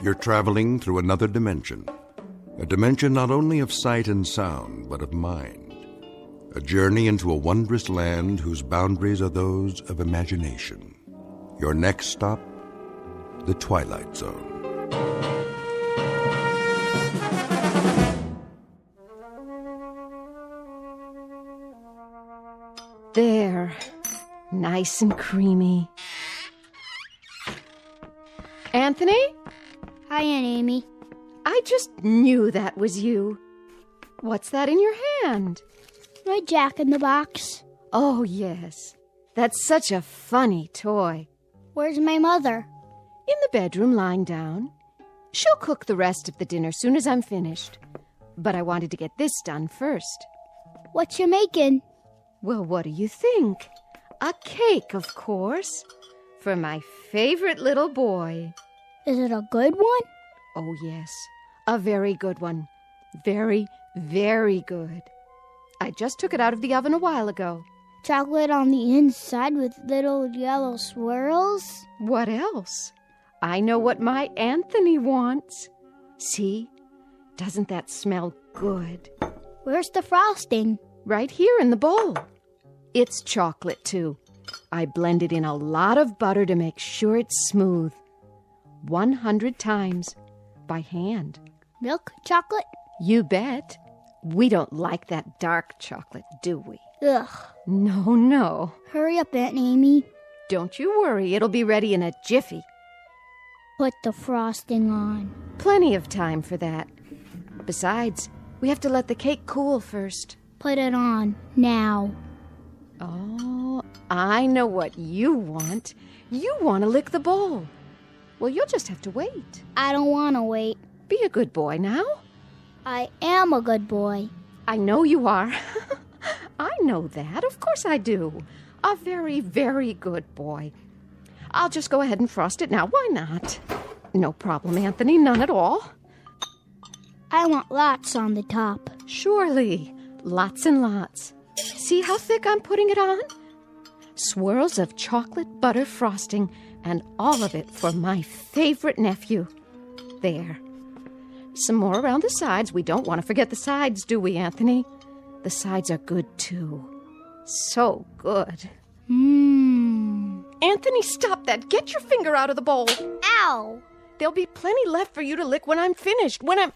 You're traveling through another dimension. A dimension not only of sight and sound, but of mind. A journey into a wondrous land whose boundaries are those of imagination. Your next stop, the Twilight Zone. There. Nice and creamy. Anthony? Hi, Aunt Amy. I just knew that was you. What's that in your hand? My Jack-in-the-Box. Oh, yes. That's such a funny toy. Where's my mother? In the bedroom, lying down. She'll cook the rest of the dinner soon as I'm finished. But I wanted to get this done first. What you making? Well, what do you think? A cake, of course. For my favorite little boy. Is it a good one? Oh, yes. A very good one. Very, very good. I just took it out of the oven a while ago. Chocolate on the inside with little yellow swirls? What else? I know what my Anthony wants. See? Doesn't that smell good? Where's the frosting? Right here in the bowl. It's chocolate, too. I blended in a lot of butter to make sure it's smooth. 100 times. By hand. Milk chocolate? You bet. We don't like that dark chocolate, do we? Ugh. No. Hurry up, Aunt Amy. Don't you worry, it'll be ready in a jiffy. Put the frosting on. Plenty of time for that. Besides, we have to let the cake cool first. Put it on, now. Oh, I know what you want. You want to lick the bowl. Well, you'll just have to wait. I don't want to wait. Be a good boy now. I am a good boy. I know you are. I know that. Of course I do. A very, very good boy. I'll just go ahead and frost it now. Why not? No problem, Anthony. None at all. I want lots on the top. Surely. Lots and lots. See how thick I'm putting it on? Swirls of chocolate butter frosting, and all of it for my favorite nephew. There. Some more around the sides. We don't want to forget the sides, do we, Anthony? The sides are good, too. So good. Anthony, stop that. Get your finger out of the bowl. Ow! There'll be plenty left for you to lick when I'm finished. When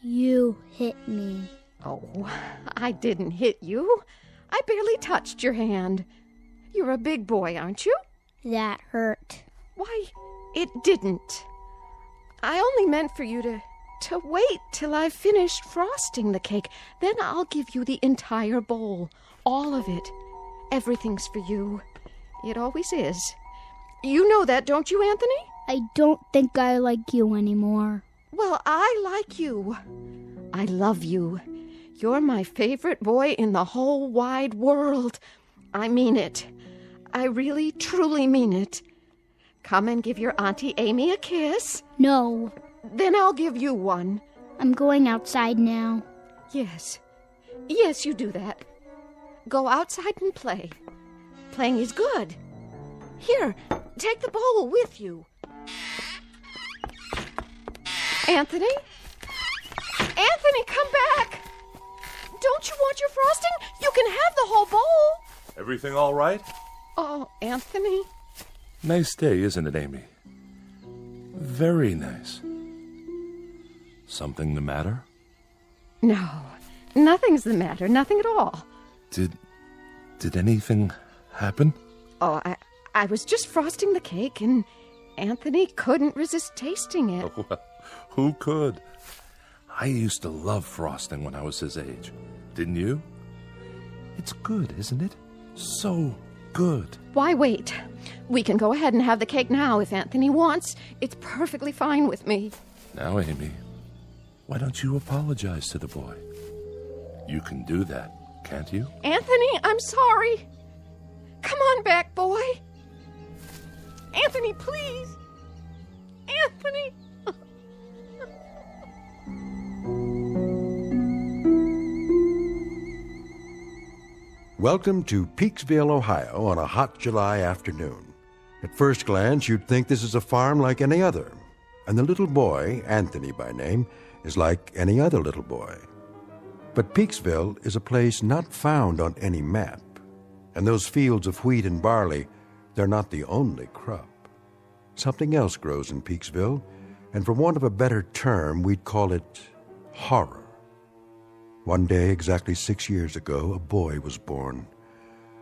You hit me. Oh, I didn't hit you. I barely touched your hand. You're a big boy, aren't you? That hurt. Why, it didn't. I only meant for you to wait till I've finished frosting the cake. Then I'll give you the entire bowl. All of it. Everything's for you. It always is. You know that, don't you, Anthony? I don't think I like you anymore. Well, I like you. I love you. You're my favorite boy in the whole wide world. I mean it. I really, truly mean it. Come and give your Auntie Amy a kiss. No. Then I'll give you one. I'm going outside now. Yes. Yes, you do that. Go outside and play. Playing is good. Here, take the bowl with you. Anthony? Anthony, come back! Don't you want your frosting? You can have the whole bowl. Everything all right? Oh, Anthony. Nice day, isn't it, Amy? Very nice. Something the matter? No, nothing's the matter. Nothing at all. Did anything happen? Oh, I was just frosting the cake, and Anthony couldn't resist tasting it. Well, who could? I used to love frosting when I was his age. Didn't you? It's good, isn't it? So good. Why wait? We can go ahead and have the cake now if Anthony wants. It's perfectly fine with me. Now, Amy, why don't you apologize to the boy? You can do that, can't you? Anthony, I'm sorry. Come on back, boy. Anthony, please. Anthony. Welcome to Peaksville, Ohio on a hot July afternoon. At first glance, you'd think this is a farm like any other, and the little boy, Anthony by name, is like any other little boy. But Peaksville is a place not found on any map, and those fields of wheat and barley, they're not the only crop. Something else grows in Peaksville, and for want of a better term, we'd call it horror. One day, exactly 6 years ago, a boy was born.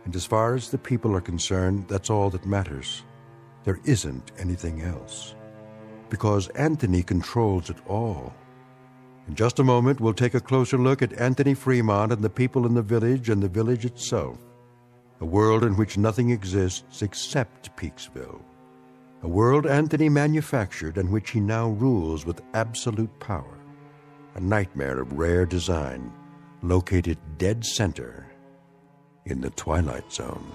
And as far as the people are concerned, that's all that matters. There isn't anything else. Because Anthony controls it all. In just a moment, we'll take a closer look at Anthony Fremont and the people in the village and the village itself. A world in which nothing exists except Peaksville. A world Anthony manufactured and which he now rules with absolute power. A nightmare of rare design, located dead center in the Twilight Zone.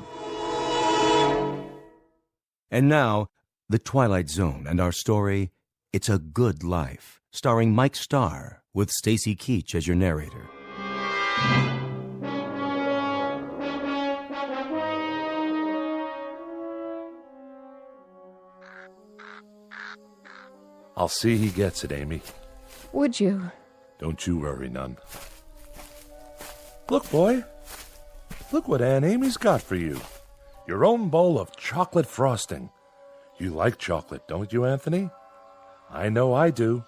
And now, The Twilight Zone and our story, It's a Good Life, starring Mike Starr, with Stacy Keach as your narrator. I'll see he gets it, Amy. Would you? Don't you worry none. Look, boy. Look what Aunt Amy's got for you. Your own bowl of chocolate frosting. You like chocolate, don't you, Anthony? I know I do.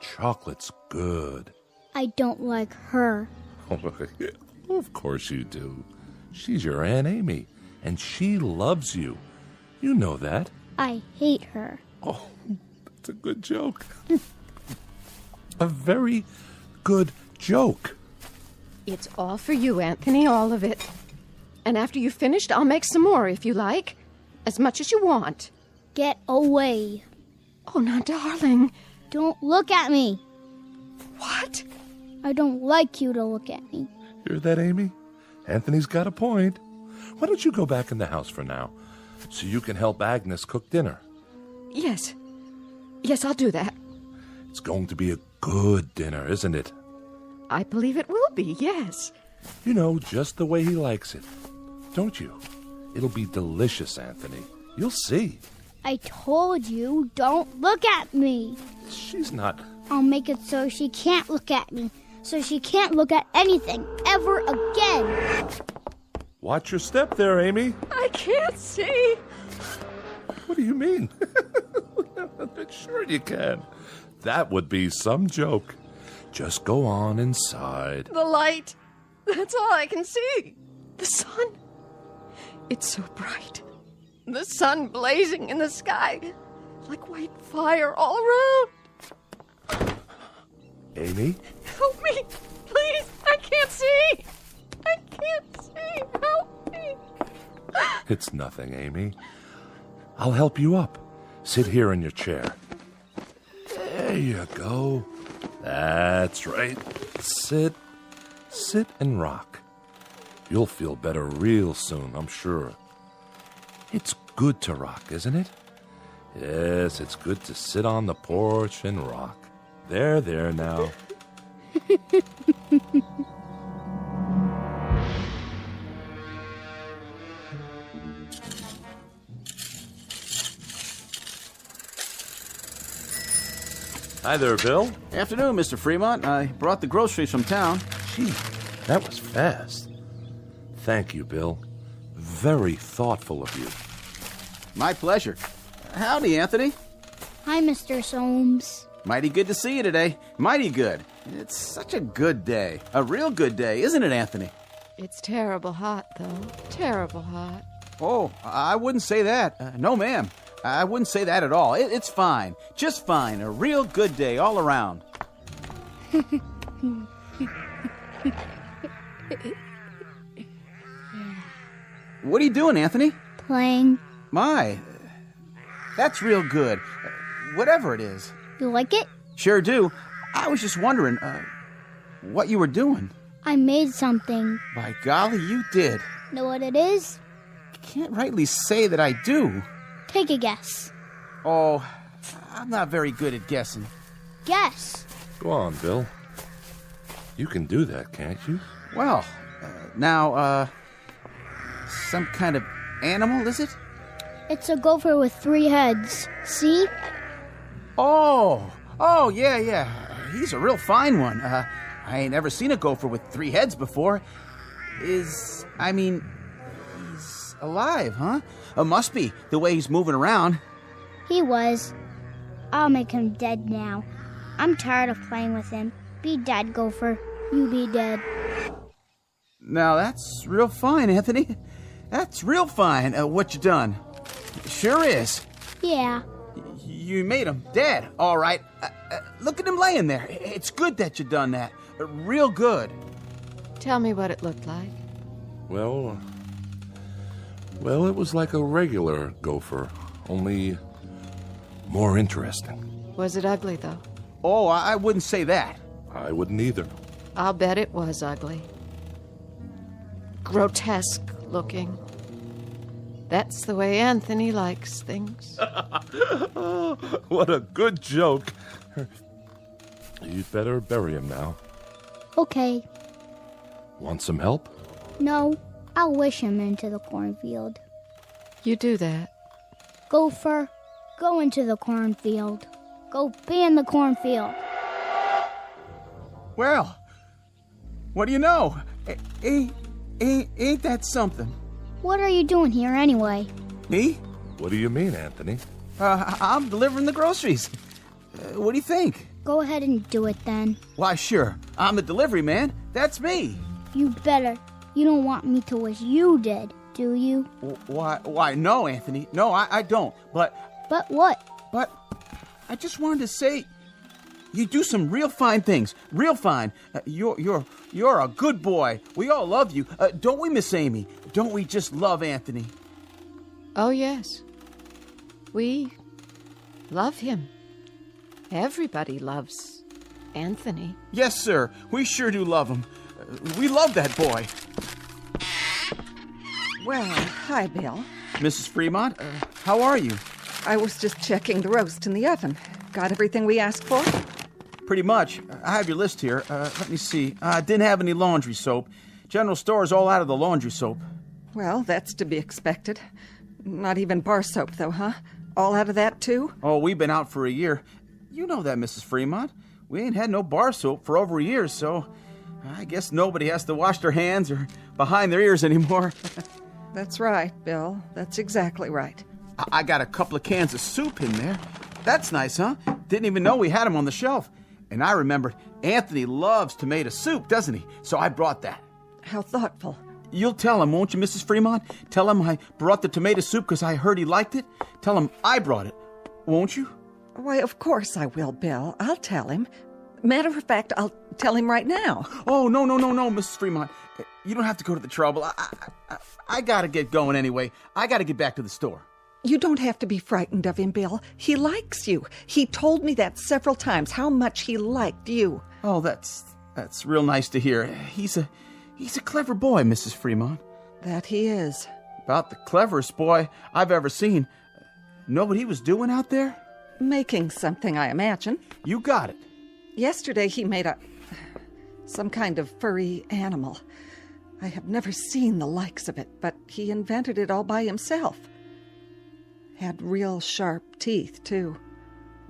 Chocolate's good. I don't like her. Of course you do. She's your Aunt Amy, and she loves you. You know that. I hate her. Oh, that's a good joke. A very good joke. It's all for you, Anthony, all of it. And after you've finished, I'll make some more if you like. As much as you want. Get away. Oh, now, darling. Don't look at me. What? I don't like you to look at me. Hear that, Amy? Anthony's got a point. Why don't you go back in the house for now, so you can help Agnes cook dinner? Yes. Yes, I'll do that. It's going to be a good dinner, isn't it? I believe it will be, yes. You know, just the way he likes it. Don't you? It'll be delicious, Anthony. You'll see. I told you, don't look at me. She's not... I'll make it so she can't look at me. So she can't look at anything ever again. Watch your step there, Amy. I can't see. What do you mean? Sure you can. That would be some joke. Just go on inside. The light. That's all I can see. The sun. It's so bright. The sun blazing in the sky. Like white fire all around. Amy? Help me. Please. I can't see. I can't see. Help me. It's nothing, Amy. I'll help you up. Sit here in your chair. There you go. That's right. Sit and rock. You'll feel better real soon, I'm sure. It's good to rock, isn't it? Yes, it's good to sit on the porch and rock. There now. Hi there, Bill. Afternoon, Mr. Fremont. I brought the groceries from town. Gee, that was fast. Thank you, Bill. Very thoughtful of you. My pleasure. Howdy, Anthony. Hi, Mr. Soames. Mighty good to see you today. Mighty good. It's such a good day. A real good day, isn't it, Anthony? It's terrible hot, though. Terrible hot. Oh, I wouldn't say that. No, ma'am. I wouldn't say that at all. It's fine. Just fine. A real good day all around. What are you doing, Anthony? Playing. My, that's real good. Whatever it is. You like it? Sure do. I was just wondering, what you were doing. I made something. By golly, you did. Know what it is? Can't rightly say that I do. Take a guess. Oh, I'm not very good at guessing. Guess. Go on, Bill. You can do that, can't you? Well, now, some kind of animal, is it? It's a gopher with 3 heads. See? Oh, yeah. He's a real fine one. I ain't ever seen a gopher with 3 heads before. He's alive, huh? Must be, the way he's moving around. He was. I'll make him dead now. I'm tired of playing with him. Be dead, gopher. You be dead. Now, that's real fine, Anthony. That's real fine, what you done. Sure is. Yeah. You made him dead, all right. Look at him laying there. It's good that you done that. Real good. Tell me what it looked like. Well, it was like a regular gopher, only more interesting. Was it ugly, though? Oh, I wouldn't say that. I wouldn't either. I'll bet it was ugly. Grotesque looking. That's the way Anthony likes things. What a good joke. You'd better bury him now. Okay. Want some help? No, I'll wish him into the cornfield. You do that. Gopher, go into the cornfield. Go be in the cornfield. Well, what do you know? Ain't that something? What are you doing here anyway? Me? What do you mean, Anthony? I'm delivering the groceries. What do you think? Go ahead and do it then. Why, sure. I'm the delivery man. That's me. You better. You don't want me to wish you dead, do you? Why, no, Anthony. No, I don't. But what? But I just wanted to say, you do some real fine things. Real fine. You're a good boy. We all love you. Don't we, Miss Amy? Don't we just love Anthony? Oh, yes. We love him. Everybody loves Anthony. Yes, sir. We sure do love him. We love that boy. Well, hi, Bill. Mrs. Fremont, how are you? I was just checking the roast in the oven. Got everything we asked for? Pretty much. I have your list here. Let me see. Didn't have any laundry soap. General store's all out of the laundry soap. Well, that's to be expected. Not even bar soap, though, huh? All out of that, too? Oh, we've been out for a year. You know that, Mrs. Fremont. We ain't had no bar soap for over a year, so I guess nobody has to wash their hands or behind their ears anymore. That's right, Bill. That's exactly right. I got a couple of cans of soup in there. That's nice, huh? Didn't even know we had them on the shelf. And I remembered Anthony loves tomato soup, doesn't he? So I brought that. How thoughtful. You'll tell him, won't you, Mrs. Fremont? Tell him I brought the tomato soup because I heard he liked it. Tell him I brought it, won't you? Why, of course I will, Bill. I'll tell him. Matter of fact, I'll tell him right now. Oh, no, Mrs. Fremont. You don't have to go to the trouble. I gotta get going anyway. I gotta get back to the store. You don't have to be frightened of him, Bill. He likes you. He told me that several times, how much he liked you. Oh, that's real nice to hear. He's a clever boy, Mrs. Fremont. That he is. About the cleverest boy I've ever seen. Know what he was doing out there? Making something, I imagine. You got it. Yesterday he made some kind of furry animal. I have never seen the likes of it, but he invented it all by himself. Had real sharp teeth, too.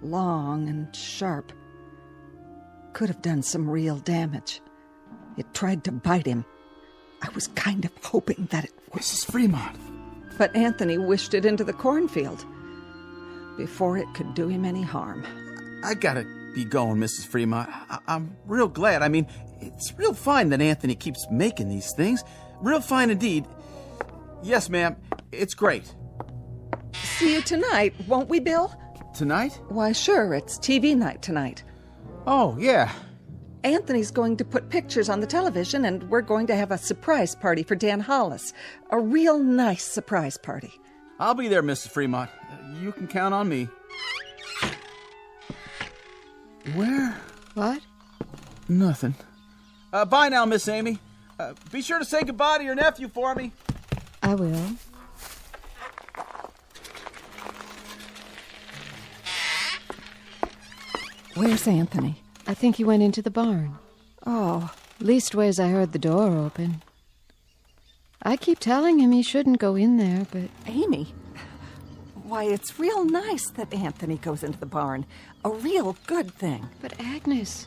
Long and sharp. Could have done some real damage. It tried to bite him. I was kind of hoping that it would. Mrs. Fremont. But Anthony wished it into the cornfield before it could do him any harm. I gotta be going, Mrs. Fremont. I'm real glad. I mean, it's real fine that Anthony keeps making these things. Real fine indeed. Yes, ma'am. It's great. See you tonight, won't we, Bill? Tonight? Why, sure. It's TV night tonight. Oh, yeah. Anthony's going to put pictures on the television, and we're going to have a surprise party for Dan Hollis. A real nice surprise party. I'll be there, Mrs. Fremont. You can count on me. Where? What? Nothing. Bye now, Miss Amy. Be sure to say goodbye to your nephew for me. I will. Where's Anthony? I think he went into the barn. Oh. Leastways, I heard the door open. I keep telling him he shouldn't go in there, but... Amy, Why, it's real nice that Anthony goes into the barn. A real good thing. But Agnes,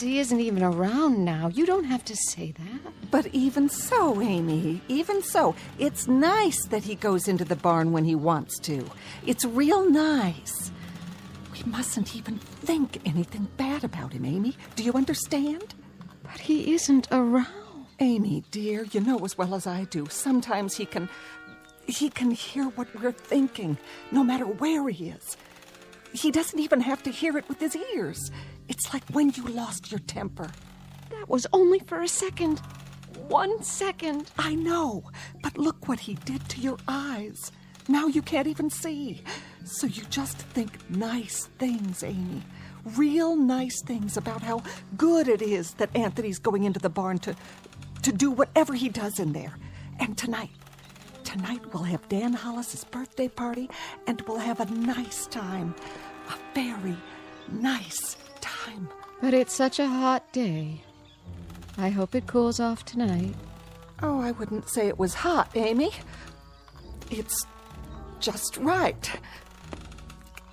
he isn't even around now. You don't have to say that. But even so, Amy, even so, it's nice that he goes into the barn when he wants to. It's real nice. We mustn't even think anything bad about him, Amy. Do you understand? But he isn't around. Amy, dear, you know as well as I do, sometimes he can hear what we're thinking, no matter where he is. He doesn't even have to hear it with his ears. It's like when you lost your temper. That was only for a second. 1 second. I know, but look what he did to your eyes. Now you can't even see. So you just think nice things, Amy. Real nice things about how good it is that Anthony's going into the barn to do whatever he does in there. And tonight we'll have Dan Hollis's birthday party, and we'll have a nice time. A very nice time. But it's such a hot day. I hope it cools off tonight. Oh, I wouldn't say it was hot, Amy. It's just right.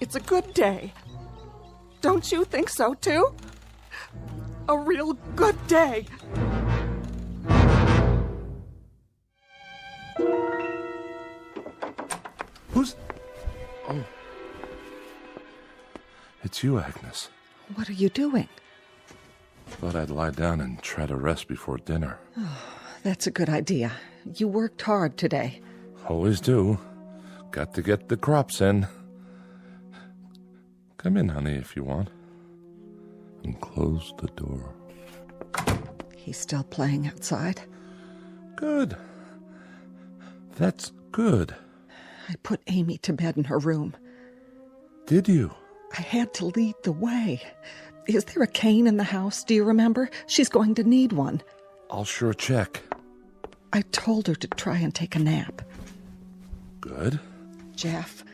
It's a good day. Don't you think so, too? A real good day. Who's... Oh. It's you, Agnes. What are you doing? Thought I'd lie down and try to rest before dinner. Oh, that's a good idea. You worked hard today. Always do. Got to get the crops in. Come in, honey, if you want. And close the door. He's still playing outside? Good. That's good. I put Amy to bed in her room. Did you? I had to lead the way. Is there a cane in the house? Do you remember? She's going to need one. I'll sure check. I told her to try and take a nap. Good. Jeff.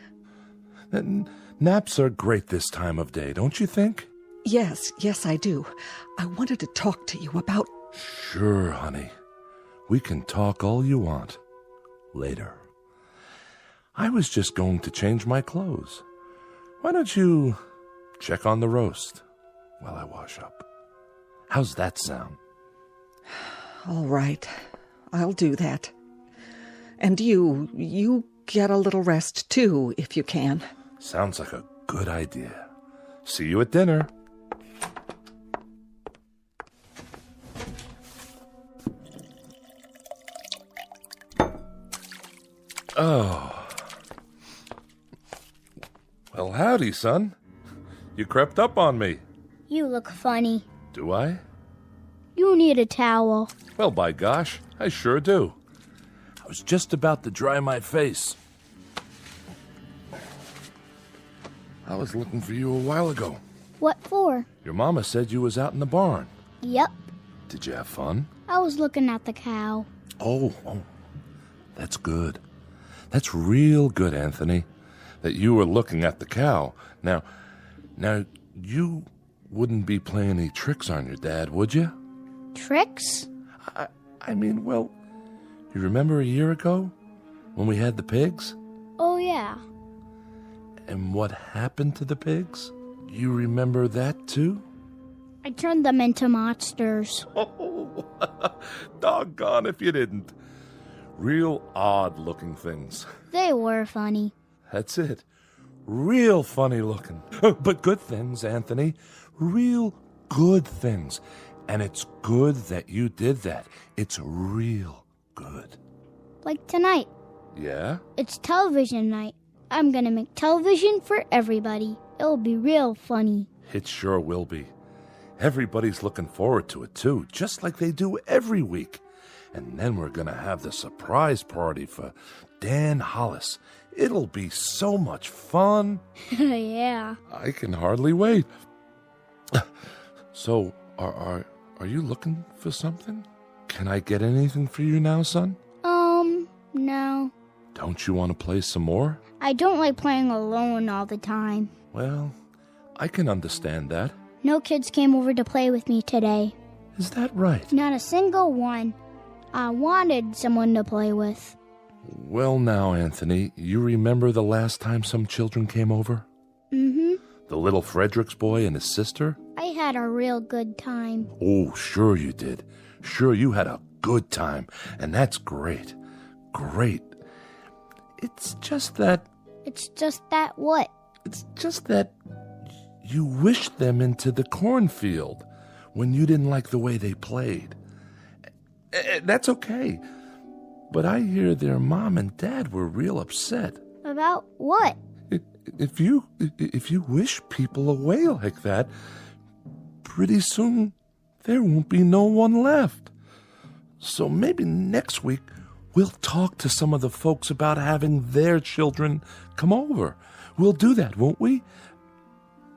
Naps are great this time of day, don't you think? Yes, I do. I wanted to talk to you about... Sure, honey. We can talk all you want. Later. I was just going to change my clothes. Why don't you check on the roast while I wash up? How's that sound? All right. I'll do that. And you get a little rest, too, if you can. Sounds like a good idea. See you at dinner. Oh. Well, howdy, son. You crept up on me. You look funny. Do I? You need a towel. Well, by gosh, I sure do. I was just about to dry my face. I was looking for you a while ago. What for? Your mama said you was out in the barn. Yep. Did you have fun? I was looking at the cow. Oh, that's good. That's real good, Anthony, that you were looking at the cow. Now, you wouldn't be playing any tricks on your dad, would you? Tricks? I mean, well, you remember a year ago when we had the pigs? Oh, yeah. And what happened to the pigs? You remember that, too? I turned them into monsters. Oh, doggone if you didn't. Real odd-looking things. They were funny. That's it. Real funny looking. But good things, Anthony. Real good things. And it's good that you did that. It's real good. Like tonight. Yeah? It's television night. I'm gonna make television for everybody. It'll be real funny. It sure will be. Everybody's looking forward to it, too, just like they do every week. And then we're going to have the surprise party for Dan Hollis. It'll be so much fun. Yeah. I can hardly wait. So, are you looking for something? Can I get anything for you now, son? No. Don't you want to play some more? I don't like playing alone all the time. Well, I can understand that. No kids came over to play with me today. Is that right? Not a single one. I wanted someone to play with. Well, now, Anthony, you remember the last time some children came over? Mm-hmm. The little Fredericks boy and his sister? I had a real good time. Oh, sure you did. Sure, you had a good time, and that's great. Great. It's just that... It's just that what? It's just that you wished them into the cornfield when you didn't like the way they played. That's okay. But I hear their mom and dad were real upset. About what? If you wish people away like that, pretty soon there won't be no one left. So maybe next week we'll talk to some of the folks about having their children come over. We'll do that, won't we?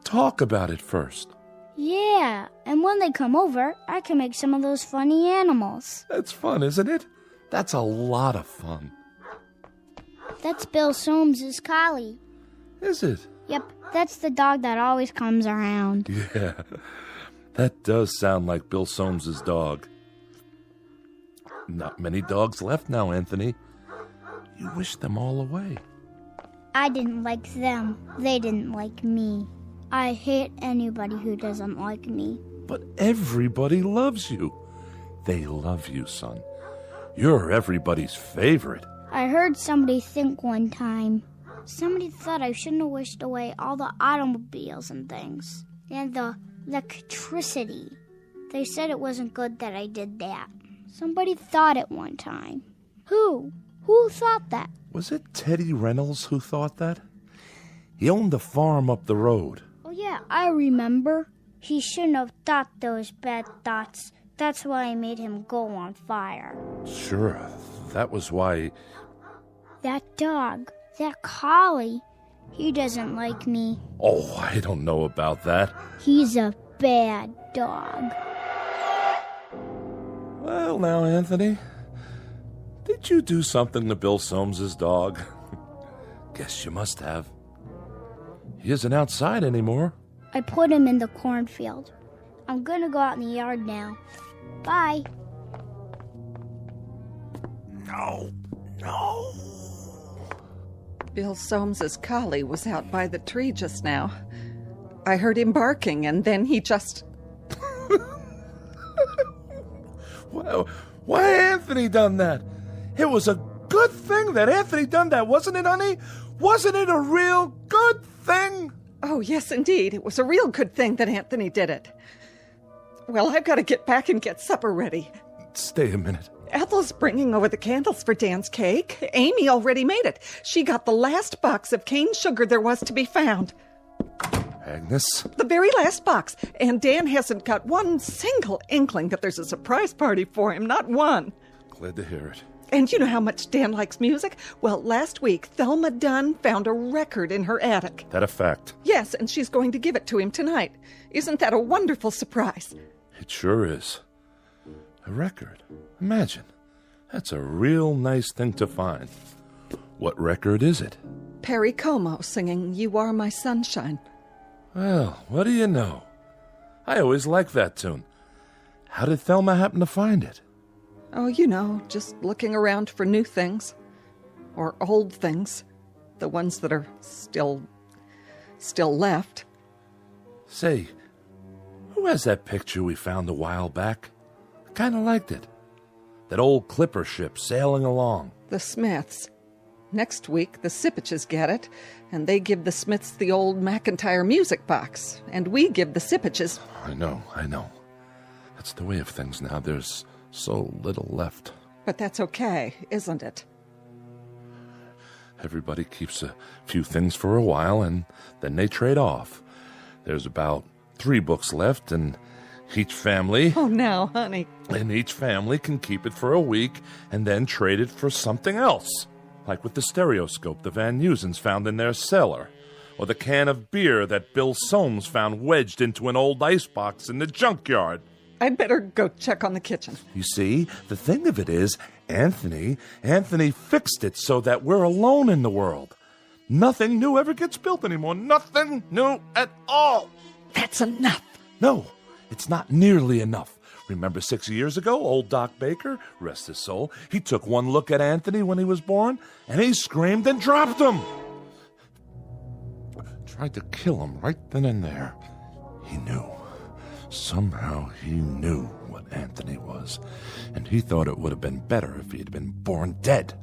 Talk about it first. Yeah, and when they come over, I can make some of those funny animals. That's fun, isn't it? That's a lot of fun. That's Bill Soames's collie. Is it? Yep, that's the dog that always comes around. Yeah, that does sound like Bill Soames's dog. Not many dogs left now, Anthony. You wish them all away. I didn't like them. They didn't like me. I hate anybody who doesn't like me. But everybody loves you. They love you, son. You're everybody's favorite. I heard somebody think one time. Somebody thought I shouldn't have wished away all the automobiles and things. And the electricity. They said it wasn't good that I did that. Somebody thought it one time. Who? Who thought that? Was it Teddy Reynolds who thought that? He owned the farm up the road. Oh yeah, I remember. He shouldn't have thought those bad thoughts. That's why I made him go on fire. Sure, that was why... That dog, that collie, he doesn't like me. Oh, I don't know about that. He's a bad dog. Well, now, Anthony, did you do something to Bill Soames's dog? Guess you must have. He isn't outside anymore. I put him in the cornfield. I'm gonna go out in the yard now. Bye. No. Bill Soames's collie was out by the tree just now. I heard him barking, and then he just... Well, why Anthony done that? It was a good thing that Anthony done that, wasn't it, honey? Wasn't it a real good thing? Oh, yes, indeed. It was a real good thing that Anthony did it. Well, I've got to get back and get supper ready. Stay a minute. Ethel's bringing over the candles for Dan's cake. Amy already made it. She got the last box of cane sugar there was to be found. Agnes? The very last box. And Dan hasn't got one single inkling that there's a surprise party for him. Not one. Glad to hear it. And you know how much Dan likes music? Well, last week, Thelma Dunn found a record in her attic. That a fact? Yes, and she's going to give it to him tonight. Isn't that a wonderful surprise? It sure is. A record. Imagine. That's a real nice thing to find. What record is it? Perry Como singing You Are My Sunshine. Well, what do you know? I always liked that tune. How did Thelma happen to find it? Oh, you know, just looking around for new things. Or old things. The ones that are still left. Say, who has that picture we found a while back? I kind of liked it. That old clipper ship sailing along. The Smiths. Next week, the Sipaches get it, and they give the Smiths the old McIntyre music box, and we give the Sipaches... I know. That's the way of things now. There's so little left. But that's okay, isn't it? Everybody keeps a few things for a while, and then they trade off. There's about 3 books left, and each family... Oh, now, honey. And each family can keep it for a week, and then trade it for something else. Like with the stereoscope the Van Nusens found in their cellar, or the can of beer that Bill Soames found wedged into an old icebox in the junkyard. I'd better go check on the kitchen. You see, the thing of it is, Anthony fixed it so that we're alone in the world. Nothing new ever gets built anymore. Nothing new at all. That's enough. No, it's not nearly enough. Remember 6 years ago, old Doc Baker, rest his soul, he took one look at Anthony when he was born, and he screamed and dropped him. Tried to kill him right then and there. He knew. Somehow he knew what Anthony was, and he thought it would have been better if he had been born dead.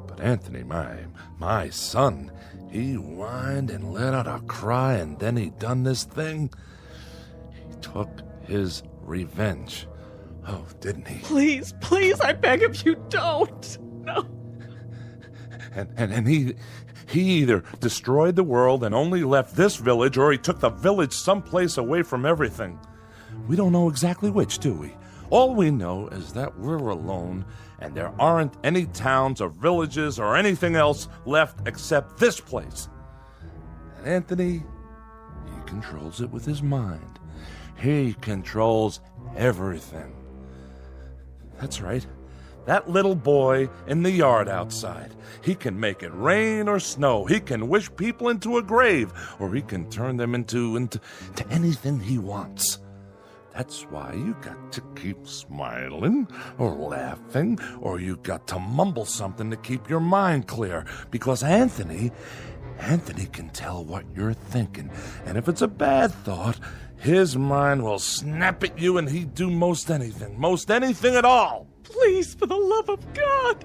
But Anthony, my son, he whined and let out a cry, and then he done this thing. He took his revenge. Oh, didn't he? Please, please, I beg of you, don't. No. And he either destroyed the world and only left this village, or he took the village someplace away from everything. We don't know exactly which, do we? All we know is that we're alone, and there aren't any towns or villages or anything else left except this place. And Anthony, he controls it with his mind. He controls everything. That's right. That little boy in the yard outside. He can make it rain or snow. He can wish people into a grave, or he can turn them into anything he wants. That's why you got to keep smiling or laughing, or you got to mumble something to keep your mind clear, because Anthony can tell what you're thinking, and if it's a bad thought, his mind will snap at you, and he'd do most anything at all. Please, for the love of God.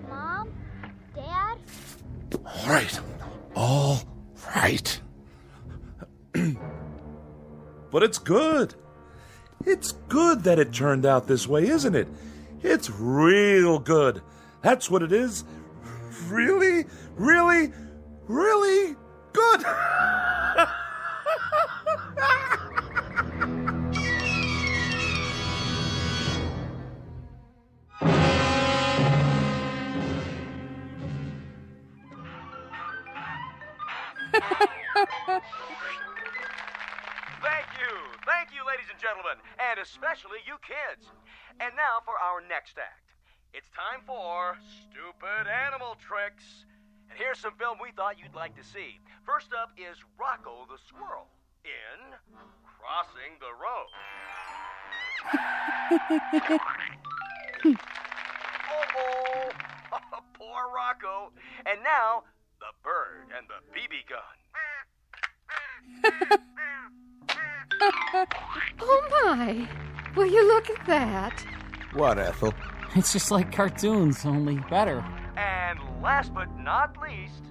Mom? Dad? All right. But it's good. It's good that it turned out this way, isn't it? It's real good. That's what it is. Really, really, really good. Thank you, ladies and gentlemen, and especially you kids. And now for our next act. It's time for Stupid Animal Tricks. And here's some film we thought you'd like to see. First up is Rocco the Squirrel in Crossing the Road. Oh, poor Rocco. And now, the bird and the BB gun. Oh, my. Will you look at that? What, Ethel? It's just like cartoons, only better. And last but not least,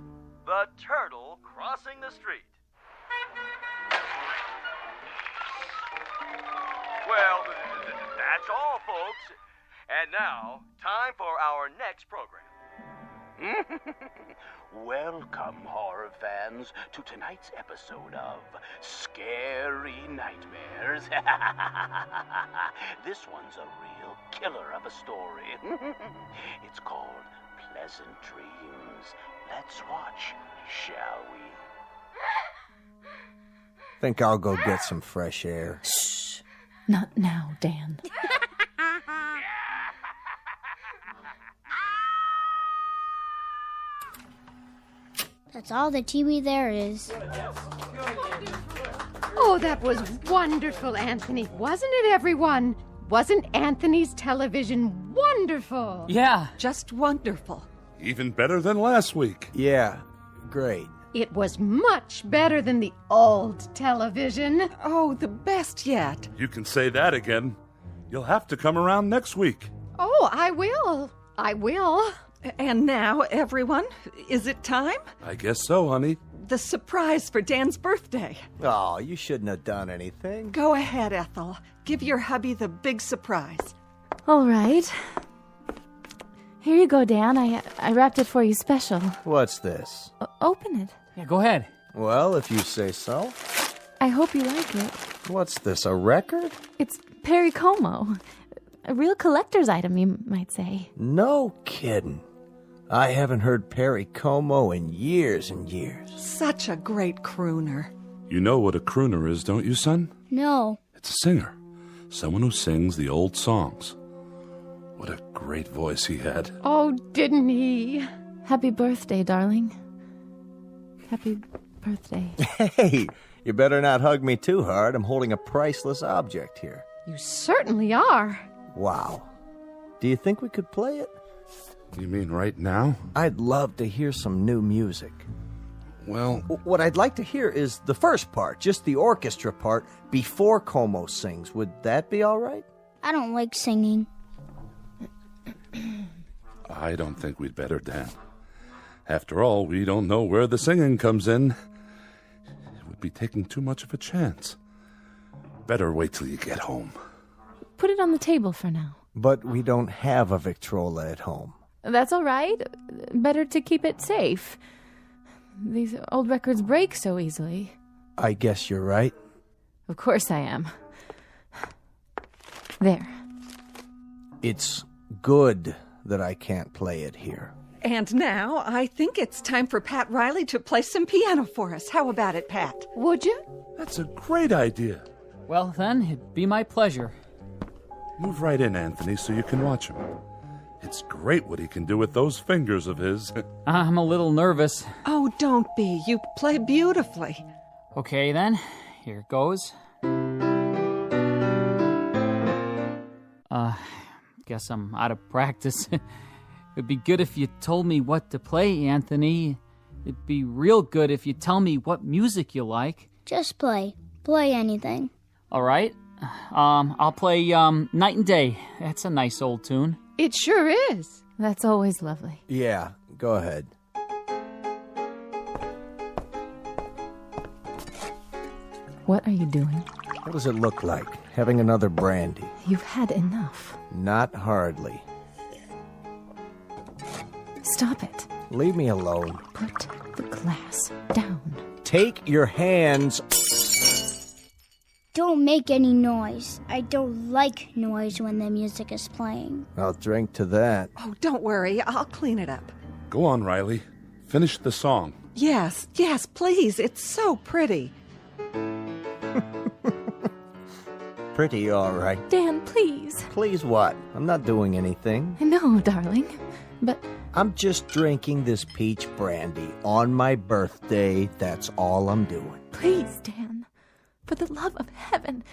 the turtle crossing the street. Well, that's all, folks. And now, time for our next program. Welcome, horror fans, to tonight's episode of Scary Nightmares. This one's a real killer of a story. It's called Pleasant Dreams. Let's watch, shall we? Think I'll go get some fresh air. Shh. Not now, Dan. That's all the TV there is. Oh, that was wonderful, Anthony. Wasn't it, everyone? Wasn't Anthony's television wonderful? Yeah. Just wonderful. Even better than last week. Yeah, great. It was much better than the old television. Oh, the best yet. You can say that again. You'll have to come around next week. Oh, I will. I will. And now, everyone, is it time? I guess so, honey. The surprise for Dan's birthday. Oh, you shouldn't have done anything. Go ahead, Ethel. Give your hubby the big surprise. All right. Here you go, Dan. I wrapped it for you special. What's this? Open it. Yeah, go ahead. Well, if you say so. I hope you like it. What's this, a record? It's Perry Como. A real collector's item, you might say. No kidding. I haven't heard Perry Como in years and years. Such a great crooner. You know what a crooner is, don't you, son? No. It's a singer. Someone who sings the old songs. What a great voice he had. Oh, didn't he? Happy birthday, darling. Happy birthday. Hey, You better not hug me too hard. I'm holding a priceless object here. You certainly are. Wow. Do you think we could play it? You mean right now? I'd love to hear some new music. Well, what I'd like to hear is the first part, just the orchestra part, before Como sings. Would that be all right? I don't like singing. I don't think we'd better, Dan. After all, we don't know where the singing comes in. It would be taking too much of a chance. Better wait till you get home. Put it on the table for now. But we don't have a Victrola at home. That's all right. Better to keep it safe. These old records break so easily. I guess you're right. Of course I am. There. It's good that I can't play it here. And now I think it's time for Pat Riley to play some piano for us. How about it, Pat? Would you? That's a great idea. Well, then, it'd be my pleasure. Move right in, Anthony, so you can watch him. It's great what he can do with those fingers of his. I'm a little nervous. Oh, don't be. You play beautifully. Okay, then. Here goes. Guess I'm out of practice. It'd be good if you told me what to play, Anthony. It'd be real good if you tell me what music you like. Just play. Play anything. All right. I'll play Night and Day. That's a nice old tune. It sure is. That's always lovely. Yeah, go ahead. What are you doing? What does it look like? Having another brandy? You've had enough. Not hardly. Stop it. Leave me alone. Put the glass down. Take your hands. Don't make any noise. I don't like noise when the music is playing. I'll drink to that. Oh, don't worry. I'll clean it up. Go on, Riley. Finish the song. Yes, please. It's so pretty. Pretty all right. Dan, please. Please what? I'm not doing anything. No, darling. But I'm just drinking this peach brandy on my birthday. That's all I'm doing. Please, Dan. For the love of heaven,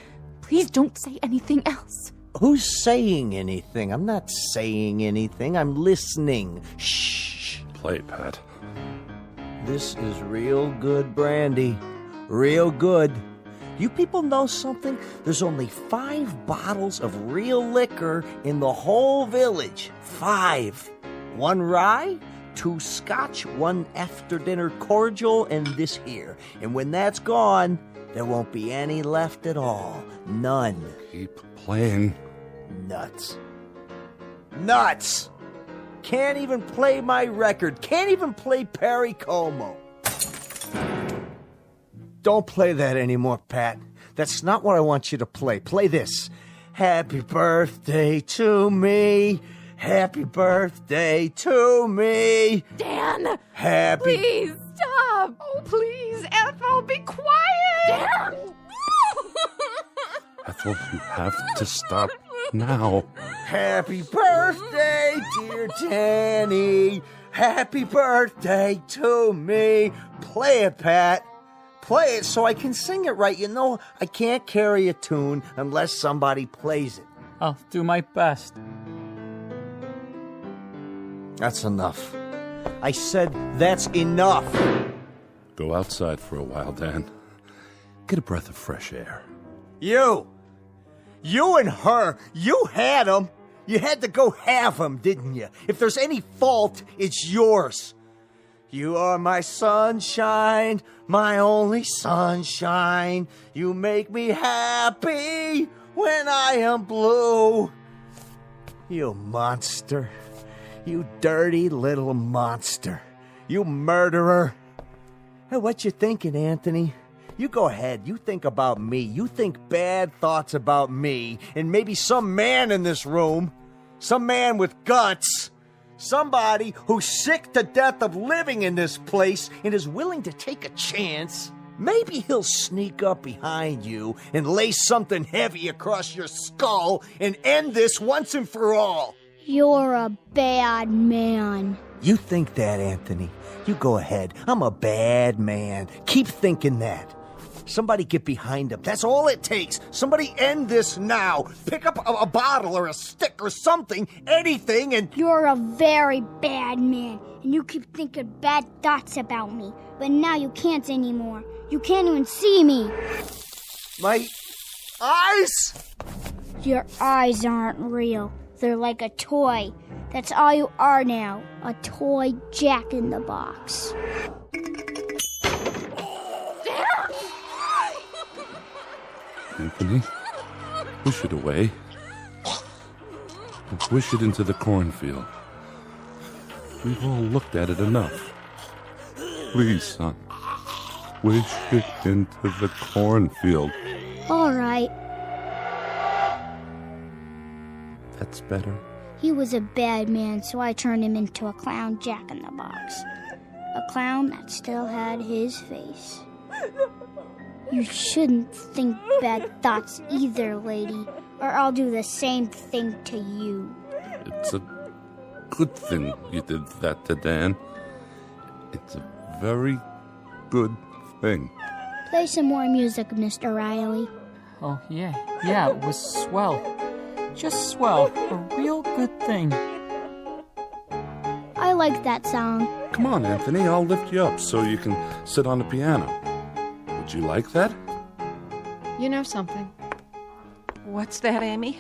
please don't say anything else. Who's saying anything? I'm not saying anything. I'm listening. Shh. Play, Pat. This is real good brandy. Real good. You people know something? There's only 5 bottles of real liquor in the whole village. 5. 1 rye, 2 scotch, 1 after-dinner cordial, and this here. And when that's gone, there won't be any left at all. None. Keep playing. Nuts. Nuts! Can't even play my record. Can't even play Perry Como. Don't play that anymore, Pat. That's not what I want you to play. Play this. Happy birthday to me. Happy birthday to me. Dan! Happy... Please, stop! Oh, please, Ethel, be quiet! Dan! Ethel, you have to stop now. Happy birthday, dear Danny. Happy birthday to me. Play it, Pat. Play it so I can sing it right. You know, I can't carry a tune unless somebody plays it. I'll do my best. That's enough. I said that's enough. Go outside for a while, Dan. Get a breath of fresh air. You and her, you had 'em. You had to go have 'em, didn't you? If there's any fault, it's yours. You are my sunshine, my only sunshine. You make me happy when I am blue. You monster. You dirty little monster. You murderer. Hey, what you thinking, Anthony? You go ahead. You think about me. You think bad thoughts about me and maybe some man in this room. Some man with guts. Somebody who's sick to death of living in this place and is willing to take a chance. Maybe he'll sneak up behind you and lay something heavy across your skull and end this once and for all. You're a bad man. You think that, Anthony. You go ahead. I'm a bad man. Keep thinking that. Somebody get behind him. That's all it takes. Somebody end this now. Pick up a bottle or a stick or something, anything, and... You're a very bad man, and you keep thinking bad thoughts about me. But now you can't anymore. You can't even see me. My eyes? Your eyes aren't real. They're like a toy. That's all you are now. A toy Jack-in-the-Box. Anthony, push it away. And push it into the cornfield. We've all looked at it enough. Please, son. Wish it into the cornfield. All right. That's better. He was a bad man, so I turned him into a clown Jack-in-the-Box. A clown that still had his face. You shouldn't think bad thoughts either, lady, or I'll do the same thing to you. It's a good thing you did that to Dan. It's a very good thing. Play some more music, Mr. Riley. Oh, yeah, it was swell. Just swell. A real good thing. I like that song. Come on, Anthony, I'll lift you up so you can sit on the piano. Would you like that? You know something? What's that, Amy?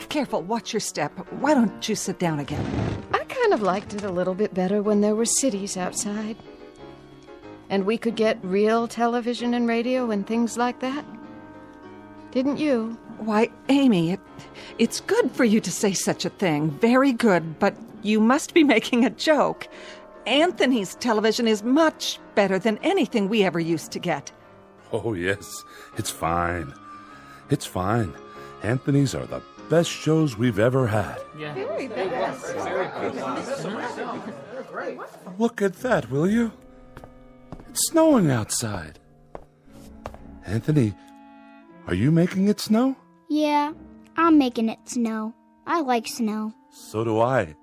Careful, watch your step. Why don't you sit down again? I kind of liked it a little bit better when there were cities outside. And we could get real television and radio and things like that. Didn't you? Why, Amy, it's good for you to say such a thing. Very good, but you must be making a joke. Anthony's television is much better than anything we ever used to get. Oh, yes. It's fine. It's fine. Anthony's are the best shows we've ever had. Yeah. Very best. Look at that, will you? It's snowing outside. Anthony, are you making it snow? Yeah, I'm making it snow. I like snow. So do I.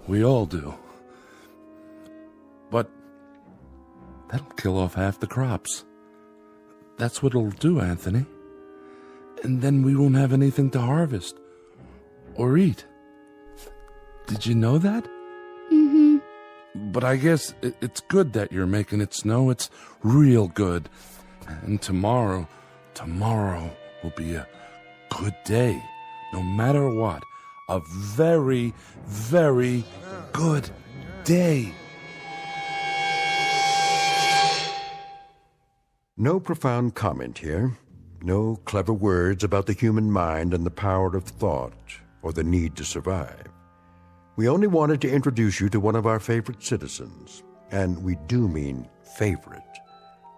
We all do. But that'll kill off half the crops. That's what it'll do, Anthony. And then we won't have anything to harvest or eat. Did you know that? Mm-hmm. But I guess it's good that you're making it snow. It's real good. And tomorrow will be a good day. No matter what. A very, very good day. No profound comment here. No clever words about the human mind and the power of thought or the need to survive. We only wanted to introduce you to one of our favorite citizens, and we do mean favorite,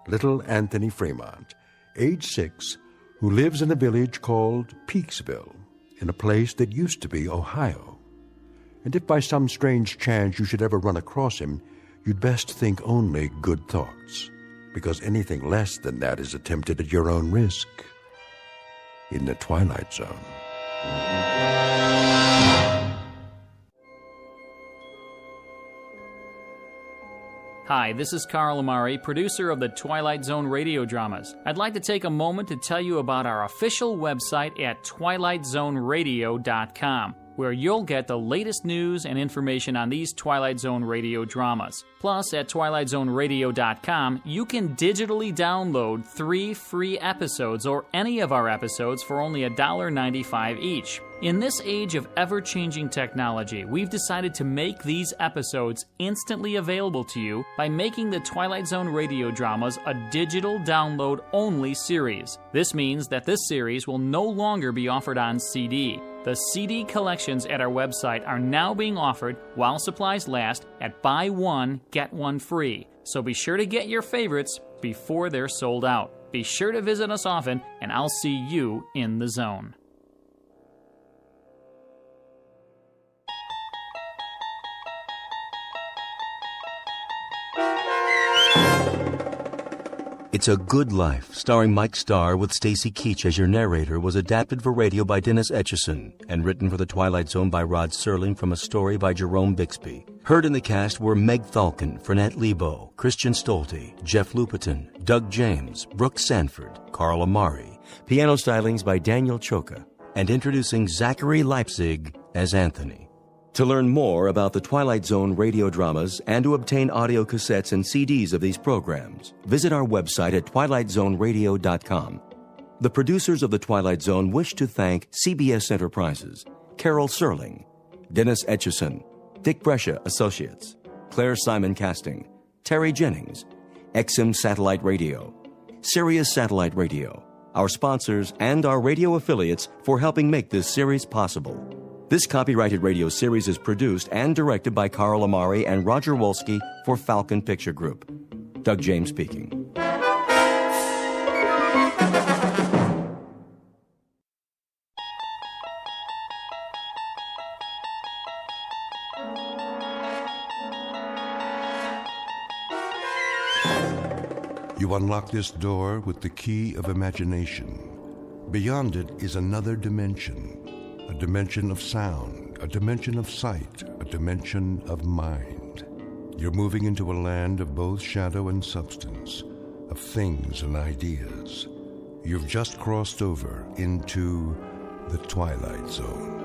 little Anthony Fremont, age 6, who lives in a village called Peaksville, in a place that used to be Ohio. And if by some strange chance you should ever run across him, you'd best think only good thoughts, because anything less than that is attempted at your own risk in the Twilight Zone. Hi, this is Carl Amari, producer of the Twilight Zone Radio Dramas. I'd like to take a moment to tell you about our official website at twilightzoneradio.com, where you'll get the latest news and information on these Twilight Zone radio dramas. Plus, at twilightzoneradio.com, you can digitally download 3 free episodes or any of our episodes for only $1.95 each. In this age of ever-changing technology, we've decided to make these episodes instantly available to you by making the Twilight Zone radio dramas a digital download-only series. This means that this series will no longer be offered on CD. The CD collections at our website are now being offered while supplies last at buy one, get one free. So be sure to get your favorites before they're sold out. Be sure to visit us often, and I'll see you in the zone. It's a Good Life, starring Mike Starr with Stacy Keach as your narrator, was adapted for radio by Dennis Etchison and written for The Twilight Zone by Rod Serling from a story by Jerome Bixby. Heard in the cast were Meg Thalken, Fernette Lebo, Christian Stolte, Jeff Lupetin, Doug James, Brooke Sanford, Carl Amari. Piano stylings by Daniel Choka. And introducing Zachary Leipzig as Anthony. To learn more about the Twilight Zone radio dramas and to obtain audio cassettes and CDs of these programs, visit our website at twilightzoneradio.com. The producers of The Twilight Zone wish to thank CBS Enterprises, Carol Serling, Dennis Etchison, Dick Brescia Associates, Claire Simon Casting, Terry Jennings, XM Satellite Radio, Sirius Satellite Radio, our sponsors, and our radio affiliates for helping make this series possible. This copyrighted radio series is produced and directed by Carl Amari and Roger Wolski for Falcon Picture Group. Doug James speaking. You unlock this door with the key of imagination. Beyond it is another dimension. A dimension of sound, a dimension of sight, a dimension of mind. You're moving into a land of both shadow and substance, of things and ideas. You've just crossed over into the Twilight Zone.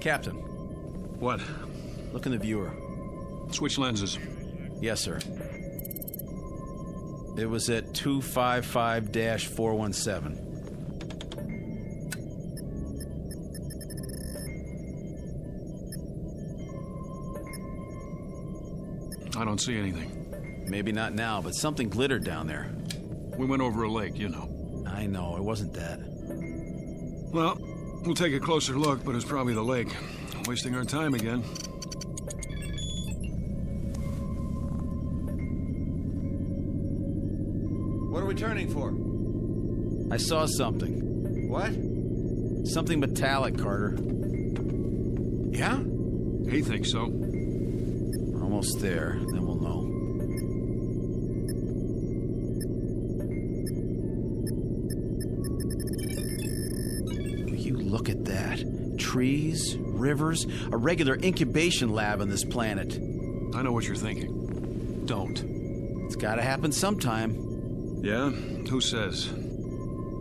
Captain. What? Look in the viewer. Switch lenses. Yes, sir. It was at 255-417. I don't see anything. Maybe not now, but something glittered down there. We went over a lake, you know. I know, it wasn't that. Well, we'll take a closer look, but it's probably the lake. Wasting our time again. What are we turning for? I saw something. What? Something metallic, Carter. Yeah? He thinks so. We're almost there, then we'll know. Look at that. Trees, rivers, a regular incubation lab on this planet. I know what you're thinking. Don't. It's gotta happen sometime. Yeah? Who says?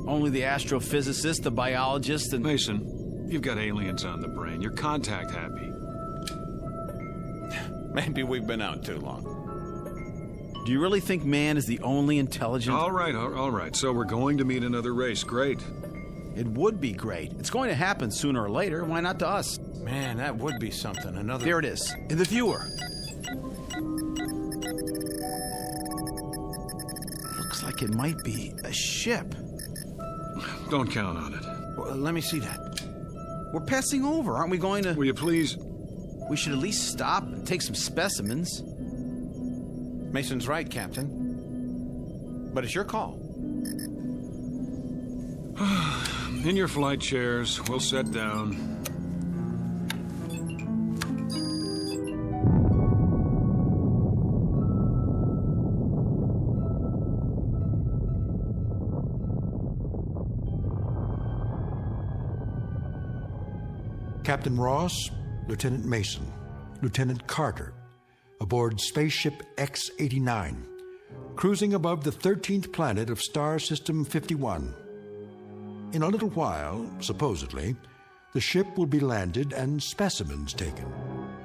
Only the astrophysicist, the biologist, and... Mason, you've got aliens on the brain. You're contact happy. Maybe we've been out too long. Do you really think man is the only intelligent... All right. So we're going to meet another race. Great. It would be great. It's going to happen sooner or later. Why not to us? Man, that would be something. Another... There it is, in the viewer. Looks like it might be a ship. Don't count on it. Well, let me see that. We're passing over. Aren't we going to... Will you please... We should at least stop and take some specimens. Mason's right, Captain. But it's your call. In your flight chairs, we'll set down. Captain Ross, Lieutenant Mason, Lieutenant Carter, aboard spaceship X-89, cruising above the 13th planet of Star System 51. In a little while, supposedly, the ship will be landed and specimens taken.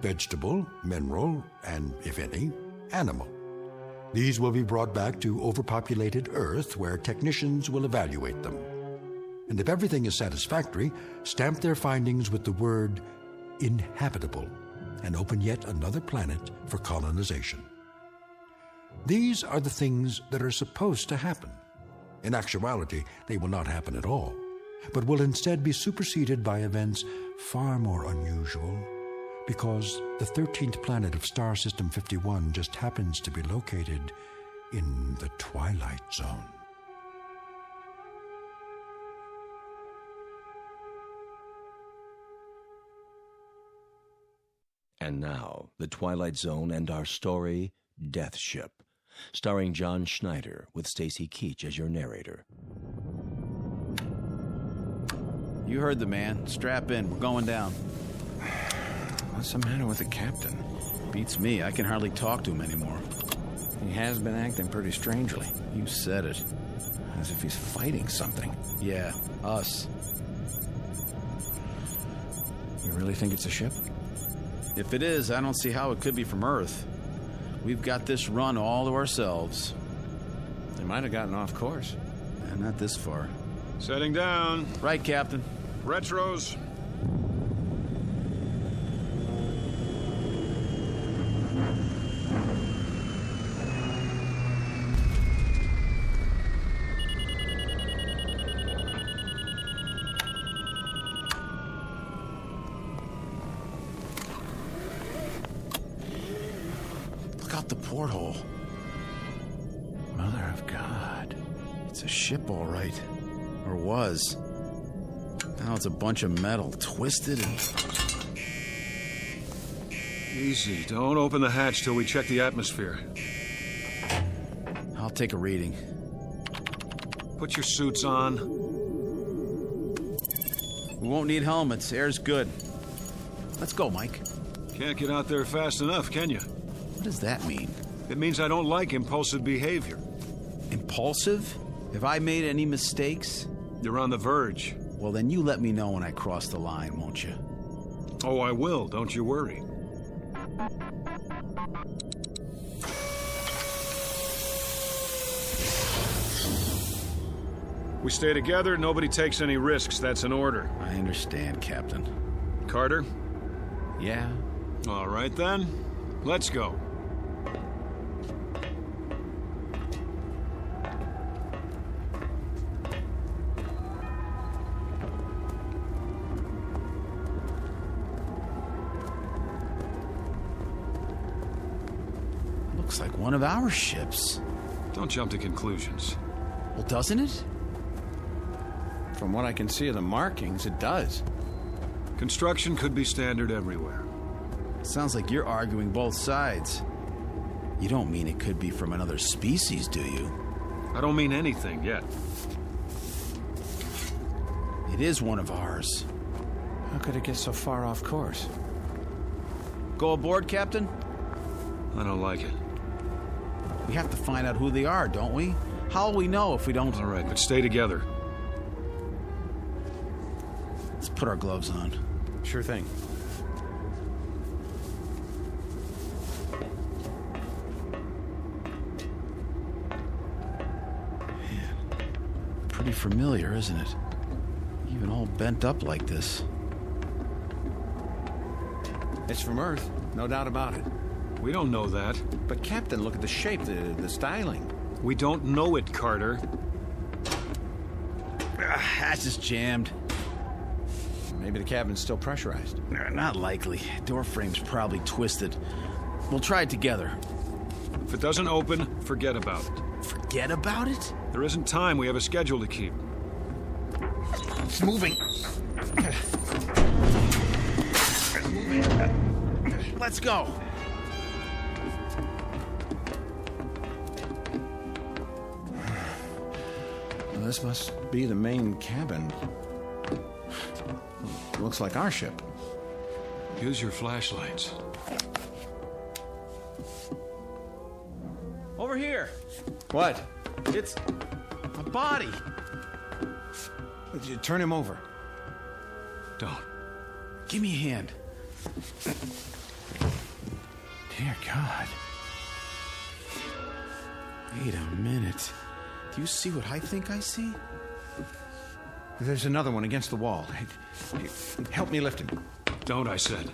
Vegetable, mineral, and, if any, animal. These will be brought back to overpopulated Earth, where technicians will evaluate them. And if everything is satisfactory, stamp their findings with the word inhabitable and open yet another planet for colonization. These are the things that are supposed to happen. In actuality, they will not happen at all, but will instead be superseded by events far more unusual, because the 13th planet of Star System 51 just happens to be located in the Twilight Zone. And now, The Twilight Zone and our story, Death Ship, starring John Schneider with Stacy Keach as your narrator. You heard the man. Strap in. We're going down. What's the matter with the captain? Beats me. I can hardly talk to him anymore. He has been acting pretty strangely. You said it. As if he's fighting something. Yeah, us. You really think it's a ship? If it is, I don't see how it could be from Earth. We've got this run all to ourselves. They might have gotten off course. Not this far. Setting down. Right, Captain. Retros. Porthole. Mother of God. It's a ship, all right. Or was. Now it's a bunch of metal, twisted and... Easy. Don't open the hatch till we check the atmosphere. I'll take a reading. Put your suits on. We won't need helmets. Air's good. Let's go, Mike. Can't get out there fast enough, can you? What does that mean? It means I don't like impulsive behavior. Impulsive? Have I made any mistakes? You're on the verge. Well, then you let me know when I cross the line, won't you? Oh, I will. Don't you worry. We stay together, nobody takes any risks. That's an order. I understand, Captain. Carter? Yeah? All right, then. Let's go. Looks like one of our ships. Don't jump to conclusions. Well, doesn't it? From what I can see of the markings, it does. Construction could be standard everywhere. Sounds like you're arguing both sides. You don't mean it could be from another species, do you? I don't mean anything yet. It is one of ours. How could it get so far off course? Go aboard, Captain? I don't like it. We have to find out who they are, don't we? How will we know if we don't... All right, but stay together. Let's put our gloves on. Sure thing. Pretty familiar, isn't it? Even all bent up like this. It's from Earth, no doubt about it. We don't know that. But Captain, look at the shape, the styling. We don't know it, Carter. Hatch is jammed. Maybe the cabin's still pressurized. Not likely. Door frame's probably twisted. We'll try it together. If it doesn't open, forget about it. Forget about it? There isn't time. We have a schedule to keep. It's moving. Let's go. Well, this must be the main cabin. Looks like our ship. Use your flashlights. Over here. What? It's a body. Turn him over. Don't. Give me a hand. Dear God. Wait a minute. Do you see what I think I see? There's another one against the wall. Hey, help me lift him. Don't, I said.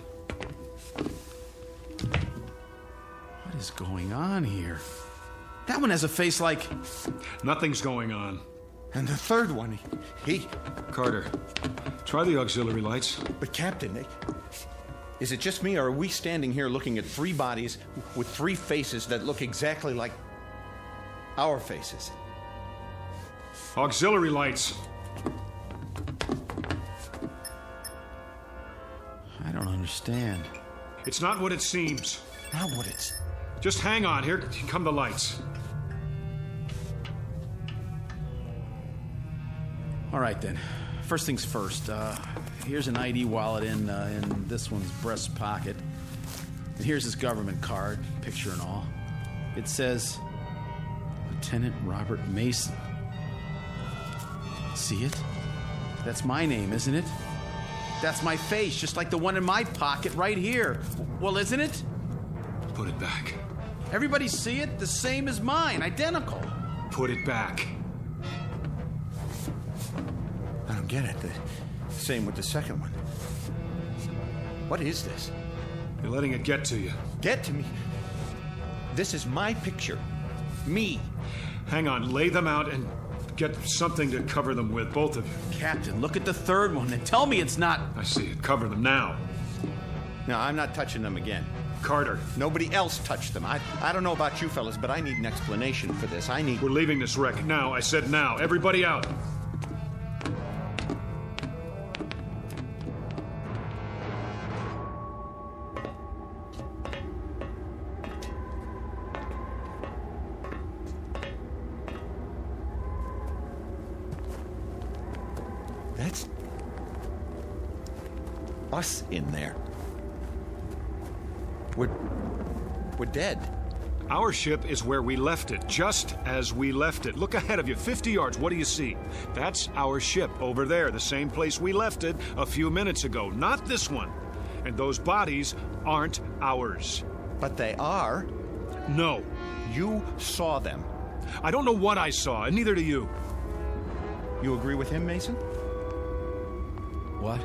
What is going on here? That one has a face like... Nothing's going on. And the third one, he... Carter, try the auxiliary lights. But Captain, is it just me, or are we standing here looking at three bodies with three faces that look exactly like our faces? Auxiliary lights. I don't understand. It's not what it seems. Not what it's... Just hang on. Here come the lights. All right, then. First things first. Here's an ID wallet in this one's breast pocket. And here's his government card, picture and all. It says, Lieutenant Robert Mason. See it? That's my name, isn't it? That's my face, just like the one in my pocket right here. Well, isn't it? Put it back. Everybody see it? The same as mine, identical. Put it back. I don't get it. The same with the second one. What is this? You're letting it get to you. Get to me? This is my picture. Me. Hang on, lay them out and get something to cover them with, both of you. Captain, look at the third one and tell me it's not... I see it. Cover them now. No, I'm not touching them again. Carter. Nobody else touched them. I don't know about you fellas, but I need an explanation for this. We're leaving this wreck now. I said now. Everybody out. That's us in there. We're dead. Our ship is where we left it, just as we left it. Look ahead of you, 50 yards. What do you see? That's our ship over there, the same place we left it a few minutes ago. Not this one. And those bodies aren't ours. But they are. No. You saw them. I don't know what I saw, and neither do you. You agree with him, Mason? What?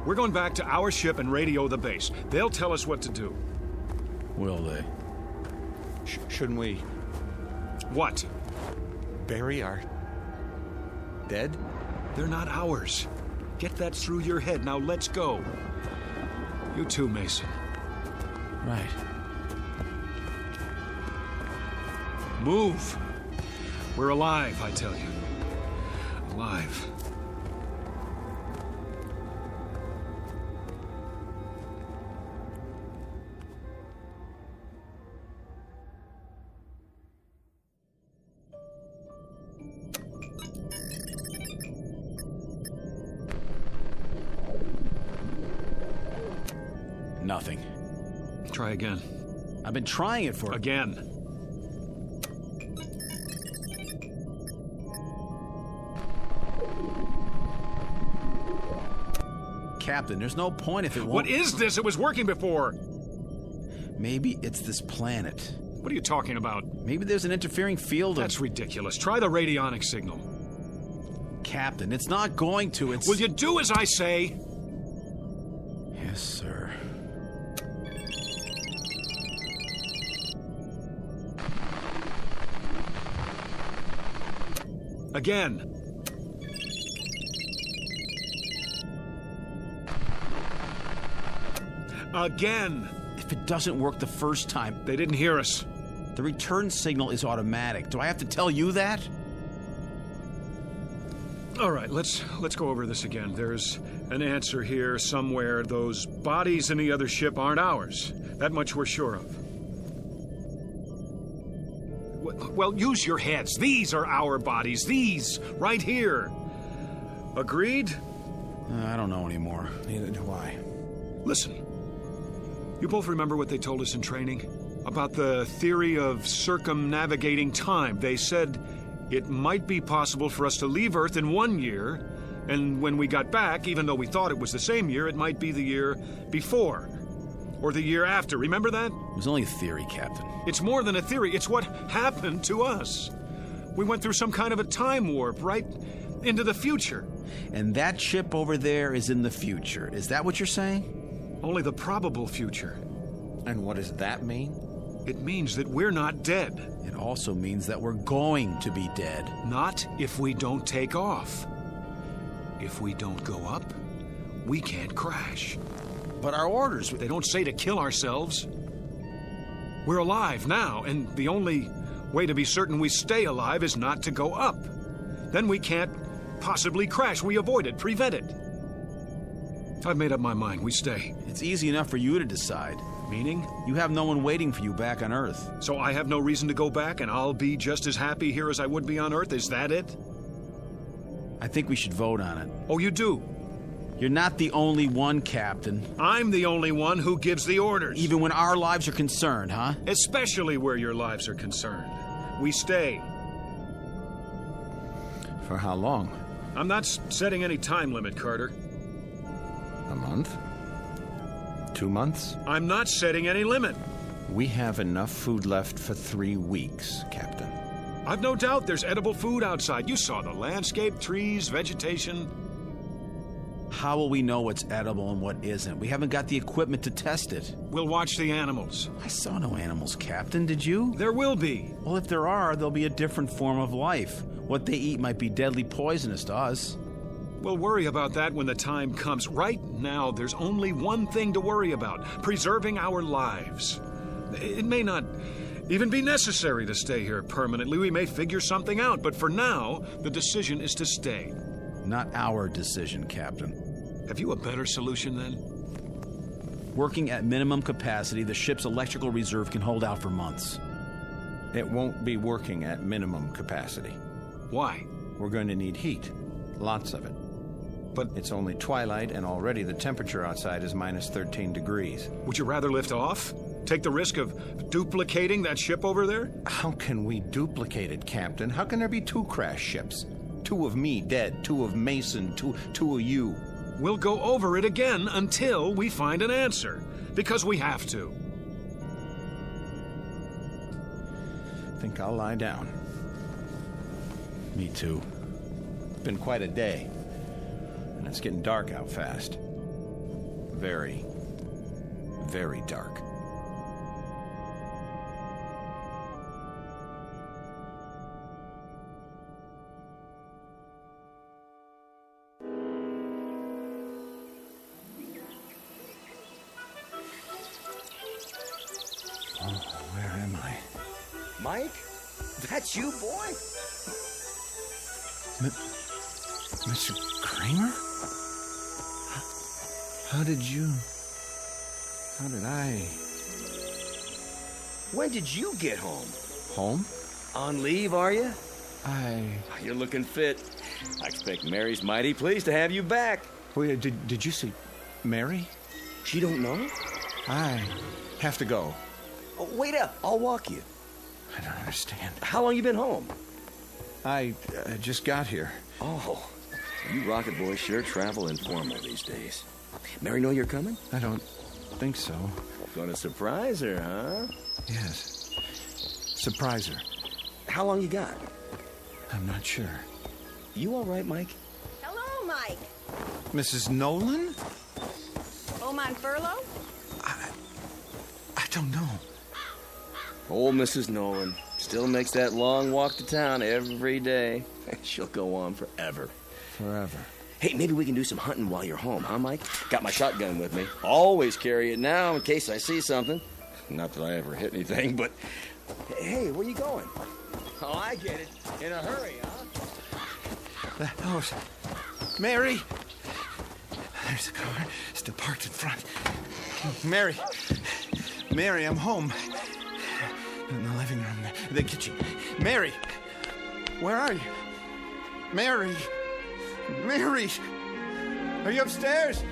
We're going back to our ship and radio the base. They'll tell us what to do. Will they? Shouldn't we... What? Bury our... dead? They're not ours. Get that through your head. Now let's go. You too, Mason. Right. Move. We're alive, I tell you. Alive. Nothing. Try again. I've been trying it for... Again. Captain, there's no point if it won't... What is this? It was working before. Maybe it's this planet. What are you talking about? Maybe there's an interfering field of... That's ridiculous. Try the radionic signal. Captain, it's not going to. It's... Will you do as I say? Yes, sir. Again. Again. If it doesn't work the first time... They didn't hear us. The return signal is automatic. Do I have to tell you that? All right, let's go over this again. There's an answer here somewhere. Those bodies in the other ship aren't ours. That much we're sure of. Well, use your heads. These are our bodies. These, right here. Agreed? I don't know anymore. Neither do I. Listen. You both remember what they told us in training? About the theory of circumnavigating time. They said it might be possible for us to leave Earth in 1 year, and when we got back, even though we thought it was the same year, it might be the year before. Or the year after. Remember that? It was only a theory, Captain. It's more than a theory. It's what happened to us. We went through some kind of a time warp right into the future. And that ship over there is in the future. Is that what you're saying? Only the probable future. And what does that mean? It means that we're not dead. It also means that we're going to be dead. Not if we don't take off. If we don't go up, we can't crash. But our orders... They don't say to kill ourselves. We're alive now, and the only way to be certain we stay alive is not to go up. Then we can't possibly crash. We avoid it, prevent it. I've made up my mind. We stay. It's easy enough for you to decide. Meaning? You have no one waiting for you back on Earth. So I have no reason to go back, and I'll be just as happy here as I would be on Earth? Is that it? I think we should vote on it. Oh, you do? You're not the only one, Captain. I'm the only one who gives the orders. Even when our lives are concerned, huh? Especially where your lives are concerned. We stay. For how long? I'm not setting any time limit, Carter. A month? 2 months? I'm not setting any limit. We have enough food left for 3 weeks, Captain. I've no doubt there's edible food outside. You saw the landscape, trees, vegetation. How will we know what's edible and what isn't? We haven't got the equipment to test it. We'll watch the animals. I saw no animals, Captain. Did you? There will be. Well, if there are, there'll be a different form of life. What they eat might be deadly poisonous to us. We'll worry about that when the time comes. Right now, there's only one thing to worry about: preserving our lives. It may not even be necessary to stay here permanently. We may figure something out, but for now, the decision is to stay. Not our decision, Captain. Have you a better solution, then? Working at minimum capacity, the ship's electrical reserve can hold out for months. It won't be working at minimum capacity. Why? We're going to need heat. Lots of it. But it's only twilight, and already the temperature outside is minus 13 degrees. Would you rather lift off? Take the risk of duplicating that ship over there? How can we duplicate it, Captain? How can there be 2 crash ships? 2 of me dead, 2 of Mason, two of you. We'll go over it again until we find an answer. Because we have to. I think I'll lie down. Me too. It's been quite a day. And it's getting dark out fast. Very, very dark. Where am I? Mike? That's you, boy? Mr. Kramer? How did I... When did you get home? Home? On leave, are you? You're looking fit. I expect Mary's mighty pleased to have you back. Wait, did you see Mary? She don't know? I have to go. Oh, wait up. I'll walk you. I don't understand. How long you been home? I just got here. Oh, you rocket boys sure travel informal these days. Mary know you're coming? I don't think so. Gonna surprise her, huh? Yes. Surprise her. How long you got? I'm not sure. You all right, Mike? Hello, Mike. Mrs. Nolan? Home on furlough? I don't know. Old Mrs. Nolan still makes that long walk to town every day. She'll go on forever. Forever. Hey, maybe we can do some hunting while you're home, huh, Mike? Got my shotgun with me. Always carry it now in case I see something. Not that I ever hit anything, but... Hey, where you going? Oh, I get it. In a hurry, huh? The house. Mary! There's a car still parked in front. Mary! Mary, I'm home. In the living room, the kitchen. Mary! Where are you? Mary! Mary! Are you upstairs?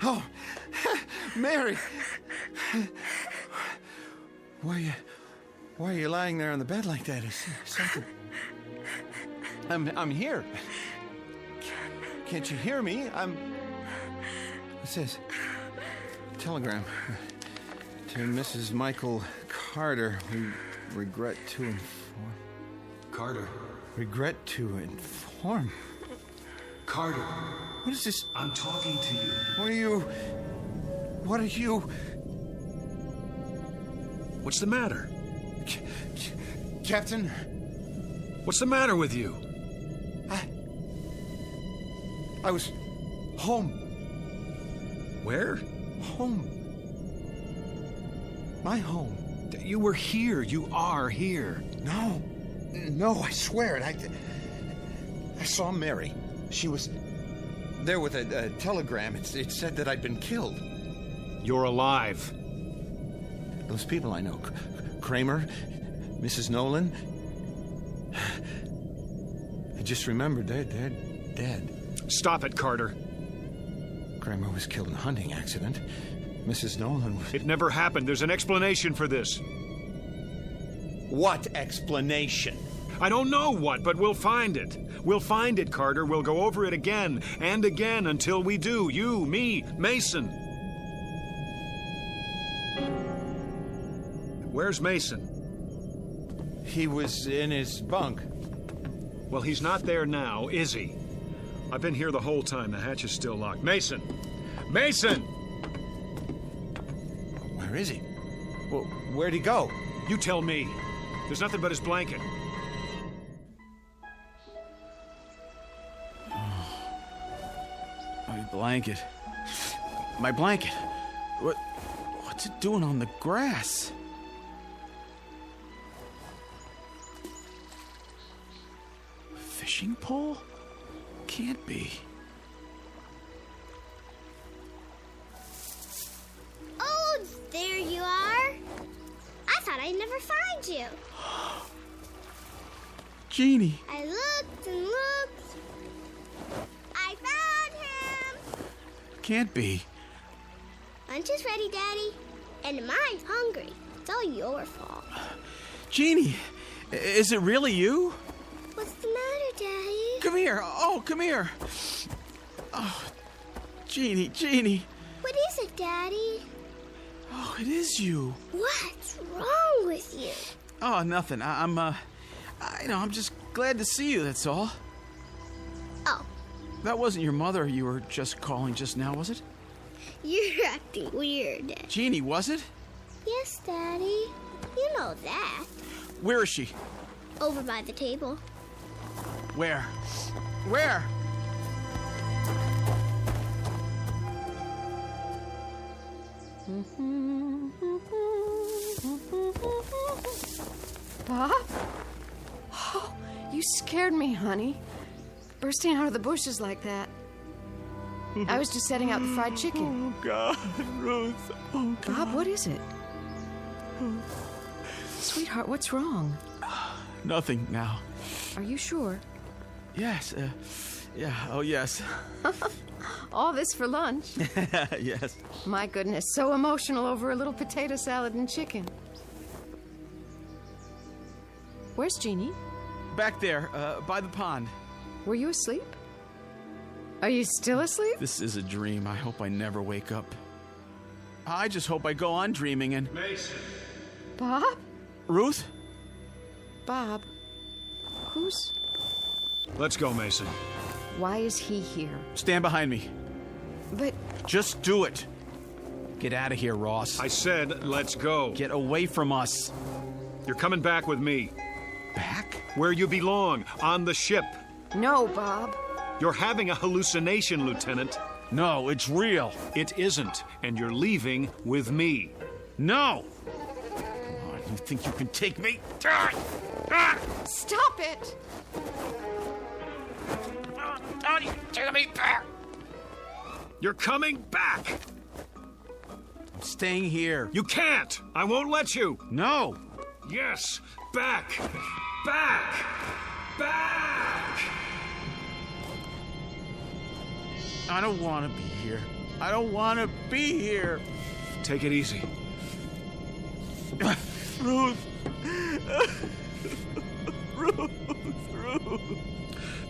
Oh, Mary! Why are you lying there on the bed like that? Is something... I'm here. Can't you hear me? What's this? Telegram. To Mrs. Michael Carter, we regret to inform... Carter? Regret to inform... Carter. What is this? I'm talking to you. What are you? What's the matter? Captain? What's the matter with you? I was home. Where? Home. My home. You were here. You are here. No, I swear it. I saw Mary. She was there with a telegram. It said that I'd been killed. You're alive. Those people I know, Kramer, Mrs. Nolan. I just remembered they're dead. Stop it, Carter. Kramer was killed in a hunting accident. Mrs. Nolan was... It never happened. There's an explanation for this. What explanation? I don't know what, but we'll find it. We'll find it, Carter. We'll go over it again and again until we do. You, me, Mason. Where's Mason? He was in his bunk. Well, he's not there now, is he? I've been here the whole time. The hatch is still locked. Mason! Mason! Where is he? Well, where'd he go? You tell me. There's nothing but his blanket. My blanket. My blanket. What's it doing on the grass? Fishing pole? Can't be. Oh, there you are. I thought I'd never find you. Jeannie. I looked and looked. I found him. Can't be. Lunch is ready, Daddy. And mine's hungry. It's all your fault. Jeannie, is it really you? What's the matter, Daddy? Come here. Oh, come here. Oh, Jeannie. What is it, Daddy? Oh, it is you. What's wrong with you? Oh, nothing. I'm just glad to see you, that's all. Oh. That wasn't your mother you were just calling just now, was it? You're acting weird. Jeannie, was it? Yes, Daddy. You know that. Where is she? Over by the table. Where? Where? Bob? Oh, you scared me, honey. Bursting out of the bushes like that. I was just setting out the fried chicken. Oh, God, Ruth. Oh, God. Bob, what is it? Sweetheart, what's wrong? Nothing now. Are you sure? Yes, yeah, oh, yes. All this for lunch? Yes. My goodness, so emotional over a little potato salad and chicken. Where's Jeannie? Back there, by the pond. Were you asleep? Are you still asleep? This is a dream. I hope I never wake up. I just hope I go on dreaming and... Mason! Bob? Ruth? Bob, who's... Let's go, Mason. Why is he here? Stand behind me. But... Just do it. Get out of here, Ross. I said, let's go. Get away from us. You're coming back with me. Back? Where you belong, on the ship. No, Bob. You're having a hallucination, Lieutenant. No, it's real. It isn't, and you're leaving with me. No! Oh, you think you can take me? Stop it! Oh, you take me back! You're coming back! I'm staying here. You can't! I won't let you! No! Yes! Back! Back! Back! I don't want to be here. I don't want to be here. Take it easy. Ruth. Ruth.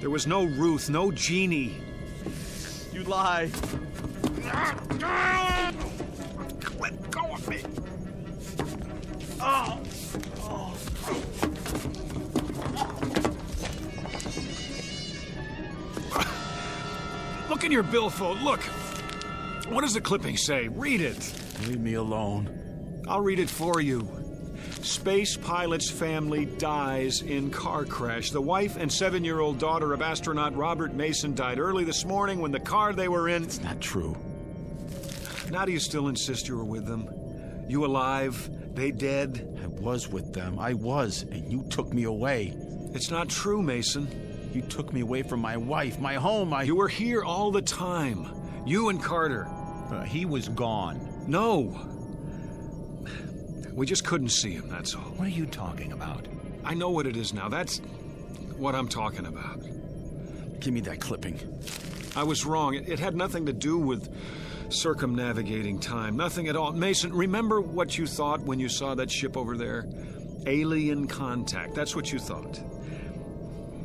There was no Ruth, no Jeannie. You lie. Let go of me. Oh. Oh. in your billfold. Look. What does the clipping say? Read it. Leave me alone. I'll read it for you. Space pilot's family dies in car crash. The wife and 7-year-old daughter of astronaut Robert Mason died early this morning when the car they were in... It's not true. Now do you still insist you were with them? You alive? They dead? I was with them. I was, and you took me away. It's not true, Mason. You took me away from my wife, my home, You were here all the time. You and Carter. He was gone. No. We just couldn't see him, that's all. What are you talking about? I know what it is now. That's what I'm talking about. Give me that clipping. I was wrong. It had nothing to do with circumnavigating time. Nothing at all. Mason, remember what you thought when you saw that ship over there? Alien contact. That's what you thought.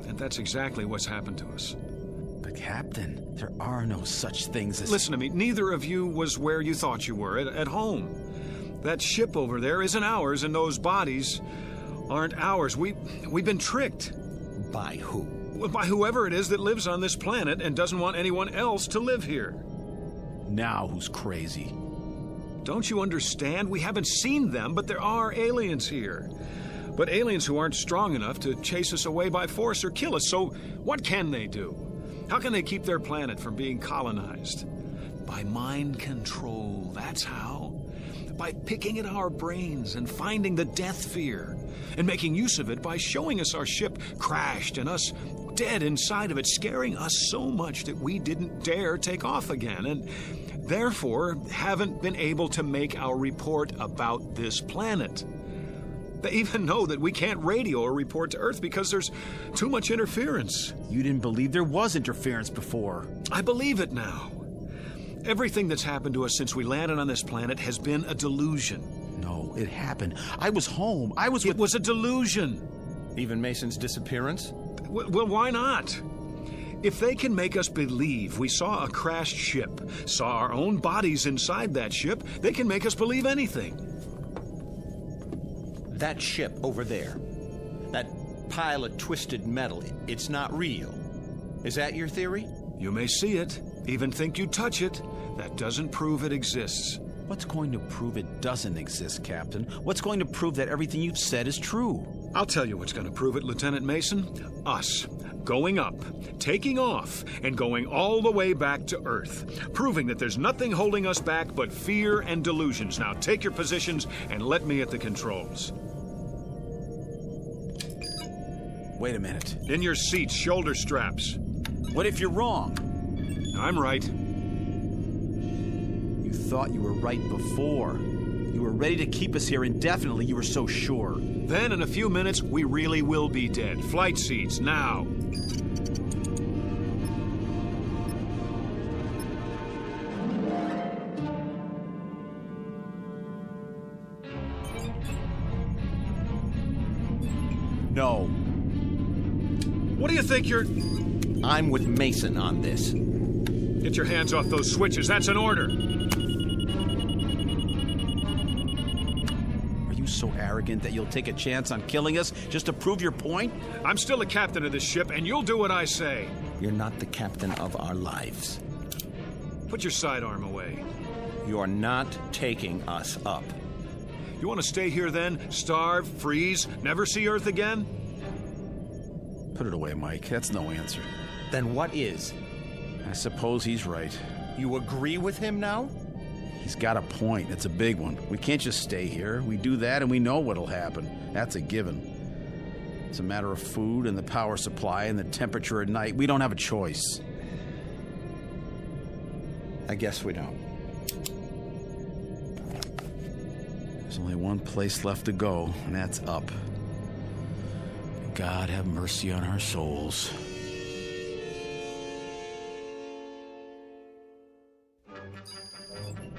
And that's exactly what's happened to us. But, Captain, there are no such things as... Listen to me. Neither of you was where you thought you were, at home. That ship over there isn't ours, and those bodies aren't ours. We've been tricked. By who? By whoever it is that lives on this planet and doesn't want anyone else to live here. Now who's crazy? Don't you understand? We haven't seen them, but there are aliens here. But aliens who aren't strong enough to chase us away by force or kill us. So what can they do? How can they keep their planet from being colonized? By mind control, that's how. By picking at our brains and finding the death fear and making use of it by showing us our ship crashed and us dead inside of it, scaring us so much that we didn't dare take off again and therefore haven't been able to make our report about this planet. They even know that we can't radio or report to Earth because there's too much interference. You didn't believe there was interference before. I believe it now. Everything that's happened to us since we landed on this planet has been a delusion. No, it happened. I was home. It was a delusion. Even Mason's disappearance? Well, why not? If they can make us believe we saw a crashed ship, saw our own bodies inside that ship, they can make us believe anything. That ship over there, that pile of twisted metal, it's not real. Is that your theory? You may see it, even think you touch it. That doesn't prove it exists. What's going to prove it doesn't exist, Captain? What's going to prove that everything you've said is true? I'll tell you what's going to prove it, Lieutenant Mason. Us. Going up, taking off, and going all the way back to Earth. Proving that there's nothing holding us back but fear and delusions. Now take your positions and let me at the controls. Wait a minute. In your seats, shoulder straps. What if you're wrong? I'm right. You thought you were right before. You were ready to keep us here indefinitely. You were so sure. Then, in a few minutes, we really will be dead. Flight seats, now. No. What do you think you're... I'm with Mason on this. Get your hands off those switches. That's an order. Are you so arrogant that you'll take a chance on killing us just to prove your point? I'm still the captain of this ship, and you'll do what I say. You're not the captain of our lives. Put your sidearm away. You're not taking us up. You want to stay here then? Starve, freeze, never see Earth again? Put it away, Mike. That's no answer. Then what is? I suppose he's right. You agree with him now? He's got a point. It's a big one. We can't just stay here. We do that and we know what'll happen. That's a given. It's a matter of food and the power supply and the temperature at night. We don't have a choice. I guess we don't. There's only one place left to go, and that's up. God have mercy on our souls.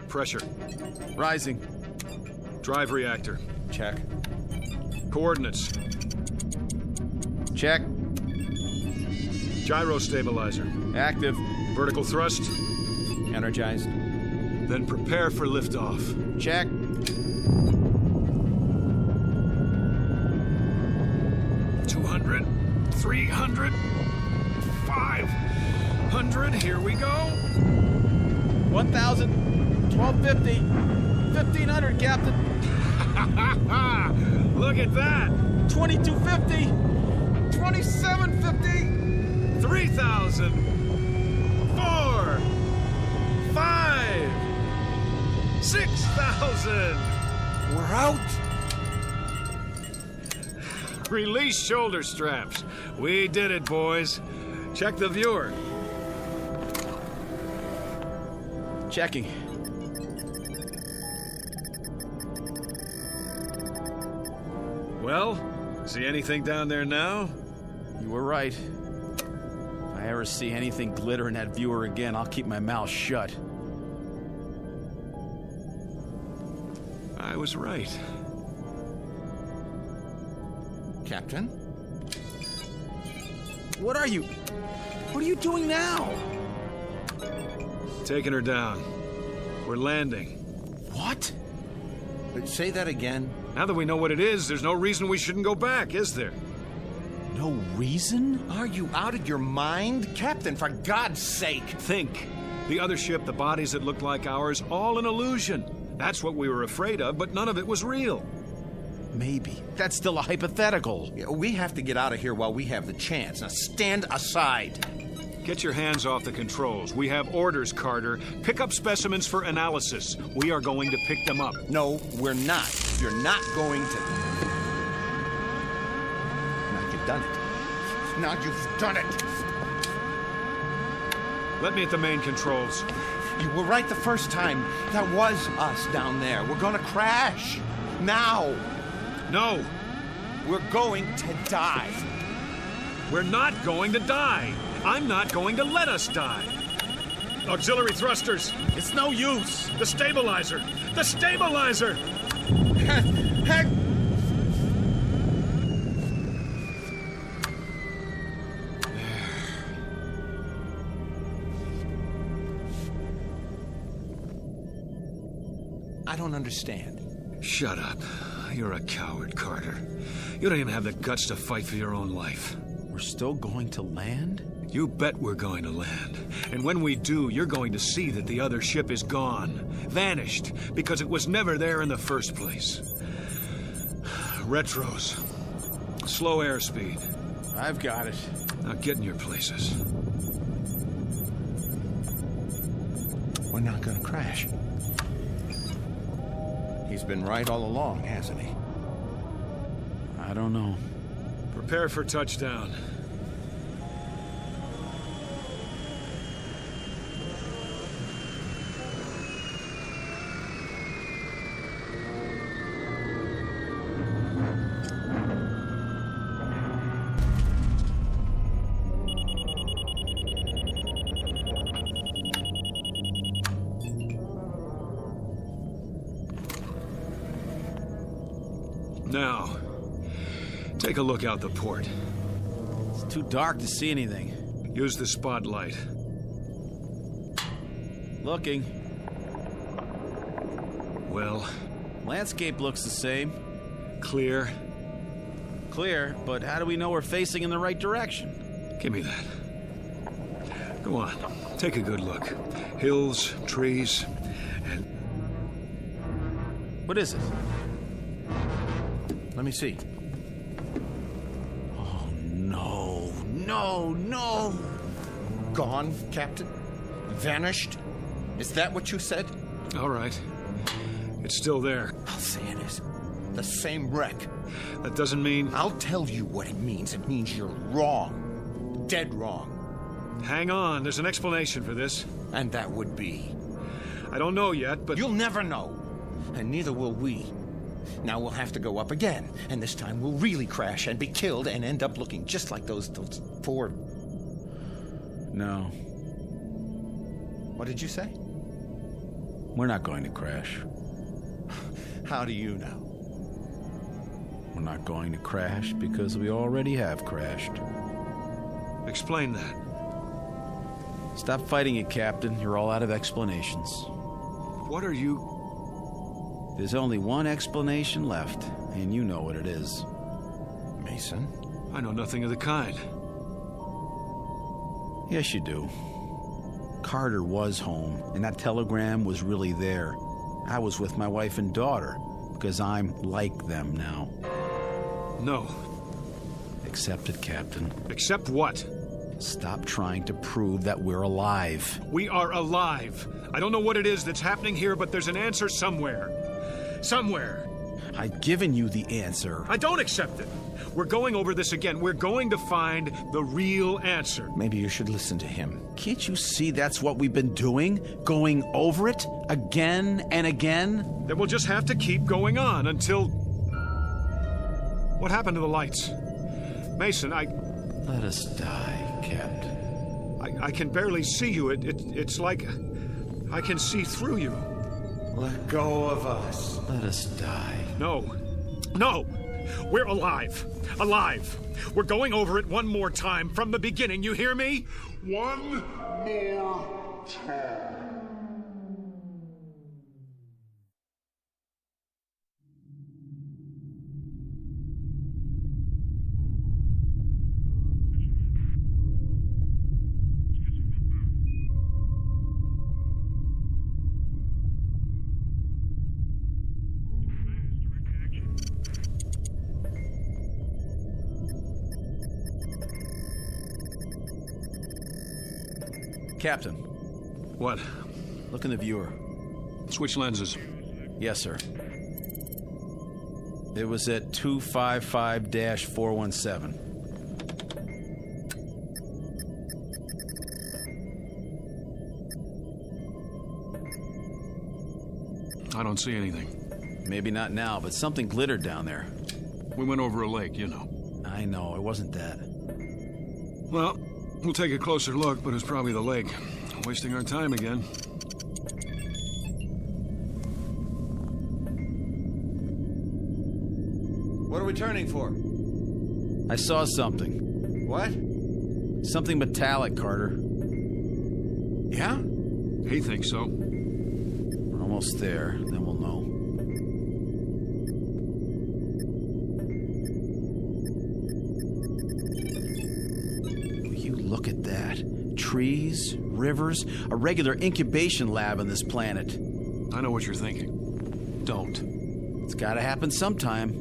Pressure. Rising. Drive reactor. Check. Coordinates. Check. Gyro stabilizer. Active. Vertical thrust. Energized. Then prepare for liftoff. Check. $200, $300, $500. 100, here we go. 1,000, 1,250, 1,500, Captain. Look at that. 2,250, 2,750, 3,000, 4, 5, 6,000. We're out. Release shoulder straps. We did it, boys. Check the viewer. Checking. Well, see anything down there now? You were right. If I ever see anything glitter in that viewer again, I'll keep my mouth shut. I was right. Captain? What are you doing now? Taking her down. We're landing. What? Say that again. Now that we know what it is, there's no reason we shouldn't go back, is there? No reason? Are you out of your mind? Captain, for God's sake! Think. The other ship, the bodies that looked like ours, all an illusion. That's what we were afraid of, but none of it was real. Maybe. That's still a hypothetical. Yeah, we have to get out of here while we have the chance. Now stand aside. Get your hands off the controls. We have orders, Carter. Pick up specimens for analysis. We are going to pick them up. No, we're not. You're not going to... Now you've done it. Now you've done it. Let me at the main controls. You were right the first time. That was us down there. We're gonna crash. Now. No. We're going to die. We're not going to die. I'm not going to let us die. Auxiliary thrusters. It's no use. The stabilizer. The stabilizer! Heck! I don't understand. Shut up. You're a coward, Carter. You don't even have the guts to fight for your own life. We're still going to land? You bet we're going to land. And when we do, you're going to see that the other ship is gone. Vanished. Because it was never there in the first place. Retros. Slow airspeed. I've got it. Now get in your places. We're not gonna crash. He's been right all along, hasn't he? I don't know. Prepare for touchdown. Now, take a look out the port. It's too dark to see anything. Use the spotlight. Looking. Well? Landscape looks the same. Clear? Clear, but how do we know we're facing in the right direction? Give me that. Go on, take a good look. Hills, trees, and... What is it? Let me see. Oh, no. No, no. Gone, Captain? Vanished? Is that what you said? All right. It's still there. I'll say it is. The same wreck. That doesn't mean... I'll tell you what it means. It means you're wrong. Dead wrong. Hang on. There's an explanation for this. And that would be? I don't know yet, but... You'll never know. And neither will we. Now we'll have to go up again. And this time we'll really crash and be killed and end up looking just like those four... No. What did you say? We're not going to crash. How do you know? We're not going to crash because we already have crashed. Explain that. Stop fighting it, Captain. You're all out of explanations. What are you... There's only one explanation left, and you know what it is. Mason? I know nothing of the kind. Yes, you do. Carter was home, and that telegram was really there. I was with my wife and daughter, because I'm like them now. No. Accept it, Captain. Accept what? Stop trying to prove that we're alive. We are alive. I don't know what it is that's happening here, but there's an answer somewhere. Somewhere. I've given you the answer. I don't accept it. We're going over this again. We're going to find the real answer. Maybe you should listen to him. Can't you see that's what we've been doing? Going over it again and again? Then we'll just have to keep going on until... What happened to the lights? Mason, Let us die, Captain. I can barely see you. It's like I can see through you. Let go of us. Let us die. No. No! We're alive. Alive. We're going over it one more time from the beginning. You hear me? One more time. Captain. What? Look in the viewer. Switch lenses. Yes, sir. It was at 255-417. I don't see anything. Maybe not now, but something glittered down there. We went over a lake, you know. I know, it wasn't that. Well, we'll take a closer look, but it's probably the lake. Wasting our time again. What are we turning for? I saw something. What? Something metallic, Carter. Yeah? He thinks so. We're almost there, then we'll know. You look at that. Trees, rivers, a regular incubation lab on this planet. I know what you're thinking. Don't. It's gotta happen sometime.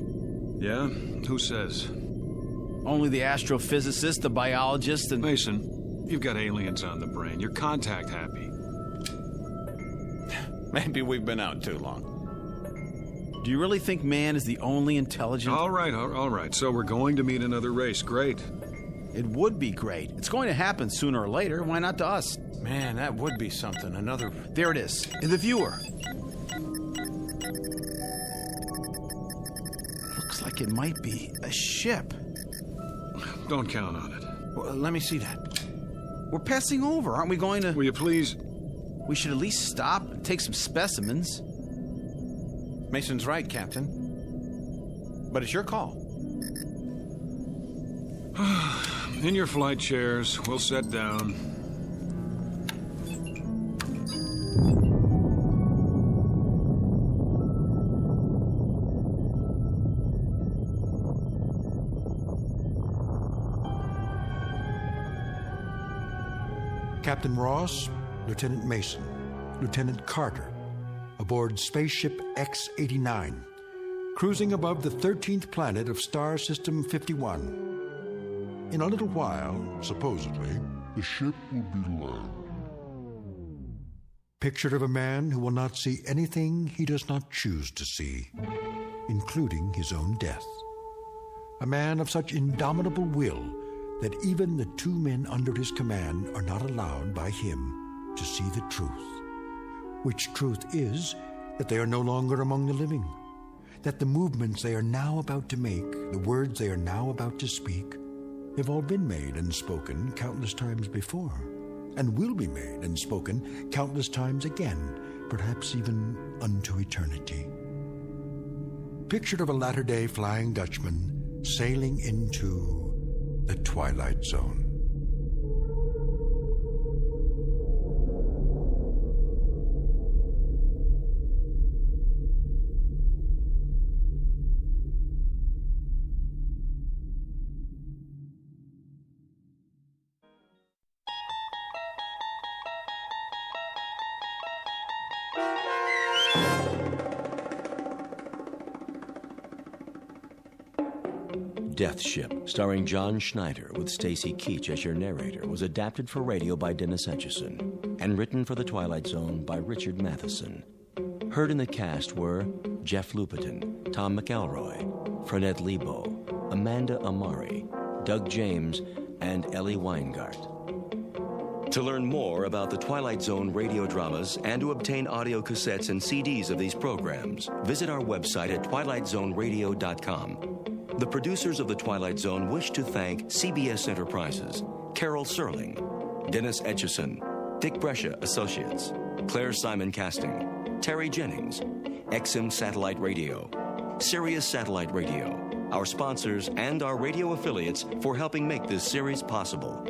Yeah? Who says? Only the astrophysicist, the biologist, and... Mason, you've got aliens on the brain. You're contact happy. Maybe we've been out too long. Do you really think man is the only intelligent... All right. So we're going to meet another race. Great. It would be great. It's going to happen sooner or later. Why not to us? Man, that would be something. Another... There it is, in the viewer. Looks like it might be a ship. Don't count on it. Well, let me see that. We're passing over. Aren't we going to... Will you please... We should at least stop and take some specimens. Mason's right, Captain. But it's your call. In your flight chairs, we'll set down. Captain Ross, Lieutenant Mason, Lieutenant Carter, aboard spaceship X-89, cruising above the 13th planet of Star System 51. In a little while, supposedly, the ship will be landed. Picture of a man who will not see anything he does not choose to see, including his own death. A man of such indomitable will that even the two men under his command are not allowed by him to see the truth. Which truth is that they are no longer among the living, that the movements they are now about to make, the words they are now about to speak, have all been made and spoken countless times before, and will be made and spoken countless times again, perhaps even unto eternity. Picture of a latter-day Flying Dutchman sailing into the Twilight Zone. Death Ship, starring John Schneider with Stacy Keach as your narrator, was adapted for radio by Dennis Etchison and written for The Twilight Zone by Richard Matheson. Heard in the cast were Jeff Lupetin, Tom McElroy, Frenette Lebo, Amanda Amari, Doug James, and Ellie Weingart. To learn more about the Twilight Zone radio dramas and to obtain audio cassettes and CDs of these programs, visit our website at twilightzoneradio.com. The producers of The Twilight Zone wish to thank CBS Enterprises, Carol Serling, Dennis Etchison, Dick Brescia Associates, Claire Simon Casting, Terry Jennings, XM Satellite Radio, Sirius Satellite Radio, our sponsors, and our radio affiliates for helping make this series possible.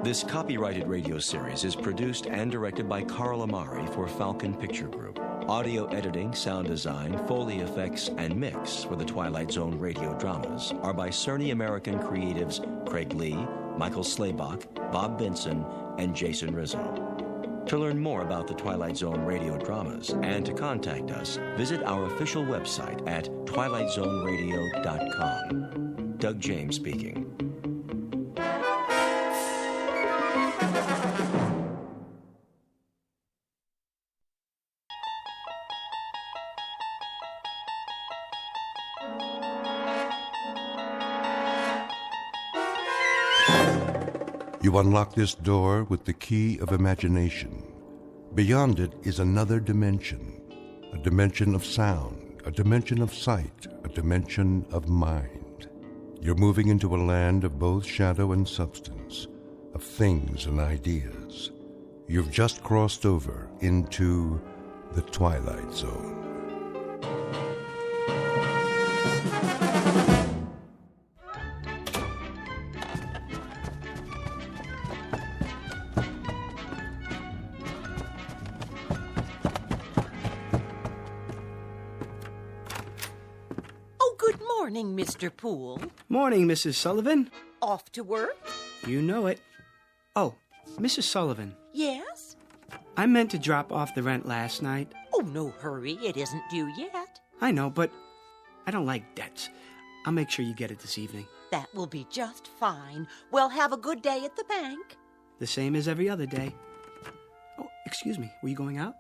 This copyrighted radio series is produced and directed by Carl Amari for Falcon Picture Group. Audio editing, sound design, Foley effects, and mix for the Twilight Zone radio dramas are by Cerny American creatives Craig Lee, Michael Slaybach, Bob Benson, and Jason Rizzo. To learn more about the Twilight Zone radio dramas and to contact us, visit our official website at twilightzoneradio.com. Doug James speaking. You unlock this door with the key of imagination. Beyond it is another dimension, a dimension of sound, a dimension of sight, a dimension of mind. You're moving into a land of both shadow and substance, of things and ideas. You've just crossed over into the Twilight Zone. Morning, Mr. Poole. Morning, Mrs. Sullivan. Off to work? You know it. Oh, Mrs. Sullivan. Yes? I meant to drop off the rent last night. Oh, no hurry. It isn't due yet. I know, but I don't like debts. I'll make sure you get it this evening. That will be just fine. Well, have a good day at the bank. The same as every other day. Oh, excuse me. Were you going out?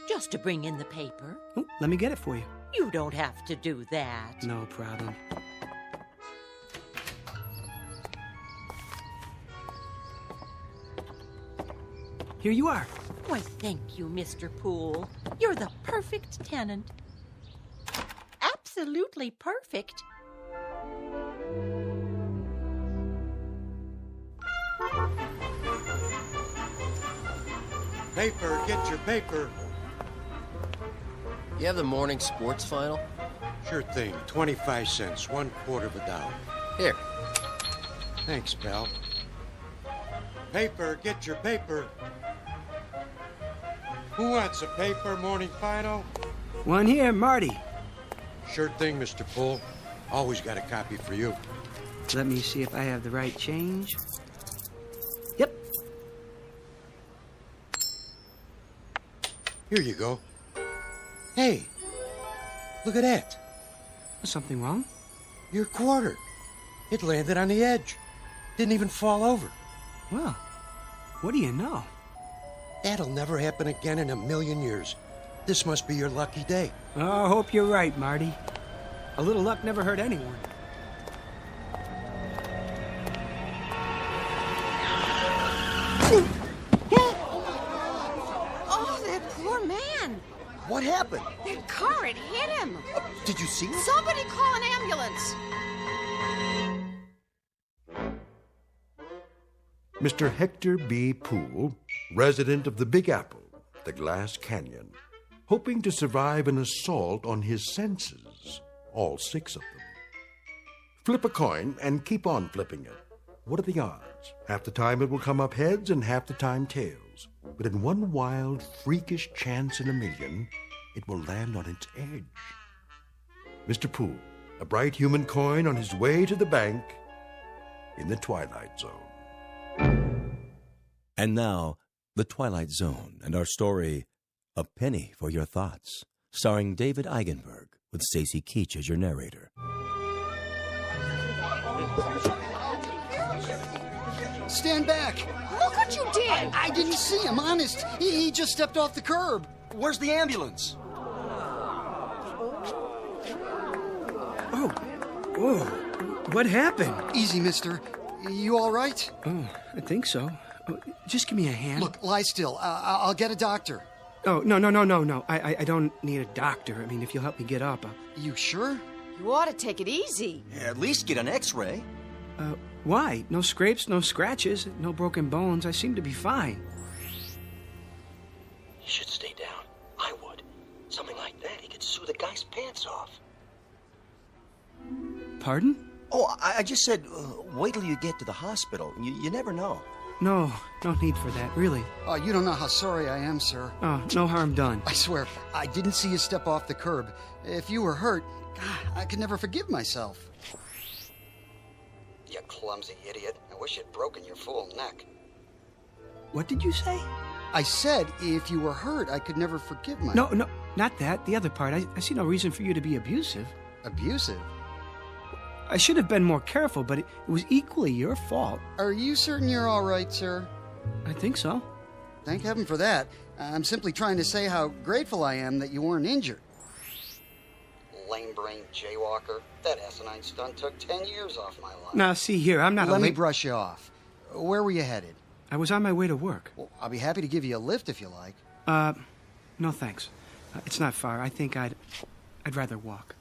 Just to bring in the paper. Oh, let me get it for you. You don't have to do that. No problem. Here you are. Why, thank you, Mr. Poole. You're the perfect tenant. Absolutely perfect. Paper, get your paper. You have the morning sports final? Sure thing. 25 cents, $1/4 of a dollar. Here. Thanks, pal. Paper, get your paper. Who wants a paper, morning final? One here, Marty. Sure thing, Mr. Poole. Always got a copy for you. Let me see if I have the right change. Yep. Here you go. Hey, look at that. Something wrong? Your quarter. It landed on the edge. Didn't even fall over. Well, what do you know? That'll never happen again in a million years. This must be your lucky day. Oh, I hope you're right, Marty. A little luck never hurt anyone. Oh, that poor man. What happened? That car, it hit him. Did you see it? Somebody call an ambulance. Mr. Hector B. Poole, resident of the Big Apple, the Glass Canyon, hoping to survive an assault on his senses, all 6 of them. Flip a coin and keep on flipping it. What are the odds? Half the time it will come up heads and half the time tails. But in one wild, freakish chance in a million, it will land on its edge. Mr. Poole, a bright human coin on his way to the bank in the Twilight Zone. And now, The Twilight Zone and our story, A Penny for Your Thoughts, starring David Eigenberg with Stacy Keach as your narrator. Stand back! Look what you did! I didn't see him, honest. He just stepped off the curb. Where's the ambulance? Oh. Whoa. What happened? Easy, mister. You all right? Oh, I think so. Oh, just give me a hand. Look, lie still. I'll get a doctor. Oh, no. I don't need a doctor. I mean, if you'll help me get up. You sure? You ought to take it easy. Yeah, at least get an x-ray. Why? No scrapes, no scratches, no broken bones. I seem to be fine. You should stay down. I would. Something like that, he could sue the guy's pants off. Pardon? Oh, I just said, wait till you get to the hospital. You never know. No need for that, really. Oh, you don't know how sorry I am, sir. Oh, no harm done. I swear, I didn't see you step off the curb. If you were hurt, I could never forgive myself. You clumsy idiot. I wish you'd broken your fool neck. What did you say? I said, if you were hurt, I could never forgive myself. No, not that. The other part. I see no reason for you to be abusive. Abusive? I should have been more careful, but it was equally your fault. Are you certain you're all right, sir? I think so. Thank heaven for that. I'm simply trying to say how grateful I am that you weren't injured. Lame-brained jaywalker. That asinine stunt took 10 years off my life. Now, see here, I'm not Let me brush you off. Where were you headed? I was on my way to work. Well, I'll be happy to give you a lift if you like. No thanks. It's not far. I think I'd rather walk.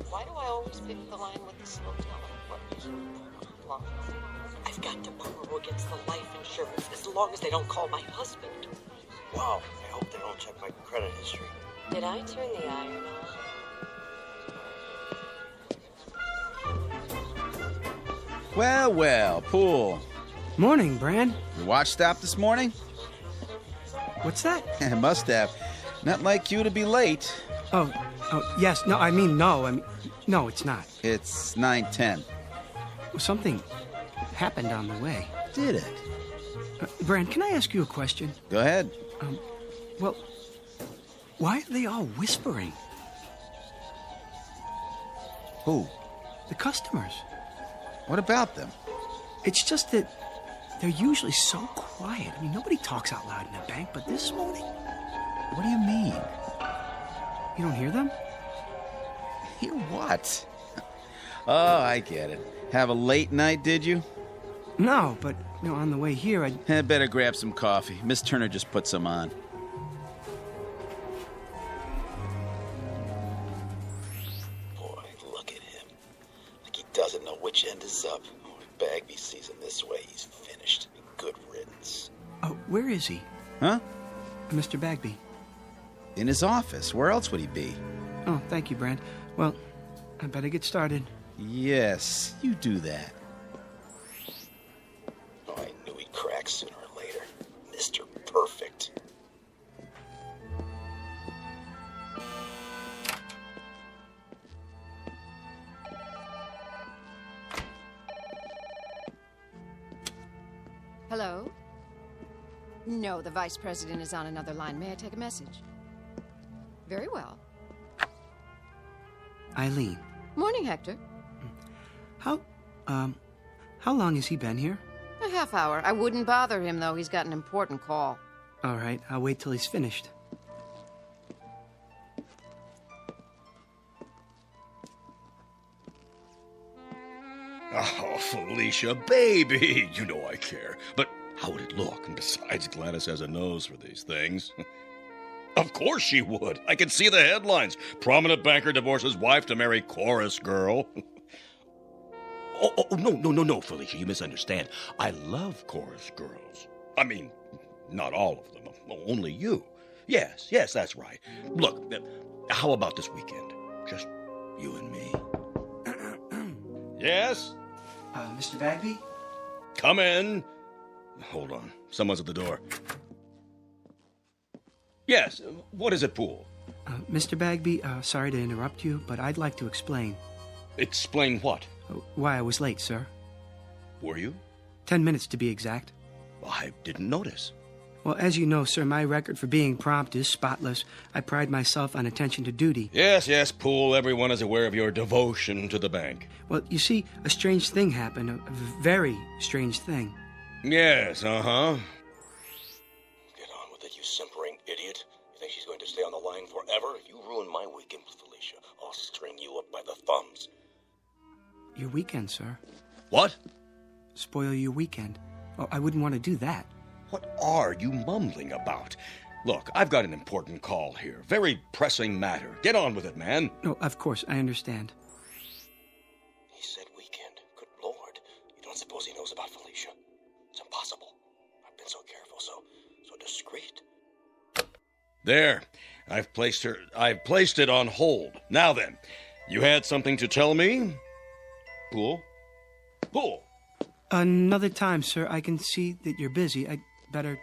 Why do I always pick the line with the slow telling? I've got to borrow against the life insurance as long as they don't call my husband. Wow, I hope they don't check my credit history. Did I turn the iron on? Well, Pool. Morning, Brand. Your watch stopped this morning? What's that? Must have. Not like you to be late. Oh, yes. No, no, it's not. It's 9:10. Something happened on the way. Did it? Brand, can I ask you a question? Go ahead. Well, why are they all whispering? Who? The customers. What about them? It's just that they're usually so quiet. I mean, nobody talks out loud in a bank, but this morning... What do you mean? You don't hear them? Hear what? Oh, I get it. Have a late night, did you? No, but on the way here, I better grab some coffee. Miss Turner just put some on. Boy, look at him. Like he doesn't know which end is up. Oh, if Bagby sees him this way, he's finished. Good riddance. Oh, where is he? Huh? Mr. Bagby. In his office. Where else would he be? Oh, thank you, Brand. Well, I better get started. Yes, you do that. Oh, I knew he'd crack sooner or later. Mr. Perfect. Hello? No, the vice president is on another line. May I take a message? Very well. Eileen. Morning, Hector. How long has he been here? A half hour. I wouldn't bother him, though. He's got an important call. All right, I'll wait till he's finished. Oh, Felicia, baby, you know I care. But how would it look? And besides, Gladys has a nose for these things. Of course she would. I can see the headlines. Prominent banker divorces wife to marry chorus girl. No, Felicia, you misunderstand. I love chorus girls. I mean, not all of them. Only you. Yes, that's right. Look, how about this weekend? Just you and me. Yes? Mr. Bagby? Come in. Hold on. Someone's at the door. Yes, what is it, Poole? Mr. Bagby, sorry to interrupt you, but I'd like to explain. Explain what? Why I was late, sir. Were you? 10 minutes to be exact. I didn't notice. Well, as you know, sir, my record for being prompt is spotless. I pride myself on attention to duty. Yes, Poole. Everyone is aware of your devotion to the bank. Well, you see, a strange thing happened. A very strange thing. Yes, uh-huh. Get on with it, you simpering idiot. You think she's going to stay on the line forever? If you ruin my weekend with Felicia, I'll string you up by the thumbs. Your weekend, sir. What? Spoil your weekend. Oh, I wouldn't want to do that. What are you mumbling about? Look, I've got an important call here. Very pressing matter. Get on with it, man. No, of course, I understand. He said weekend. Good Lord. You don't suppose he knows about Felicia? It's impossible. I've been so careful, so discreet. There. I've placed it on hold. Now then, you had something to tell me? Poole? Poole! Another time, sir. I can see that you're busy. I'd better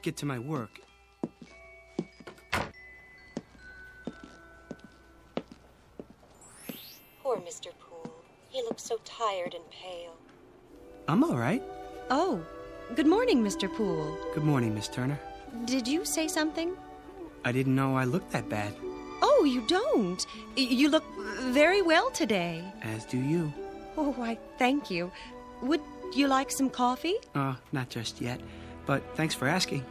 get to my work. Poor Mr. Poole. He looks so tired and pale. I'm all right. Oh, good morning, Mr. Poole. Good morning, Miss Turner. Did you say something? I didn't know I looked that bad. Oh, you don't. You look very well today. As do you. Oh, why, thank you. Would you like some coffee? Not just yet, but thanks for asking.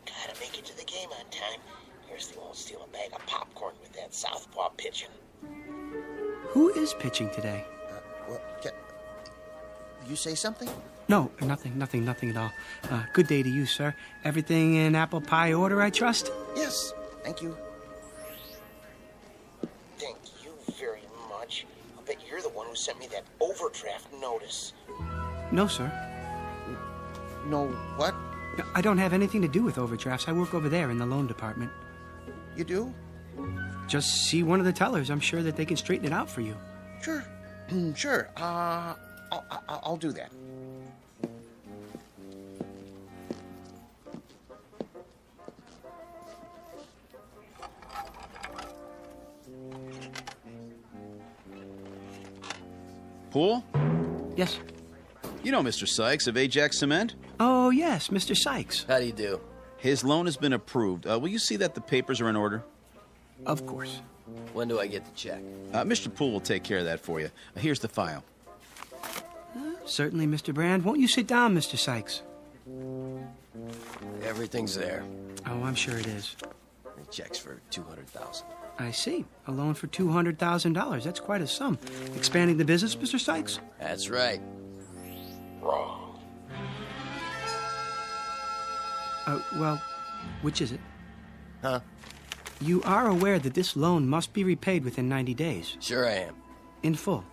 Gotta make it to the game on time. Kirsty won't steal a bag of popcorn with that southpaw pitching. Who is pitching today? You say something? No, nothing at all. Good day to you, sir. Everything in apple pie order, I trust? Yes, thank you. Thank you very much. I'll bet you're the one who sent me that overdraft notice. No, sir. No what? I don't have anything to do with overdrafts. I work over there in the loan department. You do? Just see one of the tellers. I'm sure that they can straighten it out for you. Sure. Sure. I'll do that. Poole? Yes? You know Mr. Sykes of Ajax Cement? Oh, yes, Mr. Sykes. How do you do? His loan has been approved. Will you see that the papers are in order? Of course. When do I get the check? Mr. Poole will take care of that for you. Here's the file. Certainly, Mr. Brand. Won't you sit down, Mr. Sykes? Everything's there. Oh, I'm sure it is. The check's for $200,000. I see. A loan for $200,000. That's quite a sum. Expanding the business, Mr. Sykes? That's right. Wrong. Well, which is it? Huh? You are aware that this loan must be repaid within 90 days. Sure I am. In full.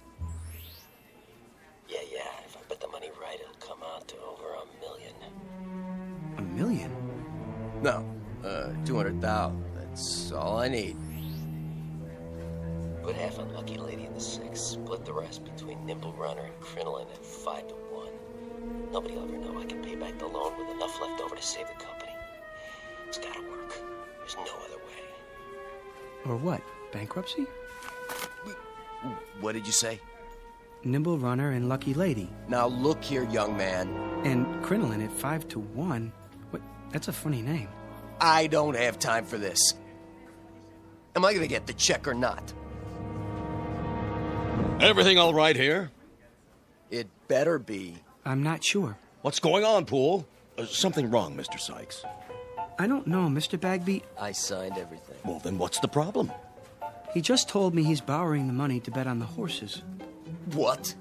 Yeah. If I put the money right, it'll come out to over $1 million. $1 million? No, 200,000. That's all I need. Put half on Lucky Lady in the 6. Split the rest between Nimble Runner and Crinoline at 5 to 1. Nobody will ever know I can pay back the loan with enough left over to save the company. It's gotta work. There's no other way. Or what? Bankruptcy? What did you say? Nimble Runner and Lucky Lady. Now look here, young man. And Crinoline at 5 to 1? What? That's a funny name. I don't have time for this. Am I gonna get the check or not? Everything all right here? It better be. I'm not sure. What's going on, Poole? Something wrong, Mr. Sykes. I don't know, Mr. Bagby. I signed everything. Well, then what's the problem? He just told me he's borrowing the money to bet on the horses. What?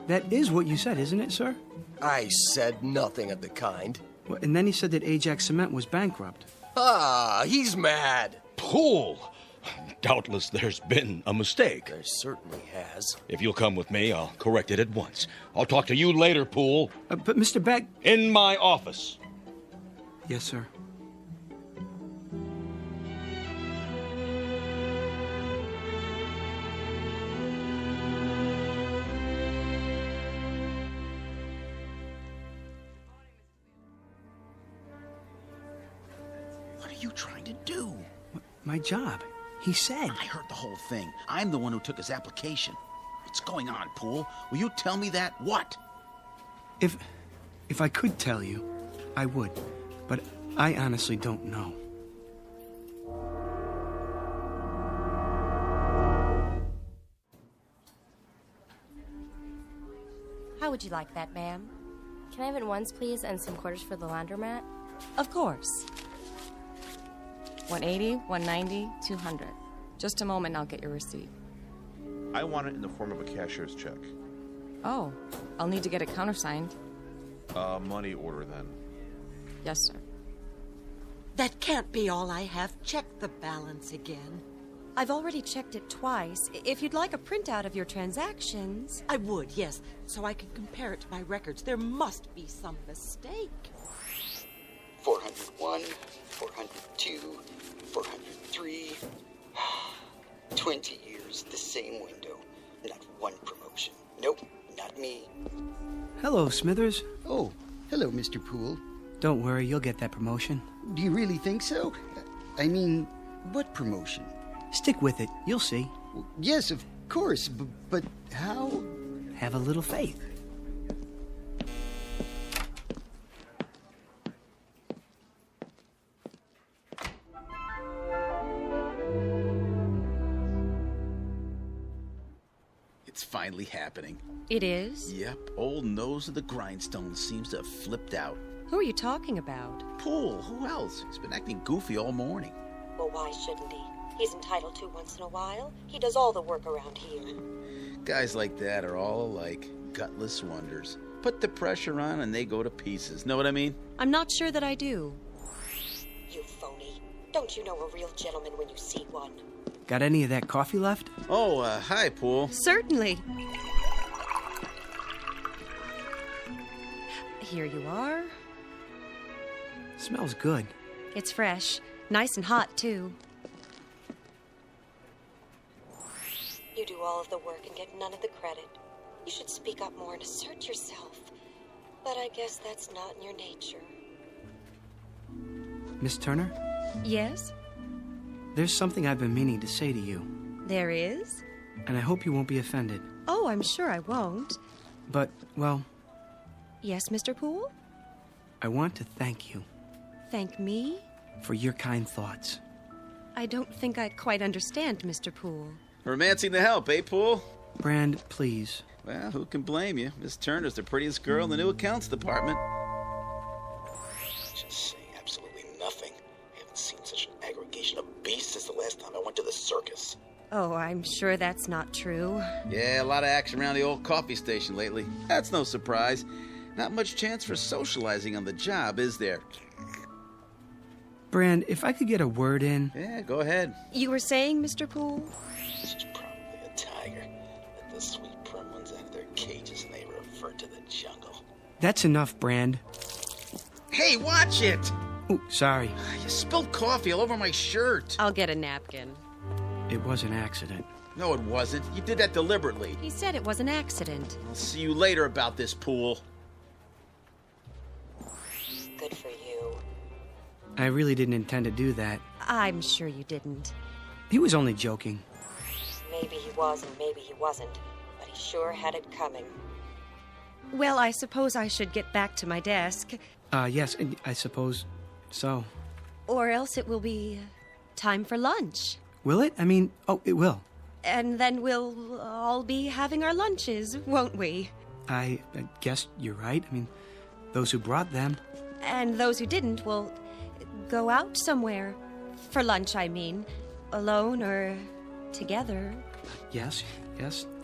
That is what you said, isn't it, sir? I said nothing of the kind. Well, and then he said that Ajax Cement was bankrupt. Ah, he's mad. Poole! Doubtless there's been a mistake. There certainly has. If you'll come with me, I'll correct it at once. I'll talk to you later, Poole. But Mr. Beck... In my office. Yes, sir. What are you trying to do? My job. He said. I heard the whole thing. I'm the one who took his application. What's going on, Poole? Will you tell me that? What? If I could tell you, I would. But I honestly don't know. How would you like that, ma'am? Can I have it once, please, and some quarters for the laundromat? Of course. 180, 190, 200. Just a moment, I'll get your receipt. I want it in the form of a cashier's check. Oh, I'll need to get it countersigned. Money order, then. Yes, sir. That can't be all I have. Check the balance again. I've already checked it twice. If you'd like a printout of your transactions... I would, yes, so I can compare it to my records. There must be some mistake. 401, 402, 403. 20 years, the same window. Not one promotion. Nope, not me. Hello, Smithers. Oh, hello, Mr. Poole. Don't worry, you'll get that promotion. Do you really think so? I mean, what promotion? Stick with it. You'll see. Well, yes, of course, but how? Have a little faith. It's finally happening. It is? Yep, old nose of the grindstone seems to have flipped out. Who are you talking about? Poole, who else? He's been acting goofy all morning. Well, why shouldn't he? He's entitled to once in a while. He does all the work around here. Guys like that are all alike, gutless wonders. Put the pressure on and they go to pieces. Know what I mean? I'm not sure that I do. You phony. Don't you know a real gentleman when you see one? Got any of that coffee left? Oh, hi, Poole. Certainly. Here you are. Smells good. It's fresh. Nice and hot, too. You do all of the work and get none of the credit. You should speak up more and assert yourself. But I guess that's not in your nature. Miss Turner? Yes? There's something I've been meaning to say to you. There is? And I hope you won't be offended. Oh, I'm sure I won't. But, well... Yes, Mr. Poole? I want to thank you. Thank me? For your kind thoughts. I don't think I quite understand, Mr. Poole. Romancing the help, eh, Poole? Brand, please. Well, who can blame you? Miss Turner's the prettiest girl in the new accounts department. Just saying absolutely nothing. I haven't seen such an aggregation of beasts since the last time I went to the circus. Oh, I'm sure that's not true. Yeah, a lot of action around the old coffee station lately. That's no surprise. Not much chance for socializing on the job, is there? Brand, if I could get a word in... Yeah, go ahead. You were saying, Mr. Poole? She's probably a tiger. Let the sweet prim ones out of their cages and they revert to the jungle. That's enough, Brand. Hey, watch it! Oh, sorry. You spilled coffee all over my shirt. I'll get a napkin. It was an accident. No, it wasn't. You did that deliberately. He said it was an accident. I'll see you later about this, Poole. Good for you. I really didn't intend to do that. I'm sure you didn't. He was only joking. Maybe he was and maybe he wasn't, but he sure had it coming. Well, I suppose I should get back to my desk. Yes, I suppose so. Or else it will be time for lunch. Will it? I mean, oh, it will. And then we'll all be having our lunches, won't we? I guess you're right. I mean, those who brought them. And those who didn't will go out somewhere. For lunch, I mean. Alone or together. Yes,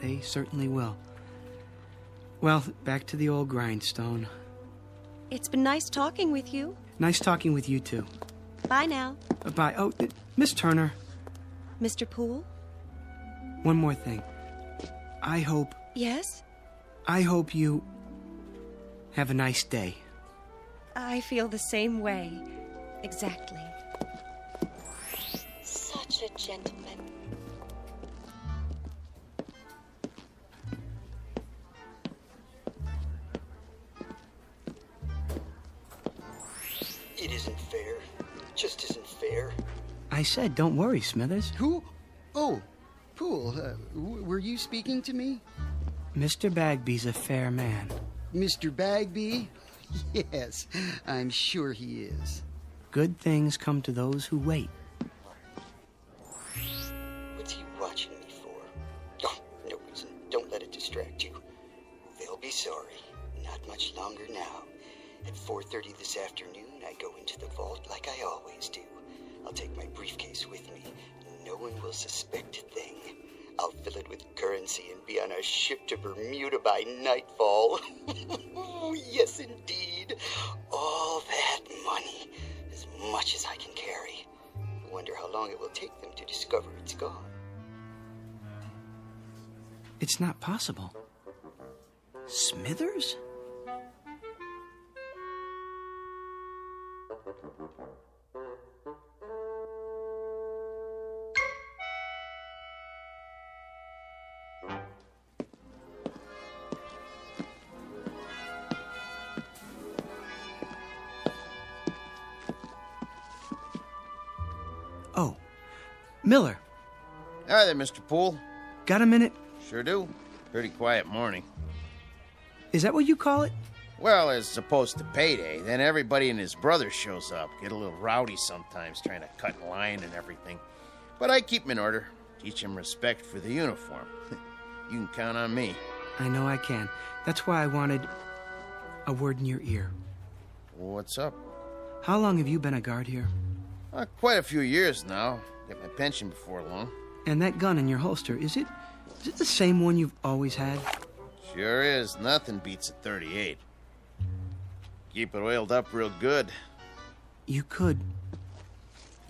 they certainly will. Well, back to the old grindstone. It's been nice talking with you. Nice talking with you, too. Bye now. Bye. Oh, Miss Turner. Mr. Poole? One more thing. I hope Yes? you have a nice day. I feel the same way. Exactly. Such a gentleman. It isn't fair. It just isn't fair. I said, don't worry, Smithers. Who? Oh, Poole, were you speaking to me? Mr. Bagby's a fair man. Mr. Bagby? Yes, I'm sure he is. Good things come to those who wait. What's he watching me for? Oh, no reason. Don't let it distract you. They'll be sorry. Not much longer now. At 4:30 this afternoon, I go into the vault like I always do. I'll take my briefcase with me. No one will suspect a thing. I'll fill it with currency and be on a ship to Bermuda by nightfall. Yes, indeed. All that money. As much as I can carry. I wonder how long it will take them to discover it's gone. It's not possible. Smithers? Oh, Miller. Hi there, Mr. Poole. Got a minute? Sure do. Pretty quiet morning. Is that what you call it? Well, as opposed to payday, then everybody and his brother shows up. Get a little rowdy sometimes, trying to cut in line and everything. But I keep 'em in order. Teach 'em respect for the uniform. You can count on me. I know I can. That's why I wanted a word in your ear. What's up? How long have you been a guard here? Quite a few years now. Get my pension before long. And that gun in your holster, is it the same one you've always had? Sure is. Nothing beats a .38. Keep it oiled up real good. You could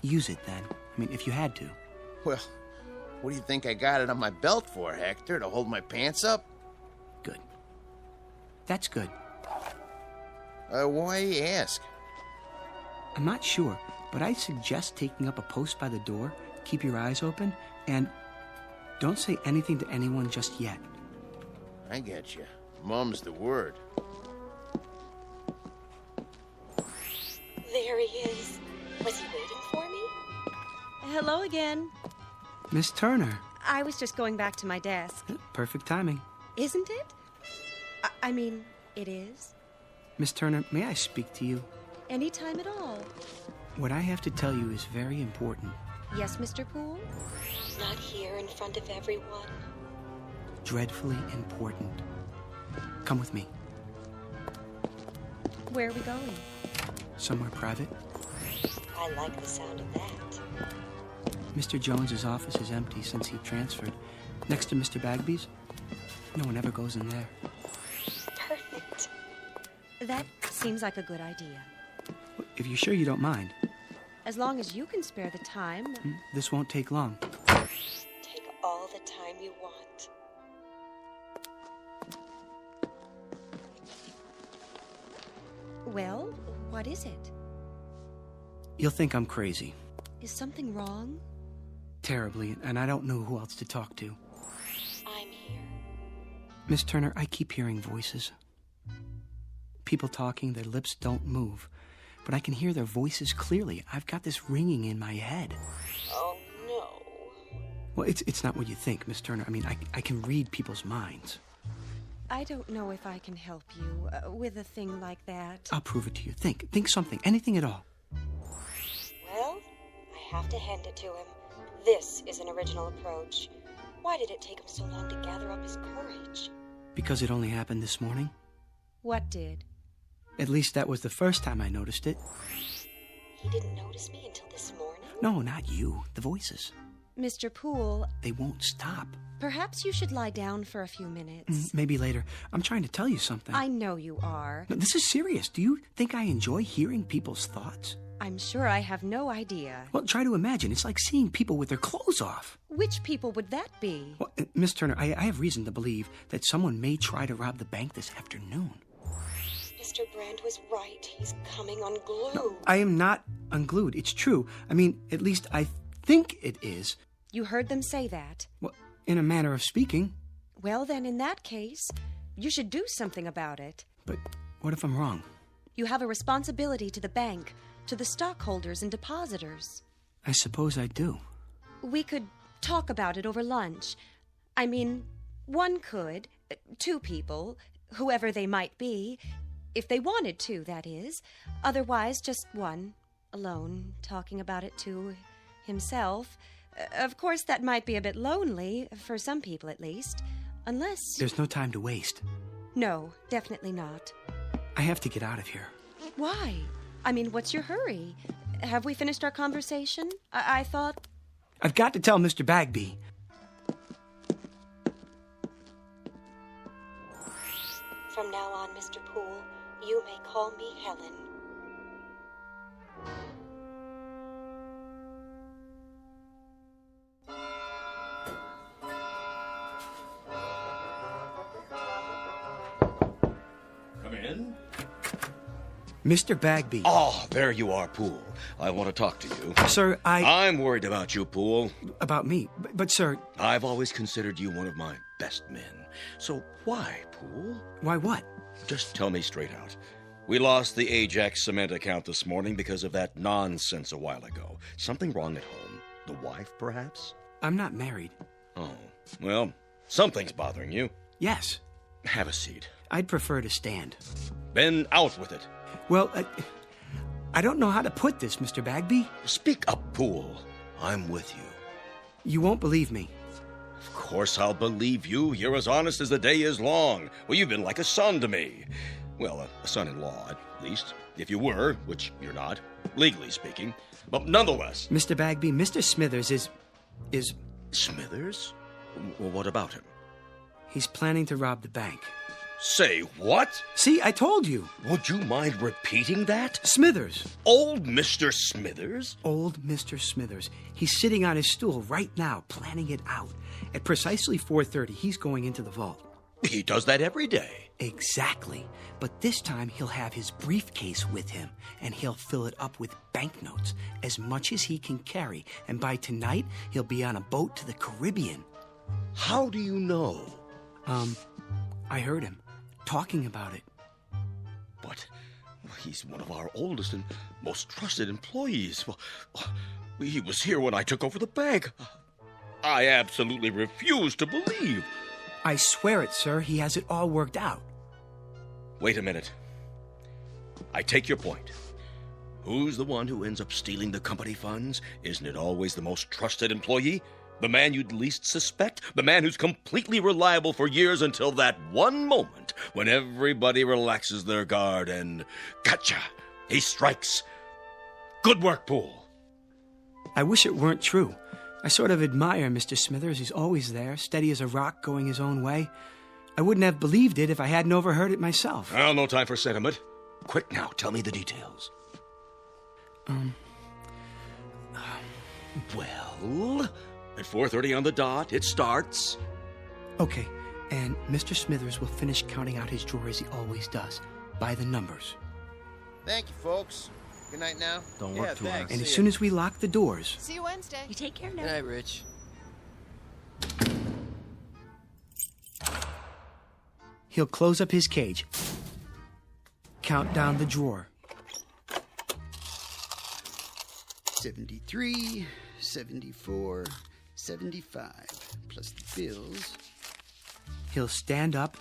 use it then. I mean, if you had to. Well, what do you think I got it on my belt for, Hector? To hold my pants up? Good. That's good. Why you ask? I'm not sure, but I suggest taking up a post by the door, keep your eyes open, and don't say anything to anyone just yet. I get you. Mum's the word. There he is. Was he waiting for me? Hello again. Miss Turner. I was just going back to my desk. Perfect timing. Isn't it? I mean, it is. Miss Turner, may I speak to you? Any time at all. What I have to tell you is very important. Yes, Mr. Poole? Not here in front of everyone. Dreadfully important. Come with me. Where are we going? Somewhere private. I like the sound of that. Mr. Jones's office is empty since he transferred. Next to Mr. Bagby's, no one ever goes in there. Perfect. That seems like a good idea. If you're sure you don't mind. As long as you can spare the time. This won't take long. Take all the time you want. Well, what is it? You'll think I'm crazy. Is something wrong? Terribly, and I don't know who else to talk to. I'm here. Miss Turner, I keep hearing voices. People talking, their lips don't move. But I can hear their voices clearly. I've got this ringing in my head. Oh, no. Well, it's not what you think, Miss Turner. I mean, I can read people's minds. I don't know if I can help you with a thing like that. I'll prove it to you. Think something, anything at all. Well, I have to hand it to him. This is an original approach. Why did it take him so long to gather up his courage? Because it only happened this morning. What did? At least that was the first time I noticed it. He didn't notice me until this morning? No, not you. The voices. Mr. Poole... They won't stop. Perhaps you should lie down for a few minutes. Maybe later. I'm trying to tell you something. I know you are. No, this is serious. Do you think I enjoy hearing people's thoughts? I'm sure I have no idea. Well, try to imagine. It's like seeing people with their clothes off. Which people would that be? Well, Miss Turner, I have reason to believe that someone may try to rob the bank this afternoon. Mr. Brand was right. He's coming unglued. No, I am not unglued. It's true. I mean, at least I think it is. You heard them say that? Well, in a manner of speaking. Well, then, in that case, you should do something about it. But what if I'm wrong? You have a responsibility to the bank, to the stockholders and depositors. I suppose I do. We could talk about it over lunch. I mean, one could, 2 people, whoever they might be, if they wanted to, that is. Otherwise, just one, alone, talking about it to himself. Of course, that might be a bit lonely, for some people at least, unless... There's no time to waste. No, definitely not. I have to get out of here. Why? I mean, what's your hurry? Have we finished our conversation? I thought... I've got to tell Mr. Bagby. From now on, Mr. Poole, you may call me Helen. Come in. Mr. Bagby. Oh, there you are, Poole. I want to talk to you. Sir, I'm worried about you, Poole. About me? But sir... I've always considered you one of my best men. So why, Poole? Why what? Just tell me straight out. We lost the Ajax cement account this morning because of that nonsense a while ago. Something wrong at home? The wife, perhaps? I'm not married. Oh, well, something's bothering you. Yes. Have a seat. I'd prefer to stand. Then out with it. Well, I don't know how to put this, Mr. Bagby. Speak up, Poole. I'm with you. You won't believe me. Of course I'll believe you. You're as honest as the day is long. Well, you've been like a son to me. Well, a son-in-law, at least. If you were, which you're not, legally speaking. But nonetheless... Mr. Bagby, Mr. Smithers is... Smithers? Well, what about him? He's planning to rob the bank. Say what? See, I told you. Would you mind repeating that? Smithers. Old Mr. Smithers? Old Mr. Smithers. He's sitting on his stool right now, planning it out. At precisely 4:30, he's going into the vault. He does that every day. Exactly. But this time, he'll have his briefcase with him, and he'll fill it up with banknotes, as much as he can carry. And by tonight, he'll be on a boat to the Caribbean. How do you know? I heard him talking about it. But he's one of our oldest and most trusted employees. Well, he was here when I took over the bank. I absolutely refuse to believe. I swear it, sir. He has it all worked out. Wait a minute. I take your point. Who's the one who ends up stealing the company funds? Isn't it always the most trusted employee? The man you'd least suspect? The man who's completely reliable for years until that one moment when everybody relaxes their guard and... Gotcha! He strikes. Good work, Poole. I wish it weren't true. I sort of admire Mr. Smithers. He's always there, steady as a rock, going his own way. I wouldn't have believed it if I hadn't overheard it myself. Well, no time for sentiment. Quick now, tell me the details. Well... At 4:30 on the dot, it starts. Okay, and Mr. Smithers will finish counting out his drawer as he always does, by the numbers. Thank you, folks. Good night now. Don't work too hard. And as soon as we lock the doors... See you Wednesday. You take care now. Good night, Rich. He'll close up his cage, count down the drawer. 73, 74... 75, plus the bills. He'll stand up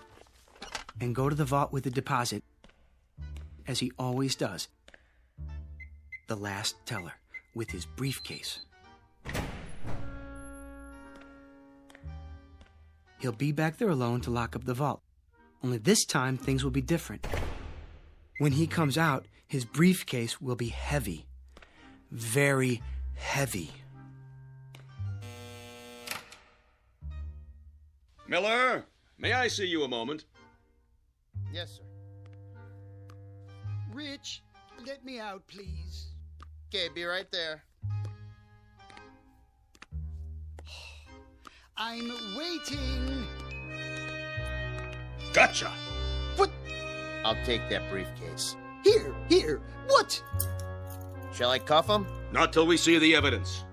and go to the vault with the deposit, as he always does. The last teller, with his briefcase. He'll be back there alone to lock up the vault. Only this time, things will be different. When he comes out, his briefcase will be heavy. Very heavy. Miller, may I see you a moment? Yes, sir. Rich, let me out, please. Okay, be right there. I'm waiting. Gotcha. What? I'll take that briefcase. Here. What? Shall I cuff him? Not till we see the evidence.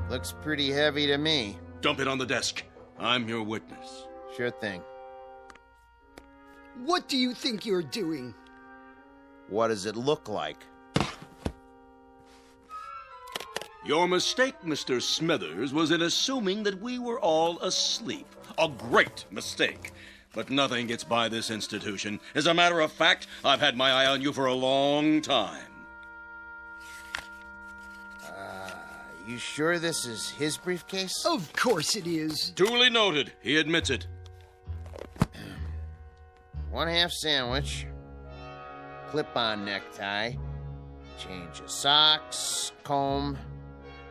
Looks pretty heavy to me. Dump it on the desk. I'm your witness. Sure thing. What do you think you're doing? What does it look like? Your mistake, Mr. Smithers, was in assuming that we were all asleep. A great mistake. But nothing gets by this institution. As a matter of fact, I've had my eye on you for a long time. You sure this is his briefcase? Of course it is. Duly noted. He admits it. 1/2 sandwich. Clip-on necktie. Change of socks. Comb.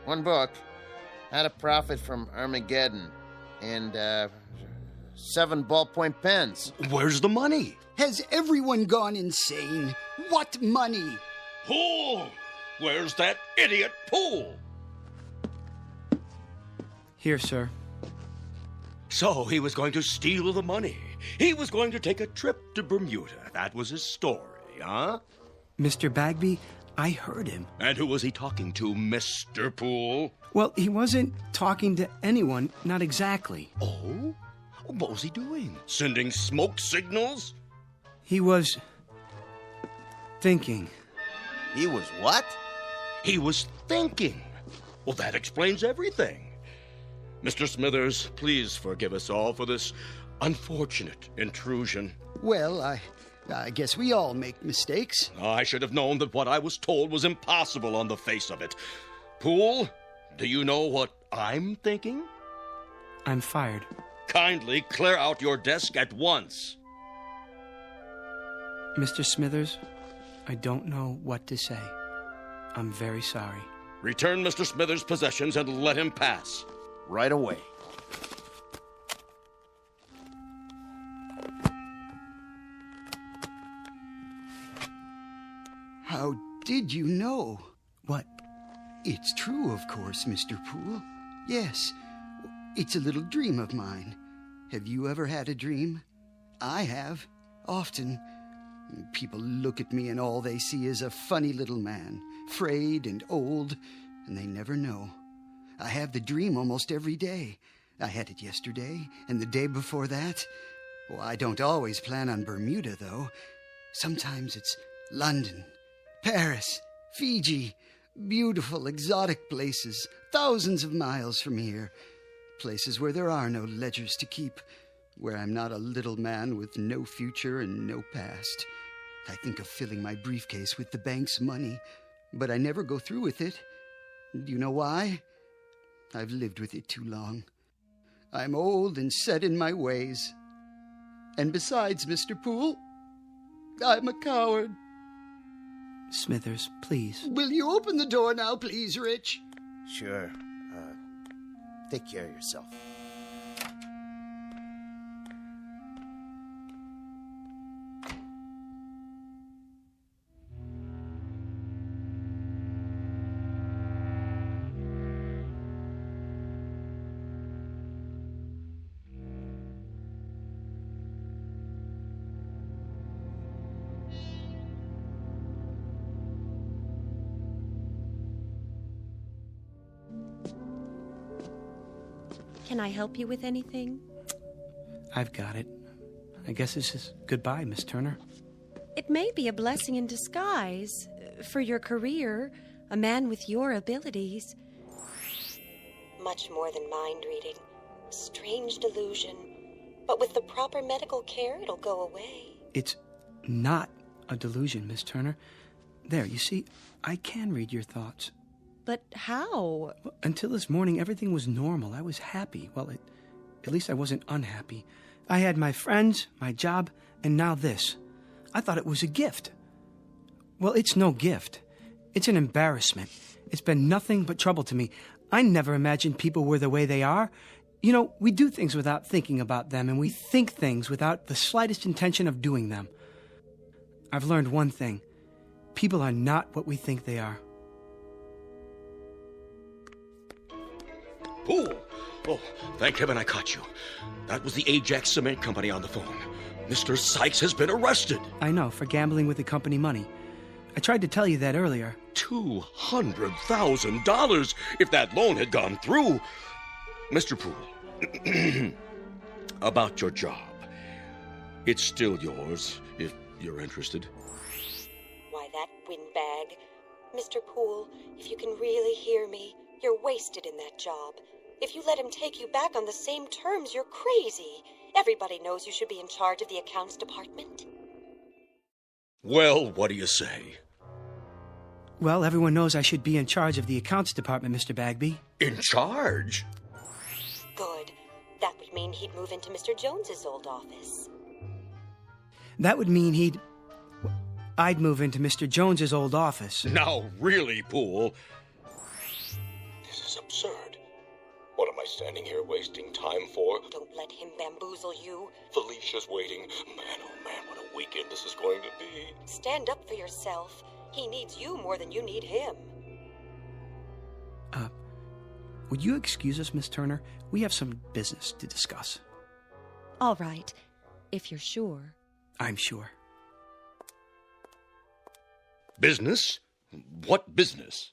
1 book. How to Profit from Armageddon. And, 7 ballpoint pens. Where's the money? Has everyone gone insane? What money? Pool! Where's that idiot Pool? Here, sir. So he was going to steal the money. He was going to take a trip to Bermuda. That was his story, huh? Mr. Bagby, I heard him. And who was he talking to, Mr. Poole? Well, he wasn't talking to anyone, not exactly. Oh? What was he doing? Sending smoke signals? He was thinking. He was what? He was thinking. Well, that explains everything. Mr. Smithers, please forgive us all for this unfortunate intrusion. Well, I guess we all make mistakes. I should have known that what I was told was impossible on the face of it. Poole, do you know what I'm thinking? I'm fired. Kindly clear out your desk at once. Mr. Smithers, I don't know what to say. I'm very sorry. Return Mr. Smithers' possessions and let him pass. Right away. How did you know? What? It's true, of course, Mr. Poole. Yes, it's a little dream of mine. Have you ever had a dream? I have. Often. People look at me and all they see is a funny little man, frayed and old, and they never know. I have the dream almost every day. I had it yesterday and the day before that. Well, I don't always plan on Bermuda, though. Sometimes it's London, Paris, Fiji, beautiful, exotic places, thousands of miles from here. Places where there are no ledgers to keep, where I'm not a little man with no future and no past. I think of filling my briefcase with the bank's money, but I never go through with it. Do you know why? I've lived with it too long. I'm old and set in my ways. And besides, Mr. Poole, I'm a coward. Smithers, please. Will you open the door now, please, Rich? Sure. Take care of yourself. Can I help you with anything? I've got it. I guess this is goodbye, Miss Turner. It may be a blessing in disguise. For your career, a man with your abilities. Much more than mind reading. Strange delusion. But with the proper medical care, it'll go away. It's not a delusion, Miss Turner. There, you see, I can read your thoughts. But how? Well, until this morning, everything was normal. I was happy. Well, at least I wasn't unhappy. I had my friends, my job, and now this. I thought it was a gift. Well, it's no gift. It's an embarrassment. It's been nothing but trouble to me. I never imagined people were the way they are. You know, we do things without thinking about them, and we think things without the slightest intention of doing them. I've learned one thing. People are not what we think they are. Pool! Oh, thank heaven I caught you. That was the Ajax Cement Company on the phone. Mr. Sykes has been arrested. I know, for gambling with the company money. I tried to tell you that earlier. $200,000 if that loan had gone through. Mr. Poole, about your job. It's still yours, if you're interested. Why, that windbag. Mr. Poole, if you can really hear me, you're wasted in that job. If you let him take you back on the same terms, you're crazy. Everybody knows you should be in charge of the accounts department. Well, what do you say? Well, everyone knows I should be in charge of the accounts department, Mr. Bagby. In charge? Good. That would mean he'd move into Mr. Jones's old office. That would mean I'd move into Mr. Jones's old office. Now, really, Poole. This is absurd. What am I standing here wasting time for? Don't let him bamboozle you. Felicia's waiting. Man, oh man, what a weekend this is going to be. Stand up for yourself. He needs you more than you need him. Would you excuse us, Miss Turner? We have some business to discuss. All right, if you're sure. I'm sure. Business? What business?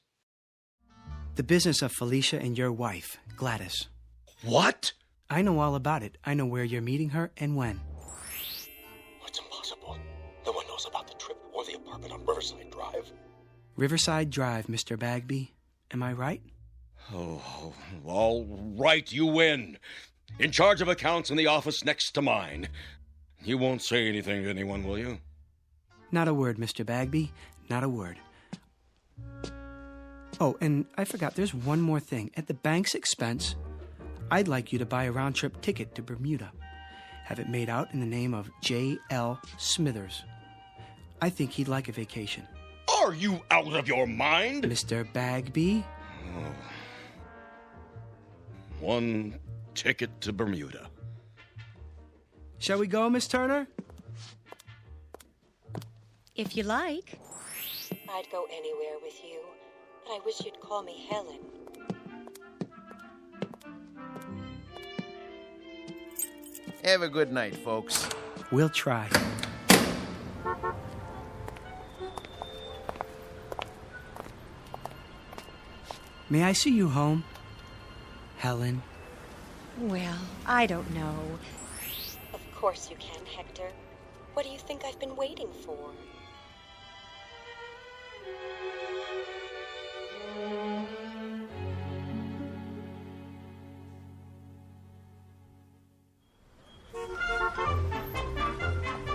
The business of Felicia and your wife, Gladys. What? I know all about it. I know where you're meeting her and when. It's impossible. No one knows about the trip or the apartment on Riverside Drive. Riverside Drive, Mr. Bagby. Am I right? Oh, all right, you win. In charge of accounts in the office next to mine. You won't say anything to anyone, will you? Not a word, Mr. Bagby. Not a word. Oh, and I forgot, there's one more thing. At the bank's expense, I'd like you to buy a round-trip ticket to Bermuda. Have it made out in the name of J.L. Smithers. I think he'd like a vacation. Are you out of your mind? Mr. Bagby? Oh. One ticket to Bermuda. Shall we go, Miss Turner? If you like. I'd go anywhere with you, but I wish you'd call me Helen. Have a good night, folks. We'll try. May I see you home, Helen? Well, I don't know. Of course you can, Hector. What do you think I've been waiting for?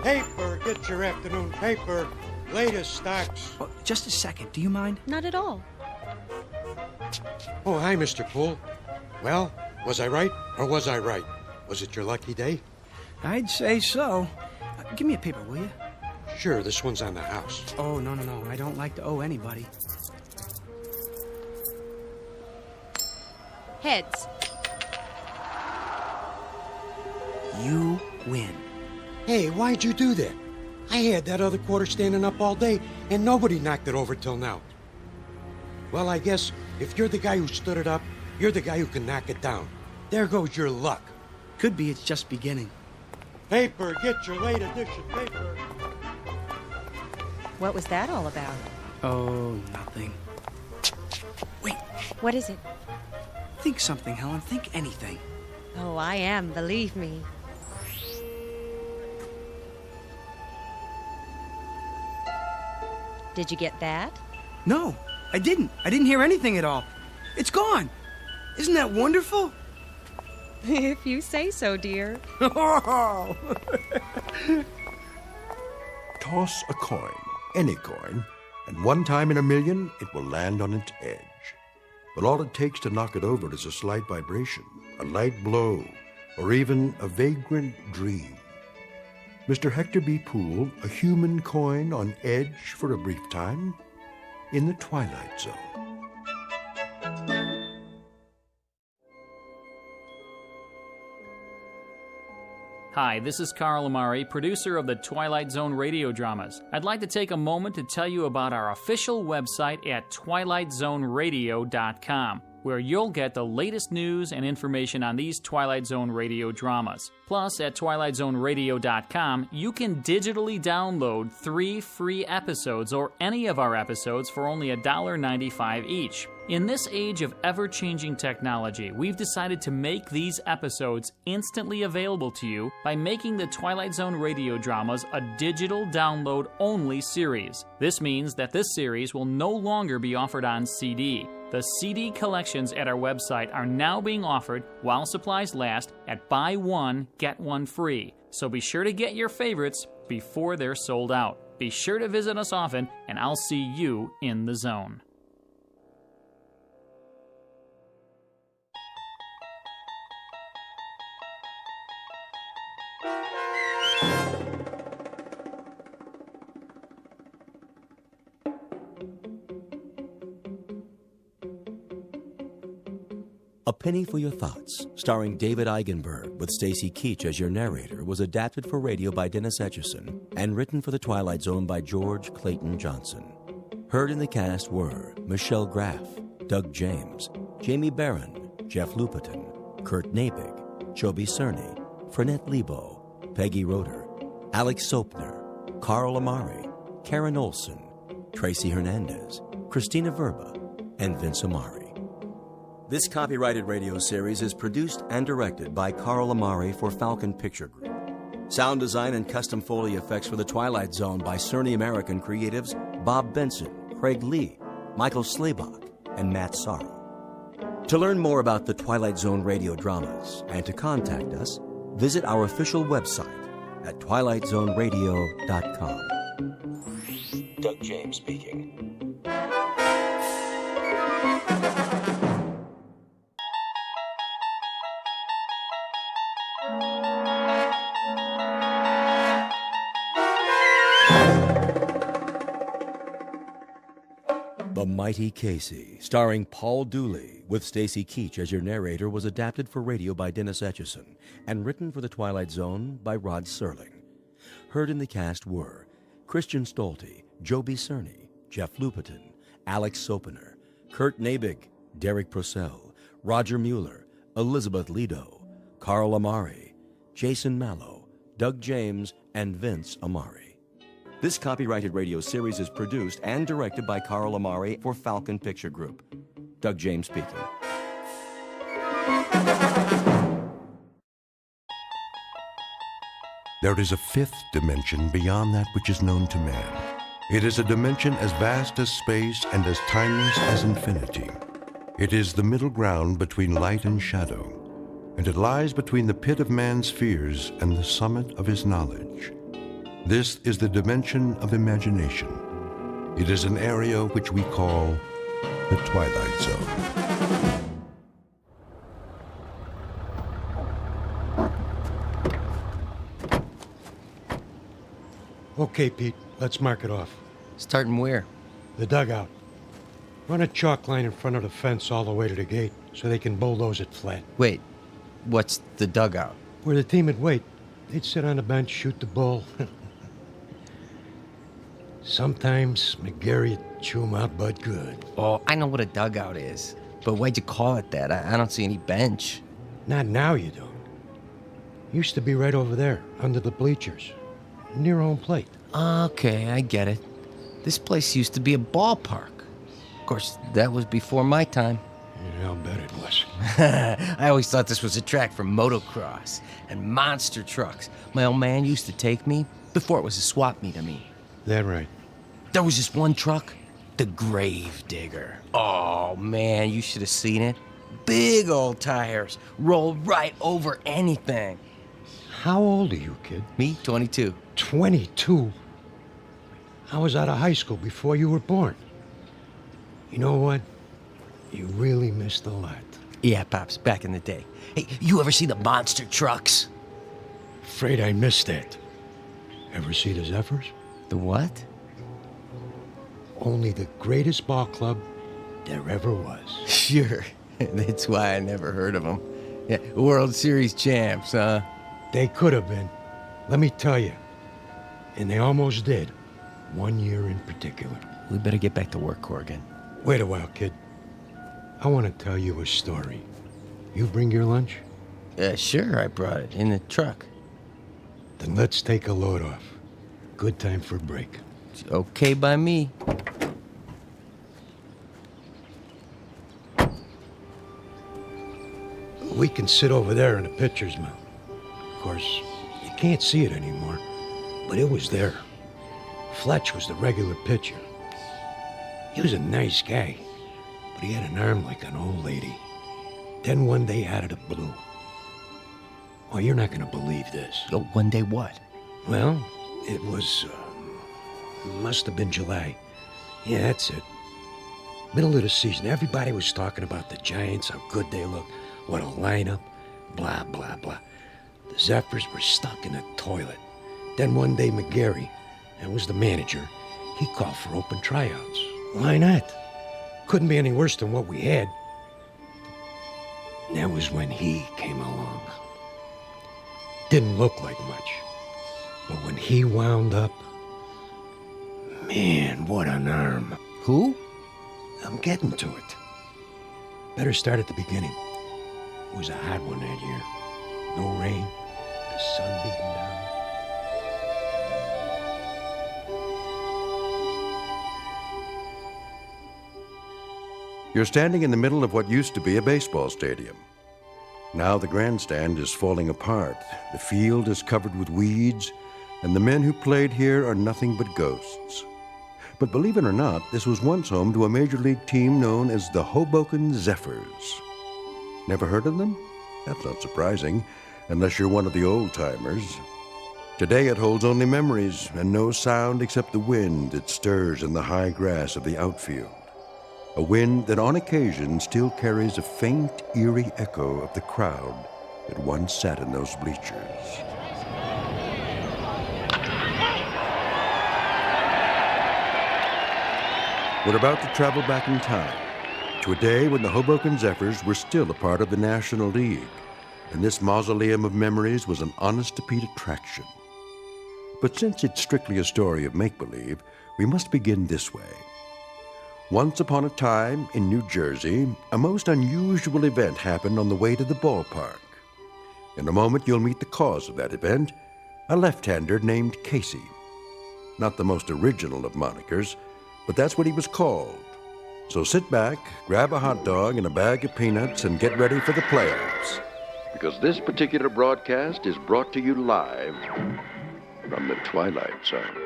Paper, get your afternoon paper. Latest stocks. Oh, just a second, do you mind? Not at all. Oh, hi, Mr. Poole. Well, was I right or was I right? Was it your lucky day? I'd say so. Give me a paper, will you? Sure, this one's on the house. Oh, no. I don't like to owe anybody. Heads. You win. Hey, why'd you do that? I had that other quarter standing up all day, and nobody knocked it over till now. Well, I guess if you're the guy who stood it up, you're the guy who can knock it down. There goes your luck. Could be it's just beginning. Paper, get your late edition paper. What was that all about? Oh, nothing. Wait. What is it? Think something, Helen. Think anything. Oh, I am, believe me. Did you get that? No, I didn't. I didn't hear anything at all. It's gone. Isn't that wonderful? If you say so, dear. Toss a coin, any coin, and one time in a million, it will land on its edge. But all it takes to knock it over is a slight vibration, a light blow, or even a vagrant dream. Mr. Hector B. Poole, a human coin on edge for a brief time, in the Twilight Zone. Hi, this is Carl Amari, producer of the Twilight Zone Radio Dramas. I'd like to take a moment to tell you about our official website at twilightzoneradio.com. where you'll get the latest news and information on these Twilight Zone radio dramas. Plus, at twilightzoneradio.com, you can digitally download 3 free episodes or any of our episodes for only $1.95 each. In this age of ever-changing technology, we've decided to make these episodes instantly available to you by making the Twilight Zone radio dramas a digital download-only series. This means that this series will no longer be offered on CD. The CD collections at our website are now being offered while supplies last at buy one, get one free. So be sure to get your favorites before they're sold out. Be sure to visit us often, and I'll see you in the zone. A Penny for Your Thoughts, starring David Eigenberg with Stacy Keach as your narrator, was adapted for radio by Dennis Etchison and written for The Twilight Zone by George Clayton Johnson. Heard in the cast were Michelle Graff, Doug James, Jamie Barron, Jeff Lupetin, Kurt Nabig, Joby Cerny, Frenette Lebo, Peggy Roeder, Alex Sopner, Carl Amari, Karen Olson, Tracy Hernandez, Christina Verba, and Vince Amari. This copyrighted radio series is produced and directed by Carl Amari for Falcon Picture Group. Sound design and custom Foley effects for The Twilight Zone by Cerny American creatives Bob Benson, Craig Lee, Michael Slaybach, and Matt Sorrow. To learn more about the Twilight Zone radio dramas and to contact us, visit our official website at twilightzoneradio.com. Doug James speaking. The Mighty Casey, starring Paul Dooley, with Stacy Keach as your narrator, was adapted for radio by Dennis Etchison and written for The Twilight Zone by Rod Serling. Heard in the cast were Christian Stolte, Joby Cerny, Jeff Lupetin, Alex Sopner, Kurt Nabig, Derek Purcell, Roger Mueller, Elizabeth Lido, Carl Amari, Jason Mallow, Doug James, and Vince Amari. This copyrighted radio series is produced and directed by Carl Amari for Falcon Picture Group. Doug James speaking. There is a fifth dimension beyond that which is known to man. It is a dimension as vast as space and as timeless as infinity. It is the middle ground between light and shadow, and it lies between the pit of man's fears and the summit of his knowledge. This is the dimension of imagination. It is an area which we call the Twilight Zone. Okay, Pete, let's mark it off. Starting where? The dugout. Run a chalk line in front of the fence all the way to the gate so they can bulldoze it flat. Wait, what's the dugout? Where the team would wait. They'd sit on the bench, shoot the bull. Sometimes McGarry'd chew 'em out but good. Oh, I know what a dugout is. But why'd you call it that? I don't see any bench. Not now, you don't. Used to be right over there, under the bleachers, near home plate. Okay, I get it. This place used to be a ballpark. Of course, that was before my time. Yeah, I'll bet it was. I always thought this was a track for motocross and monster trucks. My old man used to take me before it was a swap meet, I mean. That right. There was this one truck, the Grave Digger. Oh, man, you should have seen it. Big old tires, roll right over anything. How old are you, kid? Me, 22. 22? I was out of high school before you were born. You know what? You really missed a lot. Yeah, Pops, back in the day. Hey, you ever see the monster trucks? Afraid I missed that. Ever see the Zephyrs? The what? Only the greatest ball club there ever was. Sure. That's why I never heard of them. Yeah, World Series champs, huh? They could have been. Let me tell you. And they almost did. 1 year in particular. We better get back to work, Corrigan. Wait a while, kid. I want to tell you a story. You bring your lunch? Sure, I brought it in the truck. Then let's take a load off. Good time for a break. It's okay by me. We can sit over there in the pitcher's mound. Of course, you can't see it anymore, but it was there. Fletch was the regular pitcher. He was a nice guy, but he had an arm like an old lady. Then one day out of the blue. Oh, you're not going to believe this. Oh, one day what? Well, it was, must have been July. Yeah, that's it. Middle of the season, everybody was talking about the Giants, how good they look, what a lineup, blah, blah, blah. The Zephyrs were stuck in a toilet. Then one day, McGarry, that was the manager, he called for open tryouts. Why not? Couldn't be any worse than what we had. And that was when he came along. Didn't look like much. But when he wound up, man, what an arm. Who? I'm getting to it. Better start at the beginning. It was a hot one that year. No rain, the sun beating down. You're standing in the middle of what used to be a baseball stadium. Now the grandstand is falling apart, the field is covered with weeds, and the men who played here are nothing but ghosts. But believe it or not, this was once home to a major league team known as the Hoboken Zephyrs. Never heard of them? That's not surprising, unless you're one of the old-timers. Today it holds only memories and no sound except the wind that stirs in the high grass of the outfield. A wind that on occasion still carries a faint, eerie echo of the crowd that once sat in those bleachers. We're about to travel back in time to a day when the Hoboken Zephyrs were still a part of the National League, and this mausoleum of memories was an honest-to-Pete attraction. But since it's strictly a story of make-believe, we must begin this way. Once upon a time, in New Jersey, a most unusual event happened on the way to the ballpark. In a moment, you'll meet the cause of that event, a left-hander named Casey. Not the most original of monikers, but that's what he was called. So sit back, grab a hot dog and a bag of peanuts, and get ready for the playoffs. Because this particular broadcast is brought to you live from the Twilight Zone.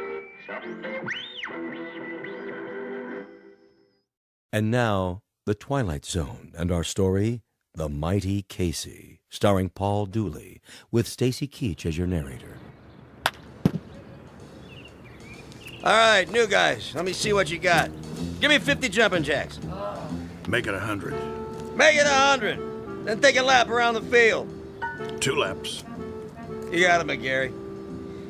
And now, The Twilight Zone and our story, The Mighty Casey, starring Paul Dooley, with Stacy Keach as your narrator. All right, new guys, let me see what you got. Give me 50 jumping jacks. Make it 100. Make it 100. Then take a lap around the field. 2 laps. You got it, McGarry.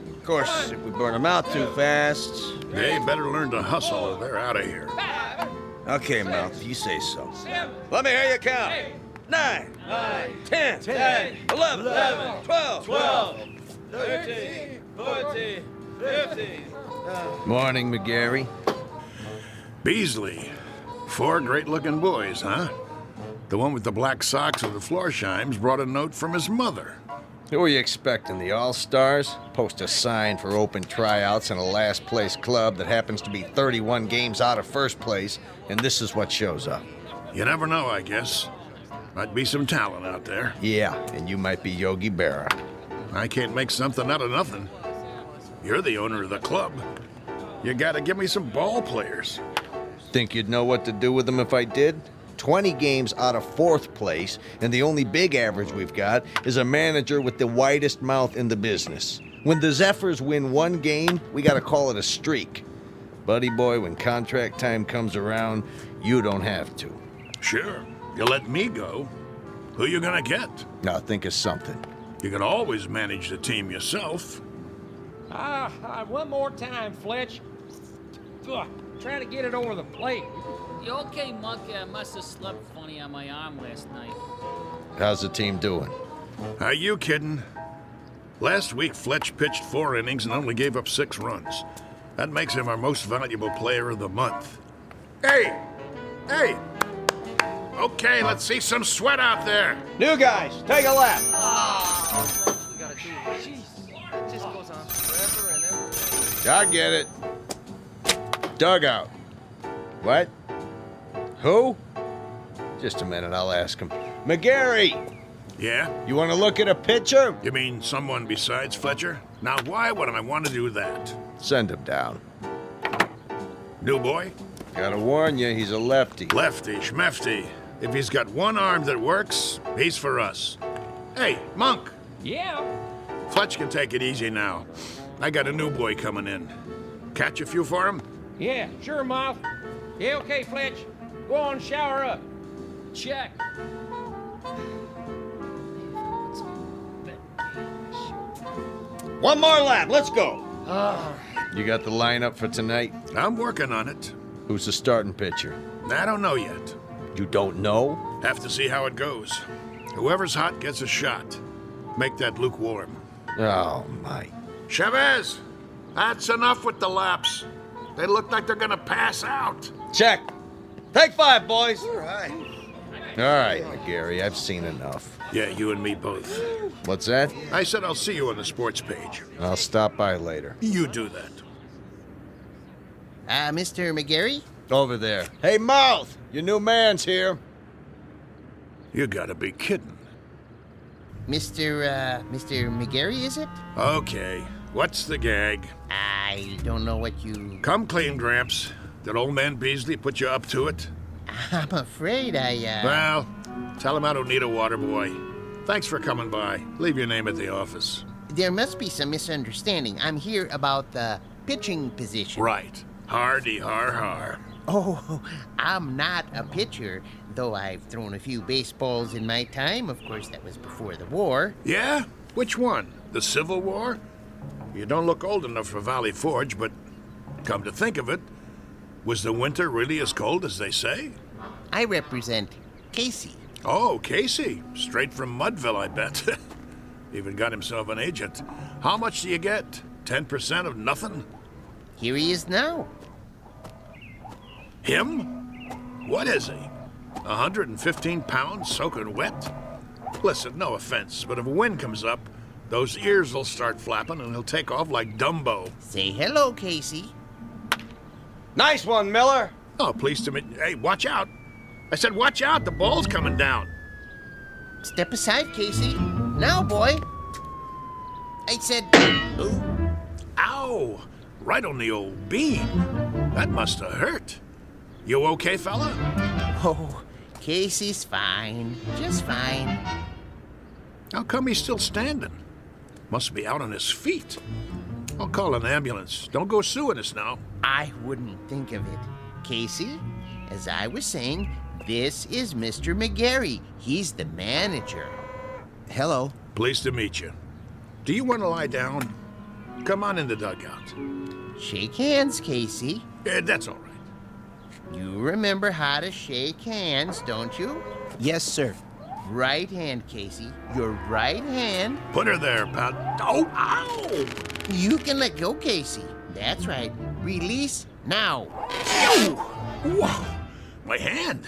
Of course, if we burn them out too fast... They better learn to hustle or they're out of here. Okay, Mouth, you say so. Let me hear you count. 9, 10, 11, 12, 13, 14, 15. Morning, McGarry. Beasley. 4 great-looking boys, huh? The one with the black socks and the Florsheim's brought a note from his mother. Who are you expecting, the All-Stars? Post a sign for open tryouts in a last-place club that happens to be 31 games out of first place, and this is what shows up. You never know, I guess. Might be some talent out there. Yeah, and you might be Yogi Berra. I can't make something out of nothing. You're the owner of the club. You gotta give me some ball players. Think you'd know what to do with them if I did? 20 games out of 4th place, and the only big average we've got is a manager with the widest mouth in the business. When the Zephyrs win 1 game, we gotta call it a streak. Buddy boy, when contract time comes around, you don't have to. Sure, you let me go. Who you gonna get? Now think of something. You can always manage the team yourself. One more time, Fletch. Ugh, trying to get it over the plate. You okay, Monkey? I must have slept funny on my arm last night. How's the team doing? Are you kidding? Last week, Fletch pitched 4 innings and only gave up 6 runs. That makes him our most valuable player of the month. Hey! Okay, let's see some sweat out there. New guys, take a lap. We gotta do it. Jeez, it just goes on forever and ever. I get it. Dugout. What? Who? Just a minute, I'll ask him. McGarry! Yeah? You want to look at a picture? You mean someone besides Fletcher? Now, why would I want to do that? Send him down. New boy? Gotta warn you, he's a lefty. Lefty, schmefty. If he's got one arm that works, he's for us. Hey, Monk. Yeah? Fletch can take it easy now. I got a new boy coming in. Catch a few for him? Yeah, sure, Moth. Yeah, okay, Fletch. Go on, shower up. Check. One more lap, let's go. You got the lineup for tonight? I'm working on it. Who's the starting pitcher? I don't know yet. You don't know? Have to see how it goes. Whoever's hot gets a shot. Make that lukewarm. Oh, my. Chavez, that's enough with the laps. They look like they're gonna pass out. Check. Take 5, boys. All right. All right, McGarry, I've seen enough. Yeah, you and me both. What's that? I said I'll see you on the sports page. I'll stop by later. You do that. Mr. McGarry? Over there. Hey, Mouth! Your new man's here. You gotta be kidding. Mr. McGarry, is it? Okay, what's the gag? I don't know what you... Come clean, Gramps. Did old man Beasley put you up to it? I'm afraid Well, tell him I don't need a water boy. Thanks for coming by. Leave your name at the office. There must be some misunderstanding. I'm here about the pitching position. Right. Hardy har har. Oh, I'm not a pitcher, though I've thrown a few baseballs in my time. Of course, that was before the war. Yeah? Which one? The Civil War? You don't look old enough for Valley Forge, but come to think of it, was the winter really as cold as they say? I represent Casey. Oh, Casey. Straight from Mudville, I bet. Even got himself an agent. How much do you get? 10% of nothing? Here he is now. Him? What is he? 115 pounds soaking wet? Listen, no offense, but if a wind comes up, those ears will start flapping and he'll take off like Dumbo. Say hello, Casey. Nice one, Miller. Oh, pleased to meet you. Hey, watch out. I said watch out, the ball's coming down. Step aside, Casey. Now, boy. I said... Ooh. Ow! Right on the old beam. That must have hurt. You okay, fella? Oh, Casey's fine. Just fine. How come he's still standing? Must be out on his feet. I'll call an ambulance. Don't go suing us now. I wouldn't think of it. Casey, as I was saying, this is Mr. McGarry. He's the manager. Hello. Pleased to meet you. Do you want to lie down? Come on in the dugout. Shake hands, Casey. That's all right. You remember how to shake hands, don't you? Yes, sir. Right hand, Casey. Your right hand. Put her there, pal. Oh, ow! You can let go, Casey. That's right. Release now. Whoa! My hand.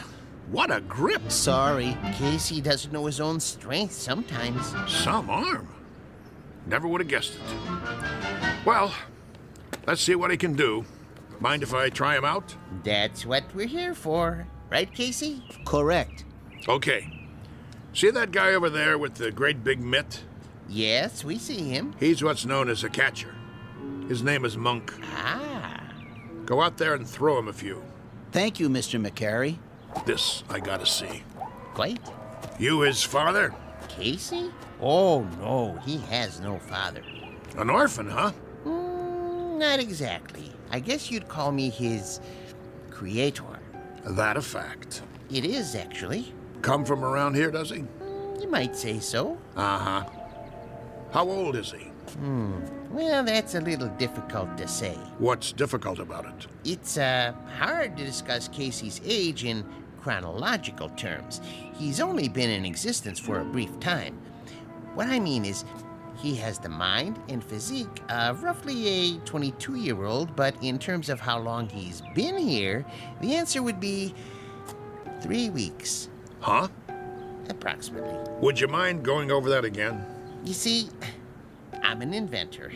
What a grip. Sorry. Casey doesn't know his own strength sometimes. Some arm. Never would have guessed it. Well, let's see what he can do. Mind if I try him out? That's what we're here for. Right, Casey? Correct. Okay. See that guy over there with the great big mitt? Yes, we see him. He's what's known as a catcher. His name is Monk. Ah. Go out there and throw him a few. Thank you, Mr. McGarry. This I gotta see. Quite. You his father? Casey? Oh, no, he has no father. An orphan, huh? Not exactly. I guess you'd call me his creator. That a fact. It is, actually. Come from around here, does he? You might say so. Uh-huh. How old is he? Well, that's a little difficult to say. What's difficult about it? It's hard to discuss Casey's age in chronological terms. He's only been in existence for a brief time. What I mean is, he has the mind and physique of roughly a 22-year-old, but in terms of how long he's been here, the answer would be 3 weeks. Huh? Approximately. Would you mind going over that again? You see, I'm an inventor.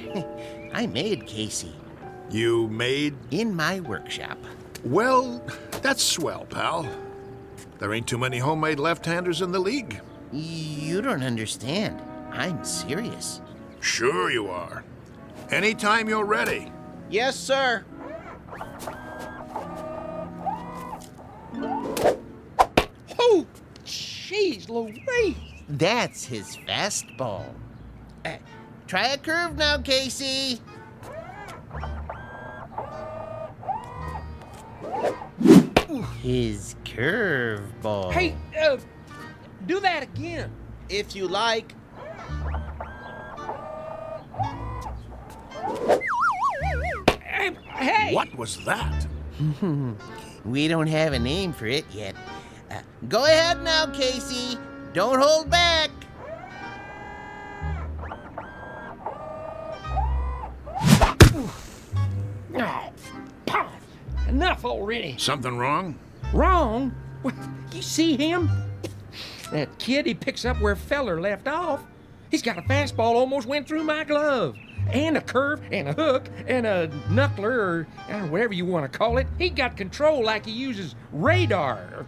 I made Casey. You made? In my workshop. Well, that's swell, pal. There ain't too many homemade left-handers in the league. You don't understand. I'm serious. Sure you are. Anytime you're ready. Yes, sir. Oh, jeez Louise. That's his fastball. Try a curve now, Casey. His curveball. Hey, do that again. If you like. Hey! What was that? We don't have a name for it yet. Go ahead now, Casey. Don't hold back. Oh, Pop, enough already. Something wrong? Wrong? Well, you see him? That kid, he picks up where Feller left off. He's got a fastball almost went through my glove. And a curve, and a hook, and a knuckler, or whatever you want to call it. He got control like he uses radar.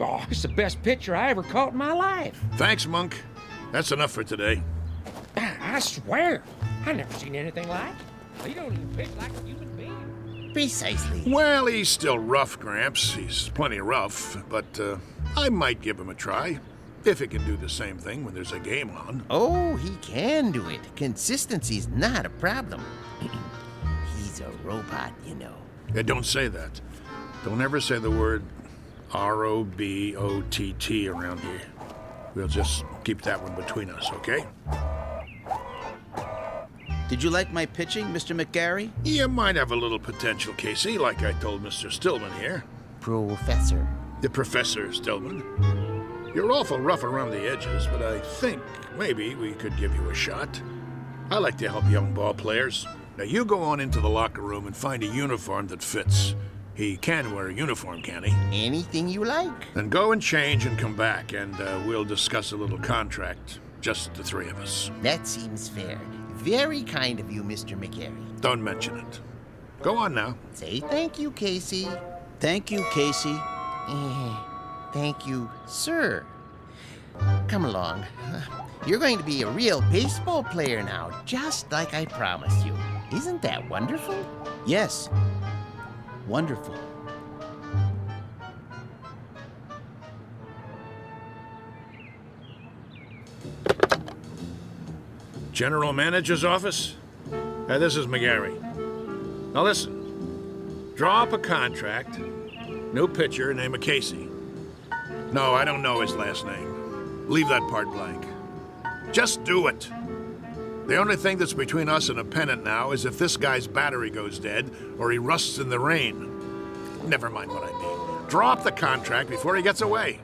Oh, it's the best pitcher I ever caught in my life. Thanks, Monk. That's enough for today. I swear, I never seen anything like it. He don't even pitch like a human being. Precisely. Well, he's still rough, Gramps. He's plenty rough, but I might give him a try. If he can do the same thing when there's a game on. Oh, he can do it. Consistency's not a problem. He's a robot, you know. Yeah, don't say that. Don't ever say the word R-O-B-O-T-T around here. We'll just keep that one between us, okay? Did you like my pitching, Mr. McGarry? You might have a little potential, Casey, like I told Mr. Stillman here. Professor. The Professor Stillman. You're awful rough around the edges, but I think maybe we could give you a shot. I like to help young ball players. Now you go on into the locker room and find a uniform that fits. He can wear a uniform, can he? Anything you like. Then go and change and come back, and we'll discuss a little contract. Just the three of us. That seems fair. Very kind of you, Mr. McGarry. Don't mention it. Go on now. Say thank you, Casey. Thank you, Casey. Thank you, sir. Come along. You're going to be a real baseball player now, just like I promised you. Isn't that wonderful? Yes. Wonderful. General Manager's office? This is McGarry. Now listen. Draw up a contract. New pitcher, name of Casey. No, I don't know his last name. Leave that part blank. Just do it. The only thing that's between us and a pennant now is if this guy's battery goes dead or he rusts in the rain. Never mind what I mean. Draw up the contract before he gets away.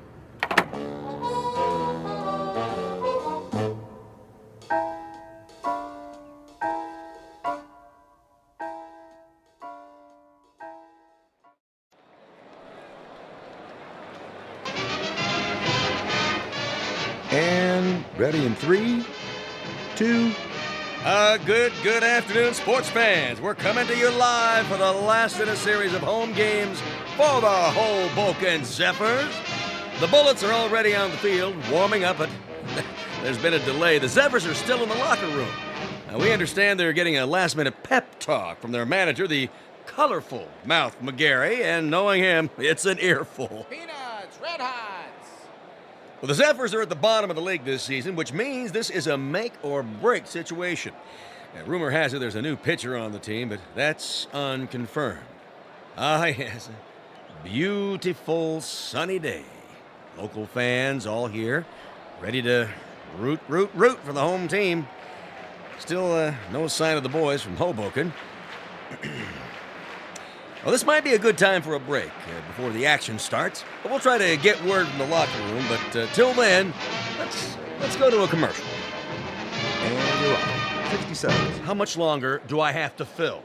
And ready in 3, 2. Good afternoon, sports fans. We're coming to you live for the last in a series of home games for the Hoboken Zephyrs. The Bullets are already on the field, warming up, but there's been a delay. The Zephyrs are still in the locker room. Now, we understand they're getting a last-minute pep talk from their manager, the colorful Mouth McGarry, and knowing him, it's an earful. Peanuts, Red Hots. Well, the Zephyrs are at the bottom of the league this season, which means this is a make-or-break situation. Now, rumor has it there's a new pitcher on the team, but that's unconfirmed. Ah, yes, a beautiful sunny day. Local fans all here, ready to root for the home team. Still, no sign of the boys from Hoboken. Well, this might be a good time for a break before the action starts. But we'll try to get word from the locker room. But till then, let's go to a commercial. And you're on. 60 seconds. How much longer do I have to fill?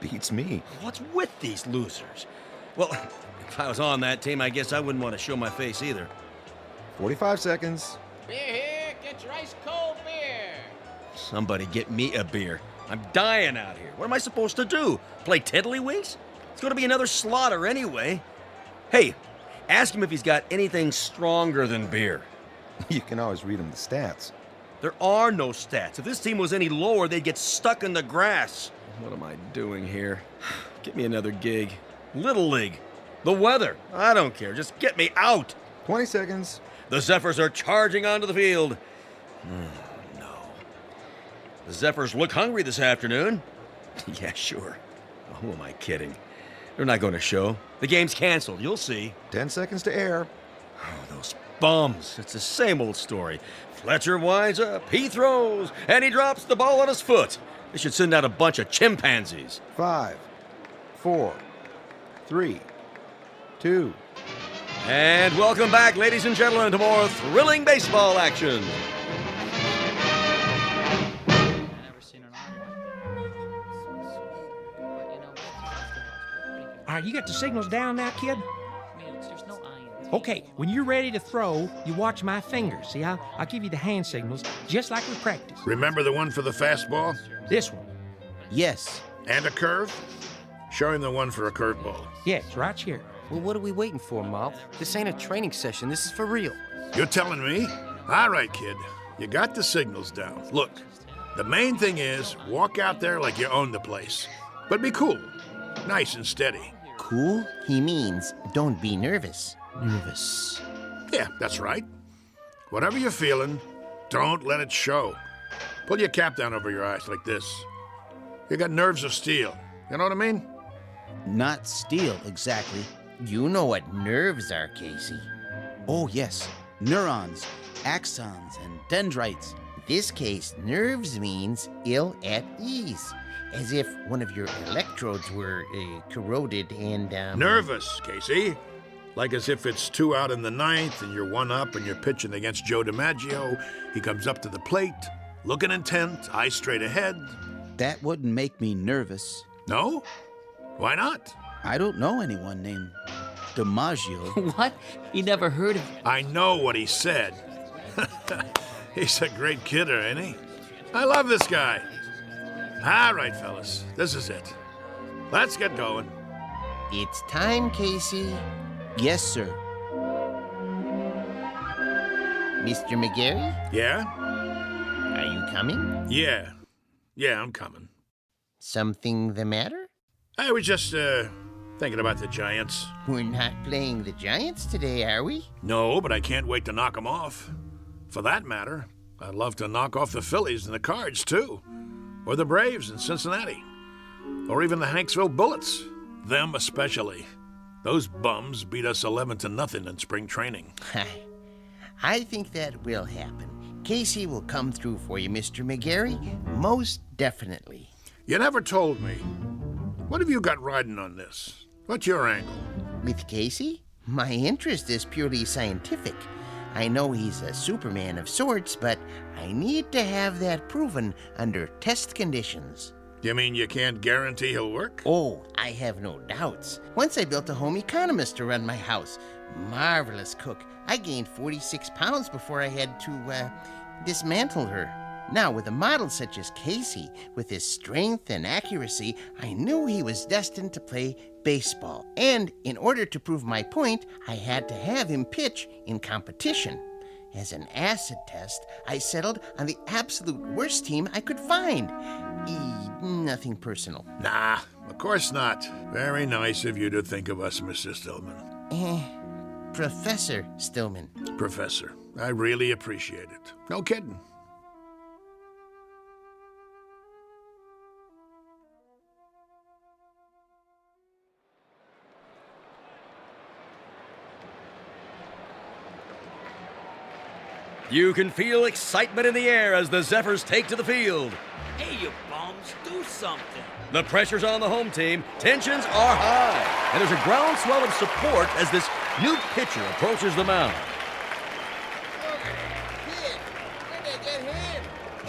Beats me. What's with these losers? Well, if I was on that team, I guess I wouldn't want to show my face either. 45 seconds. Beer here, get your ice cold beer. Somebody get me a beer. I'm dying out here. What am I supposed to do? Play tiddlywinks? It's going to be another slaughter anyway. Hey, ask him if he's got anything stronger than beer. You can always read him the stats. There are no stats. If this team was any lower, they'd get stuck in the grass. What am I doing here? Get me another gig. Little League. The weather. I don't care. Just get me out. 20 seconds. The Zephyrs are charging onto the field. No. The Zephyrs look hungry this afternoon. Yeah, sure. Who am I kidding? They're not going to show. The game's canceled. You'll see. 10 seconds to air. Oh, those bums. It's the same old story. Fletcher winds up, he throws, and he drops the ball on his foot. They should send out a bunch of chimpanzees. 5, 4, 3, 2. And welcome back, ladies and gentlemen, to more thrilling baseball action. All right, you got the signals down now, kid? Okay, when you're ready to throw, you watch my fingers. See, I'll give you the hand signals, just like we practice. Remember the one for the fastball? This one. Yes. And a curve? Show him the one for a curveball. Yes, right here. Well, what are we waiting for, Mop? This ain't a training session. This is for real. You're telling me? All right, kid. You got the signals down. Look, the main thing is walk out there like you own the place. But be cool. Nice and steady. Cool? He means don't be nervous. Nervous. Yeah, that's right. Whatever you're feeling, don't let it show. Pull your cap down over your eyes like this. You got nerves of steel. You know what I mean? Not steel, exactly. You know what nerves are, Casey. Oh, yes. Neurons, axons, and dendrites. This case, nerves means ill at ease. As if one of your electrodes were corroded and, Nervous, Casey. Like as if it's 2 out in the 9th and you're 1 up and you're pitching against Joe DiMaggio. He comes up to the plate, looking intent, eyes straight ahead. That wouldn't make me nervous. No? Why not? I don't know anyone named DiMaggio. What? He never heard of... I know what he said. He's a great kidder, ain't he? I love this guy. All right, fellas, this is it. Let's get going. It's time, Casey. Yes, sir. Mr. McGarry? Yeah? Are you coming? Yeah. Yeah, I'm coming. Something the matter? I was just, thinking about the Giants. We're not playing the Giants today, are we? No, but I can't wait to knock them off. For that matter, I'd love to knock off the Phillies and the Cards, too. Or the Braves in Cincinnati. Or even the Hanksville Bullets. Them especially. Those bums beat us 11-0 in spring training. I think that will happen. Casey will come through for you, Mr. McGarry. Most definitely. You never told me. What have you got riding on this? What's your angle? With Casey? My interest is purely scientific. I know he's a Superman of sorts, but I need to have that proven under test conditions. You mean you can't guarantee he'll work? Oh, I have no doubts. Once I built a home economist to run my house. Marvelous cook. I gained 46 pounds before I had to, dismantle her. Now, with a model such as Casey, with his strength and accuracy, I knew he was destined to play baseball. And in order to prove my point, I had to have him pitch in competition. As an acid test, I settled on the absolute worst team I could find. Nothing personal. Nah, of course not. Very nice of you to think of us, Mr. Stillman. Professor Stillman. Professor, I really appreciate it. No kidding. You can feel excitement in the air as the Zephyrs take to the field. Hey, you bums, do something. The pressure's on the home team, tensions are high, and there's a groundswell of support as this new pitcher approaches the mound.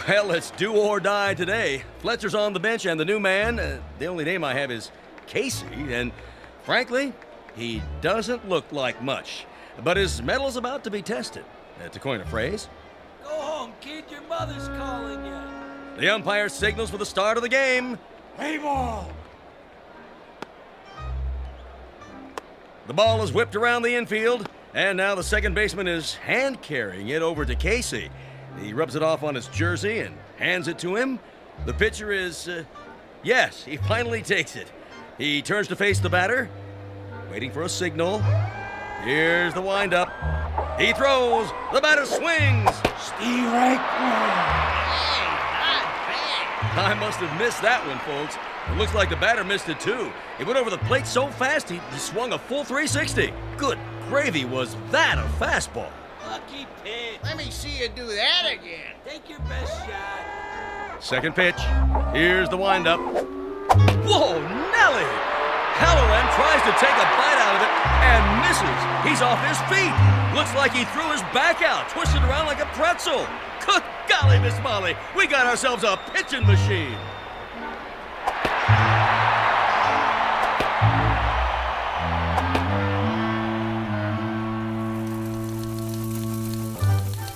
Well, it's do or die today. Fletcher's on the bench, and the new man, the only name I have is Casey, and frankly, he doesn't look like much. But his metal's about to be tested, to coin a phrase. Go home, kid. Your mother's calling you. The umpire signals for the start of the game. Play ball. The ball is whipped around the infield, and now the second baseman is hand-carrying it over to Casey. He rubs it off on his jersey and hands it to him. The pitcher is, yes, he finally takes it. He turns to face the batter, waiting for a signal. Here's the windup. He throws. The batter swings. Steve right. I must have missed that one, folks. It looks like the batter missed it, too. He went over the plate so fast, he swung a full 360. Good gravy, was that a fastball? Lucky pitch. Let me see you do that again. Take your best shot. Second pitch. Here's the windup. Whoa, Nelly! Howling Man tries to take a bite out of it and misses. He's off his feet. Looks like he threw his back out, twisted around like a pretzel. Good golly, Miss Molly, we got ourselves a pitching machine.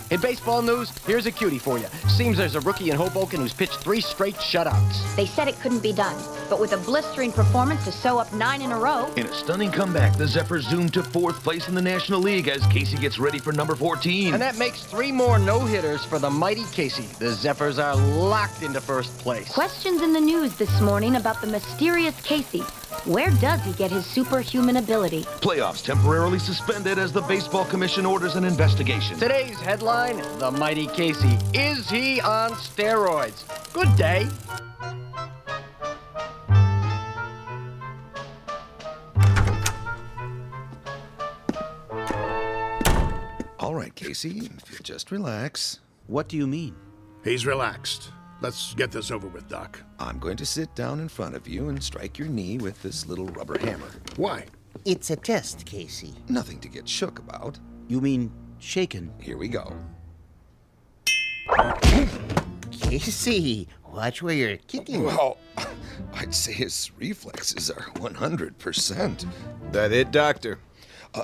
In baseball news, here's a cutie for you. Seems there's a rookie in Hoboken who's pitched 3 straight shutouts. They said it couldn't be done, but with a blistering performance to sew up 9 in a row. In a stunning comeback, the Zephyrs zoom to 4th place in the National League as Casey gets ready for number 14. And that makes 3 more no-hitters for the mighty Casey. The Zephyrs are locked into 1st place. Questions in the news this morning about the mysterious Casey. Where does he get his superhuman ability? Playoffs temporarily suspended as the Baseball Commission orders an investigation. Today's headline, the mighty Casey. Is he on steroids? Good day. All right, Casey, if you just relax. What do you mean? He's relaxed. Let's get this over with, Doc. I'm going to sit down in front of you and strike your knee with this little rubber hammer. Why? It's a test, Casey. Nothing to get shook about. You mean shaken? Here we go. Casey, watch where you're kicking. Well, I'd say his reflexes are 100%. That it, Doctor?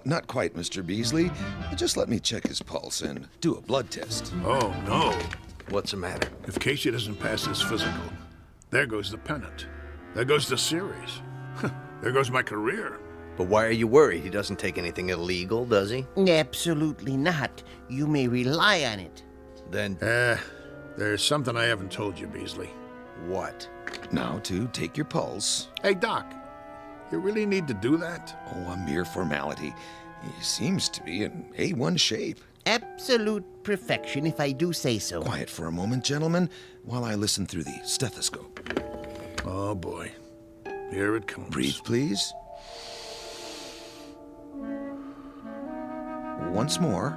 Not quite, Mr. Beasley. Just let me check his pulse and do a blood test. Oh, no. What's the matter? If Casey doesn't pass his physical, there goes the pennant. There goes the series. There goes my career. But why are you worried? He doesn't take anything illegal, does he? Absolutely not. You may rely on it. Then... there's something I haven't told you, Beasley. What? Now to take your pulse. Hey, Doc, you really need to do that? Oh, a mere formality. He seems to be in A1 shape. Absolute perfection, if I do say so. Quiet for a moment, gentlemen, while I listen through the stethoscope. Oh, boy. Here it comes. Breathe, please. Once more.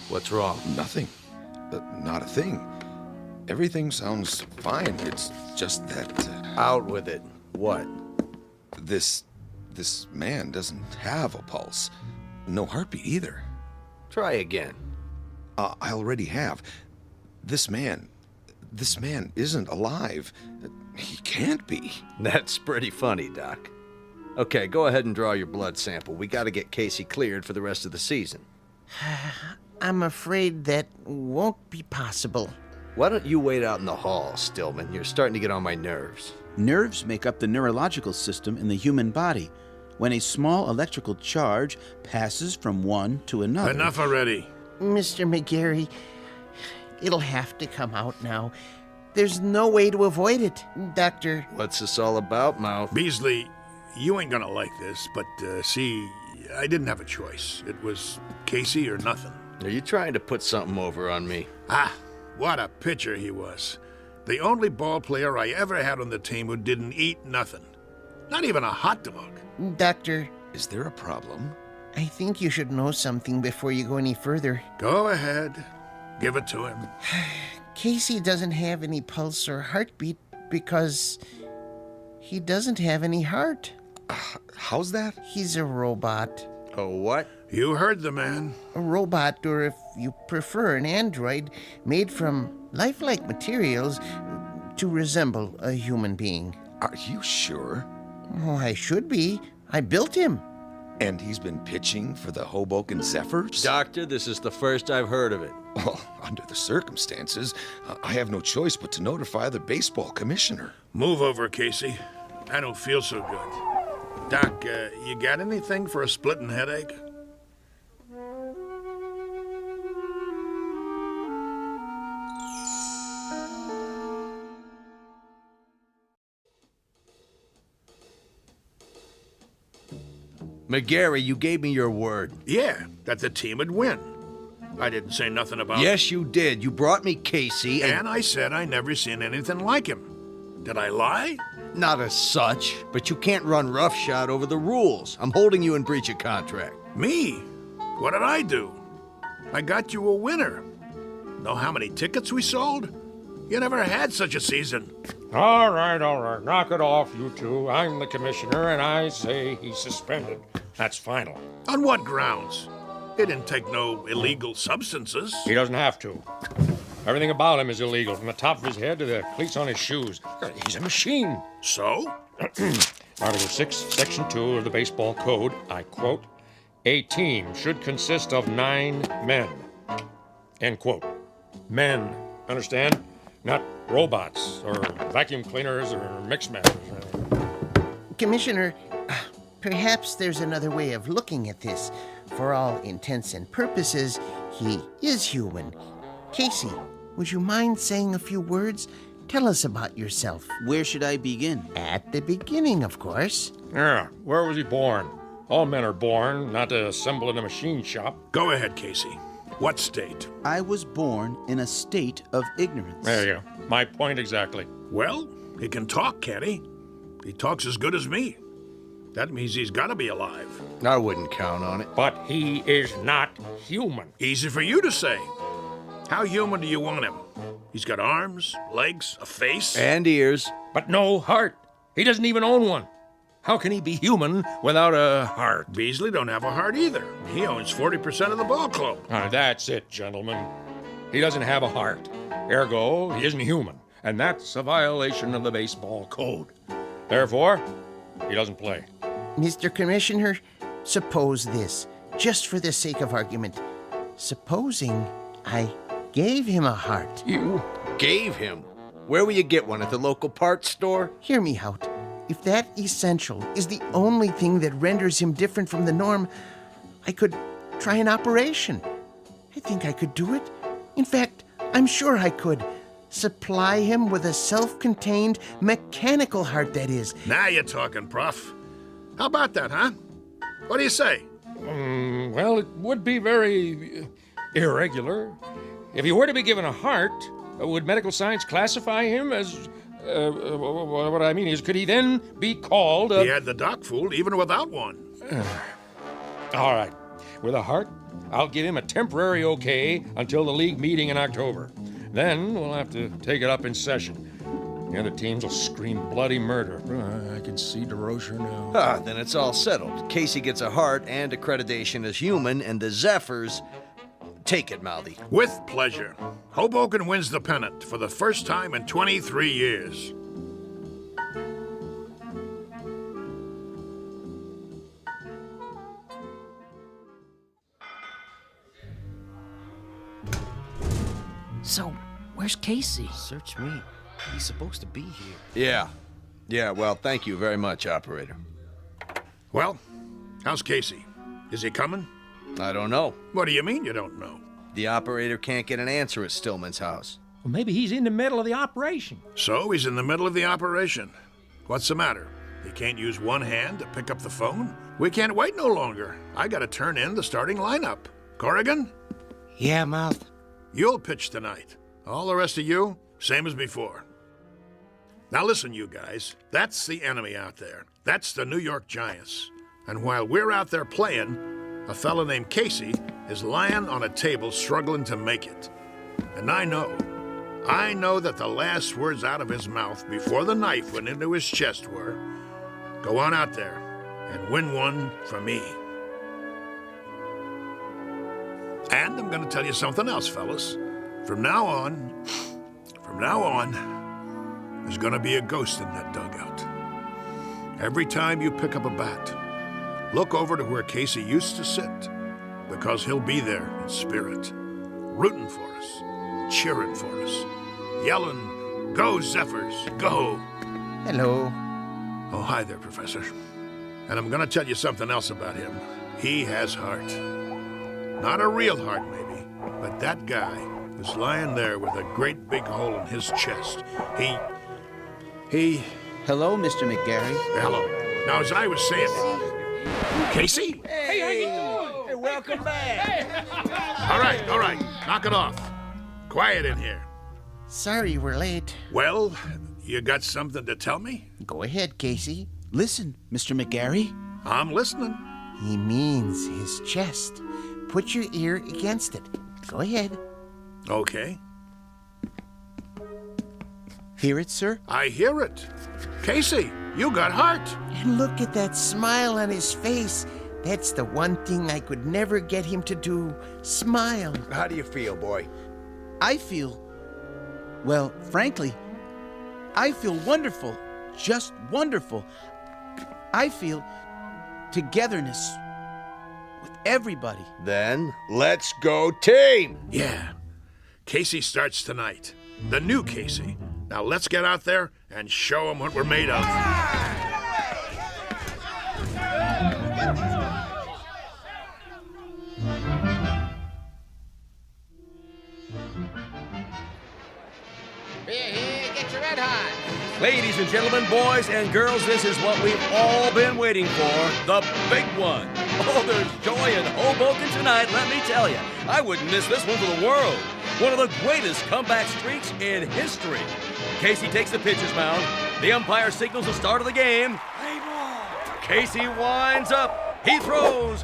What's wrong? Nothing. Not a thing. Everything sounds fine. It's just that... Out with it. What? This man doesn't have a pulse. No heartbeat either. Try again. I already have. This man isn't alive. He can't be. That's pretty funny, Doc. Okay, go ahead and draw your blood sample. We gotta get Casey cleared for the rest of the season. I'm afraid that won't be possible. Why don't you wait out in the hall, Stillman? You're starting to get on my nerves. Nerves make up the neurological system in the human body. When a small electrical charge passes from one to another... Enough already. Mr. McGarry, it'll have to come out now. There's no way to avoid it, Doctor. What's this all about, Mouth? Beasley, you ain't gonna like this, but, see, I didn't have a choice. It was Casey or nothing. Are you trying to put something over on me? Ah, what a pitcher he was. The only ball player I ever had on the team who didn't eat nothing. Not even a hot dog. Doctor. Is there a problem? I think you should know something before you go any further. Go ahead. Give it to him. Casey doesn't have any pulse or heartbeat because he doesn't have any heart. How's that? He's a robot. A what? You heard the man. A robot, or if you prefer, an android made from lifelike materials to resemble a human being. Are you sure? Oh, I should be. I built him. And he's been pitching for the Hoboken Zephyrs? Doctor, this is the first I've heard of it. Well, under the circumstances, I have no choice but to notify the baseball commissioner. Move over, Casey. I don't feel so good. Doc, you got anything for a splitting headache? McGarry, you gave me your word. Yeah, that the team would win. I didn't say nothing about... Yes, you did. You brought me Casey and I said I never seen anything like him. Did I lie? Not as such, but you can't run roughshod over the rules. I'm holding you in breach of contract. Me? What did I do? I got you a winner. Know how many tickets we sold? You never had such a season. All right. Knock it off, you two. I'm the commissioner, and I say he's suspended. That's final. On what grounds? He didn't take no illegal substances. He doesn't have to. Everything about him is illegal, from the top of his head to the cleats on his shoes. He's a machine. So? Article 6, Section 2 of the Baseball Code, I quote, "A team should consist of 9 men." End quote. Men, understand? Not robots, or vacuum cleaners, or mix masters. Commissioner, perhaps there's another way of looking at this. For all intents and purposes, he is human. Casey, would you mind saying a few words? Tell us about yourself. Where should I begin? At the beginning, of course. Yeah, where was he born? All men are born, not to assemble in a machine shop. Go ahead, Casey. What state? I was born in a state of ignorance. There you go. My point exactly. Well, he can talk, can't he? He talks as good as me. That means he's got to be alive. I wouldn't count on it. But he is not human. Easy for you to say. How human do you want him? He's got arms, legs, a face. And ears. But no heart. He doesn't even own one. How can he be human without a heart? Beasley don't have a heart either. He owns 40% of the ball club. That's it, gentlemen. He doesn't have a heart. Ergo, he isn't human. And that's a violation of the baseball code. Therefore, he doesn't play. Mr. Commissioner, suppose this, just for the sake of argument. Supposing I gave him a heart. You gave him? Where will you get one? At the local parts store? Hear me out. If that essential is the only thing that renders him different from the norm, I could try an operation. I think I could do it. In fact, I'm sure I could. Supply him with a self-contained mechanical heart, that is. Now you're talking, Prof. How about that, huh? What do you say? Well, it would be very irregular. If he were to be given a heart, would medical science classify him as... what I mean is, could he then be called He had the doc fooled even without one. All right. With a heart, I'll give him a temporary okay until the league meeting in October. Then we'll have to take it up in session. The other teams will scream bloody murder. I can see DeRocher now. Then it's all settled. Casey gets a heart and accreditation as human, and the Zephyrs... Take it, Mouthy. With pleasure. Hoboken wins the pennant for the first time in 23 years. So, where's Casey? Search me. He's supposed to be here. Yeah, well, thank you very much, operator. Well, how's Casey? Is he coming? I don't know. What do you mean you don't know? The operator can't get an answer at Stillman's house. Well, maybe he's in the middle of the operation. So he's in the middle of the operation. What's the matter? He can't use one hand to pick up the phone? We can't wait no longer. I gotta turn in the starting lineup. Corrigan? Yeah, Mouth? You'll pitch tonight. All the rest of you, same as before. Now listen, you guys. That's the enemy out there. That's the New York Giants. And while we're out there playing, a fella named Casey is lying on a table struggling to make it. And I know that the last words out of his mouth before the knife went into his chest were, "Go on out there and win one for me." And I'm going to tell you something else, fellas. From now on, there's going to be a ghost in that dugout. Every time you pick up a bat, look over to where Casey used to sit, because he'll be there in spirit, rooting for us, cheering for us, yelling, "Go, Zephyrs, go!" Hello. Oh, hi there, Professor. And I'm going to tell you something else about him. He has heart. Not a real heart, maybe, but that guy who's lying there with a great big hole in his chest, he... Hello, Mr. McGarry. Hello. Now, as I was saying... Casey? Hey, how you doing? Hey, welcome back. All right. Knock it off. Quiet in here. Sorry we're late. Well, you got something to tell me? Go ahead, Casey. Listen, Mr. McGarry. I'm listening. He means his chest. Put your ear against it. Go ahead. Okay. Hear it, sir? I hear it. Casey, you got heart. And look at that smile on his face. That's the one thing I could never get him to do. Smile. How do you feel, boy? I feel... Well, frankly, I feel wonderful. Just wonderful. I feel togetherness with everybody. Then, let's go team! Yeah. Casey starts tonight. The new Casey. Now let's get out there and show him what we're made of. Here, get your red hot. Ladies and gentlemen, boys and girls, this is what we've all been waiting for, the big one. Oh, there's joy in Hoboken tonight, let me tell you. I wouldn't miss this one for the world. One of the greatest comeback streaks in history. Casey takes the pitcher's mound. The umpire signals the start of the game. Casey winds up. He throws.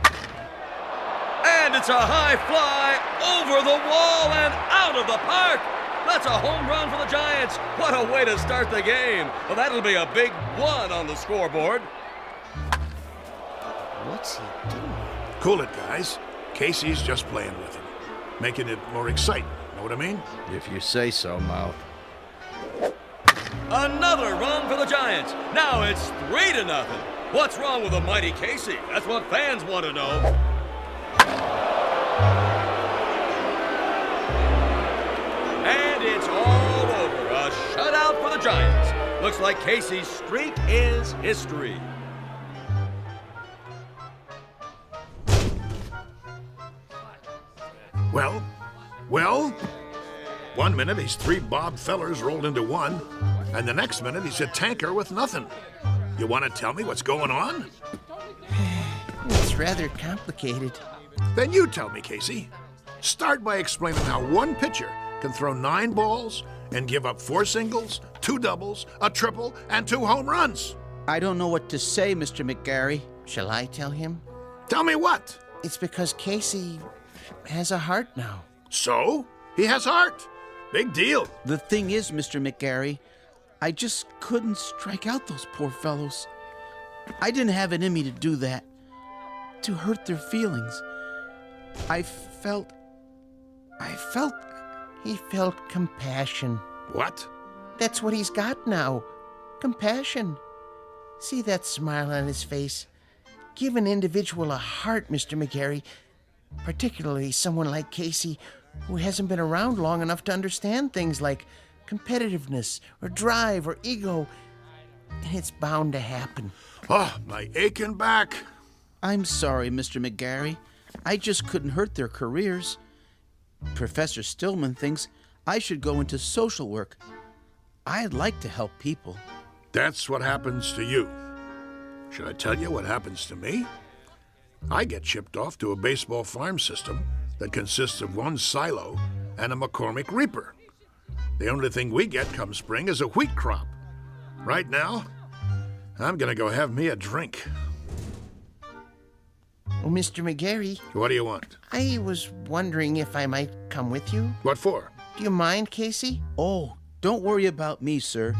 And it's a high fly over the wall and out of the park. That's a home run for the Giants. What a way to start the game. Well, that'll be a big one on the scoreboard. What's he doing? Cool it, guys. Casey's just playing with him, making it more exciting. Know what I mean? If you say so, Mouth. Another run for the Giants. Now it's 3-0. What's wrong with the mighty Casey? That's what fans want to know. And it's all over. A shutout for the Giants. Looks like Casey's streak is history. Well, 1 minute he's 3 Bob Fellers rolled into one, and the next minute he's a tanker with nothing. You want to tell me what's going on? It's rather complicated. Then you tell me, Casey. Start by explaining how one pitcher can throw 9 balls and give up 4 singles, 2 doubles, a triple, and 2 home runs. I don't know what to say, Mr. McGarry. Shall I tell him? Tell me what? It's because Casey has a heart now. So? He has heart. Big deal. The thing is, Mr. McGarry, I just couldn't strike out those poor fellows. I didn't have it in me to do that, to hurt their feelings. He felt compassion. What? That's what he's got now. Compassion. See that smile on his face? Give an individual a heart, Mr. McGarry. Particularly someone like Casey, who hasn't been around long enough to understand things like competitiveness or drive or ego. And it's bound to happen. Oh, my aching back. I'm sorry, Mr. McGarry. I just couldn't hurt their careers. Professor Stillman thinks I should go into social work. I'd like to help people. That's what happens to you. Should I tell you what happens to me? I get shipped off to a baseball farm system that consists of 1 silo and a McCormick Reaper. The only thing we get come spring is a wheat crop. Right now, I'm gonna go have me a drink. Oh, Mr. McGarry. What do you want? I was wondering if I might come with you. What for? Do you mind, Casey? Oh, don't worry about me, sir.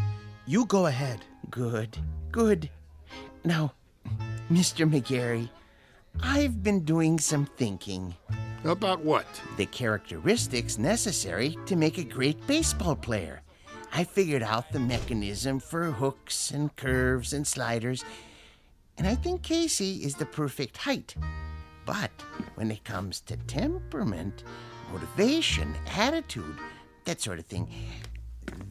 You go ahead. Good. Now, Mr. McGarry, I've been doing some thinking. About what? The characteristics necessary to make a great baseball player. I figured out the mechanism for hooks and curves and sliders. And I think Casey is the perfect height. But when it comes to temperament, motivation, attitude, that sort of thing,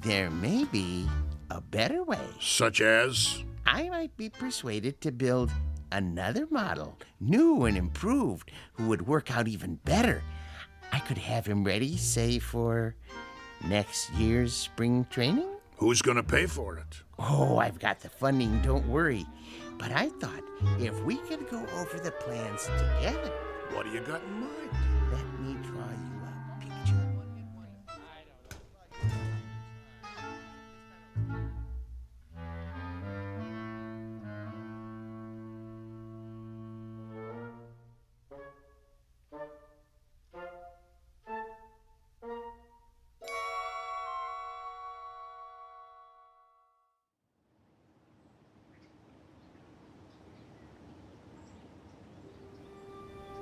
there may be a better way. Such as? I might be persuaded to build another model, new and improved, who would work out even better. I could have him ready, say, for next year's spring training. Who's going to pay for it? Oh, I've got the funding, don't worry. But I thought if we could go over the plans together. What do you got in mind? Let me draw you a picture.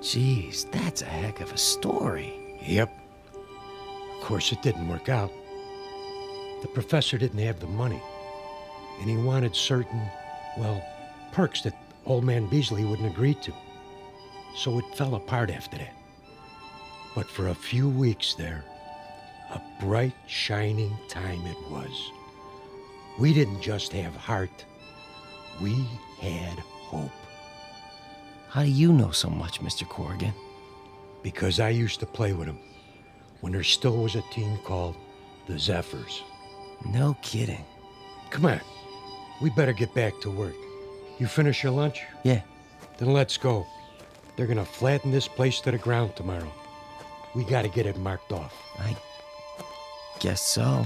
Jeez, that's a heck of a story. Yep. Of course, it didn't work out. The professor didn't have the money, and he wanted certain, well, perks that old man Beasley wouldn't agree to. So it fell apart after that. But for a few weeks there, a bright, shining time it was. We didn't just have heart, we had hope. How do you know so much, Mr. Corrigan? Because I used to play with him when there still was a team called the Zephyrs. No kidding. Come on, we better get back to work. You finish your lunch? Yeah. Then let's go. They're gonna flatten this place to the ground tomorrow. We gotta get it marked off. I guess so.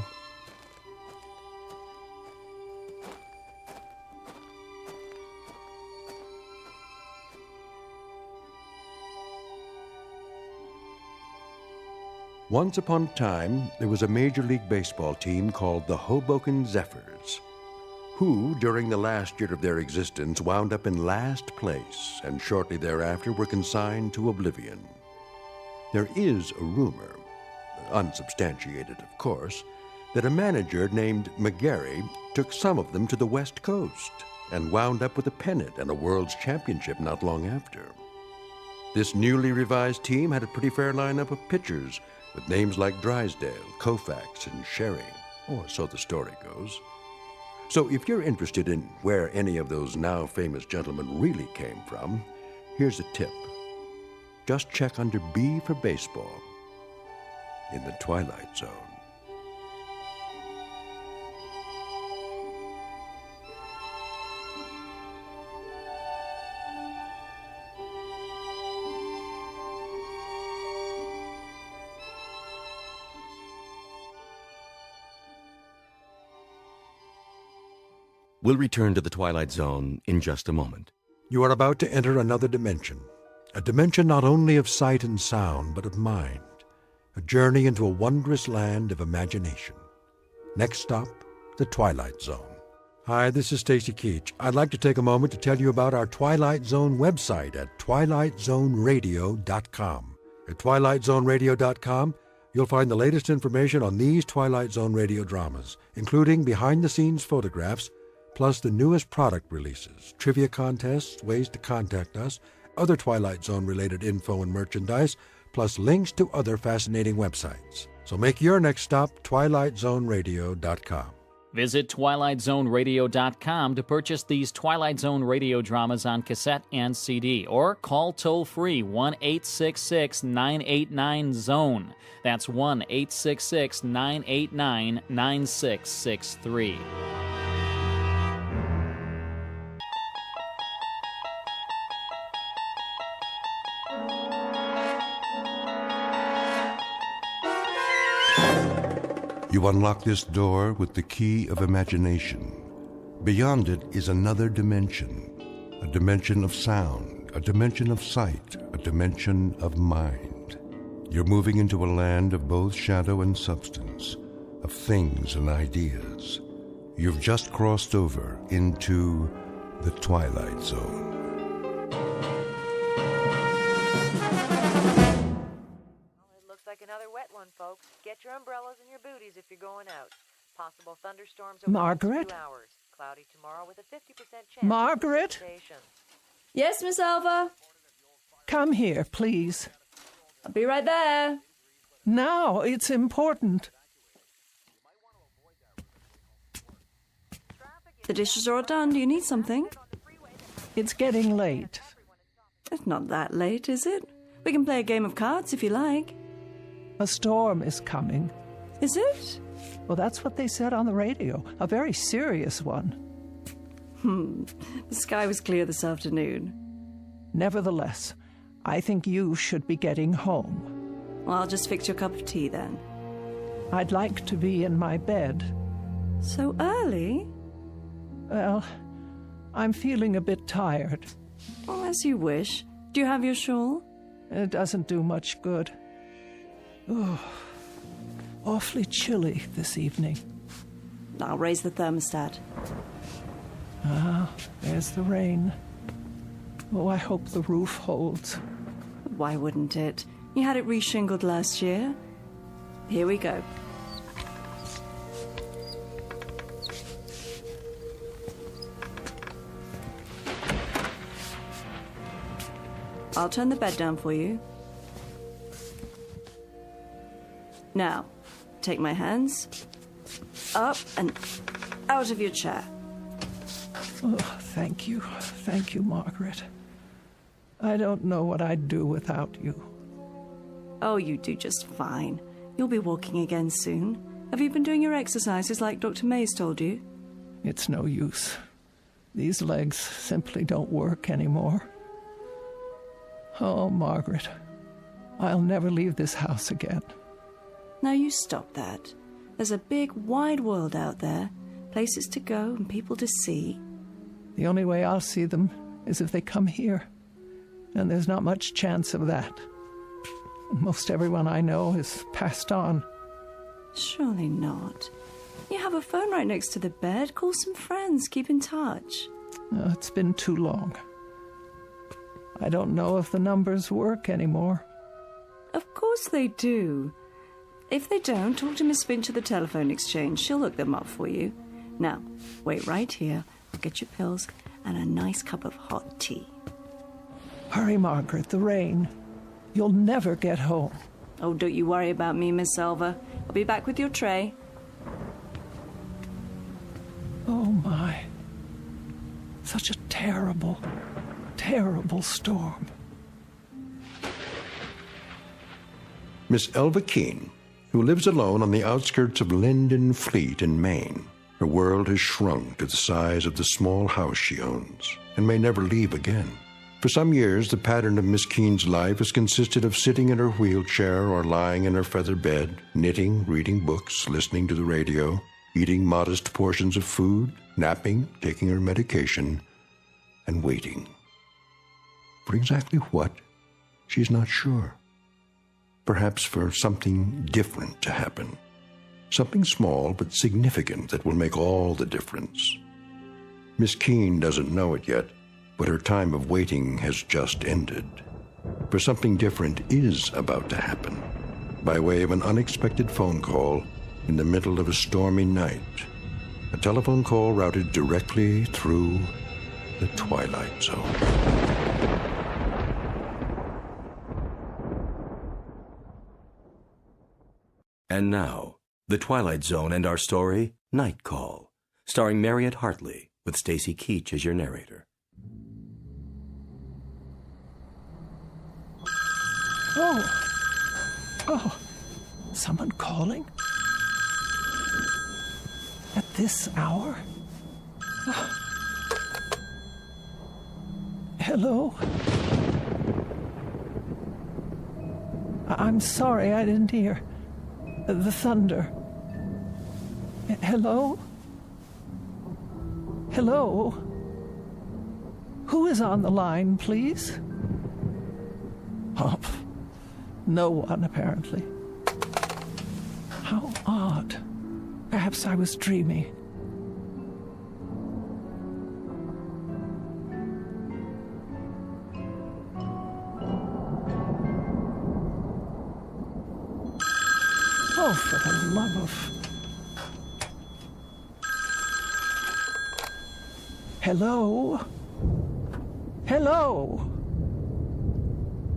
Once upon a time, there was a Major League Baseball team called the Hoboken Zephyrs, who, during the last year of their existence, wound up in last place and shortly thereafter were consigned to oblivion. There is a rumor, unsubstantiated of course, that a manager named McGarry took some of them to the West Coast and wound up with a pennant and a World's Championship not long after. This newly revised team had a pretty fair lineup of pitchers with names like Drysdale, Koufax, and Sherry, or so the story goes. So if you're interested in where any of those now famous gentlemen really came from, here's a tip. Just check under B for baseball in the Twilight Zone. We'll return to the Twilight Zone in just a moment. You are about to enter another dimension, a dimension not only of sight and sound, but of mind, a journey into a wondrous land of imagination. Next stop, the Twilight Zone. Hi, this is Stacy Keach. I'd like to take a moment to tell you about our Twilight Zone website at twilightzoneradio.com. At twilightzoneradio.com, you'll find the latest information on these Twilight Zone radio dramas, including behind-the-scenes photographs, plus the newest product releases, trivia contests, ways to contact us, other Twilight Zone-related info and merchandise, plus links to other fascinating websites. So make your next stop twilightzoneradio.com. Visit twilightzoneradio.com to purchase these Twilight Zone radio dramas on cassette and CD, or call toll-free 1-866-989-ZONE. That's 1-866-989-9663. You unlock this door with the key of imagination. Beyond it is another dimension, a dimension of sound, a dimension of sight, a dimension of mind. You're moving into a land of both shadow and substance, of things and ideas. You've just crossed over into the Twilight Zone. Like another wet one, folks. Get your umbrellas and your booties if you're going out. Possible thunderstorms over Margaret? 2 hours. cloudy tomorrow with a 50% chance. Margaret? Yes, Miss Alva? Come here, please. I'll be right there. Now, it's important. The dishes are all done. Do you need something? It's getting late. It's not that late, is it? We can play a game of cards if you like. A storm is coming. Is it? Well, that's what they said on the radio. A very serious one. The sky was clear this afternoon. Nevertheless, I think you should be getting home. Well, I'll just fix your cup of tea then. I'd like to be in my bed. So early? Well, I'm feeling a bit tired. Oh, as you wish. Do you have your shawl? It doesn't do much good. Oh, awfully chilly this evening. I'll raise the thermostat. Ah, there's the rain. Oh, I hope the roof holds. Why wouldn't it? You had it re-shingled last year. Here we go. I'll turn the bed down for you. Now, take my hands up and out of your chair. Oh, thank you. Thank you, Margaret. I don't know what I'd do without you. Oh, you do just fine. You'll be walking again soon. Have you been doing your exercises like Dr. Mays told you? It's no use. These legs simply don't work anymore. Oh, Margaret, I'll never leave this house again. Now you stop that. There's a big, wide world out there. Places to go and people to see. The only way I'll see them is if they come here. And there's not much chance of that. Most everyone I know is passed on. Surely not. You have a phone right next to the bed. Call some friends. Keep in touch. Oh, it's been too long. I don't know if the numbers work anymore. Of course they do. If they don't, talk to Miss Finch at the telephone exchange. She'll look them up for you. Now, wait right here. I'll get you pills and a nice cup of hot tea. Hurry, Margaret, the rain. You'll never get home. Oh, don't you worry about me, Miss Selva. I'll be back with your tray. Oh, my. Such a terrible, terrible storm. Miss Elva Keene, who lives alone on the outskirts of Linden Fleet in Maine. Her world has shrunk to the size of the small house she owns and may never leave again. For some years, the pattern of Miss Keene's life has consisted of sitting in her wheelchair or lying in her feather bed, knitting, reading books, listening to the radio, eating modest portions of food, napping, taking her medication, and waiting. For exactly what? She's not sure. Perhaps for something different to happen. Something small but significant that will make all the difference. Miss Keene doesn't know it yet, but her time of waiting has just ended. For something different is about to happen, by way of an unexpected phone call in the middle of a stormy night. A telephone call routed directly through the Twilight Zone. And now, The Twilight Zone and our story, Night Call, starring Mariette Hartley, with Stacy Keach as your narrator. Oh, someone calling? At this hour? Oh. Hello? I'm sorry, I didn't hear. The thunder. Hello? Hello? Who is on the line, please? Oh, no one, apparently. How odd. Perhaps I was dreaming. Oh, for the love of... Hello? Hello?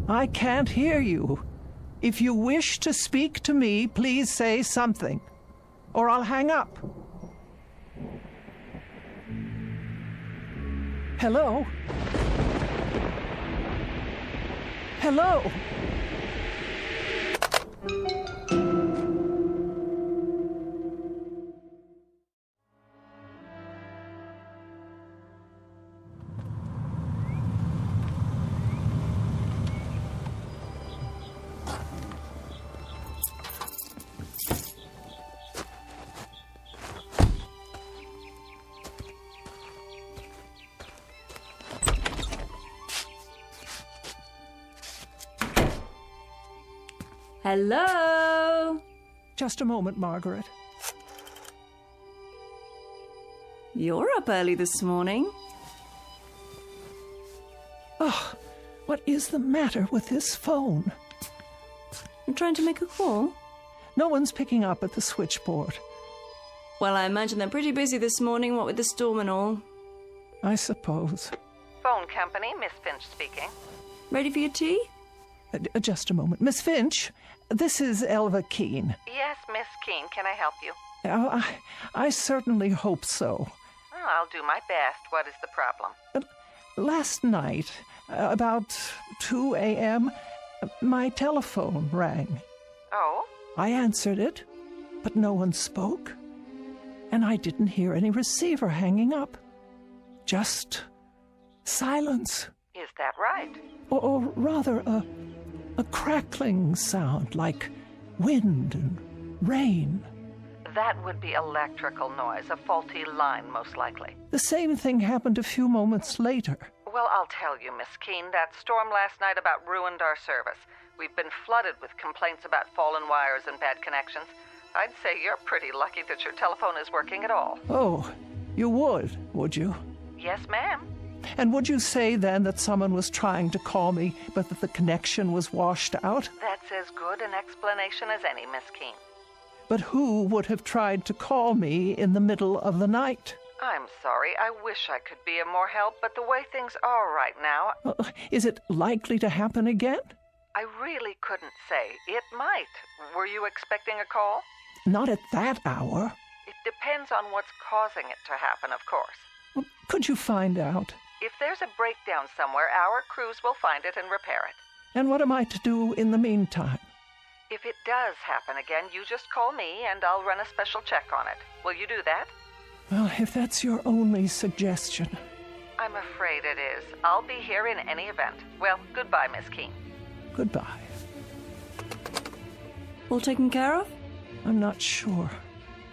I can't hear you. If you wish to speak to me, please say something, or I'll hang up. Hello? Hello? Hello? Just a moment, Margaret. You're up early this morning. Oh, what is the matter with this phone? I'm trying to make a call. No one's picking up at the switchboard. Well, I imagine they're pretty busy this morning, what with the storm and all. I suppose. Phone company, Miss Finch speaking. Ready for your tea? Just a moment. Miss Finch, this is Elva Keene. Yes, Miss Keene, can I help you? Oh, I certainly hope so. Oh, I'll do my best. What is the problem? Last night, about 2 a.m., my telephone rang. Oh? I answered it, but no one spoke. And I didn't hear any receiver hanging up. Just silence. Is that right? Or rather, a crackling sound like wind and rain. That would be electrical noise, a faulty line, most likely. The same thing happened a few moments later. Well, I'll tell you, Miss Keene, that storm last night about ruined our service. We've been flooded with complaints about fallen wires and bad connections. I'd say you're pretty lucky that your telephone is working at all. Oh, you would you? Yes, ma'am. And would you say then that someone was trying to call me, but that the connection was washed out? That's as good an explanation as any, Miss Keene. But who would have tried to call me in the middle of the night? I'm sorry. I wish I could be of more help, but the way things are right now... Is it likely to happen again? I really couldn't say. It might. Were you expecting a call? Not at that hour. It depends on what's causing it to happen, of course. Could you find out? If there's a breakdown somewhere, our crews will find it and repair it. And what am I to do in the meantime? If it does happen again, you just call me and I'll run a special check on it. Will you do that? Well, if that's your only suggestion. I'm afraid it is. I'll be here in any event. Well, goodbye, Miss Keene. Goodbye. All taken care of? I'm not sure.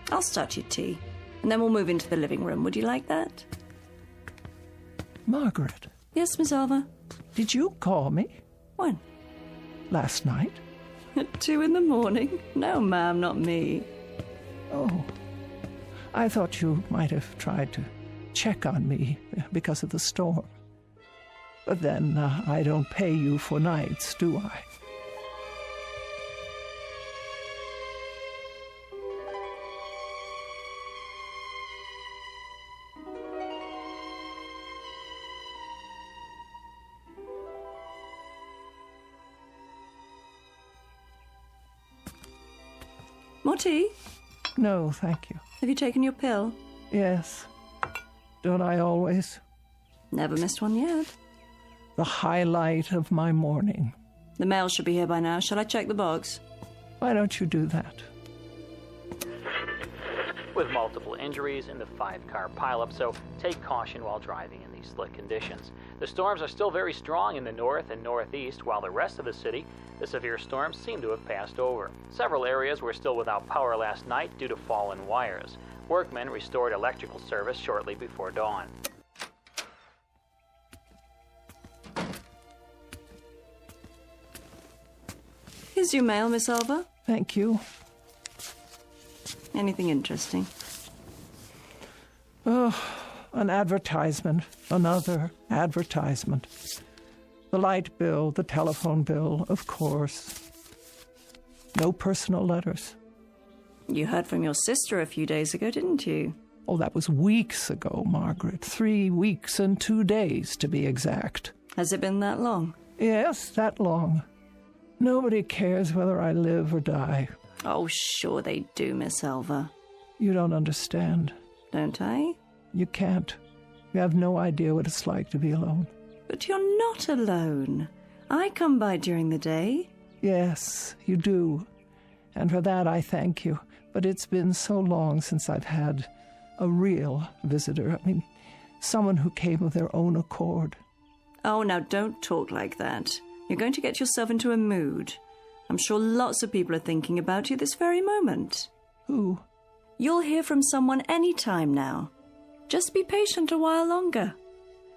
I'll start your tea, and then we'll move into the living room. Would you like that? Margaret. Yes, Miss Alva? Did you call me? When? Last night. At 2 a.m? No, ma'am, not me. Oh. I thought you might have tried to check on me because of the storm. But then I don't pay you for nights, do I? More tea? No, thank you. Have you taken your pill? Yes. Don't I always? Never missed one yet. The highlight of my morning. The mail should be here by now. Shall I check the box? Why don't you do that? With multiple injuries in the 5-car pileup, so take caution while driving in these slick conditions. The storms are still very strong in the north and northeast, while the rest of the city, the severe storms seem to have passed over. Several areas were still without power last night due to fallen wires. Workmen restored electrical service shortly before dawn. Here's your mail, Miss Alva. Thank you. Anything interesting? Oh, an advertisement. Another advertisement. The light bill, the telephone bill, of course. No personal letters. You heard from your sister a few days ago, didn't you? Oh, that was weeks ago, Margaret. 3 weeks and 2 days, to be exact. Has it been that long? Yes, that long. Nobody cares whether I live or die. Oh, sure they do, Miss Elva. You don't understand. Don't I? You can't. You have no idea what it's like to be alone. But you're not alone. I come by during the day. Yes, you do. And for that I thank you. But it's been so long since I've had a real visitor. I mean, someone who came of their own accord. Oh, now don't talk like that. You're going to get yourself into a mood. I'm sure lots of people are thinking about you this very moment. Who? You'll hear from someone any time now. Just be patient a while longer.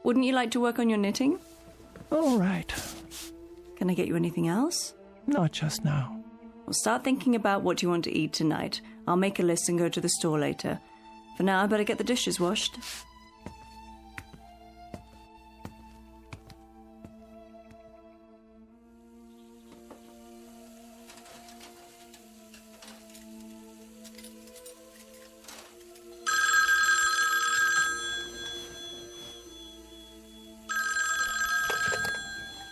Wouldn't you like to work on your knitting? All right. Can I get you anything else? Not just now. Well, start thinking about what you want to eat tonight. I'll make a list and go to the store later. For now, I better get the dishes washed.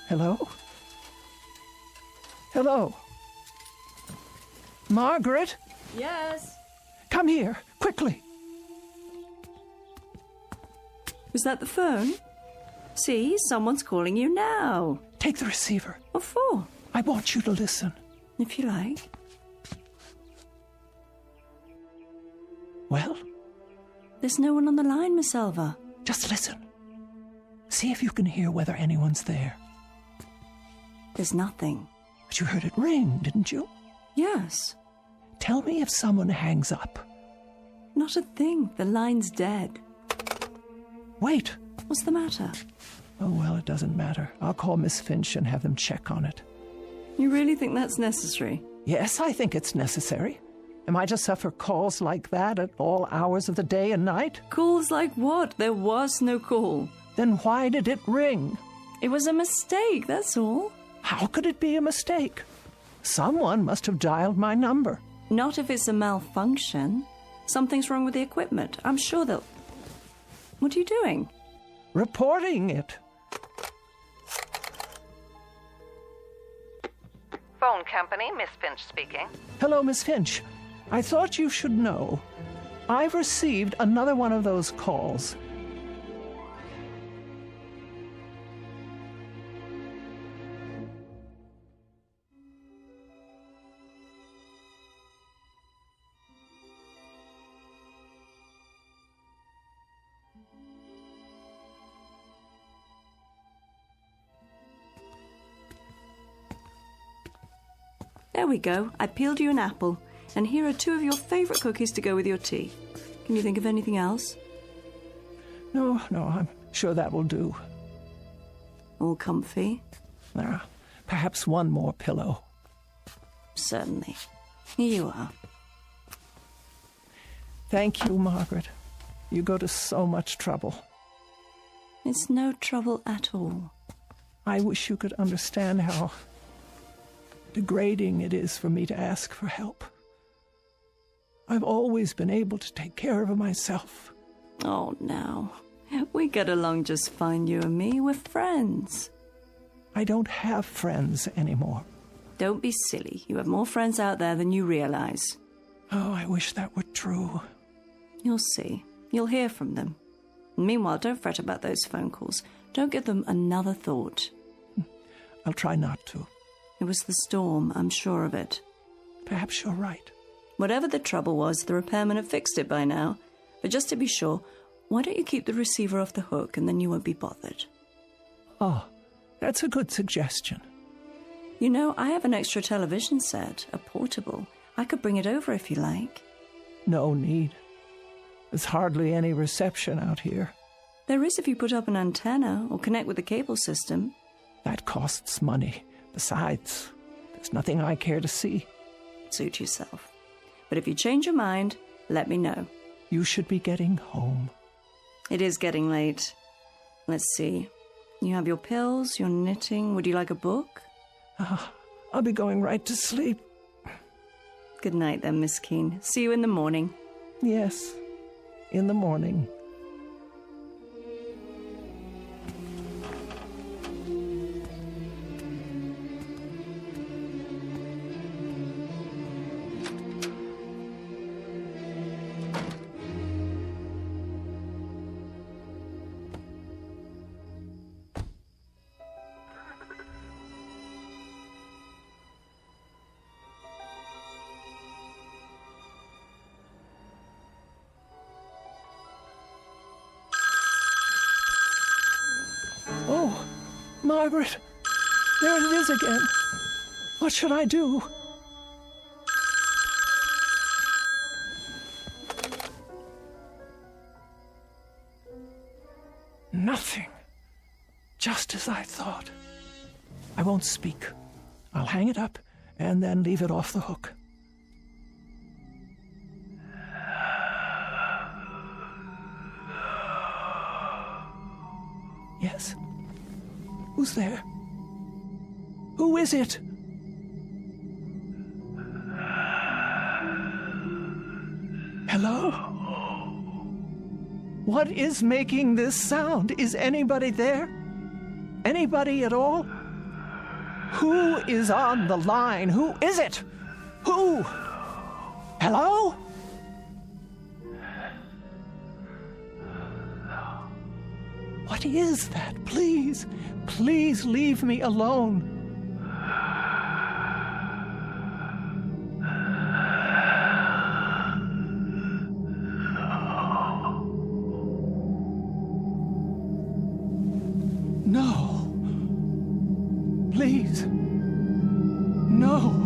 Hello? Hello? Margaret? Yes? Come here, quickly. Was that the phone? See, someone's calling you now. Take the receiver. What for? I want you to listen. If you like. Well? There's no one on the line, Miss Elva. Just listen. See if you can hear whether anyone's there. There's nothing. But you heard it ring, didn't you? Yes. Tell me if someone hangs up. Not a thing. The line's dead. Wait. What's the matter? Oh, well, it doesn't matter. I'll call Miss Finch and have them check on it. You really think that's necessary? Yes, I think it's necessary. Am I to suffer calls like that at all hours of the day and night? Calls like what? There was no call. Then why did it ring? It was a mistake, that's all. How could it be a mistake? Someone must have dialed my number. Not if it's a malfunction. Something's wrong with the equipment. I'm sure they'll... What are you doing? Reporting it. Phone company, Miss Finch speaking. Hello, Miss Finch. I thought you should know. I've received another one of those calls. There we go. I peeled you an apple. And here are 2 of your favorite cookies to go with your tea. Can you think of anything else? No, I'm sure that will do. All comfy? Perhaps one more pillow. Certainly. Here you are. Thank you, Margaret. You go to so much trouble. It's no trouble at all. I wish you could understand how degrading it is for me to ask for help. I've always been able to take care of myself. Oh, now. We get along just fine, you and me. We're friends. I don't have friends anymore. Don't be silly. You have more friends out there than you realize. Oh, I wish that were true. You'll see. You'll hear from them. Meanwhile, don't fret about those phone calls. Don't give them another thought. I'll try not to. It was the storm, I'm sure of it. Perhaps you're right. Whatever the trouble was, the repairman have fixed it by now. But just to be sure, why don't you keep the receiver off the hook and then you won't be bothered? Oh, that's a good suggestion. You know, I have an extra television set, a portable. I could bring it over if you like. No need. There's hardly any reception out here. There is if you put up an antenna or connect with the cable system. That costs money. Besides, there's nothing I care to see. Suit yourself. But if you change your mind, let me know. You should be getting home. It is getting late. Let's see. You have your pills, your knitting. Would you like a book? I'll be going right to sleep. Good night then, Miss Keene. See you in the morning. Yes. in the morning. Oh, Margaret, there it is again. What should I do? Nothing. Just as I thought. I won't speak. I'll hang it up and then leave it off the hook. Yes. Who's there? Who is it? Hello? What is making this sound? Is anybody there? Anybody at all? Who is on the line? Who is it? Who? Hello? What is that? Please, please leave me alone. No. Please. No.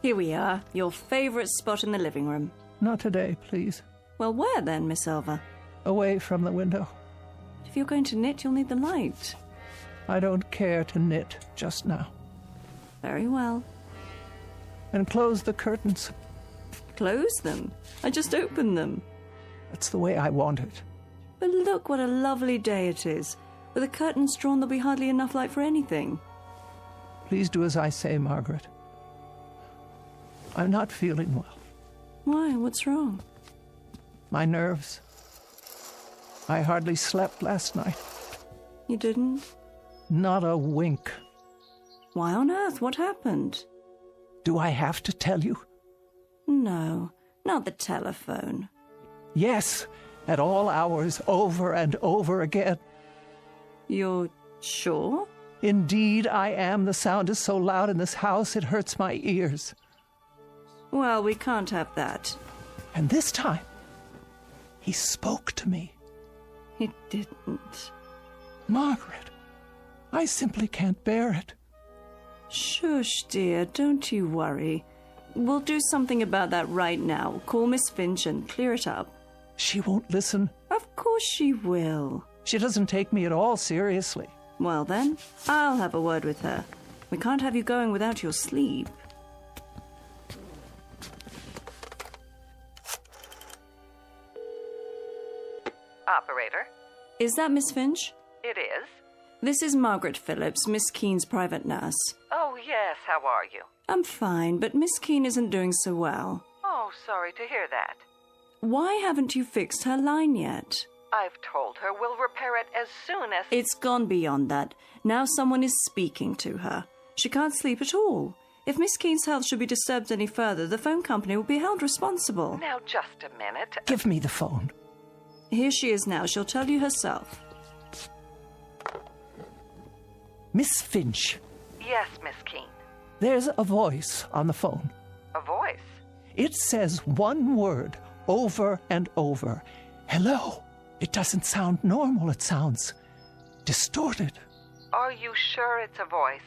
Here we are, your favorite spot in the living room. Not today, please. Well, where then, Miss Elva? Away from the window. If you're going to knit, you'll need the light. I don't care to knit just now. Very well. And close the curtains. Close them? I just opened them. That's the way I want it. But look what a lovely day it is. With the curtains drawn, there'll be hardly enough light for anything. Please do as I say, Margaret. I'm not feeling well. Why? What's wrong? My nerves. I hardly slept last night. You didn't? Not a wink. Why on earth? What happened? Do I have to tell you? No, not the telephone. Yes, at all hours, over and over again. You're sure? Indeed, I am. The sound is so loud in this house, it hurts my ears. Well, we can't have that. And this time, he spoke to me. He didn't. Margaret, I simply can't bear it. Shush, dear, don't you worry. We'll do something about that right now. Call Miss Finch and clear it up. She won't listen. Of course she will. She doesn't take me at all seriously. Well then, I'll have a word with her. We can't have you going without your sleep. Operator? Is that Miss Finch? It is. This is Margaret Phillips, Miss Keene's private nurse. Oh, yes, how are you? I'm fine, but Miss Keene isn't doing so well. Oh, sorry to hear that. Why haven't you fixed her line yet? I've told her we'll repair it as soon as... It's gone beyond that. Now someone is speaking to her. She can't sleep at all. If Miss Keene's health should be disturbed any further, the phone company will be held responsible. Now, just a minute. Give me the phone. Here she is now. She'll tell you herself. Miss Finch. Yes, Miss Keene. There's a voice on the phone. A voice? It says one word over and over. Hello. It doesn't sound normal. It sounds distorted. Are you sure it's a voice?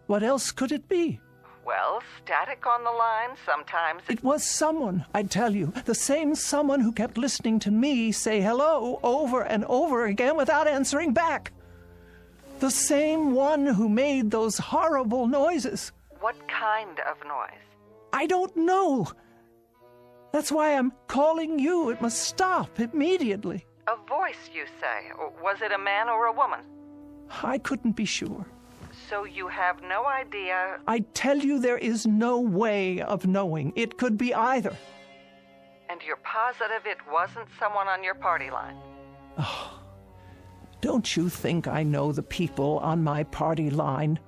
What else could it be? Well, static on the line sometimes. It was someone, I tell you. The same someone who kept listening to me say hello over and over again without answering back. The same one who made those horrible noises. What kind of noise? I don't know. That's why I'm calling you. It must stop immediately. A voice, you say? Or was it a man or a woman? I couldn't be sure. So you have no idea? I tell you, there is no way of knowing. It could be either. And you're positive it wasn't someone on your party line? Oh, don't you think I know the people on my party line?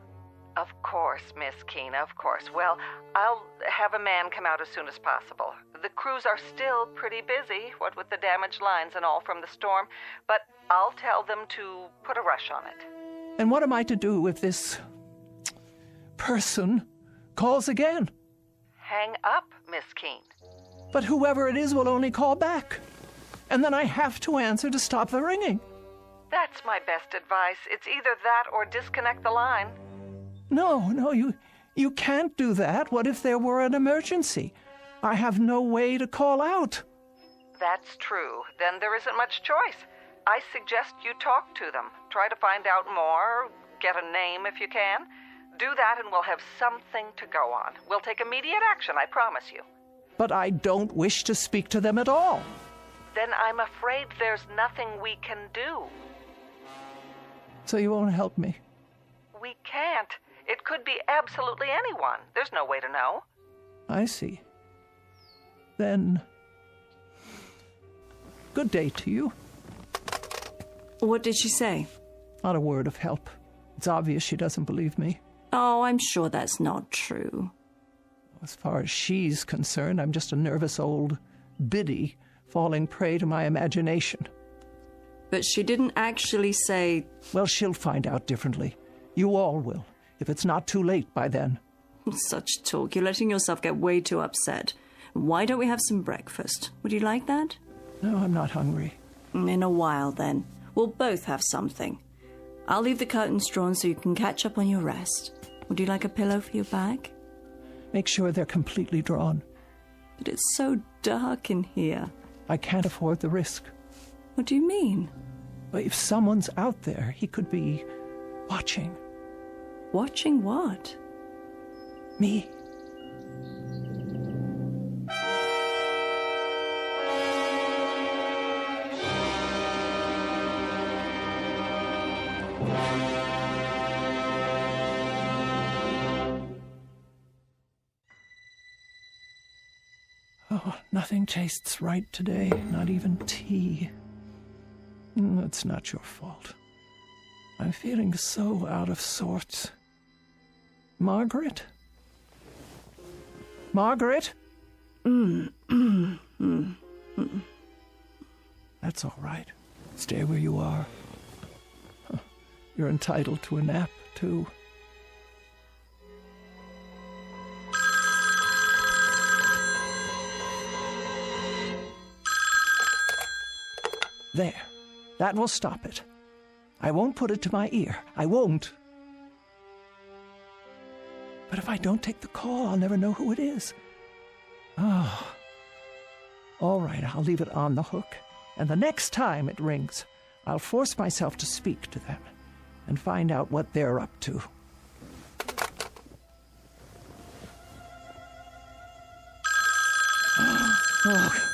Of course, Miss Keene, of course. Well, I'll have a man come out as soon as possible. The crews are still pretty busy, what with the damaged lines and all from the storm, but I'll tell them to put a rush on it. And what am I to do if this person calls again? Hang up, Miss Keene. But whoever it is will only call back. And then I have to answer to stop the ringing. That's my best advice. It's either that or disconnect the line. No, you can't do that. What if there were an emergency? I have no way to call out. That's true. Then there isn't much choice. I suggest you talk to them. Try to find out more, get a name if you can. Do that and we'll have something to go on. We'll take immediate action, I promise you. But I don't wish to speak to them at all. Then I'm afraid there's nothing we can do. So you won't help me? We can't. It could be absolutely anyone. There's no way to know. I see. Then, good day to you. What did she say? Not a word of help. It's obvious she doesn't believe me. Oh, I'm sure that's not true. As far as she's concerned, I'm just a nervous old biddy falling prey to my imagination. But she didn't actually say... Well, she'll find out differently. You all will, if it's not too late by then. Such talk. You're letting yourself get way too upset. Why don't we have some breakfast? Would you like that? No, I'm not hungry. In a while, then. We'll both have something. I'll leave the curtains drawn so you can catch up on your rest. Would you like a pillow for your back? Make sure they're completely drawn. But it's so dark in here. I can't afford the risk. What do you mean? Well, if someone's out there, he could be watching. Watching what? Me. Oh, nothing tastes right today, not even tea. It's not your fault. I'm feeling so out of sorts. Margaret? Margaret? That's all right. Stay where you are. You're entitled to a nap, too. There. That will stop it. I won't put it to my ear. I won't. But if I don't take the call, I'll never know who it is. Oh. All right, I'll leave it on the hook. And the next time it rings, I'll force myself to speak to them and find out what they're up to. Oh.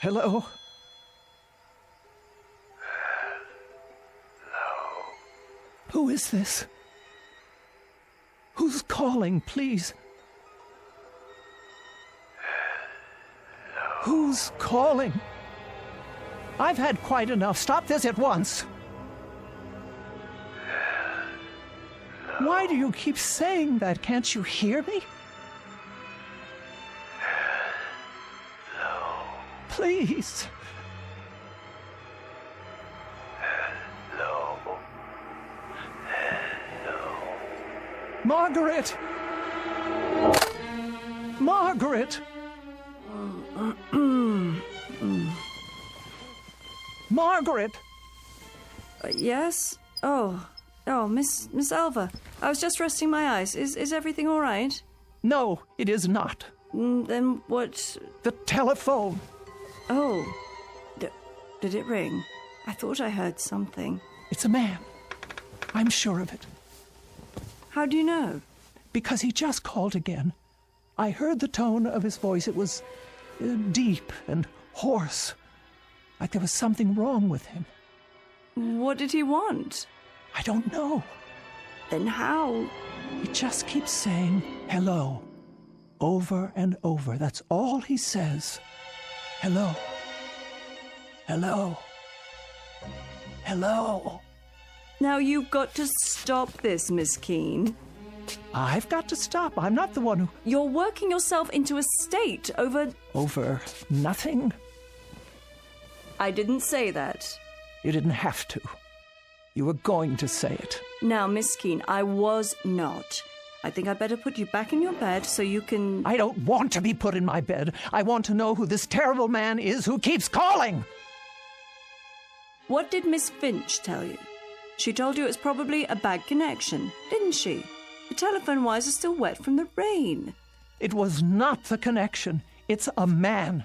Hello? Hello? Who is this? Who's calling, please? Hello? Who's calling? I've had quite enough. Stop this at once. Hello? Why do you keep saying that? Can't you hear me? Please. Hello. Hello. Margaret! Margaret! Margaret! Yes? Oh, Miss Alva. I was just resting my eyes. Is everything all right? No, it is not. Then what? The telephone. Oh, did it ring? I thought I heard something. It's a man. I'm sure of it. How do you know? Because he just called again. I heard the tone of his voice. It was deep and hoarse, like there was something wrong with him. What did he want? I don't know. Then how? He just keeps saying hello, over and over. That's all he says. Hello. Hello. Hello. Now you've got to stop this, Miss Keene. I've got to stop. I'm not the one who... You're working yourself into a state over... Over nothing? I didn't say that. You didn't have to. You were going to say it. Now, Miss Keene, I was not. I think I'd better put you back in your bed so you can... I don't want to be put in my bed. I want to know who this terrible man is who keeps calling. What did Miss Finch tell you? She told you it was probably a bad connection, didn't she? The telephone wires are still wet from the rain. It was not the connection. It's a man.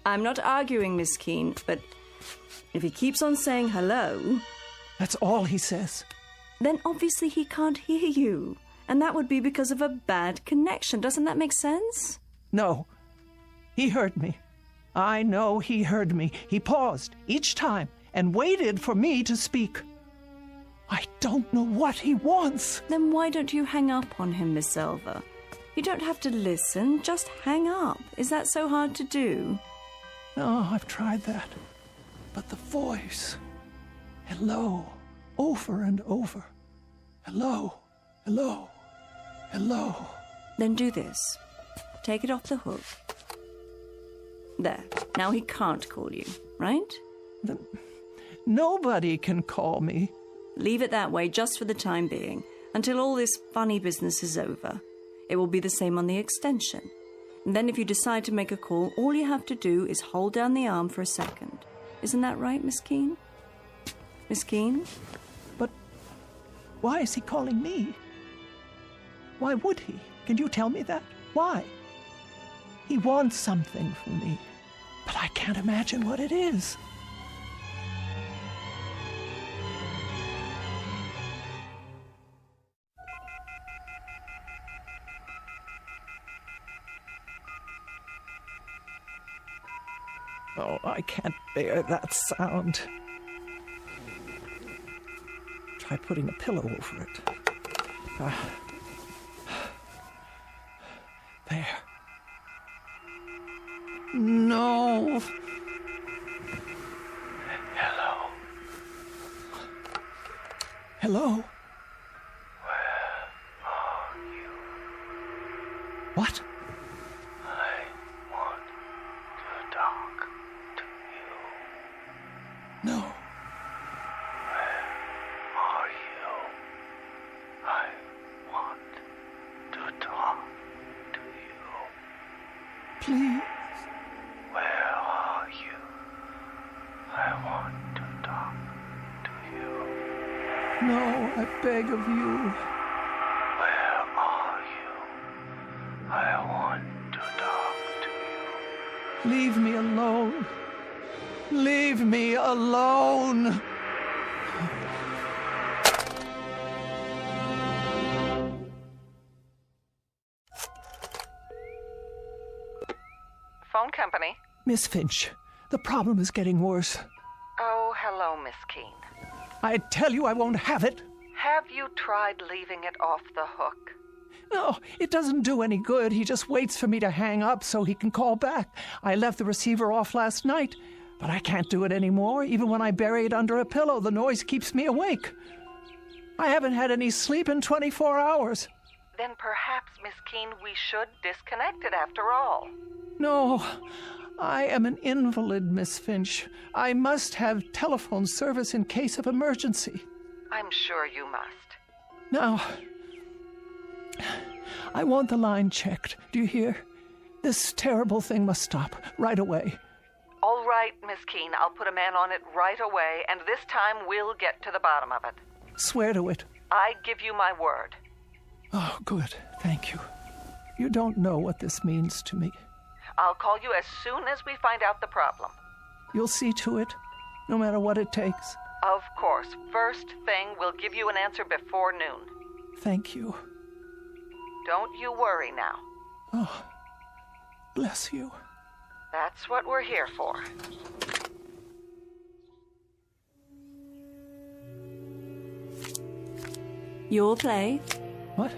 I'm not arguing, Miss Keene, but if he keeps on saying hello... That's all he says. Then obviously he can't hear you. And that would be because of a bad connection. Doesn't that make sense? No. He heard me. I know he heard me. He paused each time and waited for me to speak. I don't know what he wants. Then why don't you hang up on him, Miss Selva? You don't have to listen, just hang up. Is that so hard to do? No, I've tried that. But the voice... Hello, over and over. Hello, hello, hello. Then do this. Take it off the hook. There. Now he can't call you, right? Nobody can call me. Leave it that way just for the time being, until all this funny business is over. It will be the same on the extension. And then if you decide to make a call, all you have to do is hold down the arm for a second. Isn't that right, Miss Keene? Miss Keene? But why is he calling me? Why would he? Can you tell me that? Why? He wants something from me, but I can't imagine what it is. Oh, I can't bear that sound. Try putting a pillow over it. There. No. Hello. Hello? Where are you? What? I want to talk to you. No. Where are you? I want to talk to you. Please. Where are you? I want to talk to you. No, I beg of you. Where are you? I want to talk to you. Leave me alone. Leave me alone. Phone company. Miss Finch, the problem is getting worse. Oh, hello, Miss Keene. I tell you I won't have it. Have you tried leaving it off the hook? No, it doesn't do any good. He just waits for me to hang up so he can call back. I left the receiver off last night, but I can't do it anymore. Even when I bury it under a pillow, the noise keeps me awake. I haven't had any sleep in 24 hours. Then perhaps, Miss Keene, we should disconnect it after all. No, I am an invalid, Miss Finch. I must have telephone service in case of emergency. I'm sure you must. Now, I want the line checked. Do you hear? This terrible thing must stop right away. All right, Miss Keene, I'll put a man on it right away, and this time we'll get to the bottom of it. Swear to it. I give you my word. Oh, good. Thank you. You don't know what this means to me. I'll call you as soon as we find out the problem. You'll see to it, no matter what it takes. Of course. First thing, we'll give you an answer before noon. Thank you. Don't you worry now. Oh, bless you. That's what we're here for. Your play. What?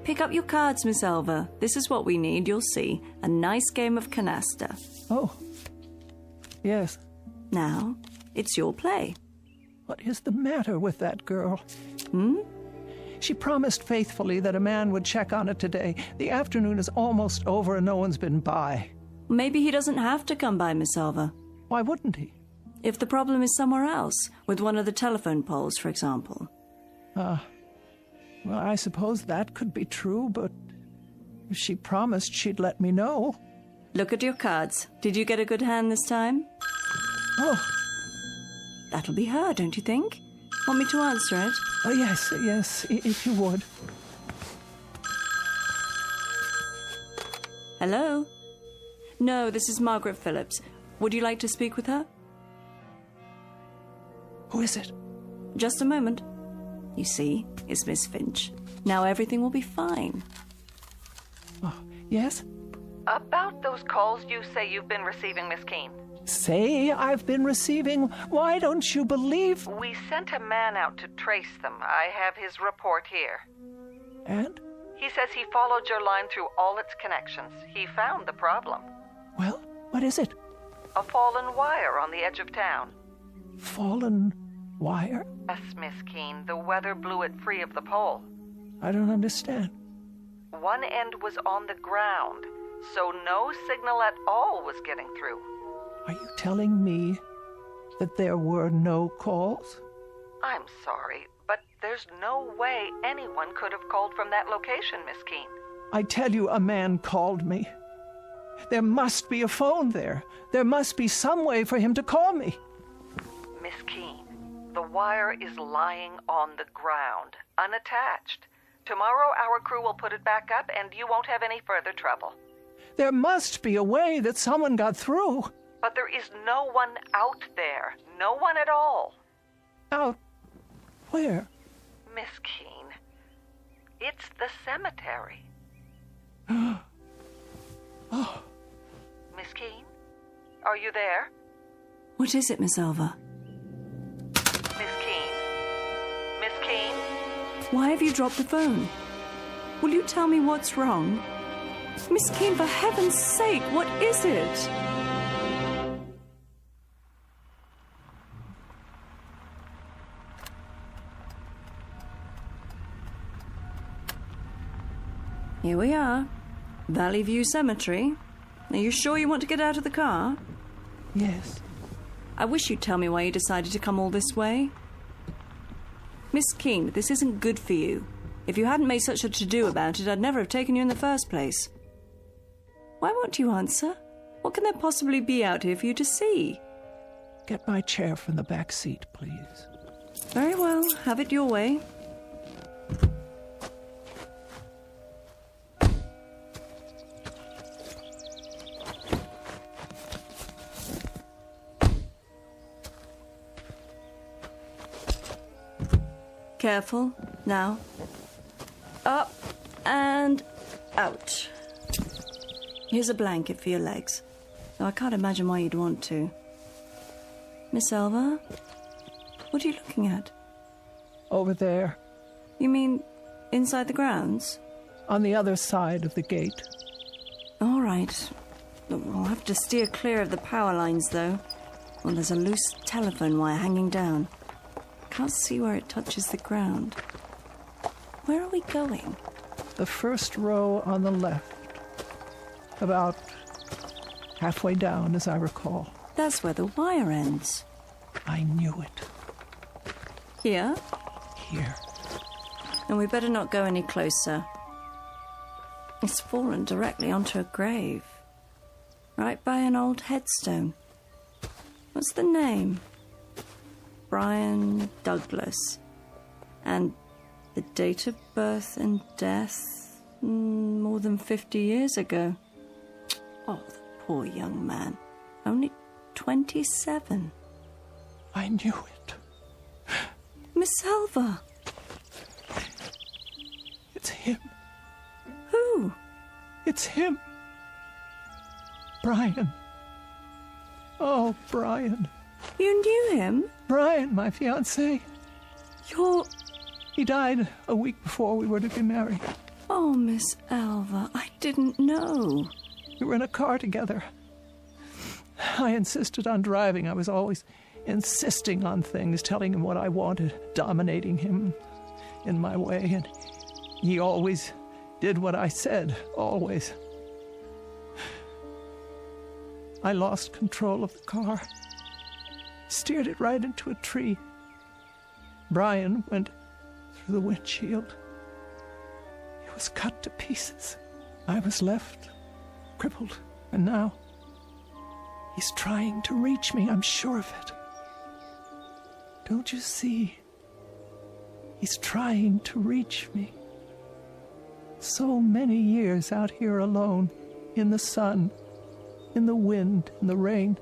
Pick up your cards, Miss Elva. This is what we need, you'll see. A nice game of canasta. Oh. Yes. Now, it's your play. What is the matter with that girl? Hmm? She promised faithfully that a man would check on it today. The afternoon is almost over and no one's been by. Maybe he doesn't have to come by, Miss Elva. Why wouldn't he? If the problem is somewhere else, with one of the telephone poles, for example. Well, I suppose that could be true, but she promised she'd let me know. Look at your cards. Did you get a good hand this time? Oh. That'll be her, don't you think? Want me to answer it? Oh, yes, if you would. Hello? No, this is Margaret Phillips. Would you like to speak with her? Who is it? Just a moment. You see, it's Miss Finch. Now everything will be fine. Oh, yes? About those calls you say you've been receiving, Miss Keene. Say I've been receiving. Why don't you believe? We sent a man out to trace them. I have his report here. And? He says he followed your line through all its connections. He found the problem. Well, what is it? A fallen wire on the edge of town. Fallen wire? Yes, Miss Keene. The weather blew it free of the pole. I don't understand. One end was on the ground, so no signal at all was getting through. Are you telling me that there were no calls? I'm sorry, but there's no way anyone could have called from that location, Miss Keene. I tell you, a man called me. There must be a phone there. There must be some way for him to call me. Miss Keene, the wire is lying on the ground, unattached. Tomorrow our crew will put it back up and you won't have any further trouble. There must be a way that someone got through. But there is no one out there. No one at all. Out where? Miss Keene, it's the cemetery. Oh. Miss Keene, are you there? What is it, Miss Elva? Miss Keene? Miss Keene? Why have you dropped the phone? Will you tell me what's wrong? Miss Keene, for heaven's sake, what is it? Here we are. Valley View Cemetery. Are you sure you want to get out of the car? Yes. I wish you'd tell me why you decided to come all this way. Miss Keene, this isn't good for you. If you hadn't made such a to-do about it, I'd never have taken you in the first place. Why won't you answer? What can there possibly be out here for you to see? Get my chair from the back seat, please. Very well. Have it your way. Careful. Now. Up and out. Here's a blanket for your legs. Though I can't imagine why you'd want to. Miss Elva? What are you looking at? Over there. You mean inside the grounds? On the other side of the gate. All right. We'll have to steer clear of the power lines, though. Well, there's a loose telephone wire hanging down. Can't see where it touches the ground. Where are we going? The first row on the left. About halfway down, as I recall. That's where the wire ends. I knew it. Here? Here. And we better not go any closer. It's fallen directly onto a grave. Right by an old headstone. What's the name? Brian Douglas. And the date of birth and death, more than 50 years ago. Oh, the poor young man. Only 27. I knew it. Miss Elva. It's him. Who? It's him. Brian. Oh, Brian. You knew him? Brian, my fiancé. He died a week before we were to be married. Oh, Miss Alva, I didn't know. We were in a car together. I insisted on driving. I was always insisting on things, telling him what I wanted, dominating him in my way, and he always did what I said, always. I lost control of the car, steered it right into a tree. Brian went through the windshield. He was cut to pieces. I was left crippled, and now he's trying to reach me, I'm sure of it. Don't you see? He's trying to reach me. So many years out here alone, in the sun, in the wind, in the rain.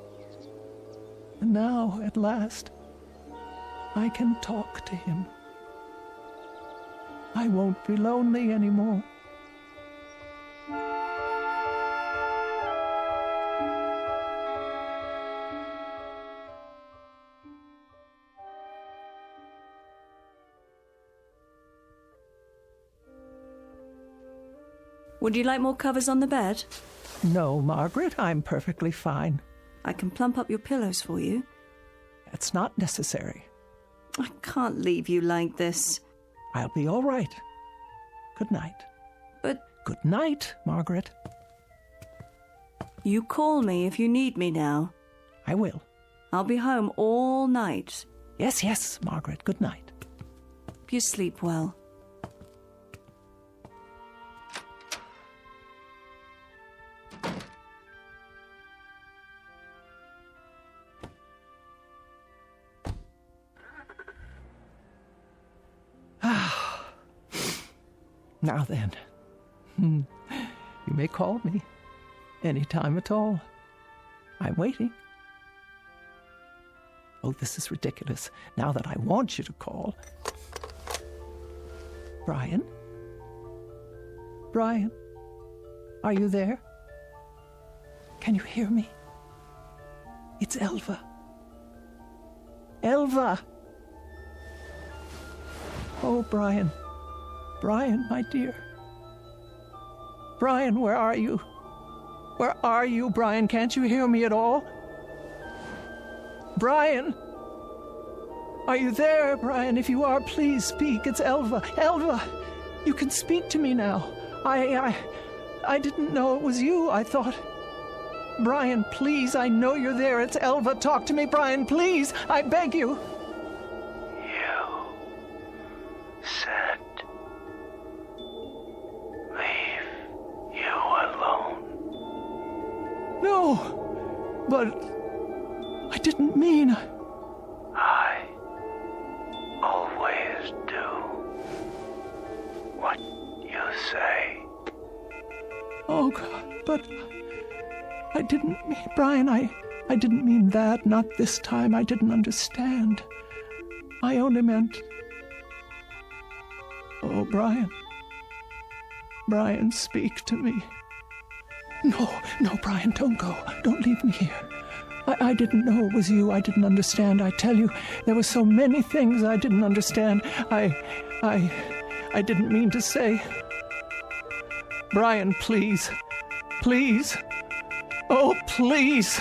And now, at last, I can talk to him. I won't be lonely anymore. Would you like more covers on the bed? No, Margaret, I'm perfectly fine. I can plump up your pillows for you. That's not necessary. I can't leave you like this. I'll be all right. Good night. But... Good night, Margaret. You call me if you need me now. I will. I'll be home all night. Yes, Margaret. Good night. Hope you sleep well. Now then, you may call me any time at all. I'm waiting. Oh, this is ridiculous. Now that I want you to call. Brian? Brian? Are you there? Can you hear me? It's Elva. Elva! Oh, Brian. Brian, my dear. Brian, where are you? Where are you, Brian? Can't you hear me at all? Brian! Are you there, Brian? If you are, please speak. It's Elva. Elva! You can speak to me now. I didn't know it was you. I thought... Brian, please, I know you're there. It's Elva. Talk to me, Brian, please. I beg you. You said leave you alone. No, but I didn't mean... I always do what you say. Oh, God, but I didn't mean... Brian, I didn't mean that. Not this time. I didn't understand. I only meant... Oh, Brian. Brian, speak to me. No, Brian, don't go. Don't leave me here. I didn't know it was you. I didn't understand. I tell you, there were so many things I didn't understand. I didn't mean to say. Brian, please. Please. Oh, please.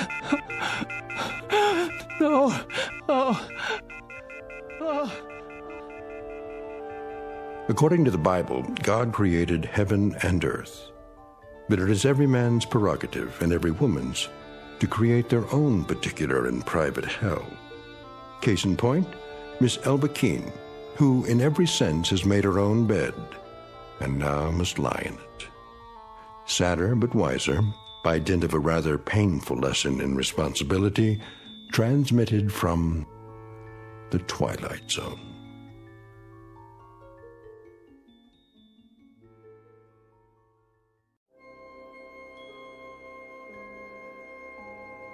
No. Oh. According to the Bible, God created heaven and earth. But it is every man's prerogative and every woman's to create their own particular and private hell. Case in point, Miss Elva Keene, who in every sense has made her own bed, and now must lie in it. Sadder but wiser, by dint of a rather painful lesson in responsibility, transmitted from the Twilight Zone.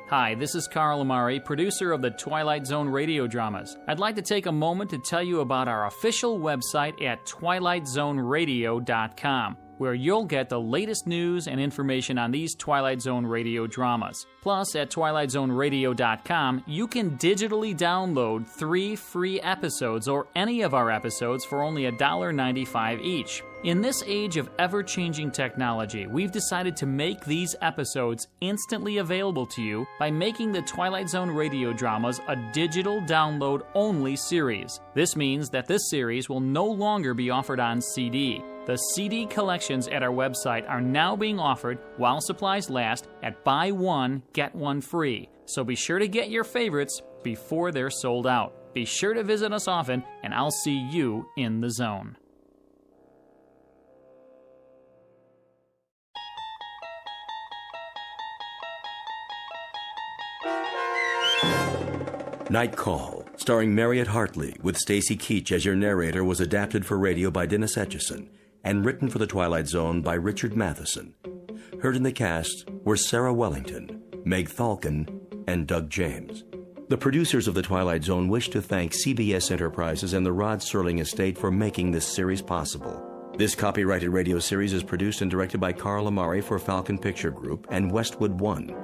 Hi, this is Carl Amari, producer of the Twilight Zone Radio Dramas. I'd like to take a moment to tell you about our official website at twilightzoneradio.com. where you'll get the latest news and information on these Twilight Zone radio dramas. Plus, at twilightzoneradio.com, you can digitally download 3 free episodes or any of our episodes for only $1.95 each. In this age of ever-changing technology, we've decided to make these episodes instantly available to you by making the Twilight Zone radio dramas a digital download-only series. This means that this series will no longer be offered on CD. The CD collections at our website are now being offered while supplies last at buy one, get one free. So be sure to get your favorites before they're sold out. Be sure to visit us often, and I'll see you in the zone. Night Call, starring Marriott Hartley, with Stacy Keach as your narrator, was adapted for radio by Dennis Etchison and written for The Twilight Zone by Richard Matheson. Heard in the cast were Sarah Wellington, Meg Thalken, and Doug James. The producers of The Twilight Zone wish to thank CBS Enterprises and the Rod Serling estate for making this series possible. This copyrighted radio series is produced and directed by Carl Amari for Falcon Picture Group and Westwood One.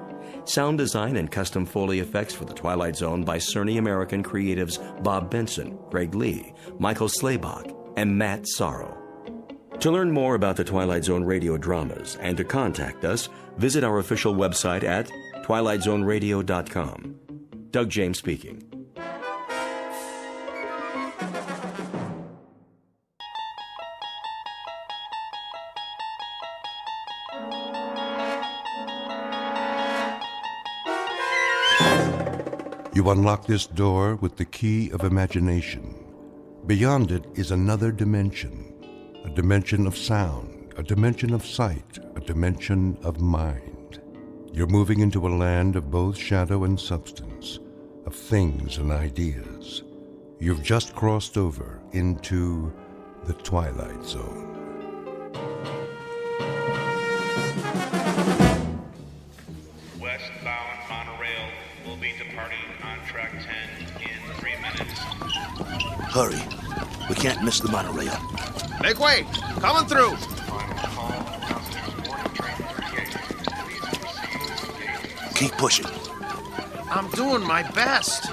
Sound design and custom Foley effects for The Twilight Zone by Cerny American creatives Bob Benson, Greg Lee, Michael Slaybach, and Matt Sorrow. To learn more about the Twilight Zone radio dramas and to contact us, visit our official website at twilightzoneradio.com. Doug James speaking. You unlock this door with the key of imagination. Beyond it is another dimension, a dimension of sound, a dimension of sight, a dimension of mind. You're moving into a land of both shadow and substance, of things and ideas. You've just crossed over into the Twilight Zone. Westbound monorail will be departing on track 10 in 3 minutes. Hurry. We can't miss the monorail. Make way! Coming through! Keep pushing. I'm doing my best.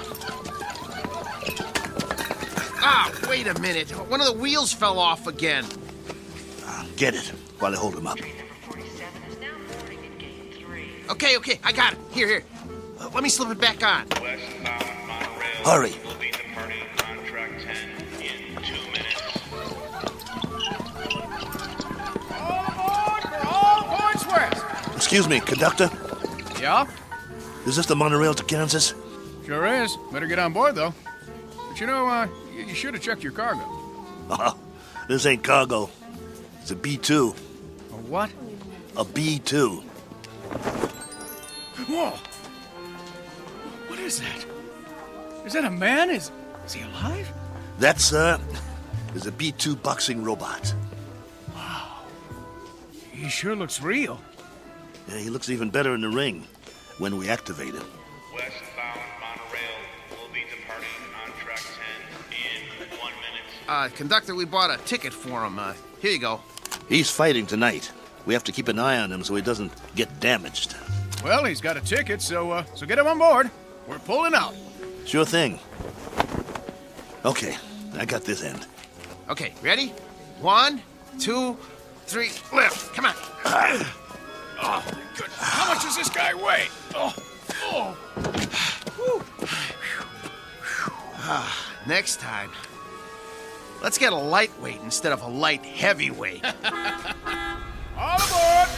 Ah, wait a minute. One of the wheels fell off again. Get it while I hold him up. Okay, I got it. Here. Let me slip it back on. Hurry. Will be departing on track 10 in 2 minutes. All aboard for all points west. Excuse me, conductor. Yeah? Is this the monorail to Kansas? Sure is. Better get on board, though. But you know, you should have checked your cargo. This ain't cargo. It's a B-2. A what? A B-2. Whoa! What is that? Is that a man? Is he alive? That, sir, is a B-2 boxing robot. Wow. He sure looks real. Yeah, he looks even better in the ring when we activate him. Westbound monorail will be departing on track 10 in 1 minute. Conductor, we bought a ticket for him. Here you go. He's fighting tonight. We have to keep an eye on him so he doesn't get damaged. Well, he's got a ticket, so get him on board. We're pulling out. Sure thing. Okay, I got this end. Okay, ready? 1, 2, 3, lift. Come on. Oh, my goodness. How much does this guy weigh? Next time, let's get a lightweight instead of a light heavyweight. All aboard!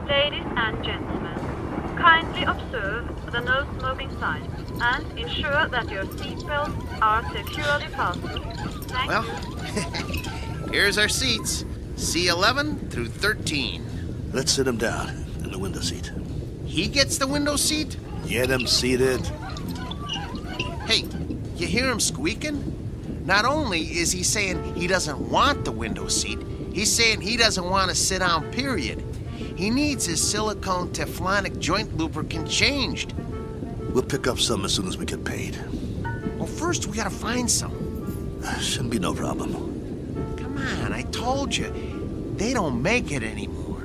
Ladies and gentlemen, kindly observe the no smoking sign and ensure that your seatbelts are securely fastened. Thank Well, here's our seats. C11 through 13. Let's sit him down in the window seat. He gets the window seat? Get him seated. Hey, you hear him squeaking? Not only is he saying he doesn't want the window seat, he's saying he doesn't want to sit down, period. He needs his silicone Teflonic joint lubricant changed. We'll pick up some as soon as we get paid. Well, first we gotta find some. Shouldn't be no problem. Come on, I told you. They don't make it anymore.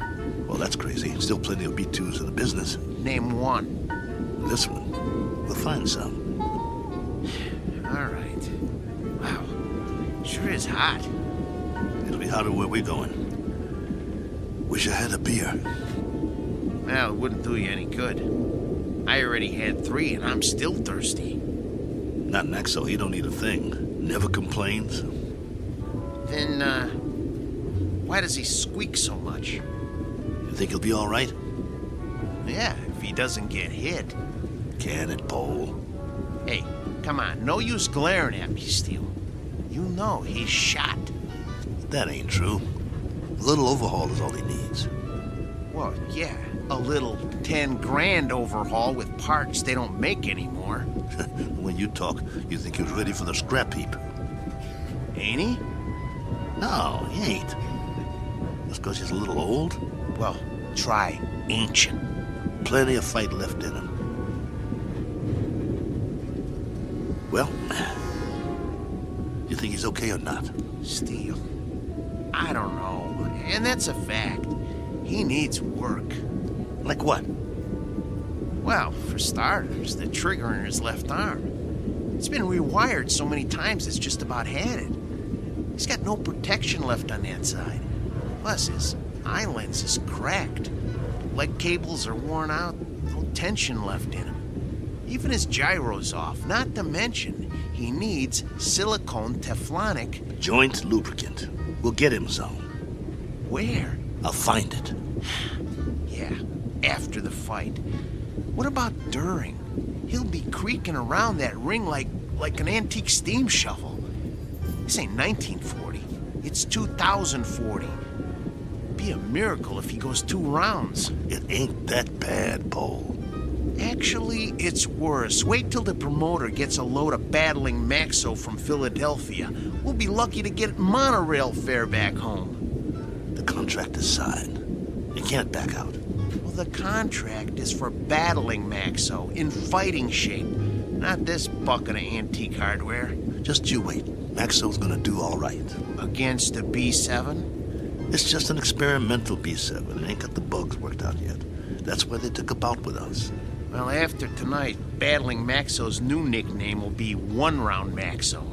Well, that's crazy. Still plenty of B2s in the business. Name one. This one. We'll find some. All right. Wow. Sure is hot. It'll be hotter where we're going. Wish I had a beer. Well, it wouldn't do you any good. I already had 3 and I'm still thirsty. Not Maxo, he don't need a thing. Never complains. Then, why does he squeak so much? You think he'll be all right? Yeah, if he doesn't get hit. Can it, Pole? Hey, come on, no use glaring at me, Steele. You know he's shot. That ain't true. A little overhaul is all he needs. Well, yeah, a little 10 grand overhaul with parts they don't make anymore. When you talk, you think he was ready for the scrap heap. Ain't he? No, he ain't. Just because he's a little old? Well, try ancient. Plenty of fight left in him. Well, you think he's okay or not? Steele, I don't know. And that's a fact. He needs work. Like what? Well, for starters, the trigger in his left arm. It's been rewired so many times it's just about had it. He's got no protection left on that side. Plus, his eye lens is cracked. Leg cables are worn out, no tension left in him. Even his gyro's off, not to mention he needs silicone Teflonic joint lubricant. We'll get him some. Where? I'll find it. Yeah, after the fight. What about during? He'll be creaking around that ring like an antique steam shovel. This ain't 1940. It's 2040. Be a miracle if he goes 2 rounds. It ain't that bad, Pole. Actually, it's worse. Wait till the promoter gets a load of battling Maxo from Philadelphia. We'll be lucky to get monorail fare back home. The contract is signed. You can't back out. Well, the contract is for battling Maxo in fighting shape, not this bucket of antique hardware. Just you wait. Maxo's gonna do all right. Against a B7? It's just an experimental B7. It ain't got the bugs worked out yet. That's why they took a bout with us. Well, after tonight, battling Maxo's new nickname will be One Round Maxo.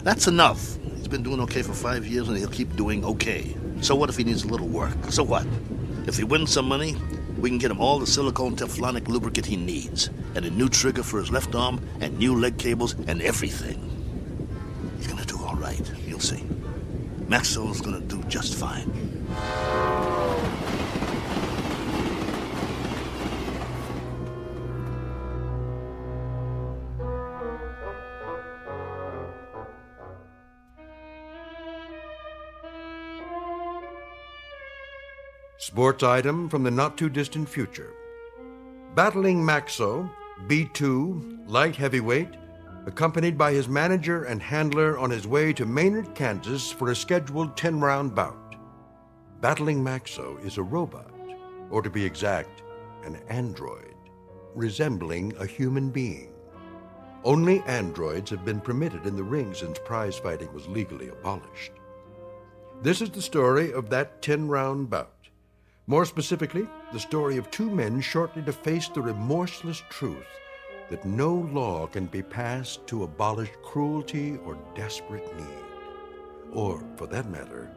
That's enough. He's been doing okay for 5 years, and he'll keep doing okay. So what if he needs a little work? So what? If he wins some money, we can get him all the silicone Teflonic lubricant he needs, and a new trigger for his left arm, and new leg cables, and everything. He's gonna do all right. You'll see. Maxwell's gonna do just fine. Sports item from the not-too-distant future. Battling Maxo, B2, light heavyweight, accompanied by his manager and handler on his way to Maynard, Kansas for a scheduled 10-round bout. Battling Maxo is a robot, or to be exact, an android, resembling a human being. Only androids have been permitted in the ring since prize fighting was legally abolished. This is the story of that 10-round bout. More specifically, the story of 2 men shortly to face the remorseless truth that no law can be passed to abolish cruelty or desperate need, or, for that matter,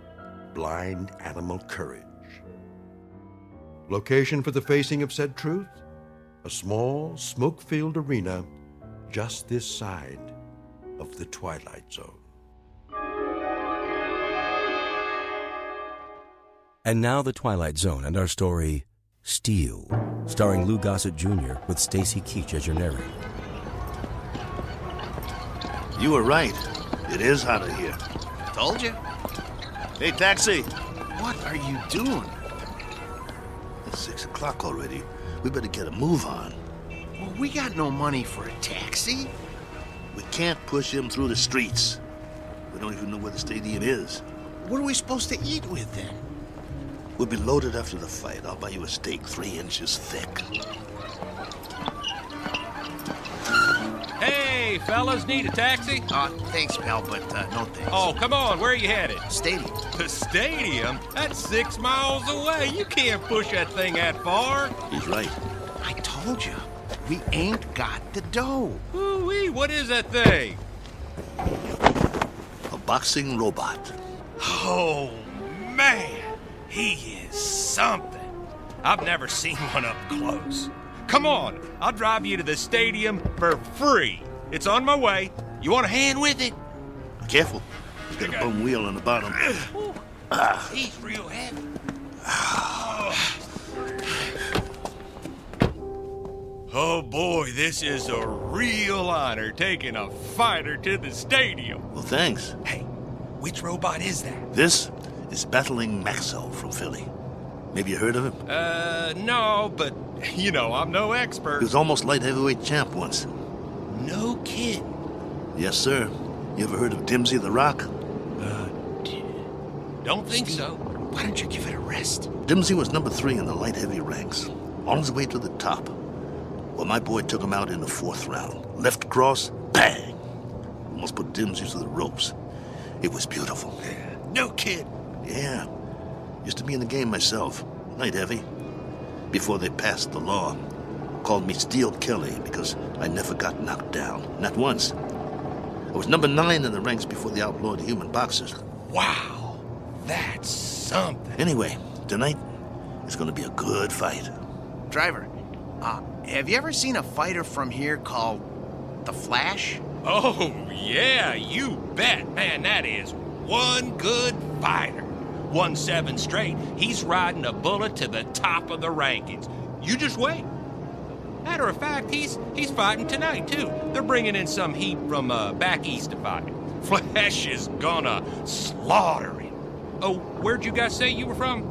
blind animal courage. Location for the facing of said truth? A small, smoke-filled arena just this side of the Twilight Zone. And now the Twilight Zone and our story, Steel, starring Lou Gossett Jr. with Stacy Keach as your narrator. You were right. It is hotter here. Told you. Hey, taxi. What are you doing? It's 6 o'clock already. We better get a move on. Well, we got no money for a taxi. We can't push him through the streets. We don't even know where the stadium is. What are we supposed to eat with then? We'll be loaded after the fight. I'll buy you a steak 3 inches thick. Hey, fellas, need a taxi? Thanks, pal, but no thanks. Oh, come on, where are you headed? Stadium. The stadium? That's 6 miles away. You can't push that thing that far. He's right. I told you, we ain't got the dough. Ooh-wee, what is that thing? A boxing robot. Oh, man, he is something. I've never seen one up close. Come on, I'll drive you to the stadium for free. It's on my way. You want a hand with it? Careful. He's got a bum wheel on the bottom. He's real heavy. Oh boy, this is a real honor taking a fighter to the stadium. Well, thanks. Hey, which robot is that? This is Battling Maxo from Philly. Maybe you heard of him? No, but, you know, I'm no expert. He was almost light heavyweight champ once. No kid. Yes, sir. You ever heard of Dimsy the Rock? Don't think so. Why don't you give it a rest? Dimsy was number 3 in the light heavy ranks, on his way to the top. Well, my boy took him out in the 4th round. Left cross, bang! Almost put Dimsy to the ropes. It was beautiful. No kid. Yeah. Used to be in the game myself. Light heavy. Before they passed the law. Called me Steel Kelly because I never got knocked down. Not once. I was number 9 in the ranks before they outlawed human boxers. Wow. That's something. Anyway, tonight is going to be a good fight. Driver, have you ever seen a fighter from here called The Flash? Oh, yeah, you bet. Man, that is one good fighter. Won 7 straight. He's riding a bullet to the top of the rankings. You just wait. Matter of fact, he's fighting tonight, too. They're bringing in some heat from back east to fight. Flash is gonna slaughter him. Oh, where'd you guys say you were from?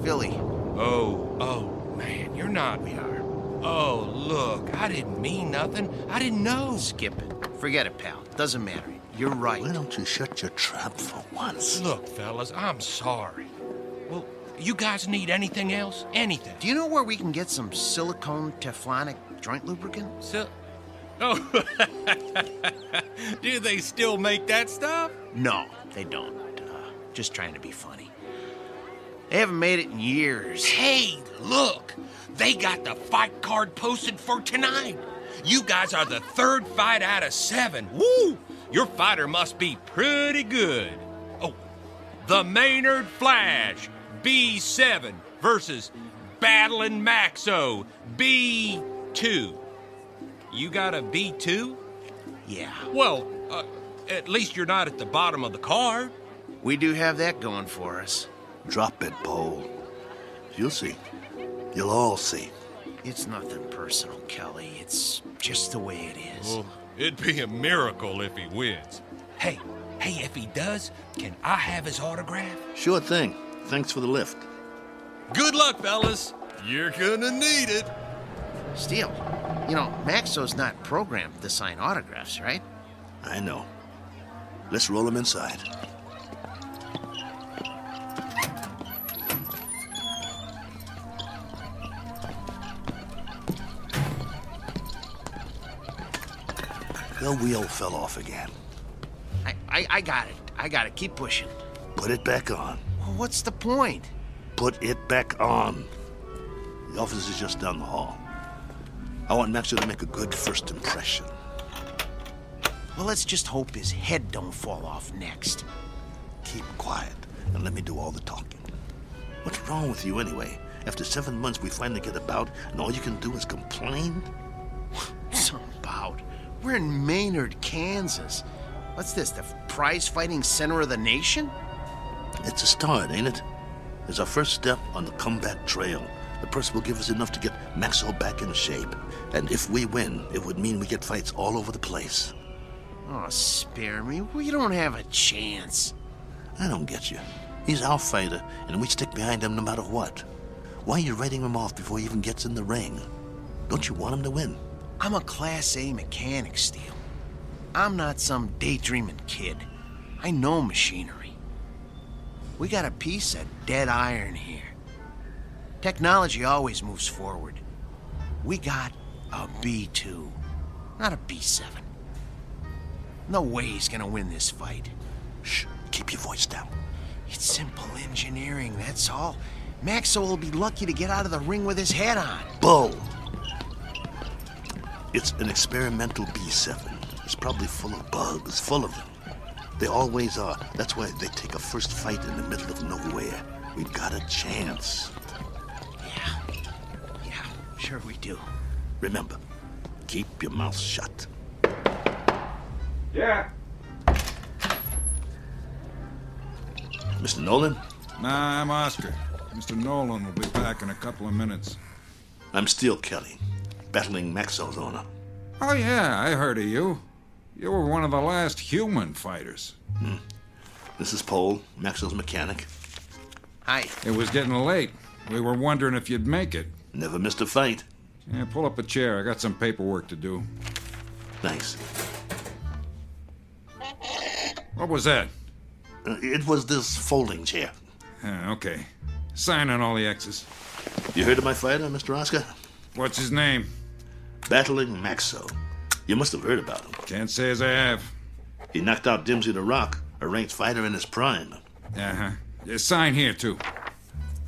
Philly. Oh, man, you're not. We are. Oh, look, I didn't mean nothing. I didn't know. Skip it. Forget it, pal. Doesn't matter. You're right. Why don't you shut your trap for once? Look, fellas, I'm sorry. Well, you guys need anything else? Anything? Do you know where we can get some silicone Teflonic joint lubricant? Oh, do they still make that stuff? No, they don't. Just trying to be funny. They haven't made it in years. Hey, look! They got the fight card posted for tonight. You guys are the 3rd fight out of 7. Woo! Your fighter must be pretty good. Oh, the Maynard Flash, B7 versus Battling Maxo, B2. You got a B2? Yeah. Well, at least you're not at the bottom of the card. We do have that going for us. Drop it, Bo. You'll see. You'll all see. It's nothing personal, Kelly. It's just the way it is. Well, it'd be a miracle if he wins. Hey, if he does, can I have his autograph? Sure thing. Thanks for the lift. Good luck, fellas. You're gonna need it. Steele, you know, Maxo's not programmed to sign autographs, right? I know. Let's roll him inside. The wheel fell off again. I got it. I got it. Keep pushing. Put it back on. Well, what's the point? Put it back on. The office is just down the hall. I want Maxo to make a good first impression. Well, let's just hope his head don't fall off next. Keep quiet and let me do all the talking. What's wrong with you anyway? After 7 months, we finally get a bout, and all you can do is complain? Some bout? We're in Maynard, Kansas. What's this, the prize-fighting center of the nation? It's a start, ain't it? It's our first step on the comeback trail. The purse will give us enough to get Maxo back in shape. And if we win, it would mean we get fights all over the place. Oh, spare me. We don't have a chance. I don't get you. He's our fighter, and we stick behind him no matter what. Why are you writing him off before he even gets in the ring? Don't you want him to win? I'm a Class A mechanic, Steele. I'm not some daydreaming kid. I know machinery. We got a piece of dead iron here. Technology always moves forward. We got a B2, not a B7. No way he's gonna win this fight. Shh, keep your voice down. It's simple engineering, that's all. Maxwell will be lucky to get out of the ring with his head on. Bull! It's an experimental B7. It's probably full of bugs, full of them. They always are. That's why they take a first fight in the middle of nowhere. We've got a chance. Yeah, sure we do. Remember, keep your mouth shut. Yeah. Mr. Nolan? Nah, I'm Oscar. Mr. Nolan will be back in a couple of minutes. I'm Steele Kelly, battling Maxwell's owner. Oh, yeah, I heard of you. You were one of the last human fighters. This is Paul, Maxwell's mechanic. Hi. It was getting late. We were wondering if you'd make it. Never missed a fight. Yeah, pull up a chair. I got some paperwork to do. Thanks. What was that? It was this folding chair. Okay. Sign on all the X's. You heard of my fighter, Mr. Oscar? What's his name? Battling Maxwell. You must have heard about him. Can't say as I have. He knocked out Doomsday the Rock, a ranked fighter in his prime. Uh-huh. Sign here, too.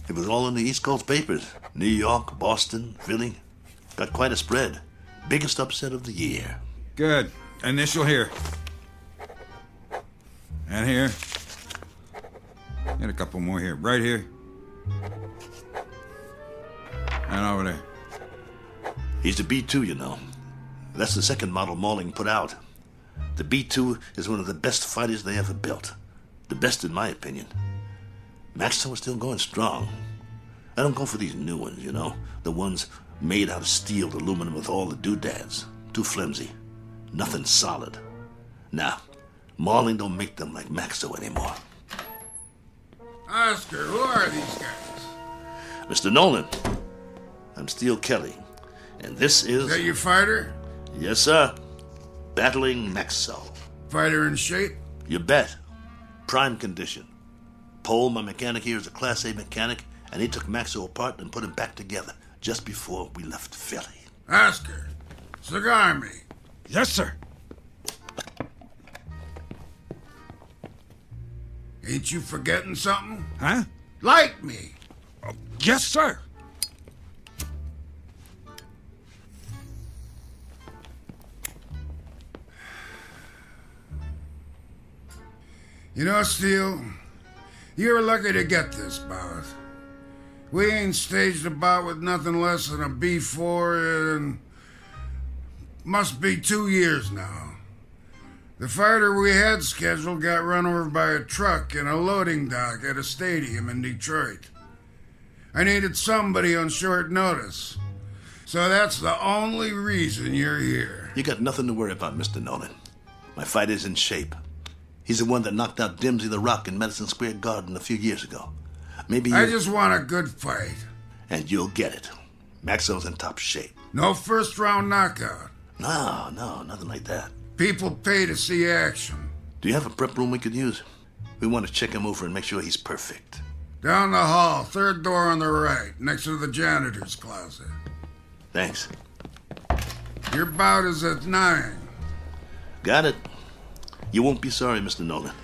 It was all in the East Coast papers. New York, Boston, Philly. Got quite a spread. Biggest upset of the year. Good. Initial here. And here. And a couple more here. Right here. And over there. He's the B2, you know. That's the second model Mauling put out. The B2 is one of the best fighters they ever built. The best in my opinion. Maxwell was still going strong. I don't go for these new ones, you know. The ones made out of steel, aluminum with all the doodads. Too flimsy. Nothing solid. Nah, Mauling don't make them like Maxwell anymore. Oscar, who are these guys? Mr. Nolan, I'm Steele Kelly, and this is... Is that your fighter? Yes, sir. Battling Maxwell. Fighter in shape? You bet. Prime condition. Paul, my mechanic here, is a Class A mechanic, and he took Maxwell apart and put him back together just before we left Philly. Oscar, cigar me. Yes, sir. Ain't you forgetting something? Huh? Light me. Oh, yes, sir. You know, Steele, you're lucky to get this bout. We ain't staged a bout with nothing less than a B4 in must be 2 years now. The fighter we had scheduled got run over by a truck in a loading dock at a stadium in Detroit. I needed somebody on short notice. So that's the only reason you're here. You got nothing to worry about, Mr. Nolan. My fighter's in shape. He's the one that knocked out Doomsday the Rock in Madison Square Garden a few years ago. Maybe you... I just want a good fight. And you'll get it. Maxwell's in top shape. No first-round knockout. No, nothing like that. People pay to see action. Do you have a prep room we could use? We want to check him over and make sure he's perfect. Down the hall, third door on the right, next to the janitor's closet. Thanks. Your bout is at 9. Got it. You won't be sorry, Mr. Nolan.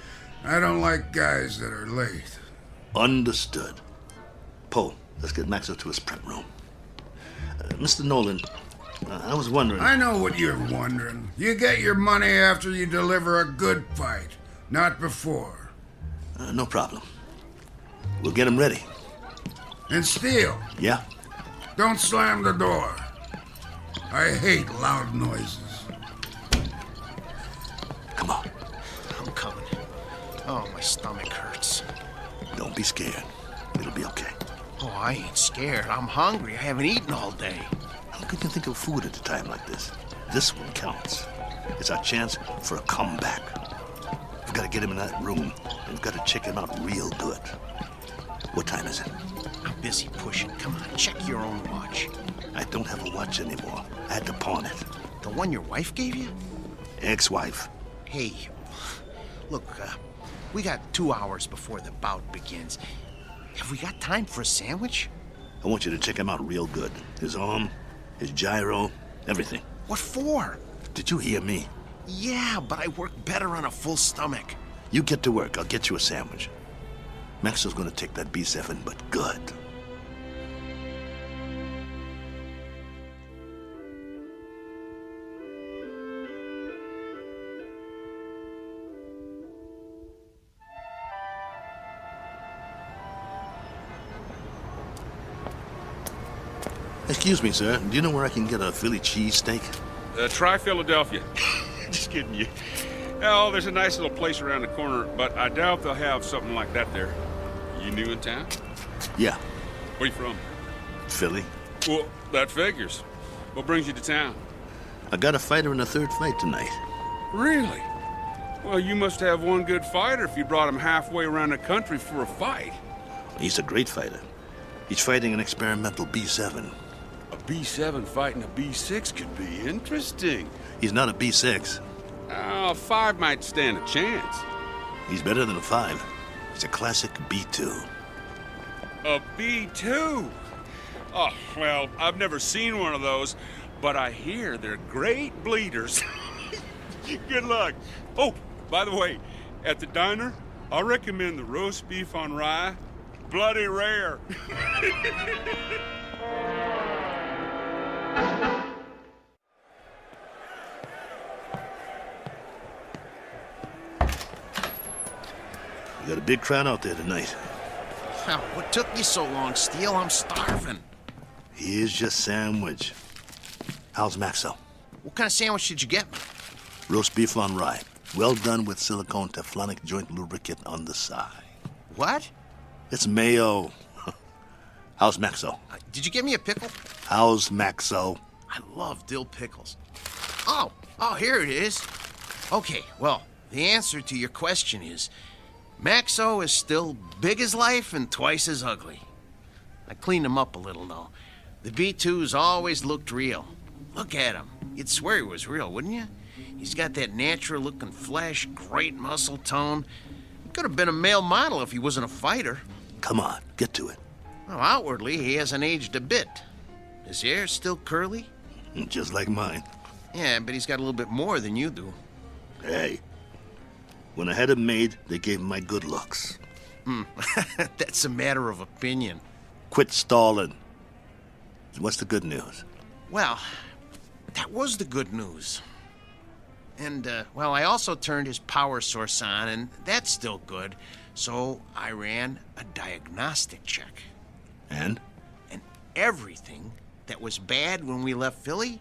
I don't like guys that are late. Understood. Poe, let's get Maxwell to his prep room. Mr. Nolan, I was wondering... I know what you're wondering. You get your money after you deliver a good fight, not before. No problem. We'll get him ready. And Steele. Yeah? Don't slam the door. I hate loud noises. Come on. I'm coming. Oh, my stomach hurts. Don't be scared. It'll be okay. Oh, I ain't scared. I'm hungry. I haven't eaten all day. How could you think of food at a time like this? This one counts. It's our chance for a comeback. We've got to get him in that room. We've got to check him out real good. What time is it? I'm busy pushing. Come on, check your own watch. I don't have a watch anymore. I had to pawn it. The one your wife gave you? Ex-wife. Hey, look, we got 2 hours before the bout begins. Have we got time for a sandwich? I want you to check him out real good. His arm, his gyro, everything. What for? Did you hear me? Yeah, but I work better on a full stomach. You get to work. I'll get you a sandwich. Maxwell's gonna take that B7, but good. Excuse me, sir. Do you know where I can get a Philly cheesesteak? Try Philadelphia. Just kidding you. Oh, there's a nice little place around the corner, but I doubt they'll have something like that there. You new in town? Yeah. Where you from? Philly. Well, that figures. What brings you to town? I got a fighter in a third fight tonight. Really? Well, you must have one good fighter if you brought him halfway around the country for a fight. He's a great fighter. He's fighting an experimental B7. A B7 fighting a B6 could be interesting. He's not a B6. A 5 might stand a chance. He's better than a 5. He's a classic B2. A B2? Oh, well, I've never seen one of those, but I hear they're great bleeders. Good luck. Oh, by the way, at the diner, I recommend the roast beef on rye. Bloody rare. We got a big crowd out there tonight. What took you so long, Steele? I'm starving. Here's your sandwich. How's Maxo? What kind of sandwich did you get me? Roast beef on rye. Well done with silicone Teflonic joint lubricant on the side. What? It's mayo. How's Maxo? Did you get me a pickle? How's Maxo? I love dill pickles. Oh, here it is. Okay, well, the answer to your question is Maxo is still big as life and twice as ugly. I cleaned him up a little, though. The B2's always looked real. Look at him. You'd swear he was real, wouldn't you? He's got that natural-looking flesh, great muscle tone. Could have been a male model if he wasn't a fighter. Come on, get to it. Well, outwardly, he hasn't aged a bit. His hair's still curly. Just like mine. Yeah, but he's got a little bit more than you do. Hey, when I had him made, they gave him my good looks. That's a matter of opinion. Quit stalling. What's the good news? Well, that was the good news. And, well, I also turned his power source on, and that's still good. So I ran a diagnostic check. And? And everything that was bad when we left Philly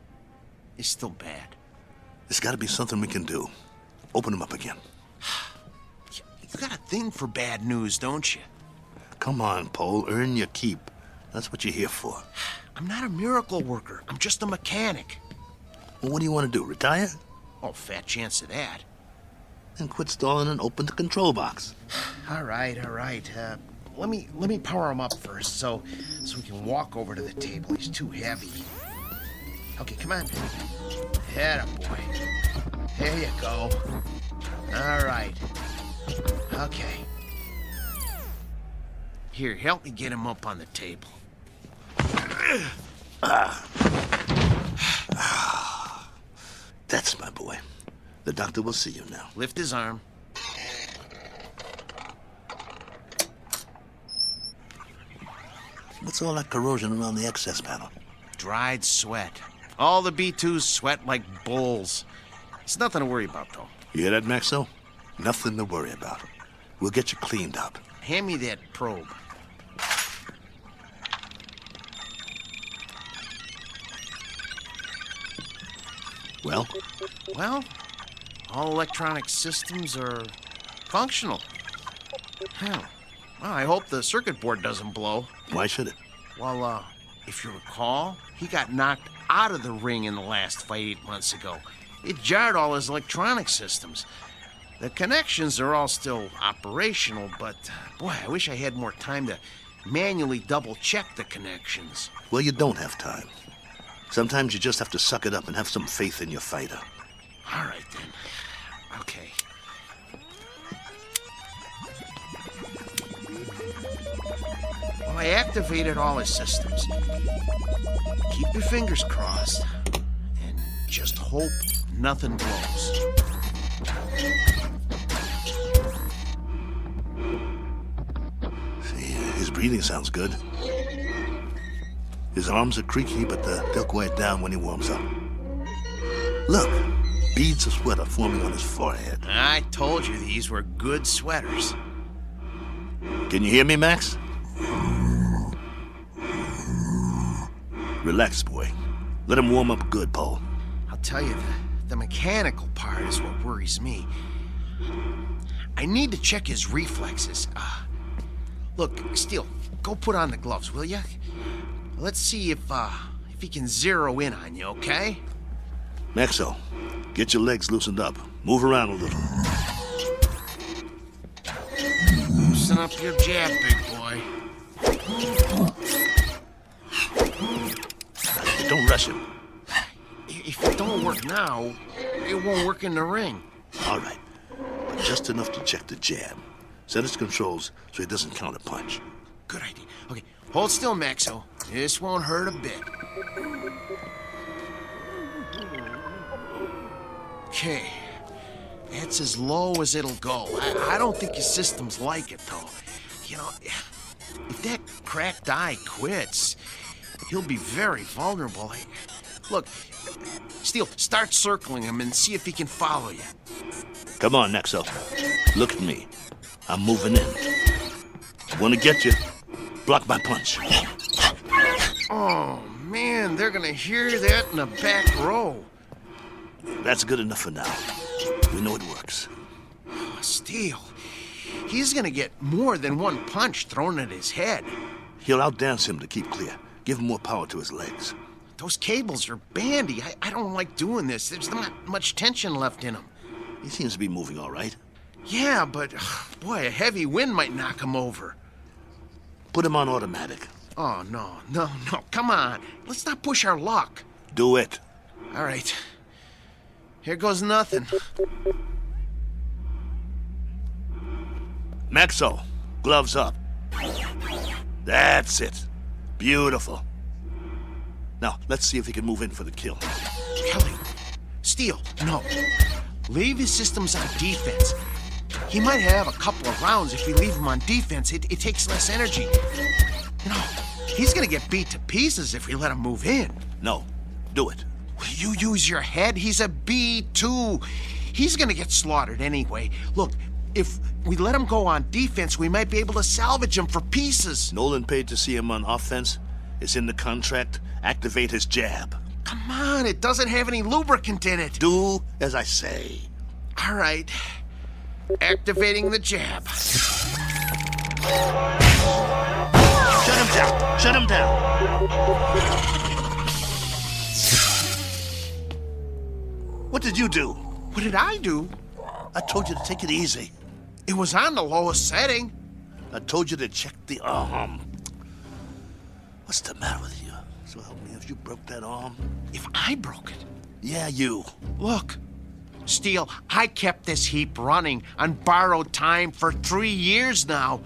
is still bad. There's got to be something we can do. Open him up again. You got a thing for bad news, don't you? Come on, Pole. Earn your keep. That's what you're here for. I'm not a miracle worker. I'm just a mechanic. Well, what do you want to do, retire? Oh, fat chance of that. Then quit stalling and open the control box. All right. Let me power him up first, so we can walk over to the table. He's too heavy. Okay, come on. Atta boy. There you go. All right. Okay. Here, help me get him up on the table. That's my boy. The doctor will see you now. Lift his arm. What's all that corrosion around the excess panel? Dried sweat. All the B2s sweat like bulls. It's nothing to worry about, though. You hear that, Maxo? Nothing to worry about. We'll get you cleaned up. Hand me that probe. Well? Well, all electronic systems are functional. Well, I hope the circuit board doesn't blow. Why should it? Well, if you recall, he got knocked out of the ring in the last fight 8 months ago. It jarred all his electronic systems. The connections are all still operational, but boy, I wish I had more time to manually double-check the connections. Well, you don't have time. Sometimes you just have to suck it up and have some faith in your fighter. All right, then. Okay. Well, I activated all his systems. Keep your fingers crossed and just hope nothing blows. See, his breathing sounds good. His arms are creaky, but they'll quiet down when he warms up. Look, beads of sweat are forming on his forehead. I told you these were good sweaters. Can you hear me, Max? Relax, boy. Let him warm up good, Paul. I'll tell you, the mechanical part is what worries me. I need to check his reflexes. Look, Steele, go put on the gloves, will you? Let's see if he can zero in on you, okay? Maxo, get your legs loosened up. Move around a little. Loosen up your jab, big boy. Don't rush him. If it don't work now, it won't work in the ring. All right. But just enough to check the jab. Set his controls so he doesn't counter punch. Good idea. Okay, hold still, Maxo. This won't hurt a bit. Okay. That's as low as it'll go. I don't think his systems like it, though. You know, if that cracked eye quits, he'll be very vulnerable. Look, Steele, start circling him and see if he can follow you. Come on, Nexo. Look at me. I'm moving in. Want to get you? Block my punch. Oh, man, they're gonna hear that in the back row. That's good enough for now. We know it works. Steele, he's gonna get more than one punch thrown at his head. He'll outdance him to keep clear. Give him more power to his legs. Those cables are bandy. I don't like doing this. There's not much tension left in him. He seems to be moving all right. Yeah, but, boy, a heavy wind might knock him over. Put him on automatic. Oh, no. Come on. Let's not push our luck. Do it. All right. Here goes nothing. Maxo, gloves up. That's it. Beautiful. Now, let's see if he can move in for the kill. Kelly, Steele, no. Leave his systems on defense. He might have a couple of rounds if we leave him on defense. It takes less energy. You know, he's gonna get beat to pieces if we let him move in. No, do it. You use your head? He's a B2. He's gonna get slaughtered anyway. Look, if we let him go on defense, we might be able to salvage him for pieces. Nolan paid to see him on offense. It's in the contract. Activate his jab. Come on, it doesn't have any lubricant in it. Do as I say. All right. Activating the jab. Shut him down. Shut him down. What did you do? What did I do? I told you to take it easy. It was on the lowest setting. I told you to check the arm. What's the matter with you? So help me, if you broke that arm? If I broke it? Yeah, you. Look, Steele, I kept this heap running on borrowed time for 3 years now.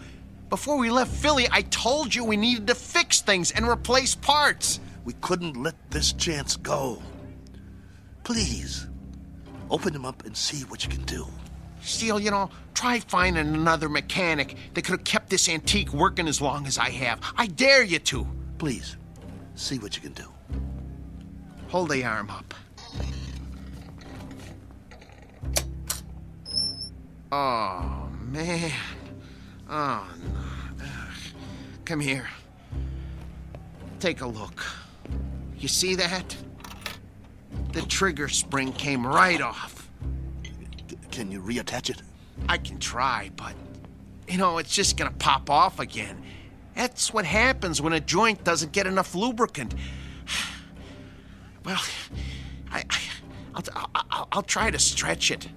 Before we left Philly, I told you we needed to fix things and replace parts. We couldn't let this chance go. Please, open him up and see what you can do. Steele, you know, try finding another mechanic that could have kept this antique working as long as I have. I dare you to. Please, see what you can do. Hold the arm up. Oh, man. Oh, no. Come here. Take a look. You see that? The trigger spring came right off. Can you reattach it? I can try, but, you know, it's just gonna pop off again. That's what happens when a joint doesn't get enough lubricant. Well, I'll try to stretch it.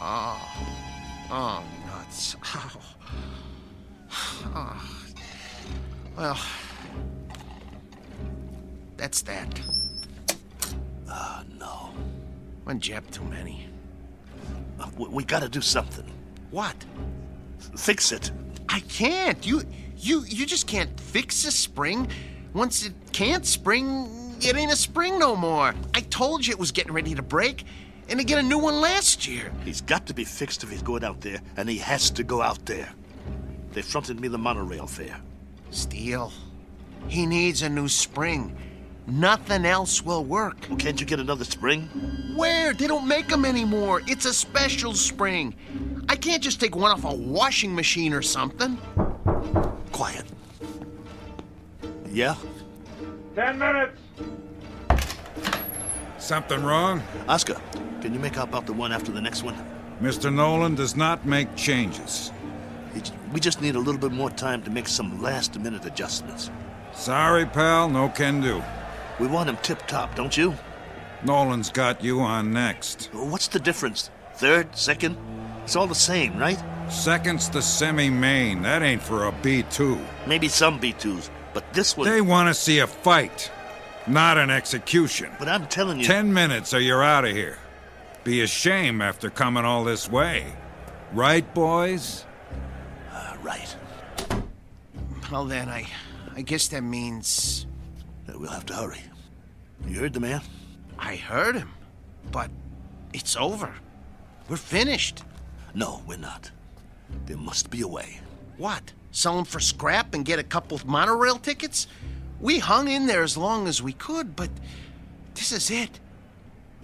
Oh, nuts. Oh. Well, that's that. No. One jab too many. We gotta do something. What? Fix it. I can't. You just can't fix a spring. Once it can't spring, it ain't a spring no more. I told you it was getting ready to break, and to get a new one last year. He's got to be fixed if he's going out there, and he has to go out there. They fronted me the monorail fare. Steele, he needs a new spring. Nothing else will work. Well, can't you get another spring? Where? They don't make them anymore. It's a special spring. I can't just take one off a washing machine or something. Quiet. Yeah? 10 minutes. Something wrong? Oscar, can you make out about the one after the next one? Mr. Nolan does not make changes. We just need a little bit more time to make some last-minute adjustments. Sorry, pal, no can do. We want him tip-top, don't you? Nolan's got you on next. What's the difference? Third? Second? It's all the same, right? Second's the semi-main. That ain't for a B2. Maybe some B2s, but this one... They want to see a fight, not an execution. But I'm telling you... 10 minutes or you're out of here. Be a shame after coming all this way. Right, boys? Right. Well, then, I guess that means... We'll have to hurry. You heard the man? I heard him, but it's over. We're finished. No, we're not. There must be a way. What? Sell them for scrap and get a couple of monorail tickets? We hung in there as long as we could, but this is it.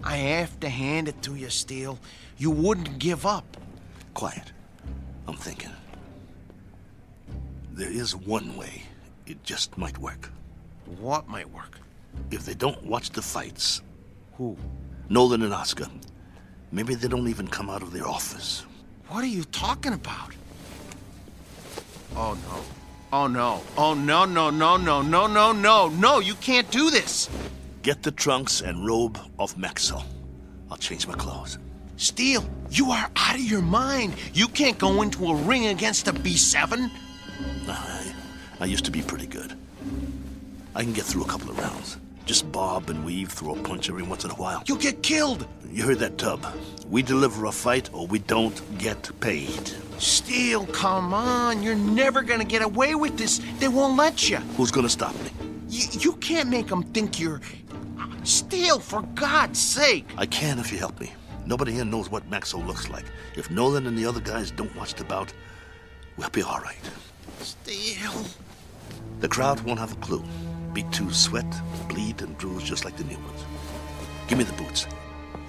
I have to hand it to you, Steele. You wouldn't give up. Quiet. I'm thinking. There is one way. It just might work. What might work? If they don't watch the fights. Who? Nolan and Oscar. Maybe they don't even come out of their office. What are you talking about? Oh, no. Oh, no. Oh, no, no, no, no, no, no, no. No, you can't do this. Get the trunks and robe off Maxwell. I'll change my clothes. Steele, you are out of your mind. You can't go into a ring against a B7. I used to be pretty good. I can get through a couple of rounds. Just bob and weave, throw a punch every once in a while. You'll get killed. You heard that, Tub. We deliver a fight or we don't get paid. Steele, come on. You're never gonna get away with this. They won't let you. Who's gonna stop me? You can't make them think you're... Steele, for God's sake. I can if you help me. Nobody here knows what Maxwell looks like. If Nolan and the other guys don't watch the bout, we'll be all right. Steele. The crowd won't have a clue. B2s sweat, bleed, and bruise just like the new ones. Give me the boots.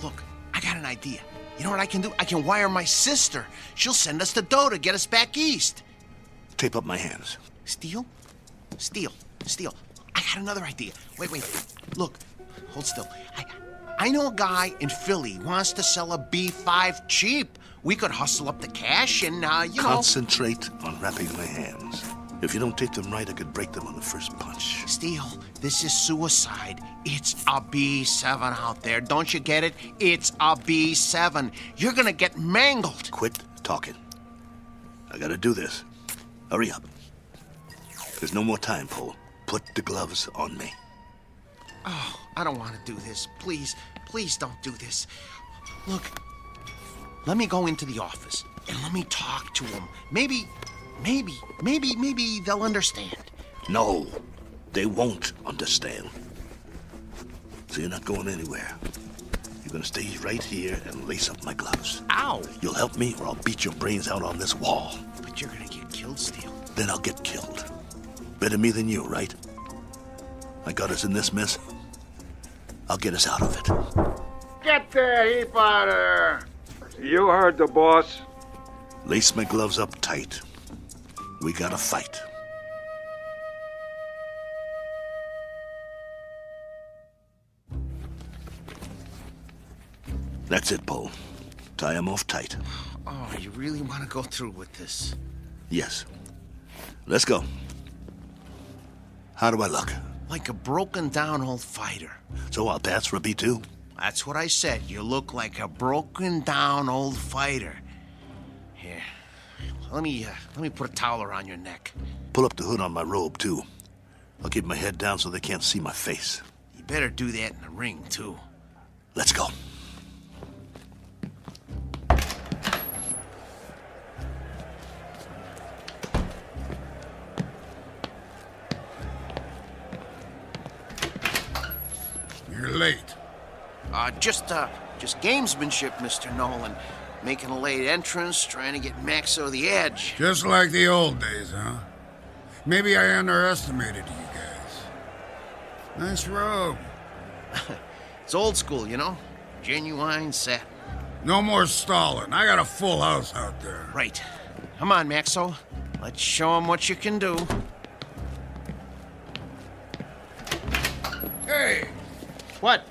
Look, I got an idea. You know what I can do? I can wire my sister. She'll send us the dough to get us back east. Tape up my hands. Steele? Steele. I got another idea. Wait. Look, hold still. I know a guy in Philly who wants to sell a B5 cheap. We could hustle up the cash and, Concentrate on wrapping my hands. If you don't take them right, I could break them on the first punch. Steele, this is suicide. It's a B7 out there. Don't you get it? It's a B7. You're gonna get mangled. Quit talking. I gotta do this. Hurry up. There's no more time, Paul. Put the gloves on me. Oh, I don't want to do this. Please don't do this. Look, let me go into the office and let me talk to them. Maybe they'll understand. No, they won't understand. So you're not going anywhere. You're gonna stay right here and lace up my gloves. Ow! You'll help me or I'll beat your brains out on this wall. But you're gonna get killed, Steele. Then I'll get killed. Better me than you, right? I got us in this mess. I'll get us out of it. Get the heap out of there! You heard the boss. Lace my gloves up tight. We gotta fight. That's it, Paul. Tie him off tight. Oh, you really want to go through with this? Yes. Let's go. How do I look? Like a broken down old fighter. So I'll pass for a B2? That's what I said. You look like a broken-down old fighter. Here, let me put a towel around your neck. Pull up the hood on my robe, too. I'll keep my head down so they can't see my face. You better do that in the ring, too. Let's go. You're late. Just gamesmanship, Mr. Nolan. Making a late entrance, trying to get Maxo the edge. Just like the old days, huh? Maybe I underestimated you guys. Nice robe. It's old school, you know? Genuine satin. No more stalling. I got a full house out there. Right. Come on, Maxo. Let's show him what you can do. Hey! What?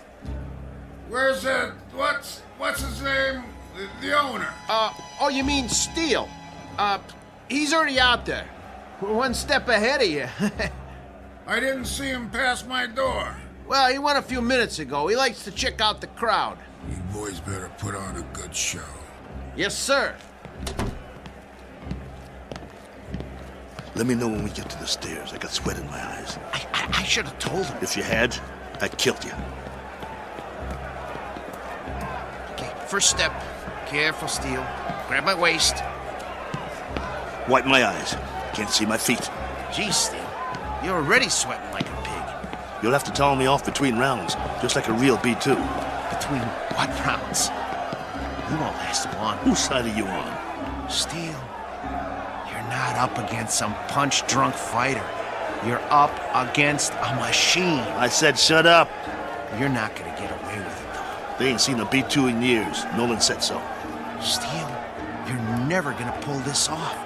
Where's that... What's his name? The owner. Oh, you mean Steele? He's already out there. We're one step ahead of you. I didn't see him pass my door. Well, he went a few minutes ago. He likes to check out the crowd. You boys better put on a good show. Yes, sir. Let me know when we get to the stairs. I got sweat in my eyes. I should have told him. If you had, I'd killed you. Okay, first step. Careful, Steele. Grab my waist. Wipe my eyes. Can't see my feet. Gee, Steele. You're already sweating like a pig. You'll have to towel me off between rounds, just like a real B2. Between what rounds? You won't last long. Whose side are you on? Steele, you're not up against some punch-drunk fighter. You're up against a machine. I said shut up. You're not gonna get away with it, though. They ain't seen a B2 in years. Nolan said so. Steele, you're never gonna pull this off.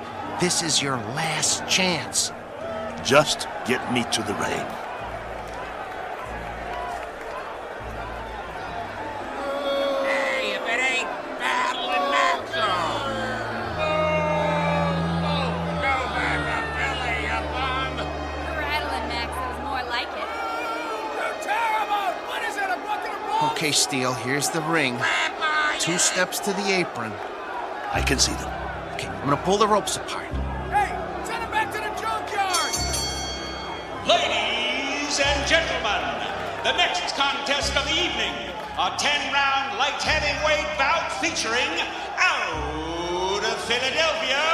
This is your last chance. Just get me to the ring. Hey, if it ain't battling Maxo! Go back to Philly, you bum! Rattling Maxo's more like it. You're terrible! What is it, a bucket of balls? Okay, Steele, here's the ring. 2 steps to the apron. I can see them. Okay, I'm gonna pull the ropes apart. Hey, send him back to the junkyard! Ladies and gentlemen, the next contest of the evening, a 10-round light heavyweight bout featuring out of Philadelphia,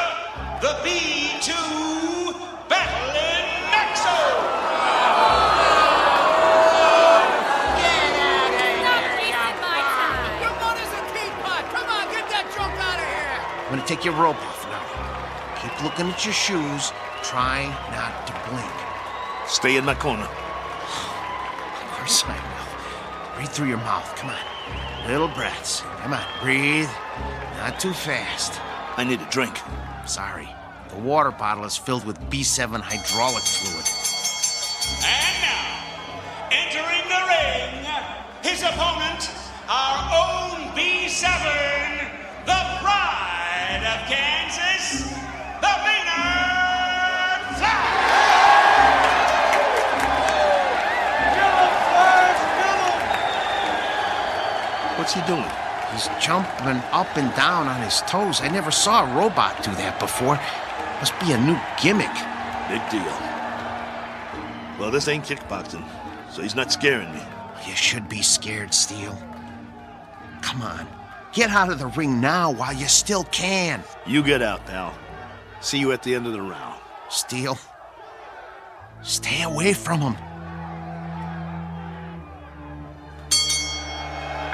the B2 Battling Maxo! I'm gonna take your rope off now. Keep looking at your shoes. Try not to blink. Stay in my corner. Of course I will. Breathe through your mouth. Come on. Little breaths. Come on. Breathe. Not too fast. I need a drink. Sorry. The water bottle is filled with B7 hydraulic fluid. And now, entering the ring, his opponent, our own B7, the pride of Kansas, the Maynard Flash! What's he doing? He's jumping up and down on his toes. I never saw a robot do that before. Must be a new gimmick. Big deal. Well, this ain't kickboxing, so he's not scaring me. You should be scared, Steele. Come on. Get out of the ring now while you still can. You get out, pal. See you at the end of the round. Steele, stay away from him.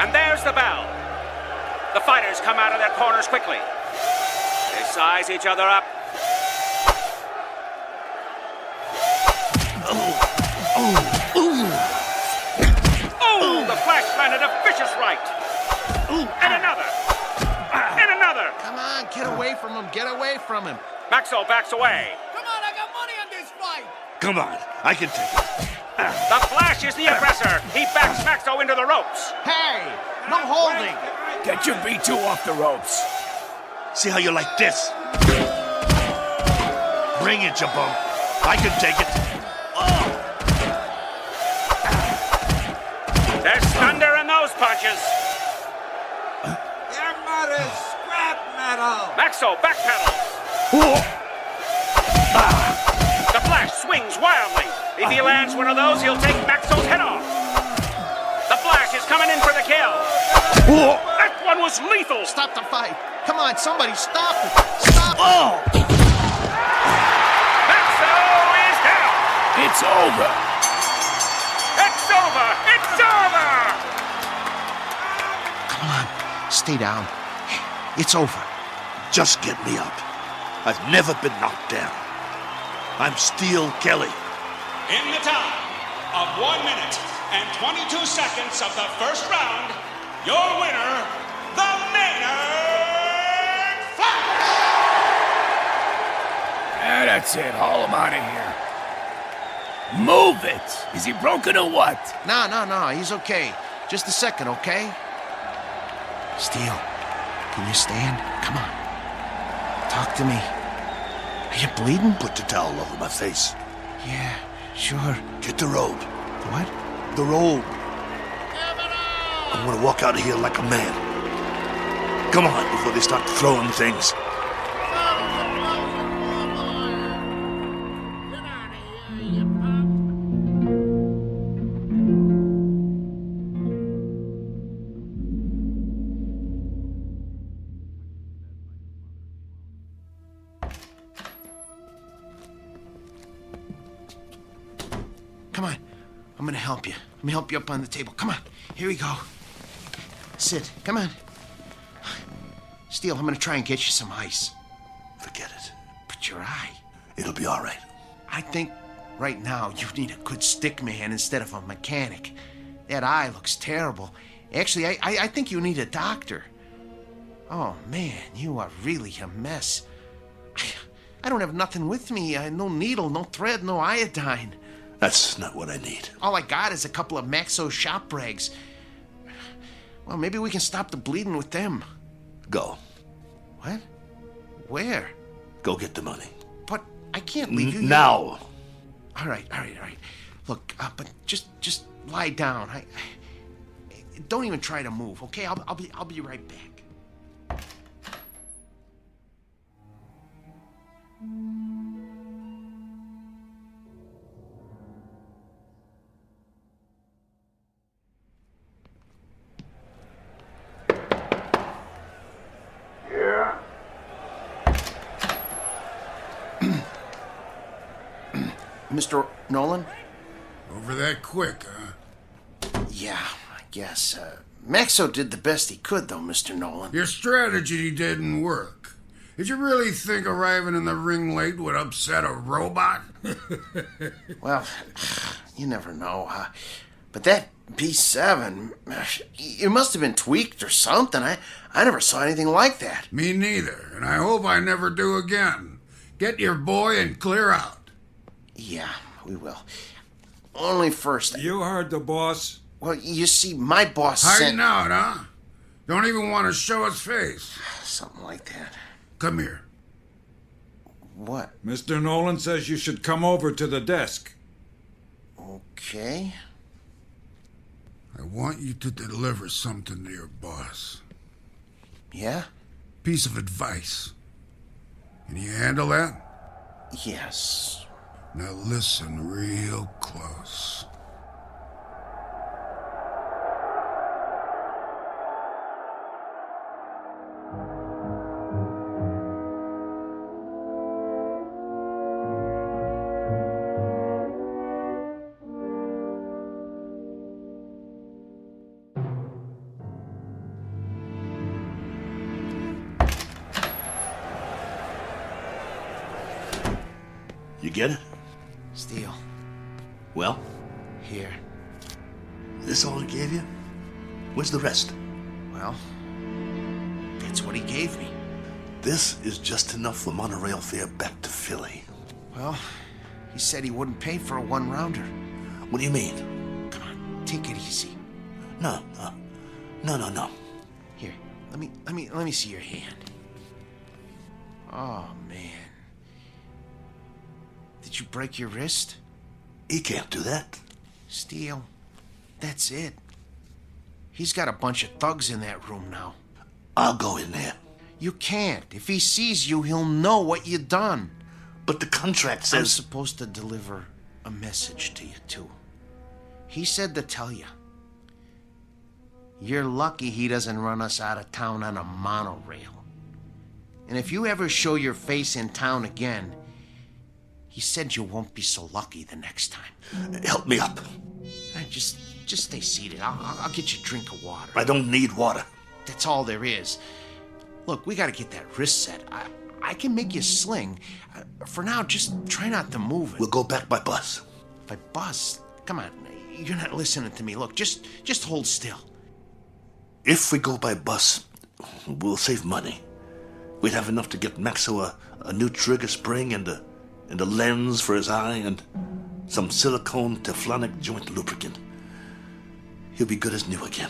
And there's the bell. The fighters come out of their corners quickly. They size each other up. Oh, the Flash landed a vicious right. And another. And another. Come on, get away from him. Get away from him. Maxo backs away. Come on, I got money on this fight! Come on, I can take it. The Flash is the aggressor. He backs Maxo into the ropes. Hey, no holding. Get your B2 off the ropes. See how you like this? Bring it, you bum. I can take it. There's thunder in those punches. Your mother's scrap metal! Maxo, backpedal. The Flash swings wildly. If he lands one of those, he'll take Maxo's head off. The Flash is coming in for the kill. That one was lethal. Stop the fight. Come on, somebody stop it. Stop it. Oh! Maxo is down. It's over. It's over. It's over. Come on, stay down. It's over. Just get me up. I've never been knocked down. I'm Steel Kelly. In the time of 1 minute and 22 seconds of the first round, your winner, the Maynard Flash! That's it. Haul him out of here. Move it! Is he broken or what? No, he's okay. Just a second, okay? Steel, can you stand? Come on. Talk to me. Are you bleeding? Put the towel over my face. Yeah, sure. Get the robe. What? The robe. I want to walk out of here like a man. Come on, before they start throwing things. Come on. I'm gonna help you. Let me help you up on the table. Come on. Here we go. Sit. Come on. Steel, I'm gonna try and get you some ice. Forget it. But your eye. It'll be all right. I think right now you need a good stick man instead of a mechanic. That eye looks terrible. Actually, I think you need a doctor. Oh, man, you are really a mess. I don't have nothing with me. No needle, no thread, no iodine. That's not what I need. All I got is a couple of Maxo shop rags. Well, maybe we can stop the bleeding with them. Go. What? Where? Go get the money. But I can't leave you now. All right. Look, but just lie down. I don't even try to move, okay? I'll be right back. Yeah. Mr. Nolan? Over that quick, huh? Yeah, I guess. Maxo did the best he could, though, Mr. Nolan. Your strategy didn't work. Did you really think arriving in the ring late would upset a robot? Well, you never know, huh? But that B7, it must have been tweaked or something. I never saw anything like that. Me neither, and I hope I never do again. Get your boy and clear out. Yeah, we will. Only first... You heard the boss. Well, you see, my boss Hiding out, huh? Don't even want to show his face. Something like that. Come here. What? Mr. Nolan says you should come over to the desk. Okay. I want you to deliver something to your boss. Yeah? Piece of advice. Can you handle that? Yes. Now listen real close. You get it? Steel. Well? Here. This all he gave you? Where's the rest? Well, that's what he gave me. This is just enough for monorail fare back to Philly. Well, he said he wouldn't pay for a one-rounder. What do you mean? Come on, take it easy. No. Here, let me see your hand. Oh, man. Did you break your wrist? He can't do that. Steel, that's it. He's got a bunch of thugs in that room now. I'll go in there. You can't. If he sees you, he'll know what you done. But the contract says... I'm supposed to deliver a message to you, too. He said to tell you. You're lucky he doesn't run us out of town on a monorail. And if you ever show your face in town again, he said you won't be so lucky the next time. Help me up. Just stay seated. I'll get you a drink of water. I don't need water. That's all there is. Look, we gotta get that wrist set. I can make you sling. For now, just try not to move it. We'll go back by bus. By bus? Come on, you're not listening to me. Look, just hold still. If we go by bus, we'll save money. We'd have enough to get Maxo a new trigger spring and a lens for his eye and some silicone Teflonic joint lubricant. He'll be good as new again.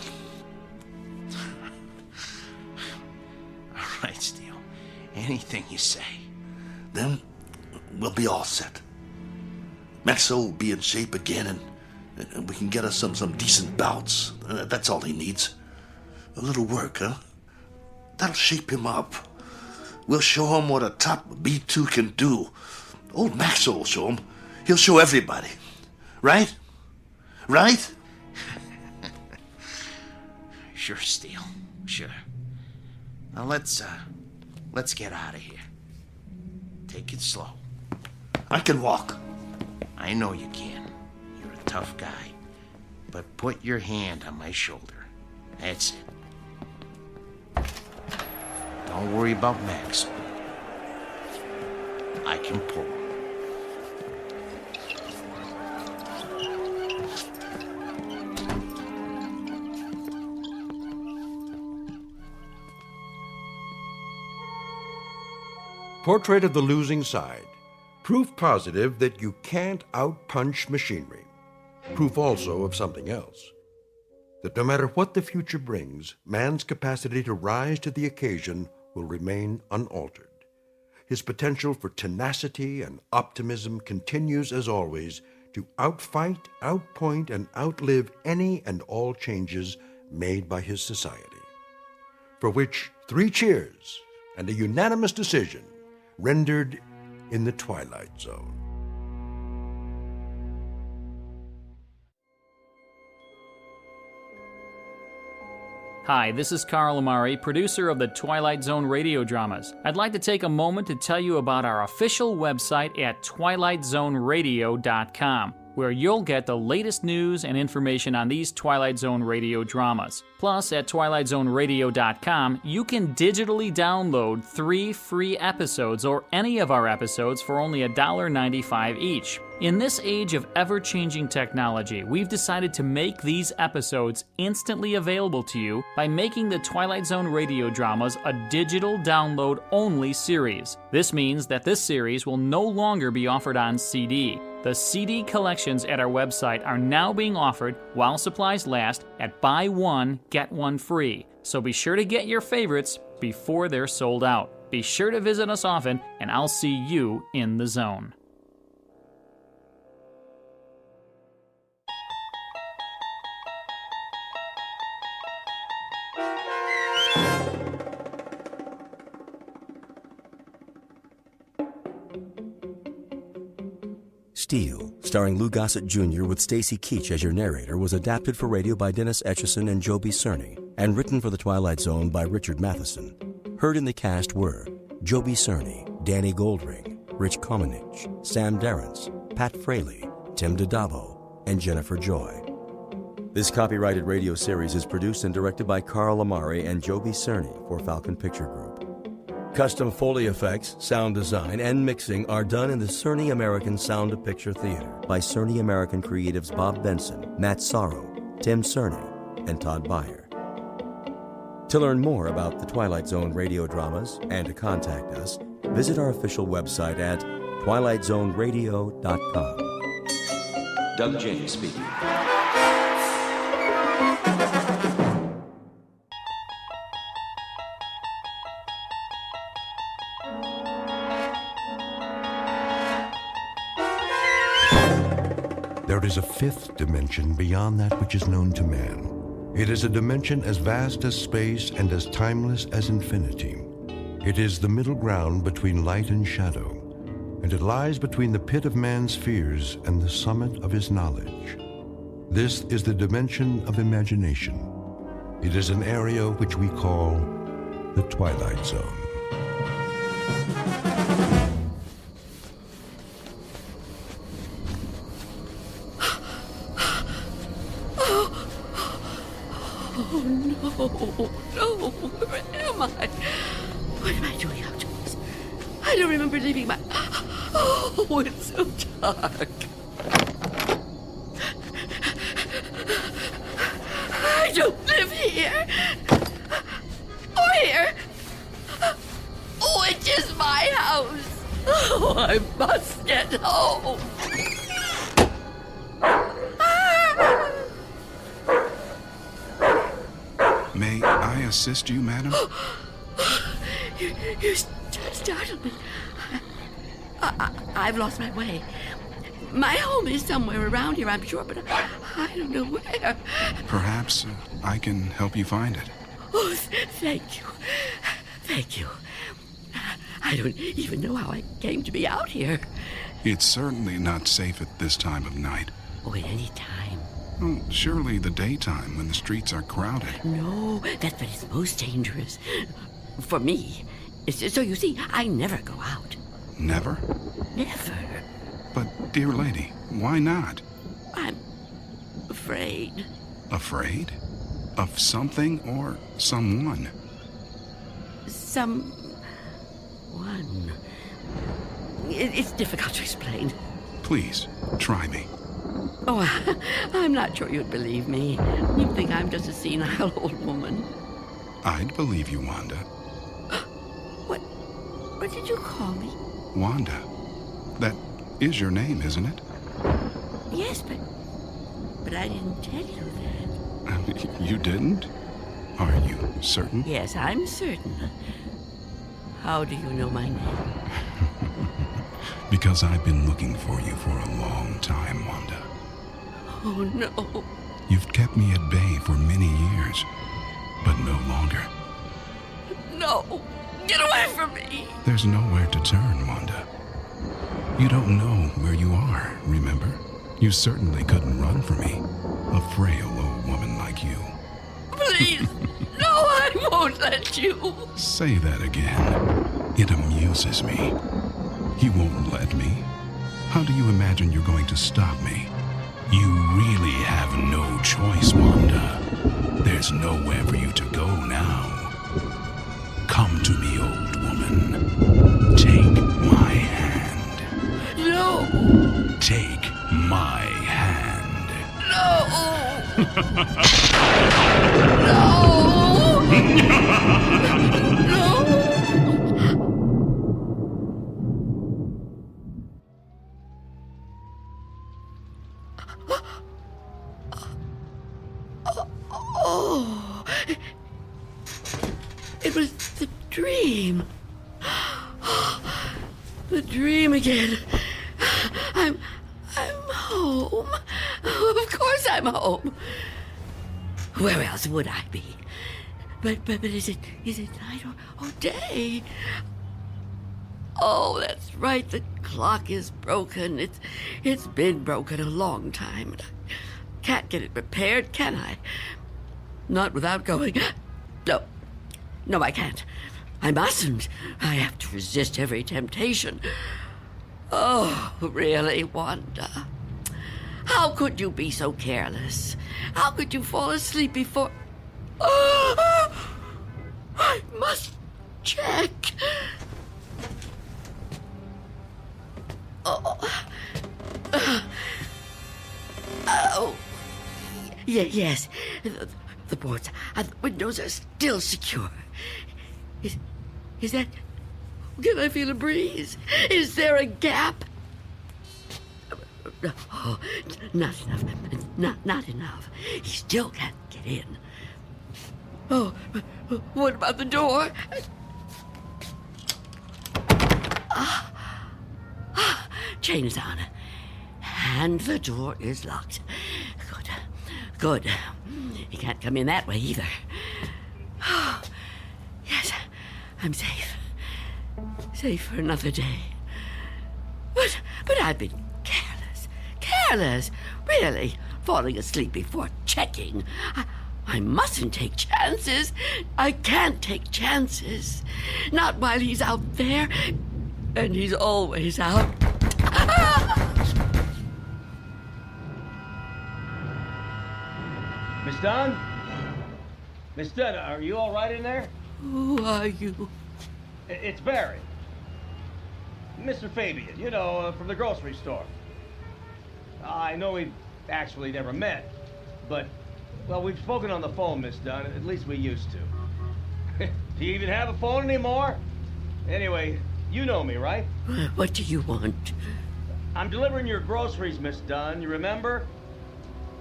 All right, Steele. Anything you say. Then we'll be all set. Maxo will be in shape again, and we can get us some decent bouts. That's all he needs. A little work, huh? That'll shape him up. We'll show him what a top B2 can do. Old Maxo will show him. He'll show everybody. Right? Right? Sure, Steele. Sure. Now let's get out of here. Take it slow. I can walk. I know you can. You're a tough guy. But put your hand on my shoulder. That's it. Don't worry about Max. I can pull. Portrait of the Losing Side. Proof positive that you can't outpunch machinery. Proof also of something else. That no matter what the future brings, man's capacity to rise to the occasion will remain unaltered. His potential for tenacity and optimism continues, as always, to outfight, outpoint, and outlive any and all changes made by his society. For which 3 cheers and a unanimous decision rendered in the Twilight Zone. Hi, this is Carl Amari, producer of the Twilight Zone Radio Dramas. I'd like to take a moment to tell you about our official website at twilightzoneradio.com, where you'll get the latest news and information on these Twilight Zone Radio dramas. Plus, at twilightzoneradio.com, you can digitally download 3 free episodes or any of our episodes for only $1.95 each. In this age of ever-changing technology, we've decided to make these episodes instantly available to you by making the Twilight Zone Radio Dramas a digital download-only series. This means that this series will no longer be offered on CD. The CD collections at our website are now being offered while supplies last at buy one, get one free. So be sure to get your favorites before they're sold out. Be sure to visit us often, and I'll see you in the zone. Steel, starring Lou Gossett Jr. with Stacy Keach as your narrator, was adapted for radio by Dennis Etchison and Joby Cerny, and written for The Twilight Zone by Richard Matheson. Heard in the cast were Joby Cerny, Danny Goldring, Rich Komenich, Sam Darrence, Pat Fraley, Tim DiDavo, and Jennifer Joy. This copyrighted radio series is produced and directed by Carl Amari and Joby Cerny for Falcon Picture Group. Custom Foley effects, sound design, and mixing are done in the Cerny American Sound of Picture Theater by Cerny American creatives Bob Benson, Matt Sorrow, Tim Cerny, and Todd Beyer. To learn more about the Twilight Zone radio dramas and to contact us, visit our official website at twilightzoneradio.com. Doug James speaking. There is a 5th dimension beyond that which is known to man, It is a dimension as vast as space and as timeless as infinity. It is the middle ground between light and shadow, and it lies between the pit of man's fears and the summit of his knowledge. This is the dimension of imagination. It is an area which we call the Twilight Zone. No, where am I? What am I doing outdoors? I don't remember leaving my... Oh, it's so dark. I don't live here. Or here. Oh, it is my house. Oh, I must get home. May I assist you, madam? You startled me. I've lost my way. My home is somewhere around here, I'm sure, but I don't know where. Perhaps I can help you find it. Oh, thank you. Thank you. I don't even know how I came to be out here. It's certainly not safe at this time of night. Oh, at any time. Well, surely the daytime when the streets are crowded. No, that's when it's most dangerous. For me. So you see, I never go out. Never? Never. But, dear lady, why not? I'm afraid. Afraid? Of something or someone? Someone. It's difficult to explain. Please, try me. Oh, I'm not sure you'd believe me. You'd think I'm just a senile old woman. I'd believe you, Wanda. What did you call me? Wanda. That is your name, isn't it? Yes, but I didn't tell you that. You didn't? Are you certain? Yes, I'm certain. How do you know my name? Because I've been looking for you for a long time, Wanda. Oh, no. You've kept me at bay for many years, but no longer. No. Get away from me. There's nowhere to turn, Wanda. You don't know where you are, remember? You certainly couldn't run from me, a frail old woman like you. Please. No, I won't let you. Say that again. It amuses me. You won't let me? How do you imagine you're going to stop me? You really have no choice, Wanda. There's nowhere for you to go now. Come to me, old woman. Take my hand. No. Take my hand. No. No. Oh, it was the dream. The dream again. I'm home. Of course I'm home. Where else would I be? But is it night or day? Oh, that's right. The clock is broken. It's been broken a long time. Can't get it repaired, can I? Not without going... No, I can't. I mustn't. I have to resist every temptation. Oh, really, Wanda? How could you be so careless? How could you fall asleep before... Oh, I must check. Oh. Yes. The boards and the windows are still secure. Is that... Can I feel a breeze? Is there a gap? Oh, not enough. Not enough. He still can't get in. Oh, what about the door? Chain is on. And the door is locked. Good. can't come in that way either. Oh, yes, I'm safe. Safe for another day. But I've been careless. Really, falling asleep before checking. I mustn't take chances. I can't take chances. Not while he's out there. And he's always out. Miss Dunn? Miss Dunn, are you all right in there? Who are you? It's Barry. Mr. Fabian, you know, from the grocery store. I know we've actually never met, but, well, we've spoken on the phone, Miss Dunn. At least we used to. Do you even have a phone anymore? Anyway, you know me, right? What do you want? I'm delivering your groceries, Miss Dunn. You remember?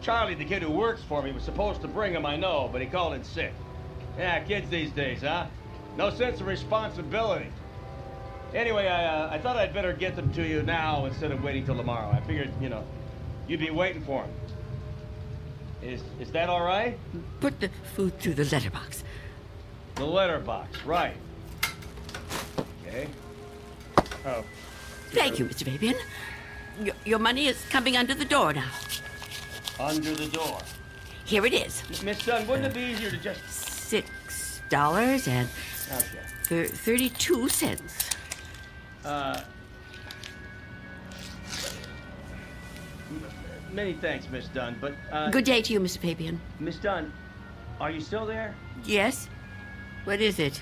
Charlie, the kid who works for me, was supposed to bring them, I know, but he called in sick. Yeah, kids these days, huh? No sense of responsibility. Anyway, I thought I'd better get them to you now instead of waiting till tomorrow. I figured, you know, you'd be waiting for them. Is that all right? Put the food through the letterbox. The letterbox, right. Okay. Oh. Thank you, Mr. Fabian. Your money is coming under the door now. Under the door? Here it is. Miss Dunn, wouldn't it be easier to just... $6 and okay. 32 cents. Many thanks, Miss Dunn, but, Good day to you, Mr. Fabian. Miss Dunn, are you still there? Yes? What is it?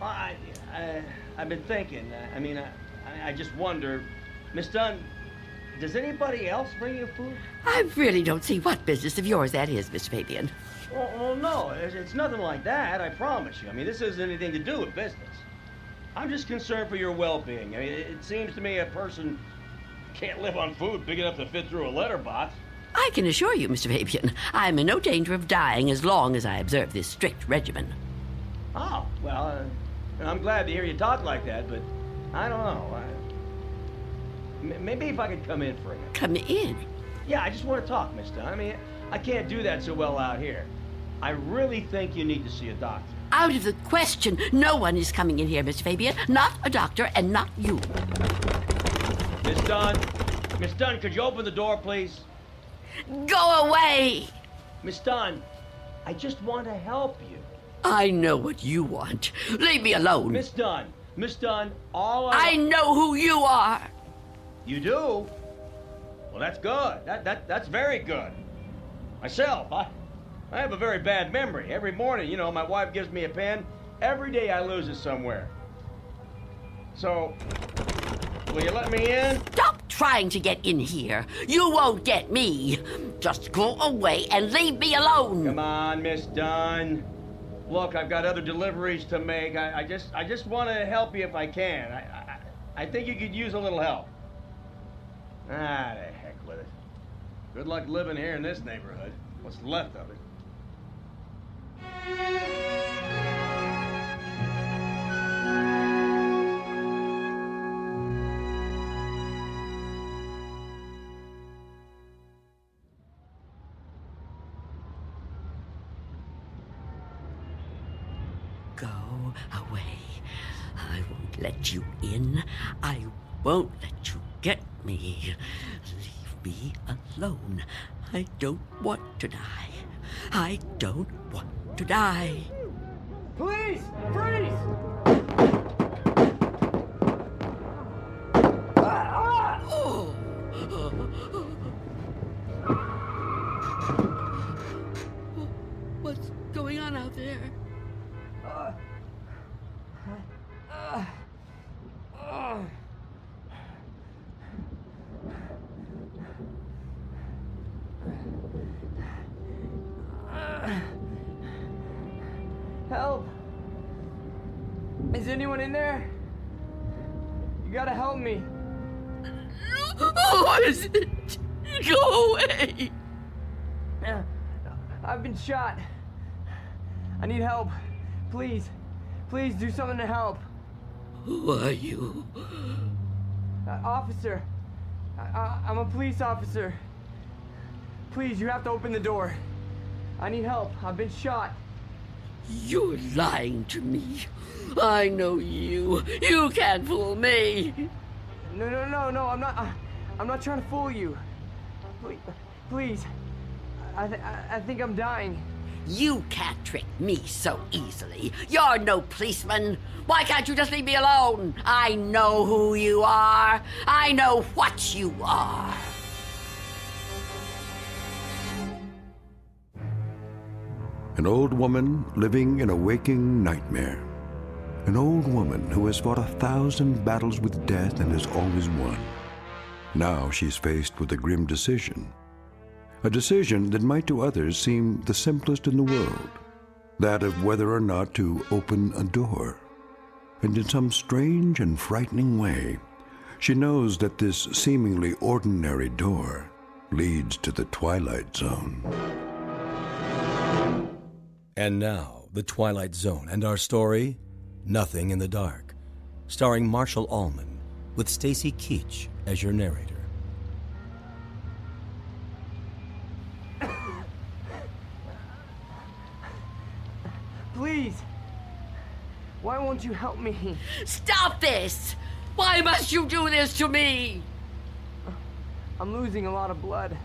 I've been thinking. I just wonder, Miss Dunn, does anybody else bring you food? I really don't see what business of yours that is, Mr. Fabian. Well, no, it's nothing like that, I promise you. I mean, this hasn't anything to do with business. I'm just concerned for your well-being. I mean, it seems to me a person can't live on food big enough to fit through a letterbox. I can assure you, Mr. Fabian, I'm in no danger of dying as long as I observe this strict regimen. Oh, well, I'm glad to hear you talk like that, but I don't know. Maybe if I could come in for a minute. Come in? Yeah, I just want to talk, Miss Dunn. I mean, I can't do that so well out here. I really think you need to see a doctor. Out of the question. No one is coming in here, Mr. Fabian. Not a doctor and not you. Miss Dunn, could you open the door, please? Go away! Miss Dunn, I just want to help you. I know what you want. Leave me alone. Miss Dunn, all I know who you are. You do? Well, that's good. That's very good. Myself, I have a very bad memory. Every morning, you know, my wife gives me a pen. Every day I lose it somewhere. So, will you let me in? Stop trying to get in here. You won't get me. Just go away and leave me alone. Come on, Miss Dunn. Look, I've got other deliveries to make. I just want to help you if I can. I think you could use a little help. The heck with it. Good luck living here in this neighborhood. What's left of it. Go away. I won't let you in. I won't let you get me. Leave me alone. I don't want to die. I don't want to die. Please, freeze! What's going on out there? Help! Is anyone in there? You gotta help me. What is it? Go away! I've been shot. I need help. Please. Please do something to help. Who are you? Officer. I'm a police officer. Please, you have to open the door. I need help. I've been shot. You're lying to me. I know you. You can't fool me. No, I'm not trying to fool you. Please. I think I'm dying. You can't trick me so easily. You're no policeman. Why can't you just leave me alone? I know who you are. I know what you are. An old woman living in a waking nightmare. An old woman who has fought 1,000 battles with death and has always won. Now she's faced with a grim decision. A decision that might to others seem the simplest in the world. That of whether or not to open a door. And in some strange and frightening way, she knows that this seemingly ordinary door leads to the Twilight Zone. And now, The Twilight Zone and our story, Nothing in the Dark, starring Marshall Allman, with Stacy Keach as your narrator. Please. Why won't you help me? Stop this! Why must you do this to me? I'm losing a lot of blood.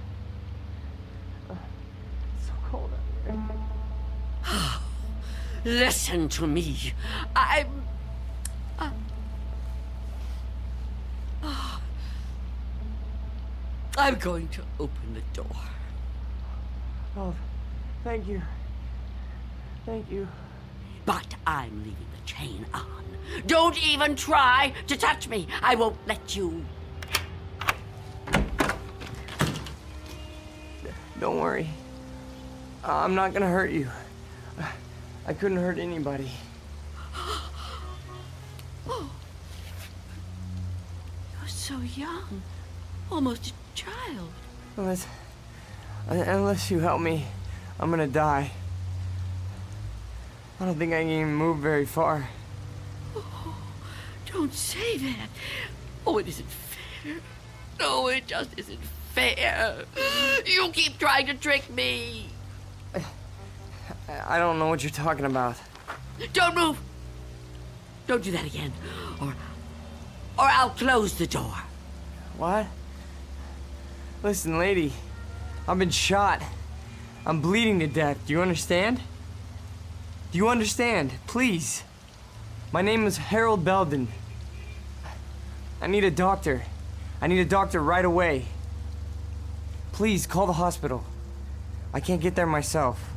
It's so cold out here. Listen to me. I'm going to open the door. Oh, thank you. Thank you. But I'm leaving the chain on. Don't even try to touch me. I won't let you. Don't worry. I'm not gonna hurt you. I couldn't hurt anybody. Oh. You're so young. Almost a child. Unless you help me, I'm gonna die. I don't think I can even move very far. Oh, don't say that. Oh, it isn't fair. No, it just isn't fair. You keep trying to trick me. I don't know what you're talking about. Don't move. Don't do that again. Or I'll close the door. What? Listen, lady. I've been shot. I'm bleeding to death. Do you understand? Do you understand? Please. My name is Harold Belden. I need a doctor. I need a doctor right away. Please, call the hospital. I can't get there myself.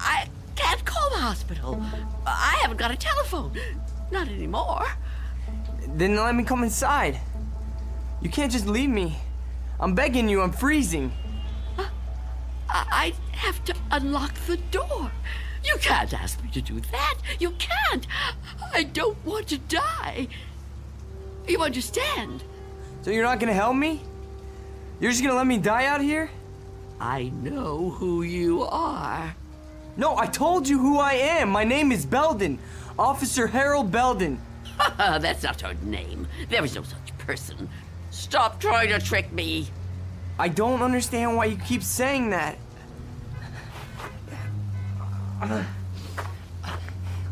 I can't call the hospital. I haven't got a telephone. Not anymore. Then let me come inside. You can't just leave me. I'm begging you, I'm freezing. I have to unlock the door. You can't ask me to do that. You can't. I don't want to die. You understand? So you're not gonna help me? You're just gonna let me die out here? I know who you are. No, I told you who I am. My name is Belden. Officer Harold Belden. That's not her name. There is no such person. Stop trying to trick me. I don't understand why you keep saying that.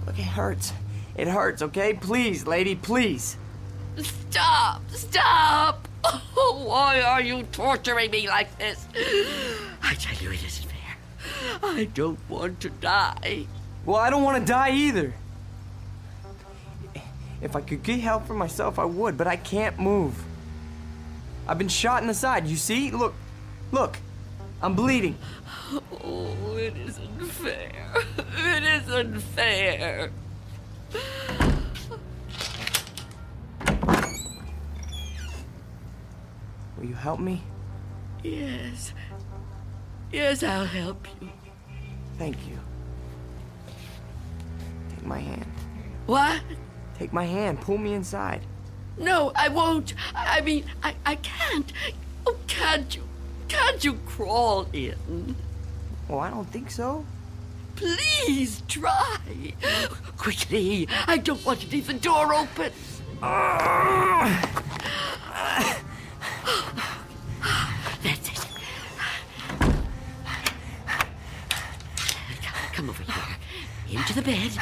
Look, it hurts. It hurts, okay? Please, lady, please. Stop! Stop! Oh, why are you torturing me like this? I tell you, it isn't fair. I don't want to die. Well, I don't want to die either. If I could get help for myself, I would, but I can't move. I've been shot in the side. You see? Look. Look. I'm bleeding. Oh, it isn't fair. It isn't fair. Will you help me? Yes. Yes, I'll help you. Thank you. Take my hand. What? Take my hand. Pull me inside. No, I won't. I mean, I can't. Oh, can't you? Can't you crawl in? Oh, I don't think so. Please try. Quickly. I don't want to leave the door open. That's it. bed.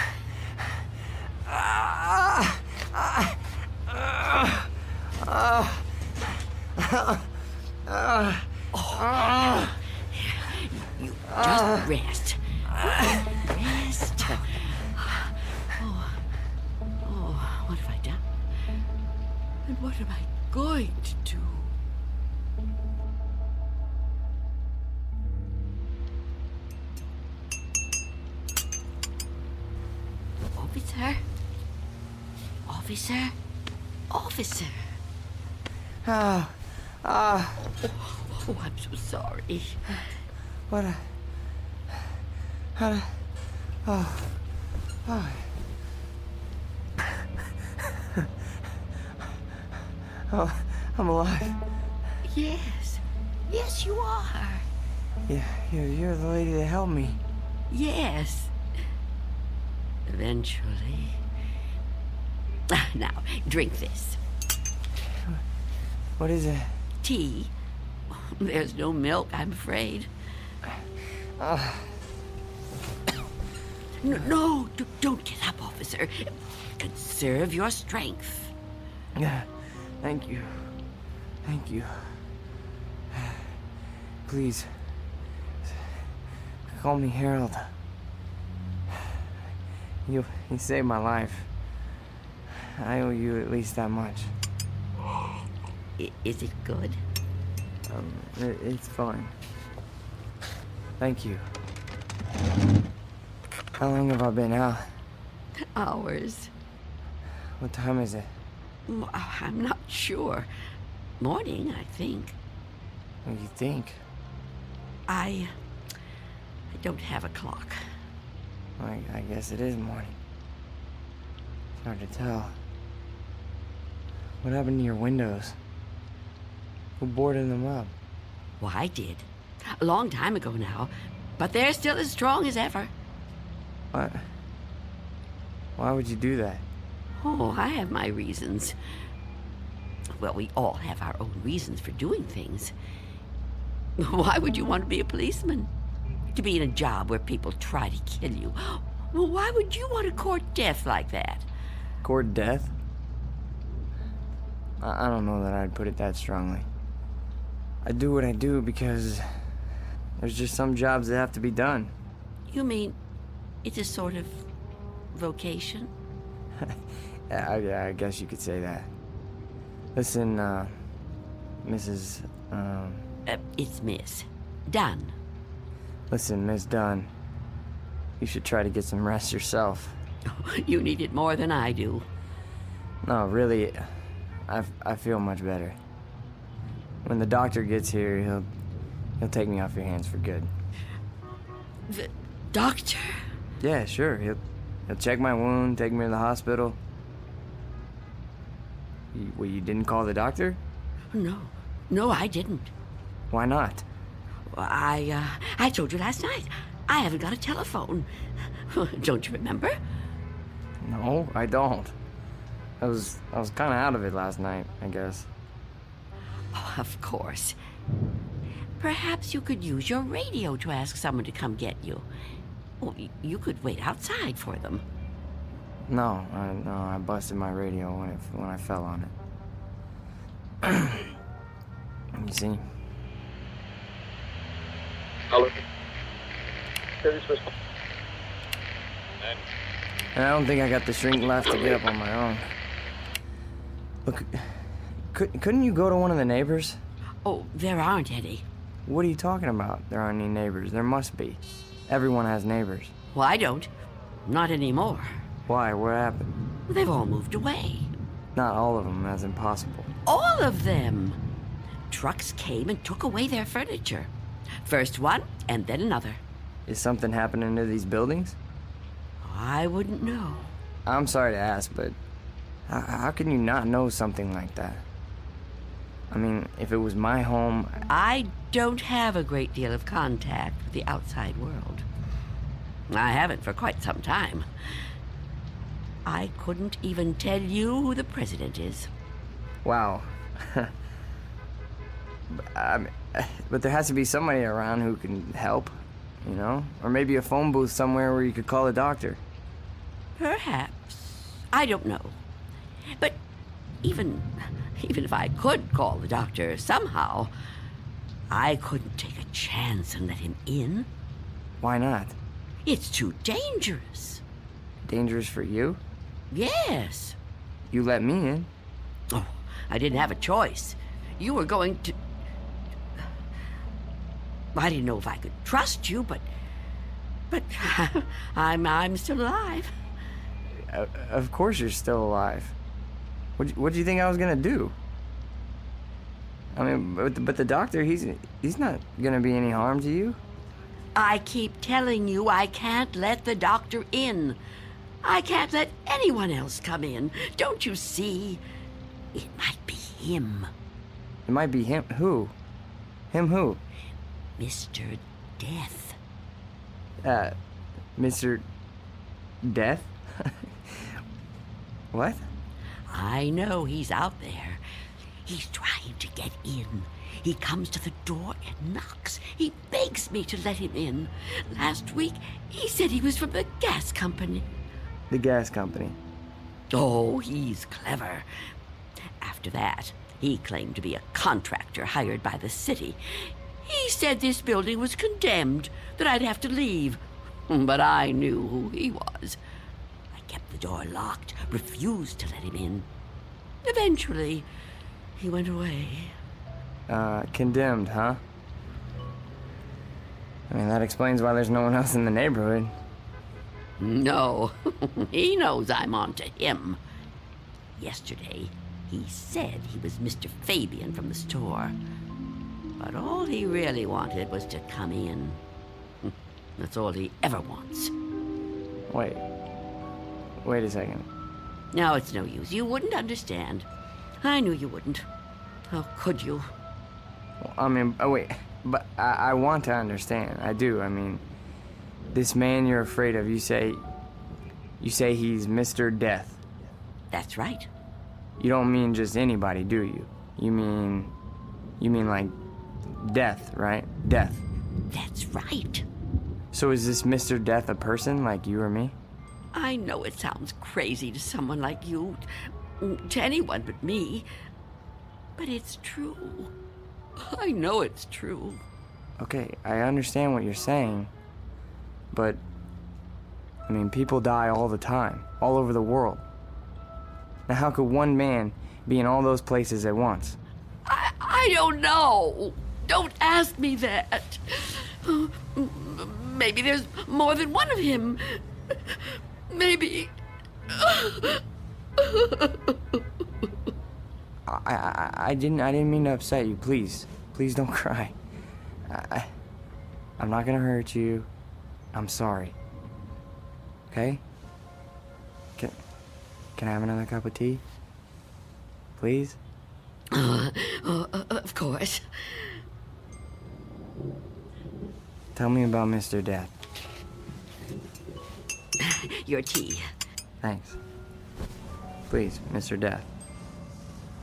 You just rest. Rest. Oh, what have I done? And what am I going to do? Officer? Officer? Officer? Oh, I'm so sorry. What a... Oh. Oh, I'm alive. Yes. Yes, you are. Yeah, you're the lady that helped me. Yes. Eventually. Now, drink this. What is it? Tea. There's no milk, I'm afraid. No, don't get up, officer. Conserve your strength. Yeah, thank you. Thank you. Please, call me Harold. You saved my life. I owe you at least that much. Is it good? It's fine. Thank you. How long have I been out? Hours. What time is it? I'm not sure. Morning, I think. What do you think? I don't have a clock. I guess it is morning. It's hard to tell. What happened to your windows? Who boarded them up? Well, I did. A long time ago now. But they're still as strong as ever. What? Why would you do that? Oh, I have my reasons. Well, we all have our own reasons for doing things. Why would you want to be a policeman? To be in a job where people try to kill you? Well, why would you want to court death like that? Court death? I don't know that I'd put it that strongly. I do what I do because there's just some jobs that have to be done. You mean it's a sort of vocation? Yeah, I guess you could say that. Listen, Mrs. It's Miss Dunn. Listen, Miss Dunn, you should try to get some rest yourself. You need it more than I do. No, really, I feel much better. When the doctor gets here, he'll take me off your hands for good. The doctor? Yeah, sure. He'll check my wound, take me to the hospital. You didn't call the doctor? No, I didn't. Why not? I told you last night. I haven't got a telephone. Don't you remember? No, I don't. I was kind of out of it last night, I guess. Oh, of course. Perhaps you could use your radio to ask someone to come get you. Well, you could wait outside for them. No, I busted my radio when I fell on it. You see? Hello. I don't think I got the strength left to get up on my own. Look, couldn't you go to one of the neighbors? Oh, there aren't any. What are you talking about? There aren't any neighbors. There must be. Everyone has neighbors. Well, I don't. Not anymore. Why? What happened? Well, they've all moved away. Not all of them. That's impossible. All of them. Trucks came and took away their furniture. First one, and then another. Is something happening to these buildings? I wouldn't know. I'm sorry to ask, but how can you not know something like that? I mean, if it was my home... I don't have a great deal of contact with the outside world. I haven't for quite some time. I couldn't even tell you who the president is. Wow. But there has to be somebody around who can help, you know? Or maybe a phone booth somewhere where you could call a doctor. Perhaps. I don't know. But even if I could call the doctor somehow, I couldn't take a chance and let him in. Why not? It's too dangerous. Dangerous for you? Yes. You let me in. Oh, I didn't have a choice. You were going to... I didn't know if I could trust you, but I'm still alive. Of course you're still alive. What do you think I was gonna do? I mean, but the doctor, he's not gonna be any harm to you. I keep telling you I can't let the doctor in. I can't let anyone else come in. Don't you see? It might be him. It might be him. Who? Him who? Mr. Death. Mr. Death? What? I know he's out there. He's trying to get in. He comes to the door and knocks. He begs me to let him in. Last week, he said he was from the gas company. The gas company? Oh, he's clever. After that, he claimed to be a contractor hired by the city. He said this building was condemned, that I'd have to leave. But I knew who he was. I kept the door locked, refused to let him in. Eventually, he went away. Condemned, huh? I mean, that explains why there's no one else in the neighborhood. No, he knows I'm on to him. Yesterday, he said he was Mr. Fabian from the store. But all he really wanted was to come in. That's all he ever wants. Wait a second. No, it's no use. You wouldn't understand. I knew you wouldn't. How could you? I mean, wait. But I want to understand. I do. I mean, this man you're afraid of, you say he's Mr. Death. That's right. You don't mean just anybody, do you? You mean like Death, right? Death. That's right. So is this Mr. Death a person like you or me? I know it sounds crazy to someone like you, to anyone but me, but it's true. I know it's true. Okay, I understand what you're saying, but, I mean, people die all the time, all over the world. Now, how could one man be in all those places at once? I don't know. Don't ask me that. Maybe there's more than one of him. Maybe. I didn't mean to upset you. Please don't cry. I'm not gonna hurt you. I'm sorry. Okay? Can I have another cup of tea? Please? Of course. Tell me about Mr. Death. Your tea. Thanks. Please, Mr. Death.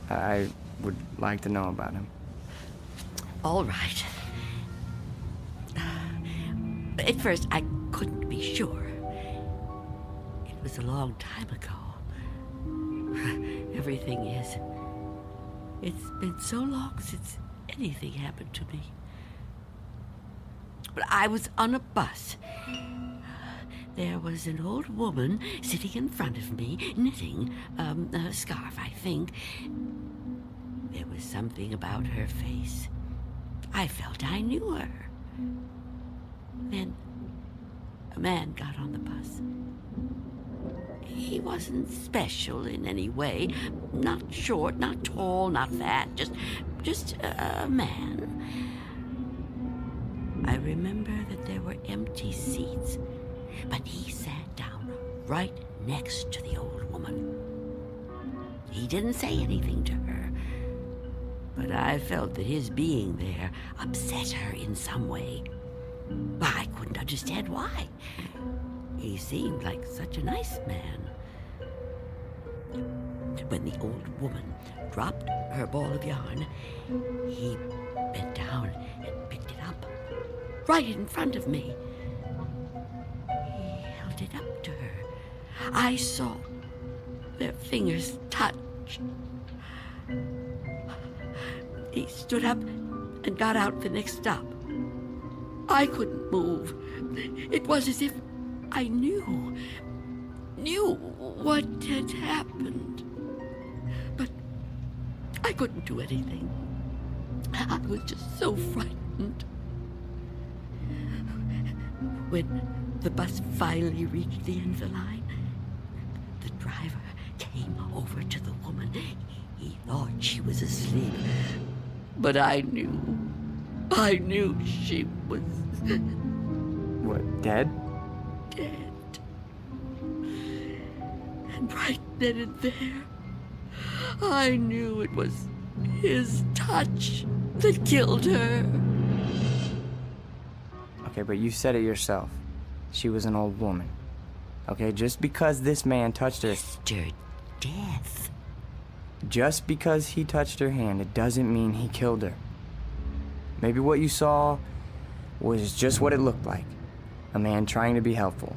I would like to know about him. All right. At first, I couldn't be sure. It was a long time ago. Everything is. It's been so long since anything happened to me. But I was on a bus. There was an old woman sitting in front of me, knitting a scarf, I think. There was something about her face. I felt I knew her. Then a man got on the bus. He wasn't special in any way. Not short, not tall, not fat. Just a man. I remember that there were empty seats, but he sat down right next to the old woman. He didn't say anything to her, but I felt that his being there upset her in some way. I couldn't understand why. He seemed like such a nice man. When the old woman dropped her ball of yarn, he bent down and picked it up, right in front of me. He held it up to her. I saw their fingers touch. He stood up and got out the next stop. I couldn't move. It was as if I knew what had happened. But I couldn't do anything. I was just so frightened. When the bus finally reached the end of the line, the driver came over to the woman. He thought she was asleep, but I knew she was... What, dead? Dead. And right then and there, I knew it was his touch that killed her. Okay, but you said it yourself. She was an old woman. Okay, just because this man touched her... Mr. Death. Just because he touched her hand, it doesn't mean he killed her. Maybe what you saw was just what it looked like. A man trying to be helpful.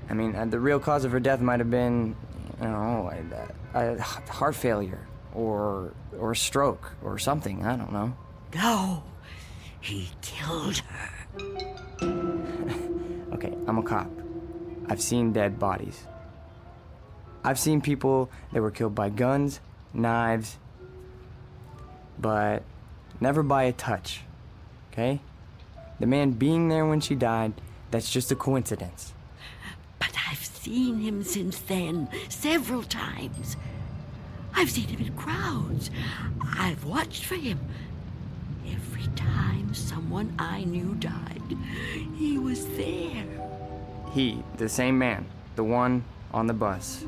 I mean, the real cause of her death might have been, you know, a heart failure or a stroke or something. I don't know. No, he killed her. Okay, I'm a cop. I've seen dead bodies. I've seen people that were killed by guns, knives, but never by a touch, okay? The man being there when she died, that's just a coincidence. But I've seen him since then, several times. I've seen him in crowds. I've watched for him. Every time someone I knew died, he was there. He, the same man, the one on the bus.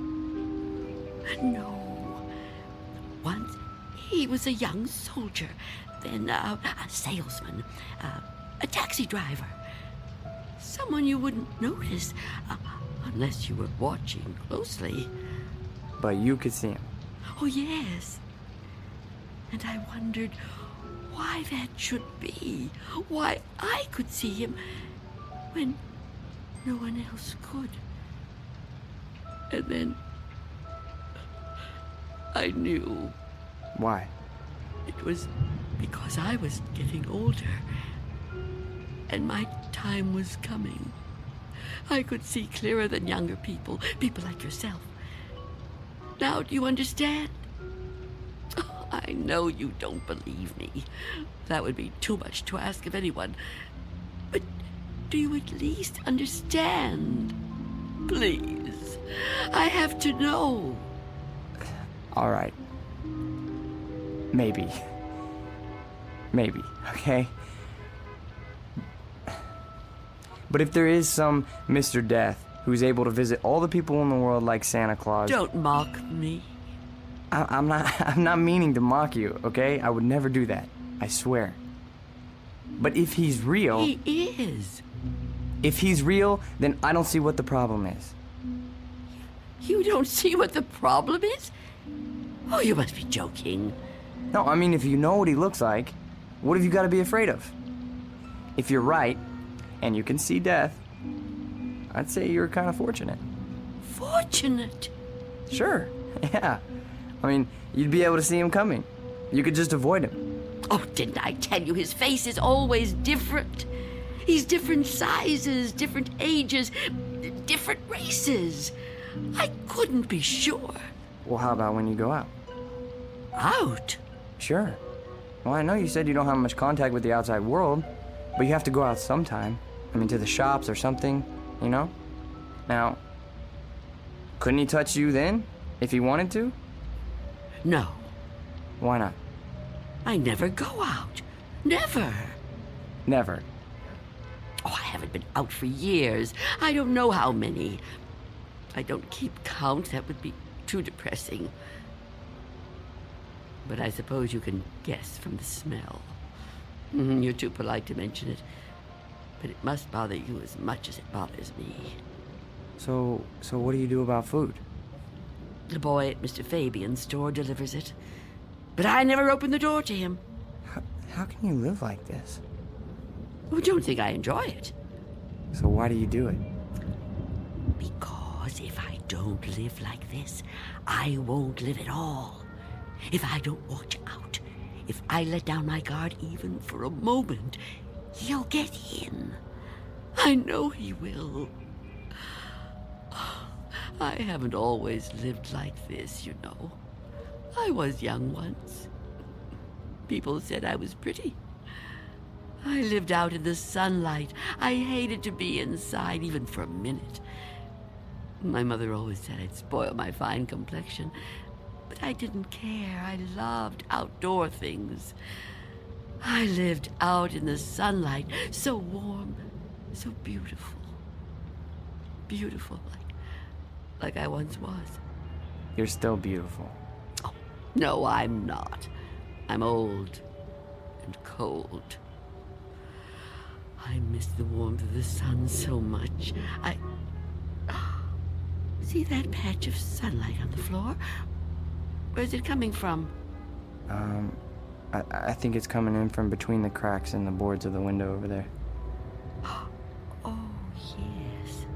No. Once he was a young soldier, then a salesman, a taxi driver. Someone you wouldn't notice unless you were watching closely. But you could see him. Oh, yes. And I wondered why that should be. Why I could see him when no one else could. And then I knew. Why? It was because I was getting older. And my time was coming. I could see clearer than younger people, people like yourself. Now, do you understand? Oh, I know you don't believe me. That would be too much to ask of anyone. But do you at least understand? Please, I have to know. All right. Maybe. Maybe, okay? But if there is some Mr. Death who's able to visit all the people in the world like Santa Claus... Don't mock me. I'm not meaning to mock you, okay? I would never do that. I swear. But if he's real... He is. If he's real, then I don't see what the problem is. You don't see what the problem is? Oh, you must be joking. No, I mean, if you know what he looks like, what have you got to be afraid of? If you're right, and you can see death, I'd say you're kind of fortunate. Fortunate? Sure, yeah. I mean, you'd be able to see him coming. You could just avoid him. Oh, didn't I tell you his face is always different? He's different sizes, different ages, different races. I couldn't be sure. Well, how about when you go out? Out? Sure. Well, I know you said you don't have much contact with the outside world, but you have to go out sometime. I mean, to the shops or something, you know? Now, couldn't he touch you then, if he wanted to? No. Why not? I never go out. Never. Never. Oh, I haven't been out for years. I don't know how many. I don't keep count. That would be too depressing. But I suppose you can guess from the smell. You're too polite to mention it. But it must bother you as much as it bothers me. So what do you do about food? The boy at Mr. Fabian's store delivers it. But I never open the door to him. How can you live like this? Oh, don't think I enjoy it. So why do you do it? Because Because if I don't live like this, I won't live at all. If I don't watch out, if I let down my guard even for a moment, he'll get in. I know he will. I haven't always lived like this, you know. I was young once. People said I was pretty. I lived out in the sunlight. I hated to be inside, even for a minute. My mother always said I'd spoil my fine complexion, but I didn't care. I loved outdoor things. I lived out in the sunlight, so warm, so beautiful. Beautiful, like I once was. You're still beautiful. Oh, no, I'm not. I'm old and cold. I miss the warmth of the sun so much. See that patch of sunlight on the floor? Where's it coming from? I think it's coming in from between the cracks in the boards of the window over there. Oh, yes.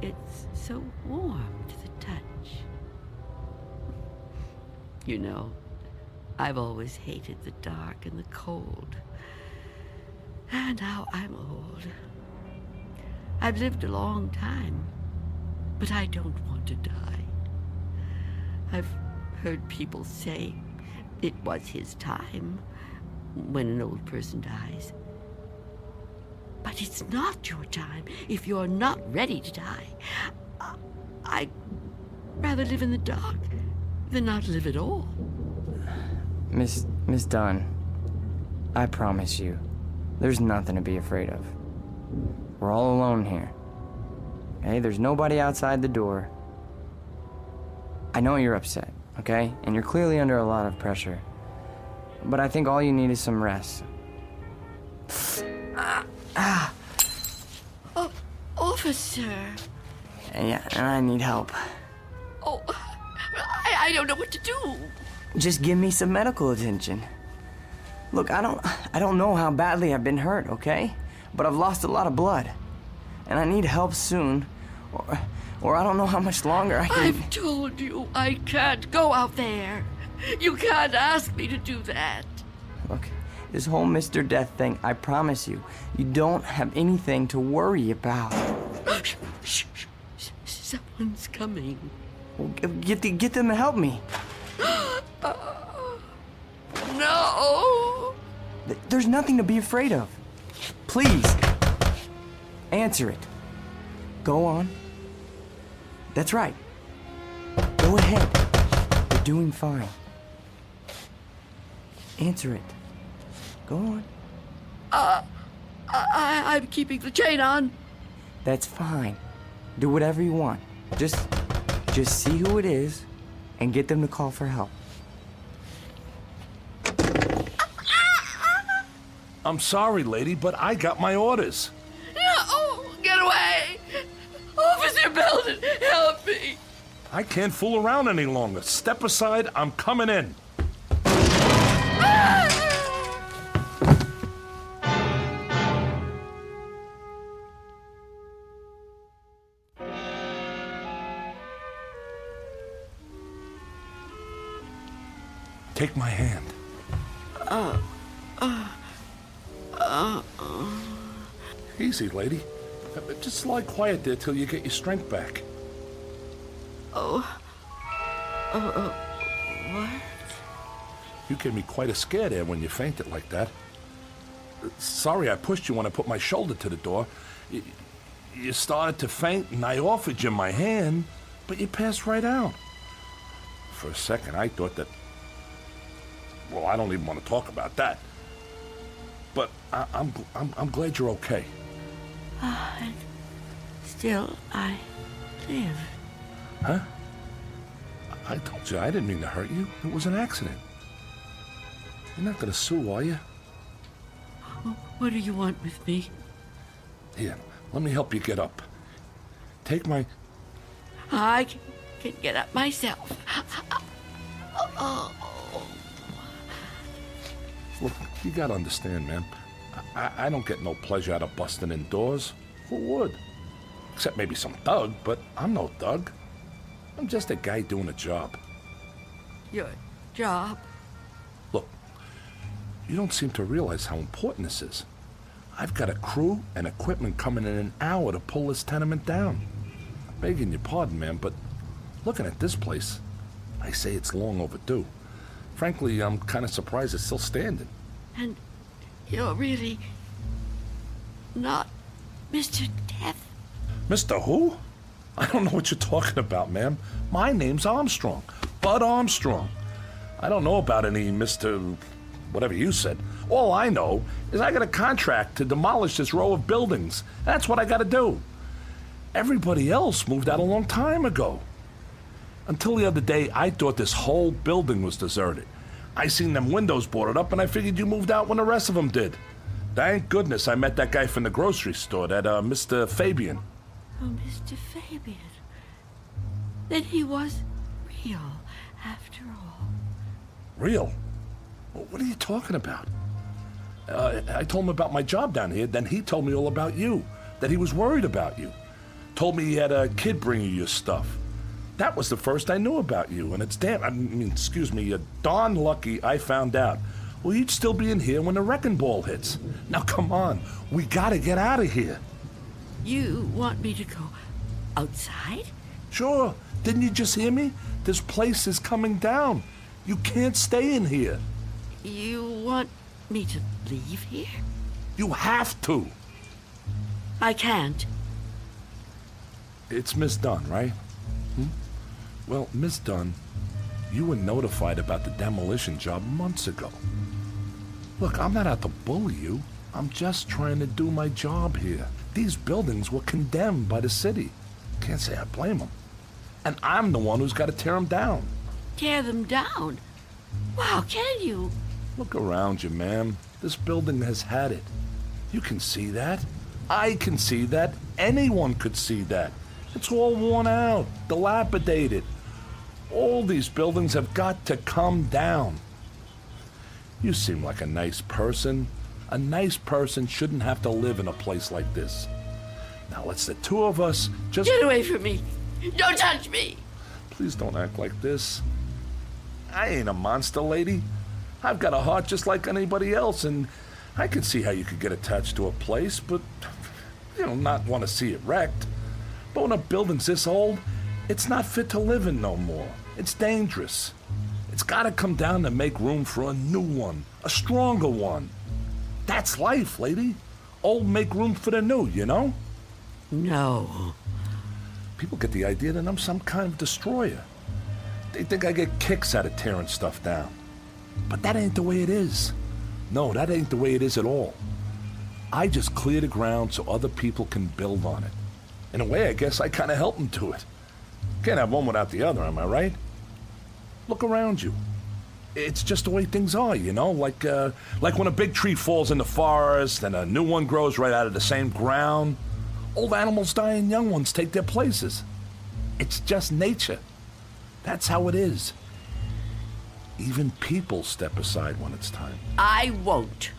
It's so warm to the touch. You know, I've always hated the dark and the cold. And now I'm old. I've lived a long time, but I don't want to die. I've heard people say it was his time when an old person dies. But it's not your time if you're not ready to die. I'd rather live in the dark than not live at all. Miss Dunn, I promise you, there's nothing to be afraid of. We're all alone here. Okay? There's nobody outside the door. I know you're upset, okay? And you're clearly under a lot of pressure. But I think all you need is some rest. Officer. Yeah, and I need help. Oh, I don't know what to do. Just give me some medical attention. Look, I don't know how badly I've been hurt, okay? But I've lost a lot of blood. And I need help soon. Or I don't know how much longer I can... I've told you I can't go out there. You can't ask me to do that. Look, this whole Mr. Death thing, I promise you, you don't have anything to worry about. Shh. Someone's coming. Well, get them to help me. No! There's nothing to be afraid of. Please, answer it. Go on. That's right. Go ahead. You're doing fine. Answer it. Go on. I'm keeping the chain on. That's fine. Do whatever you want. Just see who it is and get them to call for help. I'm sorry, lady, but I got my orders. No! Get away! Officer Belden, help me! I can't fool around any longer. Step aside, I'm coming in. Take my hand. Easy, lady. Just lie quiet there till you get your strength back. What? You gave me quite a scare there when you fainted like that. Sorry I pushed you when I put my shoulder to the door. You started to faint and I offered you my hand, but you passed right out. For a second I thought that... Well, I don't even want to talk about that. But I'm glad you're okay. And still, I live. Huh? I told you I didn't mean to hurt you. It was an accident. You're not gonna sue, are you? What do you want with me? Here, let me help you get up. Take my... I can get up myself. Look, you gotta understand, man. I don't get no pleasure out of busting in doors. Who would? Except maybe some thug, but I'm no thug. I'm just a guy doing a job. Your job? Look, you don't seem to realize how important this is. I've got a crew and equipment coming in an hour to pull this tenement down. Begging your pardon, ma'am, but looking at this place, I say it's long overdue. Frankly, I'm kind of surprised it's still standing. And you're really not Mr. Death? Mr. Who? I don't know what you're talking about, ma'am. My name's Armstrong. Bud Armstrong. I don't know about any Mr. whatever you said. All I know is I got a contract to demolish this row of buildings. That's what I got to do. Everybody else moved out a long time ago. Until the other day, I thought this whole building was deserted. I seen them windows boarded up, and I figured you moved out when the rest of them did. Thank goodness I met that guy from the grocery store, that Mr. Fabian. Oh, Mr. Fabian. Then he was real, after all. Real? What are you talking about? I told him about my job down here, then he told me all about you, that he was worried about you. Told me he had a kid bring you your stuff. That was the first I knew about you, and it's you're darn lucky I found out. Well, you'd still be in here when the wrecking ball hits. Now, come on, we gotta get out of here. You want me to go outside? Sure. Didn't you just hear me? This place is coming down. You can't stay in here. You want me to leave here? You have to. I can't. It's Miss Dunn, right? Well, Miss Dunn, you were notified about the demolition job months ago. Look, I'm not out to bully you. I'm just trying to do my job here. These buildings were condemned by the city. Can't say I blame them. And I'm the one who's got to tear them down. Tear them down? Wow, can you? Look around you, ma'am. This building has had it. You can see that. I can see that. Anyone could see that. It's all worn out, dilapidated. All these buildings have got to come down. You seem like a nice person. A nice person shouldn't have to live in a place like this. Now let's the two of us just... Get away from me! Don't touch me! Please don't act like this. I ain't a monster, lady. I've got a heart just like anybody else, and I can see how you could get attached to a place, but, not want to see it wrecked. But when a building's this old, it's not fit to live in no more. It's dangerous. It's got to come down to make room for a new one, a stronger one. That's life, lady. Old make room for the new, you know? No. People get the idea that I'm some kind of destroyer. They think I get kicks out of tearing stuff down. But that ain't the way it is. No, that ain't the way it is at all. I just clear the ground so other people can build on it. In a way, I guess I kind of help them to it. Can't have one without the other, am I right? Look around you. It's just the way things are, like when a big tree falls in the forest and a new one grows right out of the same ground. Old animals die and young ones take their places. It's just nature. That's how it is. Even people step aside when it's time. I won't.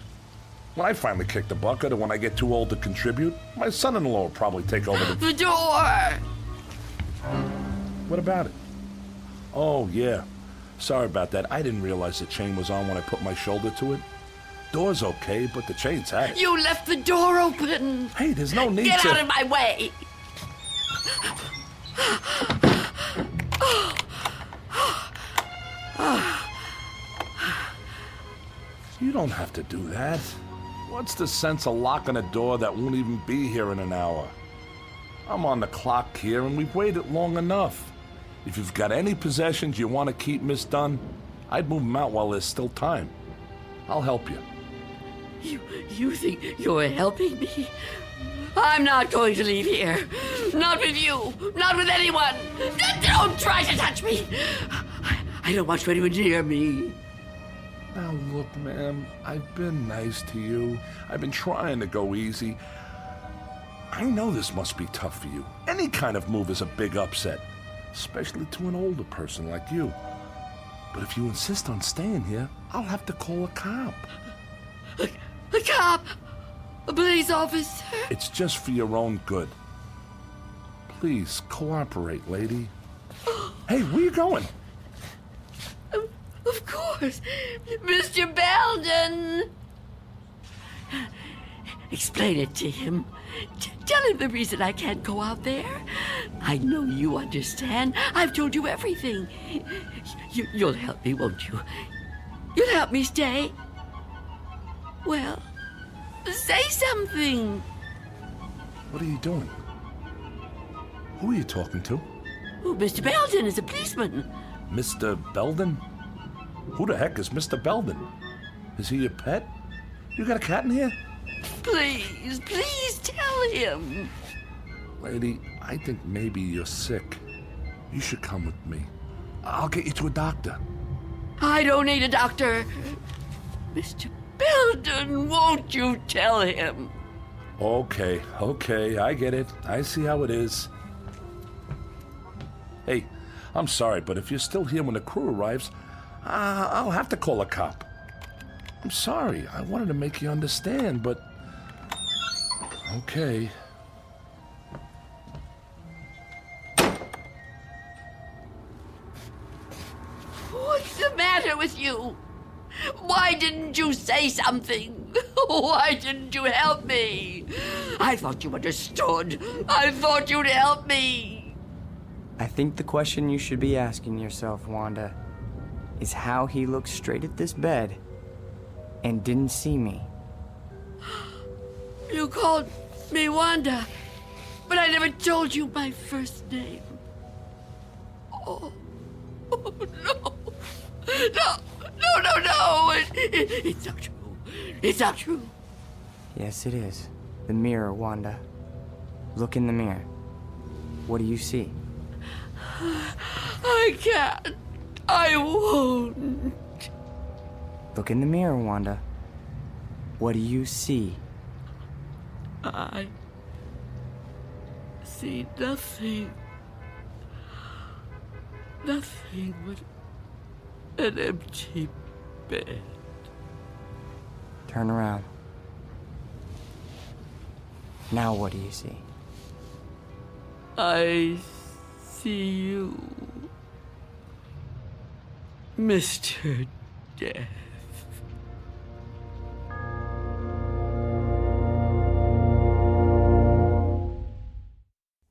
When I finally kick the bucket or when I get too old to contribute, my son-in-law will probably take over the door! What about it? Oh, yeah. Sorry about that. I didn't realize the chain was on when I put my shoulder to it. Door's okay, but the chain's had it. You left the door open! Hey, there's no need Get to... out of my way! You don't have to do that. What's the sense of locking a door that won't even be here in an hour? I'm on the clock here, and we've waited long enough. If you've got any possessions you want to keep, Miss Dunn, I'd move them out while there's still time. I'll help you. You think you're helping me? I'm not going to leave here. Not with you. Not with anyone. Don't try to touch me. I don't want you anywhere near me. Now look, ma'am, I've been nice to you. I've been trying to go easy. I know this must be tough for you. Any kind of move is a big upset, especially to an older person like you. But if you insist on staying here, I'll have to call a cop. A cop? A police officer? It's just for your own good. Please, cooperate, lady. Hey, where you going? Of course, Mr. Belden. Explain it to him. Tell him the reason I can't go out there. I know you understand. I've told you everything. You'll help me, won't you? You'll help me stay. Well, say something. What are you doing? Who are you talking to? Oh, Mr. Belden is a policeman. Mr. Belden? Who the heck is Mr. Belden? Is he your pet? You got a cat in here? Please tell him. Lady, I think maybe you're sick. You should come with me. I'll get you to a doctor. I don't need a doctor. Mr. Belden, won't you tell him? Okay, I get it. I see how it is. Hey, I'm sorry, but if you're still here when the crew arrives, I'll have to call a cop. I'm sorry. I wanted to make you understand, but... Okay. What's the matter with you? Why didn't you say something? Why didn't you help me? I thought you understood. I thought you'd help me. I think the question you should be asking yourself, Wanda, is how he looked straight at this bed and didn't see me. You called me Wanda, but I never told you my first name. Oh no. No. It's not true. It's not true. Yes, it is. The mirror, Wanda. Look in the mirror. What do you see? I can't. I won't. Look in the mirror, Wanda. What do you see? I see nothing. Nothing but an empty bed. Turn around. Now what do you see? I see you, Mr. Death.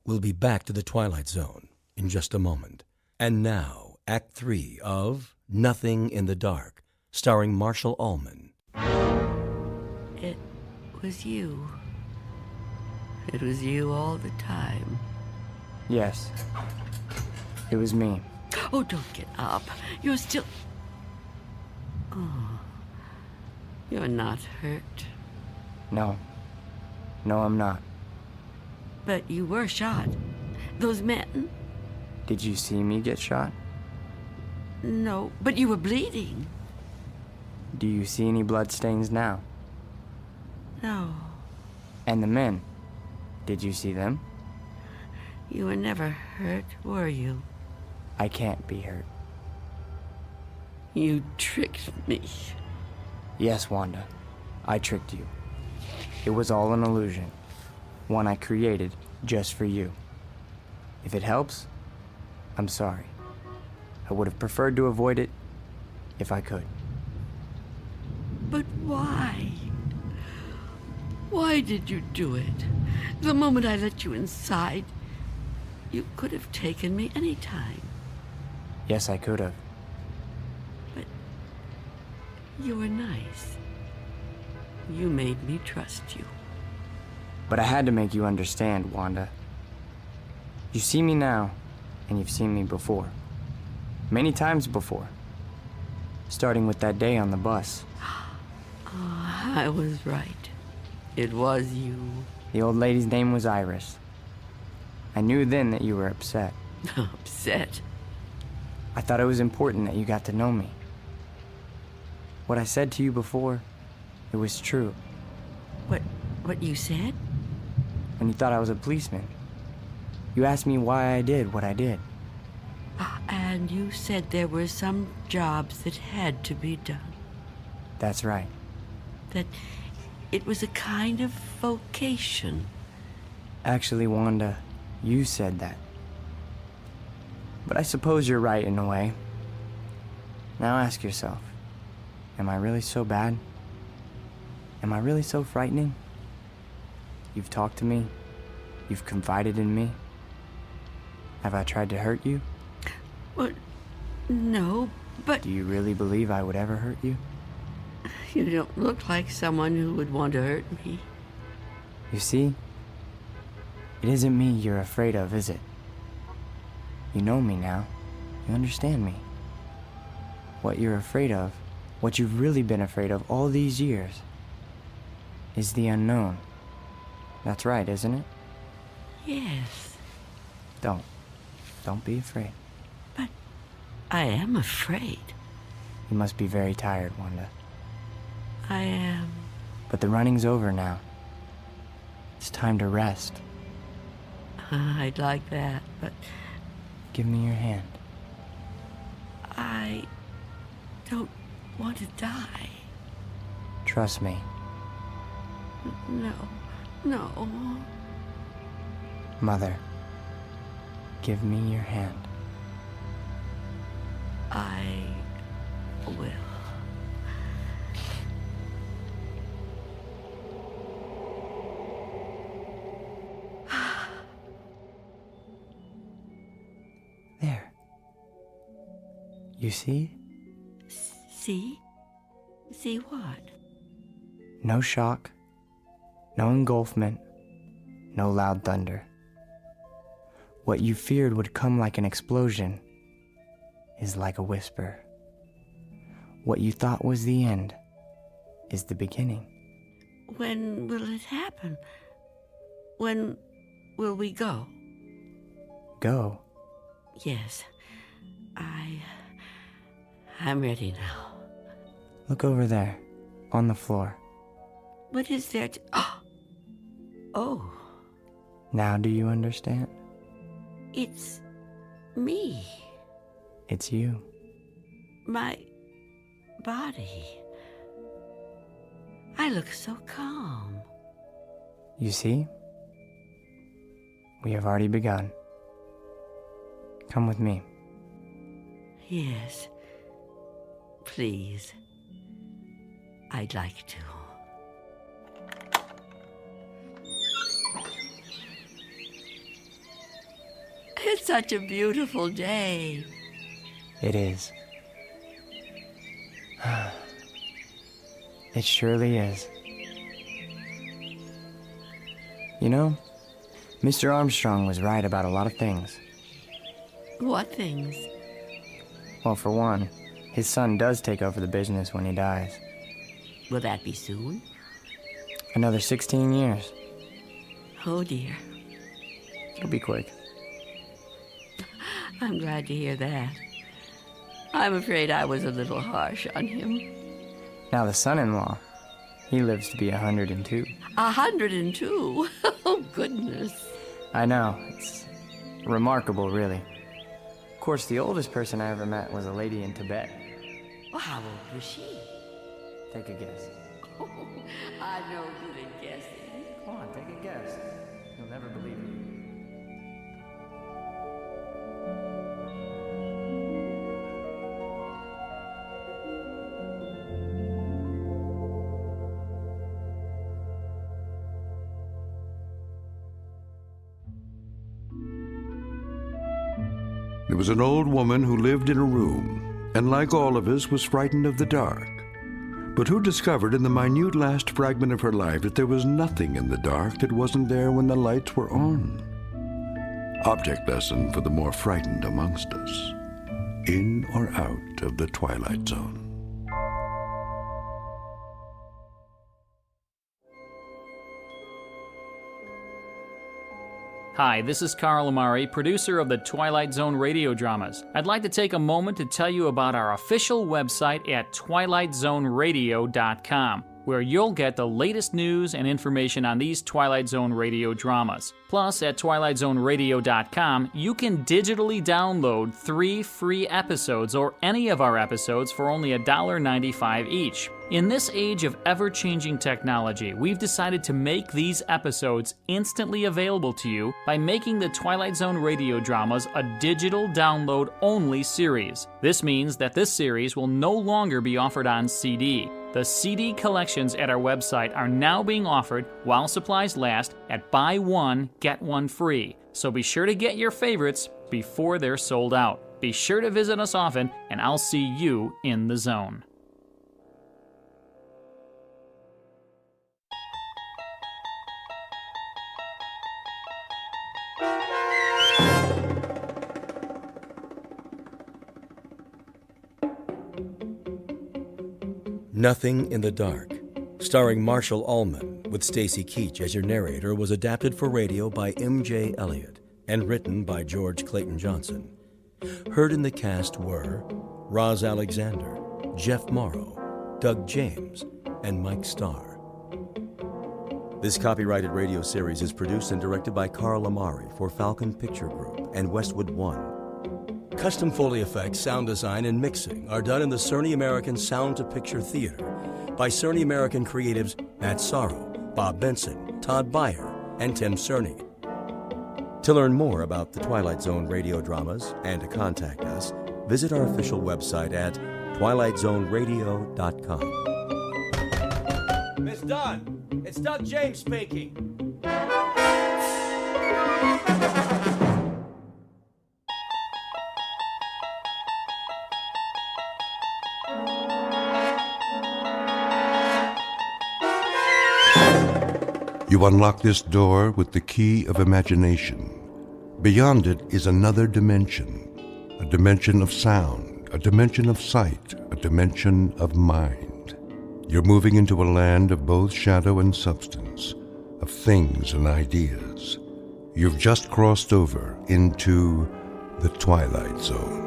We'll be back to the Twilight Zone in just a moment. And now, Act 3 of Nothing in the Dark, starring Marshall Allman. It was you. It was you all the time. Yes. It was me. Oh, don't get up. You're still... Oh. You're not hurt. No. No, I'm not. But you were shot. Those men... Did you see me get shot? No, but you were bleeding. Do you see any bloodstains now? No. And the men? Did you see them? You were never hurt, were you? I can't be hurt. You tricked me. Yes, Wanda. I tricked you. It was all an illusion. One I created just for you. If it helps, I'm sorry. I would have preferred to avoid it if I could. But why? Why did you do it? The moment I let you inside, you could have taken me any time. Yes, I could have. But you were nice. You made me trust you. But I had to make you understand, Wanda. You see me now, and you've seen me before. Many times before. Starting with that day on the bus. Oh, I was right. It was you. The old lady's name was Iris. I knew then that you were upset. Upset? I thought it was important that you got to know me. What I said to you before, it was true. What you said? When you thought I was a policeman. You asked me why I did what I did. And you said there were some jobs that had to be done. That's right. That it was a kind of vocation. Actually, Wanda, You said that. But I suppose you're right in a way. Now ask yourself, am I really so bad? Am I really so frightening? You've talked to me. You've confided in me. Have I tried to hurt you? Well, no, but... Do you really believe I would ever hurt you? You don't look like someone who would want to hurt me. You see? It isn't me you're afraid of, is it? You know me now. You understand me. What you're afraid of, what you've really been afraid of all these years, is the unknown. That's right, isn't it? Yes. Don't be afraid. But I am afraid. You must be very tired, Wanda. I am. But the running's over now. It's time to rest. I'd like that, but... Give me your hand. I don't want to die. Trust me. No. Mother, give me your hand. I will. There. You see? See? See what? No shock, no engulfment, no loud thunder. What you feared would come like an explosion is like a whisper. What you thought was the end is the beginning. When will it happen? When will we go? Go? Yes. I'm ready now. Look over there, on the floor. What is there to... Oh. Now do you understand? It's me. It's you. My body. I look so calm. You see? We have already begun. Come with me. Yes. Please. I'd like to. It's such a beautiful day. It is. It surely is. You know, Mr. Armstrong was right about a lot of things. What things? Well, for one, his son does take over the business when he dies. Will that be soon? Another 16 years. Oh, dear. It'll be quick. I'm glad to hear that. I'm afraid I was a little harsh on him. Now the son-in-law, he lives to be 102. 102? Oh, goodness. I know. It's remarkable, really. Of course, the oldest person I ever met was a lady in Tibet. Well, how old was she? Take a guess. Oh, I'm no good at guessing. Come on, take a guess. You'll never believe it. There was an old woman who lived in a room, and like all of us, was frightened of the dark, but who discovered in the minute last fragment of her life that there was nothing in the dark that wasn't there when the lights were on. Object lesson for the more frightened amongst us. In or out of the Twilight Zone. Hi, this is Carl Amari, producer of the Twilight Zone Radio Dramas. I'd like to take a moment to tell you about our official website at twilightzoneradio.com. where you'll get the latest news and information on these Twilight Zone radio dramas. Plus, at twilightzoneradio.com, you can digitally download 3 free episodes or any of our episodes for only $1.95 each. In this age of ever-changing technology, we've decided to make these episodes instantly available to you by making the Twilight Zone radio dramas a digital download-only series. This means that this series will no longer be offered on CD. The CD collections at our website are now being offered while supplies last at buy one, get one free. So be sure to get your favorites before they're sold out. Be sure to visit us often, and I'll see you in the zone. Nothing in the Dark, starring Marshall Ullman with Stacy Keach as your narrator, was adapted for radio by M.J. Elliott and written by George Clayton Johnson. Heard in the cast were Roz Alexander, Jeff Morrow, Doug James, and Mike Starr. This copyrighted radio series is produced and directed by Carl Amari for Falcon Picture Group and Westwood One. Custom Foley effects, sound design, and mixing are done in the Cerny American Sound to Picture Theater by Cerny American creatives Matt Sorrow, Bob Benson, Todd Beyer, and Tim Cerny. To learn more about the Twilight Zone radio dramas and to contact us, visit our official website at twilightzoneradio.com. Miss Dunn, it's Doug James speaking. You unlock this door with the key of imagination. Beyond it is another dimension, a dimension of sound, a dimension of sight, a dimension of mind. You're moving into a land of both shadow and substance, of things and ideas. You've just crossed over into the Twilight Zone.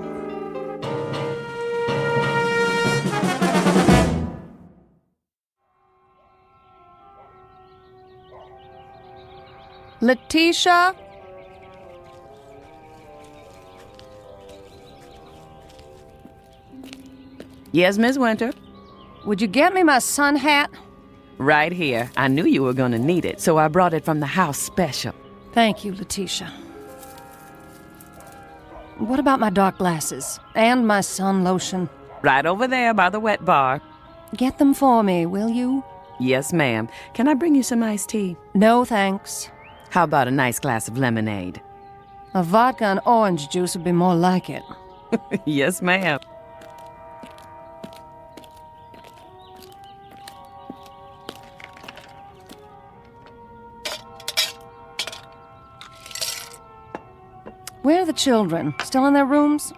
Letitia? Yes, Miss Winter? Would you get me my sun hat? Right here. I knew you were going to need it, so I brought it from the house special. Thank you, Letitia. What about my dark glasses and my sun lotion? Right over there by the wet bar. Get them for me, will you? Yes, ma'am. Can I bring you some iced tea? No, thanks. How about a nice glass of lemonade? A vodka and orange juice would be more like it. Yes, ma'am. Where are the children? Still in their rooms?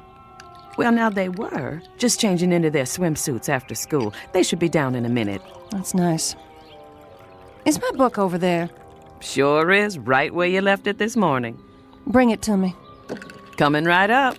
Well, now they were. Just changing into their swimsuits after school. They should be down in a minute. That's nice. Is my book over there? Sure is, right where you left it this morning. Bring it to me. Coming right up.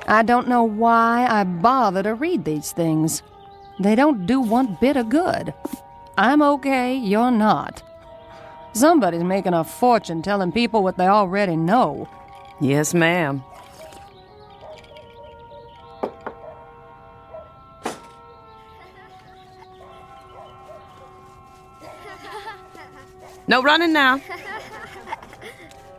I don't know why I bother to read these things. They don't do one bit of good. I'm okay, you're not. Somebody's making a fortune telling people what they already know. Yes, ma'am. No running now.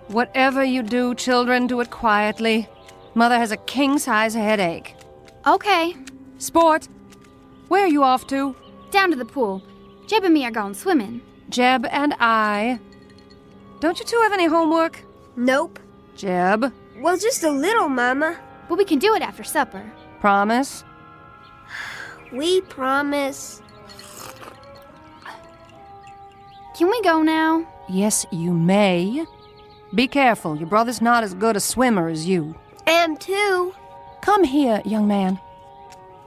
Whatever you do, children, do it quietly. Mother has a king-size headache. Okay. Sport, where are you off to? Down to the pool. Jeb and me are going swimming. Jeb and I. Don't you two have any homework? Nope. Jeb? Well, just a little, Mama. But we can do it after supper. Promise? We promise. Can we go now? Yes, you may. Be careful. Your brother's not as good a swimmer as you. Am too. Come here, young man.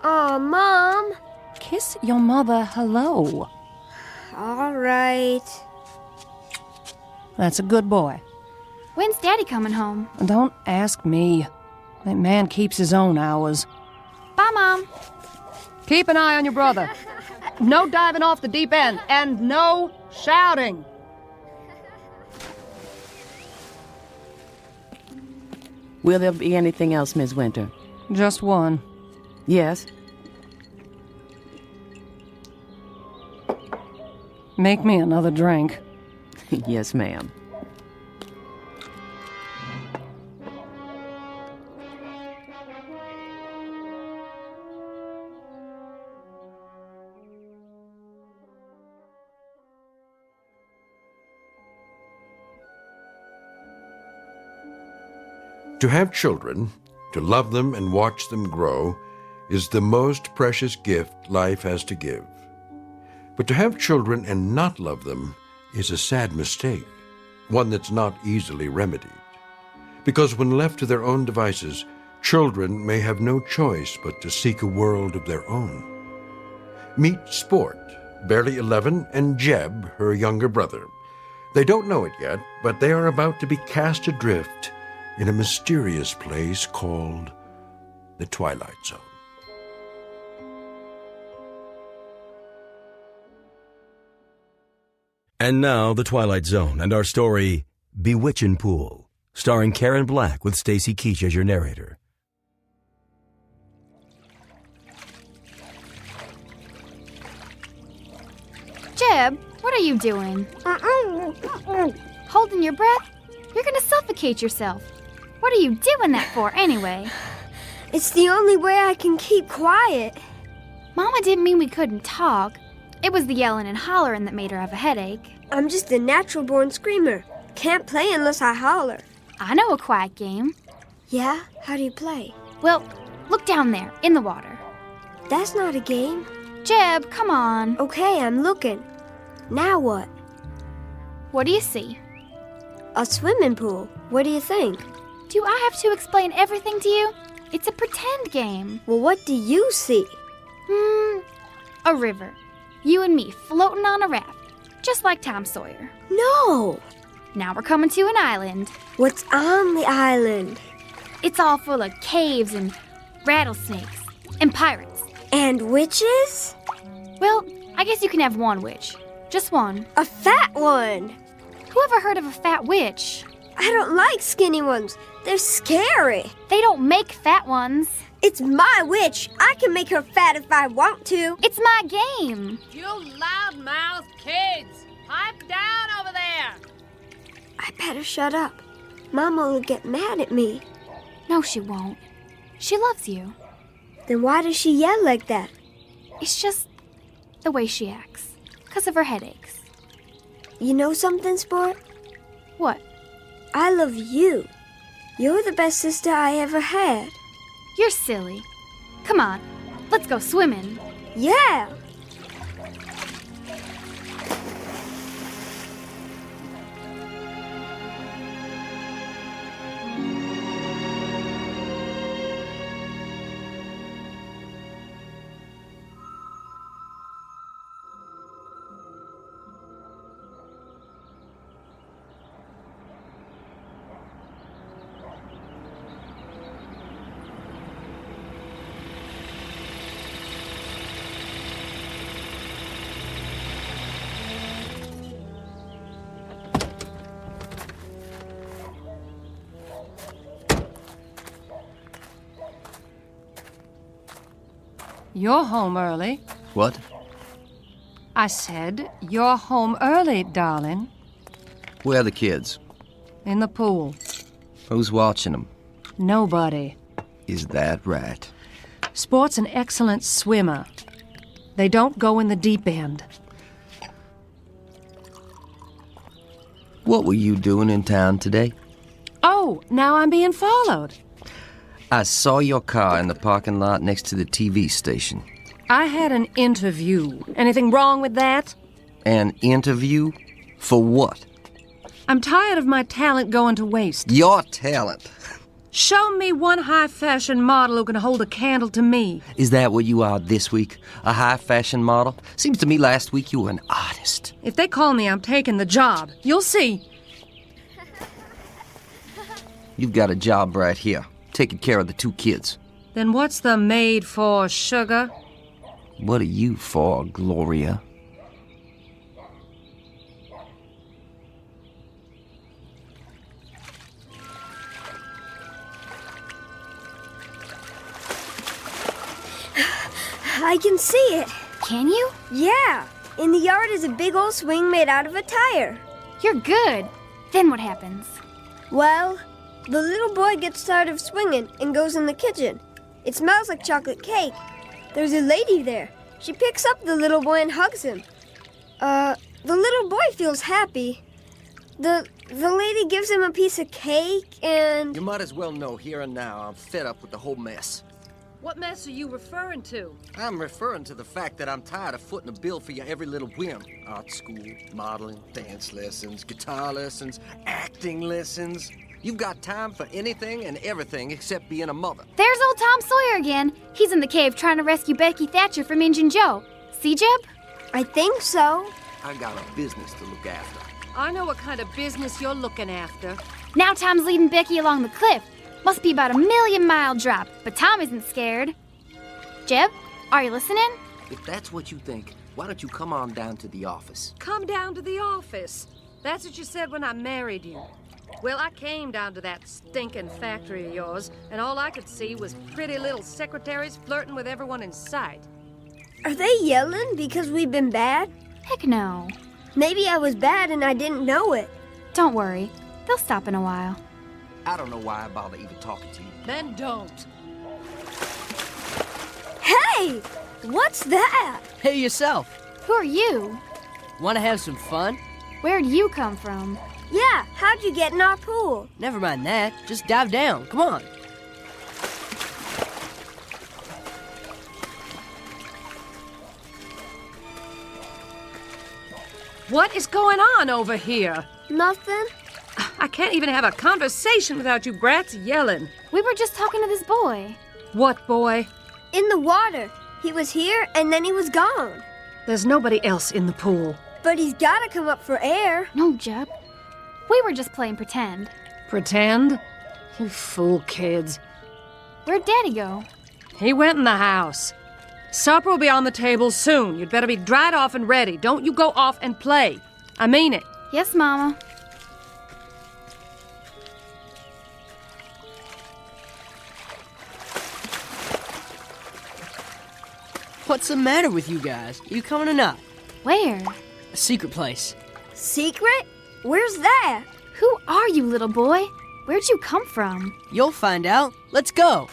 Aw, Mom. Kiss your mother hello. All right. That's a good boy. When's Daddy coming home? Don't ask me. That man keeps his own hours. Bye, Mom. Keep an eye on your brother. No diving off the deep end, and no shouting. Will there be anything else, Miss Winter? Just one. Yes? Make me another drink. Yes, ma'am. To have children, to love them and watch them grow, is the most precious gift life has to give. But to have children and not love them is a sad mistake, one that's not easily remedied. Because when left to their own devices, children may have no choice but to seek a world of their own. Meet Sport, barely 11, and Jeb, her younger brother. They don't know it yet, but they are about to be cast adrift in a mysterious place called the Twilight Zone. And now, The Twilight Zone and our story, Bewitching Pool, starring Karen Black with Stacy Keach as your narrator. Jeb, what are you doing? Holding your breath? You're gonna suffocate yourself. What are you doing that for, anyway? It's the only way I can keep quiet. Mama didn't mean we couldn't talk. It was the yelling and hollering that made her have a headache. I'm just a natural-born screamer. Can't play unless I holler. I know a quiet game. Yeah? How do you play? Well, look down there, in the water. That's not a game. Jeb, come on. Okay, I'm looking. Now what? What do you see? A swimming pool. What do you think? Do I have to explain everything to you? It's a pretend game. Well, what do you see? A river. You and me floating on a raft, just like Tom Sawyer. No! Now we're coming to an island. What's on the island? It's all full of caves and rattlesnakes and pirates. And witches? Well, I guess you can have one witch. Just one. A fat one! Who ever heard of a fat witch? I don't like skinny ones. They're scary. They don't make fat ones. It's my witch. I can make her fat if I want to. It's my game. You loud-mouthed kids! Pipe down over there! I better shut up. Mama will get mad at me. No, she won't. She loves you. Then why does she yell like that? It's just the way she acts. 'Cause of her headaches. You know something, Sport? What? I love you. You're the best sister I ever had. You're silly. Come on, let's go swimming. Yeah! You're home early. What? I said, you're home early, darling. Where are the kids? In the pool. Who's watching them? Nobody. Is that right? Sport's an excellent swimmer. They don't go in the deep end. What were you doing in town today? Oh, now I'm being followed. I saw your car in the parking lot next to the TV station. I had an interview. Anything wrong with that? An interview? For what? I'm tired of my talent going to waste. Your talent? Show me one high-fashion model who can hold a candle to me. Is that what you are this week? A high-fashion model? Seems to me last week you were an artist. If they call me, I'm taking the job. You'll see. You've got a job right here, taking care of the 2 kids. Then what's the maid for, sugar? What are you for, Gloria? I can see it. Can you? Yeah. In the yard is a big old swing made out of a tire. You're good. Then what happens? Well, the little boy gets tired of swinging and goes in the kitchen. It smells like chocolate cake. There's a lady there. She picks up the little boy and hugs him. The little boy feels happy. The lady gives him a piece of cake and... You might as well know here and now I'm fed up with the whole mess. What mess are you referring to? I'm referring to the fact that I'm tired of footing a bill for your every little whim. Art school, modeling, dance lessons, guitar lessons, acting lessons. You've got time for anything and everything except being a mother. There's old Tom Sawyer again. He's in the cave trying to rescue Becky Thatcher from Injun Joe. See, Jeb? I think so. I got a business to look after. I know what kind of business you're looking after. Now Tom's leading Becky along the cliff. Must be about a 1,000,000-mile drop, but Tom isn't scared. Jeb, are you listening? If that's what you think, why don't you come on down to the office? Come down to the office. That's what you said when I married you. Well, I came down to that stinking factory of yours, and all I could see was pretty little secretaries flirting with everyone in sight. Are they yelling because we've been bad? Heck no. Maybe I was bad and I didn't know it. Don't worry. They'll stop in a while. I don't know why I bother even talking to you. Then don't. Hey! What's that? Hey yourself. Who are you? Want to have some fun? Where'd you come from? Yeah, how'd you get in our pool? Never mind that. Just dive down. Come on. What is going on over here? Nothing. I can't even have a conversation without you brats yelling. We were just talking to this boy. What boy? In the water. He was here and then he was gone. There's nobody else in the pool. But he's gotta come up for air. No, Jeb. We were just playing pretend. Pretend? You fool kids. Where'd Daddy go? He went in the house. Supper will be on the table soon. You'd better be dried off and ready. Don't you go off and play. I mean it. Yes, Mama. What's the matter with you guys? You coming or not? Where? A secret place. Secret? Where's that? Who are you, little boy? Where'd you come from? You'll find out. Let's go.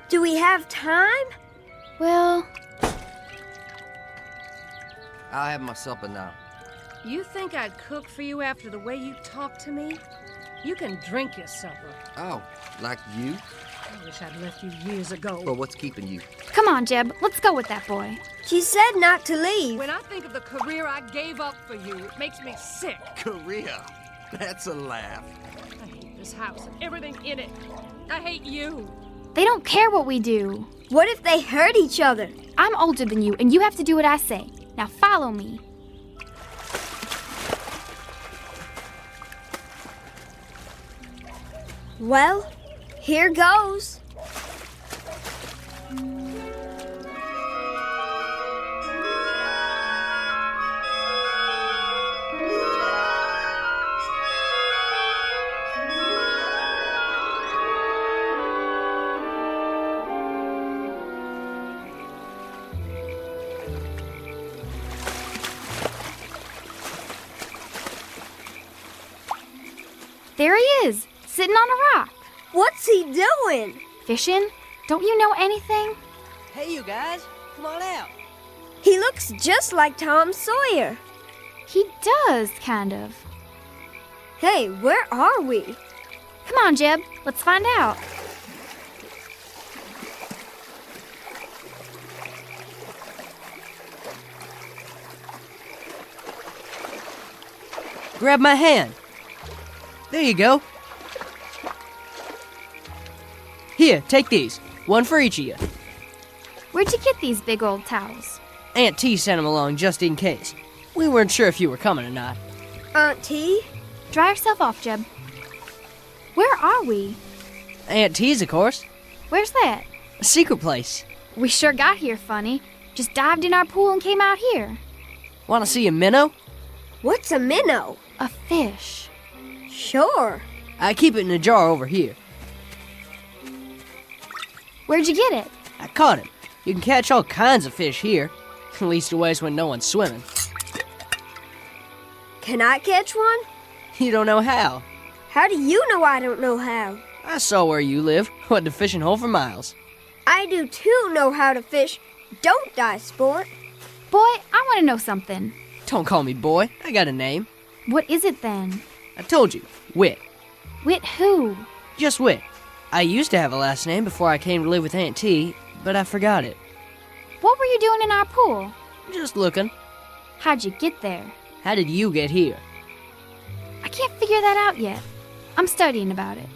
Do we have time? Well... I'll have my supper now. You think I'd cook for you after the way you talk to me? You can drink your supper. Oh, like you? I wish I'd left you years ago. Well, what's keeping you? Come on, Jeb. Let's go with that boy. She said not to leave. When I think of the career I gave up for you, it makes me sick. Career? That's a laugh. I hate this house and everything in it. I hate you. They don't care what we do. What if they hurt each other? I'm older than you, and you have to do what I say. Now follow me. Well, here goes. There he is, sitting on a rock. What's he doing? Fishing? Don't you know anything? Hey, you guys. Come on out. He looks just like Tom Sawyer. He does, kind of. Hey, where are we? Come on, Jeb. Let's find out. Grab my hand. There you go. Here, take these. One for each of you. Where'd you get these big old towels? Aunt T sent them along just in case. We weren't sure if you were coming or not. Aunt T? Dry yourself off, Jeb. Where are we? Aunt T's, of course. Where's that? A secret place. We sure got here funny. Just dived in our pool and came out here. Want to see a minnow? What's a minnow? A fish. Sure. I keep it in a jar over here. Where'd you get it? I caught him. You can catch all kinds of fish here. At least always when no one's swimming. Can I catch one? You don't know how. How do you know I don't know how? I saw where you live. Went to fishing hole for miles. I do too know how to fish. Don't die, sport. Boy, I want to know something. Don't call me boy. I got a name. What is it then? I told you. Wit. Wit who? Just Wit. I used to have a last name before I came to live with Aunt T, but I forgot it. What were you doing in our pool? Just looking. How'd you get there? How did you get here? I can't figure that out yet. I'm studying about it.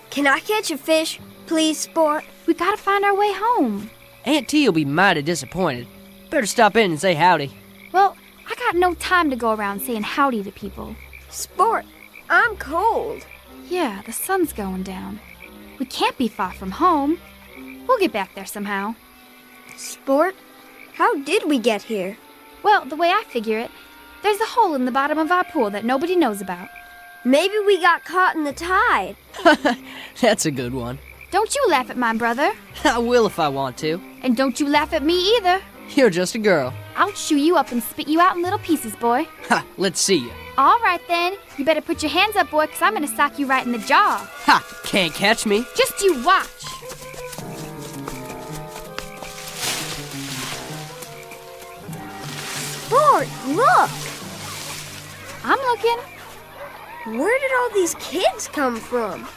Can I catch a fish, please, sport? We gotta find our way home. Aunt T will be mighty disappointed. Better stop in and say howdy. Well, I got no time to go around saying howdy to people. Sport, I'm cold. Yeah, the sun's going down. We can't be far from home. We'll get back there somehow. Sport, how did we get here? Well, the way I figure it, there's a hole in the bottom of our pool that nobody knows about. Maybe we got caught in the tide. That's a good one. Don't you laugh at my brother. I will if I want to. And don't you laugh at me either. You're just a girl. I'll chew you up and spit you out in little pieces, boy. Ha, let's see you. All right, then. You better put your hands up, boy, because I'm going to sock you right in the jaw. Ha, can't catch me. Just you watch. Sport, look. I'm looking. Where did all these kids come from?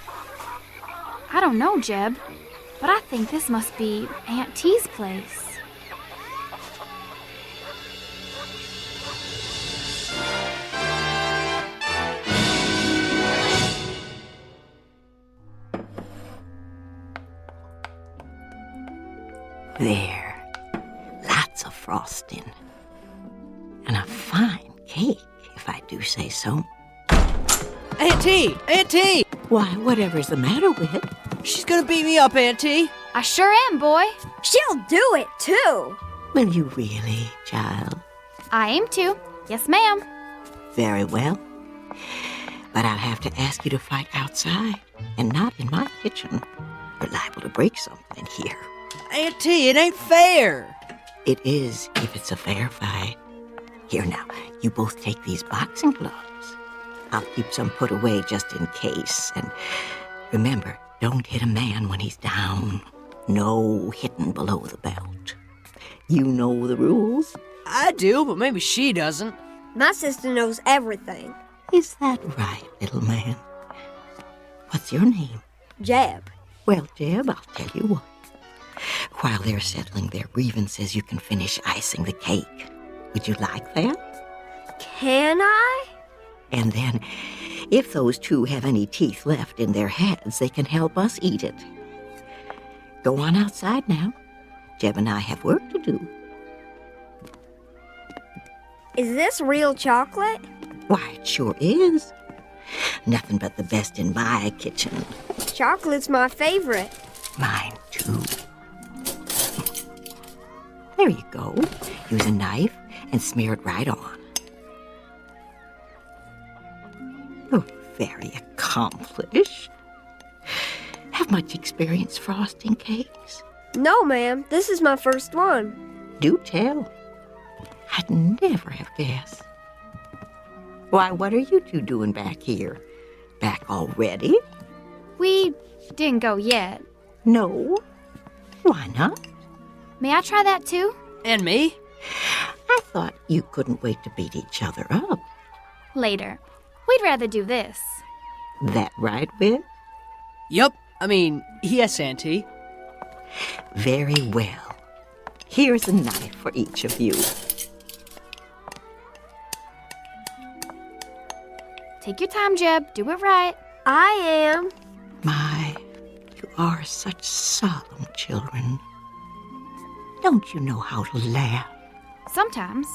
I don't know, Jeb, but I think this must be Aunt T's place. There. Lots of frosting. And a fine cake, if I do say so. Aunt T! Aunt T! Why, whatever's the matter with it? She's gonna beat me up, Aunt T. I sure am, boy. She'll do it, too. Will you really, child? I aim to. Yes, ma'am. Very well. But I'll have to ask you to fight outside and not in my kitchen. You're liable to break something here. Aunt T, it ain't fair. It is if it's a fair fight. Here now, you both take these boxing gloves. I'll keep some put away just in case. And remember, don't hit a man when he's down. No hitting below the belt. You know the rules. I do, but maybe she doesn't. My sister knows everything. Is that right, little man? What's your name? Jeb. Well, Jeb, I'll tell you what. While they're settling their grievances, you can finish icing the cake. Would you like that? Can I? And then, if those two have any teeth left in their heads, they can help us eat it. Go on outside now. Jeb and I have work to do. Is this real chocolate? Why, it sure is. Nothing but the best in my kitchen. Chocolate's my favorite. Mine, too. There you go. Use a knife and smear it right on. You're very accomplished. Have much experience frosting cakes? No, ma'am. This is my first one. Do tell. I'd never have guessed. Why, what are you two doing back here? Back already? We didn't go yet. No. Why not? May I try that too? And me? I thought you couldn't wait to beat each other up. Later. We'd rather do this. That right, Whit? Yup. I mean, yes, Auntie. Very well. Here's a knife for each of you. Take your time, Jeb. Do it right. I am. My, you are such solemn children. Don't you know how to laugh? Sometimes.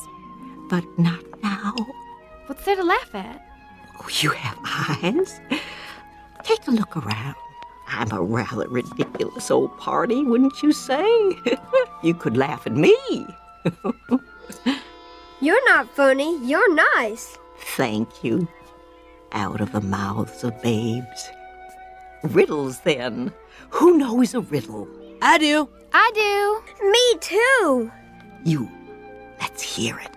But not now. What's there to laugh at? Oh, you have eyes? Take a look around. I'm a rather ridiculous old party, wouldn't you say? You could laugh at me. You're not funny. You're nice. Thank you. Out of the mouths of babes. Riddles, then. Who knows a riddle? I do. I do. Me too. You. Let's hear it.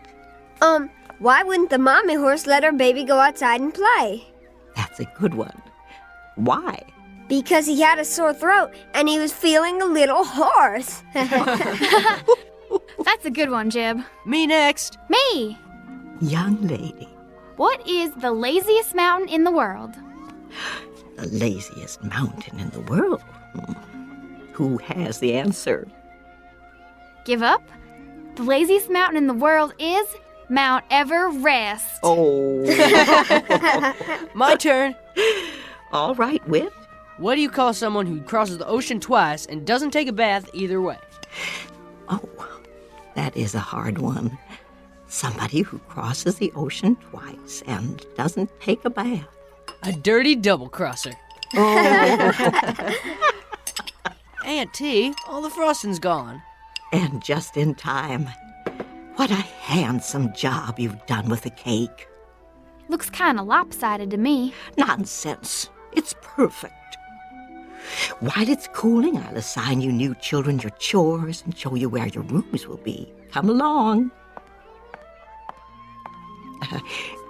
Why wouldn't the mommy horse let her baby go outside and play? That's a good one. Why? Because he had a sore throat and he was feeling a little hoarse. That's a good one, Jib. Me next. Me. Young lady. What is the laziest mountain in the world? The laziest mountain in the world? Who has the answer? Give up? The laziest mountain in the world is Mount Everest. Oh. My turn. All right, Whit. What do you call someone who crosses the ocean twice and doesn't take a bath either way? Oh, that is a hard one. Somebody who crosses the ocean twice and doesn't take a bath. A dirty double-crosser. Oh. Aunt T, all the frosting's gone. And just in time. What a handsome job you've done with the cake. Looks kind of lopsided to me. Nonsense. It's perfect. While it's cooling, I'll assign you new children your chores and show you where your rooms will be. Come along.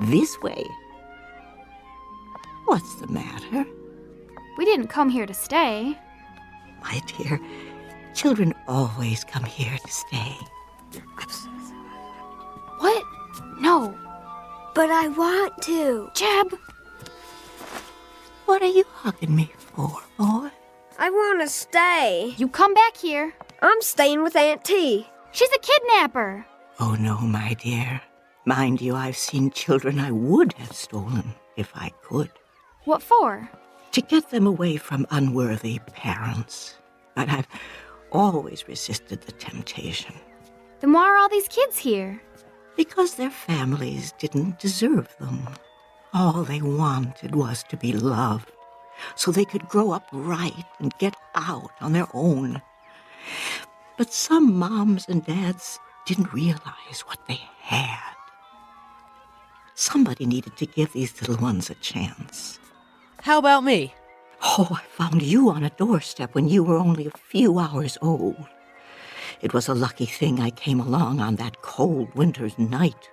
This way. What's the matter? We didn't come here to stay. My dear, children always come here to stay. What? No. But I want to. Jeb. What are you hugging me for, boy? I want to stay. You come back here. I'm staying with Aunt T. She's a kidnapper. Oh, no, my dear. Mind you, I've seen children I would have stolen if I could. What for? To get them away from unworthy parents. But I've always resisted the temptation. Then why are all these kids here? Because their families didn't deserve them. All they wanted was to be loved, so they could grow up right and get out on their own. But some moms and dads didn't realize what they had. Somebody needed to give these little ones a chance. How about me? Oh, I found you on a doorstep when you were only a few hours old. It was a lucky thing I came along on that cold winter's night.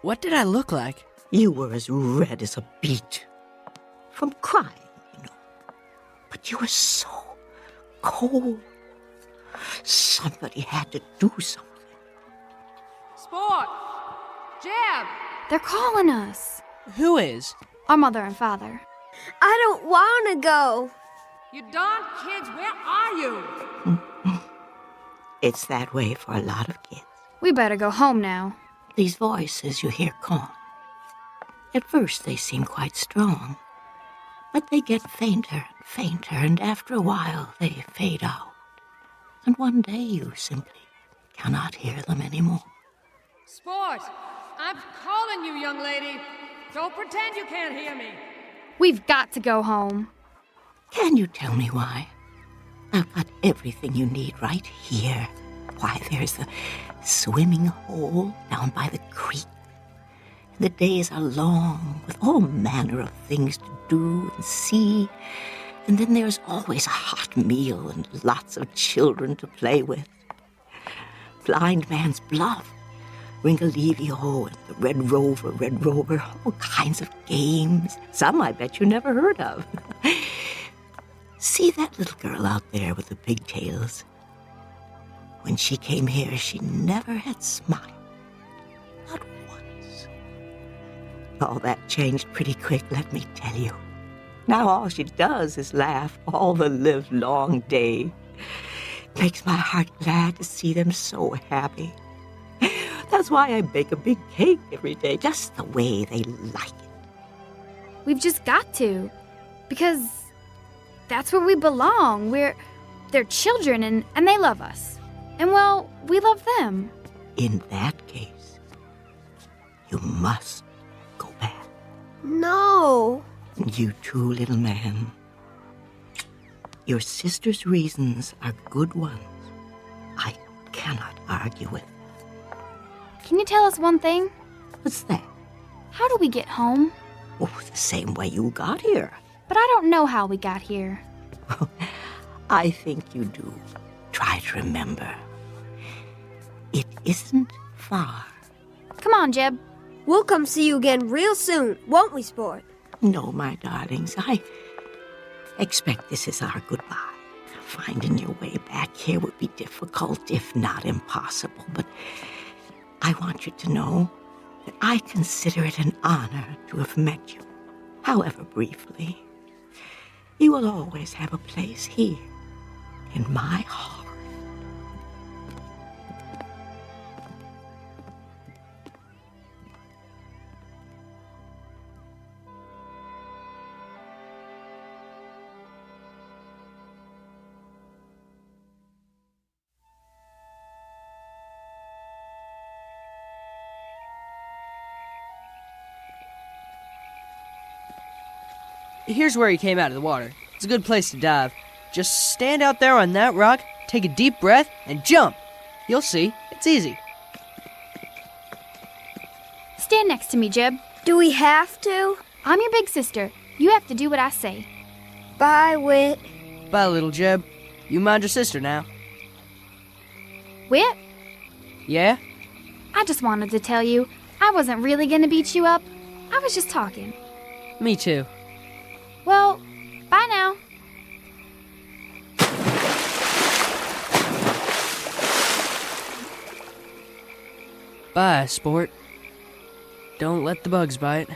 What did I look like? You were as red as a beet. From crying, you know. But you were so cold. Somebody had to do something. Sport! Jeb! They're calling us. Who is? Our mother and father. I don't want to go. You darn kids, where are you? It's that way for a lot of kids. We better go home now. These voices you hear calling. At first they seem quite strong, but they get fainter and fainter, and after a while they fade out. And one day you simply cannot hear them anymore. Sport! I'm calling you, young lady. Don't pretend you can't hear me. We've got to go home. Can you tell me why? I've got everything you need right here. Why, there's the swimming hole down by the creek. And the days are long, with all manner of things to do and see. And then there's always a hot meal and lots of children to play with. Blind Man's Bluff, Ringalivio and the Red Rover, all kinds of games. Some I bet you never heard of. See that little girl out there with the pigtails? When she came here, she never had smiled. Not once. All that changed pretty quick, let me tell you. Now all she does is laugh all the livelong day. Makes my heart glad to see them so happy. That's why I bake a big cake every day, just the way they like it. We've just got to. Because that's where we belong. They're children and they love us. And well, we love them. In that case, you must go back. No. You too, little man. Your sister's reasons are good ones. I cannot argue with. Can you tell us one thing? What's that? How do we get home? Oh, the same way you got here. But I don't know how we got here. I think you do. Try to remember. It isn't far. Come on, Jeb. We'll come see you again real soon, won't we, Sport? No, my darlings, I expect this is our goodbye. Finding your way back here would be difficult, if not impossible, but I want you to know that I consider it an honor to have met you, however briefly. You will always have a place here, in my heart. Here's where he came out of the water. It's a good place to dive. Just stand out there on that rock, take a deep breath, and jump. You'll see. It's easy. Stand next to me, Jeb. Do we have to? I'm your big sister. You have to do what I say. Bye, Whit. Bye, little Jeb. You mind your sister now. Whit? Yeah? I just wanted to tell you, I wasn't really gonna beat you up. I was just talking. Me too. Well, bye now. Bye, sport. Don't let the bugs bite.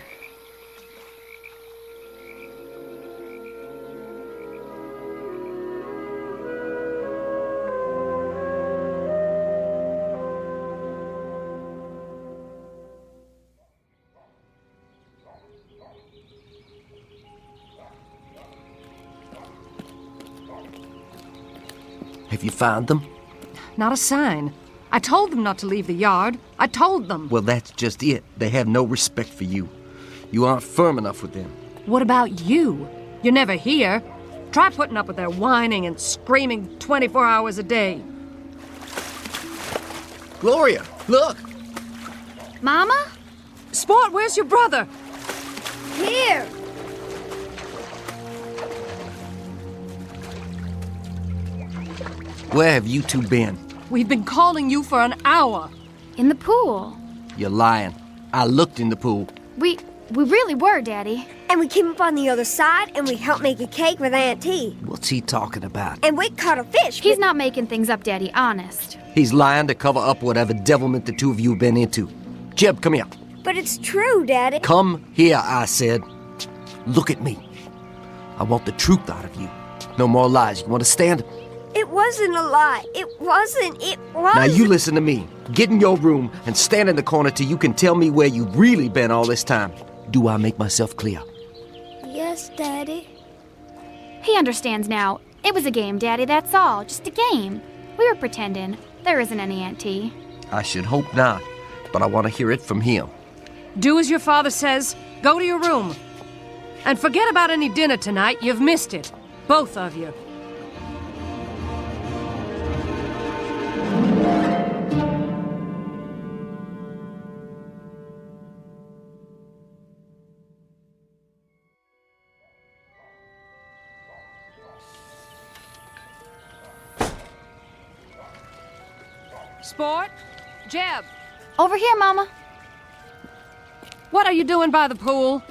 Have you found them? Not a sign. I told them not to leave the yard. I told them. Well, that's just it. They have no respect for you. You aren't firm enough with them. What about you? You're never here. Try putting up with their whining and screaming 24 hours a day. Gloria, look! Mama? Sport, where's your brother? Here. Where have you two been? We've been calling you for an hour. In the pool. You're lying. I looked in the pool. We really were, Daddy. And we came up on the other side, and we helped make a cake with Aunt T. What's he talking about? And we caught a fish. He's not making things up, Daddy, honest. He's lying to cover up whatever devilment the two of you have been into. Jeb, come here. But it's true, Daddy. Come here, I said. Look at me. I want the truth out of you. No more lies. You understand? It wasn't a lie. It wasn't. Now you listen to me. Get in your room and stand in the corner till you can tell me where you've really been all this time. Do I make myself clear? Yes, Daddy. He understands now. It was a game, Daddy, that's all. Just a game. We were pretending. There isn't any Aunt T. I should hope not, but I want to hear it from him. Do as your father says. Go to your room. And forget about any dinner tonight. You've missed it. Both of you. Sport? Jeb? Over here, Mama. What are you doing by the pool?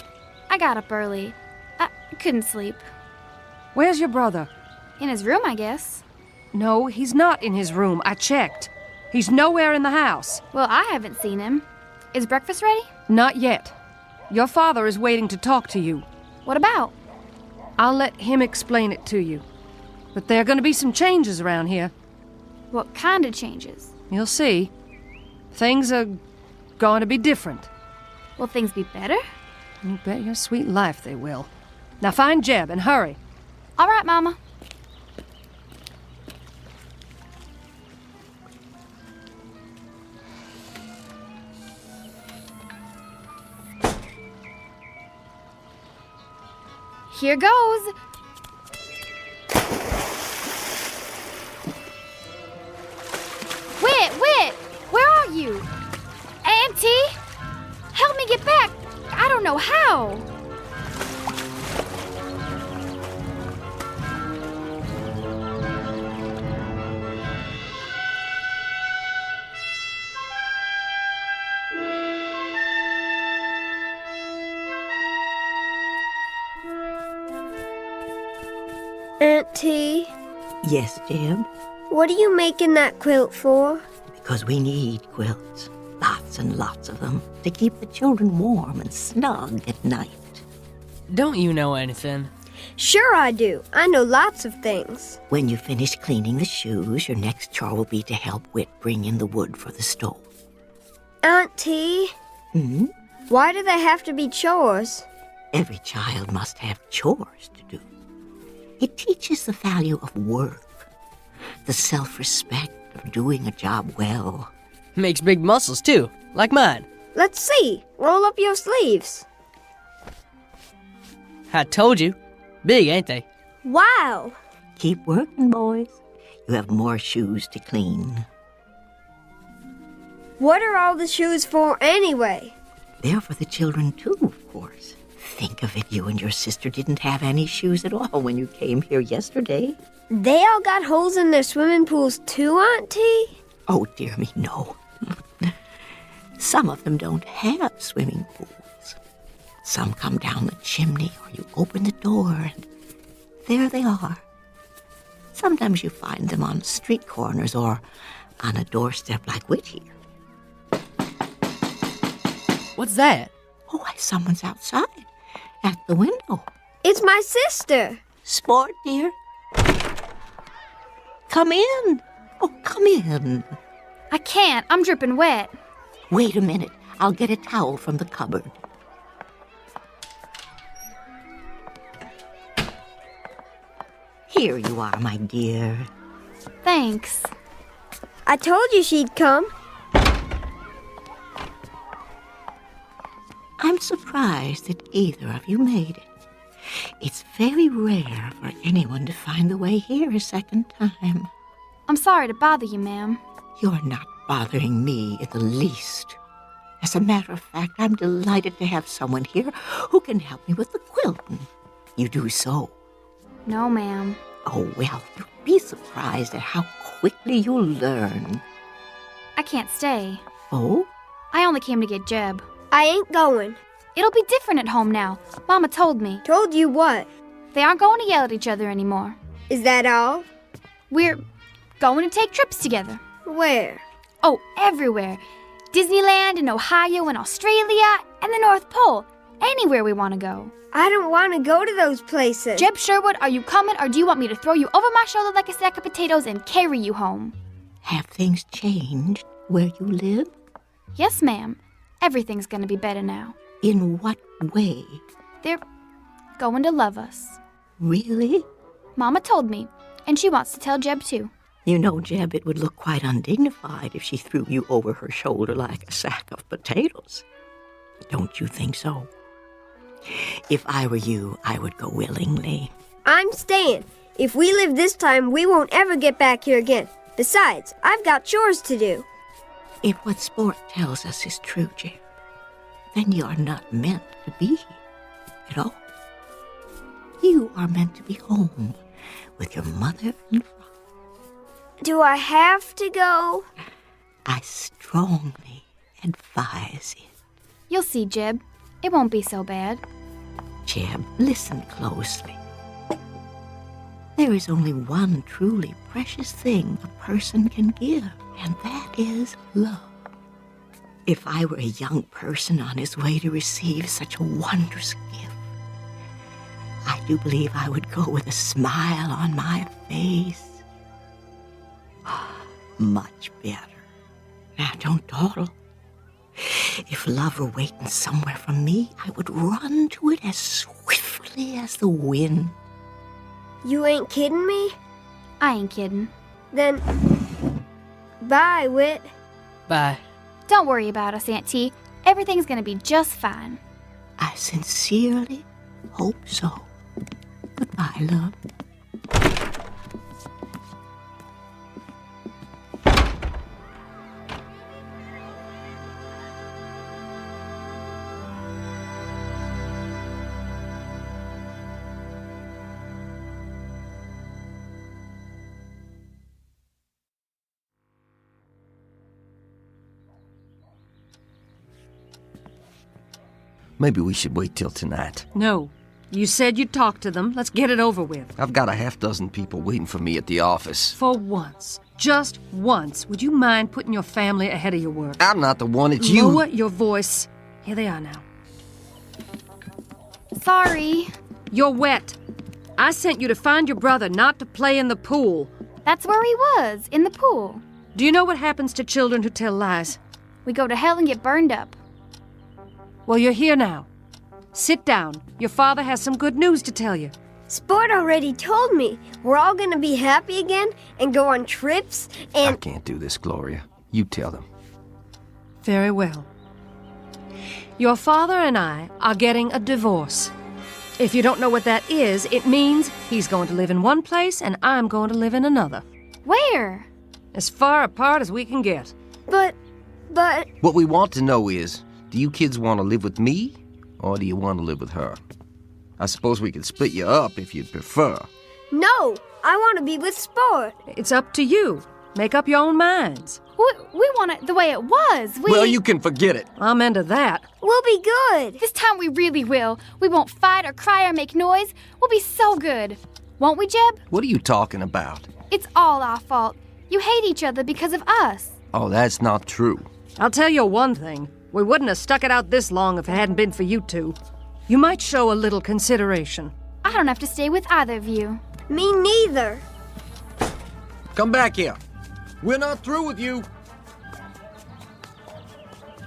I got up early. I couldn't sleep. Where's your brother? In his room, I guess. No, he's not in his room. I checked. He's nowhere in the house. Well, I haven't seen him. Is breakfast ready? Not yet. Your father is waiting to talk to you. What about? I'll let him explain it to you. But there are going to be some changes around here. What kind of changes? You'll see. Things are going to be different. Will things be better? You bet your sweet life they will. Now find Jeb and hurry. All right, Mama. Here goes. Wit, where are you? Auntie? Help me get back. I don't know how. Auntie? Yes, Jeb? What are you making that quilt for? Because we need quilts. Lots and lots of them. To keep the children warm and snug at night. Don't you know anything? Sure I do. I know lots of things. When you finish cleaning the shoes, your next chore will be to help Whit bring in the wood for the stove. Auntie? Hmm? Why do they have to be chores? Every child must have chores to do. It teaches the value of work, the self-respect of doing a job well. Makes big muscles, too, like mine. Let's see. Roll up your sleeves. I told you. Big, ain't they? Wow. Keep working, boys. You have more shoes to clean. What are all the shoes for anyway? They're for the children, too, of course. Think of it, you and your sister didn't have any shoes at all when you came here yesterday. They all got holes in their swimming pools too, Auntie? Oh, dear me, no. Some of them don't have swimming pools. Some come down the chimney, or you open the door, and there they are. Sometimes you find them on street corners or on a doorstep like Whit here. What's that? Oh, why, someone's outside at the window. It's my sister. Sport, dear. Come in. Oh, come in. I can't. I'm dripping wet. Wait a minute. I'll get a towel from the cupboard. Here you are, my dear. Thanks. I told you she'd come. I'm surprised that either of you made it. It's very rare for anyone to find the way here a second time. I'm sorry to bother you, ma'am. You're not bothering me in the least. As a matter of fact, I'm delighted to have someone here who can help me with the quilting. You do so. No, ma'am. Oh, well, you'll be surprised at how quickly you'll learn. I can't stay. Oh? I only came to get Jeb. I ain't going. It'll be different at home now. Mama told me. Told you what? They aren't going to yell at each other anymore. Is that all? We're going to take trips together. Where? Oh, everywhere. Disneyland and Ohio and Australia and the North Pole. Anywhere we want to go. I don't want to go to those places. Jeb Sherwood, are you coming, or do you want me to throw you over my shoulder like a sack of potatoes and carry you home? Have things changed where you live? Yes, ma'am. Everything's going to be better now. In what way? They're going to love us. Really? Mama told me, and she wants to tell Jeb too. You know, Jeb, it would look quite undignified if she threw you over her shoulder like a sack of potatoes. Don't you think so? If I were you, I would go willingly. I'm staying. If we live this time, we won't ever get back here again. Besides, I've got chores to do. If what Sport tells us is true, Jeb, then you're not meant to be here at all. You are meant to be home with your mother and father. Do I have to go? I strongly advise it. You'll see, Jeb. It won't be so bad. Jeb, listen closely. There is only one truly precious thing a person can give, and that is love. If I were a young person on his way to receive such a wondrous gift, I do believe I would go with a smile on my face. Much better. Now, don't dawdle. If love were waiting somewhere for me, I would run to it as swiftly as the wind. You ain't kidding me? I ain't kidding. Then, bye, Whit. Bye. Don't worry about us, Aunt T. Everything's gonna be just fine. I sincerely hope so. Goodbye, love. Maybe we should wait till tonight. No. You said you'd talk to them. Let's get it over with. I've got a half-dozen people waiting for me at the office. For once. Just once. Would you mind putting your family ahead of your work? I'm not the one, it's you. Lower your voice. Here they are now. Sorry. You're wet. I sent you to find your brother, not to play in the pool. That's where he was, in the pool. Do you know what happens to children who tell lies? We go to hell and get burned up. Well, you're here now. Sit down. Your father has some good news to tell you. Sport already told me. We're all gonna be happy again and go on trips and... I can't do this, Gloria. You tell them. Very well. Your father and I are getting a divorce. If you don't know what that is, it means he's going to live in one place and I'm going to live in another. Where? As far apart as we can get. But... What we want to know is, do you kids want to live with me, or do you want to live with her? I suppose we could split you up if you'd prefer. No! I want to be with Sport. It's up to you. Make up your own minds. We want it the way it was. Well, you can forget it. I'm into that. We'll be good. This time we really will. We won't fight or cry or make noise. We'll be so good. Won't we, Jeb? What are you talking about? It's all our fault. You hate each other because of us. Oh, that's not true. I'll tell you one thing. We wouldn't have stuck it out this long if it hadn't been for you two. You might show a little consideration. I don't have to stay with either of you. Me neither. Come back here. We're not through with you.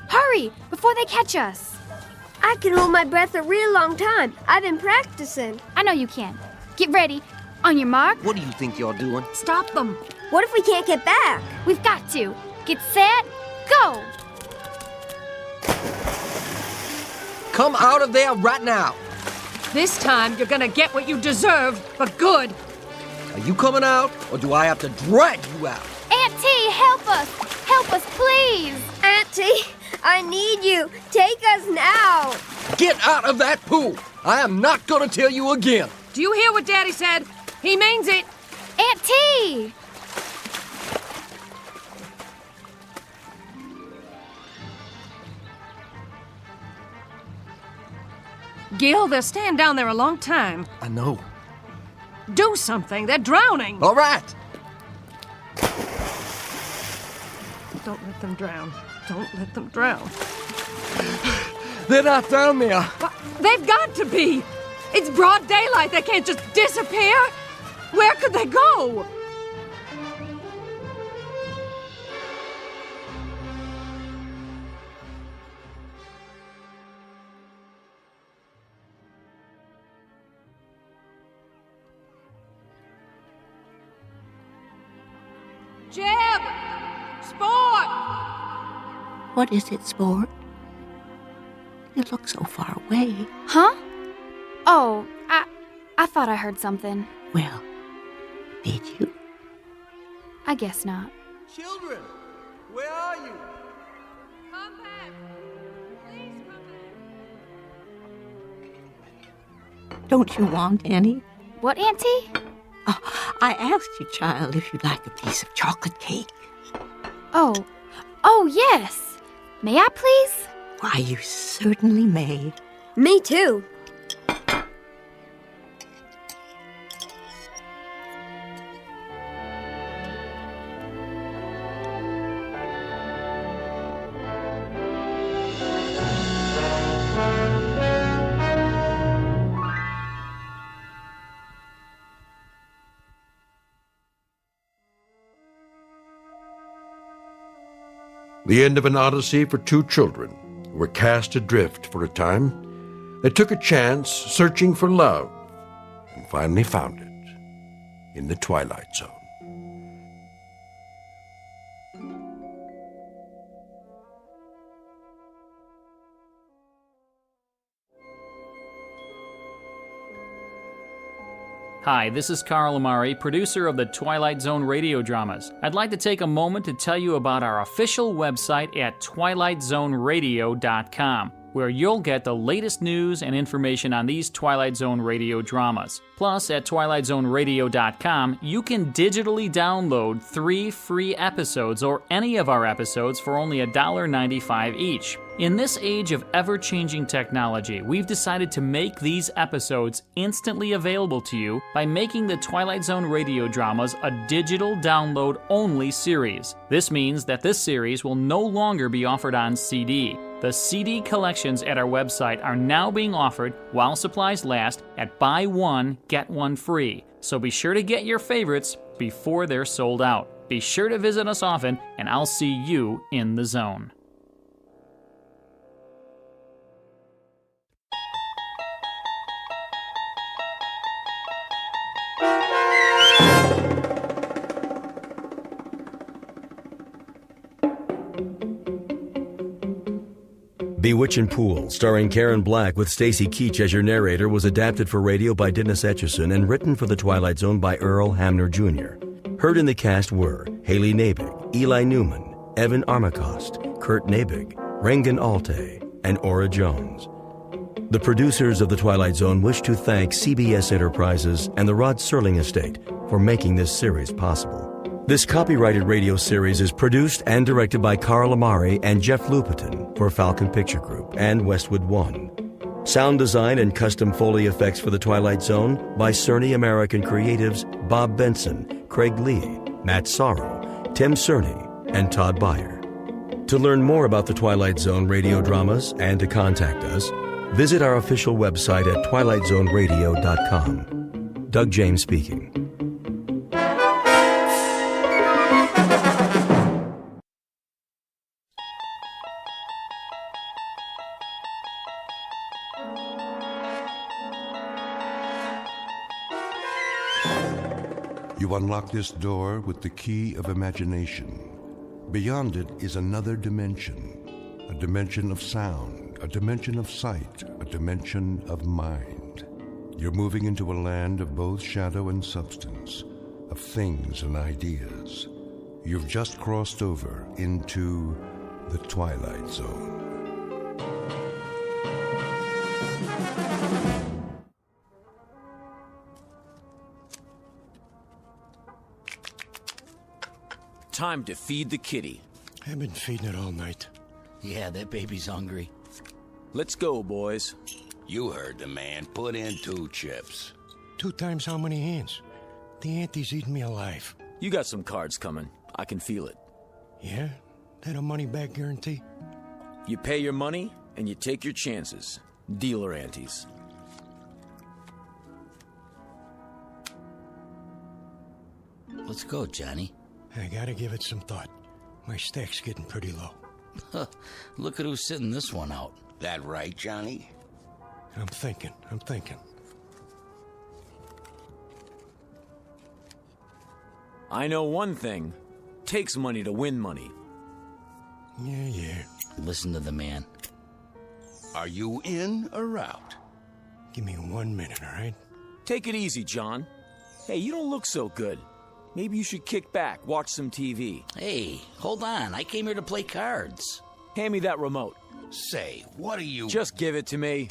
Hurry, before they catch us. I can hold my breath a real long time. I've been practicing. I know you can. Get ready. On your mark. What do you think you're doing? Stop them. What if we can't get back? We've got to. Get set, go. Come out of there right now. This time you're gonna get what you deserve for good. Are you coming out, or do I have to drag you out? Aunt T, help us. Help us, please. Auntie, I need you. Take us now. Get out of that pool. I am not going to tell you again. Do you hear what Daddy said? He means it. Aunt T. Gil, they're staying down there a long time. I know. Do something. They're drowning. All right. Don't let them drown. Don't let them drown. They're not down there. But they've got to be. It's broad daylight. They can't just disappear. Where could they go? Jeb! Sport! What is it, Sport? You look so far away. Huh? Oh, I thought I heard something. Well, did you? I guess not. Children, where are you? Come back. Please come back. Don't you want any? What, Auntie? Oh, I asked you, child, if you'd like a piece of chocolate cake. Oh, yes. May I, please? Why, you certainly may. Me too. The end of an odyssey for two children were cast adrift for a time. They took a chance searching for love and finally found it in the Twilight Zone. Hi, this is Carl Amari, producer of the Twilight Zone Radio Dramas. I'd like to take a moment to tell you about our official website at twilightzoneradio.com, where you'll get the latest news and information on these Twilight Zone Radio dramas. Plus, at twilightzoneradio.com, you can digitally download 3 free episodes or any of our episodes for only $1.95 each. In this age of ever-changing technology, we've decided to make these episodes instantly available to you by making the Twilight Zone Radio Dramas a digital download-only series. This means that this series will no longer be offered on CD. The CD collections at our website are now being offered, while supplies last, at buy one, get one free. So be sure to get your favorites before they're sold out. Be sure to visit us often, and I'll see you in the zone. Bewitching Pool, starring Karen Black with Stacy Keach as your narrator, was adapted for radio by Dennis Etchison and written for The Twilight Zone by Earl Hamner Jr. Heard in the cast were Haley Nabig, Eli Newman, Evan Armacost, Kurt Nabig, Regan Alte, and Ora Jones. The producers of The Twilight Zone wish to thank CBS Enterprises and the Rod Serling Estate for making this series possible. This copyrighted radio series is produced and directed by Carl Amari and Jeff Lupetin for Falcon Picture Group and Westwood One. Sound design and custom Foley effects for The Twilight Zone by Cerny American Creatives Bob Benson, Craig Lee, Matt Sorrow, Tim Cerny, and Todd Beyer. To learn more about The Twilight Zone radio dramas and to contact us, visit our official website at twilightzoneradio.com. Doug James speaking. You unlock this door with the key of imagination. Beyond it is another dimension, a dimension of sound, a dimension of sight, a dimension of mind. You're moving into a land of both shadow and substance, of things and ideas. You've just crossed over into the Twilight Zone. Time to feed the kitty. I've been feeding it all night. Yeah, that baby's hungry. Let's go, boys. You heard the man. Put in 2 chips. 2 times how many hands? The auntie's eating me alive. You got some cards coming. I can feel it. Yeah? That a money-back guarantee? You pay your money, and you take your chances. Dealer antes. Let's go, Johnny. I gotta give it some thought. My stack's getting pretty low. Look at who's sitting this one out. That right, Johnny? I'm thinking. I know one thing. Takes money to win money. Yeah. Listen to the man. Are you in or out? Give me 1 minute, all right? Take it easy, John. Hey, you don't look so good. Maybe you should kick back, watch some TV. Hey, hold on. I came here to play cards. Hand me that remote. Say, what are you... Just give it to me.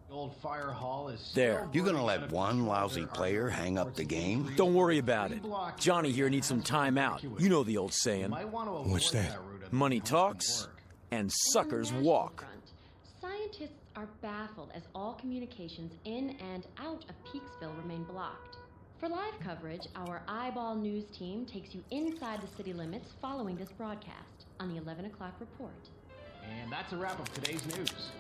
Old fire hall is... There. You gonna let one lousy player hang up the game? Don't worry about it. Johnny here needs some time out. You know the old saying. What's that? Money talks, and suckers walk. Scientists are baffled as all communications in and out of Peaksville remain blocked. For live coverage, our Eyeball News team takes you inside the city limits following this broadcast on the 11 o'clock report. And that's a wrap of today's news.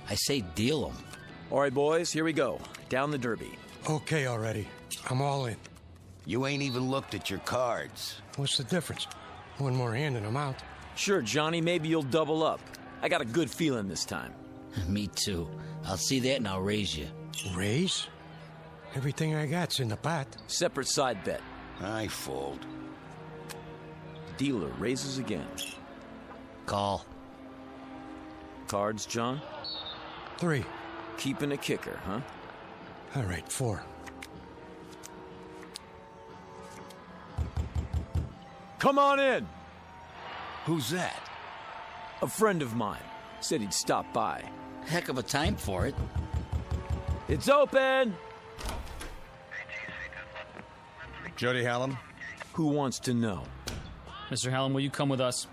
I say deal them. All right, boys, here we go. Down the derby. Okay already. I'm all in. You ain't even looked at your cards. What's the difference? One more hand and I'm out. Sure, Johnny, maybe you'll double up. I got a good feeling this time. Me too. I'll see that and I'll raise you. Raise? Everything I got's in the pot. Separate side bet. I fold. Dealer raises again. Call. Cards, John? 3. Keeping a kicker, huh? All right, 4. Come on in! Who's that? A friend of mine. Said he'd stop by. Heck of a time for it. It's open! Jody Hallam? Who wants to know? Mr. Hallam, will you come with us?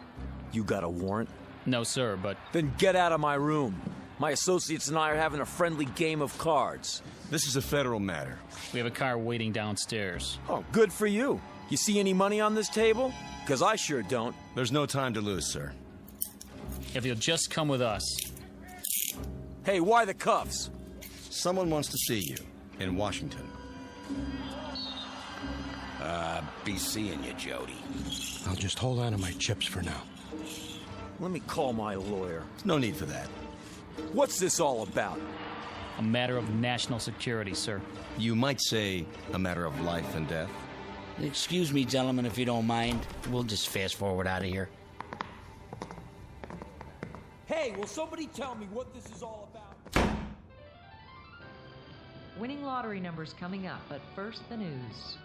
You got a warrant? No, sir, but... Then get out of my room. My associates and I are having a friendly game of cards. This is a federal matter. We have a car waiting downstairs. Oh, good for you. You see any money on this table? Because I sure don't. There's no time to lose, sir. If you'll just come with us. Hey, why the cuffs? Someone wants to see you in Washington. Be seeing you, Jody. I'll just hold on to my chips for now. Let me call my lawyer. No need for that. What's this all about? A matter of national security, sir. You might say a matter of life and death. Excuse me, gentlemen, if you don't mind. We'll just fast forward out of here. Hey, will somebody tell me what this is all about? Winning lottery numbers coming up, but first the news.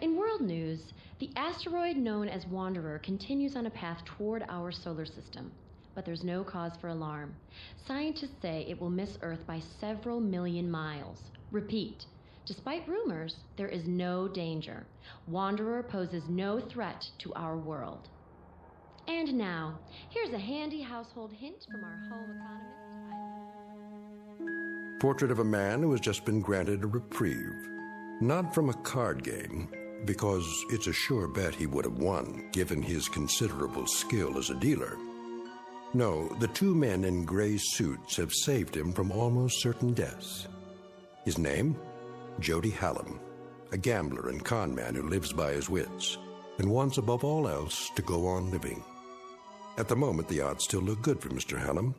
In world news, the asteroid known as Wanderer continues on a path toward our solar system, but there's no cause for alarm. Scientists say it will miss Earth by several million miles. Repeat, despite rumors, there is no danger. Wanderer poses no threat to our world. And now, here's a handy household hint from our home economist. Portrait of a man who has just been granted a reprieve. Not from a card game, because it's a sure bet he would have won, given his considerable skill as a dealer. No, the two men in gray suits have saved him from almost certain deaths. His name? Jody Hallam, a gambler and con man who lives by his wits, and wants above all else to go on living. At the moment, the odds still look good for Mr. Hallam,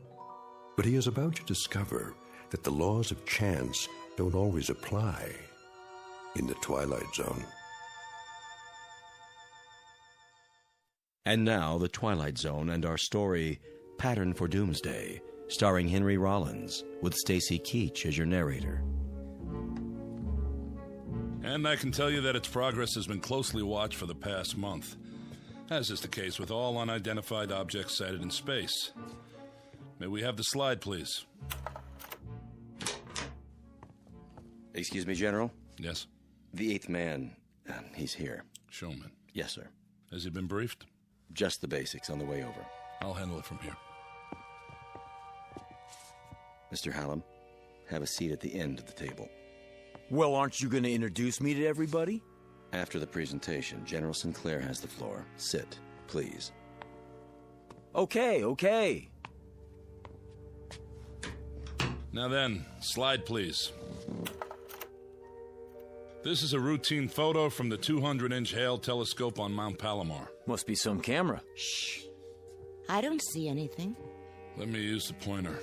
but he is about to discover that the laws of chance don't always apply in the Twilight Zone. And now, The Twilight Zone and our story, Pattern for Doomsday, starring Henry Rollins, with Stacy Keach as your narrator. And I can tell you that its progress has been closely watched for the past month, as is the case with all unidentified objects sighted in space. May we have the slide, please? Excuse me, General? Yes? The eighth man, he's here. Showman? Yes, sir. Has he been briefed? Just the basics on the way over. I'll handle it from here. Mr. Hallam, have a seat at the end of the table. Well, aren't you going to introduce me to everybody? After the presentation, General Sinclair has the floor. Sit, please. Okay. Now then, slide, please. This is a routine photo from the 200-inch Hale telescope on Mount Palomar. Must be some camera. Shh. I don't see anything. Let me use the pointer.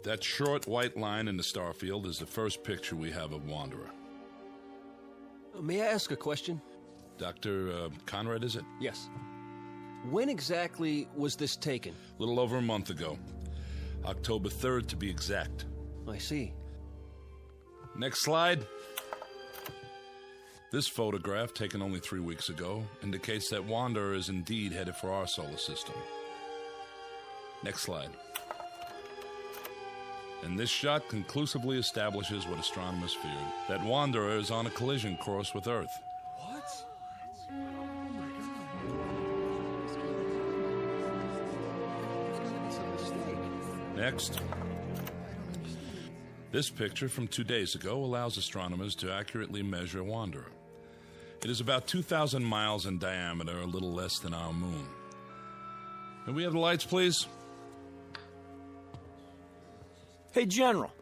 That short white line in the star field is the first picture we have of Wanderer. May I ask a question? Dr. Conrad, is it? Yes. When exactly was this taken? A little over a month ago. October 3rd, to be exact. I see. Next slide. This photograph, taken only 3 weeks ago, indicates that Wanderer is indeed headed for our solar system. Next slide. And this shot conclusively establishes what astronomers feared, that Wanderer is on a collision course with Earth. What? Next. This picture from 2 days ago allows astronomers to accurately measure Wanderer. It is about 2,000 miles in diameter, a little less than our moon. Can we have the lights, please? Hey, General,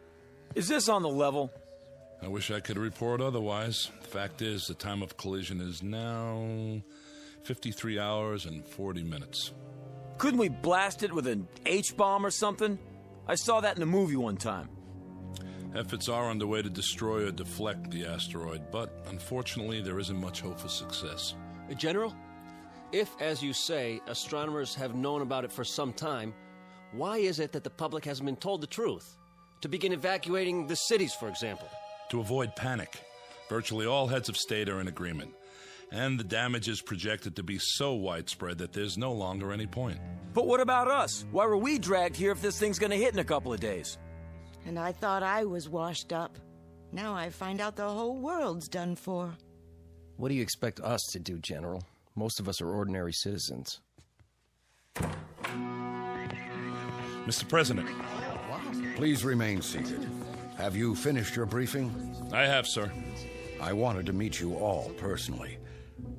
is this on the level? I wish I could report otherwise. The fact is, the time of collision is now 53 hours and 40 minutes. Couldn't we blast it with an H-bomb or something? I saw that in a movie one time. Efforts are underway to destroy or deflect the asteroid, but unfortunately there isn't much hope for success. General, if, as you say, astronomers have known about it for some time, why is it that the public hasn't been told the truth? To begin evacuating the cities, for example. To avoid panic, virtually all heads of state are in agreement. And the damage is projected to be so widespread that there's no longer any point. But what about us? Why were we dragged here if this thing's gonna hit in a couple of days? And I thought I was washed up. Now I find out the whole world's done for. What do you expect us to do, General? Most of us are ordinary citizens. Mr. President. Please remain seated. Have you finished your briefing? I have, sir. I wanted to meet you all personally.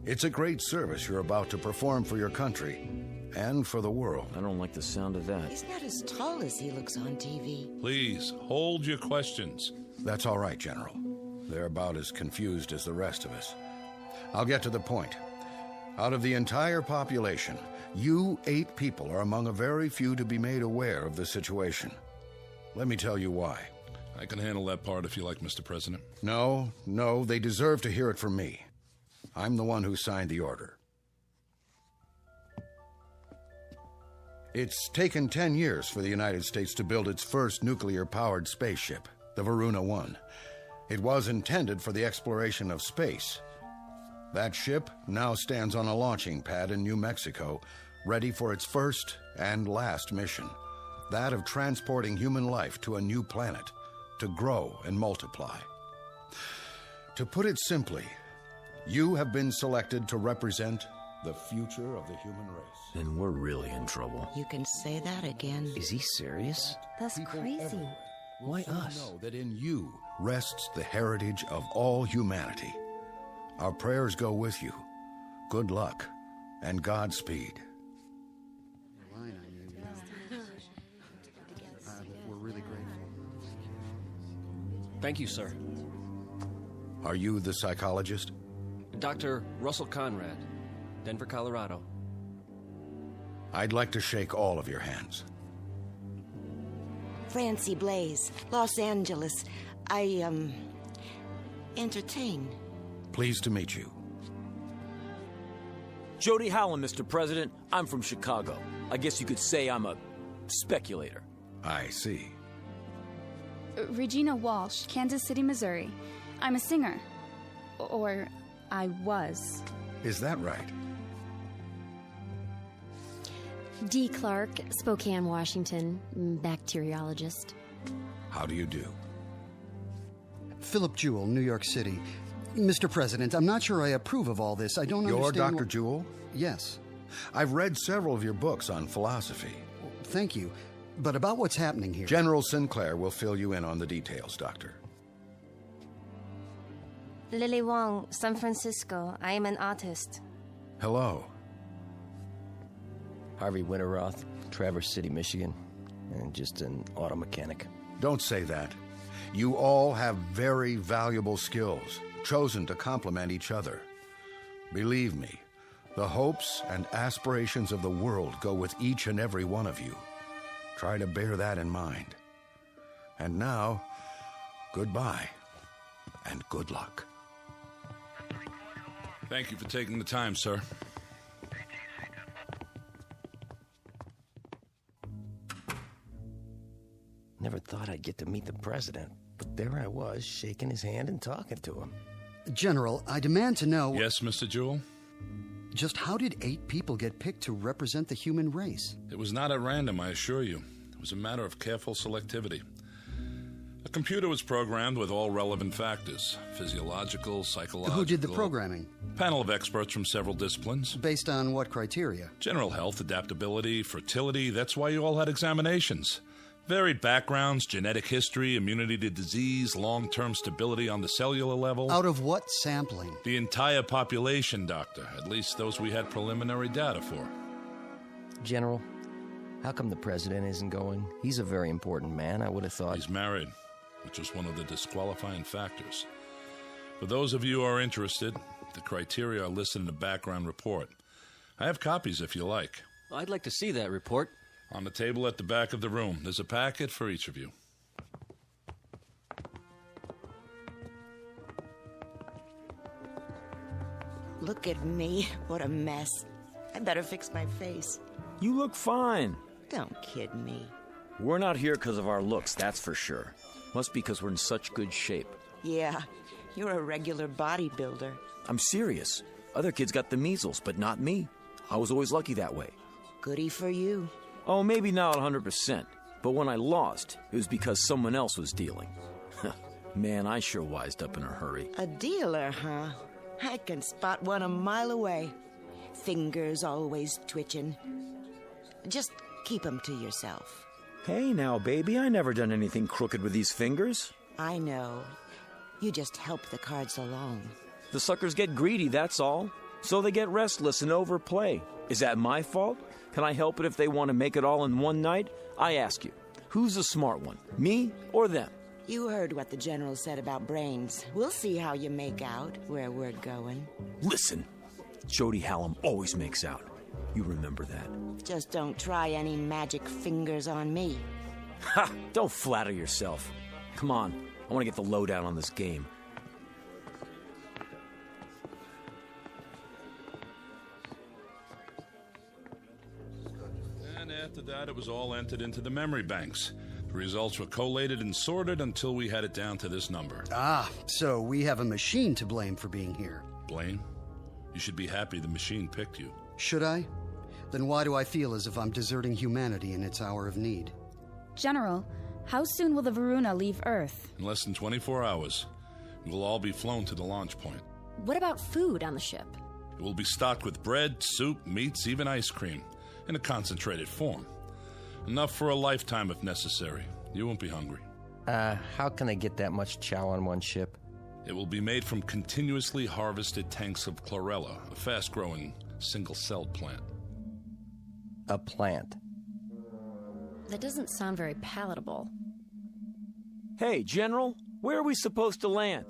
It's a great service you're about to perform for your country and for the world. I don't like the sound of that. He's not as tall as he looks on TV. Please, hold your questions. That's all right, General. They're about as confused as the rest of us. I'll get to the point. Out of the entire population, you 8 people are among a very few to be made aware of the situation. Let me tell you why. I can handle that part if you like, Mr. President. No, they deserve to hear it from me. I'm the one who signed the order. It's taken 10 years for the United States to build its first nuclear-powered spaceship, the Varuna 1. It was intended for the exploration of space. That ship now stands on a launching pad in New Mexico, ready for its first and last mission, that of transporting human life to a new planet, to grow and multiply. To put it simply, you have been selected to represent the future of the human race. Then we're really in trouble. You can say that again. Is he serious? That's crazy. Why us? Know that in you rests the heritage of all humanity. Our prayers go with you. Good luck and Godspeed. We're really grateful. Thank you, sir. Are you the psychologist? Dr. Russell Conrad, Denver, Colorado. I'd like to shake all of your hands. Francie Blaze, Los Angeles. I, entertain. Pleased to meet you. Jody Howland, Mr. President. I'm from Chicago. I guess you could say I'm a speculator. I see. Regina Walsh, Kansas City, Missouri. I'm a singer. Or I was. Is that right? Dee Clark, Spokane, Washington, bacteriologist. How do you do? Philip Jewell, New York City. Mr. President, I'm not sure I approve of all this. I don't understand. You're Dr. Jewell? Yes. I've read several of your books on philosophy. Thank you. But about what's happening here... General Sinclair will fill you in on the details, Doctor. Lily Wong, San Francisco. I am an artist. Hello. Harvey Winterroth, Traverse City, Michigan, and just an auto mechanic. Don't say that. You all have very valuable skills, chosen to complement each other. Believe me, the hopes and aspirations of the world go with each and every one of you. Try to bear that in mind. And now, goodbye, and good luck. Thank you for taking the time, sir. Never thought I'd get to meet the president, but there I was, shaking his hand and talking to him. General, I demand to know... Yes, Mr. Jewell? Just how did 8 people get picked to represent the human race? It was not at random, I assure you. It was a matter of careful selectivity. A computer was programmed with all relevant factors, physiological, psychological... Who did the programming? Panel of experts from several disciplines. Based on what criteria? General health, adaptability, fertility. That's why you all had examinations. Varied backgrounds, genetic history, immunity to disease, long-term stability on the cellular level. Out of what sampling? The entire population, Doctor. At least those we had preliminary data for. General, how come the president isn't going? He's a very important man. I would have thought... He's married, which was one of the disqualifying factors. For those of you who are interested, the criteria are listed in the background report. I have copies if you like. I'd like to see that report. On the table at the back of the room. There's a packet for each of you. Look at me. What a mess. I better fix my face. You look fine. Don't kid me. We're not here because of our looks, that's for sure. Must be because we're in such good shape. Yeah, you're a regular bodybuilder. I'm serious. Other kids got the measles, but not me. I was always lucky that way. Goody for you. Oh, maybe not 100%. But when I lost, it was because someone else was dealing. Man, I sure wised up in a hurry. A dealer, huh? I can spot one a mile away. Fingers always twitching. Just keep them to yourself. Hey now, baby, I never done anything crooked with these fingers. I know. You just help the cards along. The suckers get greedy, that's all. So they get restless and overplay. Is that my fault? Can I help it if they want to make it all in one night? I ask you, who's the smart one, me or them? You heard what the general said about brains. We'll see how you make out where we're going. Listen, Jody Hallam always makes out. You remember that. Just don't try any magic fingers on me. Ha! Don't flatter yourself. Come on, I want to get the lowdown on this game. And after that, it was all entered into the memory banks. The results were collated and sorted until we had it down to this number. Ah, so we have a machine to blame for being here. Blame? You should be happy the machine picked you. Should I? Then why do I feel as if I'm deserting humanity in its hour of need? General, how soon will the Varuna leave Earth? In less than 24 hours. We will all be flown to the launch point. What about food on the ship? It will be stocked with bread, soup, meats, even ice cream, in a concentrated form. Enough for a lifetime if necessary. You won't be hungry. How can I get that much chow on one ship? It will be made from continuously harvested tanks of chlorella, a fast-growing, single-celled plant. A plant? That doesn't sound very palatable. Hey, General, where are we supposed to land?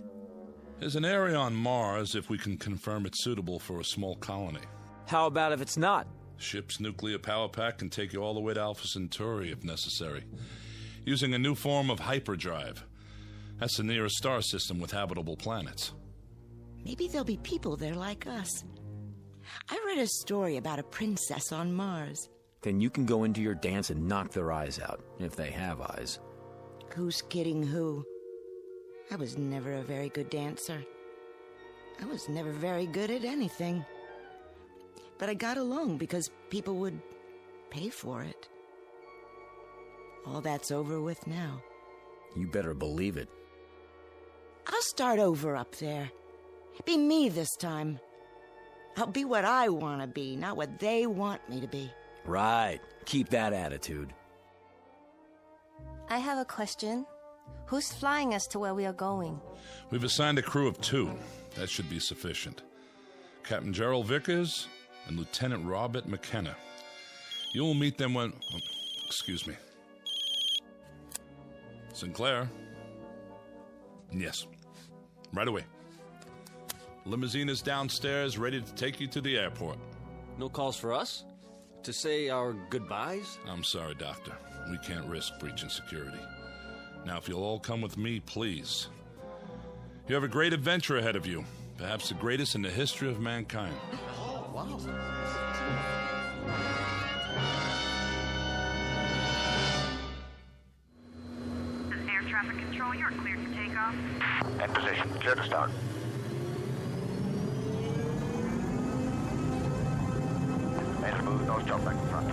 There's an area on Mars if we can confirm it's suitable for a small colony. How about if it's not? Ship's nuclear power pack can take you all the way to Alpha Centauri if necessary, using a new form of hyperdrive. That's the nearest star system with habitable planets. Maybe there'll be people there like us. I read a story about a princess on Mars. Then you can go into your dance and knock their eyes out, if they have eyes. Who's kidding who? I was never a very good dancer. I was never very good at anything. But I got along because people would pay for it. All that's over with now. You better believe it. I'll start over up there. Be me this time. I'll be what I want to be, not what they want me to be. Right. Keep that attitude. I have a question. Who's flying us to where we are going? We've assigned a crew of 2. That should be sufficient. Captain Gerald Vickers and Lieutenant Robert McKenna. You will meet them when... Oh, excuse me. Sinclair? Yes. Right away. Limousine is downstairs, ready to take you to the airport. No calls for us? To say our goodbyes? I'm sorry, Doctor. We can't risk breaching security. Now, if you'll all come with me, please. You have a great adventure ahead of you. Perhaps the greatest in the history of mankind. Oh, wow. This is air traffic control. You're cleared for takeoff. In position. Clear to start. Main smooth. Nose job back in front.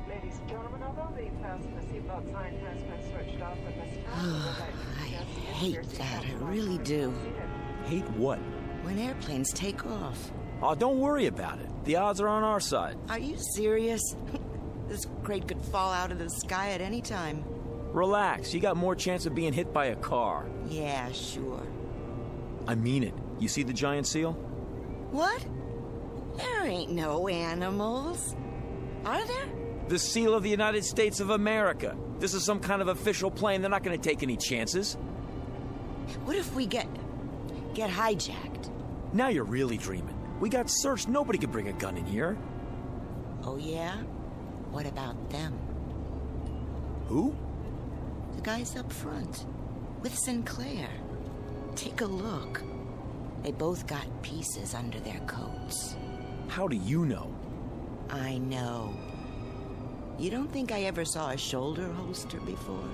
Ladies and gentlemen, although the fasten the seatbelt sign has been switched off at this time, I hate that. I really do. Hate what? When airplanes take off. Oh, don't worry about it. The odds are on our side. Are you serious? This crate could fall out of the sky at any time. Relax. You got more chance of being hit by a car. Yeah, sure. I mean it. You see the giant seal? What? There ain't no animals. Are there? The seal of the United States of America. This is some kind of official plane. They're not going to take any chances. What if we get hijacked? Now you're really dreaming. We got searched. Nobody could bring a gun in here. Oh, yeah? What about them? Who? The guys up front. With Sinclair. Take a look. They both got pieces under their coats. How do you know? I know. You don't think I ever saw a shoulder holster before?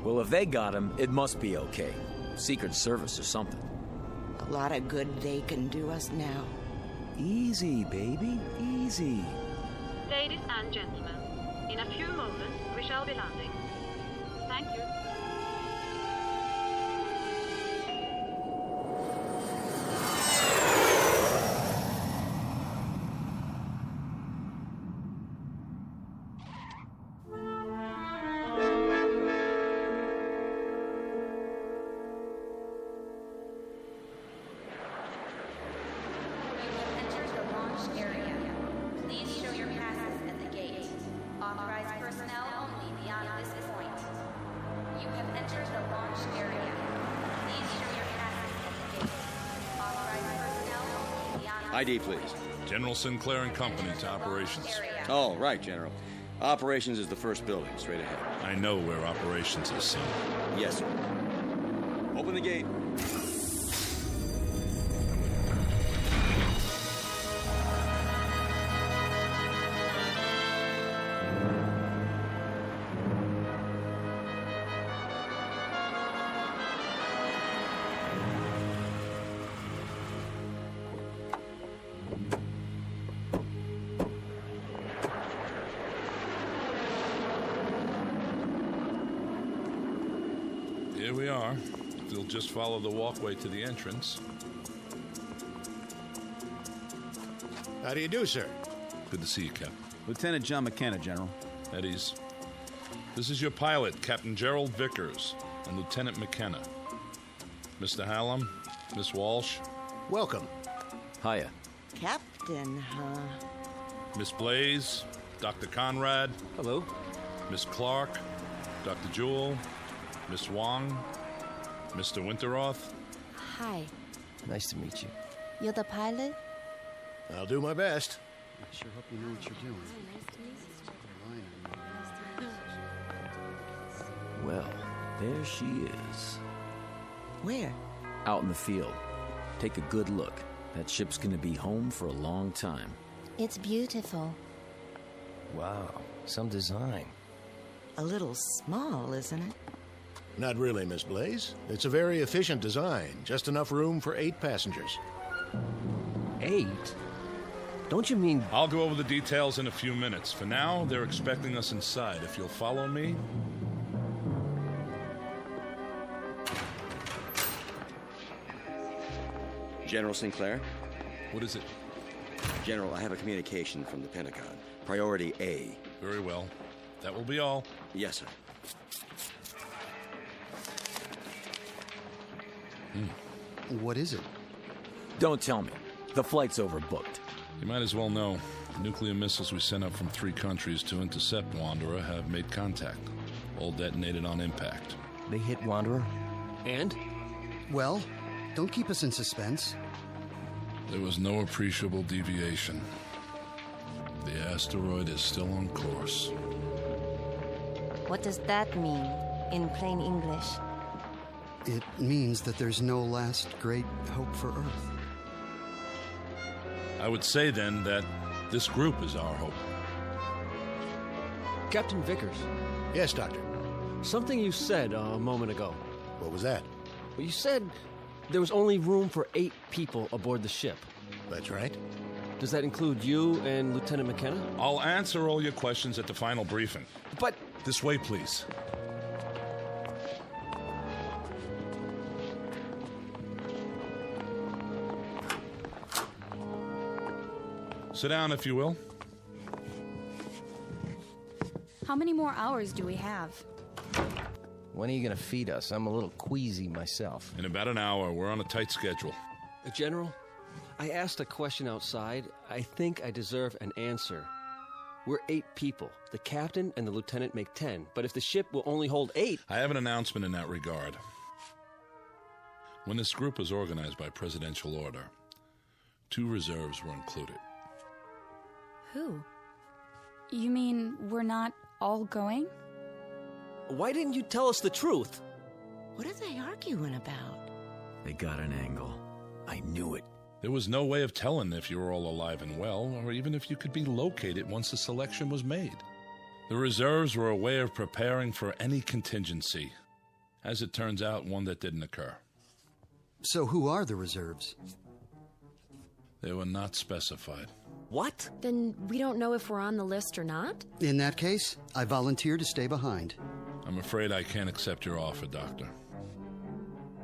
Well, if they got him, it must be okay. Secret Service or something. A lot of good they can do us now. Easy, baby. Easy. Ladies and gentlemen, in a few moments we shall be landing. Thank you. ID, please. General Sinclair and Company to operations. Oh, right, General. Operations is the first building, straight ahead. I know where operations is, son. Yes, sir. Open the gate. Here we are. We'll just follow the walkway to the entrance. How do you do, sir? Good to see you, Captain. Lieutenant John McKenna, General. At ease. This is your pilot, Captain Gerald Vickers, and Lieutenant McKenna. Mr. Hallam, Miss Walsh. Welcome. Hiya. Captain, huh? Miss Blaze, Dr. Conrad. Hello. Miss Clark, Dr. Jewell, Miss Wong, Mr. Winteroth. Hi. Nice to meet you. You're the pilot? I'll do my best. I sure hope you know what you're doing. Well, there she is. Where? Out in the field. Take a good look. That ship's gonna be home for a long time. It's beautiful. Wow, some design. A little small, isn't it? Not really, Miss Blaze. It's a very efficient design. Just enough room for 8 passengers. 8? Don't you mean... I'll go over the details in a few minutes. For now, they're expecting us inside. If you'll follow me... General Sinclair? What is it? General, I have a communication from the Pentagon. Priority A. Very well. That will be all. Yes, sir. What is it? Don't tell me. The flight's overbooked. You might as well know. The nuclear missiles we sent up from 3 countries to intercept Wanderer have made contact. All detonated on impact. They hit Wanderer? And? Well, don't keep us in suspense. There was no appreciable deviation. The asteroid is still on course. What does that mean in plain English? It means that there's no last great hope for Earth. I would say then that this group is our hope. Captain Vickers. Yes, Doctor. Something you said a moment ago. What was that? Well, you said there was only room for 8 people aboard the ship. That's right. Does that include you and Lieutenant McKenna? I'll answer all your questions at the final briefing. But... This way, please. Sit down, if you will. How many more hours do we have? When are you going to feed us? I'm a little queasy myself. In about an hour. We're on a tight schedule. General, I asked a question outside. I think I deserve an answer. We're 8 people. The captain and the lieutenant make 10. But if the ship will only hold 8... I have an announcement in that regard. When this group was organized by presidential order, 2 reserves were included. Who? You mean we're not all going? Why didn't you tell us the truth? What are they arguing about? They got an angle. I knew it. There was no way of telling if you were all alive and well, or even if you could be located once the selection was made. The reserves were a way of preparing for any contingency. As it turns out, one that didn't occur. So who are the reserves? They were not specified. What? Then we don't know if we're on the list or not? In that case, I volunteer to stay behind. I'm afraid I can't accept your offer, Doctor.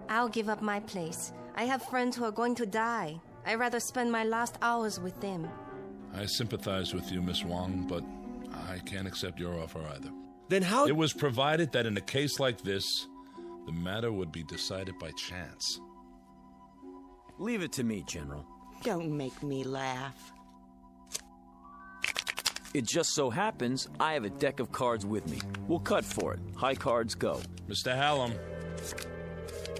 I'll give up my place. I have friends who are going to die. I'd rather spend my last hours with them. I sympathize with you, Miss Wong, but I can't accept your offer either. Then how... It was provided that in a case like this, the matter would be decided by chance. Leave it to me, General. Don't make me laugh. It just so happens I have a deck of cards with me. We'll cut for it. High cards go. Mr. Hallam.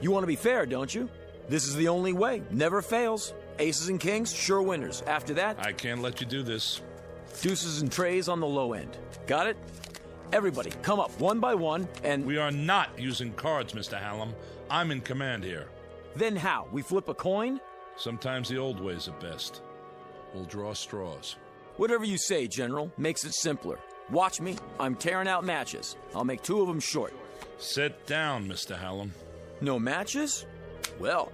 You want to be fair, don't you? This is the only way. Never fails. Aces and kings, sure winners. After that... I can't let you do this. Deuces and trays on the low end. Got it? Everybody, come up one by one and... We are not using cards, Mr. Hallam. I'm in command here. Then how? We flip a coin? Sometimes the old ways are best. We'll draw straws. Whatever you say, General. Makes it simpler. Watch me. I'm tearing out matches. I'll make 2 of them short. Sit down, Mr. Hallam. No matches? Well,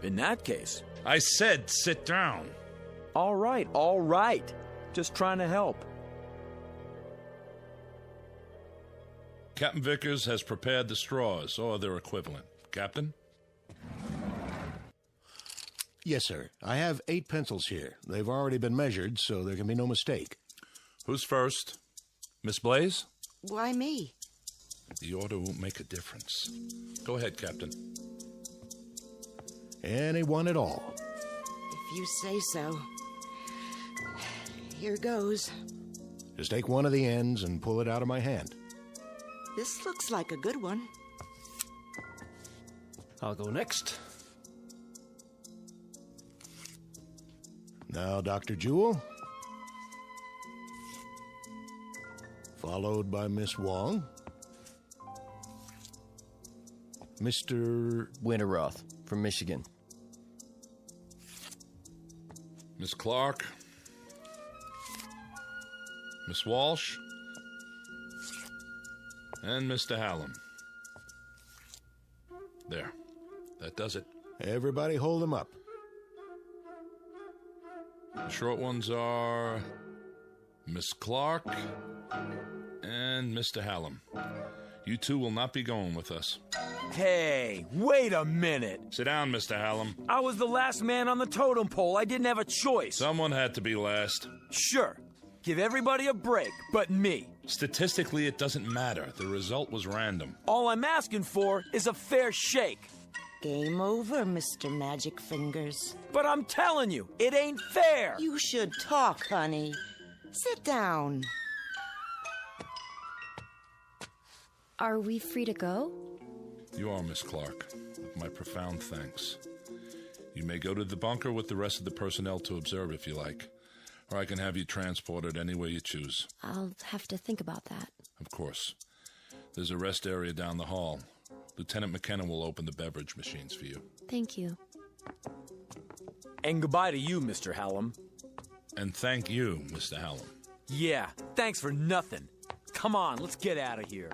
in that case... I said sit down. All right. Just trying to help. Captain Vickers has prepared the straws, or their equivalent. Captain? Yes, sir. I have 8 pencils here. They've already been measured, so there can be no mistake. Who's first? Miss Blaze? Why me? The order won't make a difference. Go ahead, Captain. Anyone at all. If you say so. Here goes. Just take one of the ends and pull it out of my hand. This looks like a good one. I'll go next. Now, Dr. Jewell. Followed by Miss Wong. Mr. Winterroth from Michigan. Miss Clark. Miss Walsh. And Mr. Hallam. There. That does it. Everybody hold them up. The short ones are Miss Clark and Mr. Hallam. You 2 will not be going with us. Hey, wait a minute. Sit down, Mr. Hallam. I was the last man on the totem pole. I didn't have a choice. Someone had to be last. Sure. Give everybody a break, but me. Statistically, it doesn't matter. The result was random. All I'm asking for is a fair shake. Game over, Mr. Magic Fingers. But I'm telling you, it ain't fair. You should talk, honey. Sit down. Are we free to go? You are, Miss Clark, with my profound thanks. You may go to the bunker with the rest of the personnel to observe if you like, or I can have you transported any way you choose. I'll have to think about that. Of course. There's a rest area down the hall. Lieutenant McKenna will open the beverage machines for you. Thank you. And goodbye to you, Mr. Hallam. And thank you, Mr. Hallam. Yeah, thanks for nothing. Come on, let's get out of here.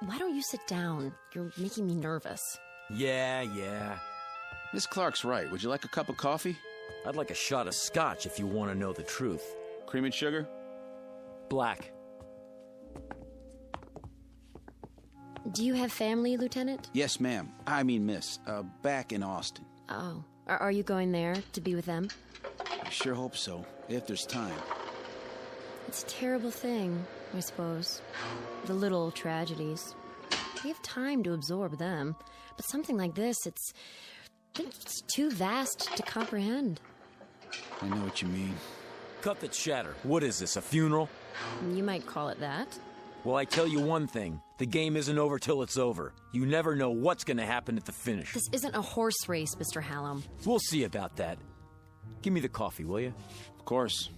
Why don't you sit down? You're making me nervous. Yeah. Miss Clark's right. Would you like a cup of coffee? I'd like a shot of scotch if you want to know the truth. Cream and sugar? Black. Do you have family, Lieutenant? Yes, ma'am. I mean, miss. Back in Austin. Oh. Are you going there to be with them? I sure hope so, if there's time. It's a terrible thing, I suppose. The little tragedies. We have time to absorb them. But something like this, it's too vast to comprehend. I know what you mean. Cut the chatter. What is this, a funeral? You might call it that. Well, I tell you one thing. The game isn't over till it's over. You never know what's going to happen at the finish. This isn't a horse race, Mr. Hallam. We'll see about that. Give me the coffee, will you? Of course.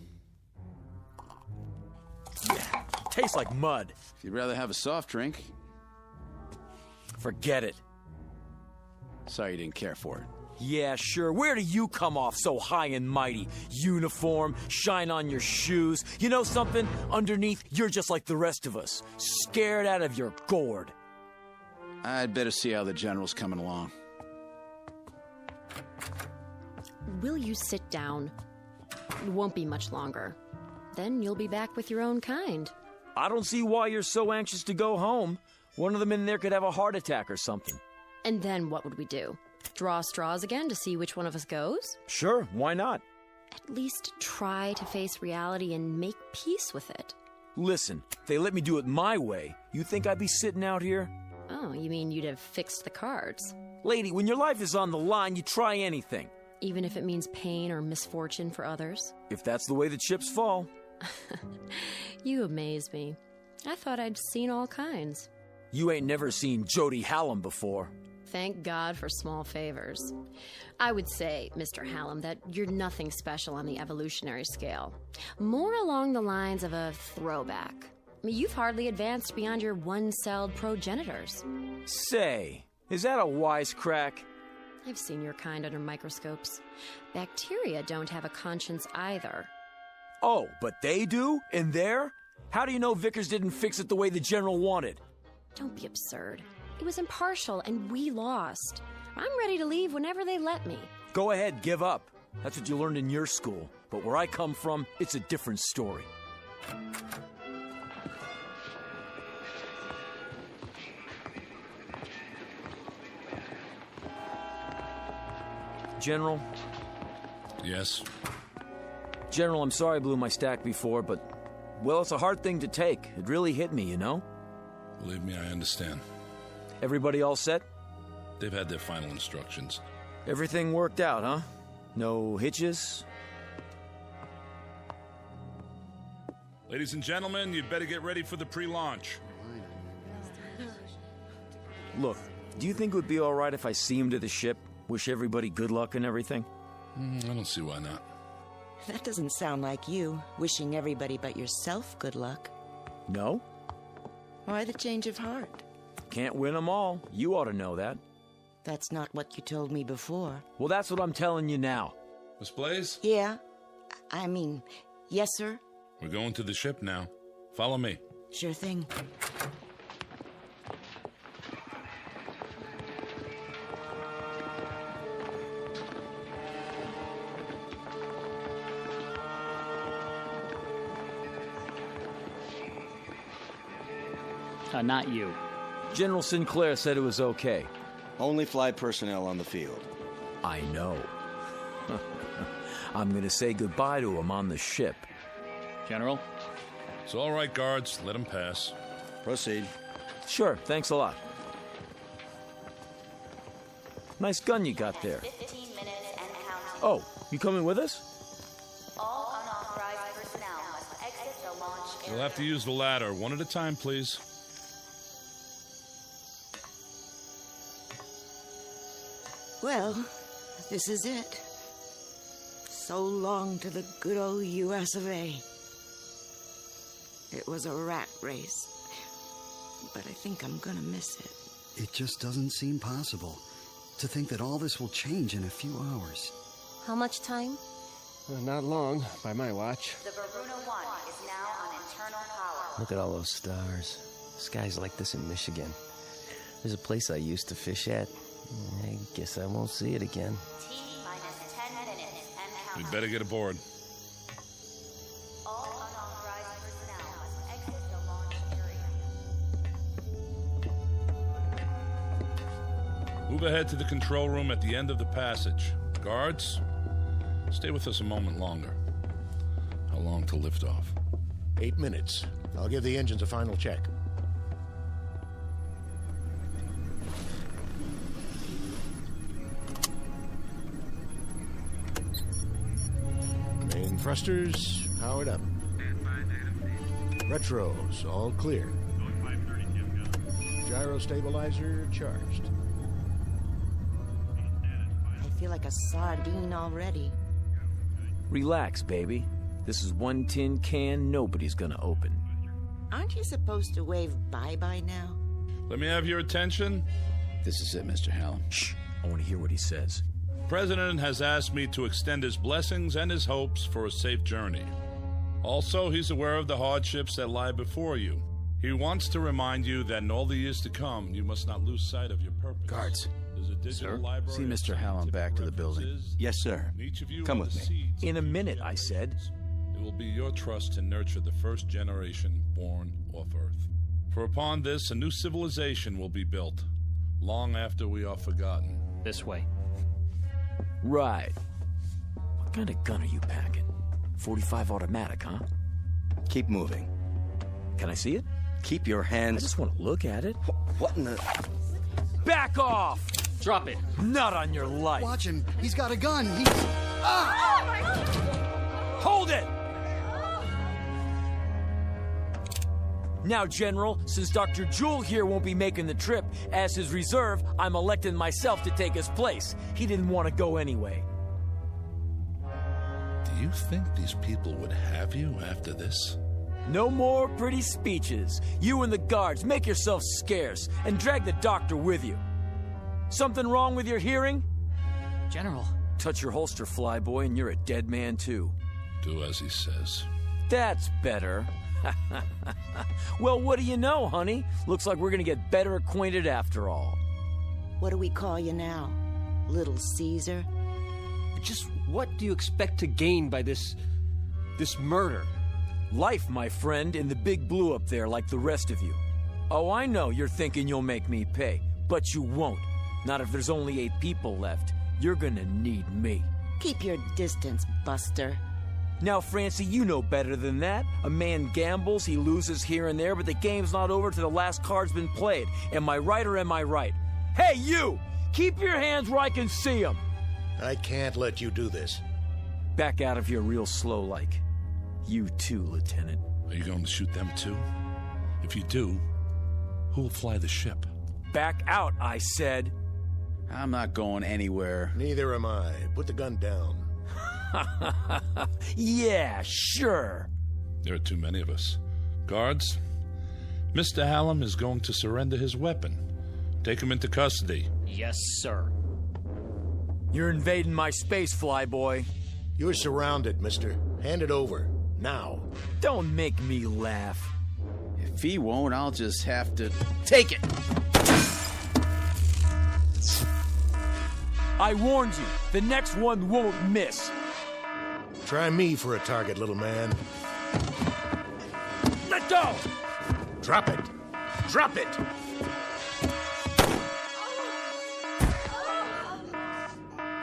Yeah, tastes like mud. If you'd rather have a soft drink. Forget it. Sorry you didn't care for it. Yeah, sure. Where do you come off so high and mighty? Uniform, shine on your shoes. You know something? Underneath, you're just like the rest of us. Scared out of your gourd. I'd better see how the general's coming along. Will you sit down? It won't be much longer. Then you'll be back with your own kind. I don't see why you're so anxious to go home. One of them in there could have a heart attack or something. And then what would we do? Draw straws again to see which one of us goes? Sure, why not? At least try to face reality and make peace with it. Listen, if they let me do it my way, you think I'd be sitting out here? Oh, you mean you'd have fixed the cards? Lady, when your life is on the line, you try anything. Even if it means pain or misfortune for others? If that's the way the chips fall. You amaze me. I thought I'd seen all kinds. You ain't never seen Jody Hallam before. Thank God for small favors. I would say, Mr. Hallam, that you're nothing special on the evolutionary scale. More along the lines of a throwback. I mean, you've hardly advanced beyond your one-celled progenitors. Say, is that a wisecrack? I've seen your kind under microscopes. Bacteria don't have a conscience either. Oh, but they do? In there? How do you know Vickers didn't fix it the way the general wanted? Don't be absurd. It was impartial, and we lost. I'm ready to leave whenever they let me. Go ahead, give up. That's what you learned in your school. But where I come from, it's a different story. General? Yes? General, I'm sorry I blew my stack before, but, well, it's a hard thing to take. It really hit me, you know? Believe me, I understand. Everybody all set? They've had their final instructions. Everything worked out, huh? No hitches? Ladies and gentlemen, you'd better get ready for the pre-launch. Look, do you think it would be all right if I see him to the ship? Wish everybody good luck and everything? I don't see why not. That doesn't sound like you, wishing everybody but yourself good luck. No? Why the change of heart? Can't win them all. You ought to know that. That's not what you told me before. Well, that's what I'm telling you now. Miss Blaze? Yeah. I mean, yes, sir? We're going to the ship now. Follow me. Sure thing. Not you. General Sinclair said it was okay. Only flight personnel on the field. I know. I'm going to say goodbye to him on the ship. General? It's all right, guards. Let him pass. Proceed. Sure, thanks a lot. Nice gun you got there. 15 minutes and counting. Oh, you coming with us? All unauthorized personnel must exit the launch area. You'll have to use the ladder. One at a time, please. Well, this is it. So long to the good old U.S. of A. It was a rat race, but I think I'm gonna miss it. It just doesn't seem possible to think that all this will change in a few hours. How much time? Not long, by my watch. The Varuna 1 is now on internal power. Look at all those stars. Skies like this in Michigan. There's a place I used to fish at. I guess I won't see it again. T-minus 10 minutes and counting. We'd better get aboard. All unauthorized personnel must exit the launch area. Move ahead to the control room at the end of the passage. Guards, stay with us a moment longer. How long to lift off? 8 minutes. I'll give the engines a final check. Main thrusters powered up. Retros all clear. Gyro stabilizer charged. I feel like a sardine already. Relax, baby. This is one tin can nobody's gonna open. Aren't you supposed to wave bye-bye now? Let me have your attention. This is it, Mr. Hallam. Shh. I want to hear what he says. The President has asked me to extend his blessings and his hopes for a safe journey. Also, he's aware of the hardships that lie before you. He wants to remind you that in all the years to come, you must not lose sight of your purpose. Guards. There's a digital library. See Mr. Hallam back to the building. Yes, sir. Come with me. In a minute, I said. It will be your trust to nurture the first generation born off Earth. For upon this, a new civilization will be built, long after we are forgotten. This way. Right. What kind of gun are you packing? 45 automatic, huh? Keep moving. Can I see it? Keep your hands... I just want to look at it. What in the... Back off! Drop it. Not on your life. Watch him. He's got a gun. He's... Ah! Hold it! Now, General, since Dr. Jewell here won't be making the trip, as his reserve, I'm electing myself to take his place. He didn't want to go anyway. Do you think these people would have you after this? No more pretty speeches. You and the guards, make yourselves scarce, and drag the doctor with you. Something wrong with your hearing? General. Touch your holster, flyboy, and you're a dead man, too. Do as he says. That's better. Well, what do you know, honey? Looks like we're gonna get better acquainted after all. What do we call you now? Little Caesar? Just what do you expect to gain by this murder? Life, my friend, in the big blue up there like the rest of you. Oh, I know you're thinking you'll make me pay, but you won't. Not if there's only 8 people left. You're gonna need me. Keep your distance, Buster. Now, Francie, you know better than that. A man gambles, he loses here and there, but the game's not over till the last card's been played. Am I right or am I right? Hey, you! Keep your hands where I can see them! I can't let you do this. Back out of here real slow like. You too, Lieutenant. Are you going to shoot them too? If you do, who'll fly the ship? Back out, I said. I'm not going anywhere. Neither am I. Put the gun down. Yeah, sure. There are too many of us. Guards, Mr. Hallam is going to surrender his weapon. Take him into custody. Yes, sir. You're invading my space, flyboy. You're surrounded, mister. Hand it over. Now. Don't make me laugh. If he won't, I'll just have to take it. I warned you. The next one won't miss. Try me for a target, little man. Let go! Drop it. Drop it!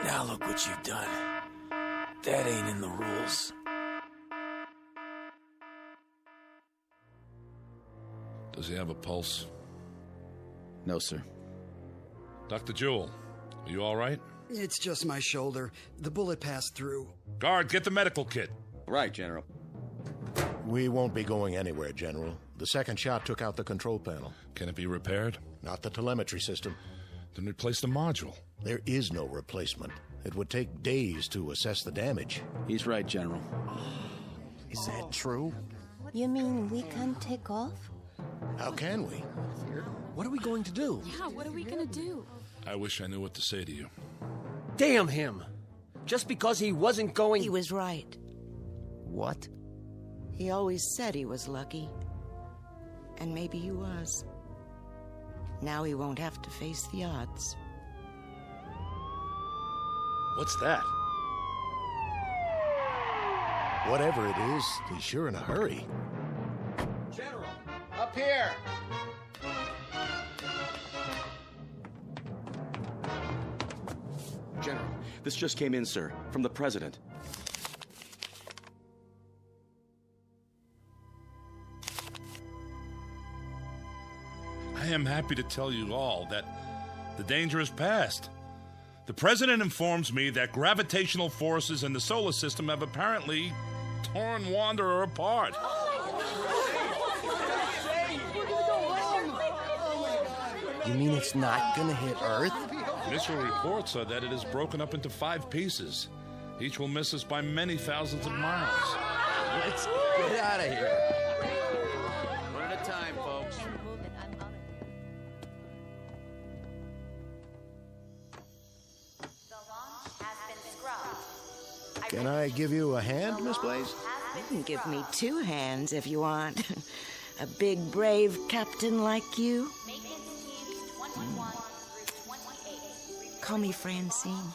Now look what you've done. That ain't in the rules. Does he have a pulse? No, sir. Dr. Jewell, are you all right? It's just my shoulder. The bullet passed through. Guard, get the medical kit. Right, General. We won't be going anywhere, General. The second shot took out the control panel. Can it be repaired? Not the telemetry system. Then replace the module. There is no replacement. It would take days to assess the damage. He's right, General. Is that true? You mean we can't take off? How can we? What are we going to do? Yeah, what are we gonna do? I wish I knew what to say to you. Damn him! Just because he wasn't going... He was right. What? He always said he was lucky. And maybe he was. Now he won't have to face the odds. What's that? Whatever it is, he's sure in a hurry. General, up here! This just came in, sir, from the president. I am happy to tell you all that the danger is past. The president informs me that gravitational forces in the solar system have apparently torn Wanderer apart. You mean it's not gonna hit Earth? Initial reports are that it is broken up into 5 pieces. Each will miss us by many thousands of miles. Let's get out of here. One at a time, folks. Can I give you a hand, Miss Blaze? You can give me 2 hands if you want. A big, brave captain like you. Call me Francine.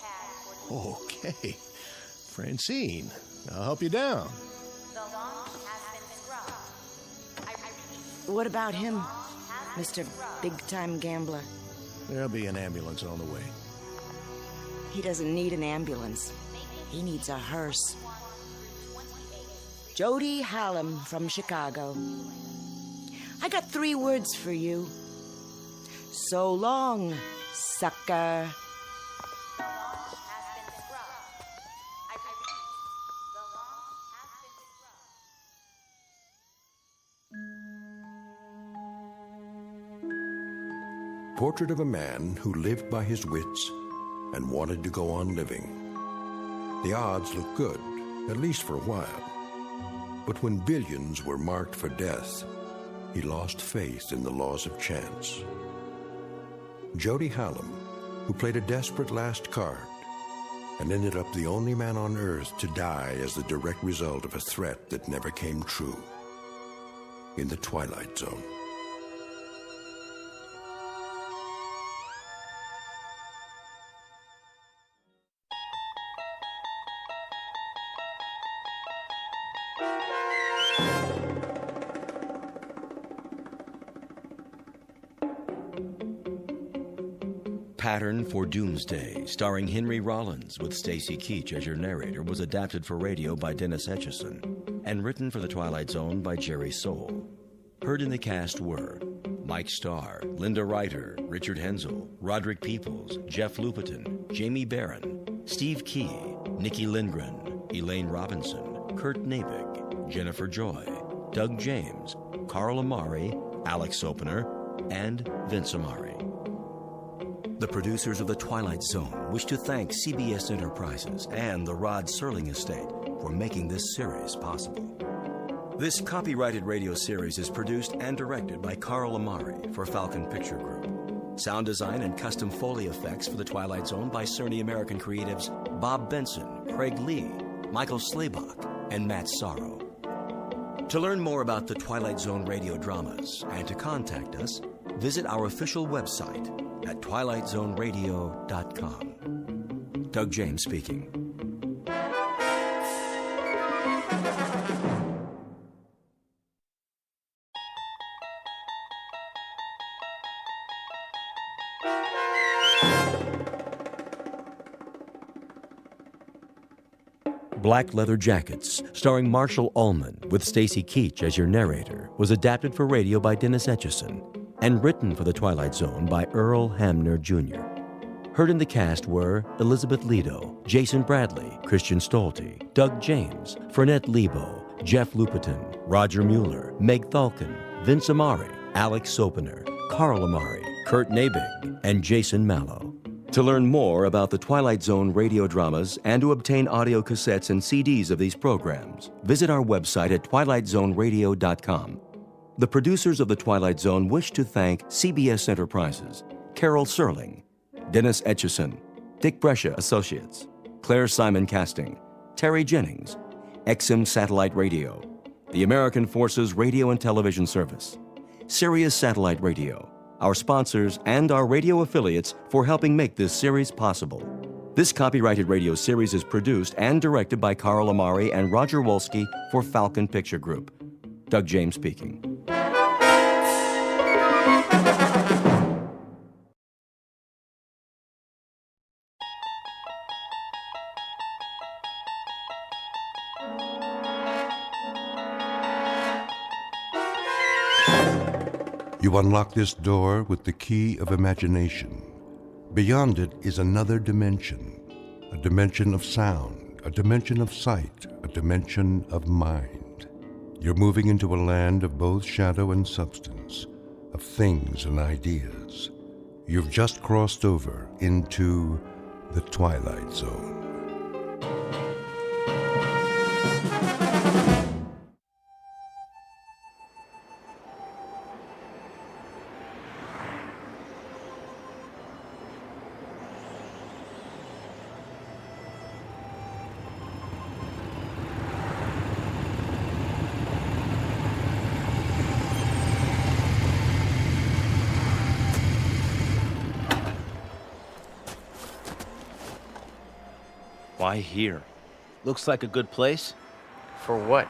Okay. Francine, I'll help you down. What about him, Mr. Big-Time Gambler? There'll be an ambulance on the way. He doesn't need an ambulance. He needs a hearse. Jody Hallam from Chicago. I got 3 words for you. So long, sucker. Portrait of a man who lived by his wits and wanted to go on living. The odds looked good, at least for a while. But when billions were marked for death, he lost faith in the laws of chance. Jody Hallam, who played a desperate last card and ended up the only man on Earth to die as the direct result of a threat that never came true. In the Twilight Zone. Pattern for Doomsday, starring Henry Rollins with Stacy Keach as your narrator, was adapted for radio by Dennis Etchison and written for The Twilight Zone by Jerry Soule. Heard in the cast were Mike Starr, Linda Ryder, Richard Hensel, Roderick Peoples, Jeff Lupetin, Jamie Barron, Steve Key, Nikki Lindgren, Elaine Robinson, Kurt Nabik, Jennifer Joy, Doug James, Carl Amari, Alex Sopener, and Vince Amari. The producers of The Twilight Zone wish to thank CBS Enterprises and the Rod Serling Estate for making this series possible. This copyrighted radio series is produced and directed by Carl Amari for Falcon Picture Group. Sound design and custom Foley effects for The Twilight Zone by Cerny American creatives Bob Benson, Craig Lee, Michael Slaybach, and Matt Sorrow. To learn more about The Twilight Zone Radio Dramas and to contact us, visit our official website at twilightzoneradio.com. Doug James speaking. Black Leather Jackets, starring Marshall Ullman with Stacy Keach as your narrator, was adapted for radio by Dennis Etchison and written for The Twilight Zone by Earl Hamner Jr. Heard in the cast were Elizabeth Lido, Jason Bradley, Christian Stolte, Doug James, Fernette Lebo, Jeff Lupetin, Roger Mueller, Meg Thalken, Vince Amari, Alex Sopener, Carl Amari, Kurt Nabig, and Jason Mallow. To learn more about the Twilight Zone radio dramas and to obtain audio cassettes and CDs of these programs, visit our website at twilightzoneradio.com. The producers of The Twilight Zone wish to thank CBS Enterprises, Carol Serling, Dennis Etchison, Dick Brescia Associates, Claire Simon Casting, Terry Jennings, XM Satellite Radio, the American Forces Radio and Television Service, Sirius Satellite Radio, our sponsors, and our radio affiliates for helping make this series possible. This copyrighted radio series is produced and directed by Carl Amari and Roger Wolski for Falcon Picture Group. Doug James speaking. You unlock this door with the key of imagination. Beyond it is another dimension, a dimension of sound, a dimension of sight, a dimension of mind. You're moving into a land of both shadow and substance, of things and ideas. You've just crossed over into the Twilight Zone. Why here? Looks like a good place. For what?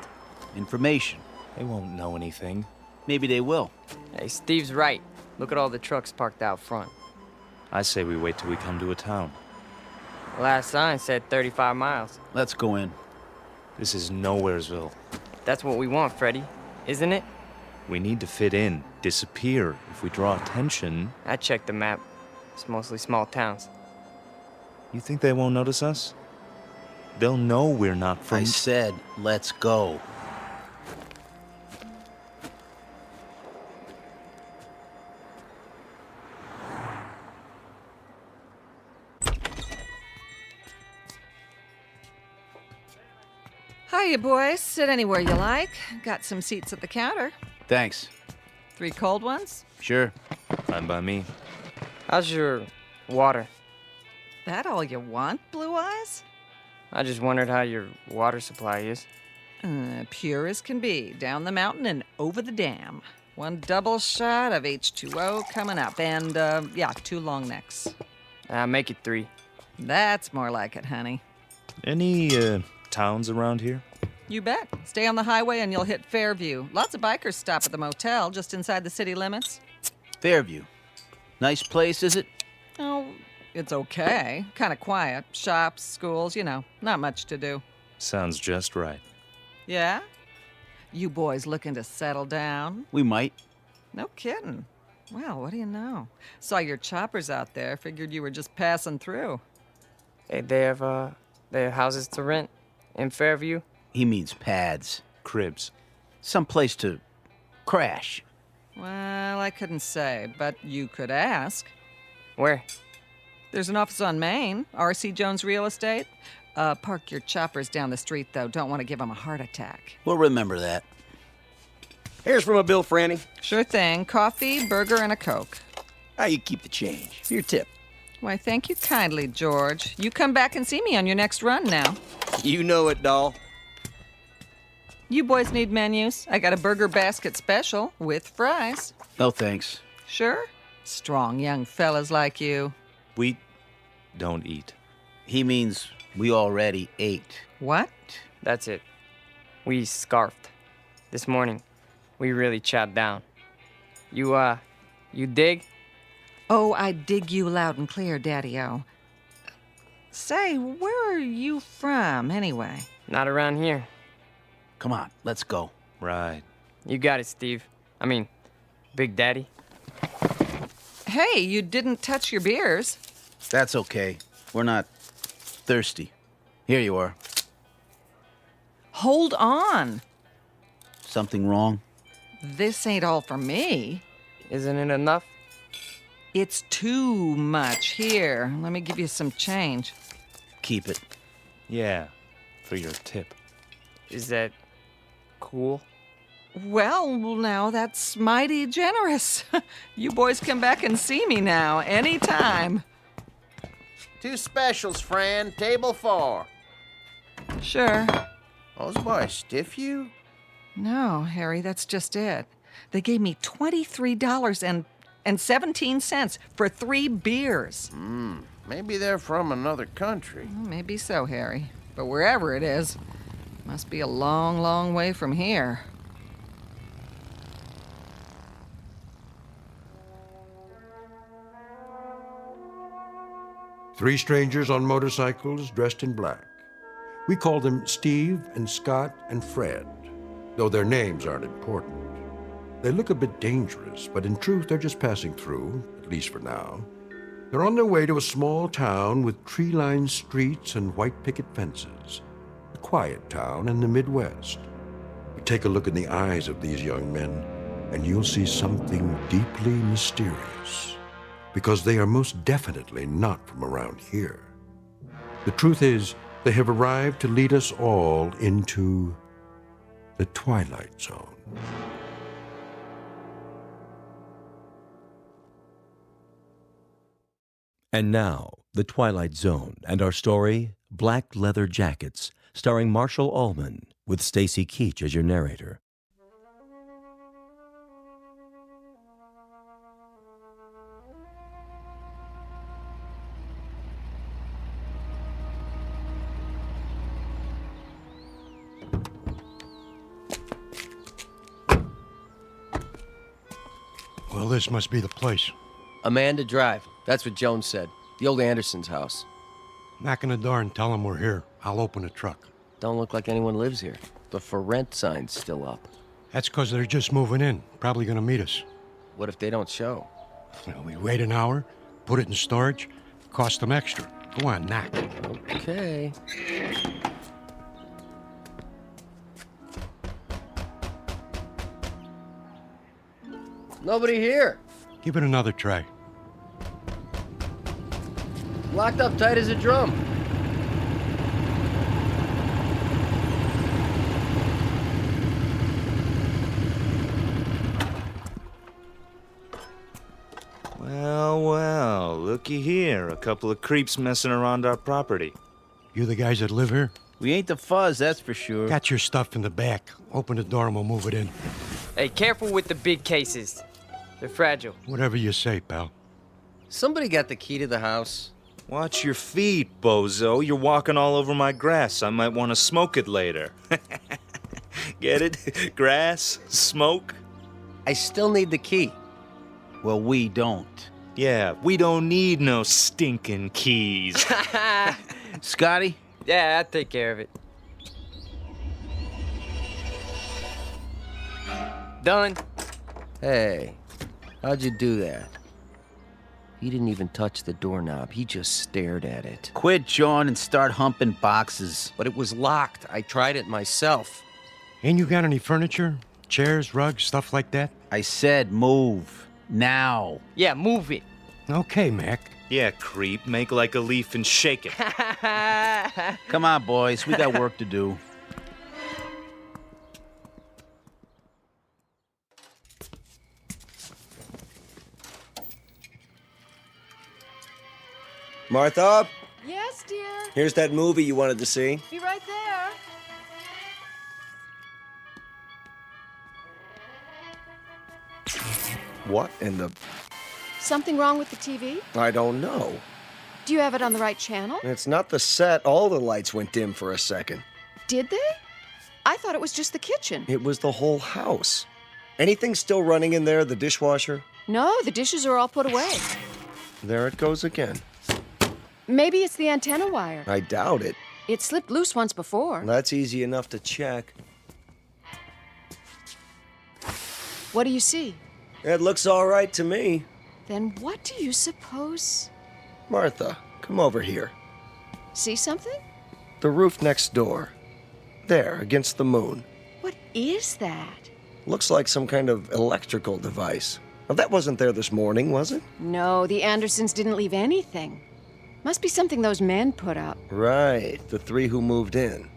Information. They won't know anything. Maybe they will. Hey, Steve's right. Look at all the trucks parked out front. I say we wait till we come to a town. Last sign said 35 miles. Let's go in. This is Nowheresville. That's what we want, Freddy, isn't it? We need to fit in, disappear. If we draw attention... I checked the map. It's mostly small towns. You think they won't notice us? They'll know we're not from... I said, let's go. Hiya, boys. Sit anywhere you like. Got some seats at the counter. Thanks. 3 cold ones? Sure. Fine by me. How's your water? That all you want, Blue Eyes? I just wondered how your water supply is. Pure as can be. Down the mountain and over the dam. 1 double shot of H2O coming up. And, 2 long necks. Make it 3. That's more like it, honey. Any, towns around here? You bet. Stay on the highway and you'll hit Fairview. Lots of bikers stop at the motel just inside the city limits. Fairview. Nice place, is it? Oh, it's okay. Kind of quiet. Shops, schools, not much to do. Sounds just right. Yeah? You boys looking to settle down? We might. No kidding. Well, what do you know? Saw your choppers out there. Figured you were just passing through. Hey, they have houses to rent in Fairview? He means pads. Cribs. Someplace to crash. Well, I couldn't say, but you could ask. Where? There's an office on Main, R.C. Jones Real Estate. Park your choppers down the street, though. Don't want to give them a heart attack. We'll remember that. Here's from a bill, Franny. Sure thing. Coffee, burger, and a Coke. How you keep the change? For your tip. Why, thank you kindly, George. You come back and see me on your next run now. You know it, doll. You boys need menus? I got a burger basket special with fries. No, thanks. Sure? Strong young fellas like you. We don't eat. He means we already ate. What? That's it. We scarfed. This morning, we really chopped down. You dig? Oh, I dig you loud and clear, Daddy-O. Say, where are you from, anyway? Not around here. Come on, let's go. Right. You got it, Steve. I mean, Big Daddy. Hey, you didn't touch your beers. That's okay. We're not thirsty. Here you are. Hold on. Something wrong? This ain't all for me. Isn't it enough? It's too much. Here, let me give you some change. Keep it. Yeah, for your tip. Is that cool? Well, now that's mighty generous. You boys come back and see me now, anytime. 2 specials, Fran. Table 4. Sure. Those boys stiff you? No, Harry, that's just it. They gave me $23.17 for 3 beers. Maybe they're from another country. Maybe so, Harry. But wherever it is, must be a long, long way from here. Three strangers on motorcycles dressed in black. We call them Steve and Scott and Fred, though their names aren't important. They look a bit dangerous, but in truth they're just passing through, at least for now. They're on their way to a small town with tree-lined streets and white picket fences. A quiet town in the Midwest. But take a look in the eyes of these young men, and you'll see something deeply mysterious. Because they are most definitely not from around here. The truth is, they have arrived to lead us all into the Twilight Zone. And now, The Twilight Zone and our story, Black Leather Jackets, starring Marshall Allman, with Stacy Keach as your narrator. Well, this must be the place. Amanda Drive. That's what Jones said. The old Anderson's house. Knock on the door and tell them we're here. I'll open the truck. Don't look like anyone lives here. The for rent sign's still up. That's because they're just moving in. Probably going to meet us. What if they don't show? Well, we wait an hour, put it in storage, cost them extra. Go on, knock. Okay. Nobody here. Give it another try. Locked up tight as a drum. Well, looky here. A couple of creeps messing around our property. You the guys that live here? We ain't the fuzz, that's for sure. Got your stuff in the back. Open the door and we'll move it in. Hey, careful with the big cases. They're fragile. Whatever you say, pal. Somebody got the key to the house. Watch your feet, bozo. You're walking all over my grass. I might want to smoke it later. Get it? Grass? Smoke? I still need the key. Well, we don't. Yeah, we don't need no stinking keys. Scotty? Yeah, I'll take care of it. Done. Hey, how'd you do that? He didn't even touch the doorknob. He just stared at it. Quit, John, and start humping boxes. But it was locked. I tried it myself. Ain't you got any furniture? Chairs, rugs, stuff like that? I said move. Now. Yeah, move it. Okay, Mac. Yeah, creep. Make like a leaf and shake it. Come on, boys. We got work to do. Martha? Yes, dear. Here's that movie you wanted to see. Be right there. What in the... Something wrong with the TV? I don't know. Do you have it on the right channel? It's not the set. All the lights went dim for a second. Did they? I thought it was just the kitchen. It was the whole house. Anything still running in there, the dishwasher? No, the dishes are all put away. There it goes again. Maybe it's the antenna wire. I doubt it. It slipped loose once before. That's easy enough to check. What do you see? It looks all right to me. Then what do you suppose? Martha, come over here. See something? The roof next door. There, against the moon. What is that? Looks like some kind of electrical device. Now, that wasn't there this morning, was it? No, the Andersons didn't leave anything. Must be something those men put up. Right, the three who moved in.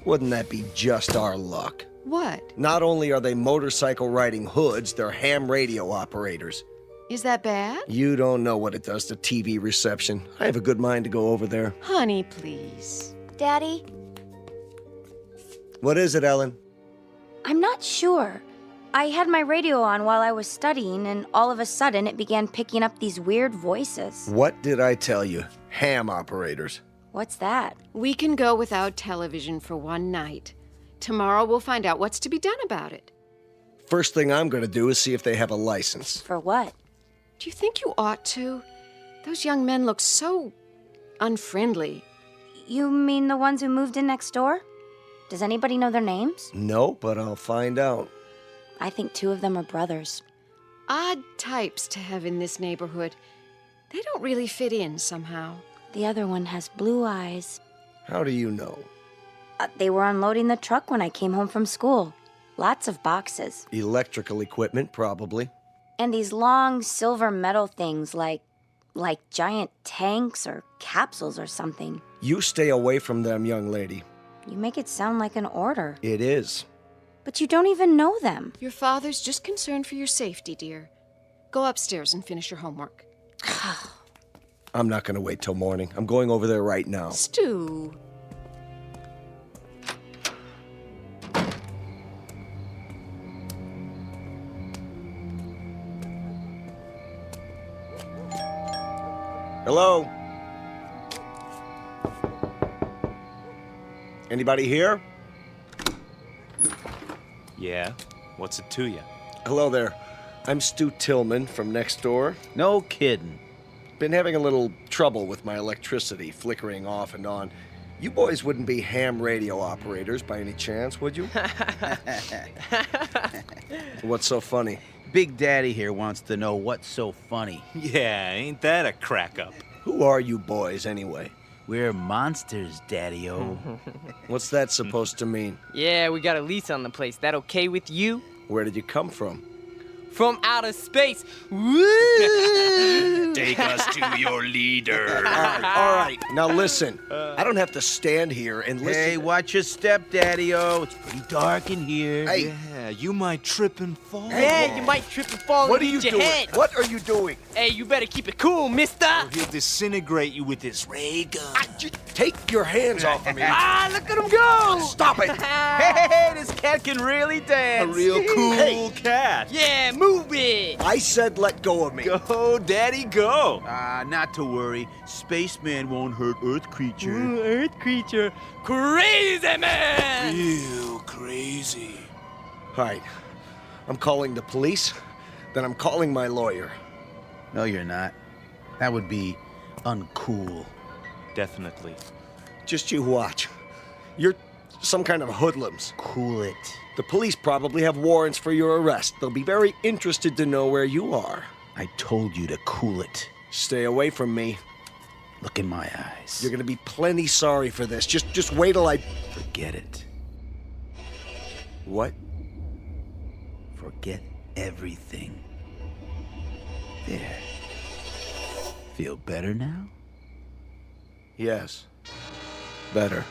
Wouldn't that be just our luck? What? Not only are they motorcycle-riding hoods, they're ham radio operators. Is that bad? You don't know what it does to TV reception. I have a good mind to go over there. Honey, please. Daddy? What is it, Ellen? I'm not sure. I had my radio on while I was studying, and all of a sudden it began picking up these weird voices. What did I tell you? Ham operators. What's that? We can go without television for one night. Tomorrow we'll find out what's to be done about it. First thing I'm going to do is see if they have a license. For what? Do you think you ought to? Those young men look so unfriendly. You mean the ones who moved in next door? Does anybody know their names? No, but I'll find out. I think 2 of them are brothers. Odd types to have in this neighborhood. They don't really fit in somehow. The other one has blue eyes. How do you know? They were unloading the truck when I came home from school. Lots of boxes. Electrical equipment, probably. And these long silver metal things like giant tanks or capsules or something. You stay away from them, young lady. You make it sound like an order. It is. But you don't even know them. Your father's just concerned for your safety, dear. Go upstairs and finish your homework. I'm not going to wait till morning. I'm going over there right now. Stu. Hello? Anybody here? Yeah? What's it to you? Hello there. I'm Stu Tillman from next door. No kidding. Been having a little trouble with my electricity flickering off and on. You boys wouldn't be ham radio operators by any chance, would you? What's so funny? Big Daddy here wants to know what's so funny. Yeah, ain't that a crack-up? Who are you boys, anyway? We're monsters, Daddy-o. What's that supposed to mean? Yeah, we got a lease on the place. That okay with you? Where did you come from? From outer space. Woo! Take us to your leader. All right. Now listen. I don't have to stand here and listen. Hey, watch your step, Daddy-o. It's pretty dark in here. Hey. Yeah, you might trip and fall. Yeah, you might trip and fall What and are you hit your doing? head. What are you doing? Hey, you better keep it cool, mister. Or he'll disintegrate you with this ray gun. Take your hands off of me. Ah, look at him go! Stop it. Hey, this cat can really dance. A real cool cat. Yeah, move it. I said let go of me. Go, Daddy, go. Not to worry. Spaceman won't hurt Earth creature. Earth creature. Crazy man! Real crazy. All right. I'm calling the police. Then I'm calling my lawyer. No, you're not. That would be uncool. Definitely. Just you watch. You're some kind of hoodlums. Cool it. The police probably have warrants for your arrest. They'll be very interested to know where you are. I told you to cool it. Stay away from me. Look in my eyes. You're gonna be plenty sorry for this. Just wait till I... Forget it. What? Forget everything. There. Feel better now? Yes. Better.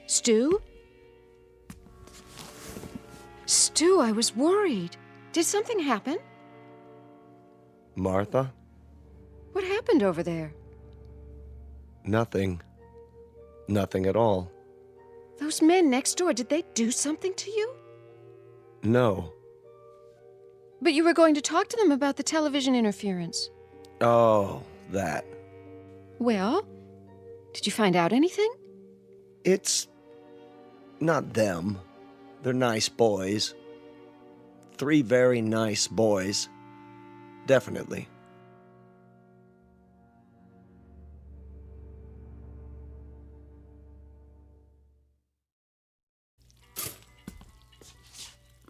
Stu? Stu, I was worried. Did something happen? Martha? What happened over there? Nothing. Nothing at all. Those men next door, did they do something to you? No. But you were going to talk to them about the television interference. Oh, that. Well, did you find out anything? It's not them. They're nice boys. 3 very nice boys. Definitely.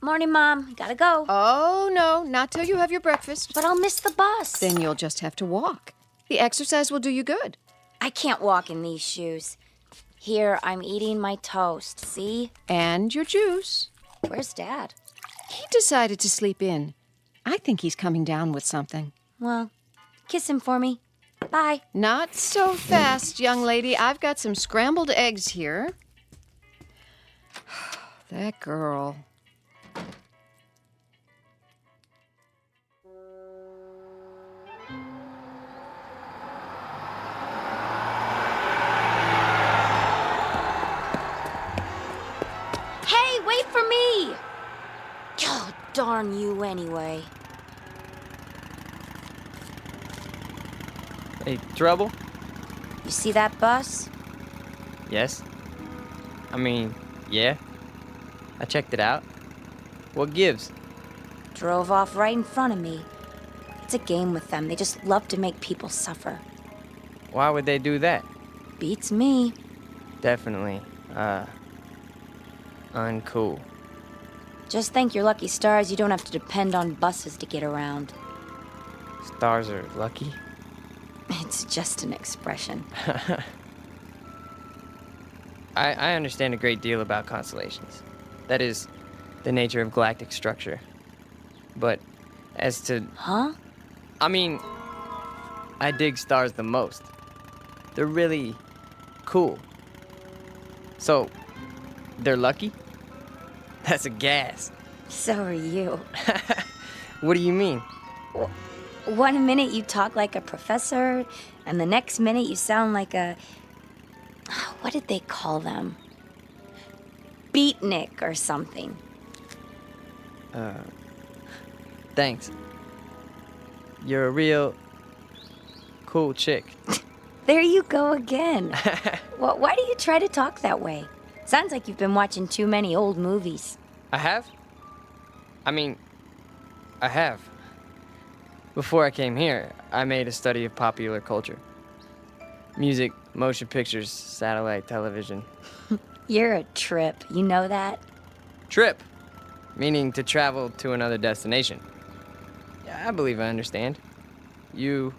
Morning, Mom. Gotta go. Oh, no, not till you have your breakfast. But I'll miss the bus. Then you'll just have to walk. The exercise will do you good. I can't walk in these shoes. Here, I'm eating my toast, see? And your juice. Where's Dad? He decided to sleep in. I think he's coming down with something. Well, kiss him for me. Bye. Not so fast, young lady. I've got some scrambled eggs here. That girl. Hey, wait for me! Oh, darn you anyway. Hey, trouble? You see that bus? Yes. I mean, yeah. I checked it out. What gives? drove off right in front of me. It's a game with them. They just love to make people suffer. Why would they do that? Beats me. Definitely, uncool. Just thank your lucky stars you don't have to depend on buses to get around. Stars are lucky? It's just an expression. I understand a great deal about constellations. That is, the nature of galactic structure. But as to... Huh? I mean, I dig stars the most. They're really cool. So, they're lucky? That's a gas. So are you. What do you mean? One minute you talk like a professor, and the next minute you sound like a... What did they call them? Beatnik or something. Thanks. You're a real cool chick. There you go again. Well, why do you try to talk that way? Sounds like you've been watching too many old movies. I have? I mean, I have. Before I came here, I made a study of popular culture. Music, motion pictures, satellite television. You're a trip, you know that? Trip, meaning to travel to another destination. Yeah, I believe I understand. You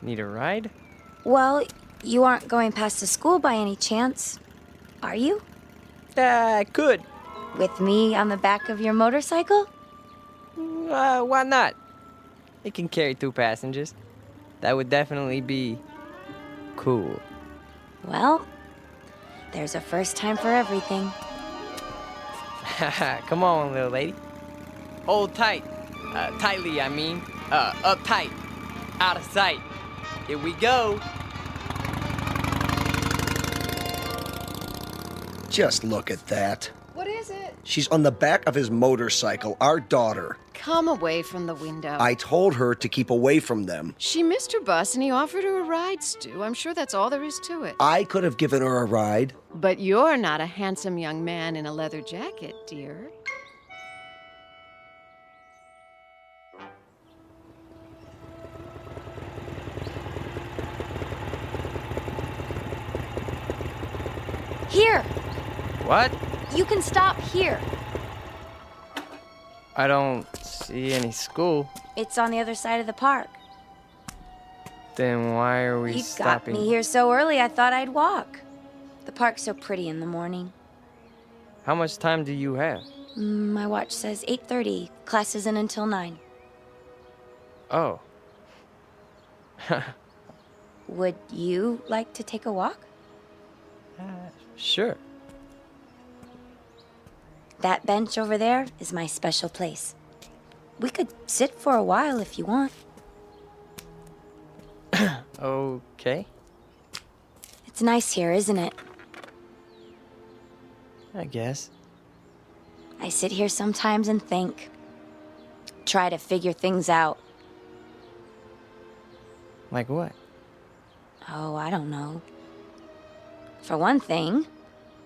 need a ride? Well, you aren't going past the school by any chance, are you? I could. With me on the back of your motorcycle? Why not? It can carry 2 passengers. That would definitely be cool. Well, there's a first time for everything. Come on, little lady. Hold tight. Tightly, I mean. Uptight. Out of sight. Here we go. Just look at that. What is it? She's on the back of his motorcycle, our daughter. Come away from the window. I told her to keep away from them. She missed her bus and he offered her a ride, Stu. I'm sure that's all there is to it. I could have given her a ride. But you're not a handsome young man in a leather jacket, dear. Here! What? You can stop here. I don't see any school. It's on the other side of the park. Then why are we You stopping? got me here so early I thought I'd walk. The park's so pretty in the morning. How much time do you have? My watch says 8:30. Class isn't until 9. Oh. Would you like to take a walk? Sure. That bench over there is my special place. We could sit for a while if you want. Okay. It's nice here, isn't it? I guess. I sit here sometimes and think. Try to figure things out. Like what? Oh, I don't know. For one thing,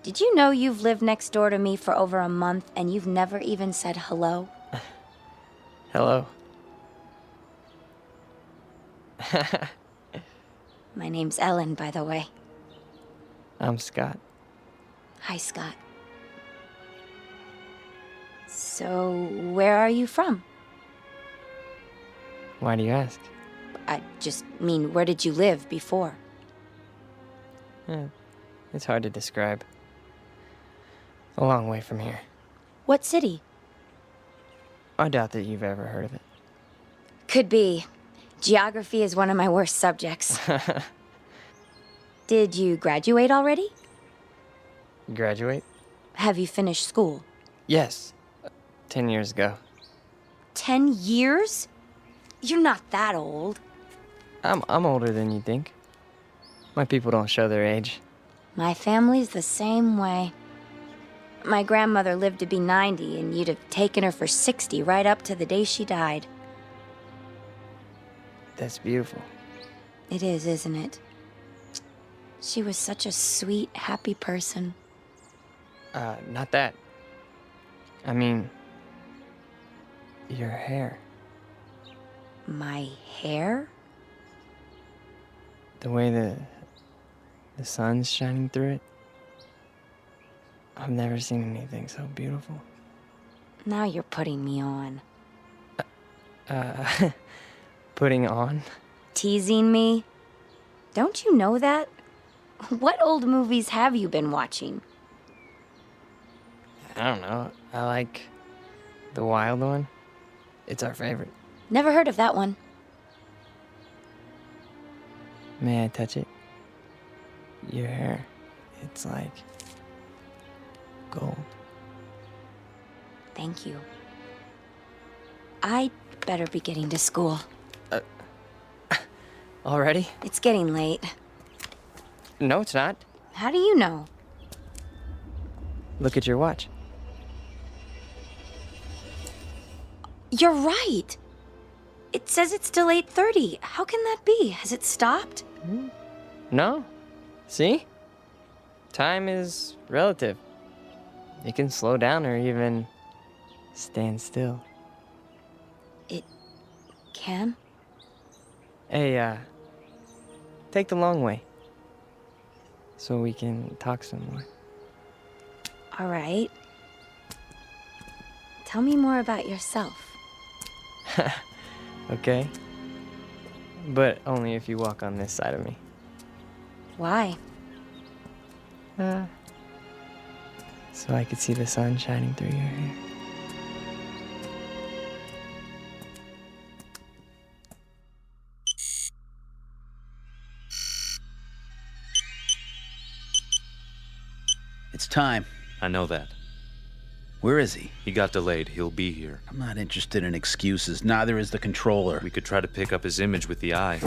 did you know you've lived next door to me for over a month and you've never even said hello? Hello. My name's Ellen, by the way. I'm Scott. Hi, Scott. So, where are you from? Why do you ask? I just mean, where did you live before? It's hard to describe. A long way from here. What city? I doubt that you've ever heard of it. Could be. Geography is one of my worst subjects. Did you graduate already? Graduate? Have you finished school? Yes. 10 years ago. 10 years? You're not that old. I'm older than you think. My people don't show their age. My family's the same way. My grandmother lived to be 90, and you'd have taken her for 60 right up to the day she died. That's beautiful. It is, isn't it? She was such a sweet, happy person. Not that. I mean, Your hair. My hair? The way the sun's shining through it. I've never seen anything so beautiful. Now you're putting me on. Putting on? Teasing me? Don't you know that? What old movies have you been watching? I don't know. I like the wild one. It's our favorite. Never heard of that one. May I touch it? Your hair. It's like gold. Thank you. I'd better be getting to school. Already? It's getting late. No, it's not. How do you know? Look at your watch. You're right. It says it's still 8:30. How can that be? Has it stopped? No. See? Time is relative. It can slow down or even stand still. It can? Hey, take the long way. So we can talk some more. All right. Tell me more about yourself. Okay? But only if you walk on this side of me. Why? So I could see the sun shining through your hair. It's time. I know that. Where is he? He got delayed. He'll be here. I'm not interested in excuses. Neither is the controller. We could try to pick up his image with the eye.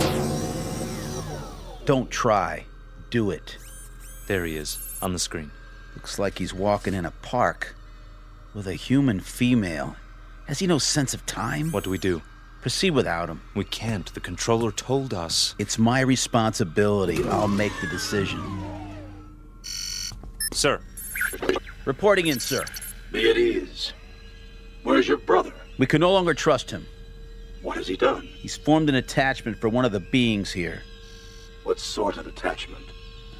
Don't try. Do it. There he is, on the screen. Looks like he's walking in a park with a human female. Has he no sense of time? What do we do? Proceed without him. We can't. The controller told us. It's my responsibility. I'll make the decision. Sir. Reporting in, sir. Be at ease. Where's your brother? We can no longer trust him. What has he done? He's formed an attachment for one of the beings here. What sort of attachment?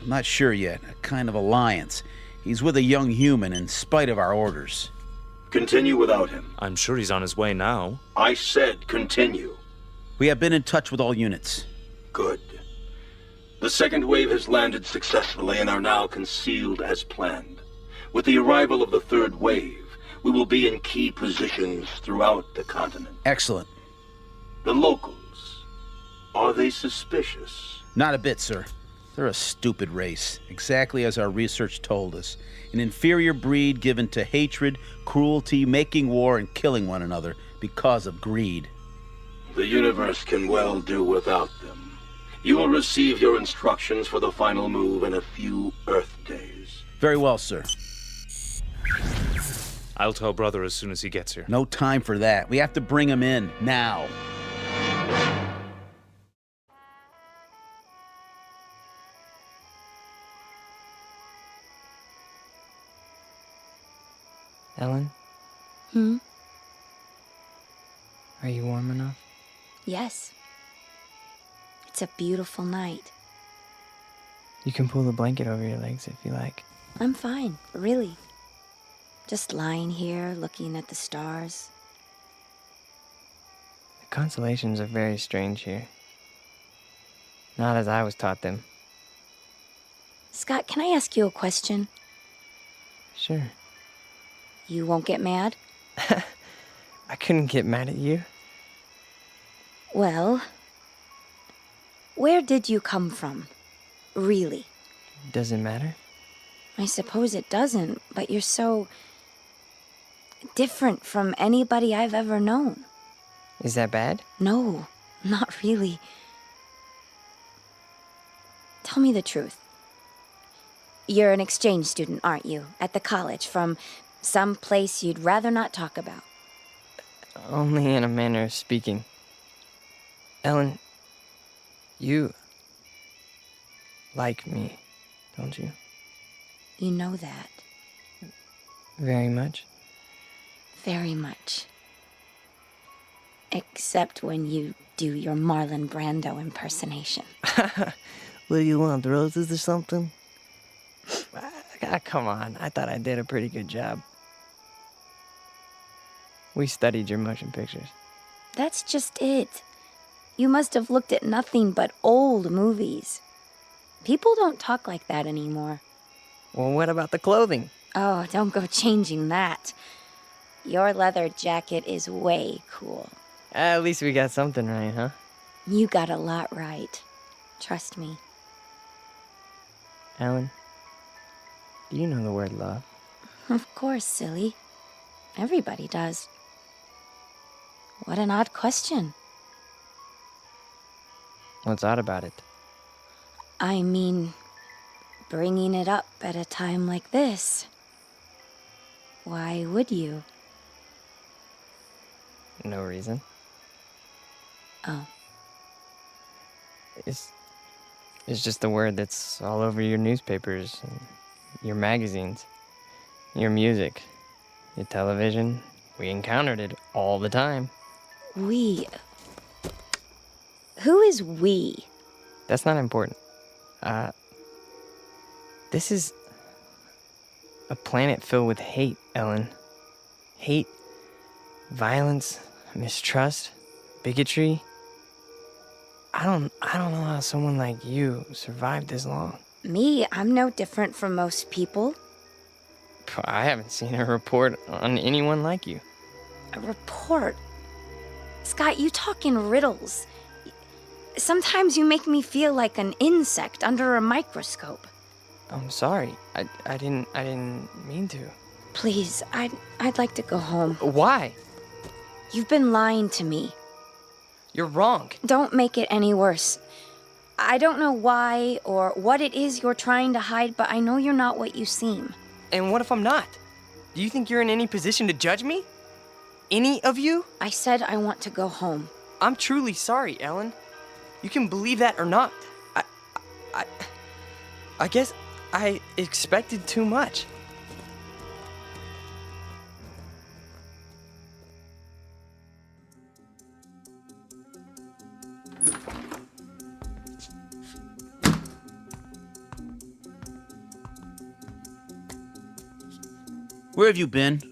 I'm not sure yet. A kind of alliance. He's with a young human in spite of our orders. Continue without him. I'm sure he's on his way now. I said continue. We have been in touch with all units. Good. The second wave has landed successfully and are now concealed as planned. With the arrival of the third wave, we will be in key positions throughout the continent. Excellent. The locals, are they suspicious? Not a bit, sir. They're a stupid race, exactly as our research told us. An inferior breed given to hatred, cruelty, making war, and killing one another because of greed. The universe can well do without them. You will receive your instructions for the final move in a few Earth days. Very well, sir. I'll tell brother as soon as he gets here. No time for that. We have to bring him in, now. Ellen? Are you warm enough? Yes. It's a beautiful night. You can pull the blanket over your legs if you like. I'm fine, really. Just lying here, looking at the stars. The constellations are very strange here. Not as I was taught them. Scott, can I ask you a question? Sure. You won't get mad? I couldn't get mad at you. Well, where did you come from? Really? Does it matter? I suppose it doesn't, but you're so different from anybody I've ever known. Is that bad? No, not really. Tell me the truth. You're an exchange student, aren't you? At the college, from some place you'd rather not talk about. Only in a manner of speaking. Ellen, you like me, don't you? You know that. Very much? Very much. Except when you do your Marlon Brando impersonation. What do you want, roses or something? Come on, I thought I did a pretty good job. We studied your motion pictures. That's just it. You must have looked at nothing but old movies. People don't talk like that anymore. Well, what about the clothing? Oh, don't go changing that. Your leather jacket is way cool. At least we got something right, huh? You got a lot right. Trust me. Ellen, do you know the word love? Of course, silly. Everybody does. What an odd question. What's odd about it? I mean, bringing it up at a time like this. Why would you? No reason. Oh. It's just the word that's all over your newspapers, and your magazines, your music, your television. We encountered it all the time. We. Who is we? That's not important. This is a planet filled with hate, Ellen. Hate, violence, mistrust, bigotry. I don't know how someone like you survived this long. Me? I'm no different from most people. I haven't seen a report on anyone like you. A report? Scott, you talk in riddles. Sometimes you make me feel like an insect under a microscope. I'm sorry. I didn't mean to. Please, I'd like to go home. Why? You've been lying to me. You're wrong. Don't make it any worse. I don't know why or what it is you're trying to hide, but I know you're not what you seem. And what if I'm not? Do you think you're in any position to judge me? Any of you? I said I want to go home. I'm truly sorry, Ellen. You can believe that or not. I guess I expected too much. Where have you been?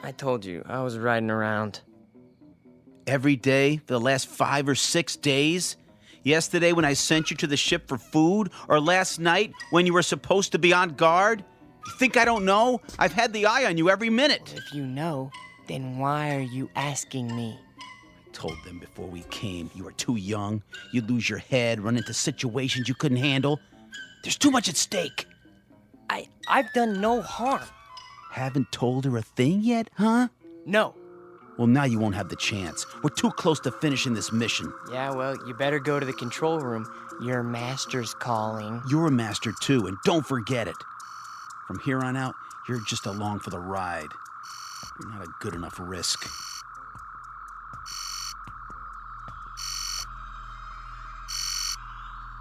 I told you, I was riding around. Every day for the last 5 or 6 days? Yesterday when I sent you to the ship for food? Or last night when you were supposed to be on guard? You think I don't know? I've had the eye on you every minute. If you know, then why are you asking me? I told them before we came you were too young. You'd lose your head, run into situations you couldn't handle. There's too much at stake. I've done no harm. Haven't told her a thing yet, huh? No. Well, now you won't have the chance. We're too close to finishing this mission. Yeah, well, you better go to the control room. Your master's calling. You're a master, too, and don't forget it. From here on out, you're just along for the ride. You're not a good enough risk.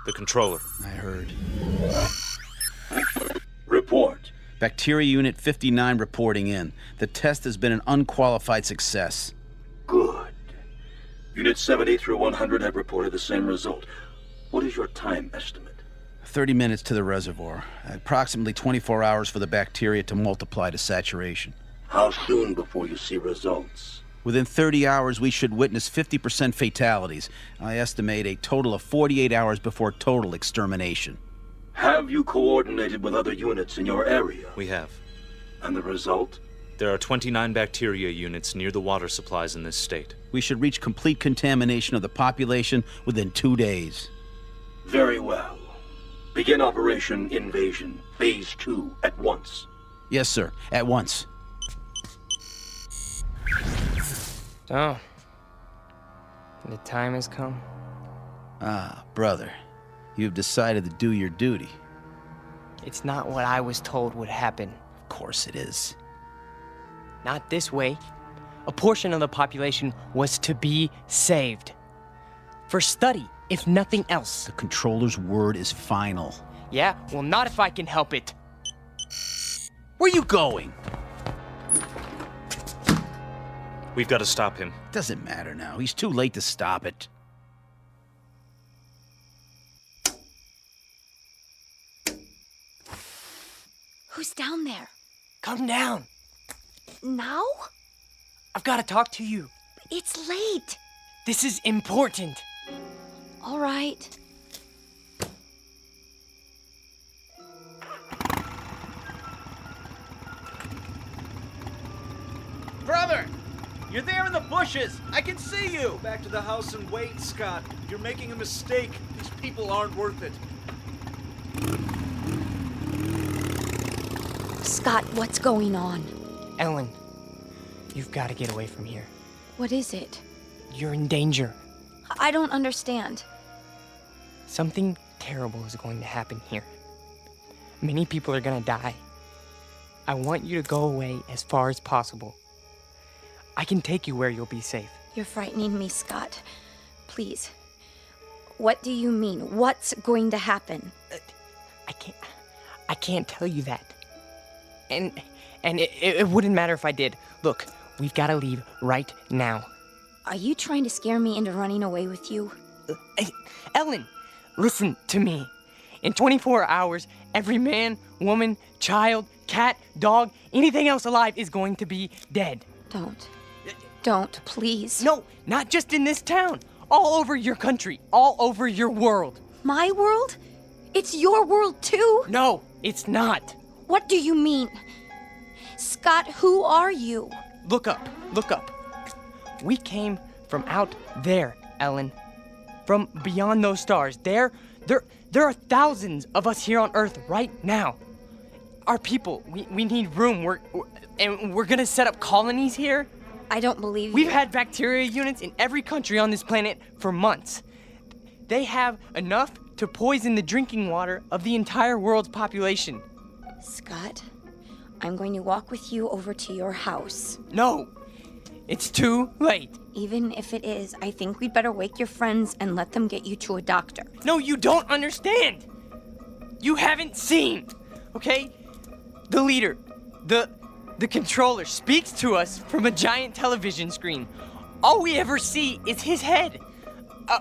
The controller. I heard. Report. Bacteria Unit 59 reporting in. The test has been an unqualified success. Good. Unit 70 through 100 have reported the same result. What is your time estimate? 30 minutes to the reservoir. Approximately 24 hours for the bacteria to multiply to saturation. How soon before you see results? Within 30 hours, we should witness 50% fatalities. I estimate a total of 48 hours before total extermination. Have you coordinated with other units in your area? We have. And the result? There are 29 bacteria units near the water supplies in this state. We should reach complete contamination of the population within 2 days. Very well. Begin Operation Invasion, Phase 2, at once. Yes, sir. At once. So, the time has come. Ah, brother. You've decided to do your duty. It's not what I was told would happen. Of course it is. Not this way. A portion of the population was to be saved. For study, if nothing else. The controller's word is final. Yeah, well, not if I can help it. Where are you going? We've got to stop him. Doesn't matter now. He's too late to stop it. Who's down there? Come down. Now? I've got to talk to you. It's late. This is important. All right. Brother! You're there in the bushes! I can see you! Go back to the house and wait, Scott. You're making a mistake. These people aren't worth it. Scott, what's going on? Ellen, you've got to get away from here. What is it? You're in danger. I don't understand. Something terrible is going to happen here. Many people are going to die. I want you to go away as far as possible. I can take you where you'll be safe. You're frightening me, Scott. Please. What do you mean? What's going to happen? I can't tell you that. And it wouldn't matter if I did. Look, we've got to leave right now. Are you trying to scare me into running away with you? Ellen, listen to me. In 24 hours, every man, woman, child, cat, dog, anything else alive is going to be dead. Don't, please. No, not just in this town. All over your country. All over your world. My world? It's your world too? No, it's not. What do you mean? Scott, who are you? Look up. We came from out there, Ellen. From beyond those stars. There are thousands of us here on Earth right now. Our people, we need room. We're gonna set up colonies here. I don't believe you. We've had bacteria units in every country on this planet for months. They have enough to poison the drinking water of the entire world's population. Scott, I'm going to walk with you over to your house. No, it's too late. Even if it is, I think we'd better wake your friends and let them get you to a doctor. No, you don't understand. You haven't seen, okay? The leader, the controller speaks to us from a giant television screen. All we ever see is his head.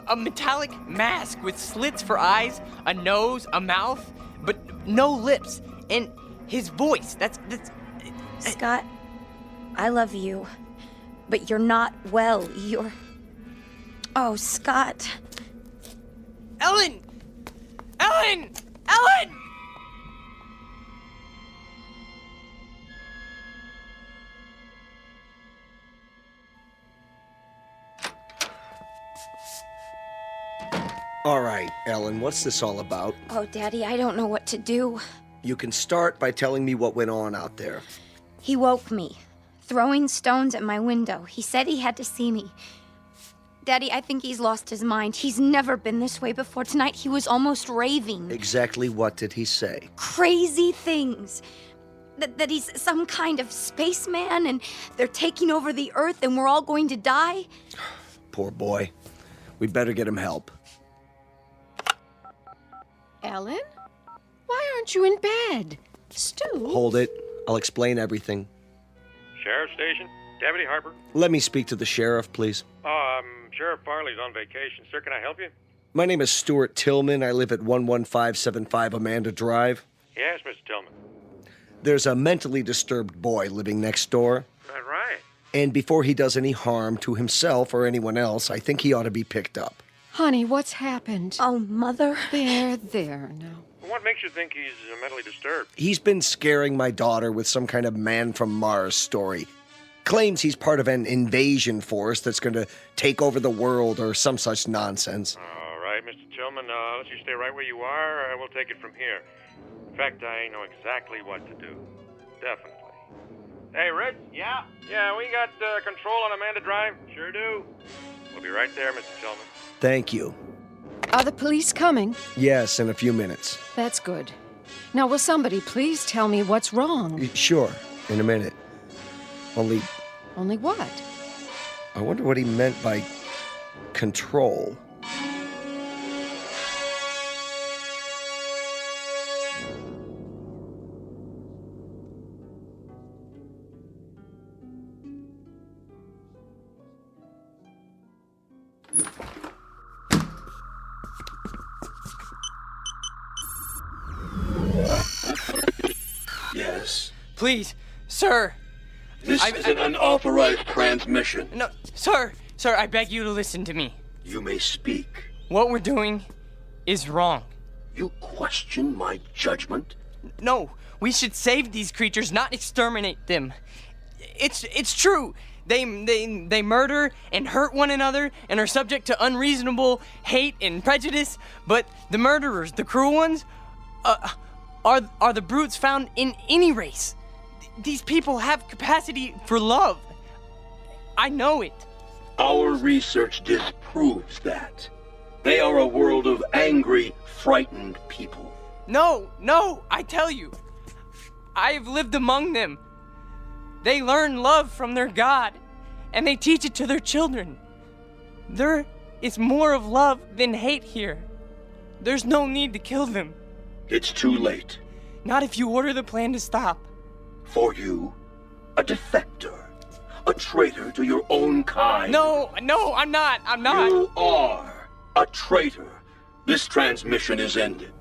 A metallic mask with slits for eyes, a nose, a mouth, but no lips. And his voice, that's... Scott, I love you, but you're not well. Oh, Scott. Ellen! All right, Ellen, what's this all about? Oh, Daddy, I don't know what to do. You can start by telling me what went on out there. He woke me, throwing stones at my window. He said he had to see me. Daddy, I think he's lost his mind. He's never been this way before. Tonight, he was almost raving. Exactly what did he say? Crazy things. That he's some kind of spaceman and they're taking over the Earth and we're all going to die. Poor boy. We'd better get him help. Ellen? Why aren't you in bed? Stu? Hold it. I'll explain everything. Sheriff Station? Deputy Harper? Let me speak to the sheriff, please. Sheriff Farley's on vacation. Sir, can I help you? My name is Stuart Tillman. I live at 11575 Amanda Drive. Yes, Mr. Tillman. There's a mentally disturbed boy living next door. That right? And before he does any harm to himself or anyone else, I think he ought to be picked up. Honey, what's happened? Oh, Mother. There now. What makes you think he's mentally disturbed? He's been scaring my daughter with some kind of man from Mars story. Claims he's part of an invasion force that's going to take over the world or some such nonsense. All right, Mr. Tillman, let's you stay right where you are. We'll take it from here. In fact, I know exactly what to do. Definitely. Hey, Red? Yeah? Yeah, we got control on Amanda Drive. Sure do. We'll be right there, Mr. Tillman. Thank you. Are the police coming? Yes, in a few minutes. That's good. Now, will somebody please tell me what's wrong? Sure, in a minute. Only what? I wonder what he meant by control. Please, sir. This is an unauthorized transmission. No, sir, I beg you to listen to me. You may speak. What we're doing is wrong. You question my judgment? No, we should save these creatures, not exterminate them. It's true. They murder and hurt one another and are subject to unreasonable hate and prejudice, but the murderers, the cruel ones, are the brutes found in any race. These people have capacity for love. I know it. Our research disproves that. They are a world of angry, frightened people. No, I tell you. I have lived among them. They learn love from their God, and they teach it to their children. There is more of love than hate here. There's no need to kill them. It's too late. Not if you order the plan to stop. For you, a defector, a traitor to your own kind. No, I'm not. You are a traitor. This transmission is ended.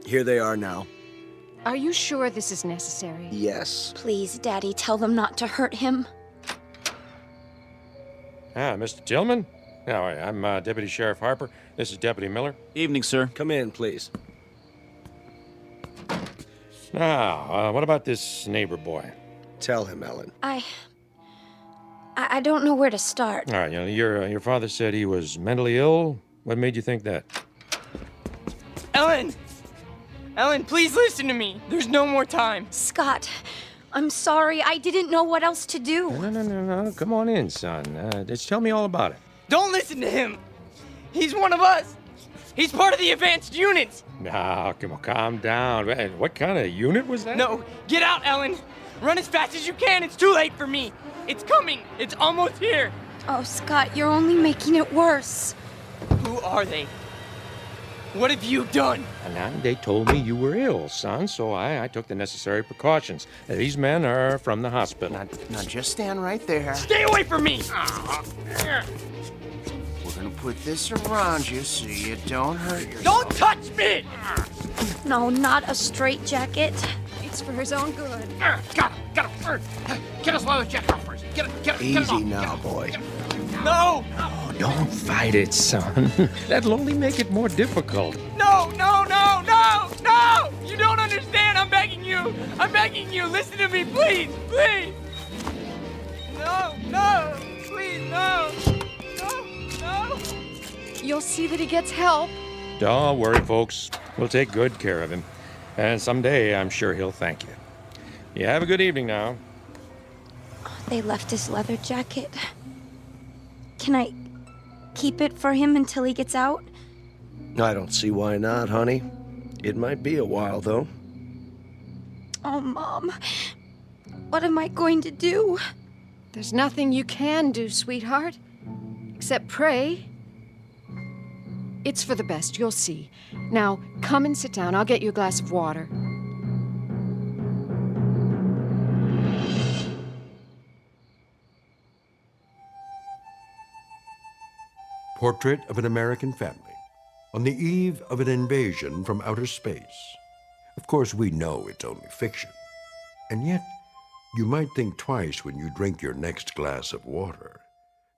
Here they are now. Are you sure this is necessary? Yes. Please, Daddy, tell them not to hurt him. Mr. Tillman? No, I'm Deputy Sheriff Harper. This is Deputy Miller. Evening, sir. Come in, please. Now, what about this neighbor boy? Tell him, Ellen. I don't know where to start. All right, your father said he was mentally ill. What made you think that? Ellen, please listen to me. There's no more time. Scott, I'm sorry. I didn't know what else to do. No. Come on in, son. Just tell me all about it. Don't listen to him. He's one of us. He's part of the advanced units. No, come on, calm down. What kind of unit was that? No, get out, Ellen. Run as fast as you can. It's too late for me. It's coming. It's almost here. Oh, Scott, you're only making it worse. Who are they? What have you done? Now, they told me you were ill, son, so I took the necessary precautions. These men are from the hospital. Now, just stand right there. Stay away from me! We're gonna put this around you so you don't hurt yourself. Don't touch me! No, not a straitjacket. It's for his own good. Got him! Get his leather jacket off first. Get it Easy now, boy. No! Oh, don't fight it, son. That'll only make it more difficult. No! You don't understand. I'm begging you. Listen to me, please. No. Please, no. You'll see that he gets help. Don't worry, folks. We'll take good care of him. And someday, I'm sure he'll thank you. You have a good evening now. They left his leather jacket. Can I keep it for him until he gets out? I don't see why not, honey. It might be a while, though. Oh, Mom. What am I going to do? There's nothing you can do, sweetheart, except pray. It's for the best, you'll see. Now, come and sit down. I'll get you a glass of water. Portrait of an American family on the eve of an invasion from outer space. Of course, we know it's only fiction. And yet, you might think twice when you drink your next glass of water.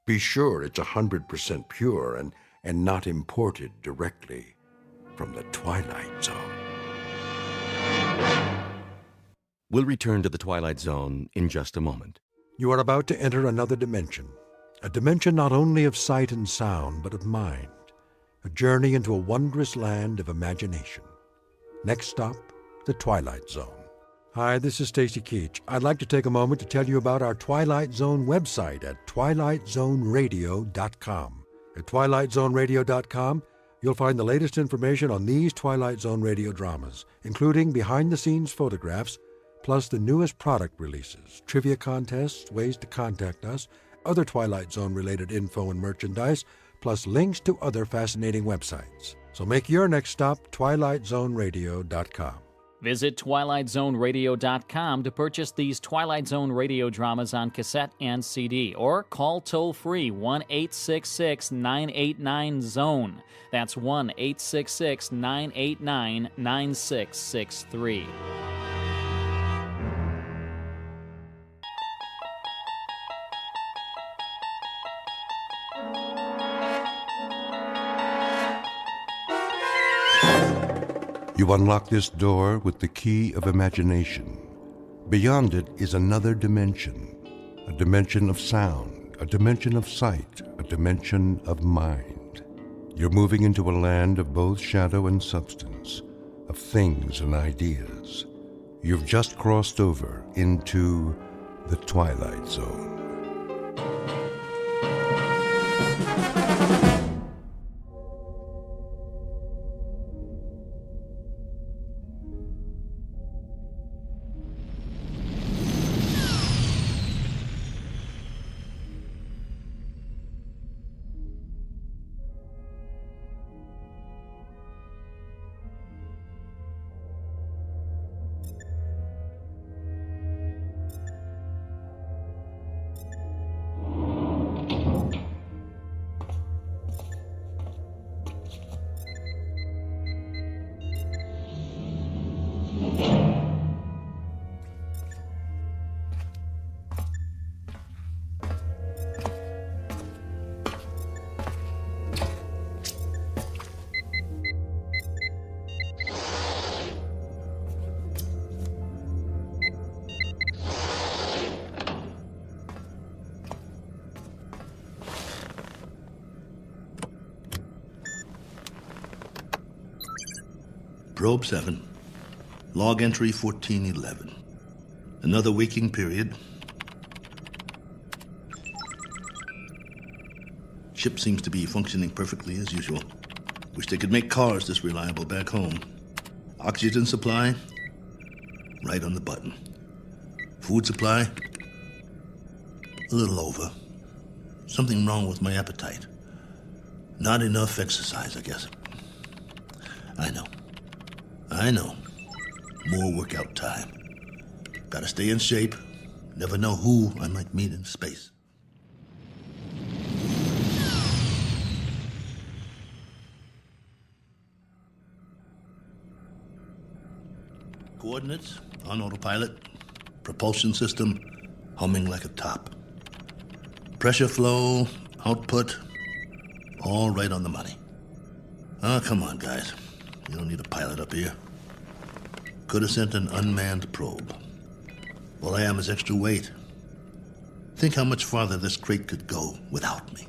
Be sure it's 100% pure and not imported directly from the Twilight Zone. We'll return to the Twilight Zone in just a moment. You are about to enter another dimension. A dimension not only of sight and sound, but of mind. A journey into a wondrous land of imagination. Next stop, the Twilight Zone. Hi, this is Stacy Keach. I'd like to take a moment to tell you about our Twilight Zone website at twilightzoneradio.com. At twilightzoneradio.com, you'll find the latest information on these Twilight Zone radio dramas, including behind-the-scenes photographs, plus the newest product releases, trivia contests, ways to contact us, other Twilight Zone-related info and merchandise, plus links to other fascinating websites. So make your next stop twilightzoneradio.com. Visit TwilightZoneRadio.com to purchase these Twilight Zone radio dramas on cassette and CD, or call toll-free 1-866-989-ZONE. That's 1-866-989-9663. You unlock this door with the key of imagination. Beyond it is another dimension, a dimension of sound, a dimension of sight, a dimension of mind. You're moving into a land of both shadow and substance, of things and ideas. You've just crossed over into the Twilight Zone. Probe 7, log entry 1411. Another waking period. Ship seems to be functioning perfectly as usual. Wish they could make cars this reliable back home. Oxygen supply, right on the button. Food supply, a little over. Something wrong with my appetite. Not enough exercise, I guess. I know. More workout time. Gotta stay in shape. Never know who I might meet in space. Coordinates on autopilot. Propulsion system humming like a top. Pressure flow, output, all right on the money. Oh, come on, guys. You don't need a pilot up here. Could have sent an unmanned probe. All I am is extra weight. Think how much farther this crate could go without me.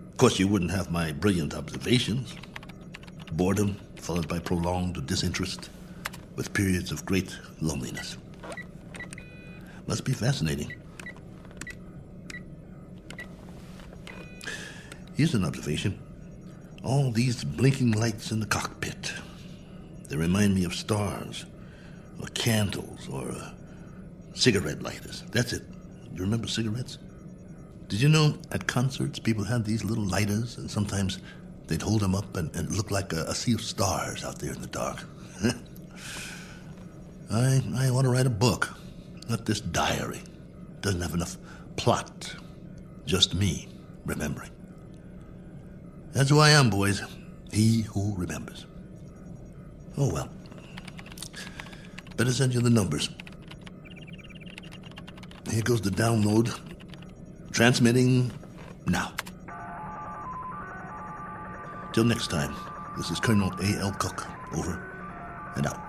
Of course, you wouldn't have my brilliant observations. Boredom followed by prolonged disinterest, with periods of great loneliness. Must be fascinating. Here's an observation. All these blinking lights in the cockpit. They remind me of stars, or candles, or cigarette lighters. That's it. You remember cigarettes? Did you know at concerts people had these little lighters, and sometimes they'd hold them up and it looked like a sea of stars out there in the dark? I want to write a book, not this diary. Doesn't have enough plot. Just me remembering. That's who I am, boys. He who remembers. Oh, well. Better send you the numbers. Here goes the download. Transmitting now. Till next time, this is Colonel A.L. Cook. Over and out.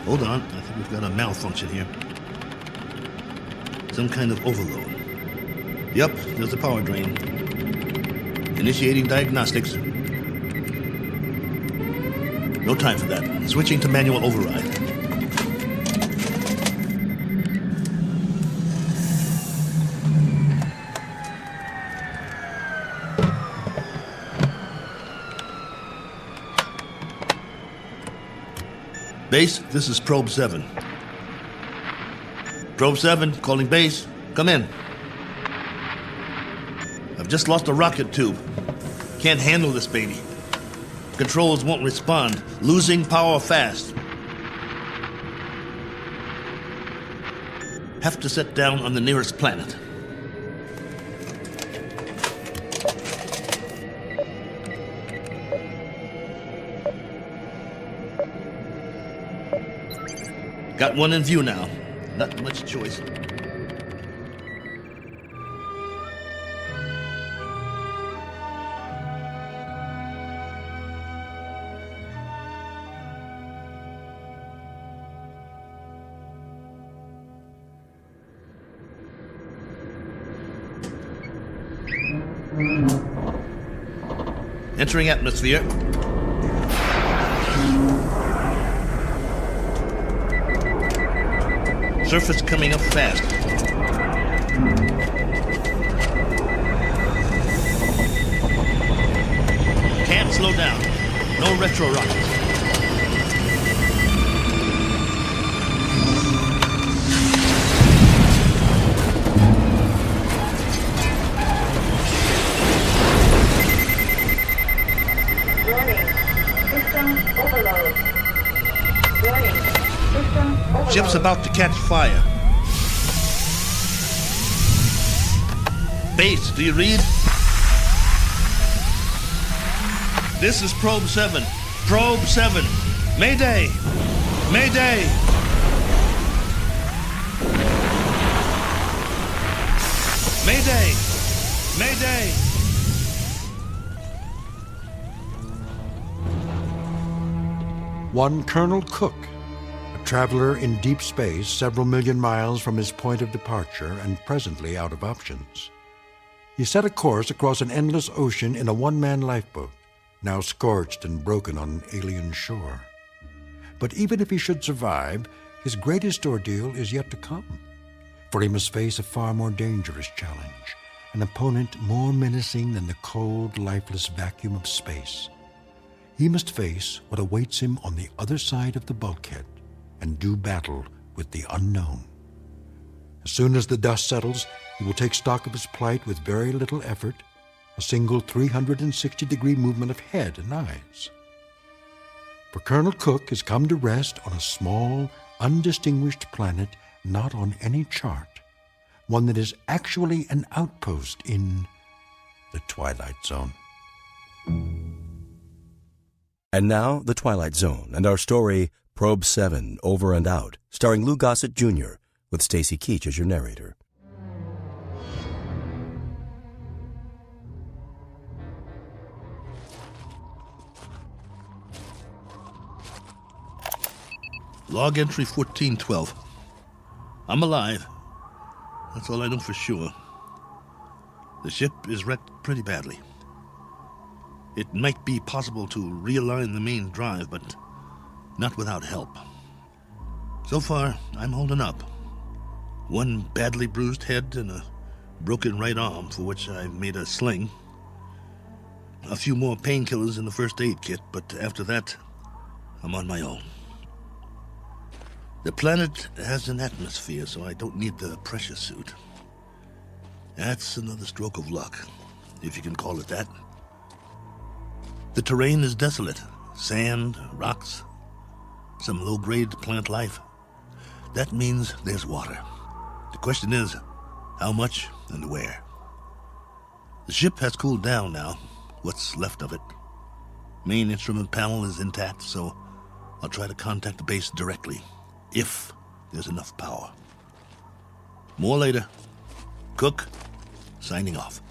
Hold on, I think we've got a malfunction here. Some kind of overload. Yep, there's a power drain. Initiating diagnostics. No time for that. Switching to manual override. Base, this is Probe 7. Probe 7, calling base. Come in. I've just lost a rocket tube. Can't handle this baby. Controls won't respond. Losing power fast. Have to set down on the nearest planet. Got one in view now. Not much choice. Entering atmosphere. Surface coming up fast. Can't slow down. No retro rockets. Ship's about to catch fire. Base, do you read? This is Probe 7. Probe 7. Mayday! Mayday! Mayday! Mayday! One Colonel Cook, a traveler in deep space several million miles from his point of departure and presently out of options. He set a course across an endless ocean in a one-man lifeboat, now scorched and broken on an alien shore. But even if he should survive, his greatest ordeal is yet to come, for he must face a far more dangerous challenge, an opponent more menacing than the cold, lifeless vacuum of space. He must face what awaits him on the other side of the bulkhead and do battle with the unknown. As soon as the dust settles, he will take stock of his plight with very little effort, a single 360-degree movement of head and eyes. For Colonel Cook has come to rest on a small, undistinguished planet not on any chart, one that is actually an outpost in the Twilight Zone. And now, The Twilight Zone and our story, Probe 7, Over and Out, starring Lou Gossett Jr., with Stacy Keach as your narrator. Log entry 1412. I'm alive. That's all I know for sure. The ship is wrecked pretty badly. It might be possible to realign the main drive, but not without help. So far, I'm holding up. One badly bruised head and a broken right arm for which I've made a sling. A few more painkillers in the first aid kit, but after that, I'm on my own. The planet has an atmosphere, so I don't need the pressure suit. That's another stroke of luck, if you can call it that. The terrain is desolate. Sand, rocks, some low-grade plant life. That means there's water. The question is, how much and where? The ship has cooled down now, what's left of it. Main instrument panel is intact, so I'll try to contact the base directly, if there's enough power. More later. Cook, signing off.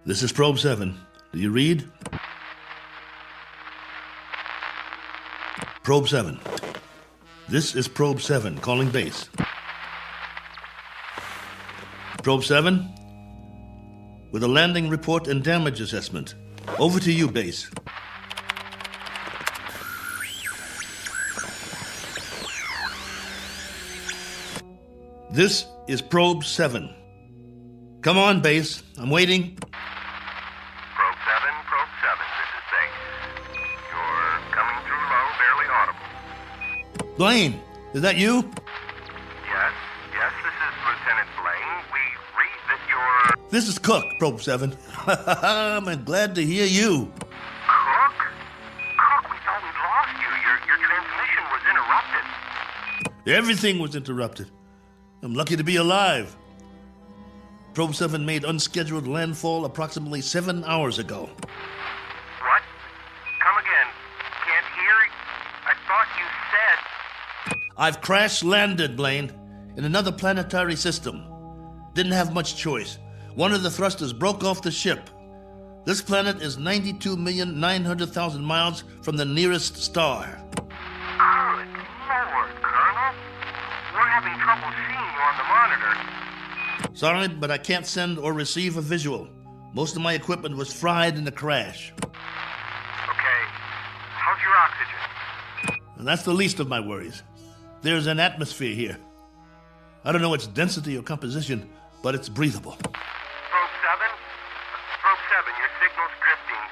This is Probe 7. Do you read? Probe 7. This is Probe 7, calling base. Probe 7, with a landing report and damage assessment. Over to you, base. This is Probe 7. Come on, base. I'm waiting. Probe 7, this is base. You're coming through low, barely audible. Blaine, is that you? Yes, this is Lieutenant Blaine. We read that you're... This is Cook, Probe 7. I'm glad to hear you. Cook? Cook, we thought we'd lost you. Your transmission was interrupted. Everything was interrupted. I'm lucky to be alive. Probe 7 made unscheduled landfall approximately 7 hours ago. What? Come again. Can't hear. I thought you said... I've crash-landed, Blaine, in another planetary system. Didn't have much choice. One of the thrusters broke off the ship. This planet is 92,900,000 miles from the nearest star. Good Lord, Colonel. We're having trouble seeing you on the monitor. Sorry, but I can't send or receive a visual. Most of my equipment was fried in the crash. Okay. How's your oxygen? And that's the least of my worries. There's an atmosphere here. I don't know its density or composition, but it's breathable. Probe 7, your signal's drifting.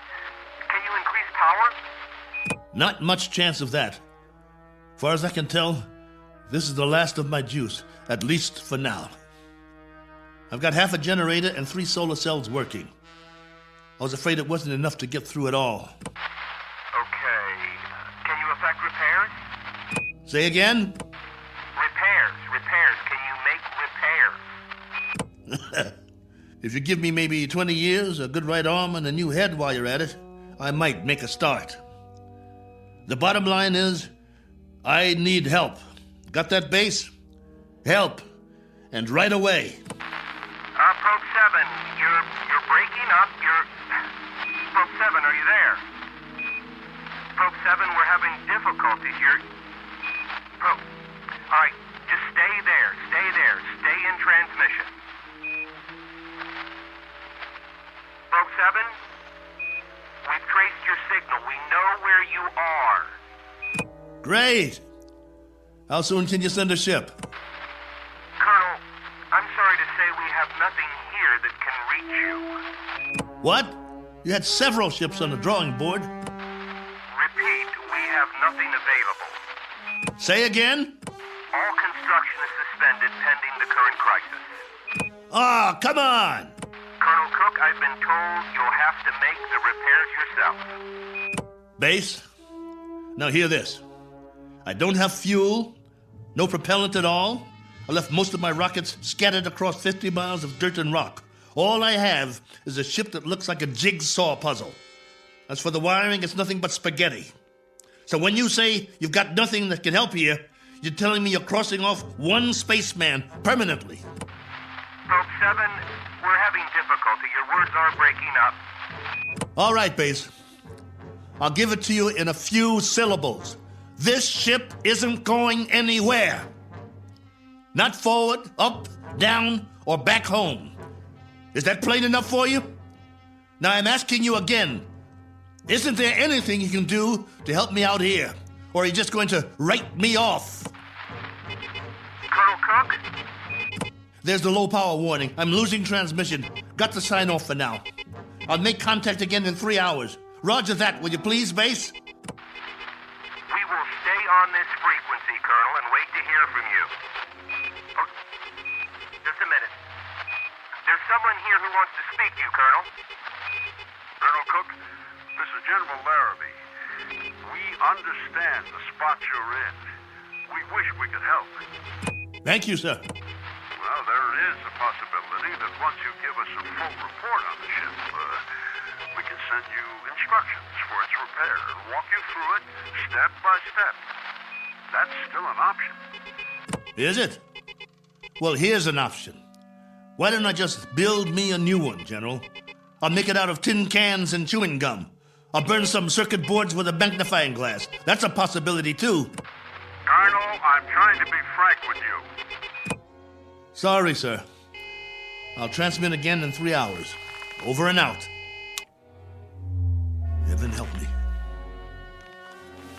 Can you increase power? Not much chance of that. Far as I can tell, this is the last of my juice, at least for now. I've got half a generator and 3 solar cells working. I was afraid it wasn't enough to get through it all. Okay. Can you effect repairs? Say again? Repairs. Can you make repairs? If you give me maybe 20 years, a good right arm, and a new head while you're at it, I might make a start. The bottom line is, I need help. Got that, base? Help. And right away. Probe 7, you're breaking up. Probe 7, are you there? Probe 7, we're having difficulties. All right, just stay there. Stay in transmission. Probe 7, we've traced your signal. We know where you are. Great. How soon can you send a ship? Colonel, I'm sorry to say we have nothing here that can reach you. What? You had several ships on the drawing board. Repeat, we have nothing available. Say again? All construction is suspended pending the current crisis. Ah, come on! Colonel Cook, I've been told you'll have to make the repairs yourself. Base, now hear this. I don't have fuel, no propellant at all. I left most of my rockets scattered across 50 miles of dirt and rock. All I have is a ship that looks like a jigsaw puzzle. As for the wiring, it's nothing but spaghetti. So when you say you've got nothing that can help you, you're telling me you're crossing off one spaceman permanently. Probe 7, we're having difficulty. Your words are breaking up. All right, Base. I'll give it to you in a few syllables. This ship isn't going anywhere. Not forward, up, down, or back home. Is that plain enough for you? Now I'm asking you again. Isn't there anything you can do to help me out here? Or are you just going to write me off? Colonel Cook? There's the low power warning. I'm losing transmission. Got to sign off for now. I'll make contact again in 3 hours. Roger that, will you please, Base? We will stay on this frequency, Colonel, and wait to hear from you. Oh, just a minute. There's someone here who wants to speak to you, Colonel. Colonel Cook, this is General Larrabee. We understand the spot you're in. We wish we could help. Thank you, sir. Well, there is a possibility that once you give us a full report on the ship, we can send you instructions for its repair and walk you through it step by step. That's still an option. Is it? Well, here's an option. Why don't I just build me a new one, General? I'll make it out of tin cans and chewing gum. I'll burn some circuit boards with a magnifying glass. That's a possibility, too. Colonel, I'm trying to be frank with you. Sorry, sir. I'll transmit again in 3 hours. Over and out. Heaven help me.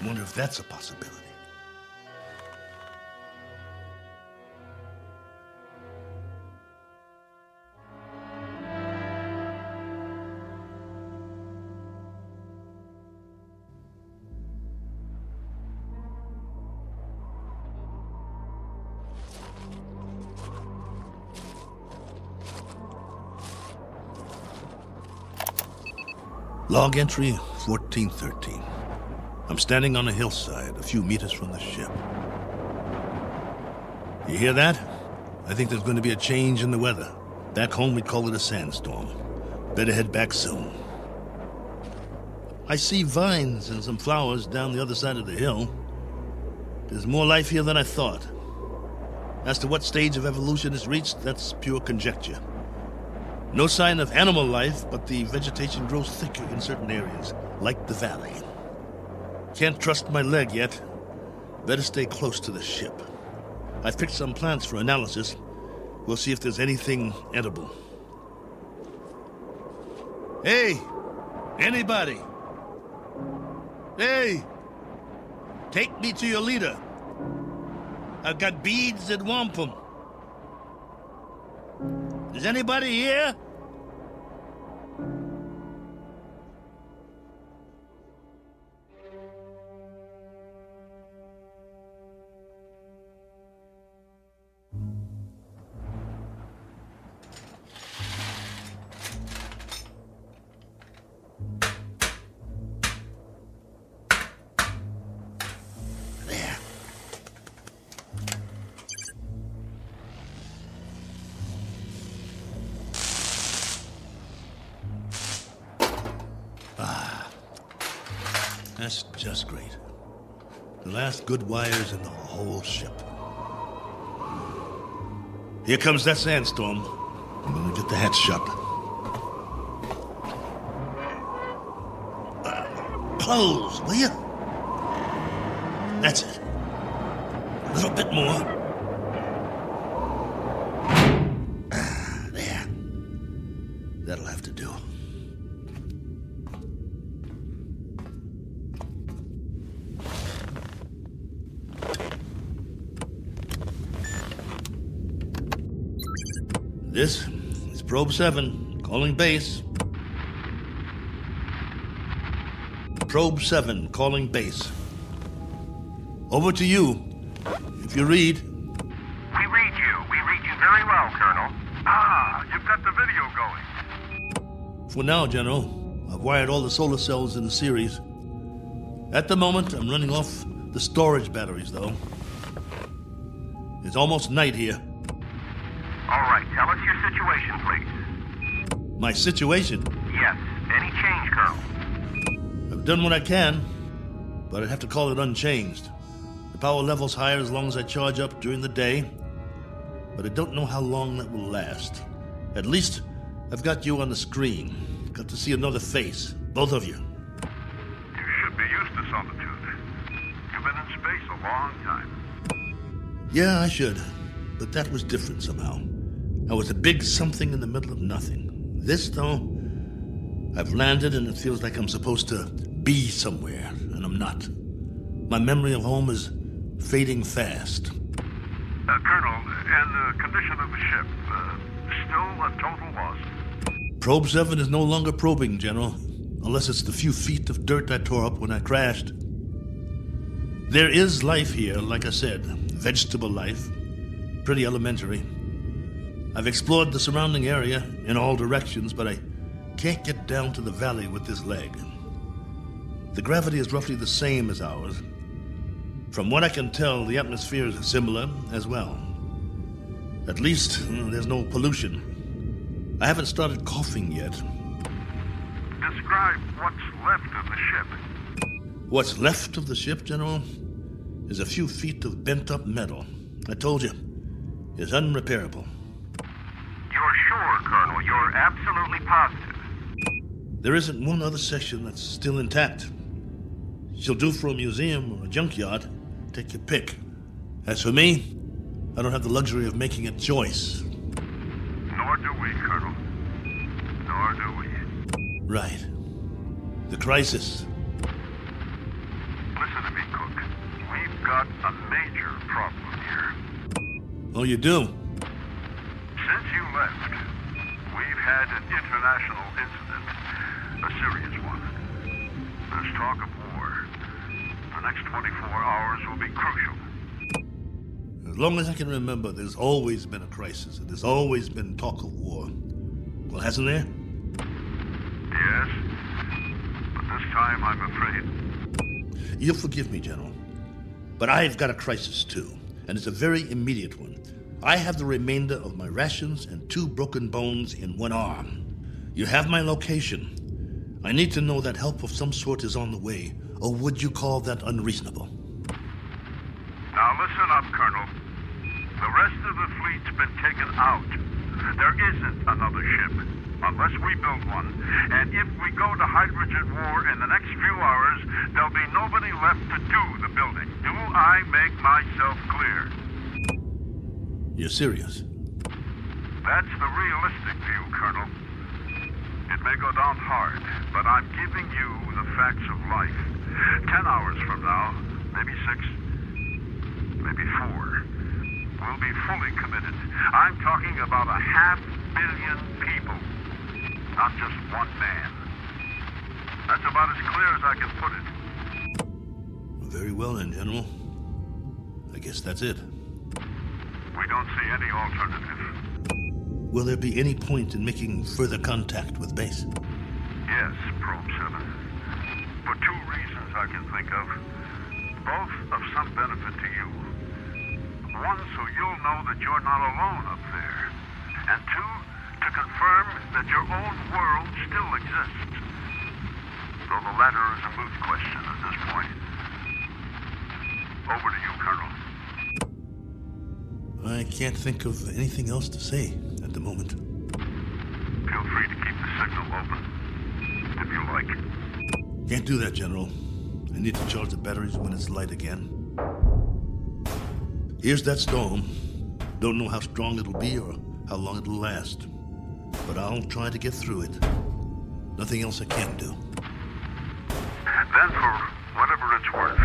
Wonder if that's a possibility. Log entry 1413. I'm standing on a hillside a few meters from the ship. You hear that? I think there's going to be a change in the weather. Back home we'd call it a sandstorm. Better head back soon. I see vines and some flowers down the other side of the hill. There's more life here than I thought. As to what stage of evolution is reached, that's pure conjecture. No sign of animal life, but the vegetation grows thicker in certain areas, like the valley. Can't trust my leg yet. Better stay close to the ship. I've picked some plants for analysis. We'll see if there's anything edible. Hey! Anybody! Hey! Take me to your leader. I've got beads and wampum. Is anybody here? That's just great. The last good wires in the whole ship. Here comes that sandstorm. I'm gonna get the hatch shut. Close, will you? That's it. A little bit more. There. That'll have to do. This is Probe 7, calling base. Probe 7, calling base. Over to you, if you read. We read you. We read you very well, Colonel. Ah, you've got the video going. For now, General, I've wired all the solar cells in the series. At the moment, I'm running off the storage batteries, though. It's almost night here. All right, tell us your situation, please. My situation? Yes. Any change, Colonel? I've done what I can, but I'd have to call it unchanged. The power level's higher as long as I charge up during the day, but I don't know how long that will last. At least, I've got you on the screen. Got to see another face, both of you. You should be used to solitude. You've been in space a long time. Yeah, I should, but that was different somehow. I was a big something in the middle of nothing. This, though, I've landed and it feels like I'm supposed to be somewhere, and I'm not. My memory of home is fading fast. Colonel, and the condition of the ship, still a total loss. Probe 7 is no longer probing, General, unless it's the few feet of dirt I tore up when I crashed. There is life here, like I said, vegetable life, pretty elementary. I've explored the surrounding area in all directions, but I can't get down to the valley with this leg. The gravity is roughly the same as ours. From what I can tell, the atmosphere is similar as well. At least, there's no pollution. I haven't started coughing yet. Describe what's left of the ship. What's left of the ship, General, is a few feet of bent-up metal. I told you, it's unrepairable. You're sure, Colonel? You're absolutely positive? There isn't one other section that's still intact. She'll do for a museum or a junkyard. Take your pick. As for me, I don't have the luxury of making a choice. Nor do we, Colonel. Nor do we. Right. The crisis. Listen to me, Cook. We've got a major problem here. Oh, you do? Since you left, we've had an international incident. A serious one. There's talk of war. The next 24 hours will be crucial. As long as I can remember, there's always been a crisis, and there's always been talk of war. Well, hasn't there? Yes, but this time I'm afraid. You'll forgive me, General, but I've got a crisis too, and it's a very immediate one. I have the remainder of my rations and 2 broken bones in one arm. You have my location. I need to know that help of some sort is on the way, or would you call that unreasonable? Now listen up, Colonel. The rest of the fleet's been taken out. There isn't another ship, unless we build one. And if we go to hydrogen war in the next few hours, there'll be nobody left to do the building. Do I make myself clear? You're serious? That's the realistic view, Colonel. It may go down hard, but I'm giving you the facts of life. 10 hours from now, maybe 6, maybe 4. We'll be fully committed. I'm talking about 500 million people, not just one man. That's about as clear as I can put it. Very well then, General. I guess that's it. We don't see any alternative. Will there be any point in making further contact with base? Yes, Probe 7. For 2 reasons I can think of. Both of some benefit to you. One, so you'll know that you're not alone up there. And 2, to confirm that your own world still exists. Though the latter is a moot question at this point. Over to you, Colonel. I can't think of anything else to say at the moment. Feel free to keep the signal open, if you like. Can't do that, General. I need to charge the batteries when it's light again. Here's that storm. Don't know how strong it'll be or how long it'll last. But I'll try to get through it. Nothing else I can do. Then for whatever it's worth,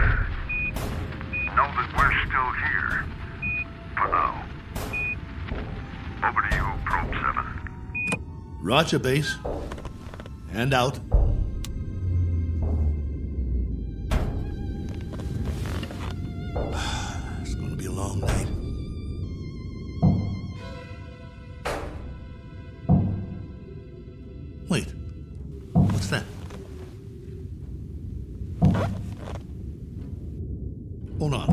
know that we're still here. For now. Over to you, Probe 7. Roger, base. And out. It's going to be a long night. Wait. What's that? Hold on.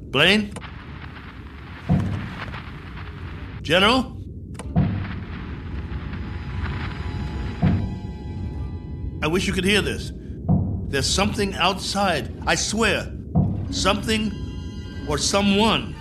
Blaine? General? I wish you could hear this. There's something outside, I swear. Something or someone.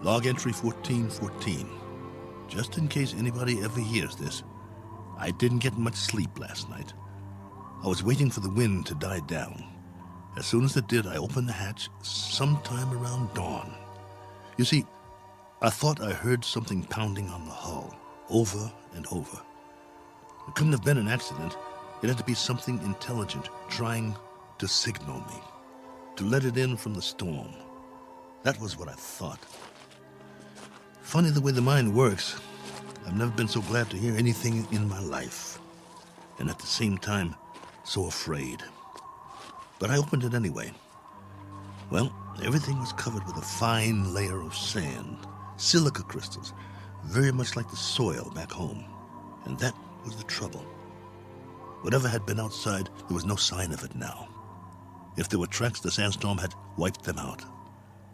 Log entry 1414. Just in case anybody ever hears this, I didn't get much sleep last night. I was waiting for the wind to die down. As soon as it did, I opened the hatch sometime around dawn. You see, I thought I heard something pounding on the hull, over and over. It couldn't have been an accident. It had to be something intelligent trying to signal me, to let it in from the storm. That was what I thought. Funny the way the mind works. I've never been so glad to hear anything in my life. And at the same time, so afraid. But I opened it anyway. Well, everything was covered with a fine layer of sand, silica crystals, very much like the soil back home. And that was the trouble. Whatever had been outside, there was no sign of it now. If there were tracks, the sandstorm had wiped them out.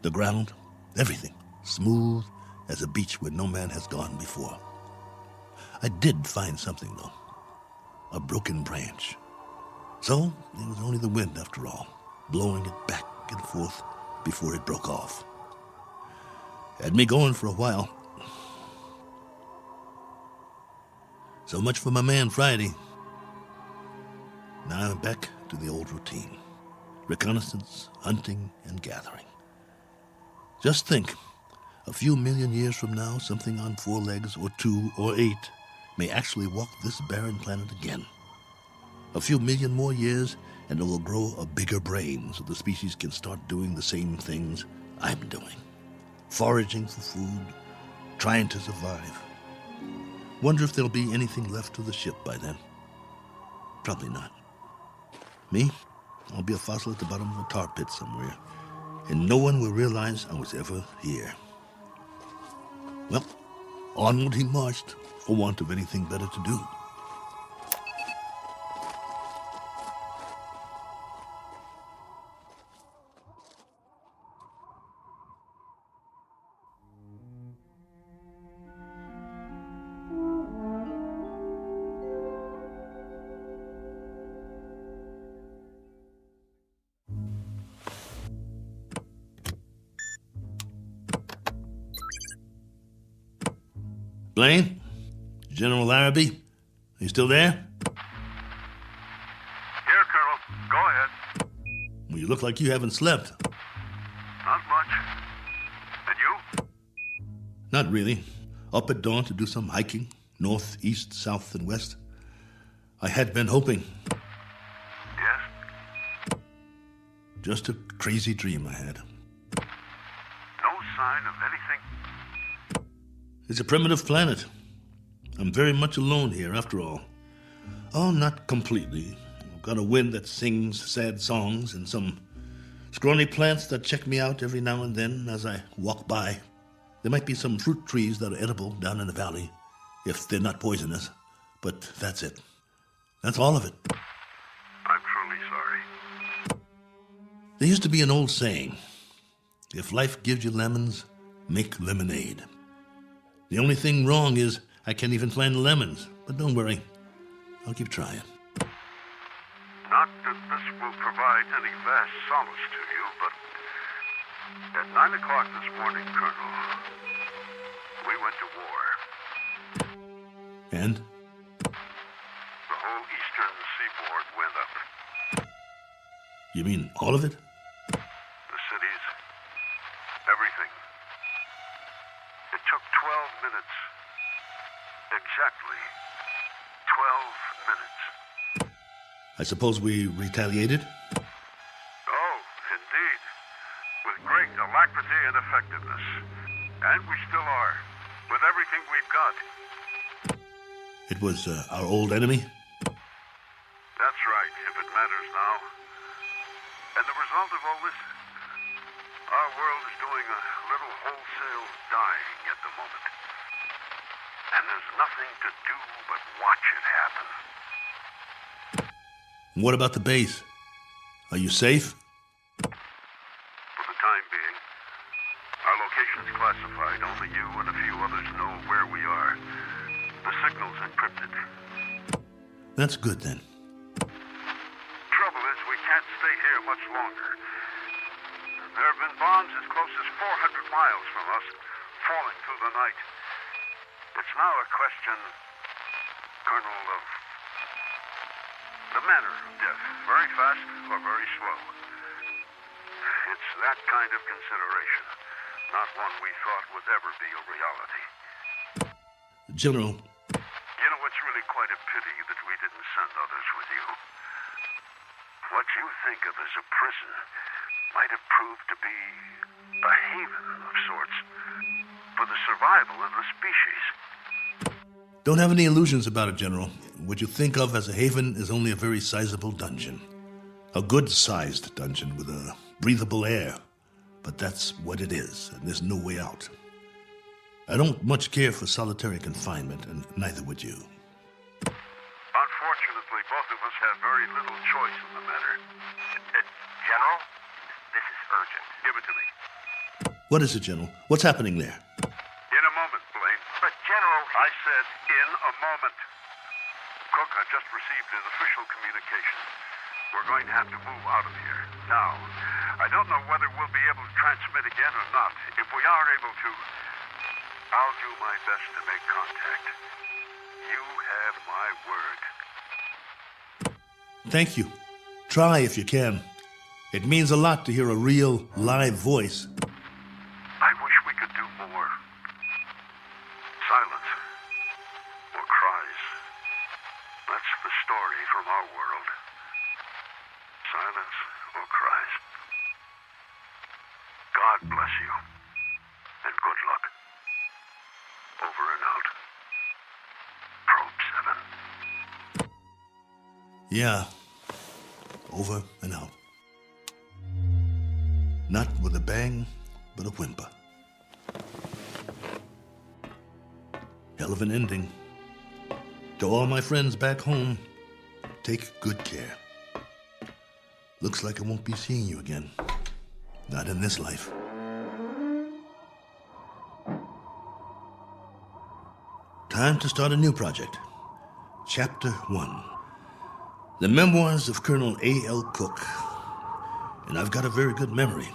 The ground, everything, smooth as a beach where no man has gone before. I did find something, though. A broken branch. So it was only the wind, after all, blowing it back and forth before it broke off. Had me going for a while. So much for my man Friday. Now I'm back to the old routine. Reconnaissance, hunting, and gathering. Just think, a few million years from now, something on 4 legs, or 2, or 8, may actually walk this barren planet again. A few million more years, and it will grow a bigger brain so the species can start doing the same things I'm doing. Foraging for food, trying to survive. Wonder if there'll be anything left of the ship by then. Probably not. Me? I'll be a fossil at the bottom of a tar pit somewhere, and no one will realize I was ever here. Well, onward he marched, for want of anything better to do. Blaine? General Larrabee? Are you still there? Here, Colonel. Go ahead. Well, you look like you haven't slept. Not much. And you? Not really. Up at dawn to do some hiking, north, east, south, and west. I had been hoping. Yes? Just a crazy dream I had. No sign of anything? It's a primitive planet. I'm very much alone here, after all. Oh, not completely. I've got a wind that sings sad songs and some scrawny plants that check me out every now and then as I walk by. There might be some fruit trees that are edible down in the valley, if they're not poisonous. But that's it. That's all of it. I'm truly sorry. There used to be an old saying, if life gives you lemons, make lemonade. The only thing wrong is I can't even find lemons. But don't worry. I'll keep trying. Not that this will provide any vast solace to you, but at 9 o'clock this morning, Colonel, we went to war. And? The whole eastern seaboard went up. You mean all of it? The cities, everything. It took 12 minutes. Exactly 12 minutes. I suppose we retaliated? Oh, indeed. With great alacrity and effectiveness. And we still are. With everything we've got. It was our old enemy? That's right, if it matters now. And the result of all this? Our world is doing a little wholesale dying at the moment. And there's nothing to do but watch it happen. What about the base? Are you safe? For the time being. Our location's classified. Only you and a few others know where we are. The signal's encrypted. That's good, then. Trouble is, we can't stay here much longer. There have been bombs as close as 400 miles from us, falling through the night. It's now a question, Colonel, of the manner of death. Very fast or very slow. It's that kind of consideration, not one we thought would ever be a reality. General. You know, it's really quite a pity that we didn't send others with you. What you think of as a prison might have proved to be a haven of sorts for the survival of the species. Don't have any illusions about it, General. What you think of as a haven is only a very sizable dungeon. A good-sized dungeon with a breathable air. But that's what it is, and there's no way out. I don't much care for solitary confinement, and neither would you. Unfortunately, both of us have very little choice in the matter. General, this is urgent. Give it to me. What is it, General? What's happening there? In a moment, Blaine. But, General, I said in a moment. Cook, I've just received his official communication. We're going to have to move out of here. Now, I don't know whether we'll be able to transmit again or not. If we are able to, I'll do my best to make contact. You have my word. Thank you. Try if you can. It means a lot to hear a real, live voice. I wish we could do more. Silence. Or cries. That's the story from our world. Silence or cries. God bless you. And good luck. Over and out. Probe 7. Yeah. Over and out. Not with a bang, but a whimper. Hell of an ending. To all my friends back home, take good care. Looks like I won't be seeing you again. Not in this life. Time to start a new project. Chapter 1. The Memoirs of Colonel A.L. Cook. And I've got a very good memory.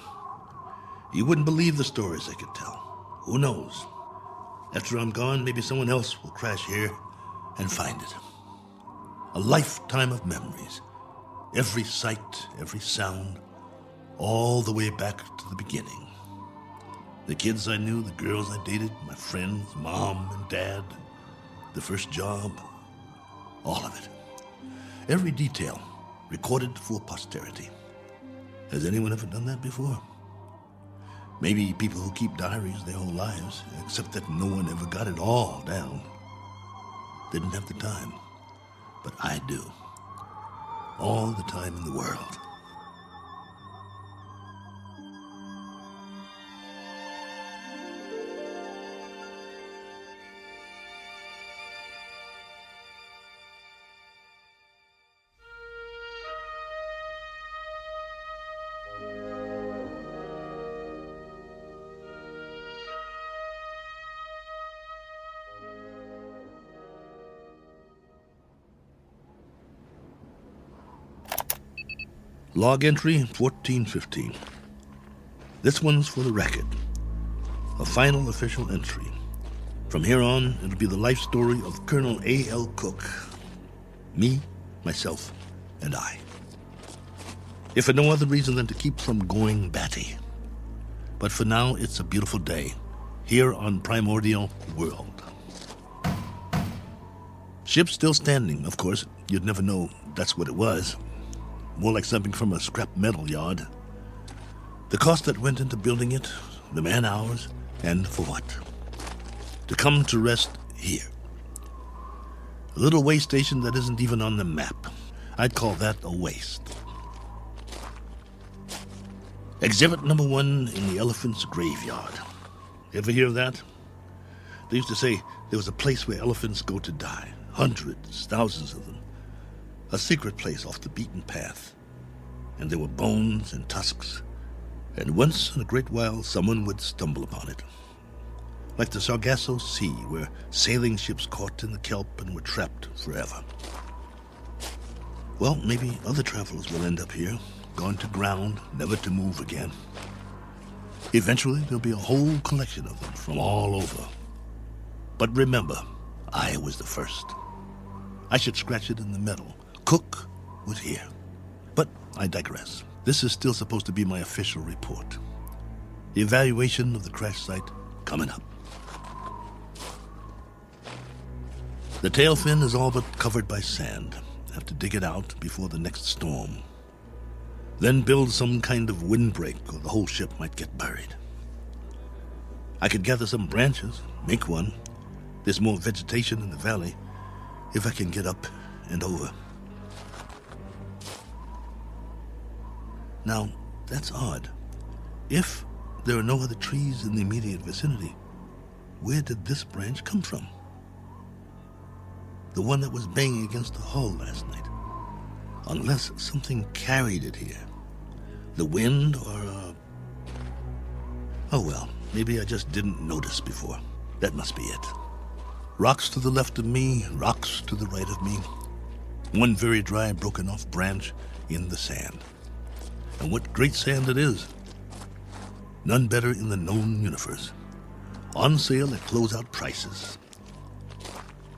You wouldn't believe the stories I could tell. Who knows? After I'm gone, maybe someone else will crash here and find it. A lifetime of memories. Every sight, every sound, all the way back to the beginning. The kids I knew, the girls I dated, my friends, mom and dad, the first job, all of it. Every detail recorded for posterity. Has anyone ever done that before? Maybe people who keep diaries their whole lives, except that no one ever got it all down. Didn't have the time, but I do. All the time in the world. Log entry 1415. This one's for the record. A final official entry. From here on, it'll be the life story of Colonel A.L. Cook. Me, myself, and I. If for no other reason than to keep from going batty. But for now, it's a beautiful day, here on Primordial World. Ship's still standing, of course. You'd never know that's what it was. More like something from a scrap metal yard. The cost that went into building it, the man-hours, and for what? To come to rest here. A little way station that isn't even on the map. I'd call that a waste. Exhibit number 1 in the elephant's graveyard. Ever hear of that? They used to say there was a place where elephants go to die. Hundreds, thousands of them. A secret place off the beaten path. And there were bones and tusks. And once in a great while, someone would stumble upon it. Like the Sargasso Sea, where sailing ships caught in the kelp and were trapped forever. Well, maybe other travelers will end up here, gone to ground, never to move again. Eventually, there'll be a whole collection of them from all over. But remember, I was the first. I should scratch it in the metal. Cook was here. But I digress. This is still supposed to be my official report. The evaluation of the crash site coming up. The tail fin is all but covered by sand. Have to dig it out before the next storm. Then build some kind of windbreak or the whole ship might get buried. I could gather some branches, make one. There's more vegetation in the valley if I can get up and over. Now, that's odd. If there are no other trees in the immediate vicinity, where did this branch come from? The one that was banging against the hull last night. Unless something carried it here. The wind or Oh well, maybe I just didn't notice before. That must be it. Rocks to the left of me, rocks to the right of me. One very dry, broken-off branch in the sand. And what great sand it is. None better in the known universe. On sale at closeout prices.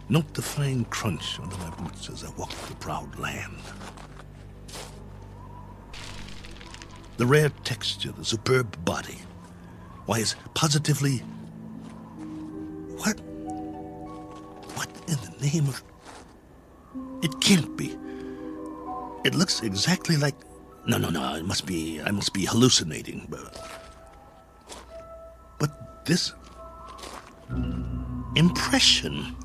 Note the fine crunch under my boots as I walk the proud land. The rare texture, the superb body. Why, it's positively... What in the name of... It can't be. It looks exactly like... No, I must be hallucinating. But this... impression...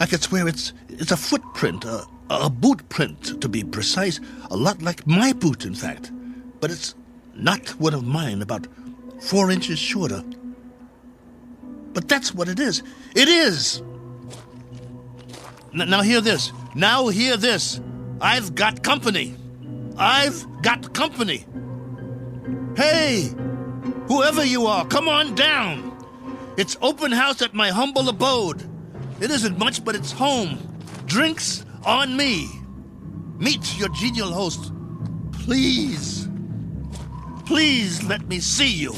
I could swear it's a footprint, a boot print, to be precise. A lot like my boot, in fact. But it's not one of mine, about 4 inches shorter. But that's what it is. It is! Now hear this. Now hear this. I've got company. I've got company. Hey, whoever you are, come on down. It's open house at my humble abode. It isn't much, but it's home. Drinks on me. Meet your genial host. Please. Please let me see you.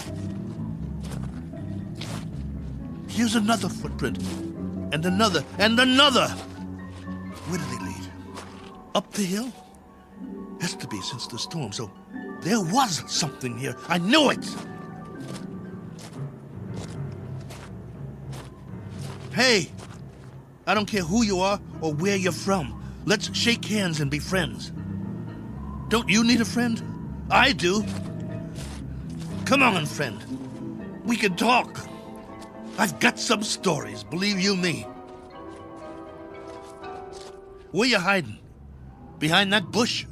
Here's another footprint. And another. And another. Where do they lead? Up the hill? Has to be since the storm, so there was something here. I knew it! Hey, I don't care who you are or where you're from. Let's shake hands and be friends. Don't you need a friend? I do. Come on, friend. We can talk. I've got some stories, believe you me. Where you hiding? Behind that bush?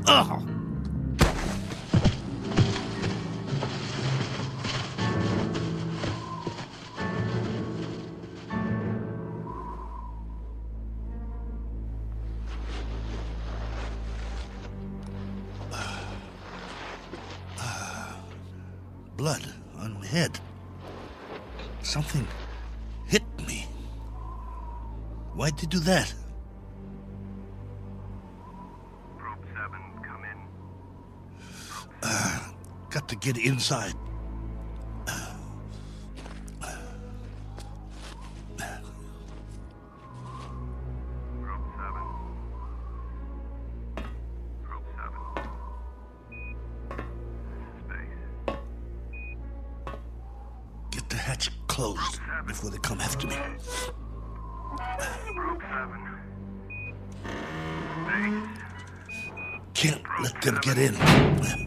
Ugh! Blood on my head. Something hit me. Why'd you do that? Group 7, come in. Got to get inside. Closed before they come after me. Group 7. Can't let them get in. This is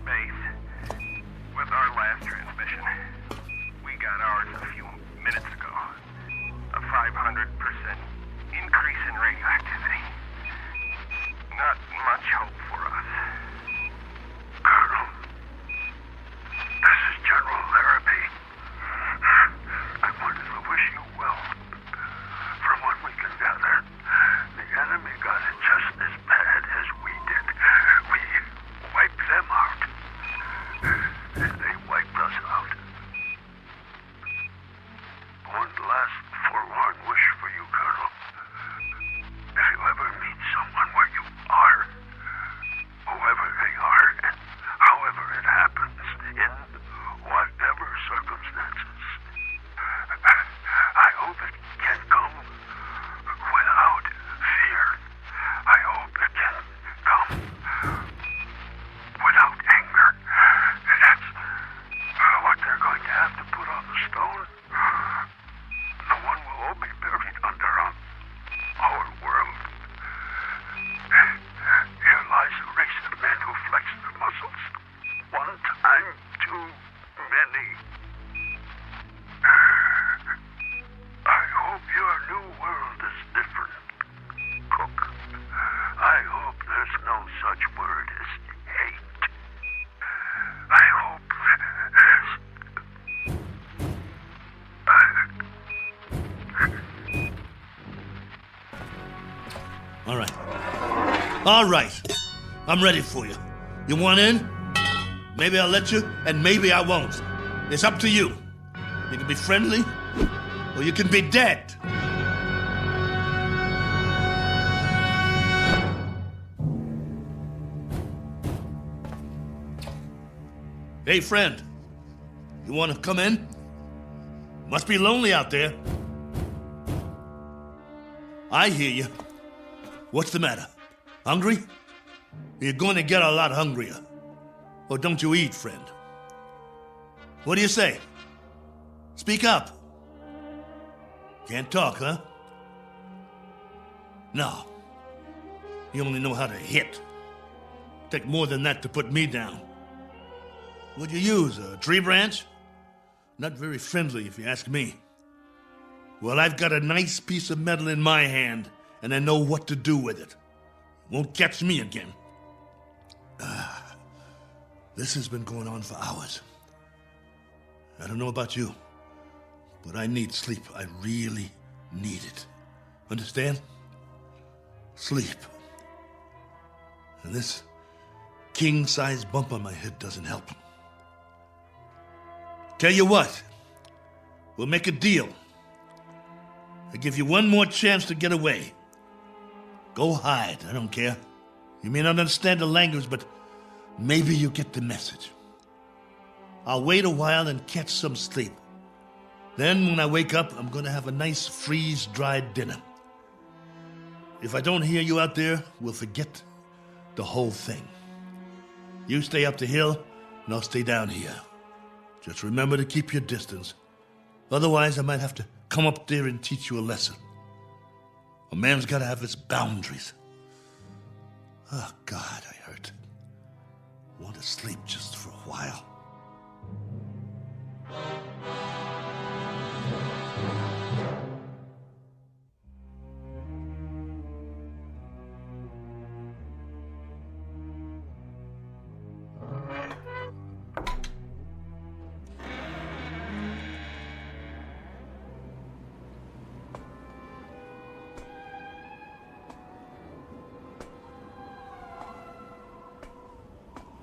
Base. With our last transmission, we got ours a few minutes ago. A 500% increase in radioactivity. Not much hope for us. Colonel, this is General Therapy. I wanted to wish you well. From what we can gather, the enemy got it just as bad as we did. We wiped them out. They wiped us out. One last forlorn wish for you, Colonel. If you ever meet someone where you are, whoever they are, and however it happens, in whatever circumstances, I hope it can come without fear. I hope it can come without anger. That's what they're going to have to put on the stone. The one we'll all be buried under on our world. Here lies a race of men who flex their muscles. One time too many. I hope your new world is different, Cook. I hope there's no such word as hate. I hope All right. I'm ready for you. You want in? Maybe I'll let you, and maybe I won't. It's up to you. You can be friendly, or you can be dead. Hey, friend. You want to come in? Must be lonely out there. I hear you. What's the matter? Hungry? You're going to get a lot hungrier. Or don't you eat, friend? What do you say? Speak up. Can't talk, huh? No. You only know how to hit. Take more than that to put me down. What'd you use, a tree branch? Not very friendly, if you ask me. Well, I've got a nice piece of metal in my hand, and I know what to do with it. Won't catch me again. This has been going on for hours. I don't know about you, but I need sleep. I really need it. Understand? Sleep. And this king-size bump on my head doesn't help. Tell you what, we'll make a deal. I give you one more chance to get away. Go hide, I don't care. You may not understand the language, but maybe you get the message. I'll wait a while and catch some sleep. Then when I wake up, I'm going to have a nice freeze-dried dinner. If I don't hear you out there, we'll forget the whole thing. You stay up the hill, and I'll stay down here. Just remember to keep your distance. Otherwise, I might have to come up there and teach you a lesson. A man's got to have his boundaries. Oh, God, I hurt. Want to sleep just for a while.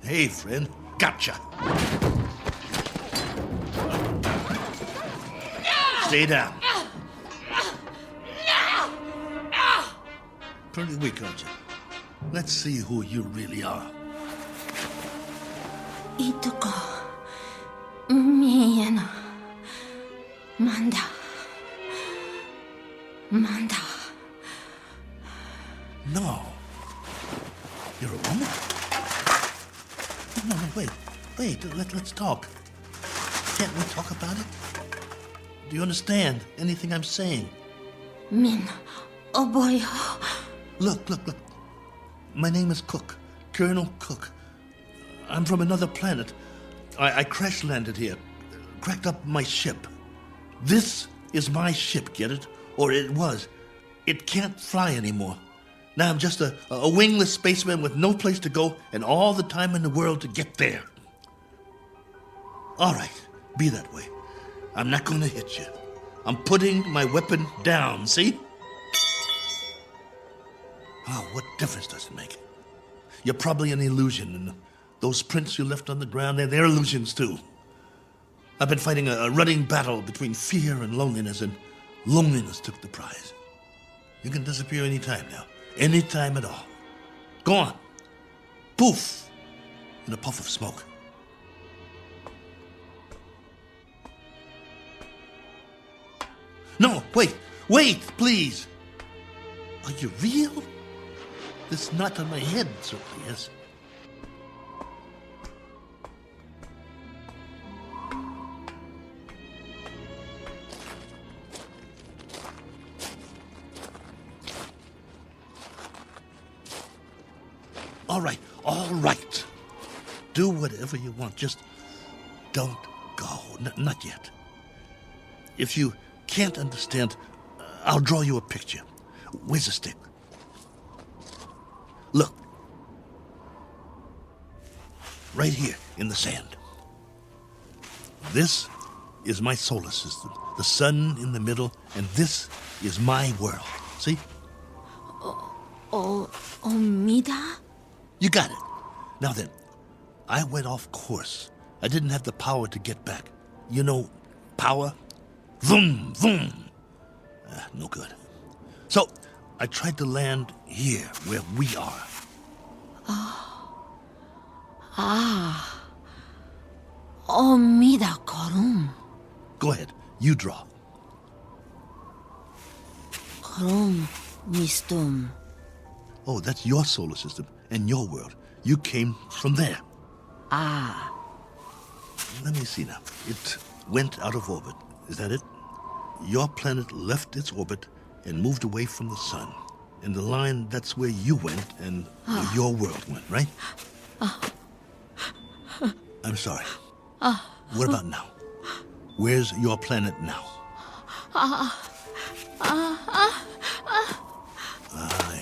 Hey, friend. Gotcha. Stay down. Pretty weak, aren't you? Let's see who you really are. Ituko. Miena. Manda. Manda. No. You're a woman? No, wait. Let's talk. Can't we talk about it? Do you understand anything I'm saying? Min. Oh boy. Look. My name is Cook. Colonel Cook. I'm from another planet. I crash landed here. Cracked up my ship. This is my ship, get it? Or it was. It can't fly anymore. Now I'm just a wingless spaceman with no place to go and all the time in the world to get there. All right, be that way. I'm not going to hit you. I'm putting my weapon down, see? Oh, what difference does it make? You're probably an illusion, and those prints you left on the ground, they're illusions too. I've been fighting a running battle between fear and loneliness, and loneliness took the prize. You can disappear any time now. Any time at all. Go on. Poof! In a puff of smoke. No, wait, please. Are you real? This knot on my head certainly is. All right. Do whatever you want. Just don't go. Not yet. If you can't understand, I'll draw you a picture. Where's a stick? Look. Right here in the sand. This is my solar system. The sun in the middle, and this is my world. See? Omida? You got it. Now then, I went off course. I didn't have the power to get back. You know, power? Vroom, vroom. No good. So, I tried to land here, where we are. Omida korum. Go ahead, you draw. Korum mistum. Oh, that's your solar system and your world. You came from there. Let me see now. It went out of orbit. Is that it? Your planet left its orbit and moved away from the sun. And the line, that's where you went and where your world went, right? I'm sorry. What about now? Where's your planet now? I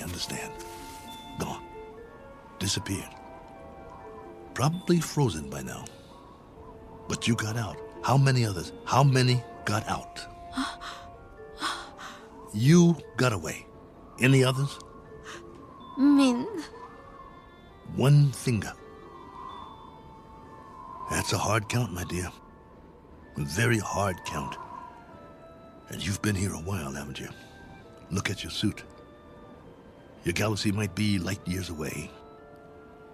understand. Gone. Disappeared. Probably frozen by now. But you got out. How many others? How many got out? You got away. Any others? Min. One finger. That's a hard count, my dear. A very hard count. And you've been here a while, haven't you? Look at your suit. Your galaxy might be light years away.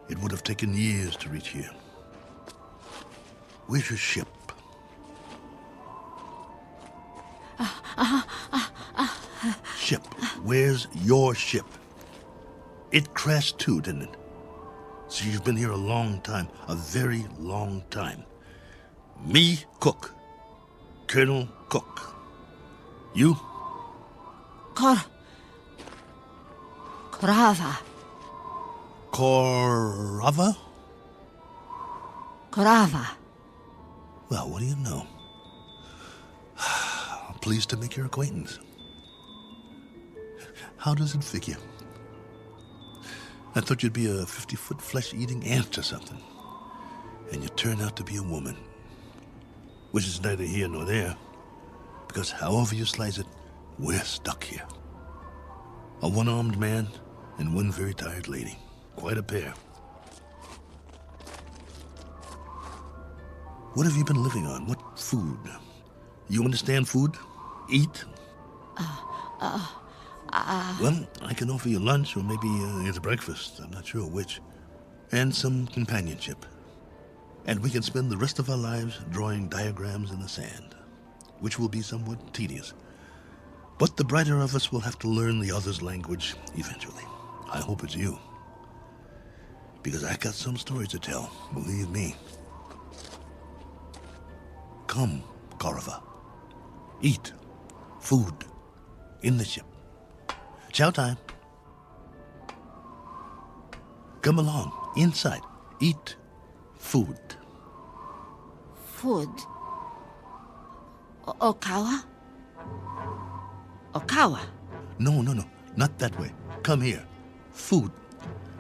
It would have taken years to reach here. Where's your ship? Ship. Where's your ship? It crashed too, didn't it? So you've been here a long time. A very long time. Me, Cook. Colonel Cook. You? Korava. Korava? Korava. Well, what do you know? I'm pleased to make your acquaintance. How does it figure? I thought you'd be a 50-foot flesh-eating ant or something. And you turn out to be a woman. Which is neither here nor there. Because however you slice it, we're stuck here. A one-armed man and one very tired lady. Quite a pair. What have you been living on? What food? You understand food? Eat? Well, I can offer you lunch or maybe it's breakfast. I'm not sure which. And some companionship. And we can spend the rest of our lives drawing diagrams in the sand, which will be somewhat tedious. But the brighter of us will have to learn the other's language eventually. I hope it's you. Because I got some stories to tell, believe me. Come, Korava. Eat. Food. In the ship. Chow time. Come along. Inside. Eat. Food. Food. Okawa? Okawa. No. Not that way. Come here. Food.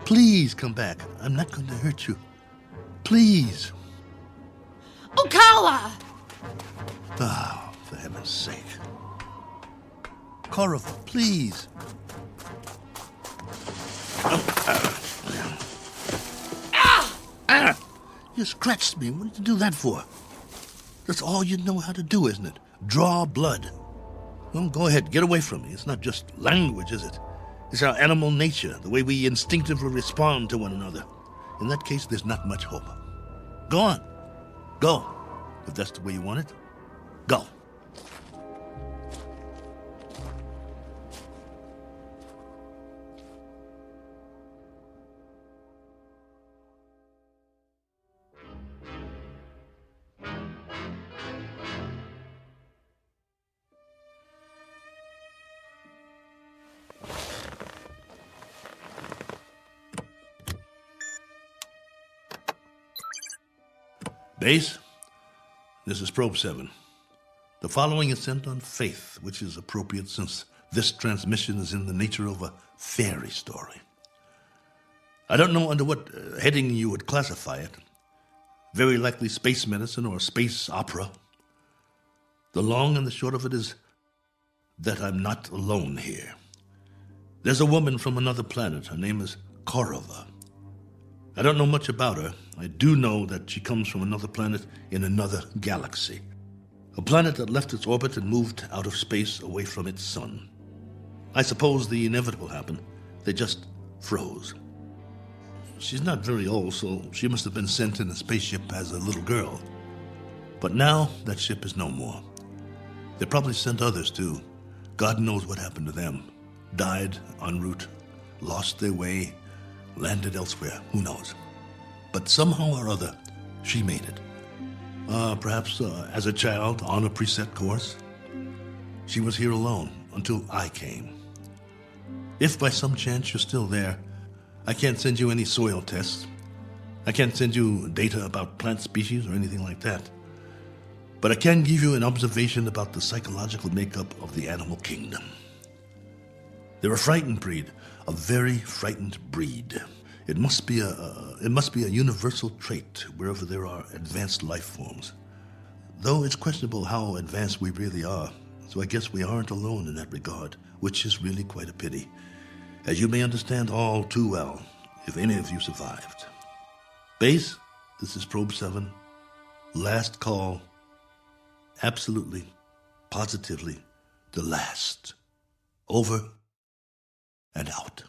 Please come back. I'm not going to hurt you. Please. Okawa! Oh, for heaven's sake. Korava, please. You scratched me. What did you do that for? That's all you know how to do, isn't it? Draw blood. Well, go ahead. Get away from me. It's not just language, is it? It's our animal nature, the way we instinctively respond to one another. In that case, there's not much hope. Go on. Go. If that's the way you want it. Go. Base, this is Probe 7. The following is sent on faith, which is appropriate since this transmission is in the nature of a fairy story. I don't know under what heading you would classify it. Very likely space medicine or space opera. The long and the short of it is that I'm not alone here. There's a woman from another planet. Her name is Korava. I don't know much about her. I do know that she comes from another planet in another galaxy. A planet that left its orbit and moved out of space away from its sun. I suppose the inevitable happened. They just froze. She's not very old, so she must have been sent in a spaceship as a little girl. But now that ship is no more. They probably sent others too. God knows what happened to them. Died en route, lost their way, landed elsewhere, who knows. But somehow or other, she made it. Perhaps as a child on a preset course. She was here alone until I came. If by some chance you're still there, I can't send you any soil tests. I can't send you data about plant species or anything like that. But I can give you an observation about the psychological makeup of the animal kingdom. They're a frightened breed, a very frightened breed. It must be a universal trait wherever there are advanced life forms. Though it's questionable how advanced we really are, so I guess we aren't alone in that regard, which is really quite a pity, as you may understand all too well, if any of you survived. Base, this is Probe 7. Last call. Absolutely, positively, the last. Over and out.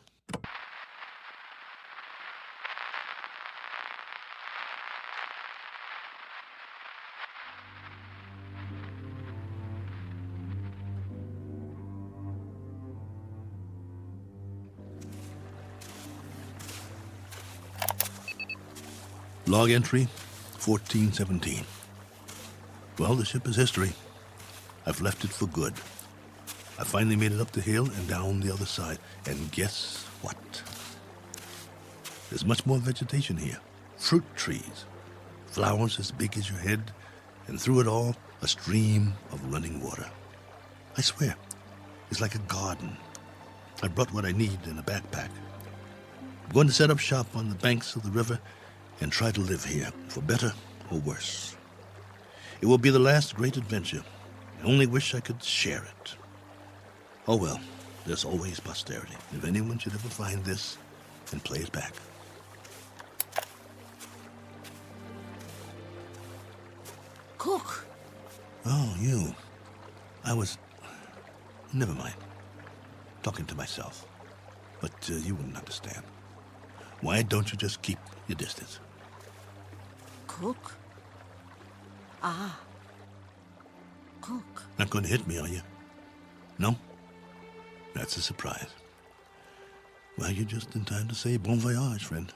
Log entry 1417. Well, the ship is history. I've left it for good. I finally made it up the hill and down the other side. And guess what? There's much more vegetation here. Fruit trees. Flowers as big as your head. And through it all, a stream of running water. I swear, it's like a garden. I brought what I need in a backpack. I'm going to set up shop on the banks of the river and try to live here, for better or worse. It will be the last great adventure. I only wish I could share it. Oh well, there's always posterity. If anyone should ever find this and play it back. Cook. Oh, you. Never mind. Talking to myself. But you wouldn't understand. Why don't you just keep your distance? Cook? Ah. Cook. Not going to hit me, are you? No? That's a surprise. Well, you're just in time to say bon voyage, friend.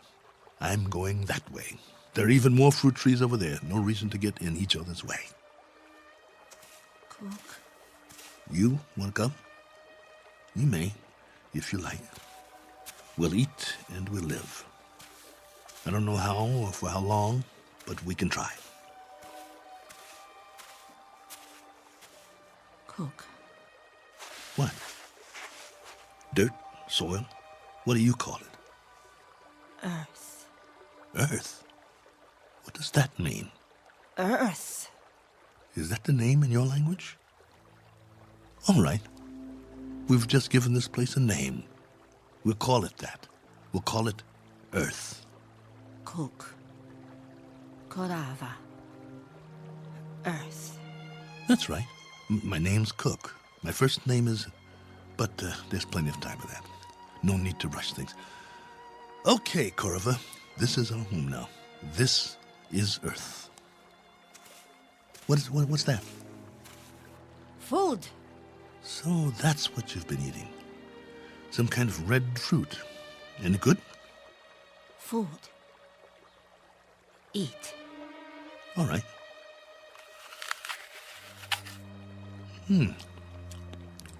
I'm going that way. There are even more fruit trees over there. No reason to get in each other's way. Cook. You want to come? You may, if you like. We'll eat and we'll live. I don't know how or for how long, but we can try. Cook. What? Dirt? Soil? What do you call it? Earth. Earth? What does that mean? Earth. Is that the name in your language? All right. We've just given this place a name. We'll call it that. We'll call it Earth. Cook. Korava. Earth. That's right. My name's Cook. My first name is... But there's plenty of time for that. No need to rush things. Okay, Korova. This is our home now. This is Earth. What's that? Food. So that's what you've been eating. Some kind of red fruit. Any good? Food. Eat. All right.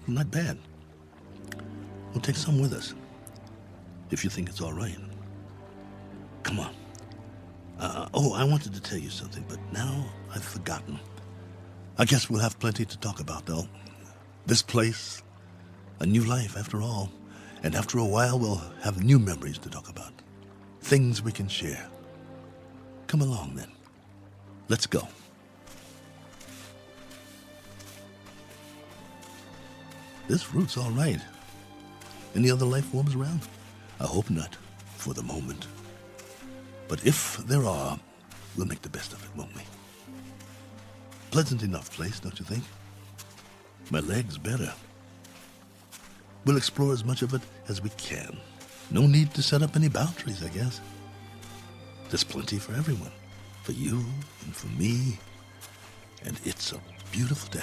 Not bad. We'll take some with us. If you think it's all right. Come on. I wanted to tell you something, but now I've forgotten. I guess we'll have plenty to talk about, though. This place, a new life after all. And after a while, we'll have new memories to talk about. Things we can share. Come along, then. Let's go. This fruit's all right. Any other life forms around? I hope not, for the moment. But if there are, we'll make the best of it, won't we? Pleasant enough place, don't you think? My leg's better. We'll explore as much of it as we can. No need to set up any boundaries, I guess. There's plenty for everyone. For you and for me. And it's a beautiful day.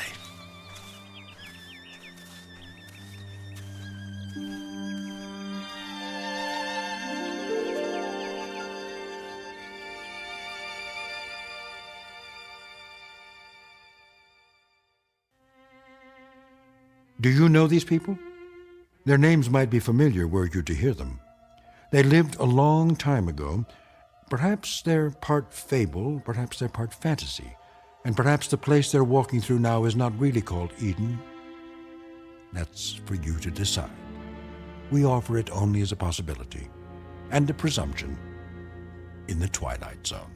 Do you know these people? Their names might be familiar were you to hear them. They lived a long time ago. Perhaps they're part fable, perhaps they're part fantasy, and perhaps the place they're walking through now is not really called Eden. That's for you to decide. We offer it only as a possibility and a presumption in the Twilight Zone.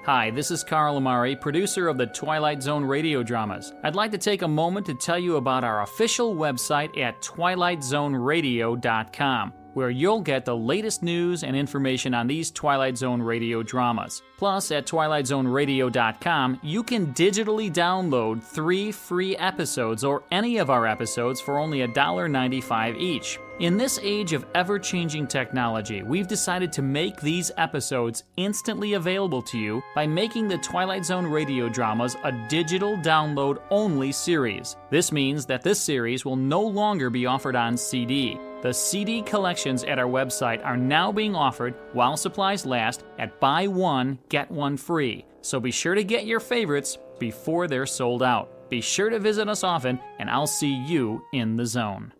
Hi, this is Carl Amari, producer of the Twilight Zone Radio Dramas. I'd like to take a moment to tell you about our official website at twilightzoneradio.com, where you'll get the latest news and information on these Twilight Zone Radio dramas. Plus, at twilightzoneradio.com, you can digitally download 3 free episodes or any of our episodes for only $1.95 each. In this age of ever-changing technology, we've decided to make these episodes instantly available to you by making the Twilight Zone Radio Dramas a digital download-only series. This means that this series will no longer be offered on CD. The CD collections at our website are now being offered, while supplies last, at buy one, get one free. So be sure to get your favorites before they're sold out. Be sure to visit us often, and I'll see you in the zone.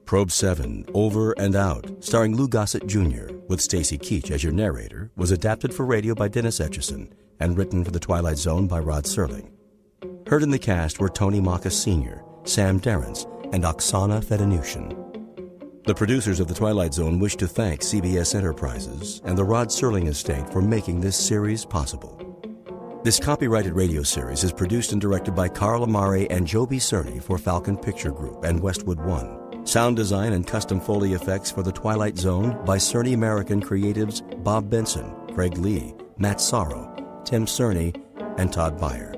Probe 7, Over and Out, starring Lou Gossett Jr., with Stacy Keach as your narrator, was adapted for radio by Dennis Etchison and written for The Twilight Zone by Rod Serling. Heard in the cast were Tony Makis Sr., Sam Derrence, and Oksana Fedanushin. The producers of The Twilight Zone wish to thank CBS Enterprises and the Rod Serling estate for making this series possible. This copyrighted radio series is produced and directed by Carl Amari and Joby Cerny for Falcon Picture Group and Westwood One. Sound design and custom Foley effects for The Twilight Zone by Cerny American creatives Bob Benson, Craig Lee, Matt Sorrow, Tim Cerny, and Todd Beyer.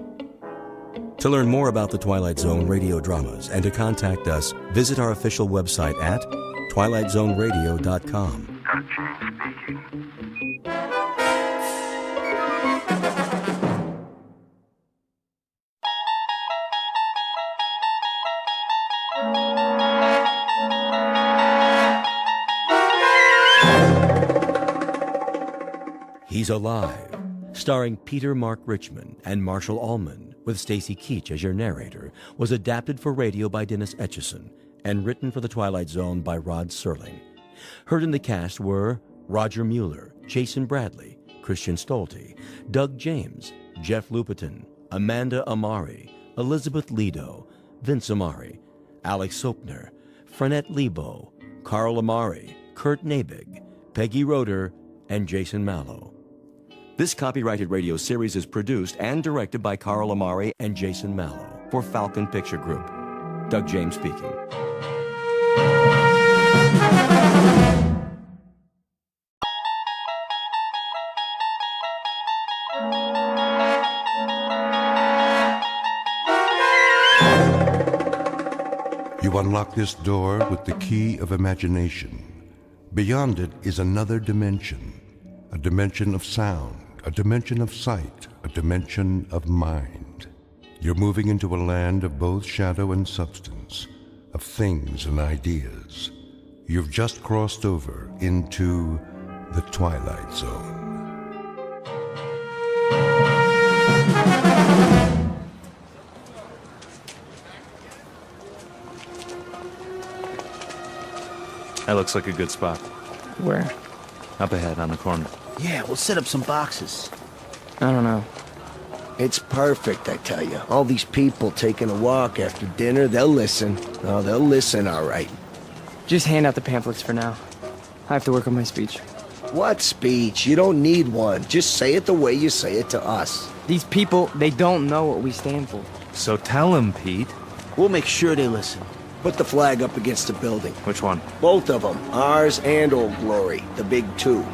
To learn more about The Twilight Zone radio dramas and to contact us, visit our official website at twilightzoneradio.com. He's Alive, starring Peter Mark Richmond and Marshall Allman, with Stacy Keach as your narrator, was adapted for radio by Dennis Etchison and written for The Twilight Zone by Rod Serling. Heard in the cast were Roger Mueller, Jason Bradley, Christian Stolte, Doug James, Jeff Lupiton, Amanda Amari, Elizabeth Lido, Vince Amari, Alex Sopner, Frenette Lebo, Carl Amari, Kurt Nabig, Peggy Roeder, and Jason Mallow. This copyrighted radio series is produced and directed by Carl Amari and Jason Mallow for Falcon Picture Group. Doug James speaking. You unlock this door with the key of imagination. Beyond it is another dimension, a dimension of sound, a dimension of sight, a dimension of mind. You're moving into a land of both shadow and substance, of things and ideas. You've just crossed over into the Twilight Zone. That looks like a good spot. Where? Up ahead on the corner. Yeah, we'll set up some boxes. I don't know. It's perfect, I tell you. All these people taking a walk after dinner, they'll listen. Oh, they'll listen, all right. Just hand out the pamphlets for now. I have to work on my speech. What speech? You don't need one. Just say it the way you say it to us. These people, they don't know what we stand for. So tell them, Pete. We'll make sure they listen. Put the flag up against the building. Which one? Both of them. Ours and Old Glory. The big two.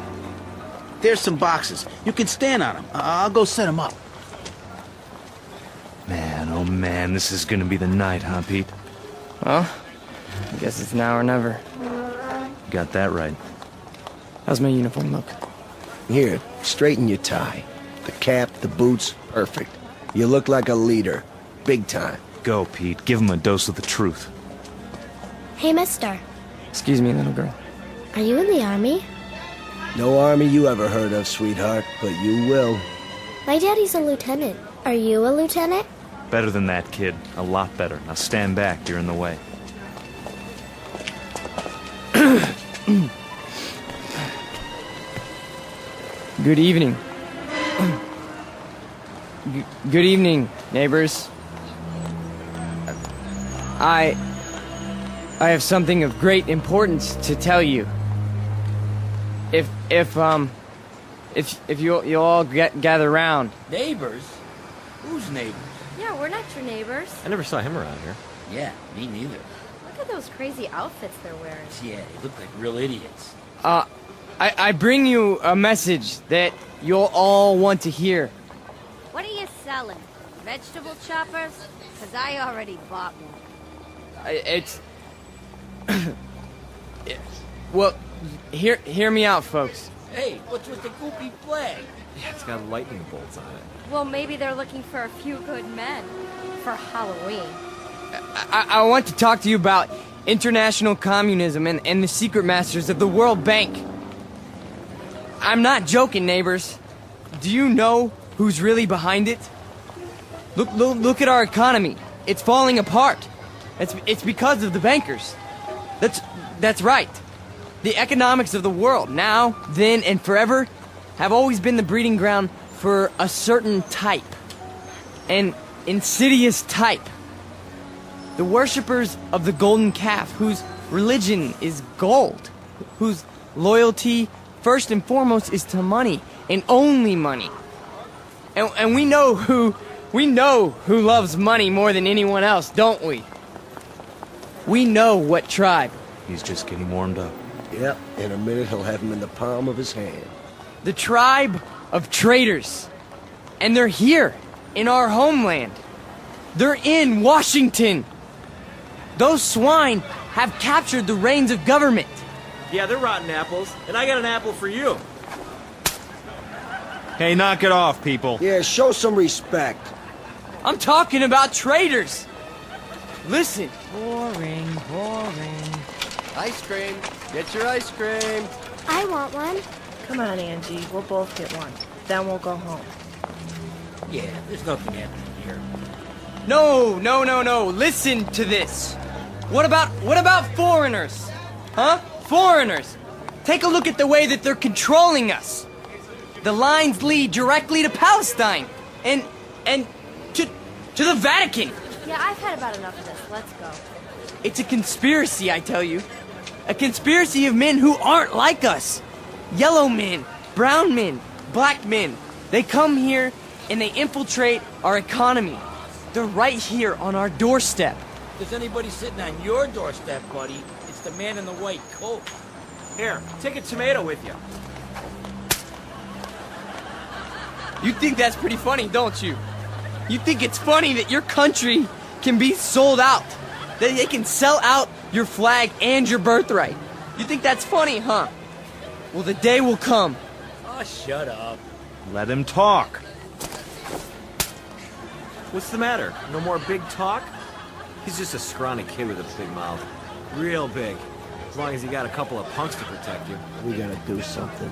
There's some boxes. You can stand on them. I'll go set them up. Man, oh man, this is gonna be the night, huh, Pete? Well, I guess it's now or never. Got that right. How's my uniform look? Here, straighten your tie. The cap, the boots, perfect. You look like a leader. Big time. Go, Pete. Give him a dose of the truth. Hey, mister. Excuse me, little girl. Are you in the army? No army you ever heard of, sweetheart, but you will. My daddy's a lieutenant. Are you a lieutenant? Better than that, kid. A lot better. Now stand back. You're in the way. Good evening. Good evening, neighbors. I have something of great importance to tell you. If you'll all gather round. Neighbors? Who's neighbors? Yeah, we're not your neighbors. I never saw him around here. Yeah, me neither. Look at those crazy outfits they're wearing. Yeah, they look like real idiots. I bring you a message that you'll all want to hear. What are you selling? Vegetable choppers? Because I already bought one. Well, hear me out, folks. Hey, what's with the goopy flag? Yeah, it's got lightning bolts on it. Well, maybe they're looking for a few good men for Halloween. I want to talk to you about international communism and the secret masters of the World Bank. I'm not joking, neighbors. Do you know who's really behind it? Look at our economy. It's falling apart. It's because of the bankers. That's right. The economics of the world, now, then, and forever, have always been the breeding ground for a certain type. An insidious type. The worshippers of the golden calf, whose religion is gold, whose loyalty, first and foremost, is to money, and only money. And we know who loves money more than anyone else, don't we? We know what tribe. He's just getting warmed up. Yep, in a minute he'll have him in the palm of his hand. The tribe of traitors. And they're here, in our homeland. They're in Washington. Those swine have captured the reins of government. Yeah, they're rotten apples, and I got an apple for you. Hey, knock it off, people. Yeah, show some respect. I'm talking about traitors. Listen. Boring. Ice cream. Get your ice cream. I want one. Come on, Angie. We'll both get one. Then we'll go home. Yeah, there's nothing happening here. No. Listen to this. What about foreigners? Huh? Foreigners. Take a look at the way that they're controlling us. The lines lead directly to Palestine and to the Vatican. Yeah, I've had about enough of this. Let's go. It's a conspiracy, I tell you. A conspiracy of men who aren't like us. Yellow men, brown men, black men. They come here and they infiltrate our economy. They're right here on our doorstep. If there's anybody sitting on your doorstep, buddy, it's the man in the white coat. Here, take a tomato with you. You think that's pretty funny, don't you? You think it's funny that your country can be sold out? That they can sell out your flag and your birthright? You think that's funny, huh? Well, the day will come. Oh, shut up. Let him talk. What's the matter? No more big talk? He's just a scrawny kid with a big mouth. Real big. As long as you got a couple of punks to protect you. We gotta do something.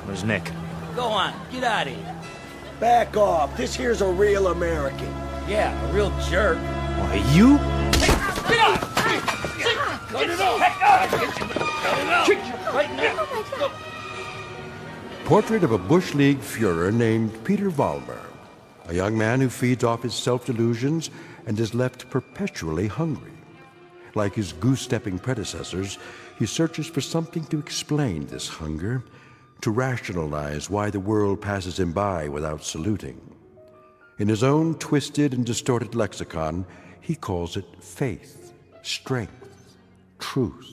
Where's Nick? Go on, get out of here. Back off. This here's a real American. Yeah, a real jerk. Why, you? Get off! Cut it off! Kick you right now! Portrait of a Bush League Führer named Peter Vollmer, a young man who feeds off his self-delusions and is left perpetually hungry. Like his goose-stepping predecessors, He searches for something to explain this hunger, to rationalize why the world passes him by without saluting. In his own twisted and distorted lexicon, he calls it faith, strength, truth.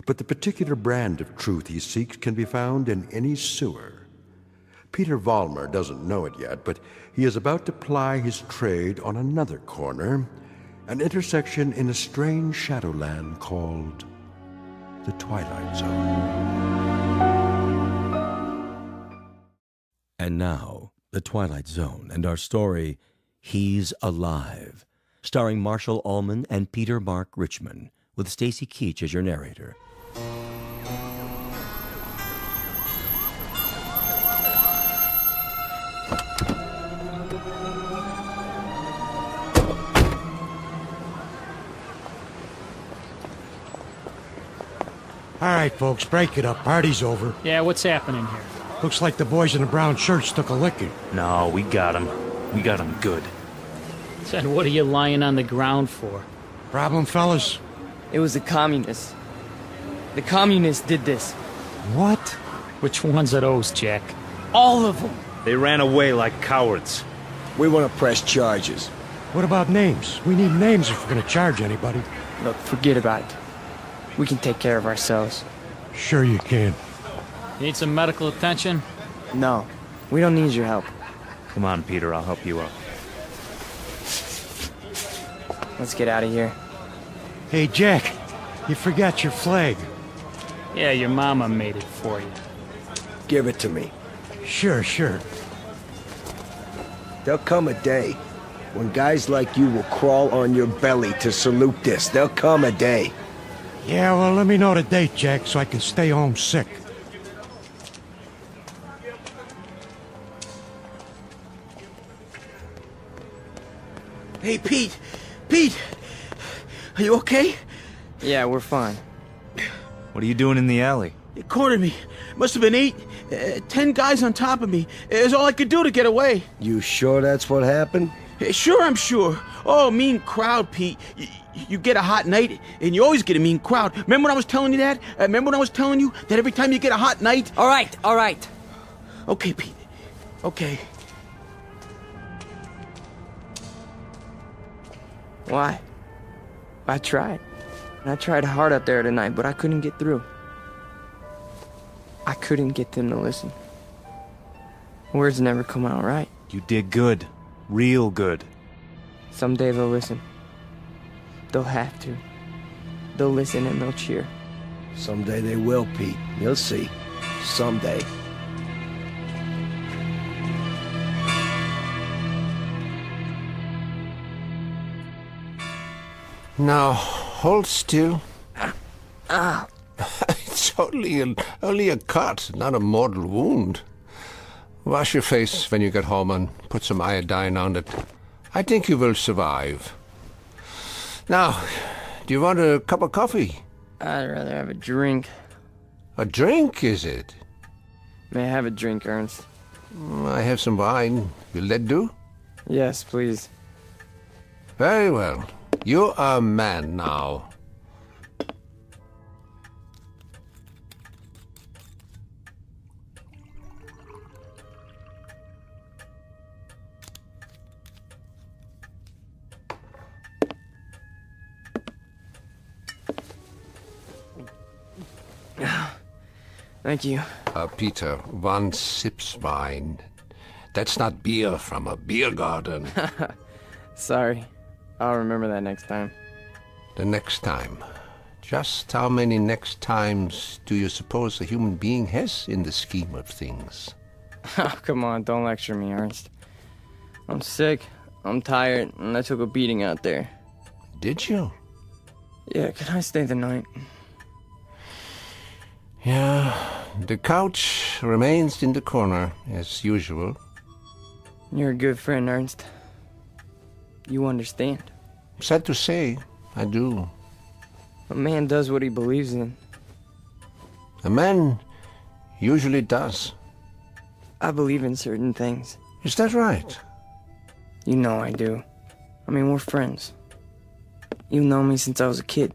But the particular brand of truth he seeks can be found in any sewer. Peter Vollmer doesn't know it yet, but he is about to ply his trade on another corner, an intersection in a strange shadowland called the Twilight Zone. And now, the Twilight Zone and our story, He's Alive, starring Marshall Allman and Peter Mark Richmond, with Stacy Keach as your narrator. All right, folks, break it up. Party's over. Yeah, what's happening here? Looks like the boys in the brown shirts took a licking. No, we got him. We got him good. Then what are you lying on the ground for? Problem, fellas? It was the communists. The communists did this. What? Which ones are those, Jack? All of them. They ran away like cowards. We want to press charges. What about names? We need names if we're going to charge anybody. Look, forget about it. We can take care of ourselves. Sure you can. Need some medical attention? No, we don't need your help. Come on, Peter, I'll help you out. Let's get out of here. Hey, Jack, you forgot your flag. Yeah, your mama made it for you. Give it to me. Sure. There'll come a day when guys like you will crawl on your belly to salute this. There'll come a day. Yeah, well, let me know the date, Jack, so I can stay home sick. Hey, Pete! Pete! Are you okay? Yeah, we're fine. What are you doing in the alley? They cornered me. Must have been 10 guys on top of me. It was all I could do to get away. You sure that's what happened? Sure, I'm sure. Oh, mean crowd, Pete. You get a hot night, and you always get a mean crowd. Remember when I was telling you that? Remember when I was telling you that every time you get a hot night... All right. Okay, Pete. Okay. Why? I tried. I tried hard out there tonight, but I couldn't get through. I couldn't get them to listen. Words never come out right. You did good. Real good. Someday they'll listen. They'll have to. They'll listen and they'll cheer. Someday they will, Pete. You'll see. Someday. Now, hold still. It's only a cut, not a mortal wound. Wash your face when you get home and put some iodine on it. I think you will survive. Now, do you want a cup of coffee? I'd rather have a drink. A drink, is it? May I have a drink, Ernst? I have some wine. Will that do? Yes, please. Very well. You are a man now. Thank you. Peter, one sips wine. That's not beer from a beer garden. Sorry. I'll remember that next time. The next time. Just how many next times do you suppose a human being has in the scheme of things? Oh, come on, don't lecture me, Ernst. I'm sick, I'm tired, and I took a beating out there. Did you? Yeah, can I stay the night? Yeah, the couch remains in the corner, as usual. You're a good friend, Ernst. You understand. Sad to say, I do. A man does what he believes in. A man usually does. I believe in certain things. Is that right? You know I do. I mean, we're friends. You've known me since I was a kid.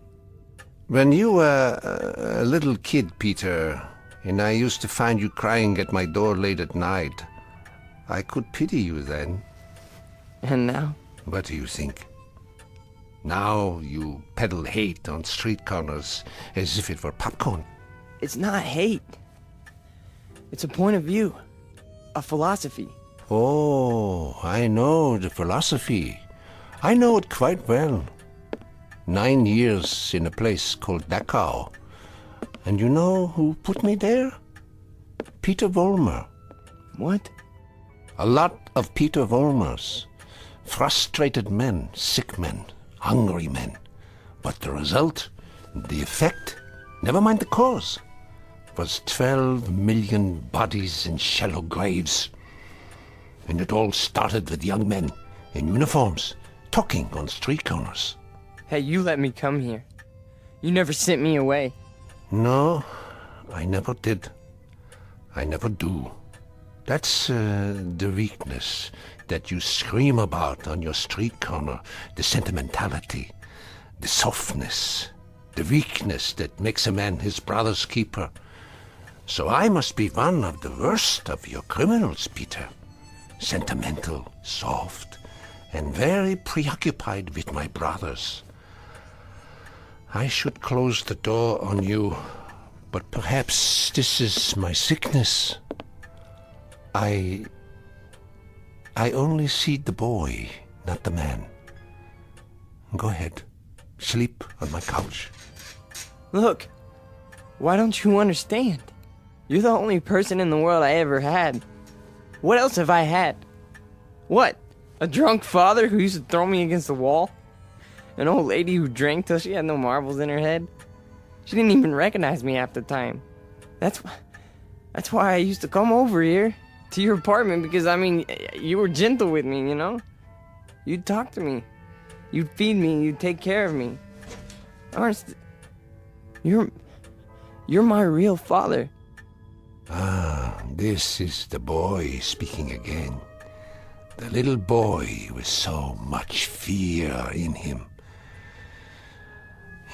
When you were a little kid, Peter, and I used to find you crying at my door late at night, I could pity you then. And now? What do you think? Now you peddle hate on street corners as if it were popcorn. It's not hate. It's a point of view. A philosophy. Oh, I know the philosophy. I know it quite well. 9 years in a place called Dachau. And you know who put me there? Peter Vollmer. What? A lot of Peter Vollmers. Frustrated men, sick men, hungry men. But the result, the effect, never mind the cause, was 12 million bodies in shallow graves. And it all started with young men in uniforms, talking on street corners. Hey, you let me come here. You never sent me away. No, I never did. I never do. That's the weakness that you scream about on your street corner, the sentimentality, the softness, the weakness that makes a man his brother's keeper. So I must be one of the worst of your criminals, Peter. Sentimental, soft, and very preoccupied with my brothers. I should close the door on you, but perhaps this is my sickness. I only see the boy, not the man. Go ahead. Sleep on my couch. Look, why don't you understand? You're the only person in the world I ever had. What else have I had? What? A drunk father who used to throw me against the wall? An old lady who drank till she had no marbles in her head? She didn't even recognize me half the time. That's why I used to come over here to your apartment, because, I mean, you were gentle with me, you know? You'd talk to me. You'd feed me. You'd take care of me. Ernst, you're my real father. Ah, this is the boy speaking again. The little boy with so much fear in him.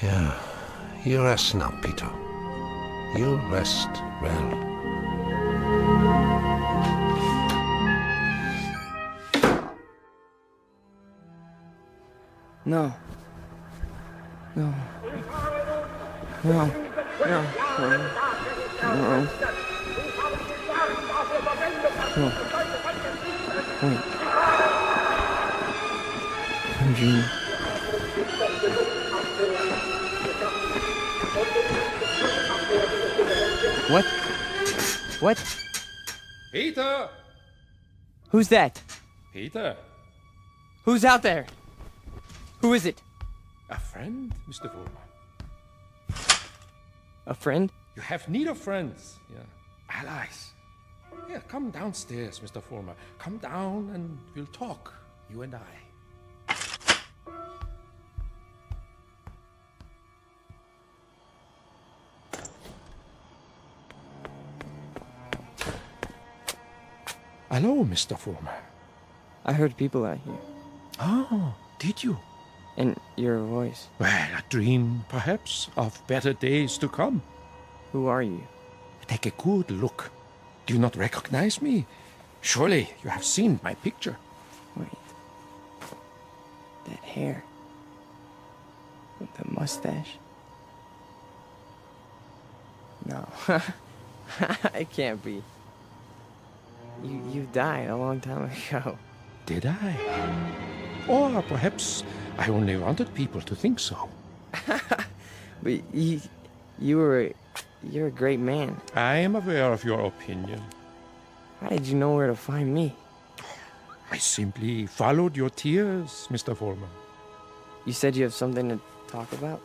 Yeah, you rest now, Peter. You rest well. No. No. No. No. No. No. Wait. Eugene. What? What? Peter! Who's that? Peter? Who's out there? Who is it? A friend, Mr. Vollmer. A friend? You have need of friends, yeah. Allies. Yeah, come downstairs, Mr. Vollmer. Come down and we'll talk, you and I. Hello, Mr. Vollmer. I heard people out here. Oh, did you? And your voice. Well, a dream, perhaps, of better days to come. Who are you? Take a good look. Do you not recognize me? Surely you have seen my picture. Wait. That hair. With the mustache. No. It can't be. You died a long time ago. Did I? Or perhaps I only wanted people to think so. But you're a great man. I am aware of your opinion. How did you know where to find me? I simply followed your tears, Mr. Vollmer. You said you have something to talk about?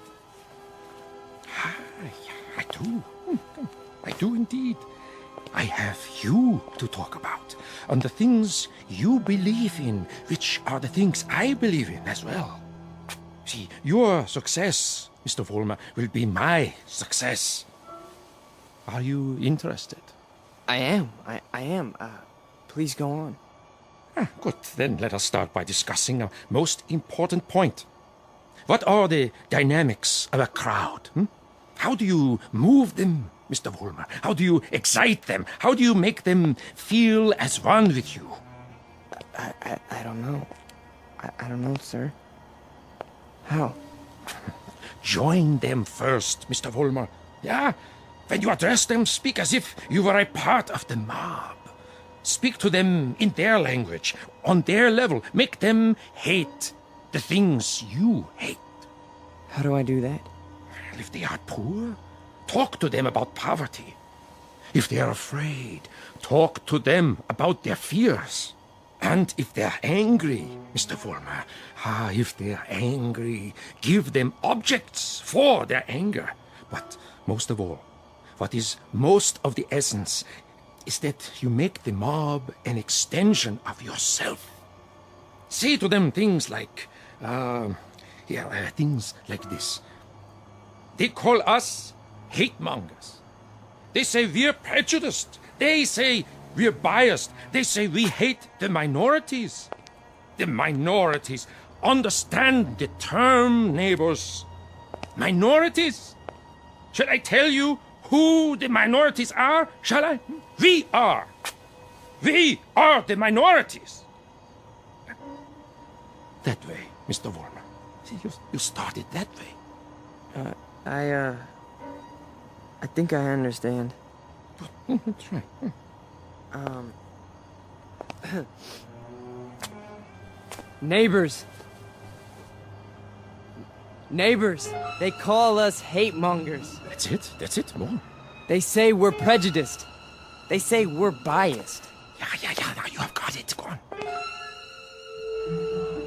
I do. I do indeed. I have you to talk about, and the things you believe in, which are the things I believe in as well. See, your success, Mr. Vollmer, will be my success. Are you interested? I am. I am. Please go on. Good. Then let us start by discussing a most important point. What are the dynamics of a crowd? How do you move them, Mr. Vollmer? How do you excite them? How do you make them feel as one with you? I don't know. I don't know, sir. How? Join them first, Mr. Vollmer. Yeah? When you address them, speak as if you were a part of the mob. Speak to them in their language, on their level. Make them hate the things you hate. How do I do that? If they are poor, talk to them about poverty. If they are afraid, talk to them about their fears. And if they're angry, Mr. Vollmer, if they're angry, give them objects for their anger. But most of all, what is most of the essence is that you make the mob an extension of yourself. Say to them things like, things like this. They call us hate mongers. They say we're prejudiced. They say we're biased. They say we hate the minorities. The minorities. Understand the term, neighbors. Minorities. Shall I tell you who the minorities are? Shall I? We are. We are the minorities. That way, Mr. Vollmer. See, you started that way. I think I understand. That's right. Neighbors. Neighbors. They call us hate mongers. That's it. More. They say we're prejudiced. They say we're biased. Yeah, now you have got it. Go on.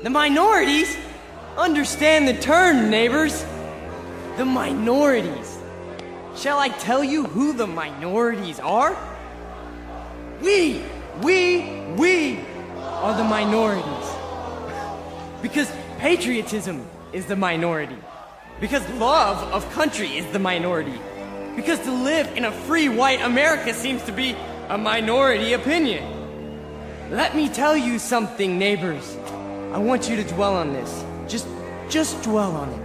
The minorities? Understand the term, neighbors. The minorities. Shall I tell you who the minorities are? We are the minorities. Because patriotism is the minority. Because love of country is the minority. Because to live in a free white America seems to be a minority opinion. Let me tell you something, neighbors. I want you to dwell on this. Just dwell on it.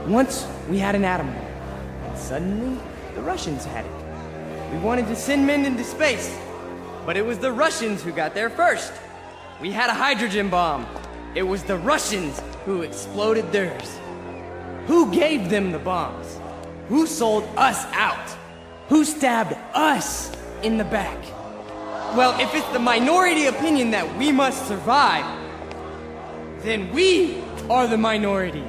Once we had an atom bomb, and suddenly the Russians had it. We wanted to send men into space, but it was the Russians who got there first. We had a hydrogen bomb. It was the Russians who exploded theirs. Who gave them the bombs? Who sold us out? Who stabbed us in the back? Well, if it's the minority opinion that we must survive, then we are the minority.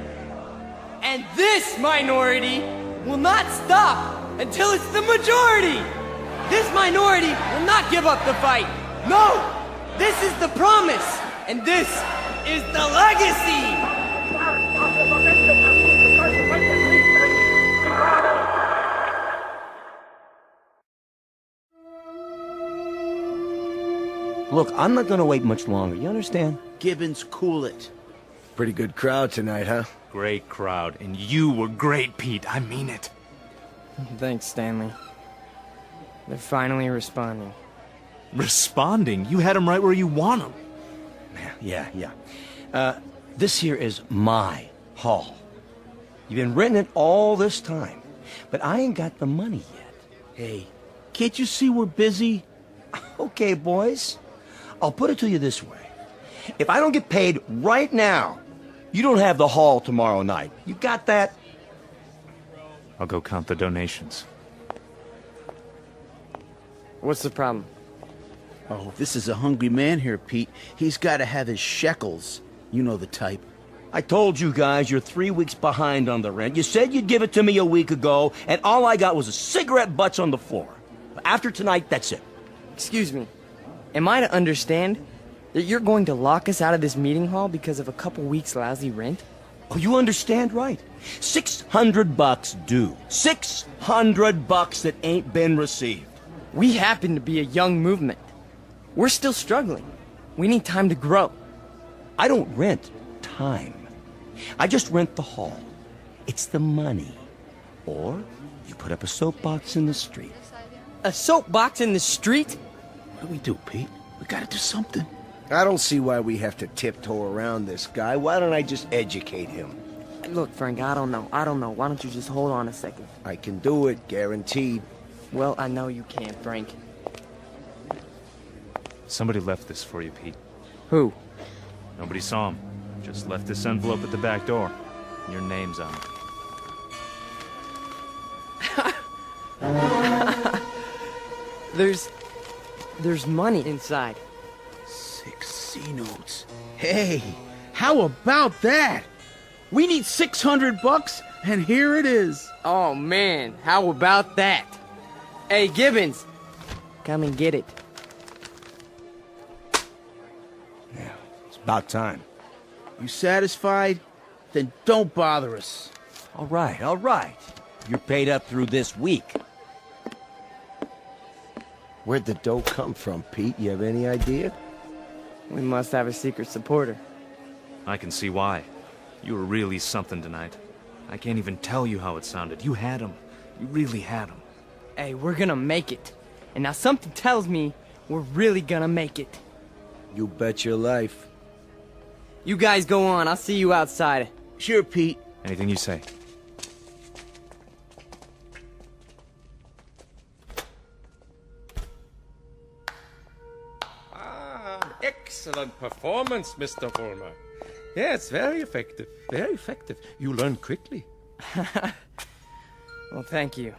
And this minority will not stop until it's the majority. This minority will not give up the fight. No, this is the promise, and this is the legacy. Look, I'm not gonna wait much longer, you understand? Gibbons, cool it. Pretty good crowd tonight, huh? Great crowd, and you were great, Pete. I mean it. Thanks, Stanley. They're finally responding. Responding? You had them right where you want them. Yeah. This here is my hall. You've been renting it all this time, but I ain't got the money yet. Hey, can't you see we're busy? Okay, boys. I'll put it to you this way. If I don't get paid right now, you don't have the hall tomorrow night. You got that? I'll go count the donations. What's the problem? Oh, this is a hungry man here, Pete. He's got to have his shekels. You know the type. I told you guys you're 3 weeks behind on the rent. You said you'd give it to me a week ago, and all I got was a cigarette butts on the floor. After tonight, that's it. Excuse me. Am I to understand that you're going to lock us out of this meeting hall because of a couple weeks' lousy rent? Oh, you understand right. $600 due. $600 that ain't been received. We happen to be a young movement. We're still struggling. We need time to grow. I don't rent time. I just rent the hall. It's the money. Or you put up a soapbox in the street. A soapbox in the street? What do we do, Pete? We gotta do something. I don't see why we have to tiptoe around this guy. Why don't I just educate him? Look, Frank, I don't know. Why don't you just hold on a second? I can do it, guaranteed. Well, I know you can, Frank. Somebody left this for you, Pete. Who? Nobody saw him. Just left this envelope at the back door. Your name's on it. There's money inside. 6 C-notes. Hey, how about that? We need $600, and here it is. Oh, man, how about that? Hey, Gibbons, come and get it. Yeah, it's about time. You satisfied? Then don't bother us. All right. You're paid up through this week. Where'd the dough come from, Pete? You have any idea? We must have a secret supporter. I can see why. You were really something tonight. I can't even tell you how it sounded. You had him. You really had him. Hey, we're gonna make it. And now something tells me we're really gonna make it. You bet your life. You guys go on. I'll see you outside. Sure, Pete. Anything you say. Excellent performance, Mr. Vollmer. Yes, very effective. Very effective. You learn quickly. Well, thank you.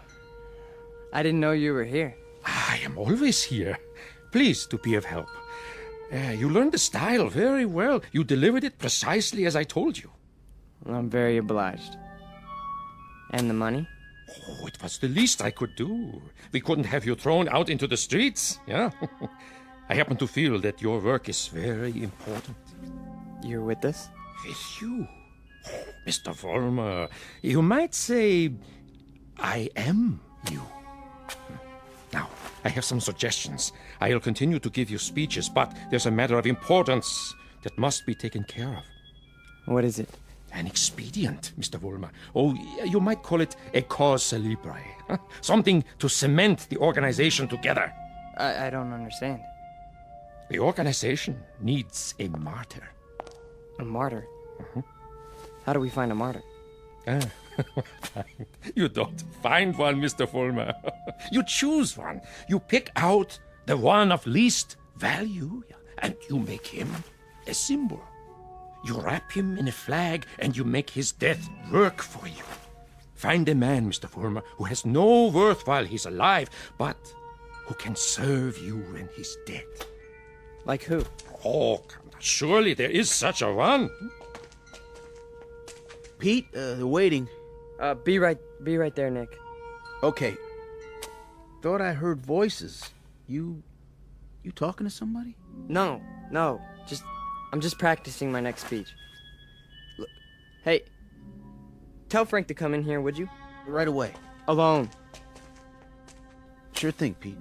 I didn't know you were here. I am always here. Pleased to be of help. You learned the style very well. You delivered it precisely as I told you. Well, I'm very obliged. And the money? Oh, it was the least I could do. We couldn't have you thrown out into the streets, yeah? I happen to feel that your work is very important. You're with us? With you? Oh, Mr. Vollmer, you might say I am you. Now, I have some suggestions. I'll continue to give you speeches, but there's a matter of importance that must be taken care of. What is it? An expedient, Mr. Vollmer. Oh, you might call it a cause célèbre. Something to cement the organization together. I don't understand. The organization needs a martyr. A martyr? How do we find a martyr? You don't find one, Mr. Vollmer. You choose one. You pick out the one of least value, and you make him a symbol. You wrap him in a flag, and you make his death work for you. Find a man, Mr. Vollmer, who has no worth while he's alive, but who can serve you when he's dead. Like who? Oh, surely there is such a one. Pete, they're waiting. Be right there, Nick. Okay. Thought I heard voices. You talking to somebody? No. I'm just practicing my next speech. Look, hey, tell Frank to come in here, would you? Right away. Alone. Sure thing, Pete.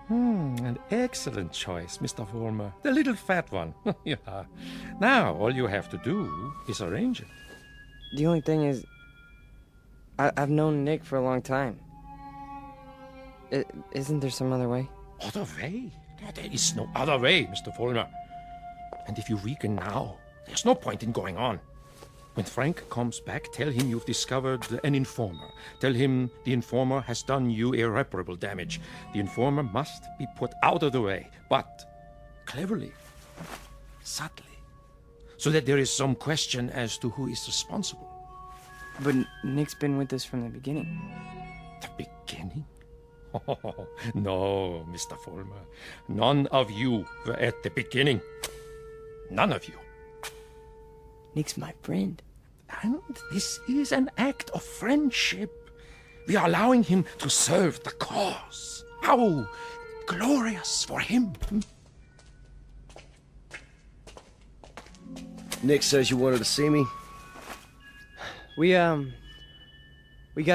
An excellent choice, Mr. Vollmer. The little fat one. Yeah. Now, all you have to do is arrange it. The only thing is, I've known Nick for a long time. Isn't there some other way? Other way? There is no other way, Mr. Vollmer. And if you weaken now, there's no point in going on. When Frank comes back, tell him you've discovered an informer. Tell him the informer has done you irreparable damage. The informer must be put out of the way, but cleverly, subtly, so that there is some question as to who is responsible. But Nick's been with us from the beginning. The beginning? Oh, no, Mr. Vollmer. None of you were at the beginning. None of you. Nick's my friend. And this is an act of friendship. We are allowing him to serve the cause. How glorious for him. Nick says you wanted to see me. We got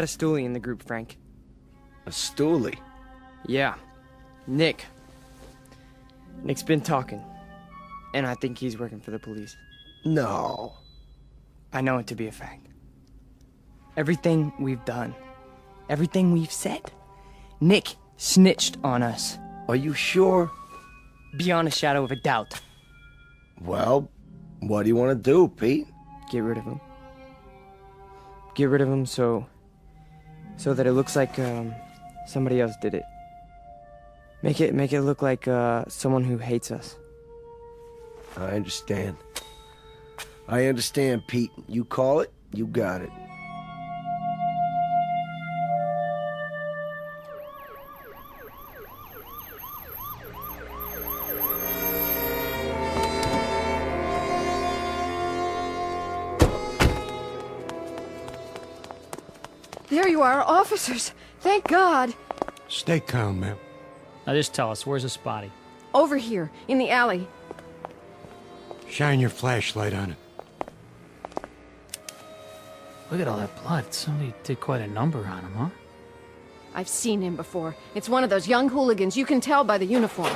a stoolie in the group, Frank. A stoolie? Yeah. Nick's been talking. And I think he's working for the police. No. I know it to be a fact. Everything we've done, everything we've said, Nick snitched on us. Are you sure? beyond a shadow of a doubt. Well, what do you want to do, Pete? Get rid of him. Get rid of him so that it looks like somebody else did it. Make it look like someone who hates us. I understand. I understand, Pete. You call it, you got it. There you are, officers. Thank God. Stay calm, ma'am. Now just tell us, where's this body? Over here, in the alley. Shine your flashlight on it. Look at all that blood. Somebody did quite a number on him, huh? I've seen him before. It's one of those young hooligans. You can tell by the uniform.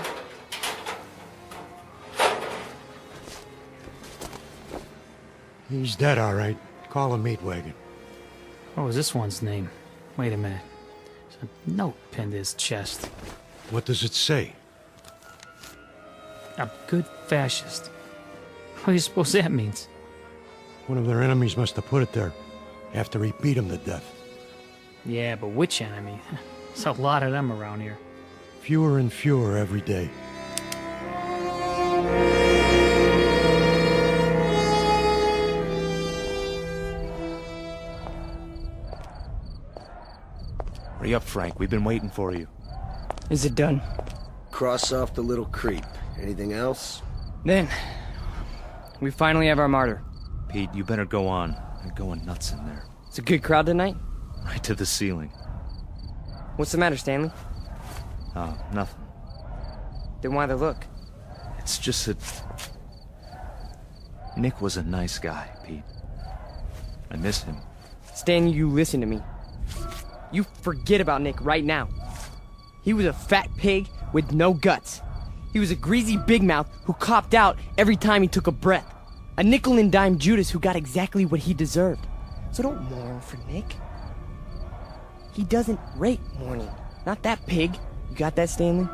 He's dead, all right. Call a meat wagon. What was this one's name? Wait a minute. There's a note pinned to his chest. What does it say? A good fascist. What do you suppose that means? One of their enemies must have put it there after he beat him to death. Yeah, but which enemy? There's a lot of them around here. Fewer and fewer every day. Hurry up, Frank. We've been waiting for you. Is it done? Cross off the little creep. Anything else? Then, we finally have our martyr. Pete, you better go on. They're going nuts in there. It's a good crowd tonight? Right to the ceiling. What's the matter, Stanley? Oh, nothing. Then why the look? It's just that... Nick was a nice guy, Pete. I miss him. Stan, you listen to me. You forget about Nick right now. He was a fat pig with no guts. He was a greasy big mouth who copped out every time he took a breath. A nickel and dime Judas who got exactly what he deserved. So don't mourn for Nick. He doesn't rate mourning. Not that pig. You got that, Stanley?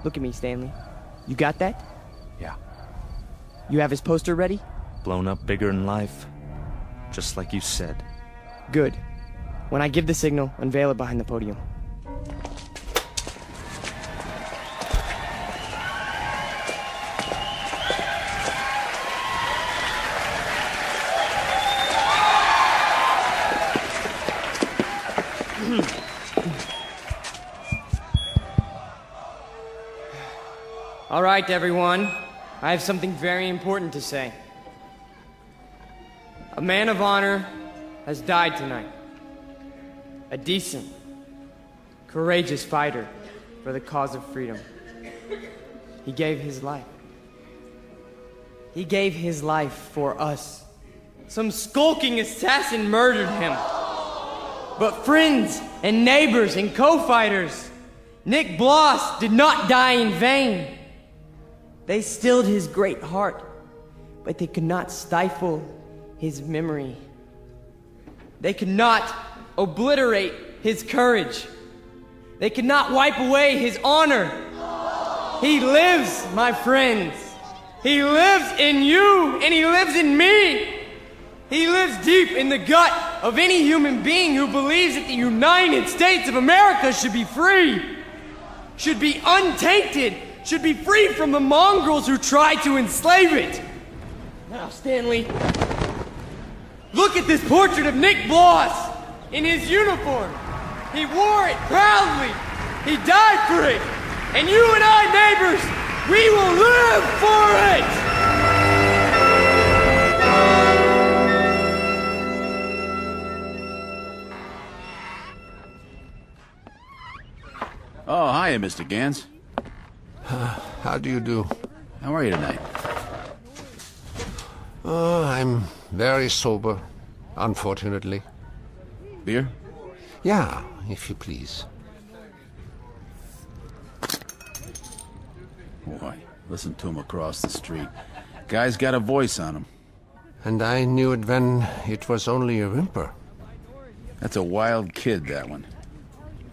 Look at me, Stanley. You got that? Yeah. You have his poster ready? Blown up bigger in life. Just like you said. Good. When I give the signal, unveil it behind the podium. All right, everyone. I have something very important to say. A man of honor has died tonight. A decent, courageous fighter for the cause of freedom. He gave his life. He gave his life for us. Some skulking assassin murdered him. But friends and neighbors and co-fighters, Nick Bloss did not die in vain. They stilled his great heart, but they could not stifle his memory. They could not obliterate his courage. They could not wipe away his honor. He lives, my friends. He lives in you, and he lives in me. He lives deep in the gut of any human being who believes that the United States of America should be free, should be untainted, should be free from the mongrels who try to enslave it. Now, Stanley, look at this portrait of Nick Bloss in his uniform. He wore it proudly. He died for it. And you and I, neighbors, we will live for it. Oh, hiya, Mr. Gans. How do you do? How are you tonight? I'm very sober, unfortunately. Beer? Yeah, if you please. Boy, listen to him across the street. Guy's got a voice on him. And I knew it when it was only a whimper. That's a wild kid, that one.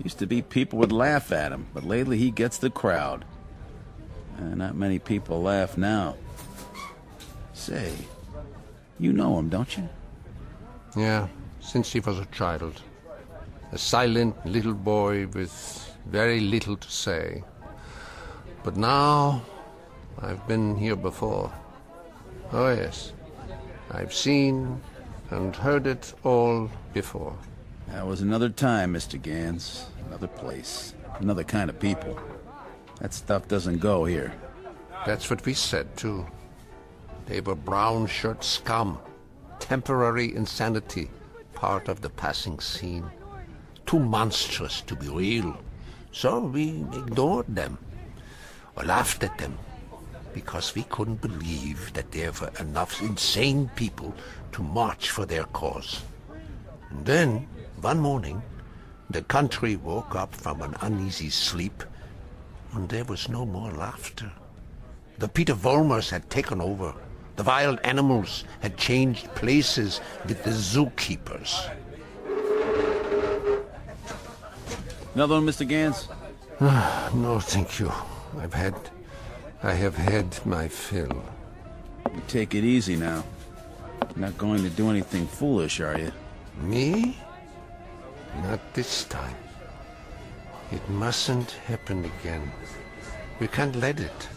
Used to be people would laugh at him, but lately he gets the crowd. Not many people laugh now. Say, you know him, don't you? Yeah, since he was a child. A silent little boy with very little to say. But now, I've been here before. Oh yes, I've seen and heard it all before. That was another time, Mr. Gans. Another place. Another kind of people. That stuff doesn't go here. That's what we said, too. They were brown shirt scum. Temporary insanity. Part of the passing scene. Too monstrous to be real. So we ignored them. Or laughed at them. Because we couldn't believe that there were enough insane people to march for their cause. And then, one morning, the country woke up from an uneasy sleep, and there was no more laughter. The Peter Volmers had taken over. The wild animals had changed places with the zookeepers. Another one, Mr. Gans? No, thank you. I have had my fill. You take it easy now. You're not going to do anything foolish, are you? Me? Not this time. It mustn't happen again. We can't let it.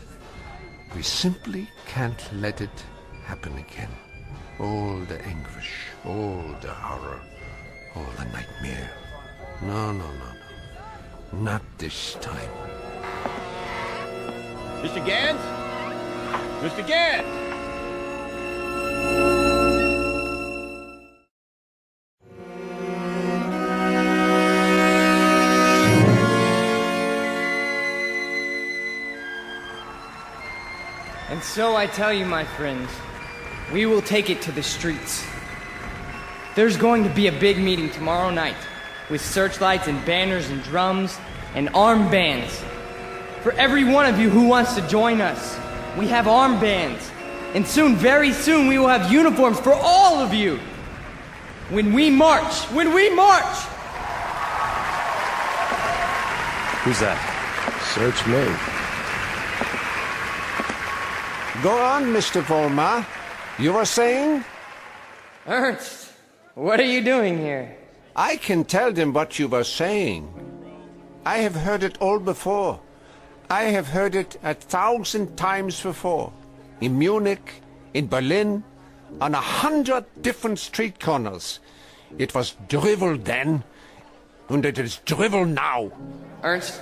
We simply can't let it happen again. All the anguish, all the horror, all the nightmare. No. Not this time. Mr. Gans? Mr. Gans! And so I tell you, my friends, we will take it to the streets. There's going to be a big meeting tomorrow night with searchlights and banners and drums and armed bands. For every one of you who wants to join us, we have armbands. And soon, very soon, we will have uniforms for all of you. When we march! Who's that? Search me. Go on, Mr. Volmar. You were saying? Ernst, what are you doing here? I can tell them what you were saying. I have heard it all before. I have heard it 1,000 times before. In Munich, in Berlin, on 100 different street corners. It was drivel then, and it is drivel now. Ernst,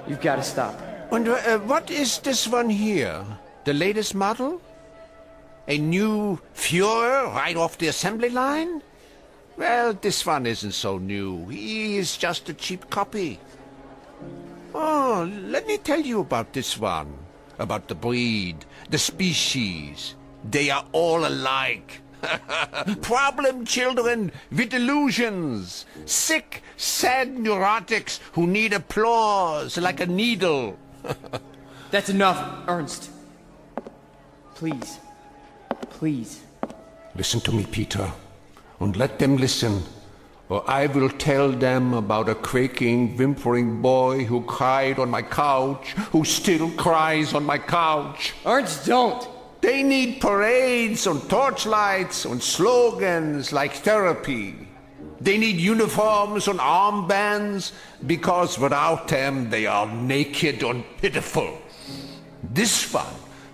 you've got to stop. And what is this one here? The latest model? A new Führer right off the assembly line? Well, this one isn't so new. He is just a cheap copy. Oh, let me tell you about this one. About the breed, the species. They are all alike. Problem children with delusions. Sick, sad neurotics who need applause like a needle. That's enough, Ernst. Please. Please. Listen to me, Peter, and let them listen, or I will tell them about a quaking, whimpering boy who cried on my couch, who still cries on my couch. Ernst, don't! They need parades and torchlights and slogans like therapy. They need uniforms and armbands, because without them they are naked and pitiful. This one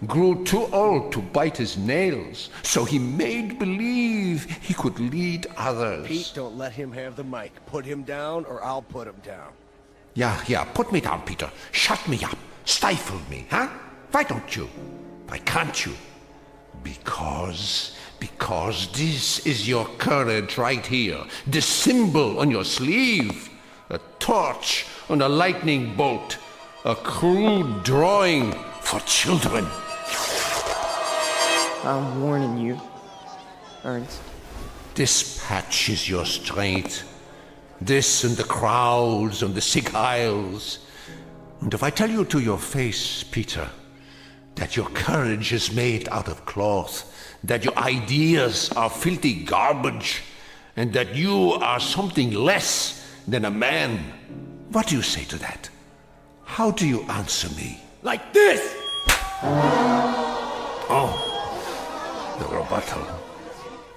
grew too old to bite his nails, so he made believe he could lead others. Pete, don't let him have the mic. Put him down, or I'll put him down. Yeah, put me down, Peter. Shut me up. Stifle me, huh? Why don't you? Why can't you? Because this is your courage right here. The symbol on your sleeve. A torch and a lightning bolt. A crude drawing for children. I'm warning you, Ernst. This patch is your strength. This and the crowds and the sick aisles. And if I tell you to your face, Peter, that your courage is made out of cloth, that your ideas are filthy garbage, and that you are something less than a man, what do you say to that? How do you answer me? Like this! Oh, the rebuttal.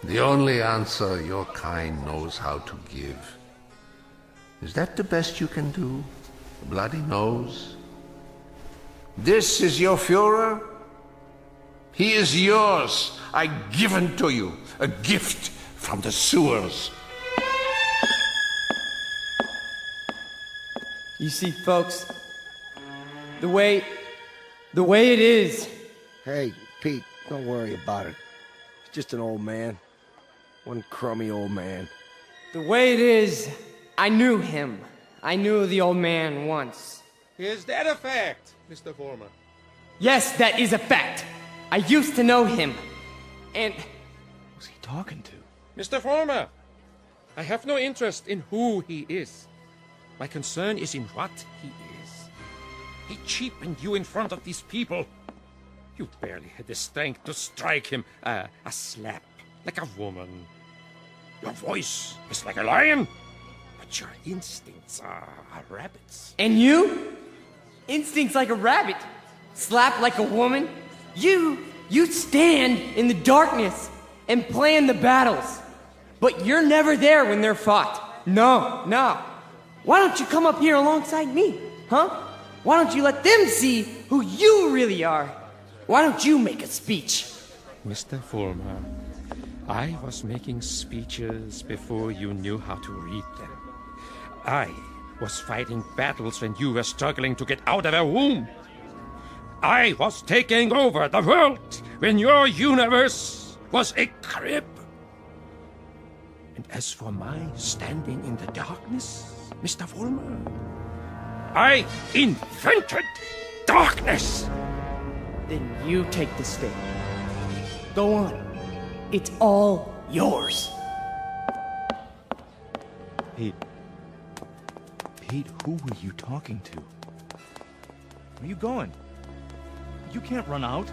The only answer your kind knows how to give. Is that the best you can do? A bloody nose? This is your Führer? He is yours. I give him to you. A gift from the sewers. You see, folks, the way it is. Hey, Pete, don't worry about it. He's just an old man. One crummy old man. The way it is, I knew him. I knew the old man once. Is that a fact, Mr. Former? Yes, that is a fact. I used to know him. And... Who's he talking to? Mr. Former, I have no interest in who he is. My concern is in what he is. He cheapened you in front of these people. You barely had the strength to strike him a slap, like a woman. Your voice is like a lion, but your instincts are rabbits. And you? Instincts like a rabbit. Slap like a woman. You stand in the darkness and plan the battles. But you're never there when they're fought. No. Why don't you come up here alongside me, huh? Why don't you let them see who you really are? Why don't you make a speech? Mr. Fulmer, I was making speeches before you knew how to read them. I was fighting battles when you were struggling to get out of a womb. I was taking over the world when your universe was a crib. And as for my standing in the darkness, Mr. Fulmer, I invented darkness. Then you take the stage. Go on. It's all yours. Pete, who were you talking to? Where are you going? You can't run out.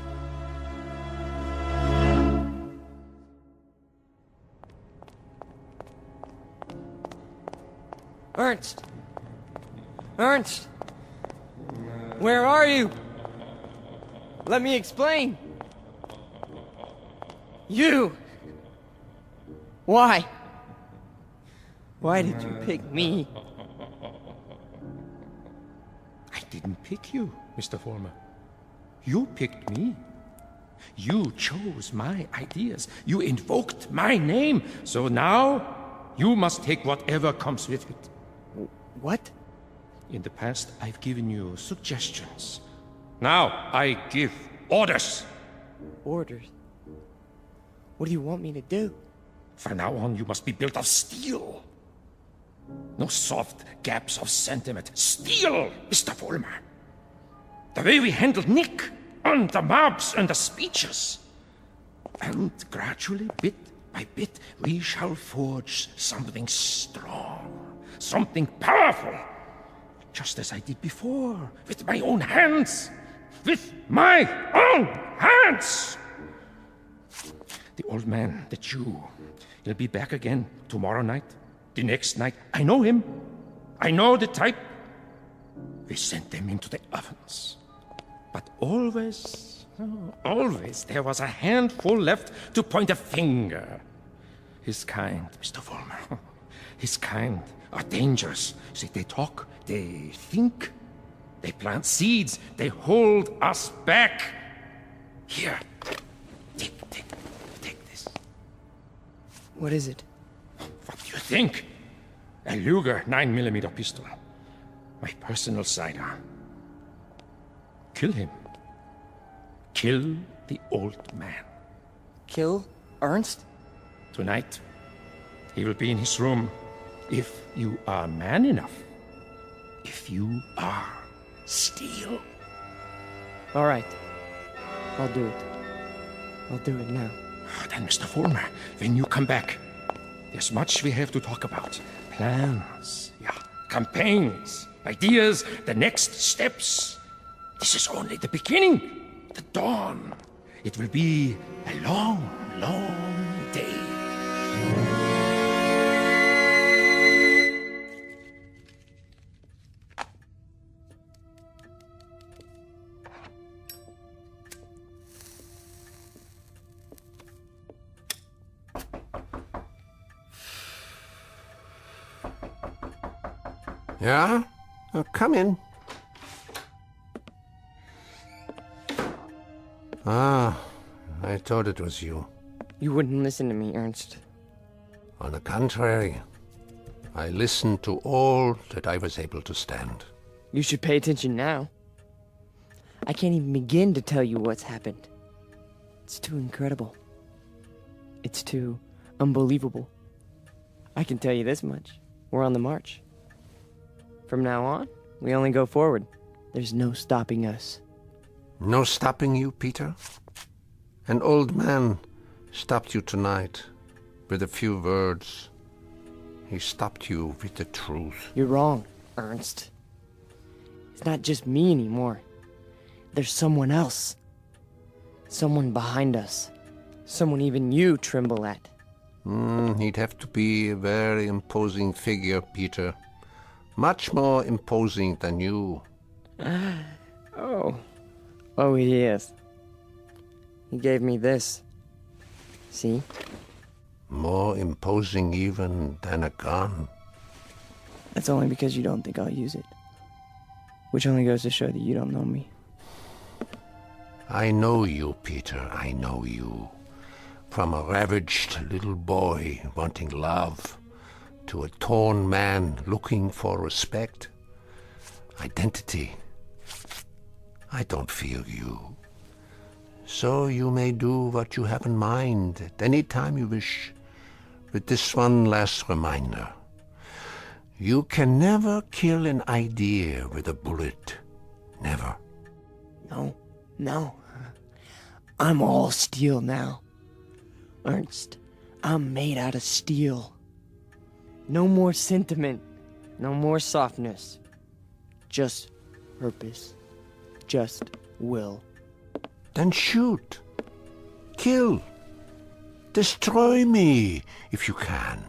Ernst! Where are you? Let me explain. You! Why? Why did you pick me? I didn't pick you, Mr. Fulmer. You picked me. You chose my ideas. You invoked my name. So now, you must take whatever comes with it. What? In the past, I've given you suggestions. Now, I give orders. Orders? What do you want me to do? From now on, you must be built of steel. No soft gaps of sentiment. Steel, Mr. Fulmer. The way we handled Nick, and the mobs, and the speeches. And gradually, bit by bit, we shall forge something strong, something powerful. Just as I did before, with my own hands. With my own hands! The old man, the Jew, he'll be back again tomorrow night, the next night. I know him. I know the type. We sent them into the ovens. But always there was a handful left to point a finger. His kind, Mr. Fulmer, his kind are dangerous. See, they talk, they think, they plant seeds, they hold us back. Here, take this. What is it? What do you think? A Luger 9mm pistol. My personal sidearm. Kill him. Kill the old man. Kill Ernst? Tonight, he will be in his room. If you are man enough. If you are steel. All right. I'll do it. I'll do it now. Then, Mr. Fulmer, when you come back, there's much we have to talk about. Plans, campaigns, ideas, the next steps. This is only the beginning, the dawn. It will be a long, long day. Yeah? Come in. Ah, I thought it was you. You wouldn't listen to me, Ernst. On the contrary, I listened to all that I was able to stand. You should pay attention now. I can't even begin to tell you what's happened. It's too incredible. It's too unbelievable. I can tell you this much. We're on the march. From now on, we only go forward. There's no stopping us. No stopping you, Peter? An old man stopped you tonight with a few words. He stopped you with the truth. You're wrong, Ernst. It's not just me anymore. There's someone else. Someone behind us. Someone even you tremble at. He'd have to be a very imposing figure, Peter. Much more imposing than you. Oh, he is. He gave me this. See? More imposing even than a gun. That's only because you don't think I'll use it. Which only goes to show that you don't know me. I know you, Peter, I know you. From a ravaged little boy wanting love to a torn man looking for respect, identity. I don't fear you. So you may do what you have in mind at any time you wish. With this one last reminder. You can never kill an idea with a bullet. Never. No. I'm all steel now. Ernst, I'm made out of steel. No more sentiment. No more softness. Just purpose. Just will. Then shoot. Kill. Destroy me, if you can.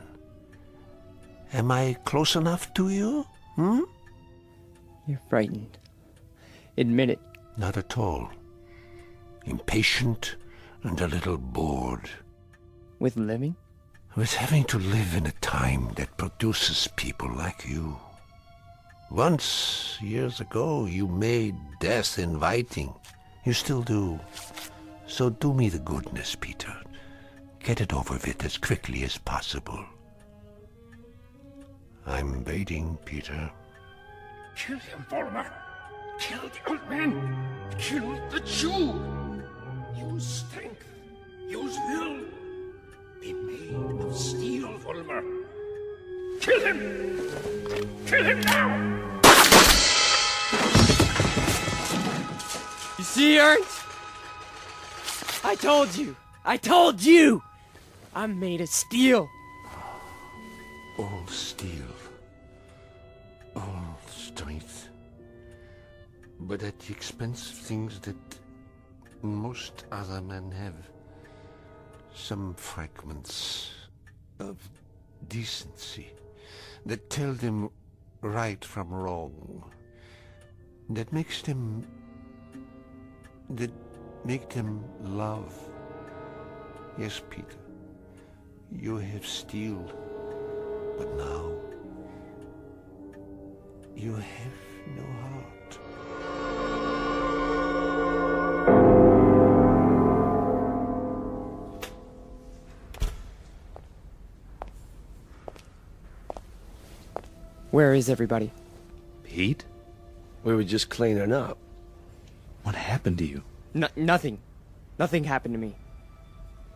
Am I close enough to you? You're frightened. Admit it. Not at all. Impatient and a little bored. With living? With having to live in a time that produces people like you. Once, years ago, you made death inviting. You still do. So do me the goodness, Peter. Get it over with as quickly as possible. I'm waiting, Peter. Kill him, Vollmer. Kill the old man. Kill the Jew. Use strength. Use will. Be made of steel, Vollmer. Kill him! Kill him now! You see, Ernst? I told you! I told you! I'm made of steel. All steel. All strength. But at the expense of things that most other men have. Some fragments of decency that tell them right from wrong. That make them love. Yes, Peter, you have steel, but now you have no heart. Where is everybody? Pete? We were just cleaning up. What happened to you? Nothing. Nothing happened to me.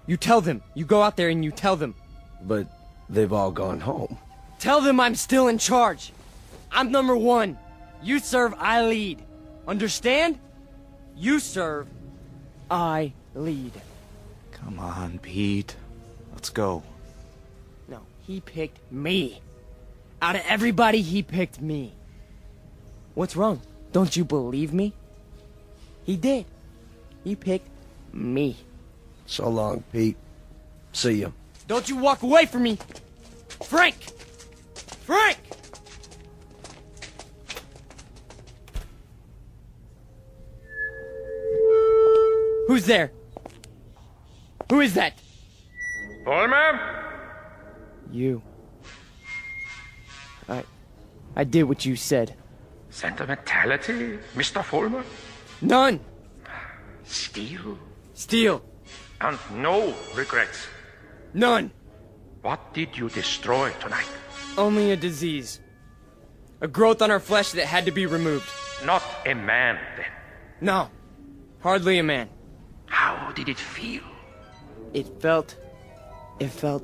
You tell them. You go out there and you tell them. But they've all gone home. Tell them I'm still in charge. I'm number one. You serve, I lead. Understand? You serve, I lead. Come on, Pete. Let's go. No, he picked me. Out of everybody, he picked me. What's wrong? Don't you believe me? He did. He picked me. So long, Pete. See ya. Don't you walk away from me! Frank! Frank! Who's there? Who is that? Vollmer? You. I did what you said. Sentimentality, Mr. Fulmer? None. Steel? Steel. And no regrets? None. What did you destroy tonight? Only a disease. A growth on our flesh that had to be removed. Not a man, then? No. Hardly a man. How did it feel? It felt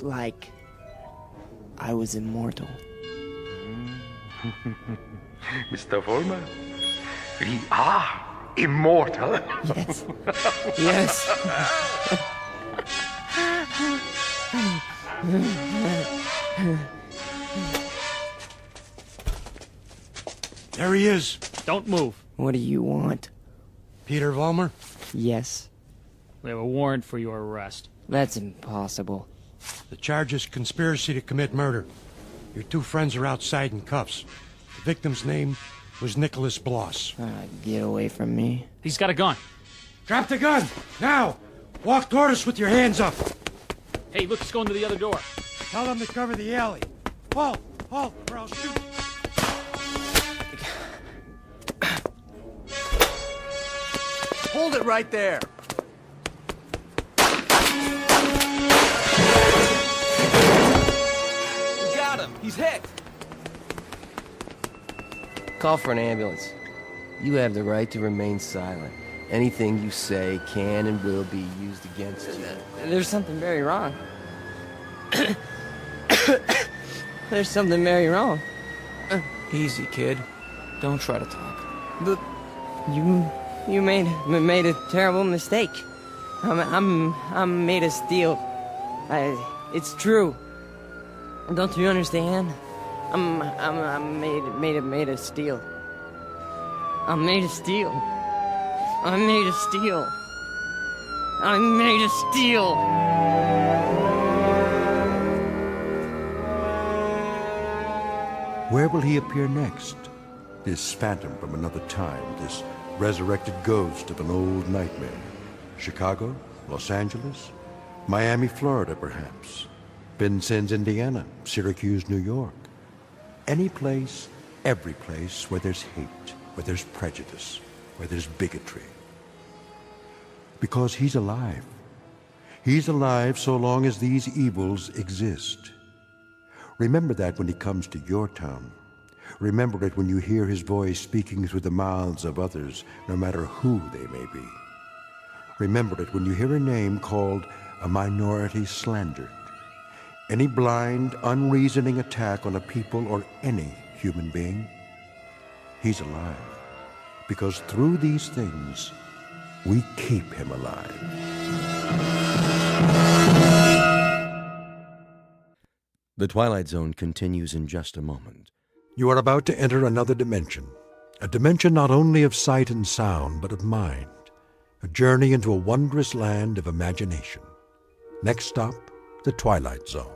like I was immortal. Mr. Fulmer, we are immortal. Yes. Yes. There he is. Don't move. What do you want? Peter Vollmer? Yes. We have a warrant for your arrest. That's impossible. The charge is conspiracy to commit murder. Your two friends are outside in cuffs. The victim's name was Nicholas Bloss. Get away from me. He's got a gun. Drop the gun! Now! Walk toward us with your hands up. Hey, look, he's going to the other door. Tell them to cover the alley. Halt! Halt, or I'll shoot. Hold it right there. We got him. He's hit. Call for an ambulance. You have the right to remain silent. Anything you say can and will be used against you. There's something very wrong. There's something very wrong. Easy, kid. Don't try to talk. But you made a terrible mistake. I'm made of steel. It's true. Don't you understand? I'm made of steel. I'm made of steel. I'm made of steel. I'm made of steel. Where will he appear next? This phantom from another time, this resurrected ghost of an old nightmare. Chicago? Los Angeles? Miami, Florida, perhaps. Vincennes, Indiana. Syracuse, New York. Any place, every place where there's hate, where there's prejudice, where there's bigotry. Because he's alive. He's alive so long as these evils exist. Remember that when he comes to your town. Remember it when you hear his voice speaking through the mouths of others, no matter who they may be. Remember it when you hear a name called a minority slandered. Any blind, unreasoning attack on a people or any human being. He's alive. Because through these things, we keep him alive. The Twilight Zone continues in just a moment. You are about to enter another dimension. A dimension not only of sight and sound, but of mind. A journey into a wondrous land of imagination. Next stop, the Twilight Zone.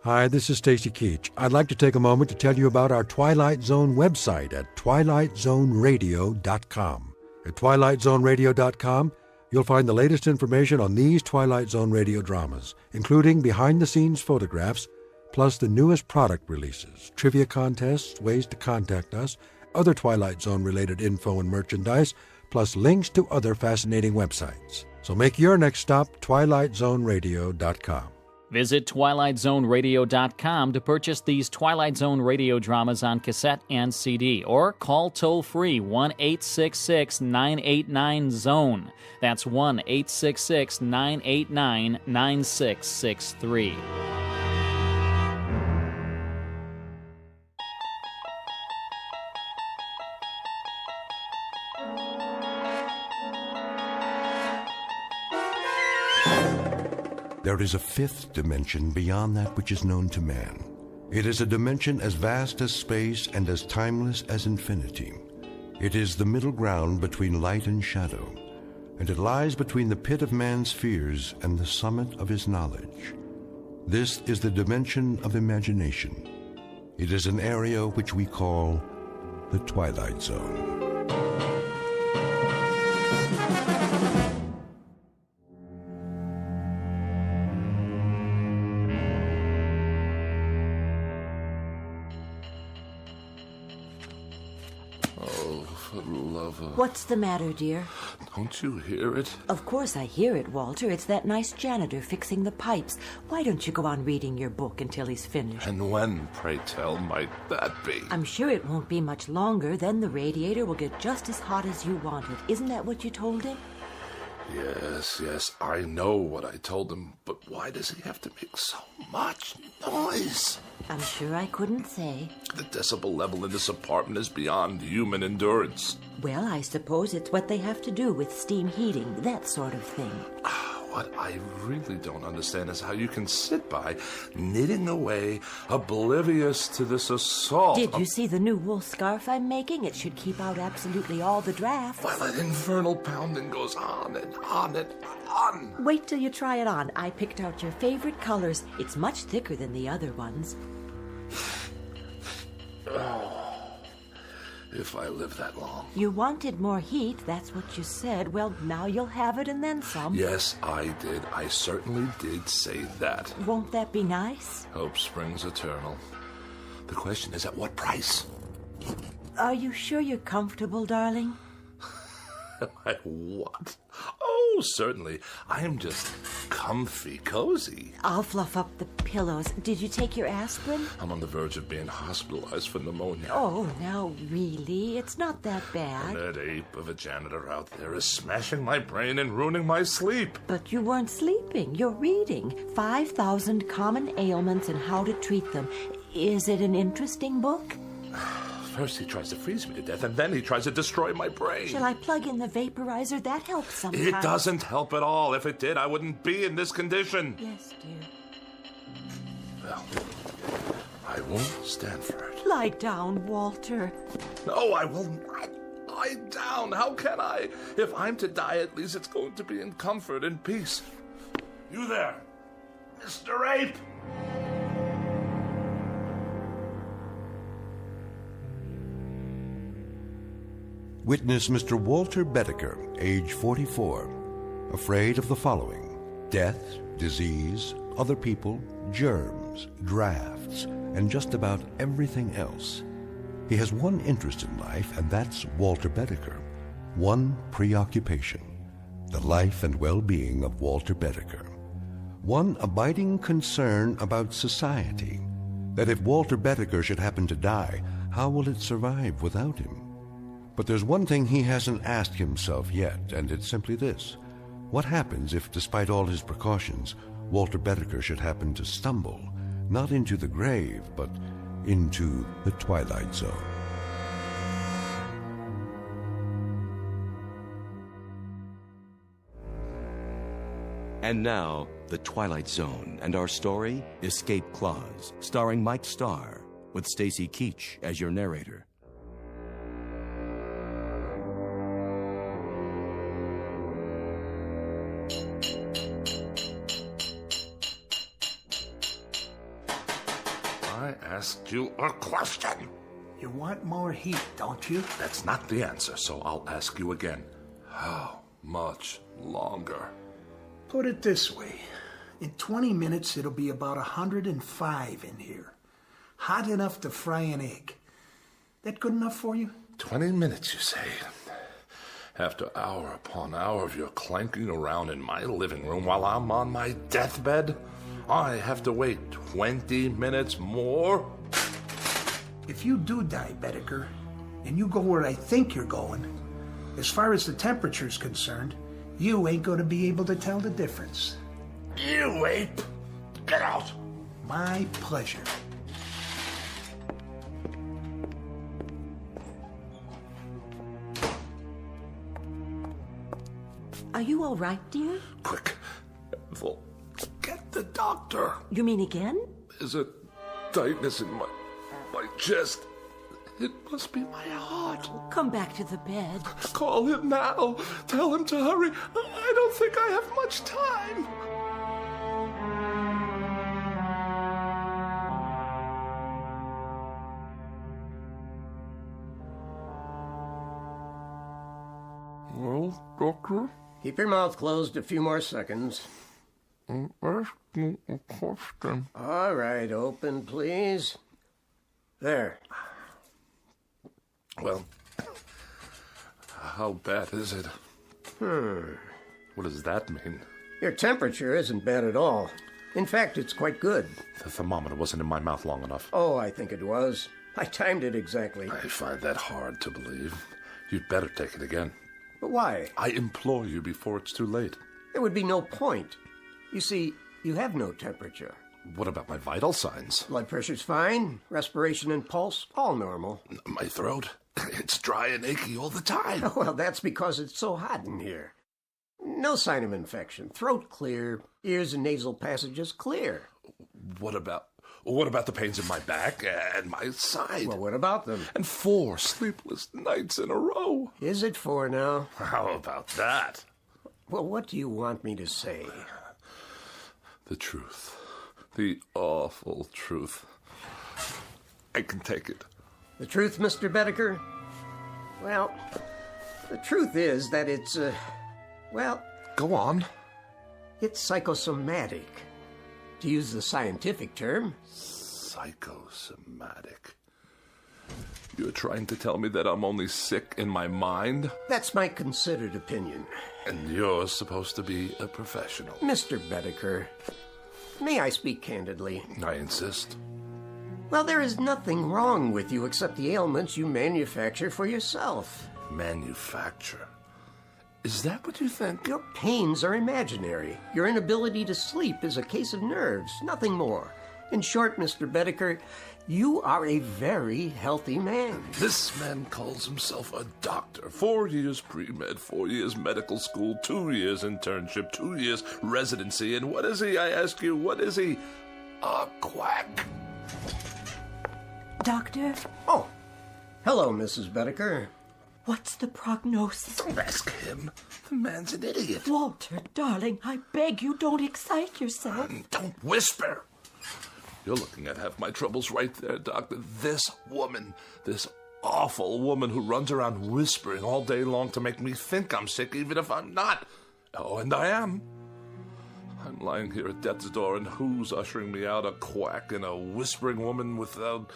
Hi, this is Stacy Keach. I'd like to take a moment to tell you about our Twilight Zone website at twilightzoneradio.com. At twilightzoneradio.com, you'll find the latest information on these Twilight Zone radio dramas, including behind-the-scenes photographs, plus the newest product releases, trivia contests, ways to contact us, other Twilight Zone-related info and merchandise, plus links to other fascinating websites. So make your next stop twilightzoneradio.com. Visit twilightzoneradio.com to purchase these Twilight Zone radio dramas on cassette and CD, or call toll-free 1-866-989-ZONE. That's 1-866-989-9663. There is a fifth dimension beyond that which is known to man. It is a dimension as vast as space and as timeless as infinity. It is the middle ground between light and shadow, and it lies between the pit of man's fears and the summit of his knowledge. This is the dimension of imagination. It is an area which we call the Twilight Zone. for the love of... What's the matter, dear? Don't you hear it? Of course I hear it, Walter. It's that nice janitor fixing the pipes. Why don't you go on reading your book until he's finished? And when, pray tell, might that be? I'm sure it won't be much longer. Then the radiator will get just as hot as you want it. Isn't that what you told him? Yes, I know what I told him, but why does he have to make so much noise? I'm sure I couldn't say. The decibel level in this apartment is beyond human endurance. Well, I suppose it's what they have to do with steam heating, that sort of thing. What I really don't understand is how you can sit by, knitting away, oblivious to this assault. Did you see the new wool scarf I'm making? It should keep out absolutely all the drafts. While that infernal pounding goes on and on and on. Wait till you try it on. I picked out your favorite colors. It's much thicker than the other ones. If I live that long. You wanted more heat, that's what you said. Well, now you'll have it and then some. Yes, I did. I certainly did say that. Won't that be nice? Hope springs eternal. The question is, at what price? Are you sure you're comfortable, darling? Am I what? Oh, certainly. I am just comfy, cozy. I'll fluff up the pillows. Did you take your aspirin? I'm on the verge of being hospitalized for pneumonia. Oh, now really? It's not that And bad. that ape of a janitor out there is smashing my brain and ruining my sleep. But you weren't sleeping. You're reading 5,000 Common Ailments and How to Treat Them. Is it an interesting book? First he tries to freeze me to death, and then he tries to destroy my brain. Shall I plug in the vaporizer? That helps sometimes. It doesn't help at all. If it did, I wouldn't be in this condition. Yes, dear. Well, I won't stand for it. Lie down, Walter. No, I will not lie down. How can I? If I'm to die, at least it's going to be in comfort and peace. You there, Mr. Ape! Witness Mr. Walter Bedecker, age 44, afraid of the following: death, disease, other people, germs, drafts, and just about everything else. He has one interest in life, and that's Walter Bedecker. One preoccupation: the life and well-being of Walter Bedecker. One abiding concern about society: that if Walter Bedecker should happen to die, how will it survive without him? But there's one thing he hasn't asked himself yet, and it's simply this: what happens if, despite all his precautions, Walter Bedecker should happen to stumble, not into the grave, but into the Twilight Zone? And now, The Twilight Zone, and our story, Escape Clause, starring Mike Starr, with Stacy Keach as your narrator. I asked you a question. You want more heat, don't you? That's not the answer, so I'll ask you again. How much longer? Put it this way. In 20 minutes, it'll be about 105 in here. Hot enough to fry an egg. That good enough for you? 20 minutes, you say? After hour upon hour of your clanking around in my living room while I'm on my deathbed, I have to wait 20 minutes more? If you do die, Bedecker, and you go where I think you're going, as far as the temperature's concerned, you ain't going to be able to tell the difference. You ape! Get out! My pleasure. Are you all right, dear? Quick, Ethel, get the doctor. You mean again? There's a tightness in my chest. It must be my heart. Come back to the bed. Call him now. Tell him to hurry. I don't think I have much time. Well, doctor? Keep your mouth closed a few more seconds. I'm asking a question. All right, open, please. There. Well, How bad is it? What does that mean? Your temperature isn't bad at all. In fact, it's quite good. The thermometer wasn't in my mouth long enough. Oh, I think it was. I timed it exactly. I find that hard to believe. You'd better take it again. But why? I implore you before it's too late. There would be no point. You see, you have no temperature. What about my vital signs? Blood pressure's fine. Respiration and pulse, all normal. My throat? It's dry and achy all the time. Well, that's because it's so hot in here. No sign of infection. Throat clear. Ears and nasal passages clear. What about the pains in my back and my side? Well, what about them? And 4 sleepless nights in a row. Is it 4 now? How about that? Well, what do you want me to say? The truth. The awful truth. I can take it. The truth, Mr. Bedecker? Well, the truth is that it's, Go on. It's psychosomatic. To use the scientific term. Psychosomatic. You're trying to tell me that I'm only sick in my mind? That's my considered opinion. And you're supposed to be a professional. Mr. Bedecker, may I speak candidly? I insist. Well, there is nothing wrong with you except the ailments you manufacture for yourself. Manufacture? Is that what you think? Your pains are imaginary. Your inability to sleep is a case of nerves, nothing more. In short, Mr. Bedecker, you are a very healthy man. This man calls himself a doctor. 4 years pre-med, 4 years medical school, 2 years internship, 2 years residency. And what is he, I ask you, what is he? A quack. Doctor? Oh, hello, Mrs. Bedecker. What's the prognosis? Don't ask him. The man's an idiot. Walter, darling, I beg you, don't excite yourself. Don't whisper. You're looking at half my troubles right there, Doctor. This woman, this awful woman who runs around whispering all day long to make me think I'm sick even if I'm not. Oh, and I am. I'm lying here at death's door, and who's ushering me out? A quack and a whispering woman without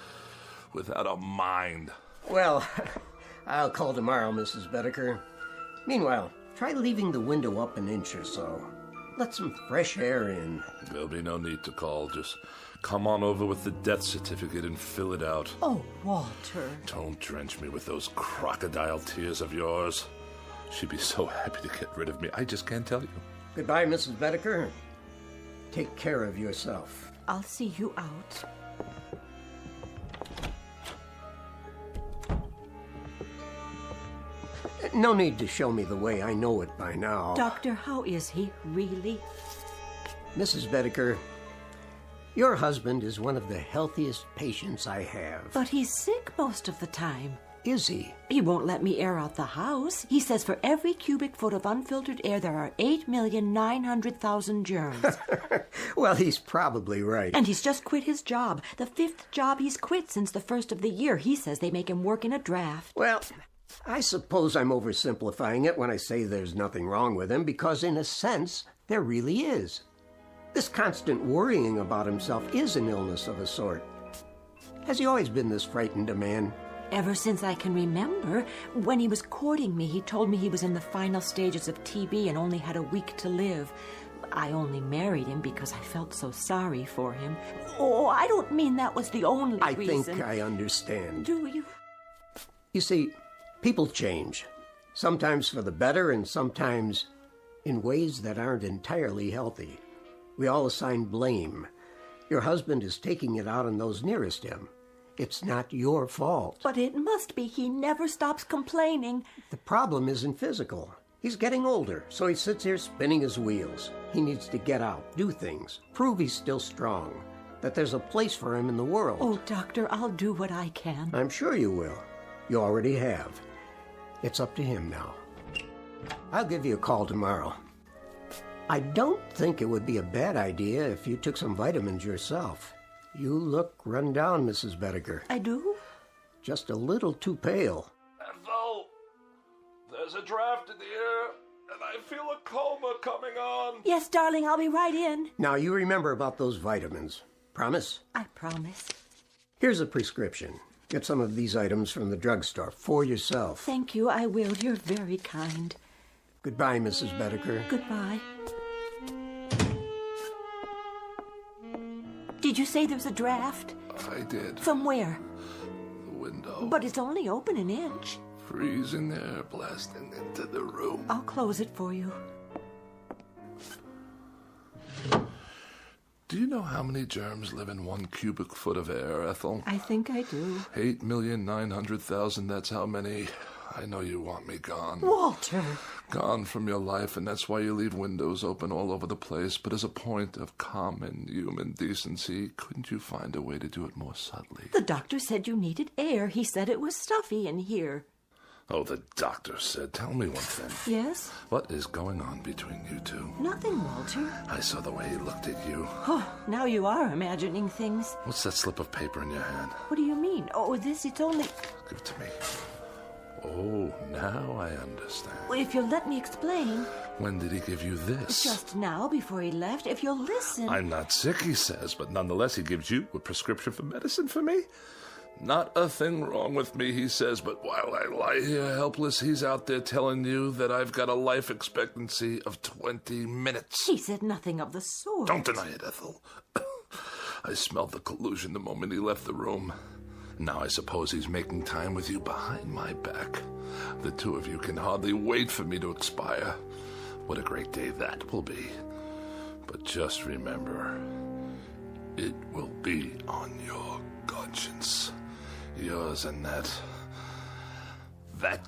a mind. Well, I'll call tomorrow, Mrs. Bedecker. Meanwhile, try leaving the window up an inch or so. Let some fresh air in. There'll be no need to call. Just come on over with the death certificate and fill it out. Oh, Walter. Don't drench me with those crocodile tears of yours. She'd be so happy to get rid of me. I just can't tell you. Goodbye, Mrs. Bedecker. Take care of yourself. I'll see you out. No need to show me the way. I know it by now. Doctor, how is he, really? Mrs. Bedecker, your husband is one of the healthiest patients I have. But he's sick most of the time. Is he? He won't let me air out the house. He says for every cubic foot of unfiltered air, there are 8,900,000 germs. Well, he's probably right. And he's just quit his job. The 5th job he's quit since the first of the year. He says they make him work in a draft. Well, I suppose I'm oversimplifying it when I say there's nothing wrong with him, because in a sense, there really is. This constant worrying about himself is an illness of a sort. Has he always been this frightened a man? Ever since I can remember. When he was courting me, he told me he was in the final stages of TB and only had a week to live. I only married him because I felt so sorry for him. Oh, I don't mean that was the only reason. I think I understand. Do you? You see, people change. Sometimes for the better and sometimes in ways that aren't entirely healthy. We all assign blame. Your husband is taking it out on those nearest him. It's not your fault. But it must be. He never stops complaining. The problem isn't physical. He's getting older, so he sits here spinning his wheels. He needs to get out, do things, prove he's still strong, that there's a place for him in the world. Oh, Doctor, I'll do what I can. I'm sure you will. You already have. It's up to him now. I'll give you a call tomorrow. I don't think it would be a bad idea if you took some vitamins yourself. You look run down, Mrs. Bedecker. I do? Just a little too pale. Ethel, there's a draft in the air, and I feel a coma coming on. Yes, darling, I'll be right in. Now, you remember about those vitamins. Promise? I promise. Here's a prescription. Get some of these items from the drugstore for yourself. Thank you, I will. You're very kind. Goodbye, Mrs. Bedecker. Goodbye. Did you say there's a draft? I did. From where? The window. But it's only open an inch. Freezing air blasting into the room. I'll close it for you. Do you know how many germs live in 1 cubic foot of air, Ethel? I think I do. 8,900,000, that's how many. I know you want me gone. Walter! Gone from your life, and that's why you leave windows open all over the place. But as a point of common human decency, couldn't you find a way to do it more subtly? The doctor said you needed air. He said it was stuffy in here. Oh, the doctor said. Tell me one thing. Yes? What is going on between you two? Nothing, Walter. I saw the way he looked at you. Oh, now you are imagining things. What's that slip of paper in your hand? What do you mean? Oh, it's only... Give it to me. Oh, now I understand. Well, if you'll let me explain. When did he give you this? Just now, before he left. If you'll listen. I'm not sick, he says, but nonetheless he gives you a prescription for medicine for me? Not a thing wrong with me, he says, but while I lie here helpless, he's out there telling you that I've got a life expectancy of 20 minutes. He said nothing of the sort. Don't deny it, Ethel. I smelled the collusion the moment he left the room. Now I suppose he's making time with you behind my back. The two of you can hardly wait for me to expire. What a great day that will be. But just remember, it will be on your conscience. Yours and that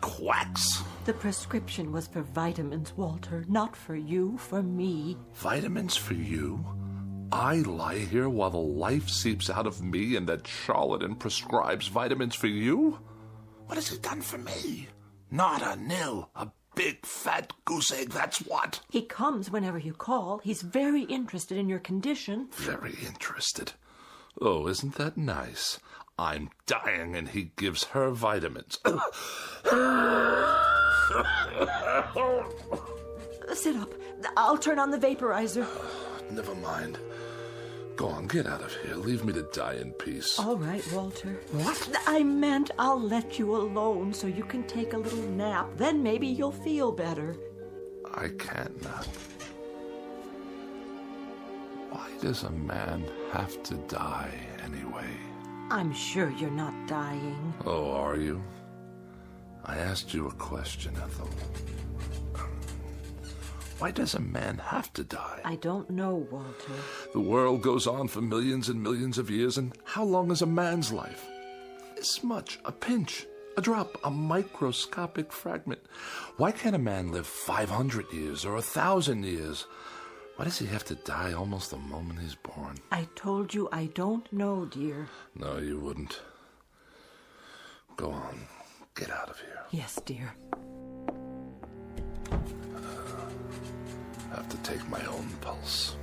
quacks. The prescription was for vitamins, Walter. Not for you, for me. Vitamins for you? I lie here while the life seeps out of me and that charlatan prescribes vitamins for you? What has he done for me? Not a nil. A big fat goose egg, that's what. He comes whenever you call. He's very interested in your condition. Very interested. Oh, isn't that nice? I'm dying and he gives her vitamins. Sit up. I'll turn on the vaporizer. Never mind. Go on, get out of here. Leave me to die in peace. All right, Walter. What? I meant I'll let you alone so you can take a little nap. Then maybe you'll feel better. I can't now. Why does a man have to die anyway? I'm sure you're not dying. Oh, are you? I asked you a question, Ethel. Why does a man have to die? I don't know, Walter. The world goes on for millions and millions of years, and how long is a man's life? This much, a pinch, a drop, a microscopic fragment. Why can't a man live 500 years or 1,000 years? Why does he have to die almost the moment he's born? I told you I don't know, dear. No, you wouldn't. Go on. Get out of here. Yes, dear. I have to take my own pulse.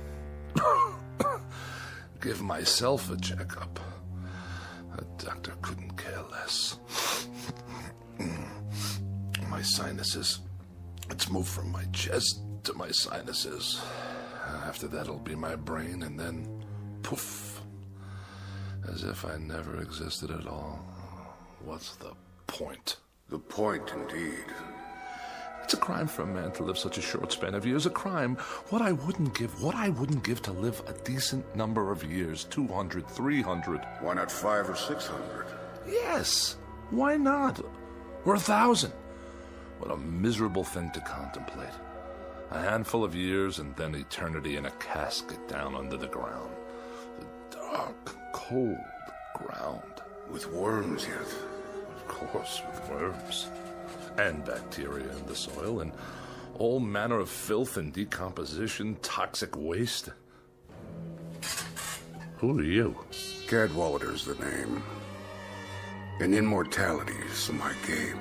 Give myself a checkup. A doctor couldn't care less. My sinuses. It's moved from my chest to my sinuses. After that, it'll be my brain, and then poof. As if I never existed at all. What's the point? The point, indeed. It's a crime for a man to live such a short span of years. A crime. What I wouldn't give to live a decent number of years. 200, 300. Why not 500 or 600? Yes. Why not? Or 1,000. What a miserable thing to contemplate. A handful of years and then eternity in a casket down under the ground. The dark, cold ground. With worms yet? Of course, with worms. And bacteria in the soil, and all manner of filth and decomposition, toxic waste. Who are you? Cadwallader's the name. And immortality's my game.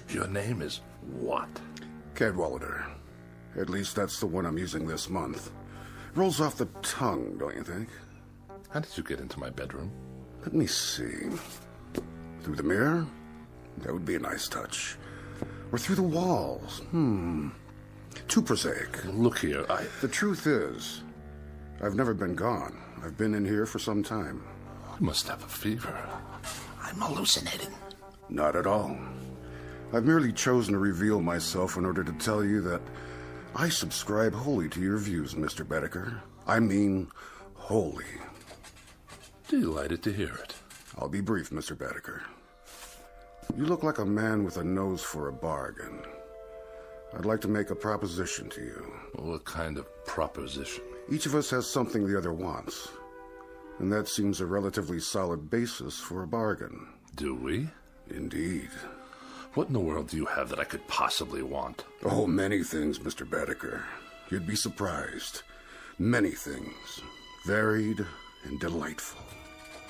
Your name is what? Cadwallader. At least that's the one I'm using this month. Rolls off the tongue, don't you think? How did you get into my bedroom? Let me see. Through the mirror? That would be a nice touch. Or through the walls? Too prosaic. Look here, The truth is, I've never been gone. I've been in here for some time. I must have a fever. I'm hallucinating. Not at all. I've merely chosen to reveal myself in order to tell you that I subscribe wholly to your views, Mr. Bedecker. I mean, wholly. Delighted to hear it. I'll be brief, Mr. Bedecker. You look like a man with a nose for a bargain. I'd like to make a proposition to you. What kind of proposition? Each of us has something the other wants, and that seems a relatively solid basis for a bargain. Do we? Indeed. What in the world do you have that I could possibly want? Oh, many things, Mr. Bedecker. You'd be surprised. Many things. Varied and delightful.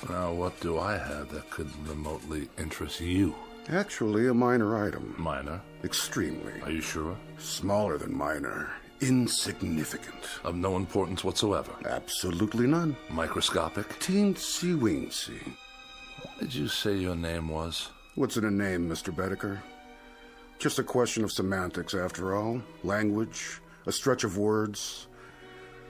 Now, what do I have that could remotely interest you? Actually, a minor item. Minor? Extremely. Are you sure? Smaller than minor. Insignificant. Of no importance whatsoever? Absolutely none. Microscopic? Teensy-weensy. What did you say your name was? What's in a name, Mr. Bedecker? Just a question of semantics, after all. Language, a stretch of words.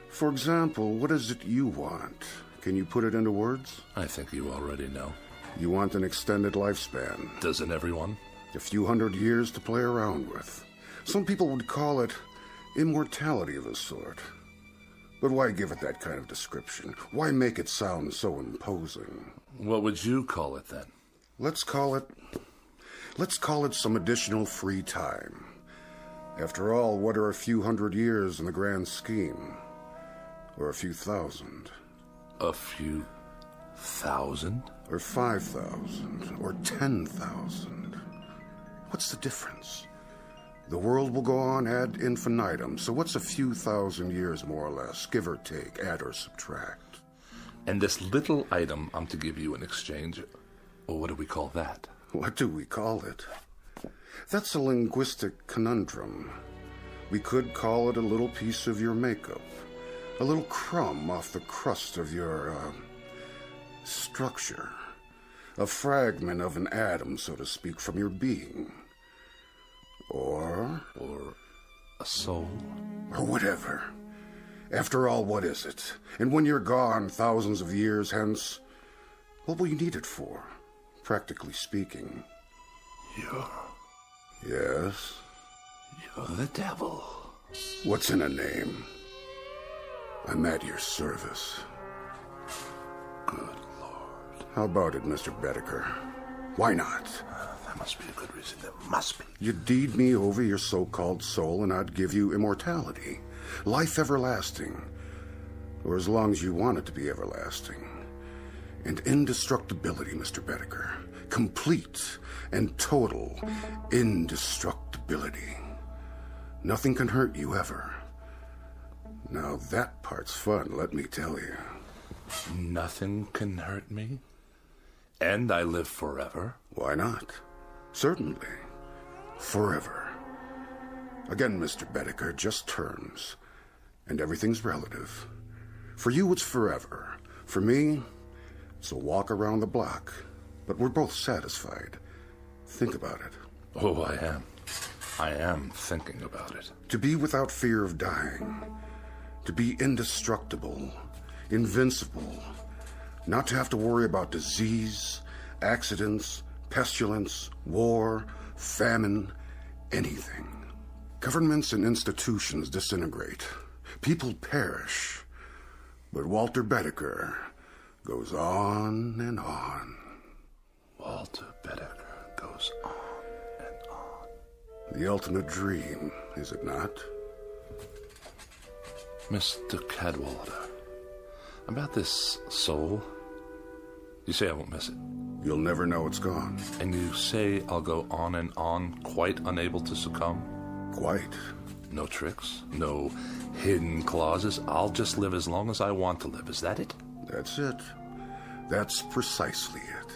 For example, what is it you want? Can you put it into words? I think you already know. You want an extended lifespan. Doesn't everyone? A few hundred years to play around with. Some people would call it immortality of a sort. But why give it that kind of description? Why make it sound so imposing? What would you call it then? Let's call it some additional free time. After all, what are a few hundred years in the grand scheme? Or a few thousand? A few thousand? Or 5,000? Or 10,000? What's the difference? The world will go on ad infinitum, so what's a few thousand years more or less, give or take, add or subtract? And this little item I'm to give you in exchange, or what do we call that? What do we call it? That's a linguistic conundrum. We could call it a little piece of your makeup, a little crumb off the crust of your, structure, a fragment of an atom, so to speak, from your being. Or a soul. Or whatever. After all, what is it? And when you're gone thousands of years hence, what will you need it for, practically speaking? Yes? You're the devil. What's in a name? I'm at your service. Good Lord. How about it, Mr. Bedecker? Why not? That must be a good reason. There must be. You'd deed me over your so-called soul, and I'd give you immortality. Life everlasting. Or as long as you want it to be everlasting. And indestructibility, Mr. Bedecker. Complete and total indestructibility. Nothing can hurt you ever. Now that part's fun, let me tell you. Nothing can hurt me? And I live forever? Why not? Certainly. Forever. Again, Mr. Bedecker, just terms. And everything's relative. For you, it's forever. For me, it's a walk around the block. But we're both satisfied. Think about it. Oh, I am. I am thinking about it. To be without fear of dying. To be indestructible. Invincible. Not to have to worry about disease, accidents, pestilence, war, famine, anything. Governments and institutions disintegrate. People perish. But Walter Bedecker goes on and on. Walter Bedecker goes on and on. The ultimate dream, is it not? Mr. Cadwallader, about this soul, you say I won't miss it. You'll never know it's gone. And you say I'll go on and on, quite unable to succumb? Quite. No tricks, no hidden clauses. I'll just live as long as I want to live. Is that it? That's it. That's precisely it.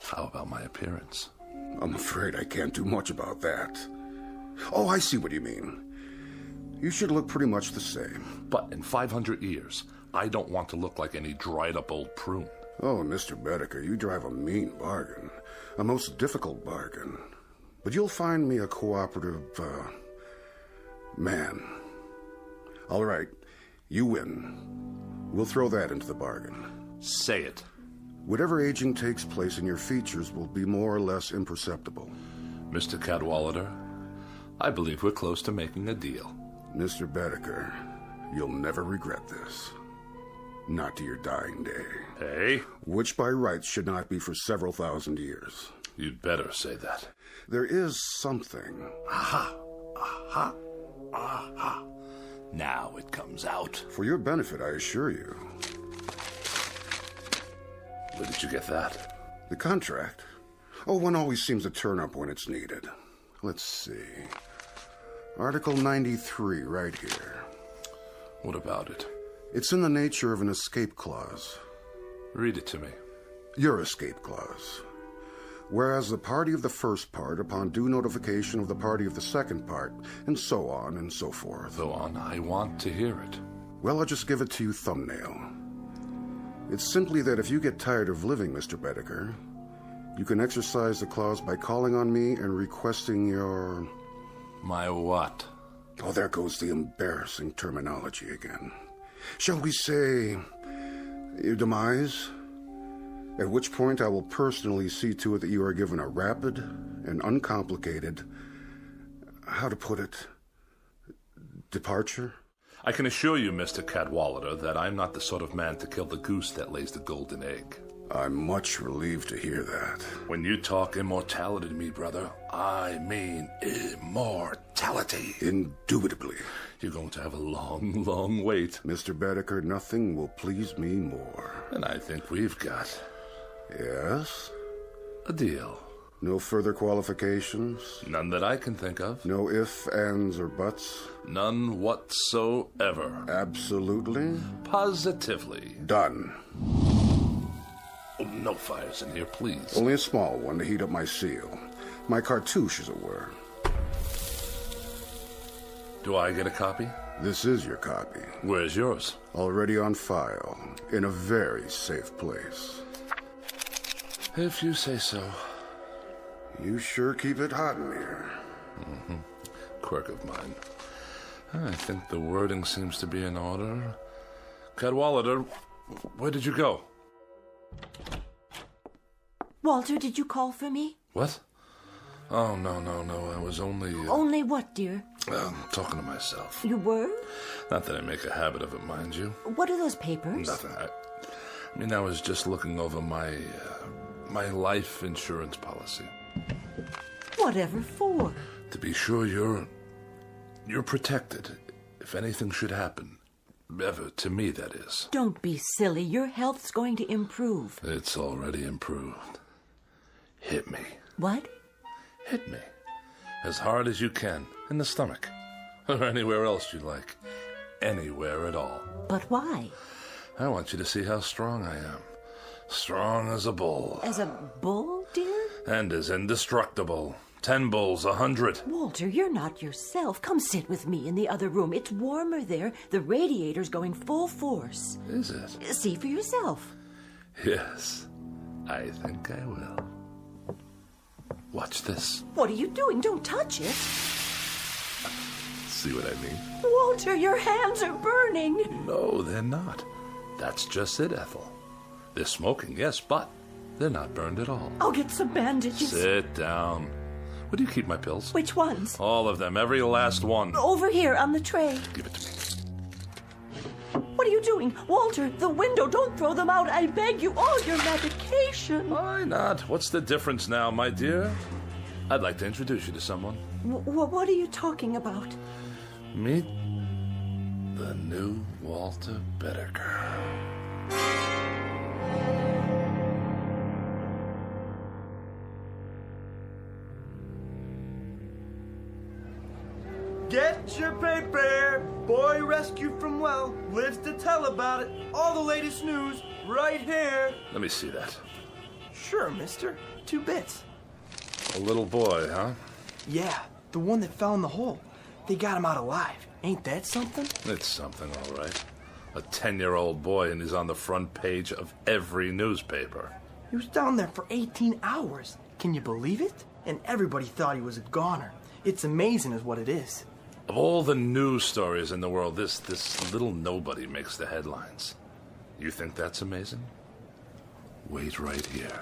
How about my appearance? I'm afraid I can't do much about that. Oh, I see what you mean. You should look pretty much the same. But in 500 years, I don't want to look like any dried-up old prune. Oh, Mr. Bedecker, you drive a mean bargain. A most difficult bargain. But you'll find me a cooperative, man. All right, you win. We'll throw that into the bargain. Say it. Whatever aging takes place in your features will be more or less imperceptible. Mr. Cadwallader, I believe we're close to making a deal. Mr. Bedecker, you'll never regret this. Not to your dying day. Hey? Which by rights should not be for several thousand years. You'd better say that. There is something. Aha! Aha! Aha! Now it comes out. For your benefit, I assure you. Where did you get that? The contract. Oh, one always seems to turn up when it's needed. Let's see. Article 93, right here. What about it? It's in the nature of an escape clause. Read it to me. Your escape clause. Whereas the party of the first part, upon due notification of the party of the second part, and so on and so forth. Go on, I want to hear it. Well, I'll just give it to you thumbnail. It's simply that if you get tired of living, Mr. Bedecker, you can exercise the clause by calling on me and requesting your... My what? Oh, there goes the embarrassing terminology again. Shall we say, your demise? At which point I will personally see to it that you are given a rapid and uncomplicated, how to put it, departure? I can assure you, Mr. Cadwallader, that I'm not the sort of man to kill the goose that lays the golden egg. I'm much relieved to hear that. When you talk immortality to me, brother, I mean immortality. Indubitably. You're going to have a long, long wait. Mr. Bedecker, nothing will please me more. And I think we've got... Yes? A deal. No further qualifications? None that I can think of. No ifs, ands, or buts? None whatsoever. Absolutely? Positively. Done. Oh, no fires in here, please. Only a small one to heat up my seal. My cartouche, as it were. Do I get a copy? This is your copy. Where's yours? Already on file, in a very safe place. If you say so. You sure keep it hot in here. Mm-hmm. Quirk of mine. I think the wording seems to be in order. Cadwallader, where did you go? Walter, did you call for me? What? Oh, no. I was only... Only what, dear? Talking to myself. You were? Not that I make a habit of it, mind you. What are those papers? Nothing. I mean, I was just looking over my life insurance policy. Whatever for? To be sure you're protected if anything should happen. Ever, to me, that is. Don't be silly. Your health's going to improve. It's already improved. Hit me. What? Hit me. As hard as you can, in the stomach. Or anywhere else you like. Anywhere at all. But why? I want you to see how strong I am. Strong as a bull. As a bull, dear? And as indestructible. 10 bulls, 100. Walter, you're not yourself. Come sit with me in the other room. It's warmer there. The radiator's going full force. Is it? See for yourself. Yes, I think I will. Watch this. What are you doing? Don't touch it. See what I mean? Walter, your hands are burning. No, they're not. That's just it, Ethel. They're smoking, yes, but they're not burned at all. I'll get some bandages. Sit down. Where do you keep my pills? Which ones? All of them, every last one. Over here on the tray. Give it to me. What are you doing? Walter, the window, don't throw them out. I beg you, all your medication. Why not? What's the difference now, my dear? I'd like to introduce you to someone. What are you talking about? Meet the new Walter Bedecker. Get your paper! Boy rescued from well, lives to tell about it. All the latest news, right here. Let me see that. Sure, mister. 2 bits. A little boy, huh? Yeah, the one that fell in the hole. They got him out alive. Ain't that something? It's something, all right. A 10-year-old boy, and he's on the front page of every newspaper. He was down there for 18 hours. Can you believe it? And everybody thought he was a goner. It's amazing is what it is. Of all the news stories in the world, this little nobody makes the headlines. You think that's amazing? Wait right here.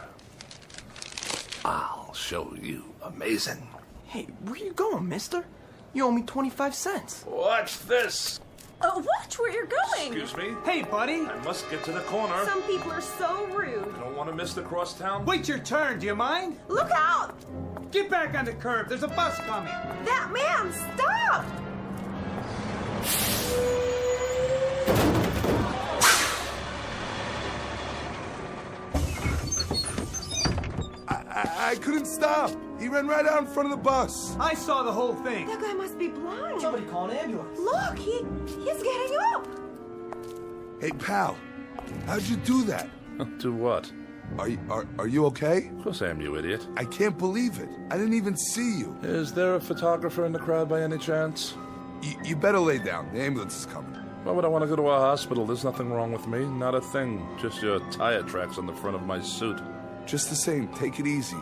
I'll show you amazing. Hey, where you going, mister? You owe me 25 cents. Watch this. Watch where you're going. Excuse me? Hey, buddy. I must get to the corner. Some people are so rude. Don't want to miss the crosstown. Wait your turn, do you mind? Look out! Get back on the curb, there's a bus coming. That man, stop! I couldn't stop. He ran right out in front of the bus. I saw the whole thing. That guy must be blind. Somebody call an ambulance. Look, he's getting up. Hey, pal, how'd you do that? Do what? Are you okay? Of course I am, you idiot. I can't believe it. I didn't even see you. Is there a photographer in the crowd by any chance? You better lay down. The ambulance is coming. Why would I want to go to a hospital? There's nothing wrong with me. Not a thing. Just your tire tracks on the front of my suit. Just the same, take it easy.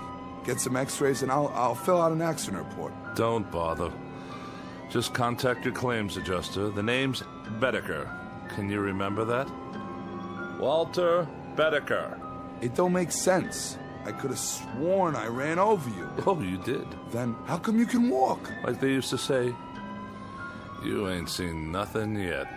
Get some x-rays and I'll fill out an accident report. Don't bother. Just contact your claims adjuster. The name's Bedecker. Can you remember that? Walter Bedecker. It don't make sense. I could have sworn I ran over you. Oh, you did? Then how come you can walk? Like they used to say, you ain't seen nothing yet.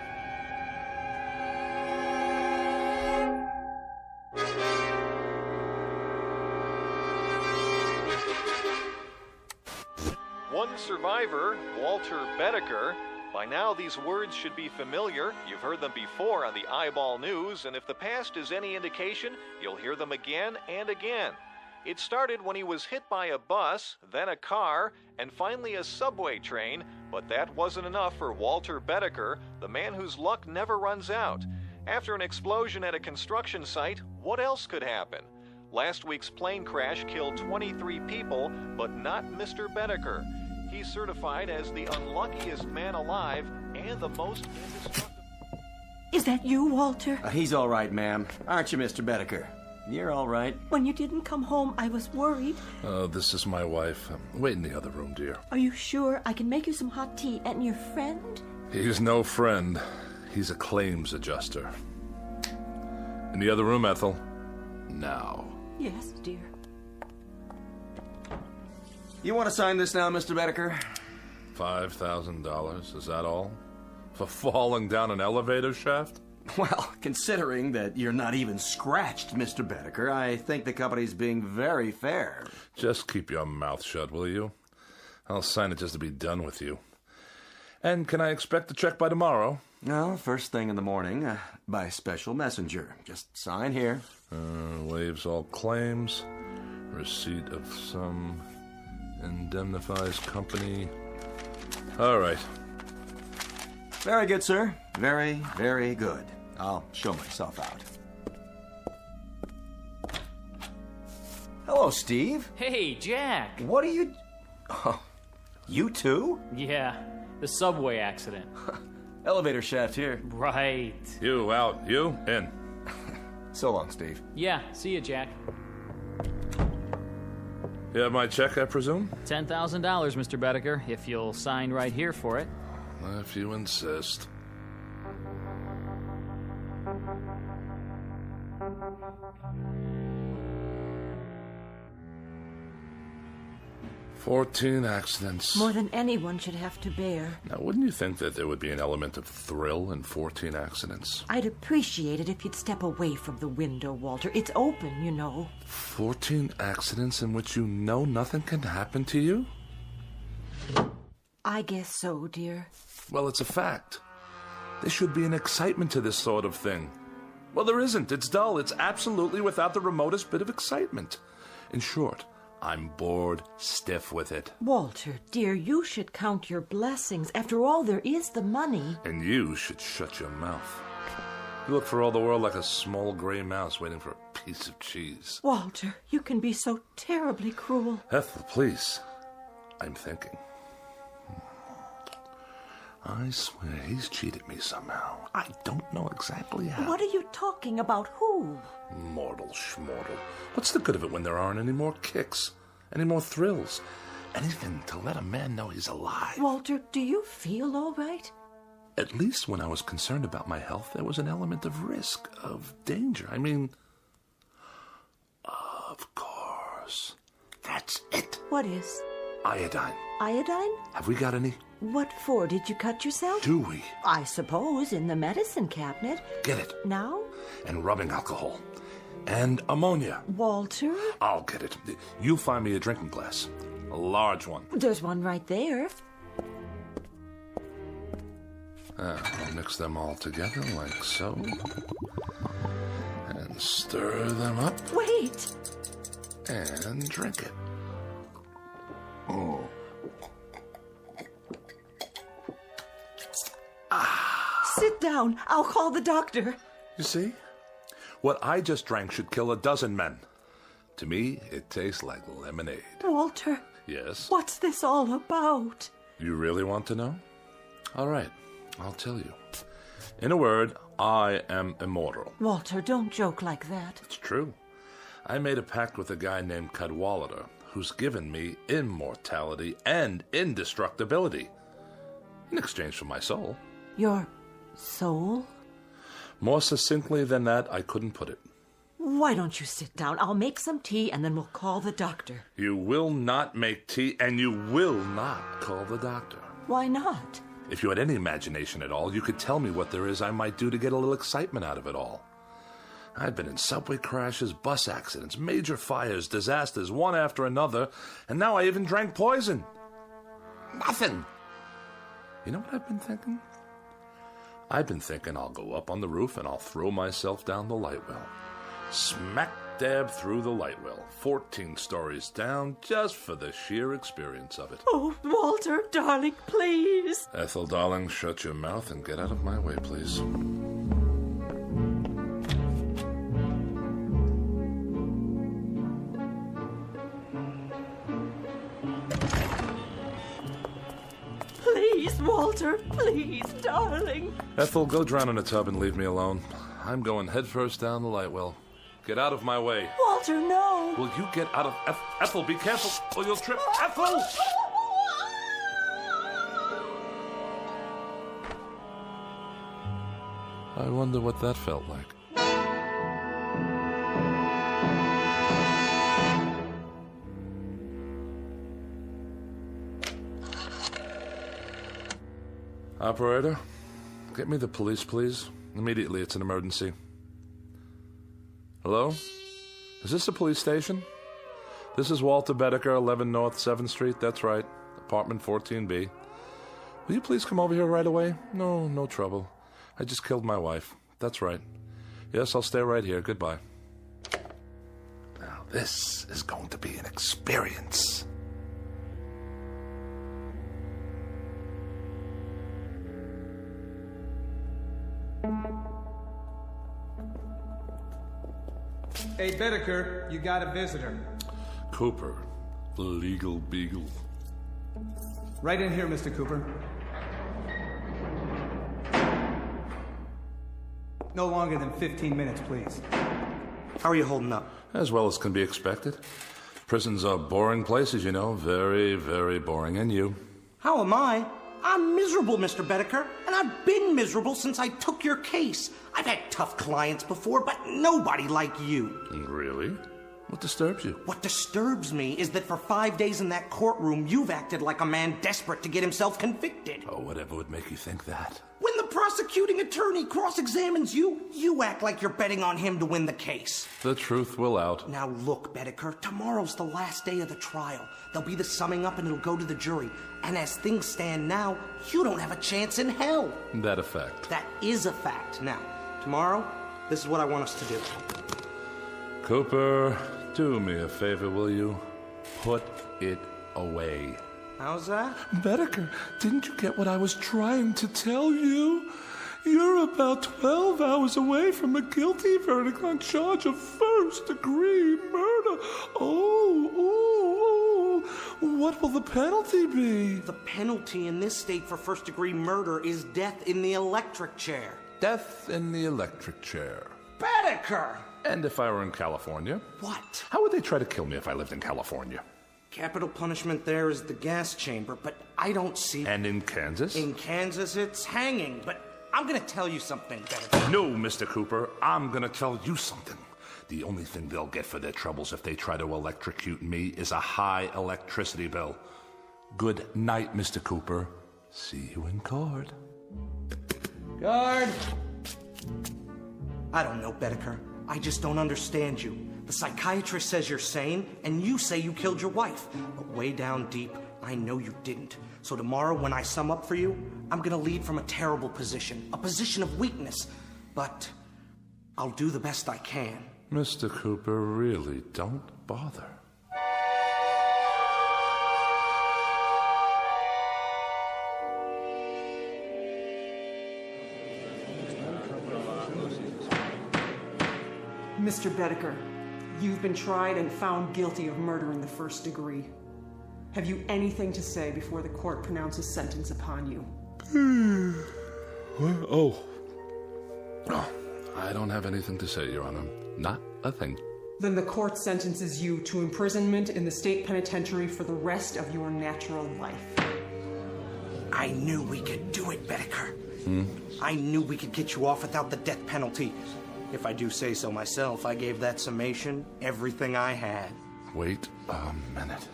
One survivor, Walter Bedecker. By now, these words should be familiar. You've heard them before on the Eyeball News, and if the past is any indication, you'll hear them again and again. It started when he was hit by a bus, then a car, and finally a subway train, but that wasn't enough for Walter Bedecker, the man whose luck never runs out. After an explosion at a construction site, what else could happen? Last week's plane crash killed 23 people, but not Mr. Bedecker. He's certified as the unluckiest man alive and the most indestructible. Is that you, Walter? He's all right, ma'am. Aren't you, Mr. Bedecker? You're all right. When you didn't come home, I was worried. This is my wife. Wait in the other room, dear. Are you sure? I can make you some hot tea. And your friend? He's no friend. He's a claims adjuster. In the other room, Ethel. Now. Yes, dear. You want to sign this now, Mr. Bedecker? $5,000, is that all? For falling down an elevator shaft? Well, considering that you're not even scratched, Mr. Bedecker, I think the company's being very fair. Just keep your mouth shut, will you? I'll sign it just to be done with you. And can I expect the check by tomorrow? No, first thing in the morning, by special messenger. Just sign here. Waives all claims. Receipt of some indemnifies company. All right. Very good, sir. Very, very good. I'll show myself out. Hello, Steve. Hey, Jack. What are you... Oh, you too? Yeah, the subway accident. Elevator shaft here. Right. You out. You in. So long, Steve. Yeah, see you, Jack. You have my check, I presume? $10,000, Mr. Bedecker, if you'll sign right here for it. If you insist. "14 accidents. More than anyone should have to bear. Now, wouldn't you think that there would be an element of thrill in 14 accidents? I'd appreciate it if you'd step away from the window, Walter. It's open, you know. 14 accidents in which you know nothing can happen to you? I guess so, dear. Well, it's a fact. There should be an excitement to this sort of thing. Well, there isn't. It's dull. It's absolutely without the remotest bit of excitement. In short, I'm bored stiff with it. Walter, dear, you should count your blessings. After all, there is the money. And you should shut your mouth. You look for all the world like a small gray mouse waiting for a piece of cheese. Walter, you can be so terribly cruel. Ethel, please. I'm thinking. I swear he's cheated me somehow. I don't know exactly how. What are you talking about? Who? Mortal schmortal. What's the good of it when there aren't any more kicks? Any more thrills? Anything to let a man know he's alive. Walter, do you feel all right? At least when I was concerned about my health, there was an element of risk, of danger. I mean, of course. That's it. What is? Iodine. Iodine? Have we got any? What for? Did you cut yourself? Do we? I suppose in the medicine cabinet. Get it. Now? And rubbing alcohol. And ammonia. Walter? I'll get it. You find me a drinking glass. A large one. There's one right there. I'll mix them all together like so. And stir them up. Wait! And drink it. Oh. Sit down. I'll call the doctor. You see? What I just drank should kill a dozen men. To me, it tastes like lemonade. Walter. Yes? What's this all about? You really want to know? All right, I'll tell you. In a word, I am immortal. Walter, don't joke like that. It's true. I made a pact with a guy named Cadwallader, who's given me immortality and indestructibility in exchange for my soul. Your soul? More succinctly than that, I couldn't put it. Why don't you sit down? I'll make some tea and then we'll call the doctor. You will not make tea and you will not call the doctor. Why not? If you had any imagination at all, you could tell me what there is I might do to get a little excitement out of it all. I've been in subway crashes, bus accidents, major fires, disasters, one after another, and now I even drank poison. Nothing. You know what I've been thinking? I've been thinking I'll go up on the roof and I'll throw myself down the light well. Smack dab through the light well, 14 stories down, just for the sheer experience of it. Oh, Walter, darling, please. Ethel, darling, shut your mouth and get out of my way, please. Please, Walter, please, darling. Ethel, go drown in a tub and leave me alone. I'm going headfirst down the light well. Get out of my way. Walter, no. Will you get out of... Ethel, be careful or you'll trip. Ethel! I wonder what that felt like. Operator, get me the police, please. Immediately, it's an emergency. Hello? Is this a police station? This is Walter Bedecker, 11 North 7th Street. That's right. Apartment 14B. Will you please come over here right away? No trouble. I just killed my wife. That's right. Yes, I'll stay right here. Goodbye. Now, this is going to be an experience. Hey, Bedecker, you got a visitor. Cooper, the legal beagle. Right in here, Mr. Cooper. No longer than 15 minutes, please. How are you holding up? As well as can be expected. Prisons are boring places, you know. Very, very boring. And you? How am I? I'm miserable, Mr. Bedecker, and I've been miserable since I took your case. I've had tough clients before, but nobody like you. Really? What disturbs you? What disturbs me is that for 5 days in that courtroom, you've acted like a man desperate to get himself convicted. Oh, whatever would make you think that? When the prosecuting attorney cross-examines you, you act like you're betting on him to win the case. The truth will out. Now look, Bedecker, tomorrow's the last day of the trial. There'll be the summing up and it'll go to the jury. And as things stand now, you don't have a chance in hell. That a fact? That is a fact. Now, tomorrow, this is what I want us to do. Cooper, do me a favor, will you? Put it away. How's that? Bedecker, didn't you get what I was trying to tell you? You're about 12 hours away from a guilty verdict on charge of first-degree murder. Oh. What will the penalty be? The penalty in this state for first-degree murder is death in the electric chair. Death in the electric chair. Bedecker! And if I were in California? What? How would they try to kill me if I lived in California? Capital punishment there is the gas chamber, but I don't see... And in Kansas? In Kansas, it's hanging, but I'm gonna tell you something, Bedecker. No, Mr. Cooper, I'm gonna tell you something. The only thing they'll get for their troubles if they try to electrocute me is a high electricity bill. Good night, Mr. Cooper. See you in court. Guard! I don't know, Bedecker. I just don't understand you. The psychiatrist says you're sane, and you say you killed your wife. But way down deep, I know you didn't. So tomorrow, when I sum up for you, I'm gonna lead from a terrible position, a position of weakness. But I'll do the best I can. Mr. Cooper, really, don't bother. Mr. Bedecker, you've been tried and found guilty of murder in the first degree. Have you anything to say before the court pronounces sentence upon you? Oh, I don't have anything to say, Your Honor. Not a thing. Then the court sentences you to imprisonment in the state penitentiary for the rest of your natural life. I knew we could do it, Bedecker. I knew we could get you off without the death penalty. If I do say so myself, I gave that summation everything I had. Wait a minute.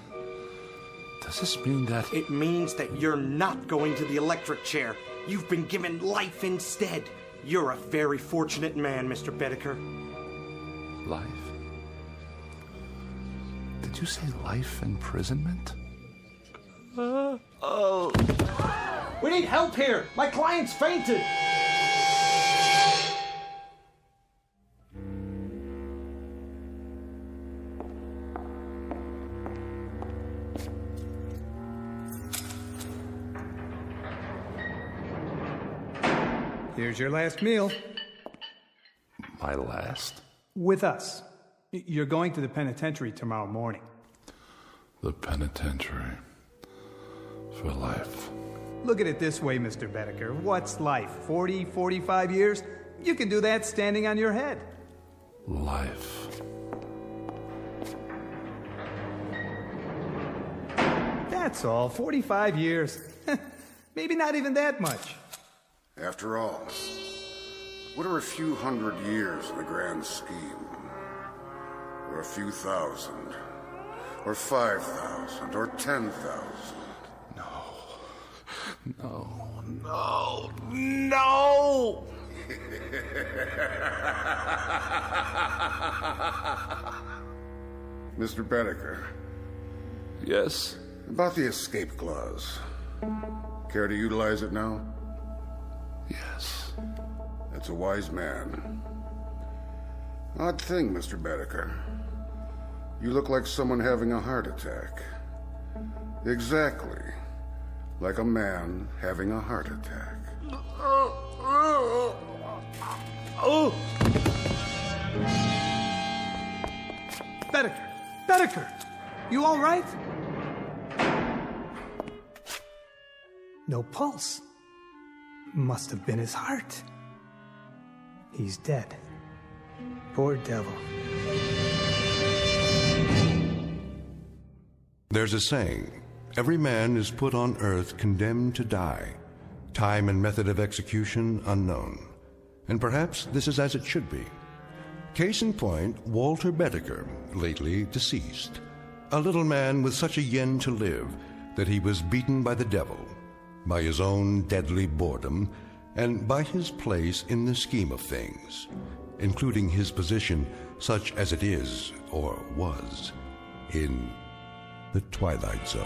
Does this mean that... It means that you're not going to the electric chair. You've been given life instead. You're a very fortunate man, Mr. Bedecker. Life? Did you say life imprisonment? We need help here! My client's fainted! Here's your last meal. My last? With us. You're going to the penitentiary tomorrow morning. The penitentiary. For life. Look at it this way, Mr. Bedecker. What's life? 40, 45 years? You can do that standing on your head. Life. That's all. 45 years. Maybe not even that much. After all, what are a few hundred years in the grand scheme? Or a few thousand? Or 5,000? Or 10,000? No! Mr. Bedecker. Yes? About the escape clause. Care to utilize it now? Yes. That's a wise man. Odd thing, Mr. Bedecker. You look like someone having a heart attack. Exactly. Like a man having a heart attack. Bedecker! You all right? No pulse. Must have been his heart. He's dead. Poor devil. There's a saying, every man is put on earth condemned to die, time and method of execution unknown. And perhaps this is as it should be. Case in point, Walter Bedecker, lately deceased. A little man with such a yen to live that he was beaten by the devil, by his own deadly boredom, and by his place in the scheme of things, including his position, such as it is, or was, in the Twilight Zone.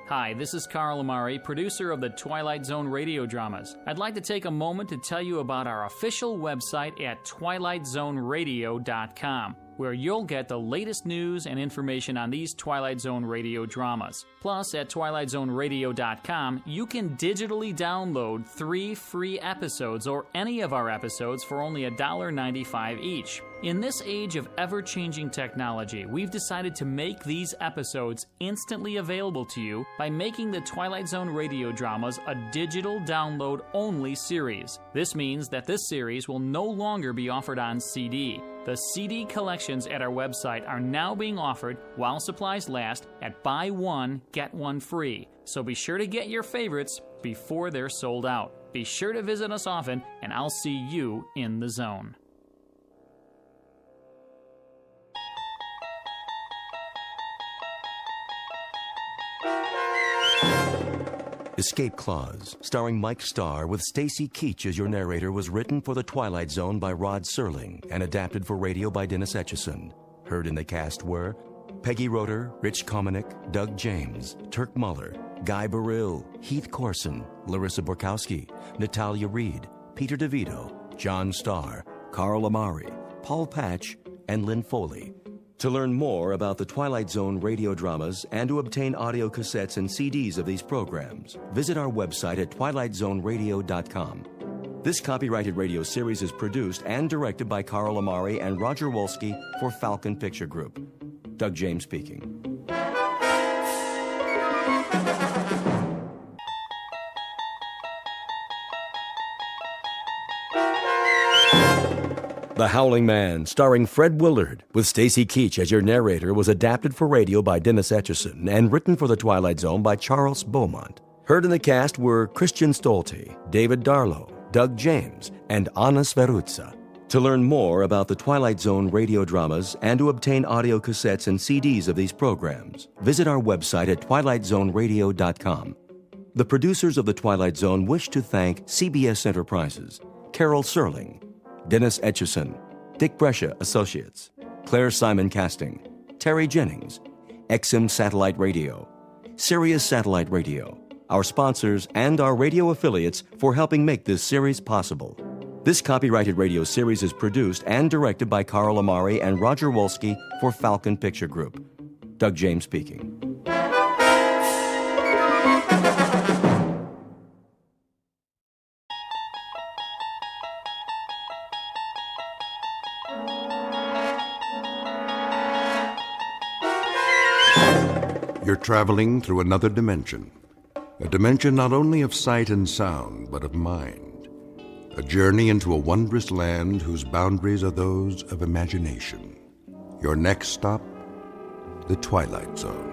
Hi, this is Carl Amari, producer of the Twilight Zone Radio Dramas. I'd like to take a moment to tell you about our official website at twilightzoneradio.com. where you'll get the latest news and information on these Twilight Zone radio dramas. Plus, at twilightzoneradio.com, you can digitally download 3 free episodes or any of our episodes for only $1.95 each. In this age of ever-changing technology, we've decided to make these episodes instantly available to you by making the Twilight Zone radio dramas a digital download-only series. This means that this series will no longer be offered on CD. The CD collections at our website are now being offered while supplies last at buy one, get one free. So be sure to get your favorites before they're sold out. Be sure to visit us often, and I'll see you in the zone. Escape Clause, starring Mike Starr with Stacy Keach as your narrator, was written for The Twilight Zone by Rod Serling and adapted for radio by Dennis Etchison. Heard in the cast were Peggy Roeder, Rich Kominick, Doug James, Turk Muller, Guy Burrill, Heath Corson, Larissa Borkowski, Natalia Reed, Peter DeVito, John Starr, Carl Amari, Paul Patch, and Lynn Foley. To learn more about the Twilight Zone radio dramas and to obtain audio cassettes and CDs of these programs, visit our website at twilightzoneradio.com. This copyrighted radio series is produced and directed by Carl Amari and Roger Wolski for Falcon Picture Group. Doug James speaking. The Howling Man, starring Fred Willard, with Stacy Keach as your narrator, was adapted for radio by Dennis Etchison and written for The Twilight Zone by Charles Beaumont. Heard in the cast were Christian Stolte, David Darlow, Doug James, and Anna Sverutza. To learn more about the Twilight Zone radio dramas and to obtain audio cassettes and CDs of these programs, visit our website at twilightzoneradio.com. The producers of The Twilight Zone wish to thank CBS Enterprises, Carol Serling, Dennis Etchison, Dick Brescia Associates, Claire Simon Casting, Terry Jennings, XM Satellite Radio, Sirius Satellite Radio, our sponsors, and our radio affiliates for helping make this series possible. This copyrighted radio series is produced and directed by Carl Amari and Roger Wolski for Falcon Picture Group. Doug James speaking. You're traveling through another dimension. A dimension not only of sight and sound, but of mind. A journey into a wondrous land whose boundaries are those of imagination. Your next stop, the Twilight Zone.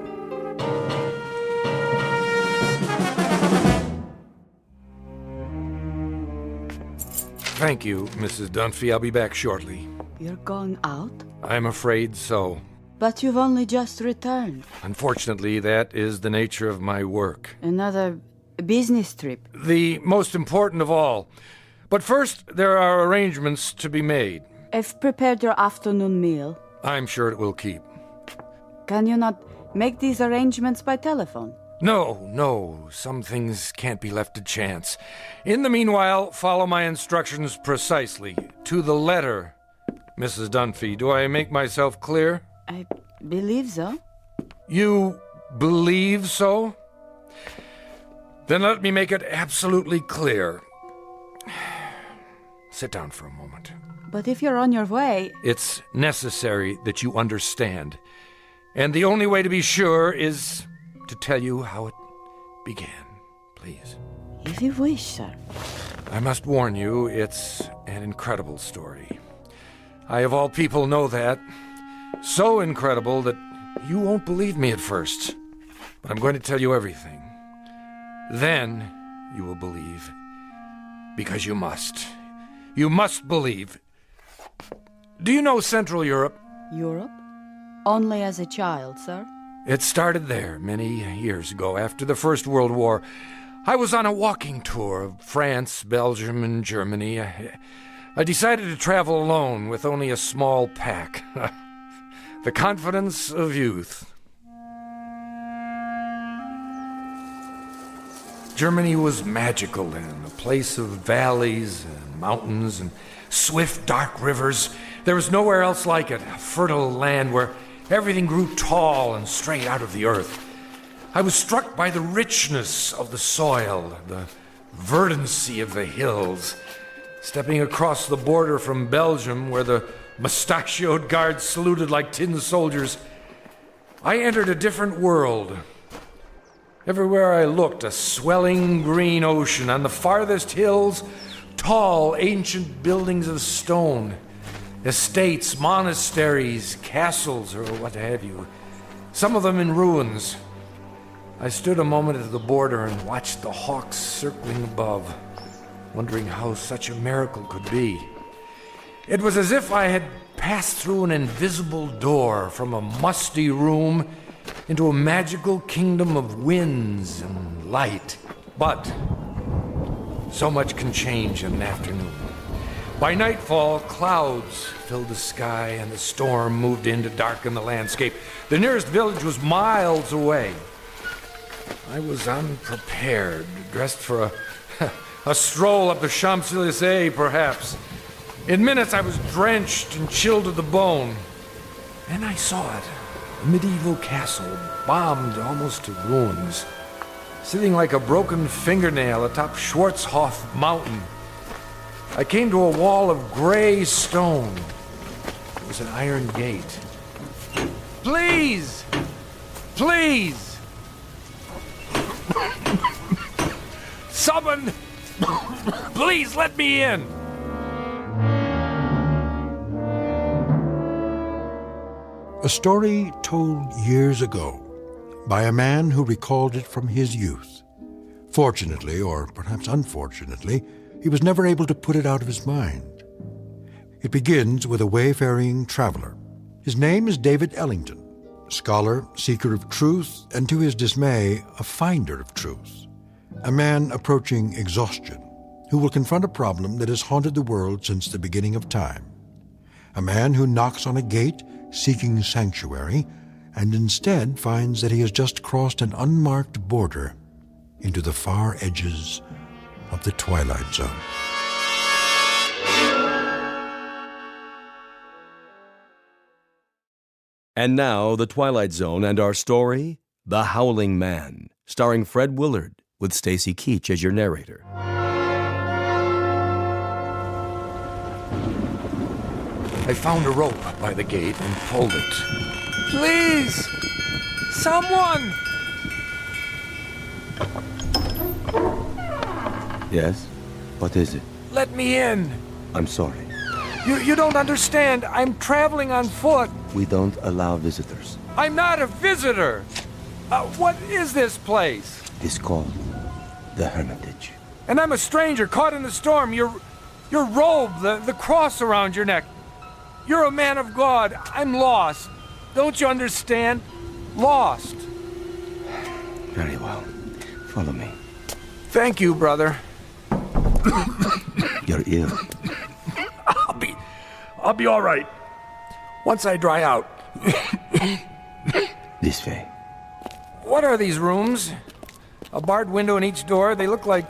Thank you, Mrs. Dunphy. I'll be back shortly. You're going out? I'm afraid so. But you've only just returned. Unfortunately, that is the nature of my work. Another business trip. The most important of all. But first, there are arrangements to be made. I've prepared your afternoon meal. I'm sure it will keep. Can you not make these arrangements by telephone? No. Some things can't be left to chance. In the meanwhile, follow my instructions precisely, to the letter. Mrs. Dunphy, do I make myself clear? I believe so. You believe so? Then let me make it absolutely clear. Sit down for a moment. But if you're on your way... It's necessary that you understand. And the only way to be sure is to tell you how it began. Please. If you wish, sir. I must warn you, it's an incredible story. I, of all people, know that. So incredible that you won't believe me at first. But I'm going to tell you everything. Then you will believe. Because you must. You must believe. Do you know Central Europe? Europe? Only as a child, sir? It started there many years ago, after the First World War. I was on a walking tour of France, Belgium, and Germany. I decided to travel alone with only a small pack. The confidence of youth. Germany was magical then, a place of valleys and mountains and swift, dark rivers There was nowhere else like it, a fertile land where everything grew tall and straight out of the earth. I was struck by the richness of the soil, the verdancy of the hills. Stepping across the border from Belgium, where the mustachioed guards saluted like tin soldiers, I entered a different world. Everywhere I looked, a swelling green ocean. On the farthest hills, tall, ancient buildings of stone. Estates, monasteries, castles, or what have you. Some of them in ruins. I stood a moment at the border and watched the hawks circling above, wondering how such a miracle could be. It was as if I had passed through an invisible door from a musty room into a magical kingdom of winds and light. But so much can change in an afternoon. By nightfall, clouds filled the sky and the storm moved in to darken the landscape. The nearest village was miles away. I was unprepared, dressed for a stroll up the Champs-Élysées, perhaps. In minutes, I was drenched and chilled to the bone. And I saw it, a medieval castle, bombed almost to ruins, sitting like a broken fingernail atop Schwarzhof Mountain. I came to a wall of gray stone. There was an iron gate. Please! Please! Someone! Please let me in! A story told years ago by a man who recalled it from his youth. Fortunately, or perhaps unfortunately, he was never able to put it out of his mind. It begins with a wayfaring traveler. His name is David Ellington, scholar, seeker of truth, and to his dismay, a finder of truth. A man approaching exhaustion, who will confront a problem that has haunted the world since the beginning of time. A man who knocks on a gate seeking sanctuary, and instead finds that he has just crossed an unmarked border into the far edges of the Twilight Zone. And now, The Twilight Zone and our story, The Howling Man, starring Fred Willard, with Stacy Keach as your narrator. I found a rope by the gate and pulled it. Please! Someone! Yes? What is it? Let me in! I'm sorry. You don't understand. I'm traveling on foot. We don't allow visitors. I'm not a visitor! What is this place? It's called the Hermitage. And I'm a stranger caught in the storm. Your robe, the cross around your neck. You're a man of God. I'm lost. Don't you understand? Lost. Very well. Follow me. Thank you, brother. You're ill. I'll be all right. Once I dry out. This way. What are these rooms? A barred window in each door. They look like,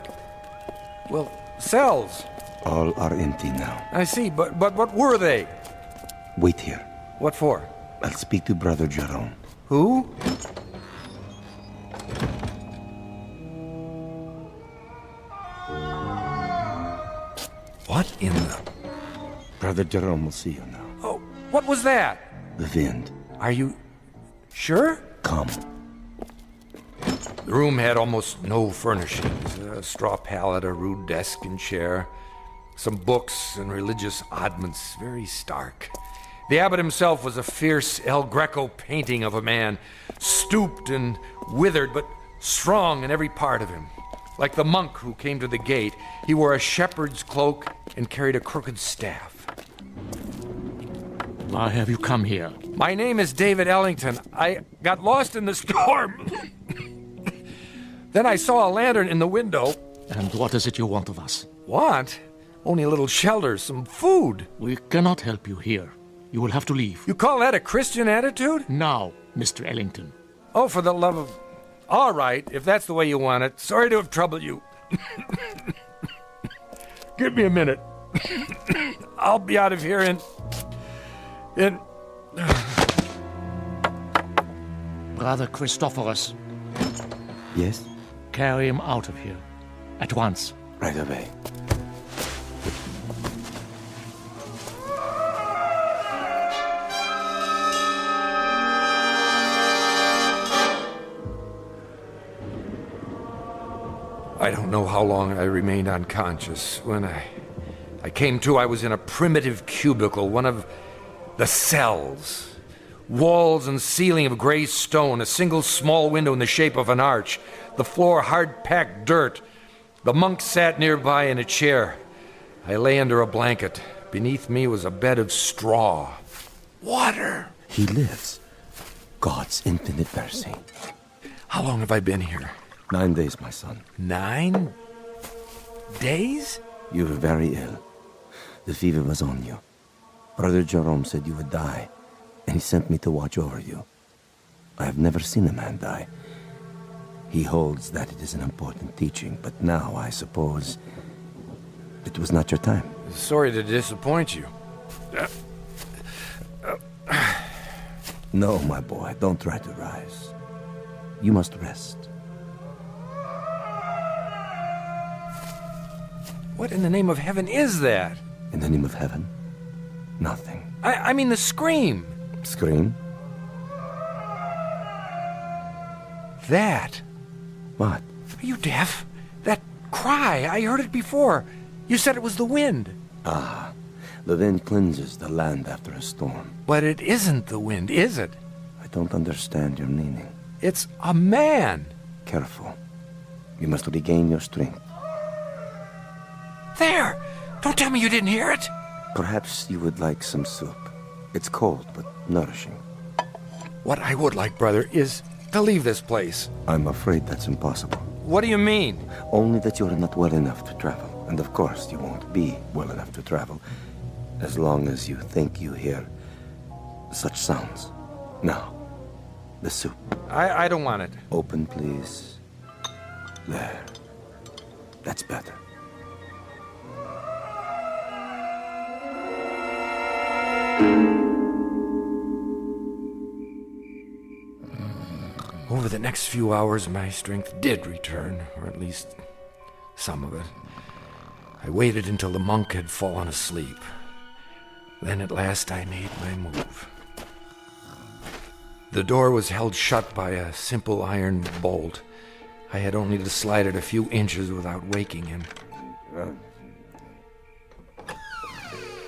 well, cells. All are empty now. I see, but what were they? Wait here. What for? I'll speak to Brother Jerome. Who? What in the... Brother Jerome will see you now. Oh, what was that? The wind. Are you sure? Come. The room had almost no furnishings. A straw pallet, a rude desk and chair, some books and religious oddments, very stark. The abbot himself was a fierce El Greco painting of a man, stooped and withered, but strong in every part of him. Like the monk who came to the gate, he wore a shepherd's cloak and carried a crooked staff. Why have you come here? My name is David Ellington. I got lost in the storm. Then I saw a lantern in the window. And what is it you want of us? Want? Only a little shelter, some food. We cannot help you here. You will have to leave. You call that a Christian attitude? Now, Mr. Ellington. Oh, for the love of... All right, if that's the way you want it. Sorry to have troubled you. Give me a minute. I'll be out of here in Brother Christophorus. Yes? Carry him out of here. At once. Right away. I don't know how long I remained unconscious. When I came to, I was in a primitive cubicle, one of the cells. Walls and ceiling of gray stone, a single small window in the shape of an arch, the floor hard-packed dirt. The monk sat nearby in a chair. I lay under a blanket. Beneath me was a bed of straw. Water! He lives. God's infinite mercy. How long have I been here? 9 days, my son. 9 days? You were very ill. The fever was on you. Brother Jerome said you would die, and he sent me to watch over you. I have never seen a man die. He holds that it is an important teaching, but now I suppose it was not your time. Sorry to disappoint you. No, my boy, don't try to rise. You must rest. What in the name of heaven is that? In the name of heaven? Nothing. I mean the scream. Scream? That. What? Are you deaf? That cry, I heard it before. You said it was the wind. Ah, the wind cleanses the land after a storm. But it isn't the wind, is it? I don't understand your meaning. It's a man. Careful. You must regain your strength. There! Don't tell me you didn't hear it! Perhaps you would like some soup. It's cold, but nourishing. What I would like, brother, is to leave this place. I'm afraid that's impossible. What do you mean? Only that you're not well enough to travel. And of course, you won't be well enough to travel as long as you think you hear such sounds. Now, the soup. I don't want it. Open, please. There. That's better. Over the next few hours, my strength did return, or at least some of it. I waited until the monk had fallen asleep. Then at last I made my move. The door was held shut by a simple iron bolt. I had only to slide it a few inches without waking him. I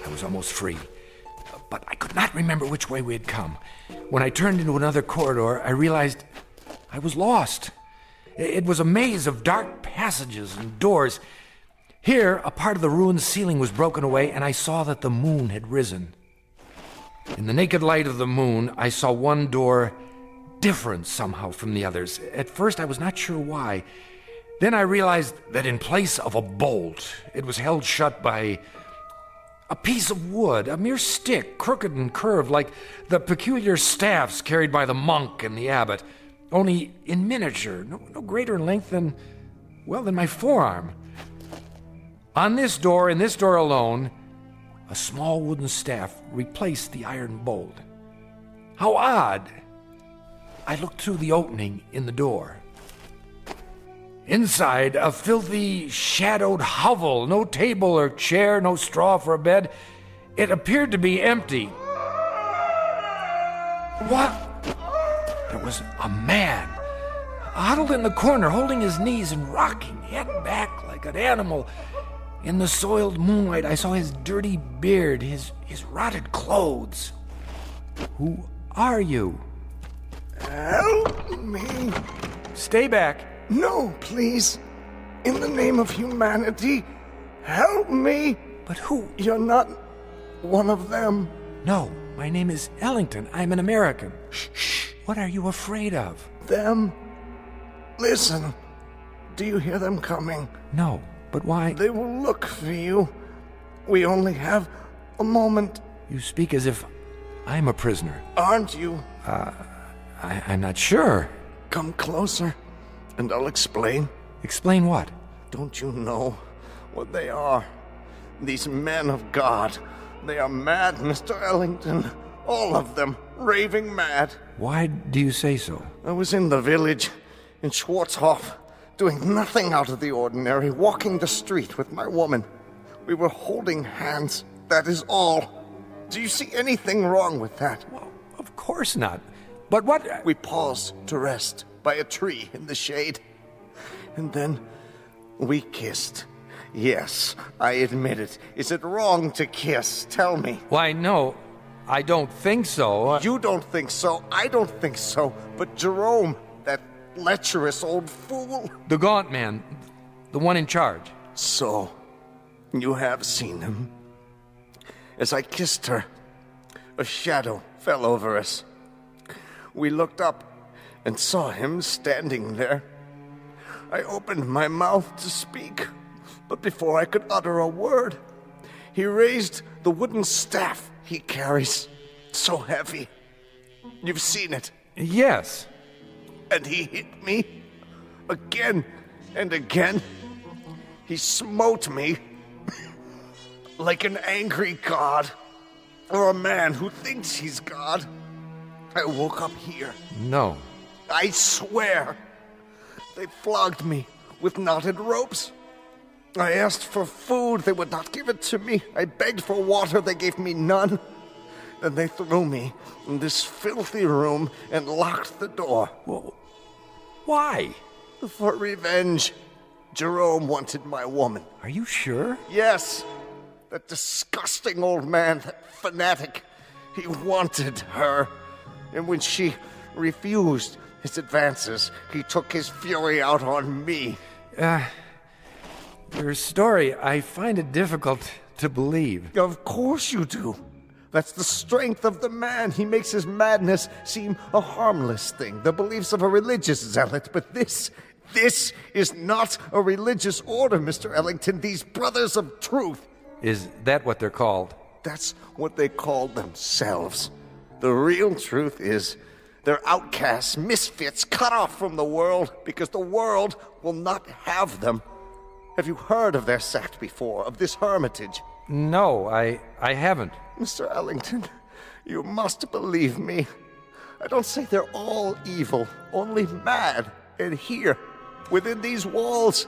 was almost free, but I could not remember which way we had come. When I turned into another corridor, I realized I was lost. It was a maze of dark passages and doors. Here, a part of the ruined ceiling was broken away, and I saw that the moon had risen. In the naked light of the moon, I saw one door different somehow from the others. At first, I was not sure why. Then I realized that in place of a bolt, it was held shut by a piece of wood, a mere stick, crooked and curved, like the peculiar staffs carried by the monk and the abbot, only in miniature, no greater in length than my forearm. On this door, in this door alone, a small wooden staff replaced the iron bolt. How odd! I looked through the opening in the door. Inside, a filthy, shadowed hovel, no table or chair, no straw for a bed. It appeared to be empty. What? There was a man, huddled in the corner, holding his knees and rocking, head back like an animal. In the soiled moonlight, I saw his dirty beard, his rotted clothes. Who are you? Help me. Stay back. No, please. In the name of humanity, help me. But who? You're not one of them. No, my name is Ellington. I'm an American. Shh. What are you afraid of? Them. Listen. Do you hear them coming? No. But why? They will look for you. We only have a moment. You speak as if I'm a prisoner. Aren't you? I'm not sure. Come closer, and I'll explain. Explain what? Don't you know what they are? These men of God. They are mad, Mr. Ellington. All of them, raving mad. Why do you say so? I was in the village, in Schwarzhof, doing nothing out of the ordinary, walking the street with my woman. We were holding hands, that is all. Do you see anything wrong with that? Well, of course not. But what... We paused to rest by a tree in the shade. And then we kissed. Yes, I admit it. Is it wrong to kiss? Tell me. Why, no, I don't think so. You don't think so, I don't think so. But Jerome, that lecherous old fool... The gaunt man, the one in charge. So, you have seen him. As I kissed her, a shadow fell over us. We looked up and saw him standing there. I opened my mouth to speak, but before I could utter a word, he raised the wooden staff he carries, so heavy. You've seen it. Yes. And he hit me again and again. He smote me like an angry god, or a man who thinks he's God. I woke up here. No. I swear. They flogged me with knotted ropes. I asked for food, they would not give it to me. I begged for water, they gave me none. Then they threw me in this filthy room and locked the door. Well, why? For revenge. Jerome wanted my woman. Are you sure? Yes. That disgusting old man, that fanatic. He wanted her. And when she refused his advances, he took his fury out on me. Your story, I find it difficult to believe. Of course you do. That's the strength of the man. He makes his madness seem a harmless thing, the beliefs of a religious zealot. But this is not a religious order, Mr. Ellington. These brothers of truth. Is that what they're called? That's what they call themselves. The real truth is they're outcasts, misfits, cut off from the world because the world will not have them. Have you heard of their sect before, of this hermitage? No, I haven't. Mr. Ellington, you must believe me. I don't say they're all evil, only mad. And here, within these walls,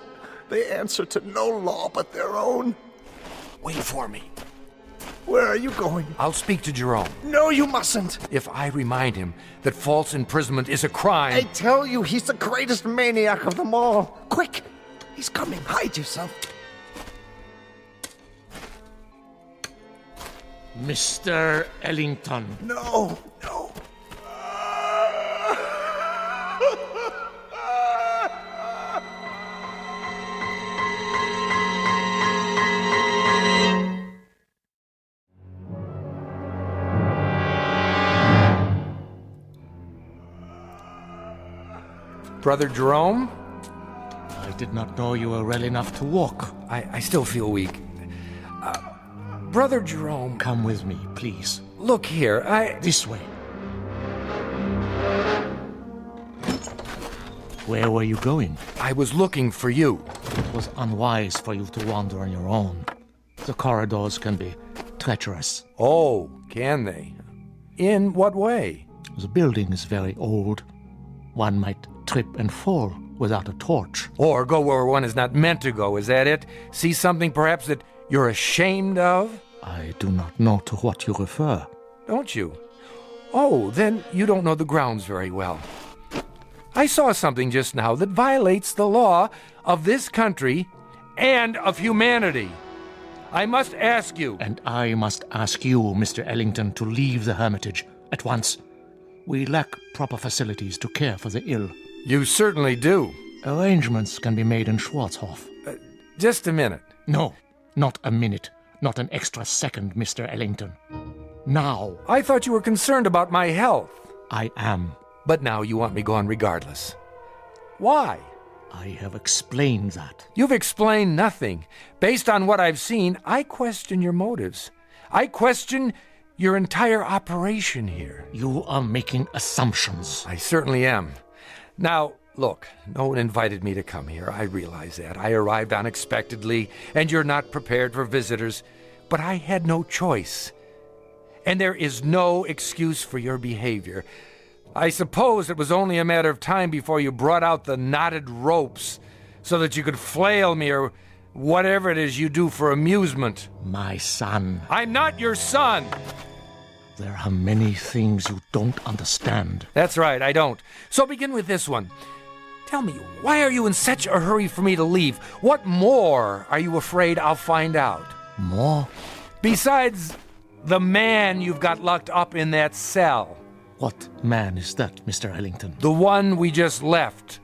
they answer to no law but their own. Wait for me. Where are you going? I'll speak to Jerome. No, you mustn't. If I remind him that false imprisonment is a crime... I tell you, he's the greatest maniac of them all. Quick! He's coming. Hide yourself. Mr. Ellington. No. Brother Jerome? I did not know you were well enough to walk. I still feel weak. Brother Jerome... Come with me, please. Look here, This way. Where were you going? I was looking for you. It was unwise for you to wander on your own. The corridors can be treacherous. Oh, can they? In what way? The building is very old. One might trip and fall without a torch. Or go where one is not meant to go, is that it? See something perhaps that you're ashamed of? I do not know to what you refer. Don't you? Oh, then you don't know the grounds very well. I saw something just now that violates the law of this country and of humanity. I must ask you. And I must ask you, Mr. Ellington, to leave the hermitage at once. We lack proper facilities to care for the ill. You certainly do. Arrangements can be made in Schwarzhof. Just a minute. No, not a minute. Not an extra second, Mr. Ellington. Now. I thought you were concerned about my health. I am. But now you want me gone regardless. Why? I have explained that. You've explained nothing. Based on what I've seen, I question your motives. I question your entire operation here. You are making assumptions. I certainly am. Now, look, no one invited me to come here. I realize that. I arrived unexpectedly, and you're not prepared for visitors. But I had no choice. and there is no excuse for your behavior. I suppose it was only a matter of time before you brought out the knotted ropes so that you could flail me or whatever it is you do for amusement. My son. I'm not your son! There are many things you don't understand. That's right, I don't. So begin with this one. Tell me, why are you in such a hurry for me to leave? What more are you afraid I'll find out? More? Besides the man you've got locked up in that cell. What man is that, Mr. Ellington? The one we just left.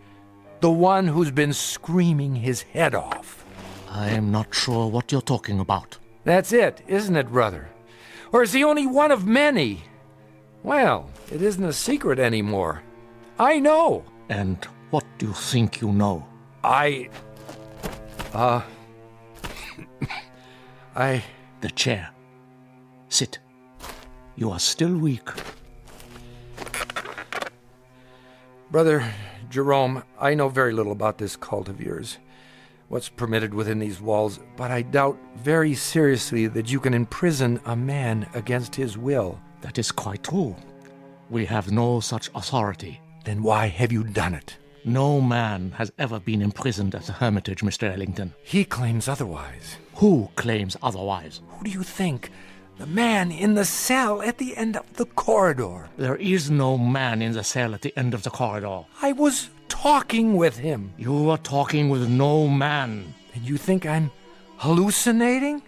The one who's been screaming his head off. I am not sure what you're talking about. That's it, isn't it, brother? Or is he only one of many? Well, it isn't a secret anymore. I know. And what do you think you know? The chair. Sit. You are still weak. Brother Jerome, I know very little about this cult of yours, what's permitted within these walls, but I doubt very seriously that you can imprison a man against his will. That is quite true. We have no such authority. Then why have you done it? No man has ever been imprisoned at the Hermitage, Mr. Ellington. He claims otherwise. Who claims otherwise? Who do you think? The man in the cell at the end of the corridor. There is no man in the cell at the end of the corridor. I was talking with him. You were talking with no man. And you think I'm hallucinating?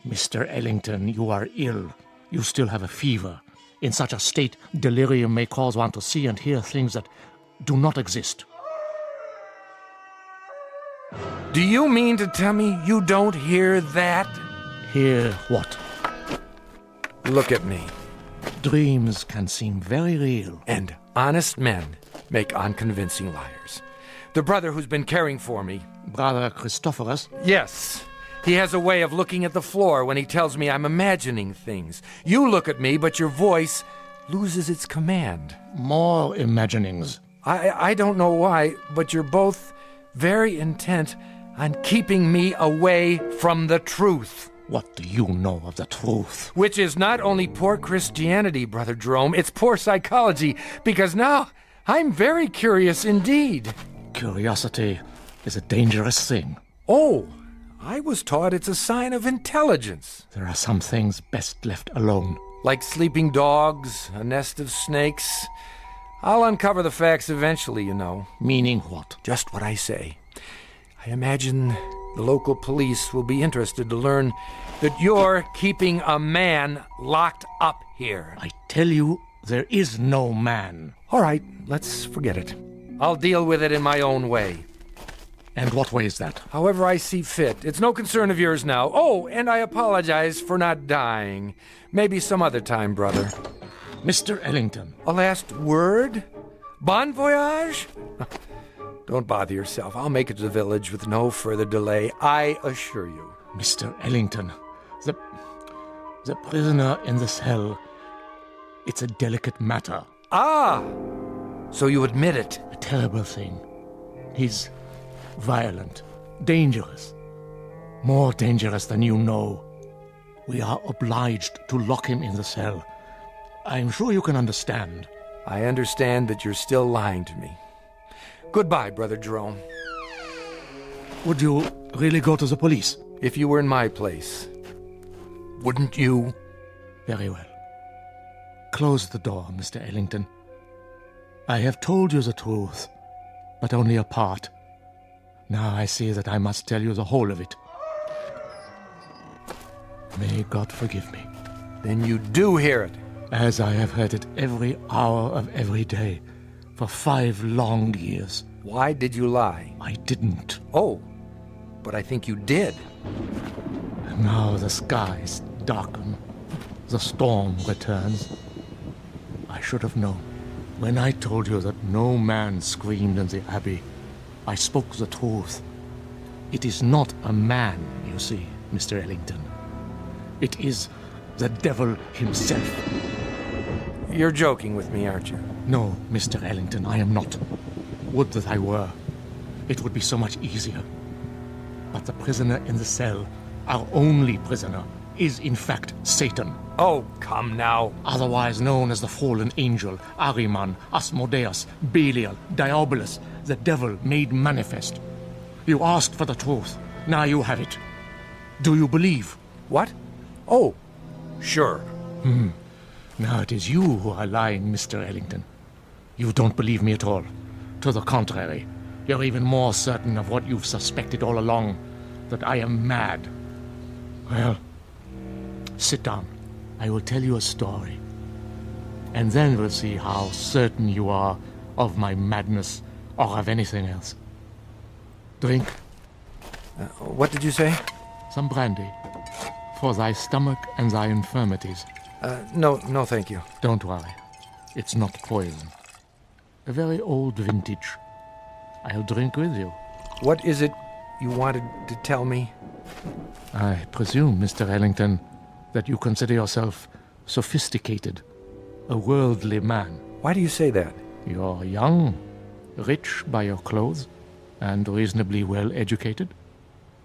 Mr. Ellington, you are ill. You still have a fever. In such a state, delirium may cause one to see and hear things that do not exist. Do you mean to tell me you don't hear that? Hear what? Look at me. Dreams can seem very real. And honest men make unconvincing liars. The brother who's been caring for me. Brother Christophorus? Yes. He has a way of looking at the floor when he tells me I'm imagining things. You look at me, but your voice loses its command. More imaginings. I don't know why, but you're both very intent on keeping me away from the truth. What do you know of the truth? Which is not only poor Christianity, Brother Jerome, it's poor psychology, because now I'm very curious indeed. Curiosity is a dangerous thing. Oh, I was taught it's a sign of intelligence. There are some things best left alone. Like sleeping dogs, a nest of snakes. I'll uncover the facts eventually, you know. Meaning what? Just what I say. I imagine the local police will be interested to learn that you're keeping a man locked up here. I tell you, there is no man. All right, let's forget it. I'll deal with it in my own way. And what way is that? However I see fit. It's no concern of yours now. Oh, and I apologize for not dying. Maybe some other time, brother. Mr. Ellington. A last word? Bon voyage? Don't bother yourself. I'll make it to the village with no further delay, I assure you. Mr. Ellington, the prisoner in the cell, it's a delicate matter. Ah! So you admit it? A terrible thing. He's violent, dangerous. More dangerous than you know. We are obliged to lock him in the cell. I'm sure you can understand. I understand that you're still lying to me. Goodbye, Brother Jerome. Would you really go to the police? If you were in my place, wouldn't you? Very well. Close the door, Mr. Ellington. I have told you the truth, but only a part. Now I see that I must tell you the whole of it. May God forgive me. Then you do hear it. As I have heard it every hour of every day, for 5 long years. Why did you lie? I didn't. Oh, but I think you did. And now the skies darken. The storm returns. I should have known. When I told you that no man screamed in the abbey, I spoke the truth. It is not a man, you see, Mr. Ellington. It is the devil himself. You're joking with me, aren't you? No, Mr. Ellington, I am not. Would that I were. It would be so much easier. But the prisoner in the cell, our only prisoner, is in fact Satan. Oh, come now. Otherwise known as the fallen angel, Ahriman, Asmodeus, Belial, Diabolus, the devil made manifest. You asked for the truth. Now you have it. Do you believe? What? Oh, sure. Now it is you who are lying, Mr. Ellington. You don't believe me at all. To the contrary, you're even more certain of what you've suspected all along, that I am mad. Well, sit down. I will tell you a story. And then we'll see how certain you are of my madness or of anything else. Drink. What did you say? Some brandy. For thy stomach and thy infirmities. No, thank you. Don't worry. It's not poison. A very old vintage. I'll drink with you. What is it you wanted to tell me? I presume, Mr. Ellington, that you consider yourself sophisticated, a worldly man. Why do you say that? You're young, rich by your clothes, and reasonably well educated.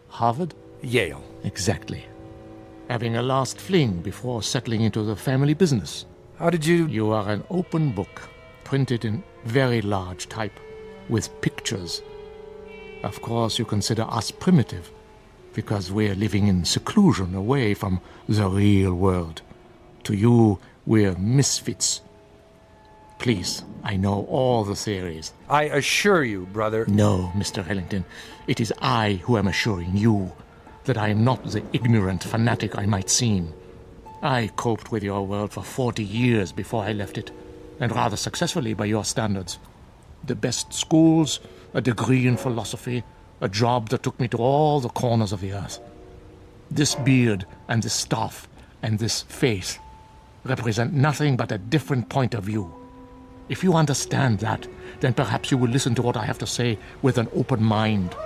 Harvard? Yale. Exactly. Having a last fling before settling into the family business. How did you... You are an open book, printed in very large type, with pictures. Of course, you consider us primitive, because we're living in seclusion away from the real world. To you, we're misfits. Please, I know all the theories. I assure you, brother... No, Mr. Ellington. It is I who am assuring you that I am not the ignorant fanatic I might seem. I coped with your world for 40 years before I left it, and rather successfully by your standards. The best schools, a degree in philosophy, a job that took me to all the corners of the earth. This beard and this staff and this face represent nothing but a different point of view. If you understand that, then perhaps you will listen to what I have to say with an open mind.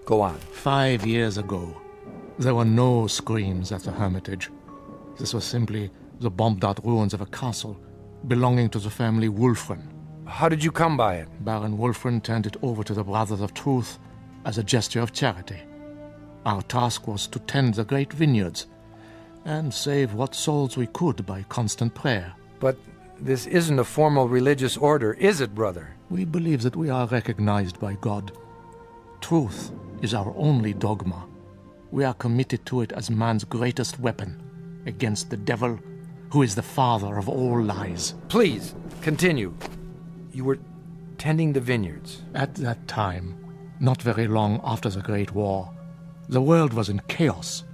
Go on. 5 years ago, there were no screams at the Hermitage. This was simply the bombed-out ruins of a castle belonging to the family Wulfren. How did you come by it? Baron Wulfren turned it over to the Brothers of Truth as a gesture of charity. Our task was to tend the great vineyards and save what souls we could by constant prayer. But this isn't a formal religious order, is it, brother? We believe that we are recognized by God. Truth is our only dogma. We are committed to it as man's greatest weapon against the devil, who is the father of all lies. Please, continue. You were tending the vineyards. At that time, not very long after the Great War, the world was in chaos.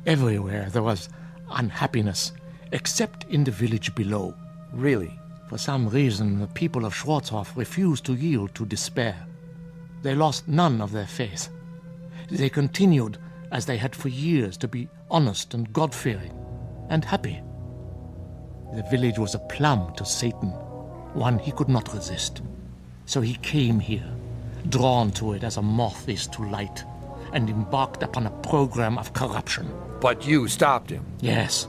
Everywhere there was unhappiness, except in the village below. Really? For some reason, the people of Schwarzhof refused to yield to despair. They lost none of their faith. They continued, as they had for years, to be honest and God-fearing and happy. The village was a plum to Satan, one he could not resist. So he came here, drawn to it as a moth is to light, and embarked upon a program of corruption. But you stopped him. Yes.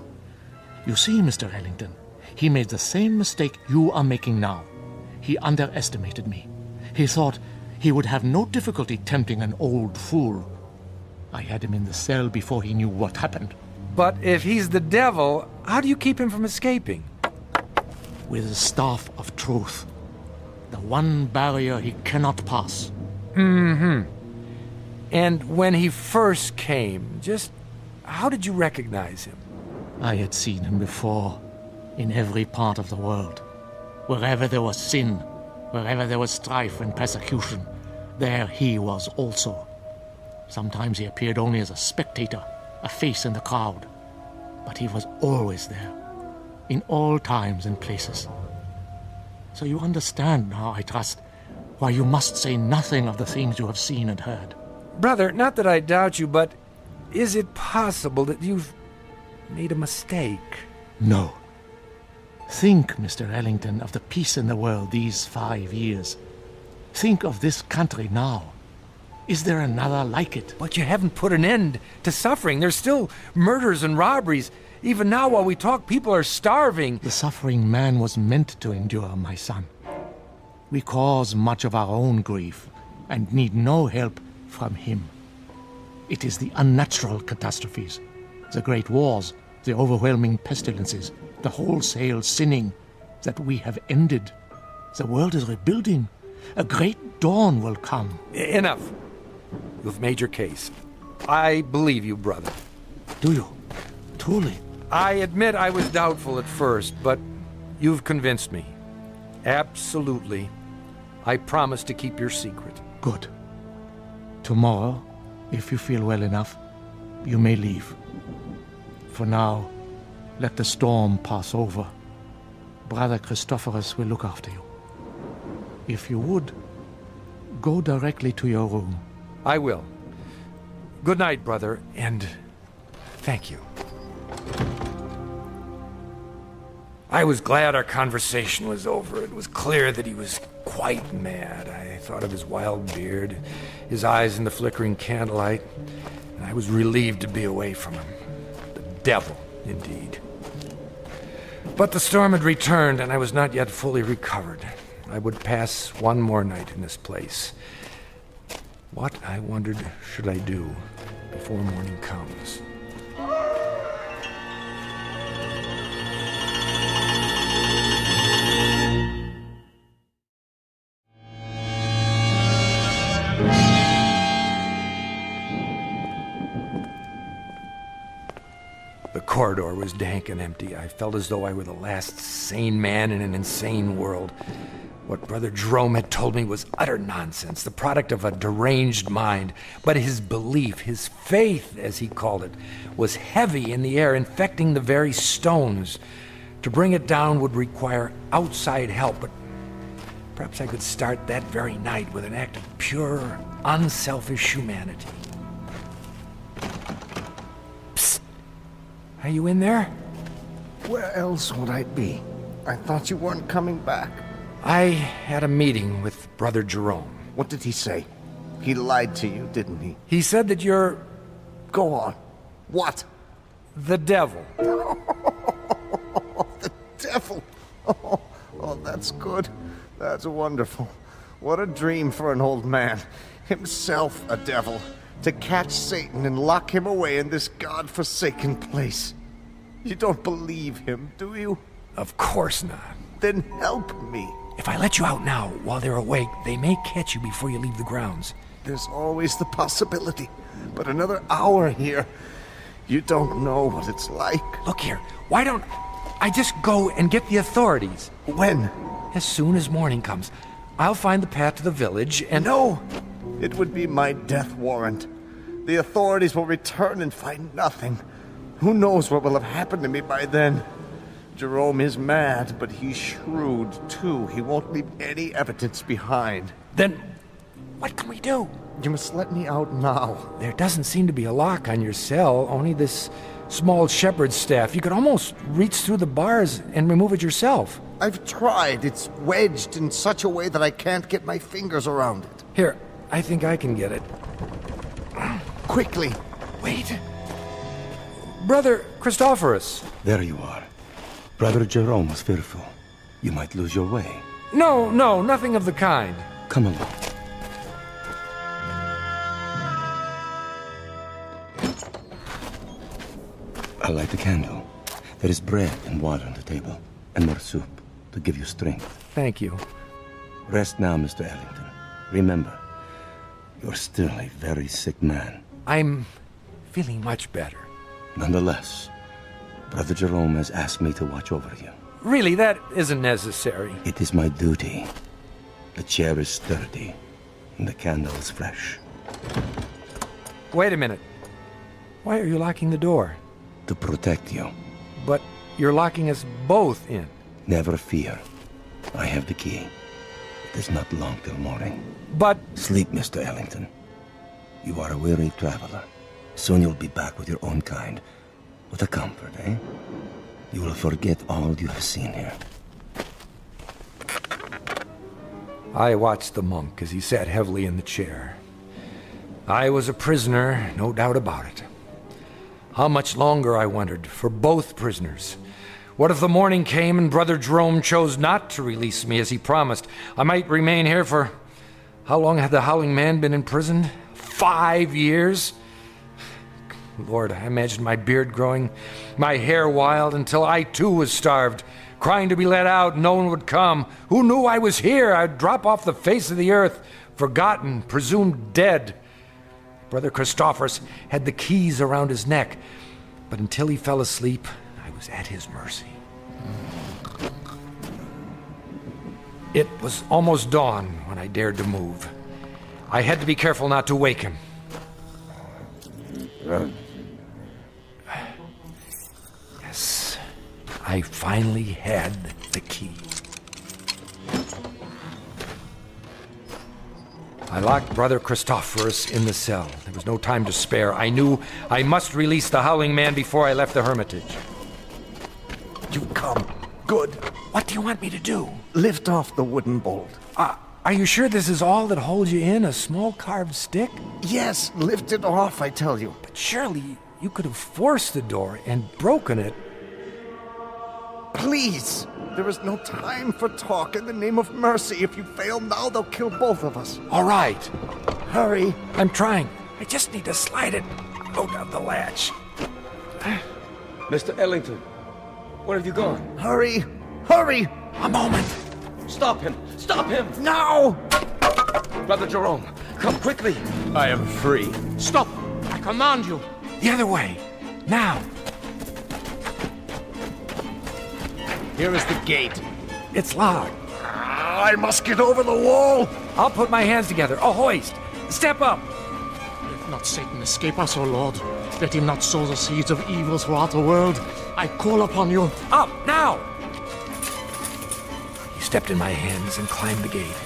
You see, Mr. Ellington, he made the same mistake you are making now. He underestimated me. He thought he would have no difficulty tempting an old fool. I had him in the cell before he knew what happened. But if he's the devil, how do you keep him from escaping? With the staff of truth. The one barrier he cannot pass. Mm-hmm. And when he first came, just how did you recognize him? I had seen him before, in every part of the world. Wherever there was sin, wherever there was strife and persecution, there he was also. Sometimes he appeared only as a spectator, a face in the crowd. But he was always there, in all times and places. So you understand now, I trust, why you must say nothing of the things you have seen and heard. Brother, not that I doubt you, but is it possible that you've made a mistake? No. Think, Mr. Ellington, of the peace in the world these 5 years. Think of this country now. Is there another like it? But you haven't put an end to suffering. There's still murders and robberies. Even now, while we talk, people are starving. The suffering man was meant to endure, my son. We cause much of our own grief and need no help from him. It is the unnatural catastrophes, the great wars, the overwhelming pestilences, the wholesale sinning that we have ended. The world is rebuilding. A great dawn will come. Enough. You've made your case. I believe you, brother. Do you? Truly? I admit I was doubtful at first, but you've convinced me. Absolutely. I promise to keep your secret. Good. Tomorrow, if you feel well enough, you may leave. For now, let the storm pass over. Brother Christophorus will look after you. If you would, go directly to your room. I will. Good night, brother, and thank you. I was glad our conversation was over. It was clear that he was quite mad. I thought of his wild beard, his eyes in the flickering candlelight, and I was relieved to be away from him. The devil, indeed. But the storm had returned, and I was not yet fully recovered. I would pass one more night in this place. What, I wondered, should I do before morning comes? The corridor was dank and empty. I felt as though I were the last sane man in an insane world. What Brother Jerome had told me was utter nonsense, the product of a deranged mind. But his belief, his faith, as he called it, was heavy in the air, infecting the very stones. To bring it down would require outside help, but perhaps I could start that very night with an act of pure, unselfish humanity. Psst! Are you in there? Where else would I be? I thought you weren't coming back. I had a meeting with Brother Jerome. What did he say? He lied to you, didn't he? He said that you're... Go on. What? The devil. The devil. Oh, that's good. That's wonderful. What a dream for an old man. Himself a devil. To catch Satan and lock him away in this God-forsaken place. You don't believe him, do you? Of course not. Then help me. If I let you out now, while they're awake, they may catch you before you leave the grounds. There's always the possibility. But another hour here, you don't know what it's like. Look here, why don't I just go and get the authorities? When? As soon as morning comes. I'll find the path to the village and... No! It would be my death warrant. The authorities will return and find nothing. Who knows what will have happened to me by then? Jerome is mad, but he's shrewd, too. He won't leave any evidence behind. Then, what can we do? You must let me out now. There doesn't seem to be a lock on your cell, only this small shepherd's staff. You could almost reach through the bars and remove it yourself. I've tried. It's wedged in such a way that I can't get my fingers around it. Here, I think I can get it. Quickly. Wait. Brother Christophorus. There you are. Brother Jerome was fearful. You might lose your way. No, nothing of the kind. Come along. I'll light the candle. There is bread and water on the table, and more soup to give you strength. Thank you. Rest now, Mr. Ellington. Remember, you're still a very sick man. I'm feeling much better. Nonetheless, Brother Jerome has asked me to watch over you. Really, that isn't necessary. It is my duty. The chair is sturdy, and the candle is fresh. Wait a minute. Why are you locking the door? To protect you. But you're locking us both in. Never fear. I have the key. It is not long till morning. But... Sleep, Mr. Ellington. You are a weary traveler. Soon you'll be back with your own kind. With a comfort, eh? You will forget all you have seen here. I watched the monk as he sat heavily in the chair. I was a prisoner, no doubt about it. How much longer, I wondered, for both prisoners? What if the morning came and Brother Jerome chose not to release me as he promised? I might remain here for... How long had the Howling Man been in prison? 5 years? Lord, I imagined my beard growing, my hair wild, until I too was starved, crying to be let out. No one would come. Who knew I was here? I'd drop off the face of the earth, forgotten, presumed dead. Brother Christophorus had the keys around his neck, but until he fell asleep, I was at his mercy. It was almost dawn when I dared to move. I had to be careful not to wake him. Yes, I finally had the key. I locked Brother Christophorus in the cell. There was no time to spare. I knew I must release the Howling Man before I left the hermitage. You've come. Good. What do you want me to do? Lift off the wooden bolt. Are you sure this is all that holds you in? A small carved stick? Yes, lift it off, I tell you. But surely you could have forced the door and broken it. Please! There is no time for talk. In the name of mercy, if you fail now, they'll kill both of us. All right. Hurry. I'm trying. I just need to slide it out of the latch. Mr. Ellington, where have you gone? Hurry! Hurry! A moment. Stop him! Stop him! Now! Brother Jerome, come quickly. I am free. Stop! I command you. The other way. Now. Here is the gate. It's locked. I must get over the wall. I'll put my hands together. A hoist. Step up. Let not Satan escape us, O Lord. Let him not sow the seeds of evil throughout the world. I call upon you. Up, now! He stepped in my hands and climbed the gate.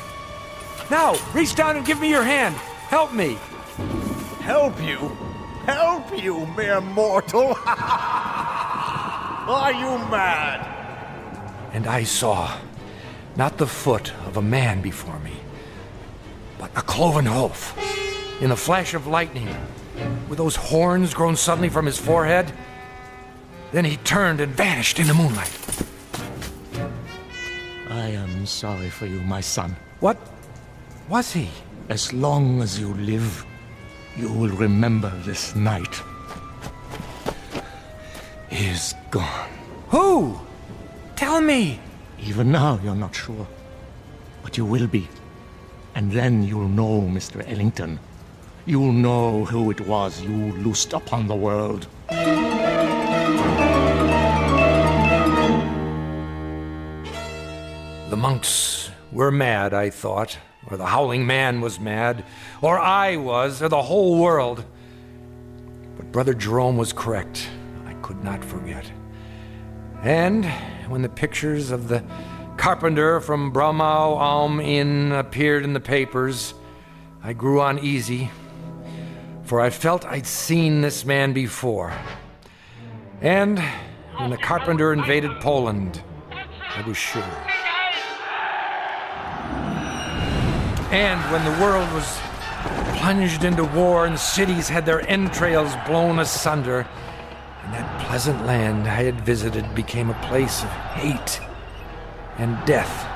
Now, reach down and give me your hand. Help me. Help you? Help you, mere mortal? Are you mad? And I saw not the foot of a man before me, but a cloven hoof. In a flash of lightning, with those horns grown suddenly from his forehead, then he turned and vanished in the moonlight. I am sorry for you, my son. What was he? As long as you live, you will remember this night. He is gone. Who? Tell me. Even now, you're not sure. But you will be. And then you'll know, Mr. Ellington. You'll know who it was you loosed upon the world. The monks were mad, I thought. Or the Howling Man was mad. Or I was, or the whole world. But Brother Jerome was correct. I could not forget. And when the pictures of the carpenter from Bromau Alm Inn appeared in the papers, I grew uneasy, for I felt I'd seen this man before. And when the carpenter invaded Poland, I was sure. And when the world was plunged into war and cities had their entrails blown asunder, and that pleasant land I had visited became a place of hate and death,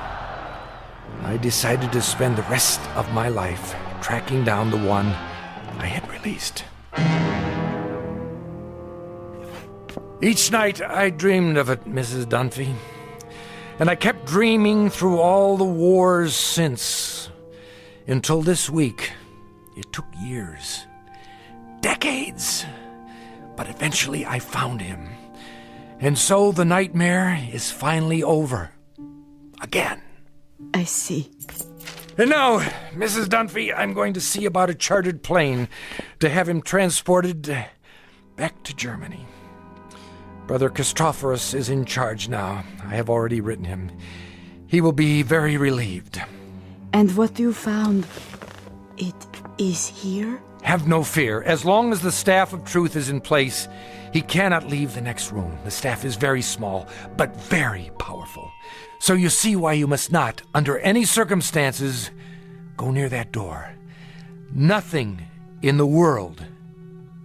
I decided to spend the rest of my life tracking down the one I had released. Each night I dreamed of it, Mrs. Dunphy, and I kept dreaming through all the wars since, until this week. It took years, decades. But eventually I found him. And so the nightmare is finally over. Again. I see. And now, Mrs. Dunphy, I'm going to see about a chartered plane to have him transported back to Germany. Brother Christophorus is in charge now. I have already written him. He will be very relieved. And what you found, it is here? Have no fear. As long as the staff of truth is in place, he cannot leave the next room. The staff is very small, but very powerful. So you see why you must not, under any circumstances, go near that door. Nothing in the world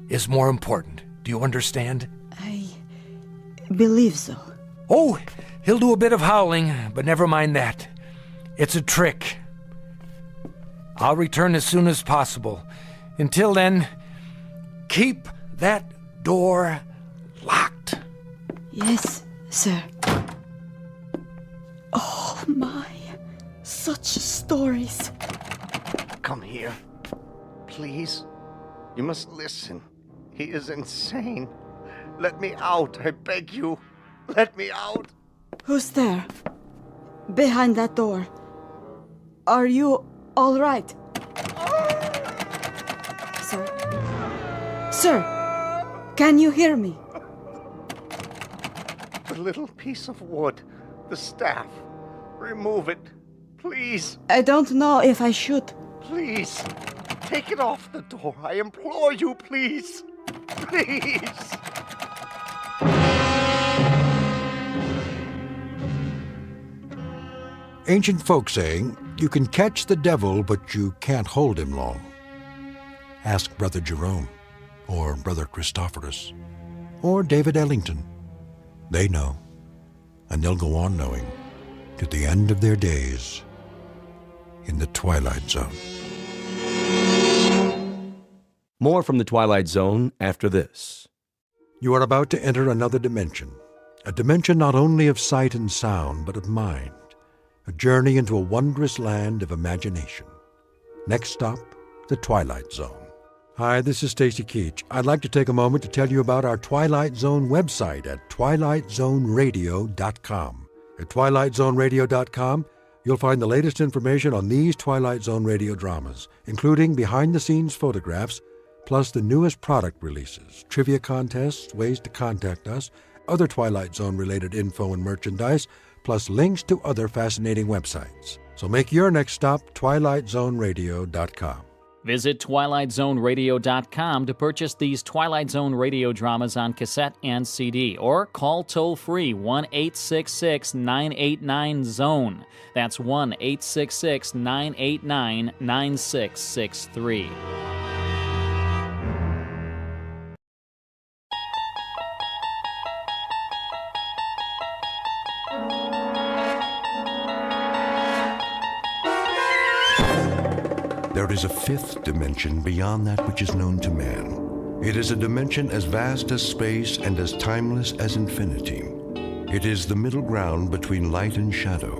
is more important. Do you understand? I believe so. Oh, he'll do a bit of howling, but never mind that. It's a trick. I'll return as soon as possible. Until then, keep that door locked. Yes, sir. Oh my, such stories. Come here. Please. You must listen. He is insane. Let me out, I beg you. Let me out. Who's there? Behind that door. Are you all right? Sir? Sir, can you hear me? The little piece of wood, the staff. Remove it, please. I don't know if I should. Please. Take it off the door. I implore you, please. Please. Ancient folk saying, you can catch the devil, but you can't hold him long. Ask Brother Jerome, or Brother Christophorus, or David Ellington. They know, and they'll go on knowing to the end of their days in the Twilight Zone. More from the Twilight Zone after this. You are about to enter another dimension, a dimension not only of sight and sound, but of mind, a journey into a wondrous land of imagination. Next stop, the Twilight Zone. Hi, this is Stacy Keach. I'd like to take a moment to tell you about our Twilight Zone website at twilightzoneradio.com. At twilightzoneradio.com, you'll find the latest information on these Twilight Zone radio dramas, including behind-the-scenes photographs, plus the newest product releases, trivia contests, ways to contact us, other Twilight Zone-related info and merchandise, plus links to other fascinating websites. So make your next stop twilightzoneradio.com. Visit twilightzoneradio.com to purchase these Twilight Zone radio dramas on cassette and CD, or call toll-free 1-866-989-ZONE. That's 1-866-989-9663. There is a fifth dimension beyond that which is known to man. It is a dimension as vast as space and as timeless as infinity. It is the middle ground between light and shadow,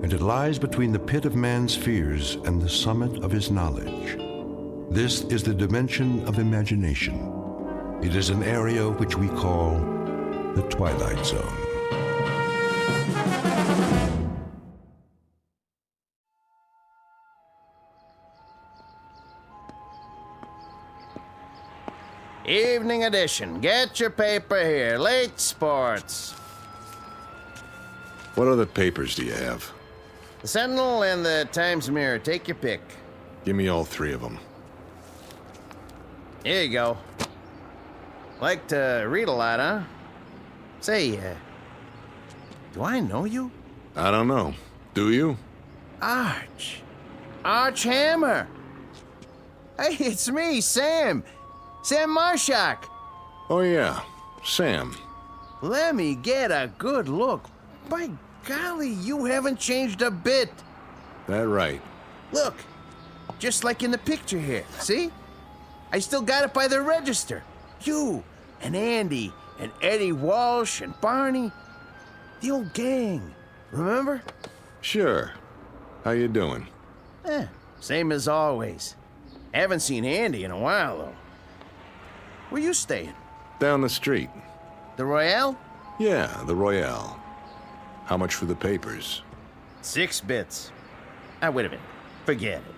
and it lies between the pit of man's fears and the summit of his knowledge. This is the dimension of imagination. It is an area which we call the Twilight Zone. Evening edition. Get your paper here. Late sports. What other papers do you have? The Sentinel and the Times Mirror. Take your pick. Give me all three of them. Here you go. Like to read a lot, huh? Say, do I know you? I don't know. Do you? Arch Hammer. Hey, it's me, Sam. Sam Marshak. Oh, yeah. Sam. Let me get a good look. By golly, you haven't changed a bit. That right. Look, just like in the picture here. See? I still got it by the register. You and Andy and Eddie Walsh and Barney. The old gang. Remember? Sure. How you doing? Same as always. Haven't seen Andy in a while, though. Where you staying? Down the street. The Royale? Yeah, the Royale. How much for the papers? 6 bits. Wait a minute. Forget it.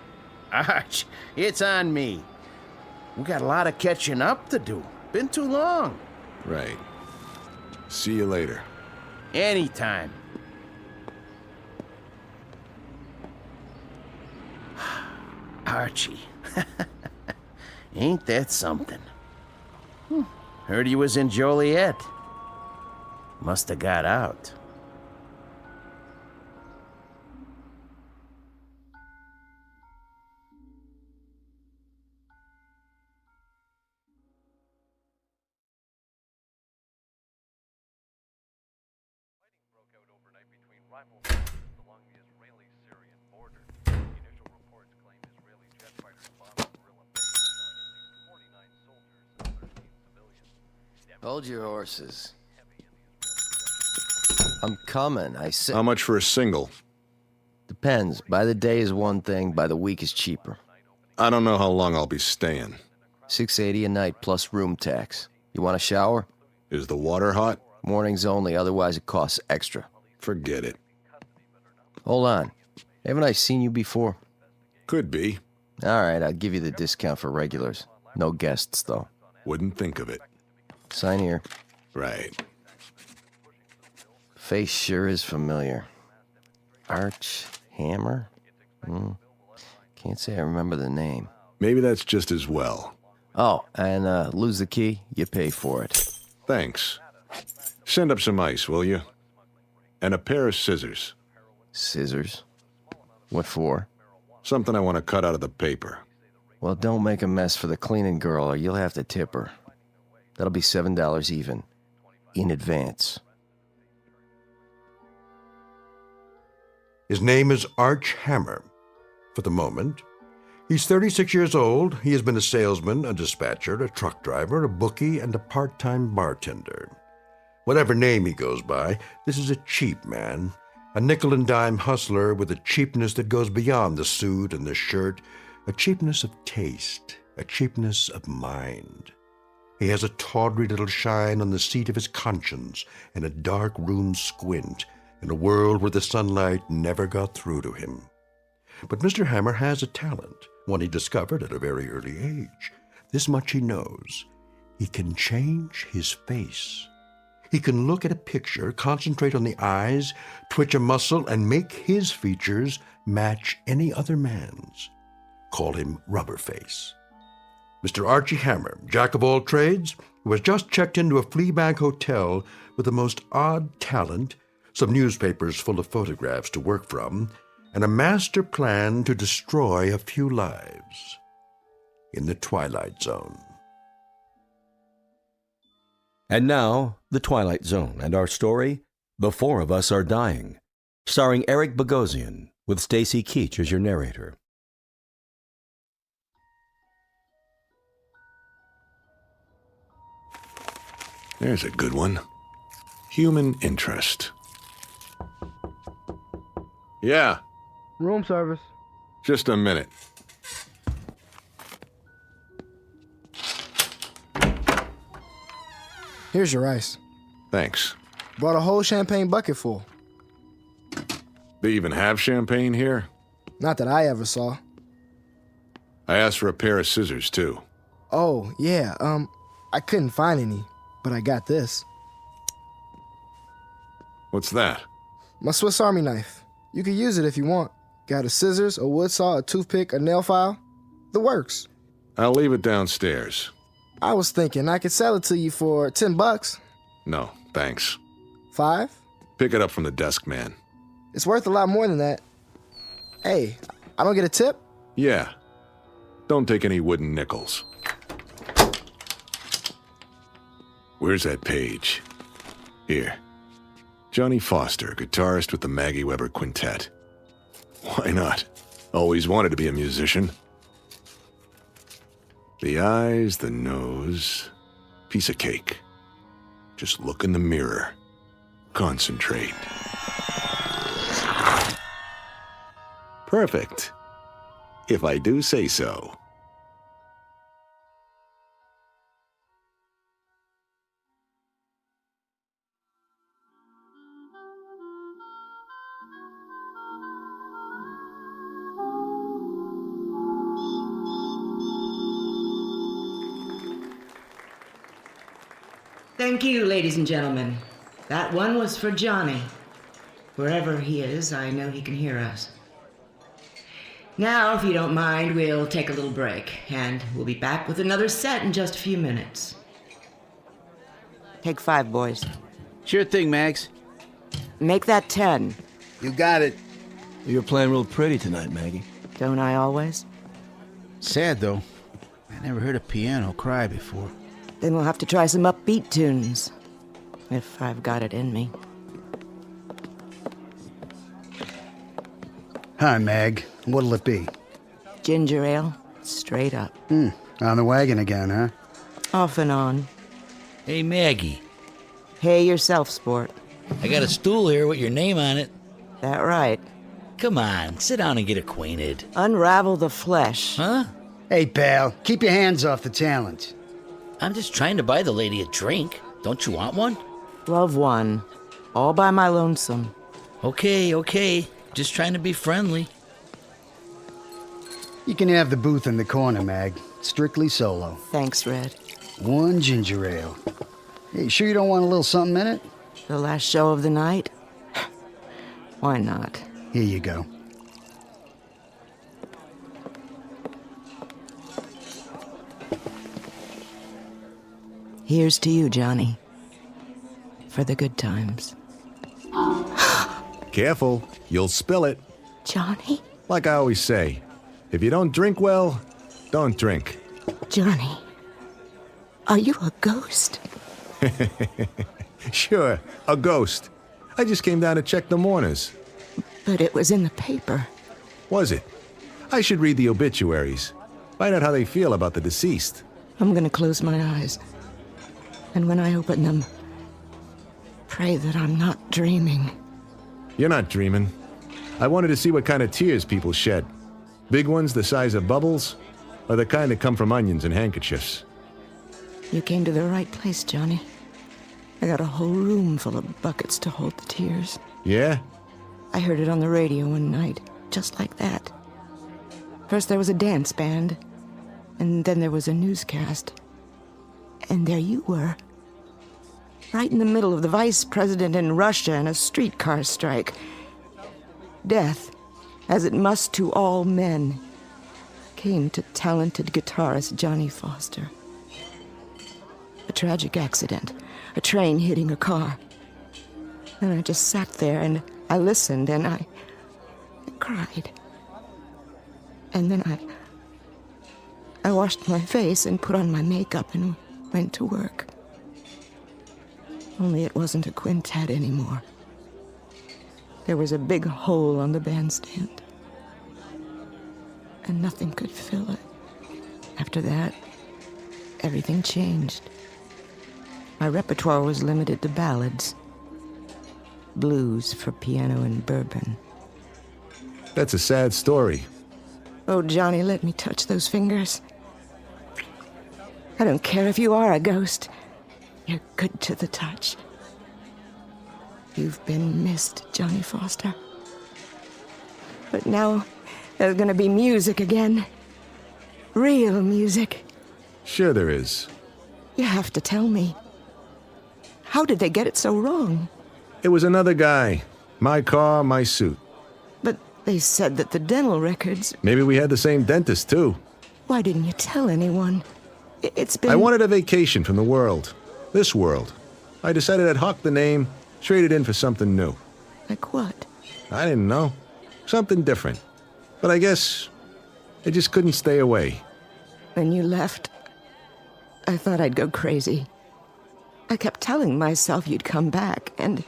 Arch, it's on me. We got a lot of catching up to do. Been too long. Right. See you later. Anytime. Archie. Ain't that something? Heard he was in Joliet. Must have got out. Hold your horses. I'm coming, I said. How much for a single? Depends. By the day is one thing, by the week is cheaper. I don't know how long I'll be staying. $6.80 a night plus room tax. You want a shower? Is the water hot? Mornings only, otherwise it costs extra. Forget it. Hold on. Haven't I seen you before? Could be. All right, I'll give you the discount for regulars. No guests, though. Wouldn't think of it. Sign here. Right. Face sure is familiar. Arch Hammer? Can't say I remember the name. Maybe that's just as well. Oh, and lose the key, you pay for it. Thanks. Send up some ice, will you? And a pair of scissors. Scissors? What for? Something I want to cut out of the paper. Well, don't make a mess for the cleaning girl or you'll have to tip her. That'll be $7 even. In advance. His name is Arch Hammer. For the moment, he's 36 years old. He has been a salesman, a dispatcher, a truck driver, a bookie, and a part-time bartender. Whatever name he goes by, this is a cheap man, a nickel-and-dime hustler with a cheapness that goes beyond the suit and the shirt, a cheapness of taste, a cheapness of mind. He has a tawdry little shine on the seat of his conscience and a dark room squint in a world where the sunlight never got through to him. But Mr. Hammer has a talent, one he discovered at a very early age. This much he knows. He can change his face. He can look at a picture, concentrate on the eyes, twitch a muscle, and make his features match any other man's. Call him Rubberface. Mr. Archie Hammer, jack of all trades, who has just checked into a Fleabag hotel with the most odd talent, some newspapers full of photographs to work from, and a master plan to destroy a few lives in the Twilight Zone. And now, The Twilight Zone and our story, The Four of Us Are Dying, starring Eric Bogosian, with Stacy Keach as your narrator. There's a good one. Human interest. Yeah. Room service. Just a minute. Here's your ice. Thanks. Brought a whole champagne bucket full. They even have champagne here? Not that I ever saw. I asked for a pair of scissors, too. Oh, yeah, I couldn't find any, but I got this. What's that? My Swiss Army knife. You can use it if you want. Got a scissors, a wood saw, a toothpick, a nail file. The works. I'll leave it downstairs. I was thinking I could sell it to you for $10. No, thanks. 5? Pick it up from the desk man. It's worth a lot more than that. Hey, I don't get a tip? Yeah. Don't take any wooden nickels. Where's that page? Here. Johnny Foster, guitarist with the Maggie Weber Quintet. Why not? Always wanted to be a musician. The eyes, the nose, piece of cake. Just look in the mirror. Concentrate. Perfect. If I do say so. Thank you, ladies and gentlemen. That one was for Johnny. Wherever he is, I know he can hear us. Now, if you don't mind, we'll take a little break, and we'll be back with another set in just a few minutes. Take 5, boys. Sure thing, Max. Make that 10. You got it. You're playing real pretty tonight, Maggie. Don't I always? Sad, though. I never heard a piano cry before. Then we'll have to try some upbeat tunes. If I've got it in me. Hi, Mag. What'll it be? Ginger ale, straight up. On the wagon again, huh? Off and on. Hey, Maggie. Hey yourself, sport. I got a stool here with your name on it. That right. Come on, sit down and get acquainted. Unravel the flesh. Huh? Hey, pal, keep your hands off the talent. I'm just trying to buy the lady a drink. Don't you want one? Love one. All by my lonesome. Okay. Just trying to be friendly. You can have the booth in the corner, Mag. Strictly solo. Thanks, Red. One ginger ale. Hey, sure you don't want a little something in it? The last show of the night? Why not? Here you go. Here's to you, Johnny. For the good times. Careful, you'll spill it. Johnny? Like I always say, if you don't drink well, don't drink. Johnny, are you a ghost? Sure, a ghost. I just came down to check the mourners. But it was in the paper. Was it? I should read the obituaries. Find out how they feel about the deceased. I'm gonna close my eyes. And when I open them, pray that I'm not dreaming. You're not dreaming. I wanted to see what kind of tears people shed. Big ones the size of bubbles, or the kind that come from onions and handkerchiefs. You came to the right place, Johnny. I got a whole room full of buckets to hold the tears. Yeah? I heard it on the radio one night, just like that. First there was a dance band, and then there was a newscast. And there you were. Right in the middle of the vice president in Russia and a streetcar strike. Death, as it must to all men, came to talented guitarist Johnny Foster. A tragic accident, a train hitting a car. And I just sat there and I listened and I cried. And then I washed my face and put on my makeup and went to work. Only it wasn't a quintet anymore. There was a big hole on the bandstand. And nothing could fill it. After that, everything changed. My repertoire was limited to ballads. Blues for piano and bourbon. That's a sad story. Oh, Johnny, let me touch those fingers. I don't care if you are a ghost. You're good to the touch. You've been missed, Johnny Foster. But now there's gonna be music again. Real music. Sure there is. You have to tell me. How did they get it so wrong? It was another guy. My car, my suit. But they said that the dental records... Maybe we had the same dentist, too. Why didn't you tell anyone? It's been... I wanted a vacation from the world. This world. I decided I'd hawk the name, trade it in for something new. Like what? I didn't know. Something different. But I guess I just couldn't stay away. When you left, I thought I'd go crazy. I kept telling myself you'd come back, and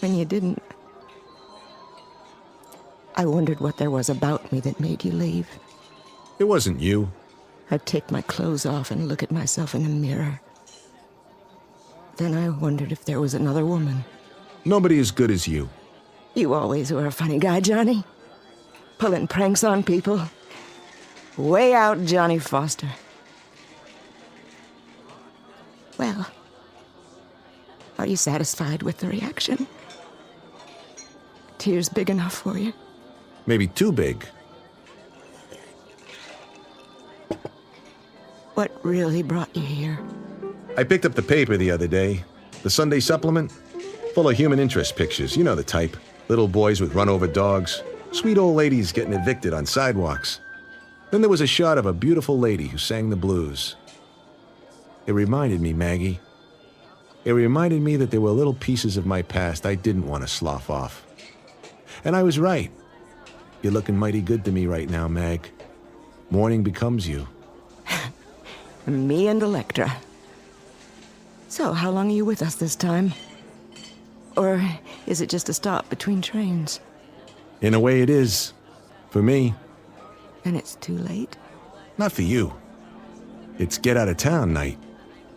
when you didn't, I wondered what there was about me that made you leave. It wasn't you. I'd take my clothes off and look at myself in the mirror. Then I wondered if there was another woman. Nobody as good as you. You always were a funny guy, Johnny. Pulling pranks on people. Way out, Johnny Foster. Well, are you satisfied with the reaction? Tears big enough for you? Maybe too big. What really brought you here? I picked up the paper the other day. The Sunday supplement. Full of human interest pictures. You know the type. Little boys with run-over dogs. Sweet old ladies getting evicted on sidewalks. Then there was a shot of a beautiful lady who sang the blues. It reminded me, Maggie. It reminded me that there were little pieces of my past I didn't want to slough off. And I was right. You're looking mighty good to me right now, Mag. Morning becomes you. Me and Electra. So, how long are you with us this time? Or is it just a stop between trains? In a way it is. For me. And it's too late? Not for you. It's get out of town night.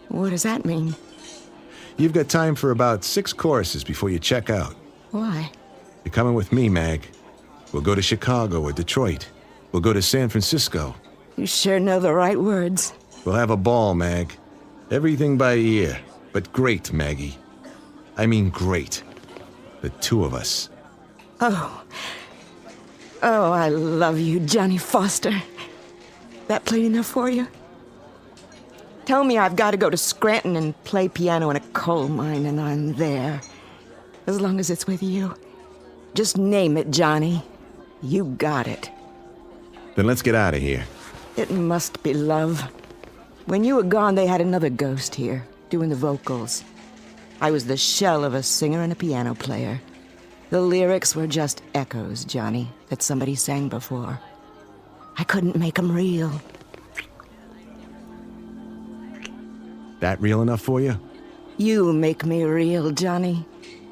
What does that mean? You've got time for about 6 courses before you check out. Why? You're coming with me, Mag. We'll go to Chicago or Detroit. We'll go to San Francisco. You sure know the right words. We'll have a ball, Mag. Everything by ear. But great, Maggie. I mean great. The 2 of us. Oh, I love you, Johnny Foster. That plain enough for you? Tell me I've got to go to Scranton and play piano in a coal mine, and I'm there. As long as it's with you. Just name it, Johnny. You got it. Then let's get out of here. It must be love. When you were gone, they had another ghost here, doing the vocals. I was the shell of a singer and a piano player. The lyrics were just echoes, Johnny, that somebody sang before. I couldn't make them real. That real enough for you? You make me real, Johnny.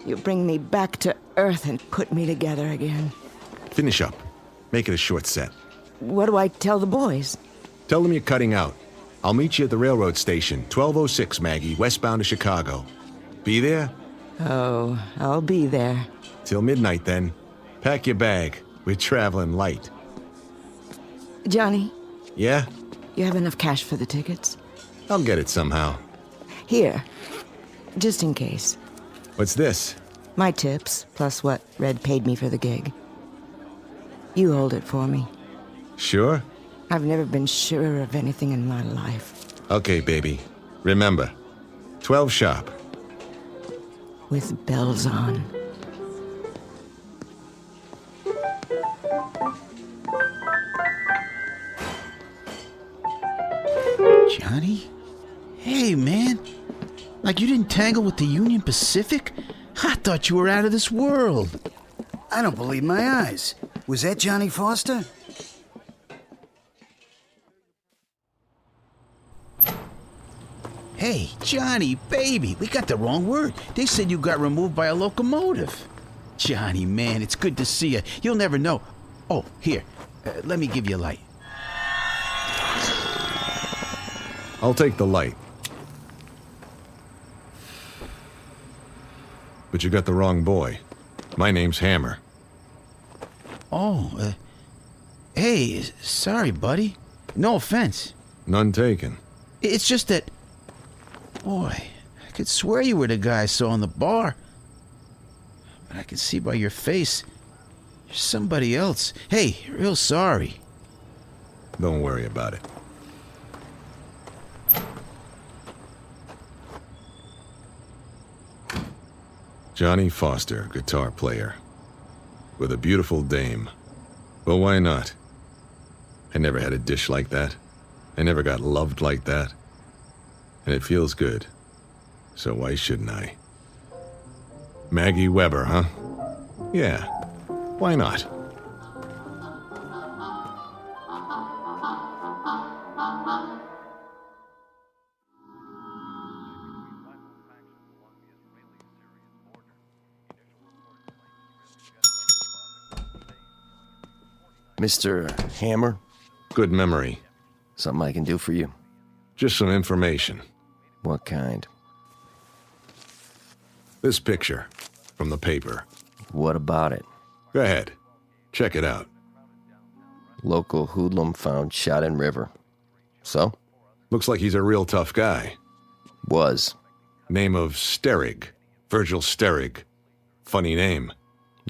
You bring me back to earth and put me together again. Finish up. Make it a short set. What do I tell the boys? Tell them you're cutting out. I'll meet you at the railroad station, 1206, Maggie, westbound to Chicago. Be there? Oh, I'll be there. Till midnight, then. Pack your bag. We're traveling light. Johnny? Yeah? You have enough cash for the tickets? I'll get it somehow. Here. Just in case. What's this? My tips, plus what Red paid me for the gig. You hold it for me. Sure? I've never been surer of anything in my life. Okay, baby. Remember, 12 sharp. With bells on. Johnny? Hey, man. Like you didn't tangle with the Union Pacific? I thought you were out of this world. I don't believe my eyes. Was that Johnny Foster? Hey, Johnny, baby, we got the wrong word. They said you got removed by a locomotive. Johnny, man, it's good to see you. You'll never know. Oh, here, let me give you a light. I'll take the light. But you got the wrong boy. My name's Hammer. Oh, hey, sorry, buddy. No offense. None taken. It's just that... Boy, I could swear you were the guy I saw in the bar. But I can see by your face, you're somebody else. Hey, real sorry. Don't worry about it. Johnny Foster, guitar player. With a beautiful dame. Well, why not? I never had a dish like that. I never got loved like that. And it feels good. So why shouldn't I? Maggie Weber, huh? Yeah. Why not? Mr. Hammer? Good memory. Something I can do for you? Just some information. What kind? This picture from the paper. What about it? Go ahead. Check it out. Local hoodlum found shot in river. So? Looks like he's a real tough guy. Was. Name of Sterig. Virgil Sterig. Funny name.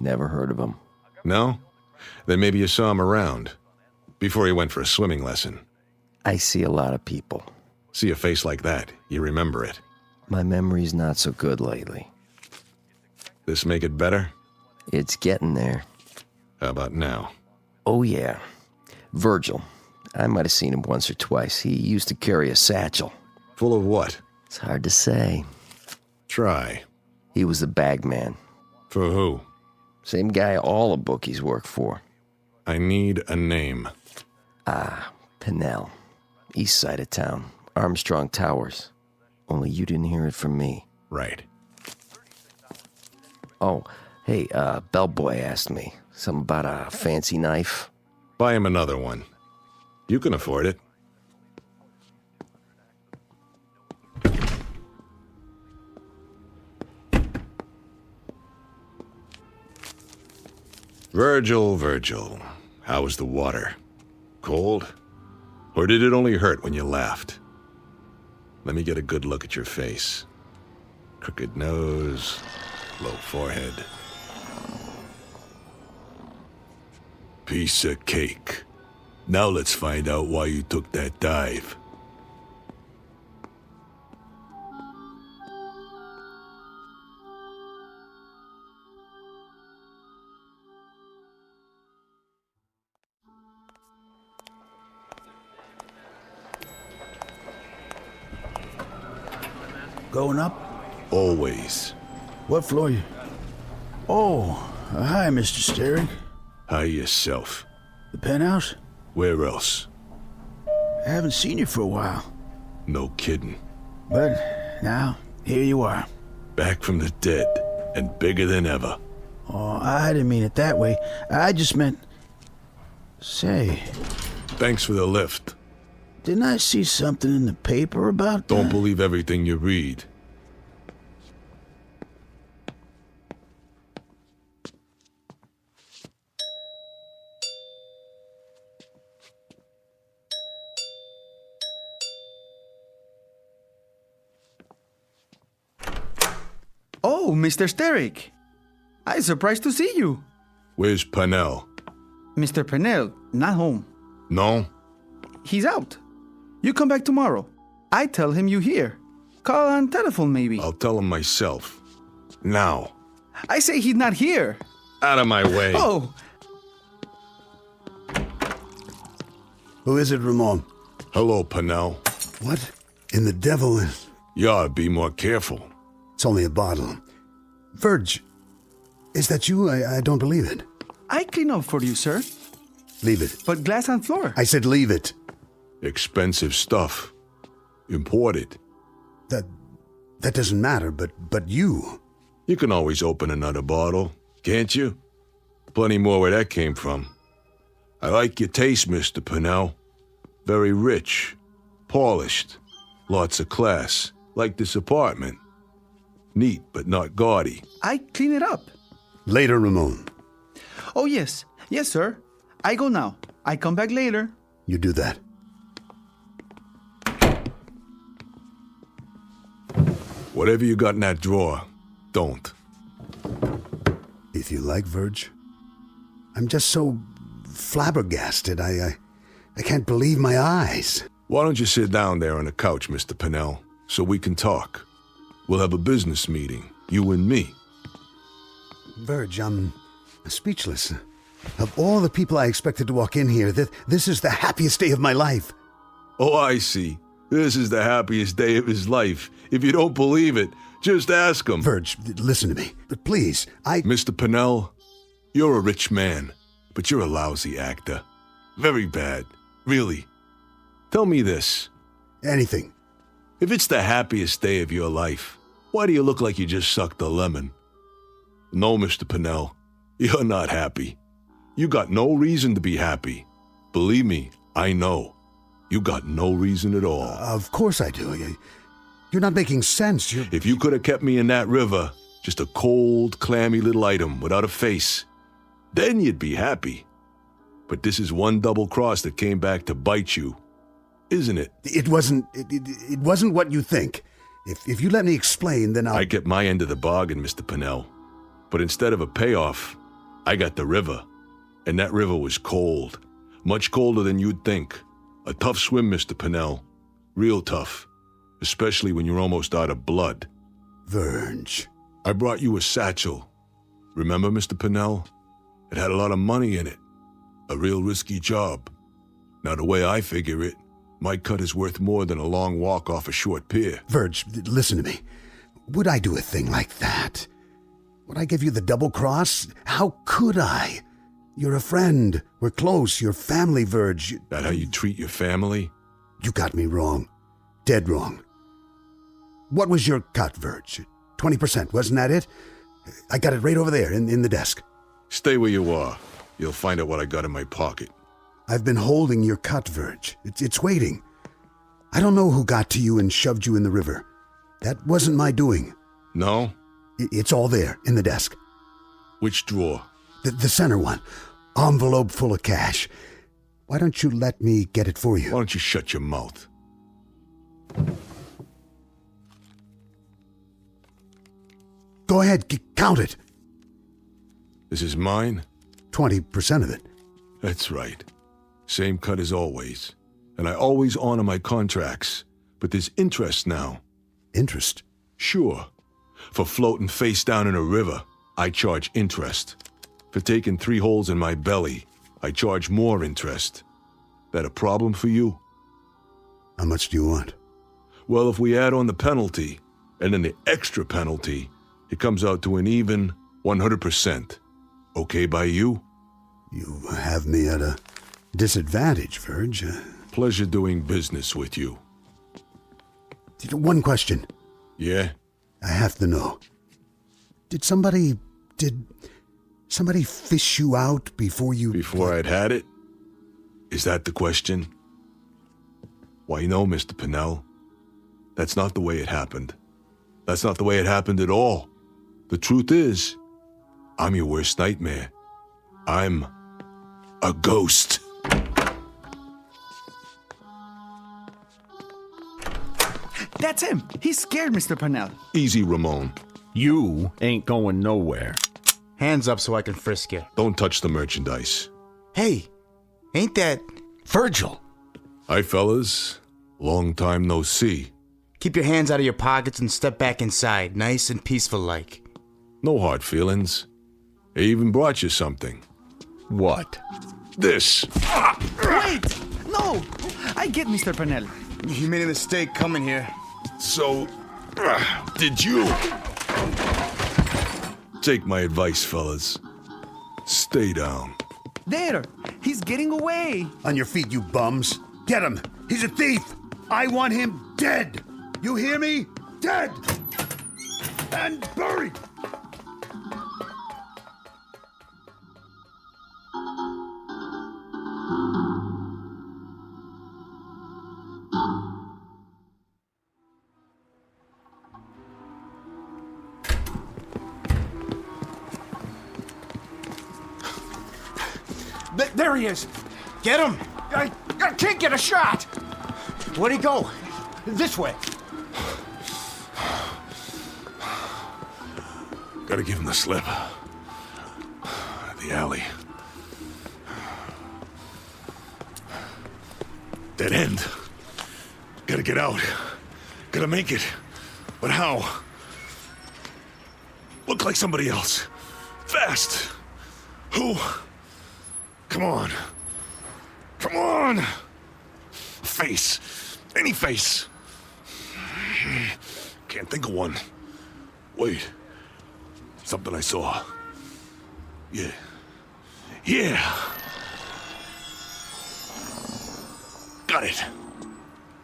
Never heard of him. No? Then maybe you saw him around. Before he went for a swimming lesson. I see a lot of people. See a face like that, you remember it. My memory's not so good lately. This make it better? It's getting there. How about now? Oh, yeah. Virgil. I might have seen him once or twice. He used to carry a satchel. Full of what? It's hard to say. Try. He was the bag man. For who? Same guy all the bookies work for. I need a name. Pinnell. East side of town. Armstrong Towers. Only you didn't hear it from me. Right. Oh, hey, bellboy asked me. Something about a fancy knife. Buy him another one. You can afford it. Virgil, how was the water? Cold? Or did it only hurt when you laughed? Let me get a good look at your face. Crooked nose, low forehead. Piece of cake. Now let's find out why you took that dive. Going up? Always. What floor you? Oh, hi, Mr. Sterling. Hi yourself. The penthouse? Where else? I haven't seen you for a while. No kidding. But now, here you are. Back from the dead, and bigger than ever. Oh, I didn't mean it that way. I just meant... Say... Thanks for the lift. Didn't I see something in the paper about Don't believe everything you read. Oh, Mr. Steric. I'm surprised to see you. Where's Pennell? Mr. Pennell, not home. No? He's out. You come back tomorrow. I tell him you here. Call on telephone, maybe. I'll tell him myself. Now. I say he's not here. Out of my way. Oh! Who is it, Ramon? Hello, Pennell. What in the devil is... You ought to be more careful. It's only a bottle. Verge, is that you? I don't believe it. I clean up for you, sir. Leave it. But glass on floor. I said leave it. Expensive stuff. Imported. That doesn't matter, but you... You can always open another bottle, can't you? Plenty more where that came from. I like your taste, Mr. Pennell. Very rich, polished, lots of class, like this apartment. Neat, but not gaudy. I clean it up. Later, Ramon. Oh, yes. Yes, sir. I go now. I come back later. You do that. Whatever you got in that drawer, don't. If you like, Verge. I'm just so flabbergasted. I can't believe my eyes. Why don't you sit down there on the couch, Mr. Pennell, so we can talk? We'll have a business meeting, you and me. Verge, I'm speechless. Of all the people I expected to walk in here, this is the happiest day of my life. Oh, I see. This is the happiest day of his life. If you don't believe it, just ask him. Verge, listen to me. But please, Mr. Pennell, you're a rich man, but you're a lousy actor. Very bad. Really. Tell me this. Anything. If it's the happiest day of your life, why do you look like you just sucked a lemon? No, Mr. Pennell, you're not happy. You got no reason to be happy. Believe me, I know. You got no reason at all. Of course I do. You're not making sense. If you could have kept me in that river, just a cold, clammy little item without a face, then you'd be happy. But this is one double cross that came back to bite you, isn't it? It wasn't what you think. If you let me explain, then I get my end of the bargain, Mr. Pennell. But instead of a payoff, I got the river. And that river was cold. Much colder than you'd think. A tough swim, Mr. Pennell. Real tough. Especially when you're almost out of blood. Verge. I brought you a satchel. Remember, Mr. Pennell? It had a lot of money in it. A real risky job. Now, the way I figure it, my cut is worth more than a long walk off a short pier. Verge, listen to me. Would I do a thing like that? Would I give you the double cross? How could I? You're a friend. We're close. You're family, Verge. That how you treat your family? You got me wrong. Dead wrong. What was your cut, Verge? 20%, wasn't that it? I got it right over there in the desk. Stay where you are. You'll find out what I got in my pocket. I've been holding your cut, Verge. It's waiting. I don't know who got to you and shoved you in the river. That wasn't my doing. No? It's all there, in the desk. Which drawer? The center one. Envelope full of cash. Why don't you let me get it for you? Why don't you shut your mouth? Go ahead, count it. This is mine? 20% of it. That's right. Same cut as always. And I always honor my contracts. But there's interest now. Interest? Sure. For floating face down in a river, I charge interest. For taking 3 holes in my belly, I charge more interest. That a problem for you? How much do you want? Well, if we add on the penalty, and then the extra penalty, it comes out to an even 100%. Okay by you? You have me at a disadvantage, Verge. Pleasure doing business with you. One question. Yeah? I have to know. Did somebody fish you out before you... Before I'd had it? Is that the question? Why, no, Mr. Pinnell. That's not the way it happened. That's not the way it happened at all. The truth is, I'm your worst nightmare. I'm a ghost. That's him. He's scared, Mr. Purnell. Easy, Ramon. You ain't going nowhere. Hands up so I can frisk you. Don't touch the merchandise. Hey, ain't that Virgil? Hi, fellas. Long time no see. Keep your hands out of your pockets and step back inside, nice and peaceful like. No hard feelings. I even brought you something. What? This. Wait! No! I get Mr. Purnell. You made a mistake coming here. So, did you? Take my advice, fellas. Stay down. There! He's getting away! On your feet, you bums. Get him! He's a thief! I want him dead! You hear me? Dead! And buried! There he is! Get him! I can't get a shot! Where'd he go? This way. Gotta give him the slip. The alley. Dead end. Gotta get out. Gotta make it. But how? Look like somebody else. Fast. Who? Come on. Come on! Face. Any face. Can't think of one. Wait. Something I saw. Yeah. Yeah! Got it.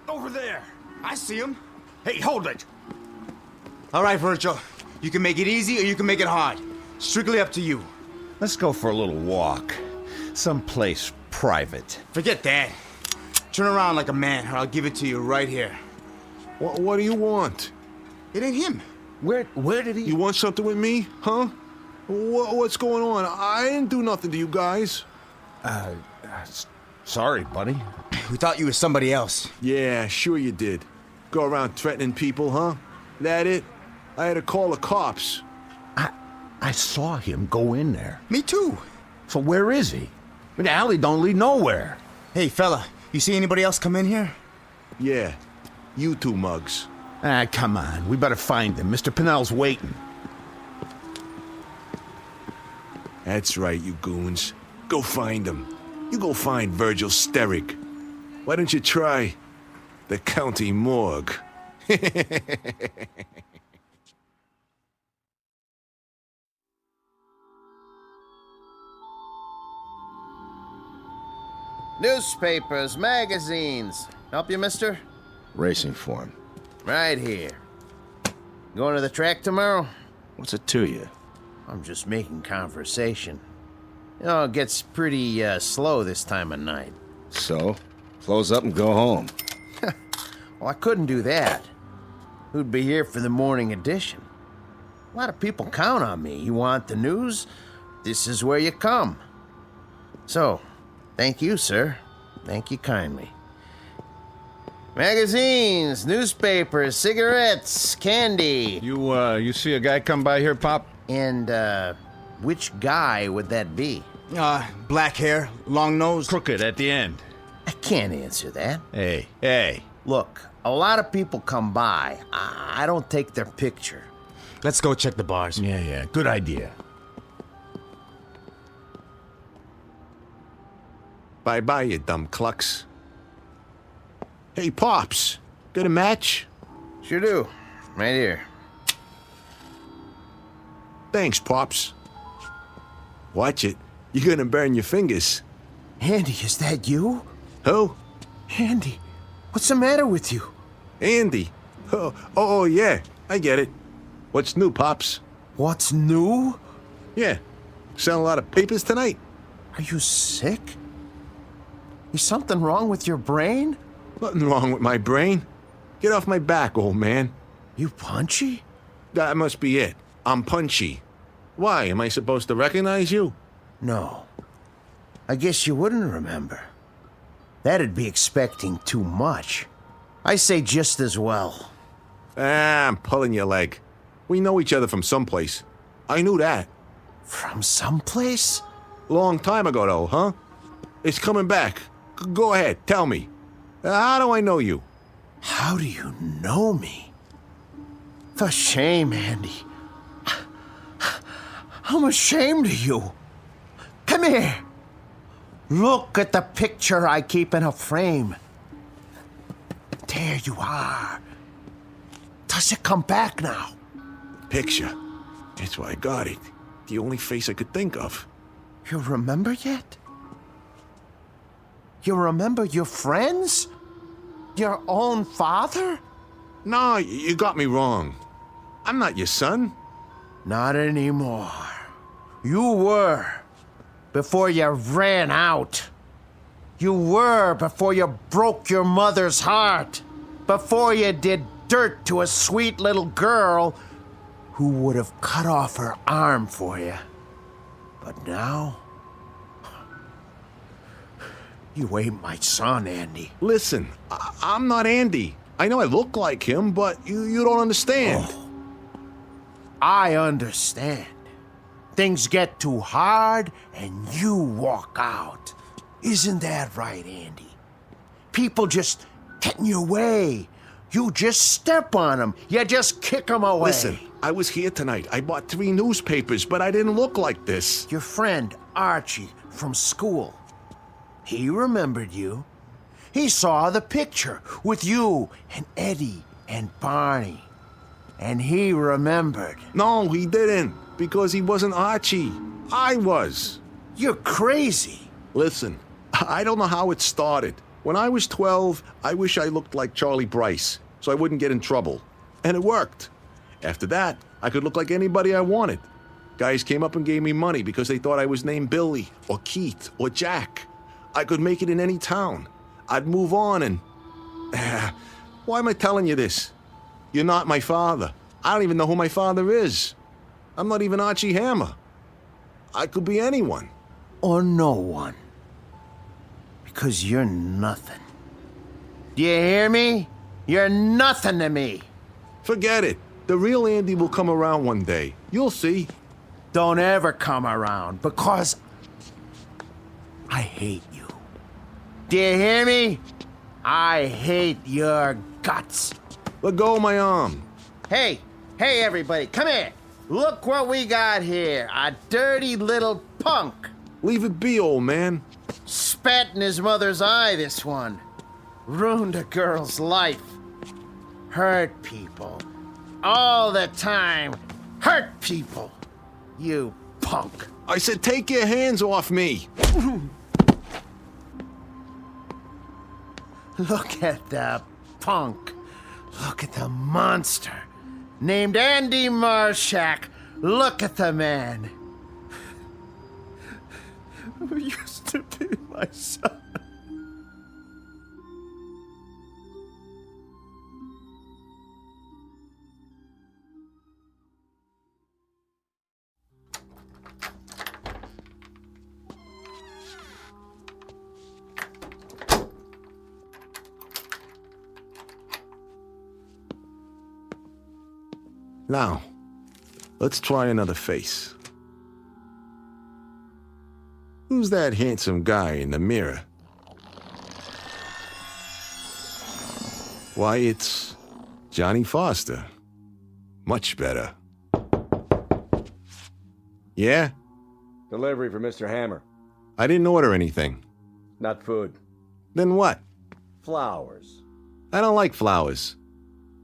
Over there. I see him. Hey, hold it. All right, Virgil. You can make it easy or you can make it hard. Strictly up to you. Let's go for a little walk. Someplace private. Forget that. Turn around like a man, or I'll give it to you right here. What do you want? It ain't him. Where did he... You want something with me, huh? What's going on? I didn't do nothing to you guys. Sorry, buddy. We thought you were somebody else. Yeah, sure you did. Go around threatening people, huh? That it? I had to call the cops. I saw him go in there. Me too. So where is he? The alley don't lead nowhere. Hey, fella, you see anybody else come in here? Yeah, you two mugs. Come on. We better find him. Mr. Pinnell's waiting. That's right, you goons. Go find him. You go find Virgil Steric. Why don't you try the county morgue? Newspapers, magazines. Help you, mister? Racing form. Right here. Going to the track tomorrow? What's it to you? I'm just making conversation. You know, it gets pretty slow this time of night. So? Close up and go home. Well, I couldn't do that. Who'd be here for the morning edition? A lot of people count on me. You want the news? this is where you come. So, thank you, sir. Thank you kindly. Magazines, newspapers, cigarettes, candy. You see a guy come by here, Pop? And, which guy would that be? Black hair, long nose. Crooked at the end. I can't answer that. Hey. Look, a lot of people come by. I don't take their picture. Let's go check the bars. Yeah, good idea. Bye-bye, you dumb clucks. Hey, Pops, got a match? Sure do. Right here. Thanks, Pops. Watch it. You're gonna burn your fingers. Andy, is that you? Who? Andy, what's the matter with you? Andy. Oh, yeah, I get it. What's new, Pops? What's new? Yeah, selling a lot of papers tonight. Are you sick? Is something wrong with your brain? Nothing wrong with my brain. Get off my back, old man. You punchy? That must be it. I'm punchy. Why, am I supposed to recognize you? No. I guess you wouldn't remember. That'd be expecting too much. I say just as well. I'm pulling your leg. We know each other from someplace. I knew that. From someplace? Long time ago, though, huh? It's coming back. Go ahead, tell me. How do I know you? How do you know me? For shame, Andy. I'm ashamed of you. Come here. Look at the picture I keep in a frame. There you are. Does it come back now? Picture. That's why I got it. The only face I could think of. You remember yet? You remember your friends? Your own father? No, you got me wrong. I'm not your son. Not anymore. You were. Before you ran out. You were before you broke your mother's heart. Before you did dirt to a sweet little girl who would have cut off her arm for you. But now... you ain't my son, Andy. Listen, I'm not Andy. I know I look like him, but you don't understand. Oh, I understand. Things get too hard and you walk out. Isn't that right, Andy? People just get in your way. You just step on them. You just kick them away. Listen, I was here tonight. I bought 3 newspapers, but I didn't look like this. Your friend, Archie, from school. He remembered you. He saw the picture with you and Eddie and Barney. And he remembered. No, he didn't. Because he wasn't Archie. I was. You're crazy. Listen, I don't know how it started. When I was 12, I wish I looked like Charlie Bryce, so I wouldn't get in trouble. And it worked. After that, I could look like anybody I wanted. Guys came up and gave me money because they thought I was named Billy, or Keith, or Jack. I could make it in any town. I'd move on and... Why am I telling you this? You're not my father. I don't even know who my father is. I'm not even Archie Hammer. I could be anyone. Or no one. Because you're nothing. Do you hear me? You're nothing to me. Forget it. The real Andy will come around one day. You'll see. Don't ever come around, because I hate you. Do you hear me? I hate your guts. Let go of my arm. Hey, everybody, come here. Look what we got here. A dirty little punk. Leave it be, old man. Spat in his mother's eye, this one. Ruined a girl's life. Hurt people. All the time. Hurt people. You punk. I said take your hands off me. Look at the punk. Look at the monster. Named Andy Marshak. Look at the man. Who used to be my son. Now, let's try another face. Who's that handsome guy in the mirror? Why, it's Johnny Foster. Much better. Yeah? Delivery for Mr. Hammer. I didn't order anything. Not food. Then what? Flowers. I don't like flowers.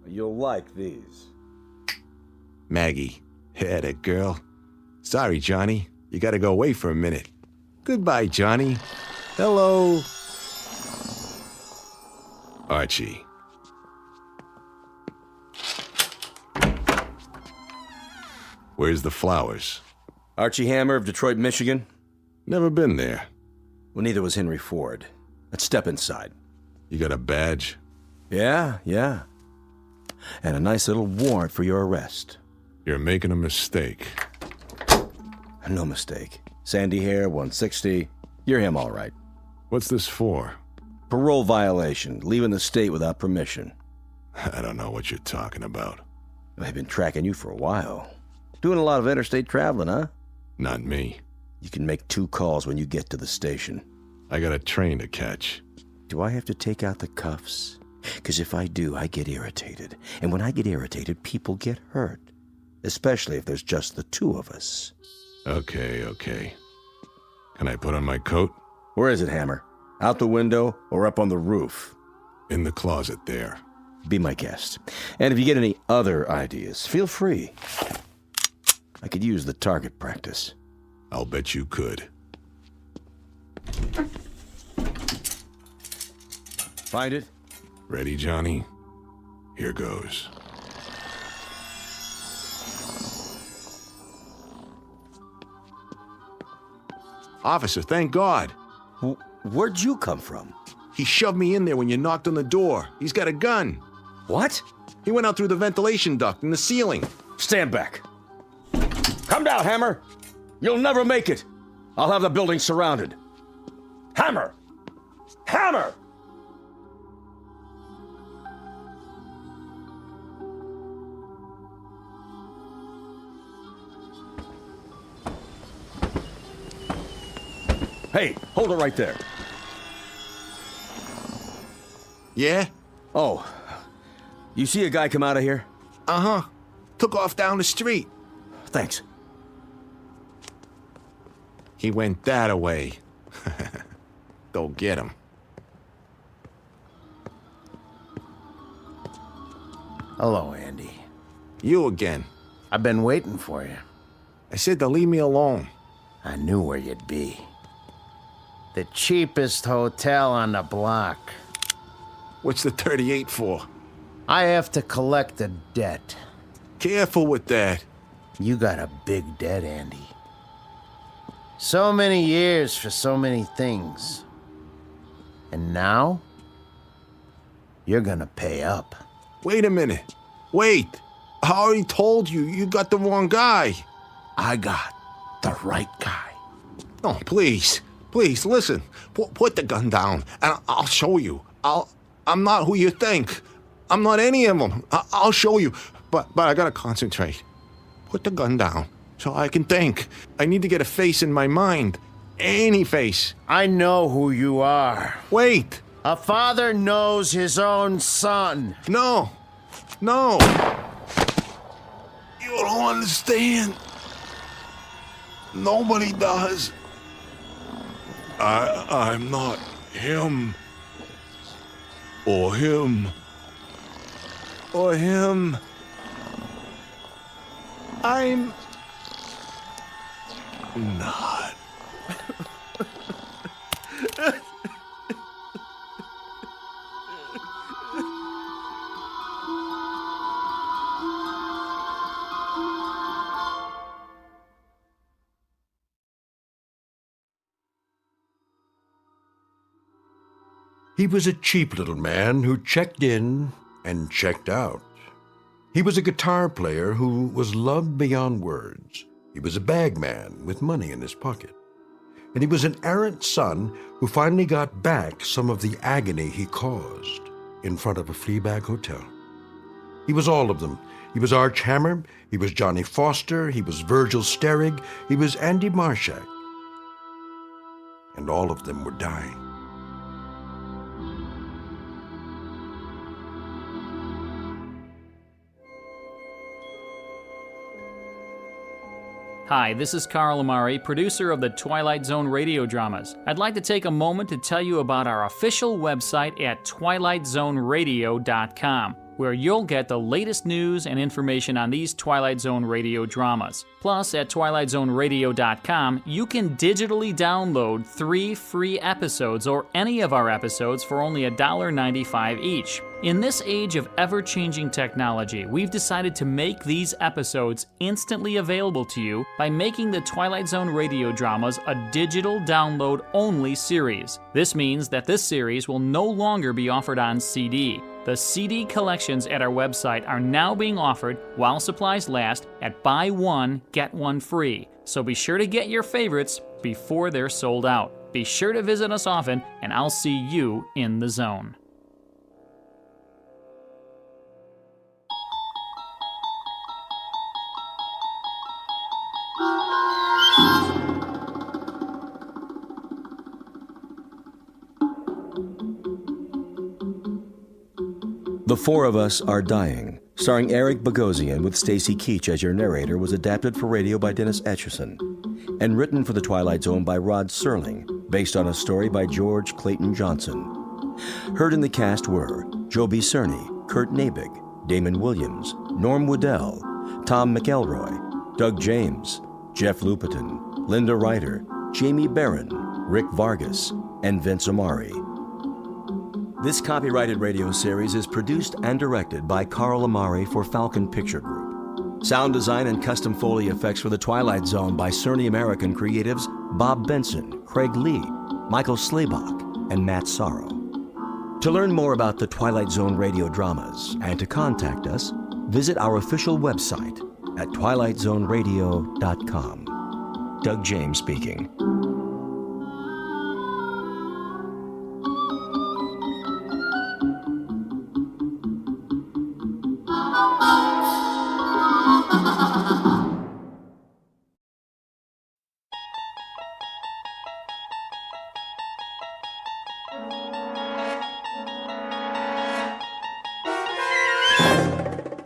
You'll like these. Maggie. Yeah, that girl. Sorry, Johnny. You gotta go away for a minute. Goodbye, Johnny. Hello. Archie. Where's the flowers? Archie Hammer of Detroit, Michigan? Never been there. Well, neither was Henry Ford. Let's step inside. You got a badge? Yeah. And a nice little warrant for your arrest. You're making a mistake. No mistake. Sandy hair, 160. You're him, all right. What's this for? Parole violation. Leaving the state without permission. I don't know what you're talking about. I've been tracking you for a while. Doing a lot of interstate traveling, huh? Not me. You can make 2 calls when you get to the station. I got a train to catch. Do I have to take out the cuffs? Because if I do, I get irritated. And when I get irritated, people get hurt. Especially if there's just the 2 of us. Okay. Can I put on my coat? Where is it, Hammer? Out the window or up on the roof? In the closet there. Be my guest. And if you get any other ideas, feel free. I could use the target practice. I'll bet you could. Find it? Ready, Johnny? Here goes. Officer, thank God. Where'd you come from? He shoved me in there when you knocked on the door. He's got a gun. What? He went out through the ventilation duct in the ceiling. Stand back. Come down, Hammer. You'll never make it. I'll have the building surrounded. Hammer! Hammer! Hey, hold it right there. Yeah? Oh, you see a guy come out of here? Uh-huh. Took off down the street. Thanks. He went that way. Go get him. Hello, Andy. You again. I've been waiting for you. I said to leave me alone. I knew where you'd be. The cheapest hotel on the block. What's the 38 for? I have to collect a debt. Careful with that. You got a big debt, Andy. So many years for so many things. And now, you're gonna pay up. Wait a minute. Wait. I already told you, you got the wrong guy. I got the right guy. Oh, please. Please, listen. Put the gun down, and I'll show you. I'm not who you think. I'm not any of them. I'll show you. But I gotta concentrate. Put the gun down so I can think. I need to get a face in my mind. Any face. I know who you are. Wait. A father knows his own son. No. You don't understand. Nobody does. I'm not him. Or him. Or him. I'm not. He was a cheap little man who checked in and checked out. He was a guitar player who was loved beyond words. He was a bagman with money in his pocket. And he was an errant son who finally got back some of the agony he caused in front of a flea bag hotel. He was all of them. He was Arch Hammer, he was Johnny Foster, he was Virgil Sterrig, he was Andy Marshak. And all of them were dying. Hi, this is Carl Amari, producer of the Twilight Zone Radio Dramas. I'd like to take a moment to tell you about our official website at twilightzoneradio.com, where you'll get the latest news and information on these Twilight Zone Radio dramas. Plus, at twilightzoneradio.com, you can digitally download 3 free episodes or any of our episodes for only $1.95 each. In this age of ever-changing technology, we've decided to make these episodes instantly available to you by making the Twilight Zone Radio Dramas a digital download-only series. This means that this series will no longer be offered on CD. The CD collections at our website are now being offered, while supplies last, at buy one, get one free. So be sure to get your favorites before they're sold out. Be sure to visit us often, and I'll see you in the zone. The Four of Us Are Dying, starring Eric Bogosian with Stacy Keach as your narrator, was adapted for radio by Dennis Etchison and written for The Twilight Zone by Rod Serling, based on a story by George Clayton Johnson. Heard in the cast were Joby Cerny, Kurt Nabig, Damon Williams, Norm Woodell, Tom McElroy, Doug James, Jeff Lupetin, Linda Ryder, Jamie Barron, Rick Vargas, and Vince Amari. This copyrighted radio series is produced and directed by Carl Amari for Falcon Picture Group. Sound design and custom Foley effects for The Twilight Zone by Cerny American creatives Bob Benson, Craig Lee, Michael Slaybach, and Matt Sorrow. To learn more about the Twilight Zone radio dramas and to contact us, visit our official website at twilightzoneradio.com. Doug James speaking.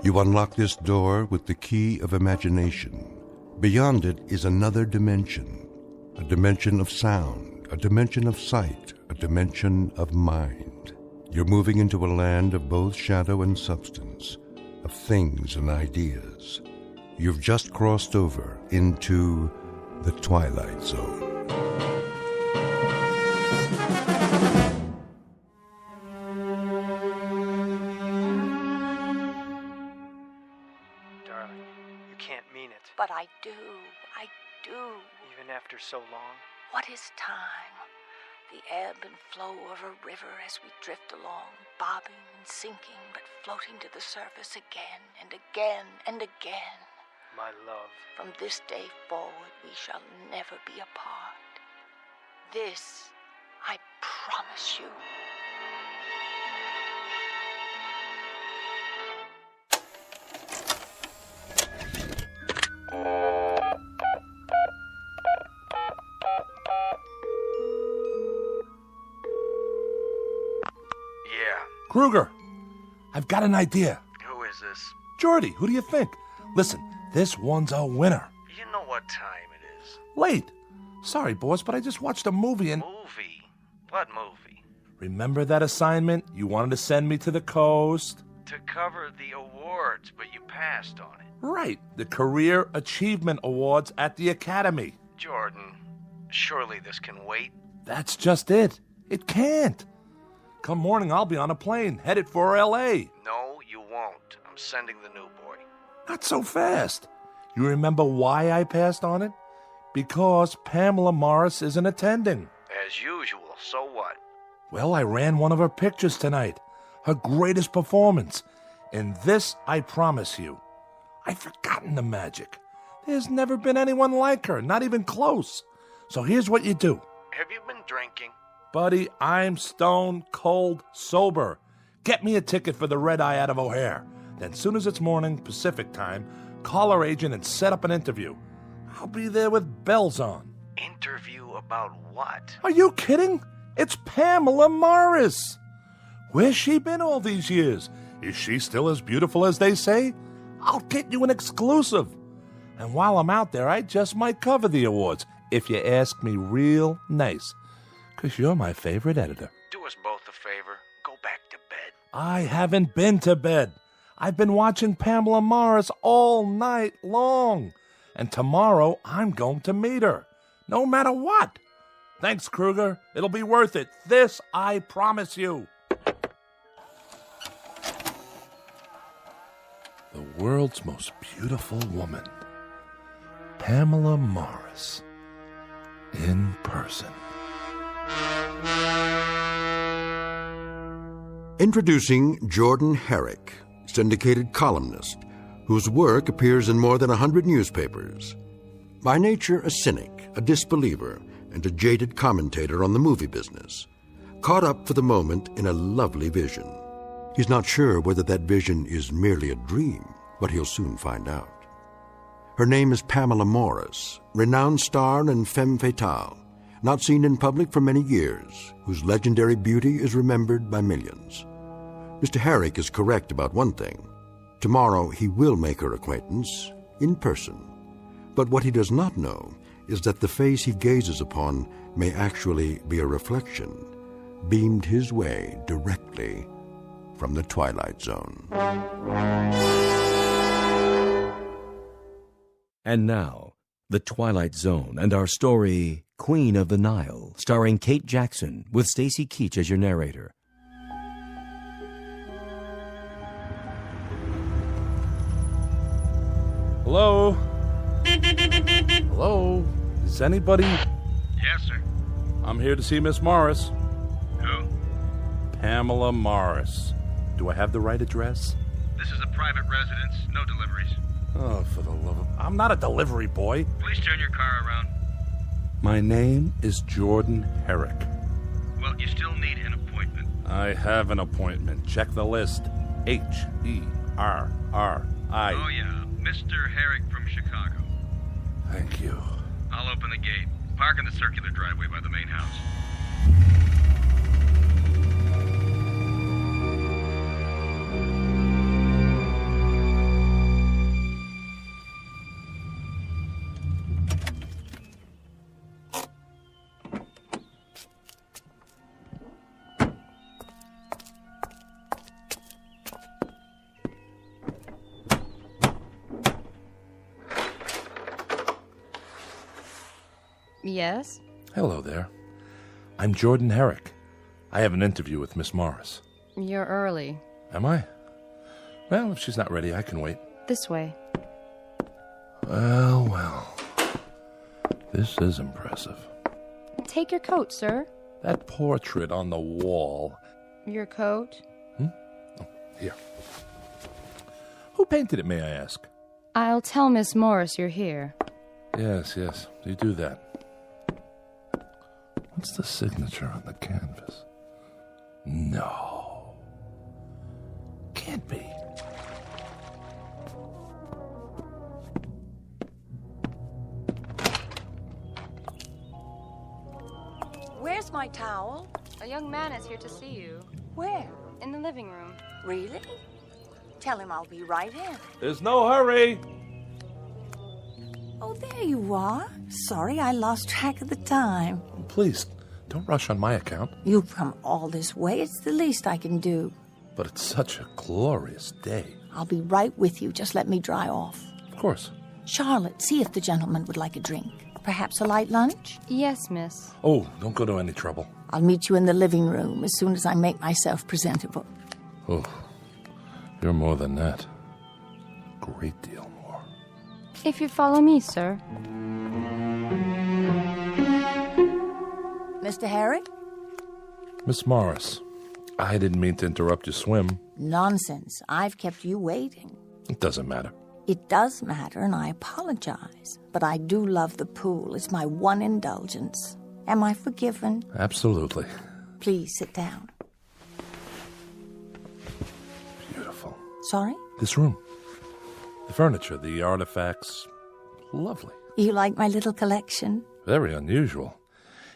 You unlock this door with the key of imagination. Beyond it is another dimension, a dimension of sound, a dimension of sight, a dimension of mind. You're moving into a land of both shadow and substance, of things and ideas. You've just crossed over into the Twilight Zone. But I do. Even after so long? What is time? The ebb and flow of a river as we drift along, bobbing and sinking, but floating to the surface again and again and again. My love. From this day forward, we shall never be apart. This, I promise you. Kruger, I've got an idea. Who is this? Jordy, who do you think? Listen, this one's a winner. You know what time it is. Late. Sorry, boss, but I just watched a movie and... Movie? What movie? Remember that assignment you wanted to send me to the coast? To cover the awards, but you passed on it. Right, the Career Achievement Awards at the Academy. Jordan, surely this can wait. That's just it. It can't. Come morning, I'll be on a plane, headed for L.A. No, you won't. I'm sending the new boy. Not so fast. You remember why I passed on it? Because Pamela Morris isn't attending. As usual, so what? Well, I ran one of her pictures tonight. Her greatest performance. And this, I promise you, I've forgotten the magic. There's never been anyone like her, not even close. So here's what you do. Have you been drinking? Buddy, I'm stone cold sober. Get me a ticket for the Red Eye out of O'Hare. Then soon as it's morning, Pacific time, call our agent and set up an interview. I'll be there with bells on. Interview about what? Are you kidding? It's Pamela Morris. Where's she been all these years? Is she still as beautiful as they say? I'll get you an exclusive. And while I'm out there, I just might cover the awards, if you ask me real nice. 'Cause you're my favorite editor. Do us both a favor. Go back to bed. I haven't been to bed. I've been watching Pamela Morris all night long. And tomorrow, I'm going to meet her. No matter what. Thanks, Kruger. It'll be worth it. This I promise you. The world's most beautiful woman. Pamela Morris. In person. Introducing Jordan Herrick, syndicated columnist, whose work appears in more than 100 newspapers. By nature a cynic, a disbeliever, and a jaded commentator on the movie business, caught up for the moment in a lovely vision. He's not sure whether that vision is merely a dream, but he'll soon find out. Her name is Pamela Morris, renowned star and femme fatale, not seen in public for many years, whose legendary beauty is remembered by millions. Mr. Herrick is correct about one thing. Tomorrow he will make her acquaintance in person. But what he does not know is that the face he gazes upon may actually be a reflection, beamed his way directly from the Twilight Zone. And now, The Twilight Zone and our story, Queen of the Nile, starring Kate Jackson with Stacy Keach as your narrator. Hello? Hello? Is anybody... Yes, sir. I'm here to see Miss Morris. Who? Pamela Morris. Do I have the right address? This is a private residence. No deliveries. Oh, for the love of... I'm not a delivery boy. Please turn your car around. My name is Jordan Herrick. Well, you still need an appointment. I have an appointment. Check the list. Herri. Oh, yeah. Mr. Herrick from Chicago. Thank you. I'll open the gate. Park in the circular driveway by the main house. Yes? Hello there. I'm Jordan Herrick. I have an interview with Miss Morris. You're early. Am I? Well, if she's not ready, I can wait. This way. Well, well. This is impressive. Take your coat, sir. That portrait on the wall. Your coat? Here. Who painted it, may I ask? I'll tell Miss Morris you're here. Yes, you do that. What's the signature on the canvas? No. Can't be. Where's my towel? A young man is here to see you. Where? In the living room. Really? Tell him I'll be right in. There's no hurry. Oh, there you are. Sorry, I lost track of the time. Please, don't rush on my account. You've come all this way. It's the least I can do. But it's such a glorious day. I'll be right with you. Just let me dry off. Of course. Charlotte, see if the gentleman would like a drink. Perhaps a light lunch? Yes, miss. Oh, don't go to any trouble. I'll meet you in the living room as soon as I make myself presentable. Oh, you're more than that. Great deal more. If you follow me, sir. Mr. Herrick? Miss Morris, I didn't mean to interrupt your swim. Nonsense. I've kept you waiting. It doesn't matter. It does matter, and I apologize. But I do love the pool. It's my one indulgence. Am I forgiven? Absolutely. Please sit down. Beautiful. Sorry? This room. The furniture, the artifacts. Lovely. You like my little collection? Very unusual.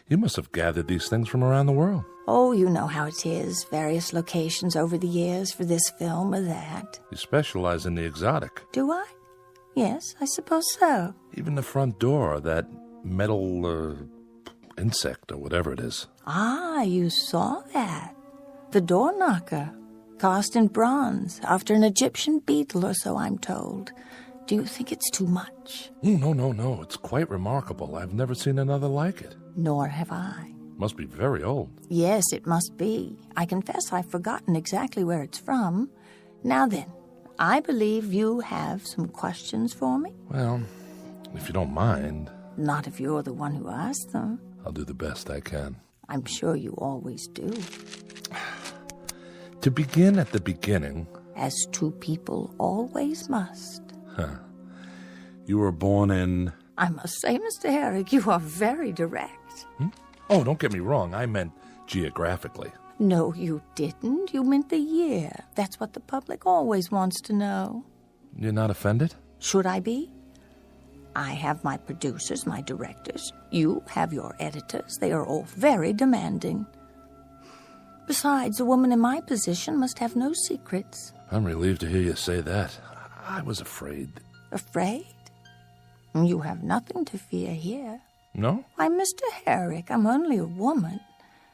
You must have gathered these things from around the world. Oh, you know how it is. Various locations over the years for this film or that. You specialize in the exotic. Do I? Yes, I suppose so. Even the front door, that metal insect or whatever it is. Ah, you saw that. The door knocker. Cast in bronze, after an Egyptian beetle or so, I'm told. Do you think it's too much? No. It's quite remarkable. I've never seen another like it. Nor have I. Must be very old. Yes, it must be. I confess I've forgotten exactly where it's from. Now then, I believe you have some questions for me? Well, if you don't mind. Not if you're the one who asked them. I'll do the best I can. I'm sure you always do. To begin at the beginning. As two people always must. Huh. You were born in... I must say, Mr. Herrick, you are very direct. Oh, don't get me wrong. I meant geographically. No, you didn't. You meant the year. That's what the public always wants to know. You're not offended? Should I be? I have my producers, my directors. You have your editors. They are all very demanding. Besides, a woman in my position must have no secrets. I'm relieved to hear you say that. I was afraid. Afraid? You have nothing to fear here. No? I'm Mr. Herrick. I'm only a woman,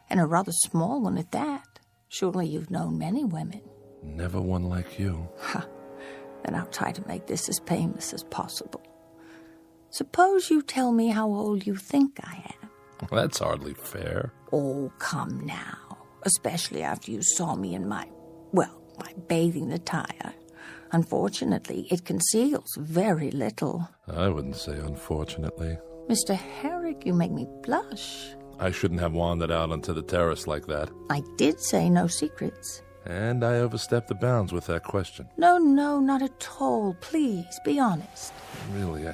and a rather small one at that. Surely you've known many women. Never one like you. Then I'll try to make this as painless as possible. Suppose you tell me how old you think I am. Well, that's hardly fair. Oh, come now. Especially after you saw me in my bathing attire. Unfortunately, it conceals very little. I wouldn't say unfortunately. Mr. Herrick, you make me blush. I shouldn't have wandered out onto the terrace like that. I did say no secrets. And I overstepped the bounds with that question. No, not at all. Please, be honest. Really,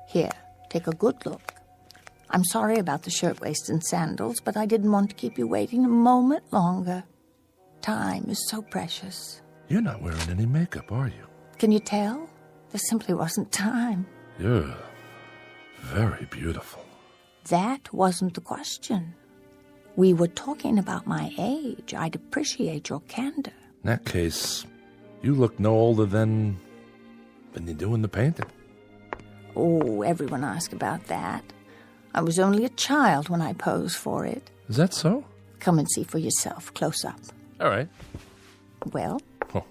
Here, take a good look. I'm sorry about the shirtwaist and sandals, but I didn't want to keep you waiting a moment longer. Time is so precious. You're not wearing any makeup, are you? Can you tell? There simply wasn't time. You're very beautiful. That wasn't the question. We were talking about my age. I'd appreciate your candor. In that case, you look no older than you do in the painting. Oh, everyone asks about that. I was only a child when I posed for it. Is that so? Come and see for yourself, close up. All right. Well? Oh,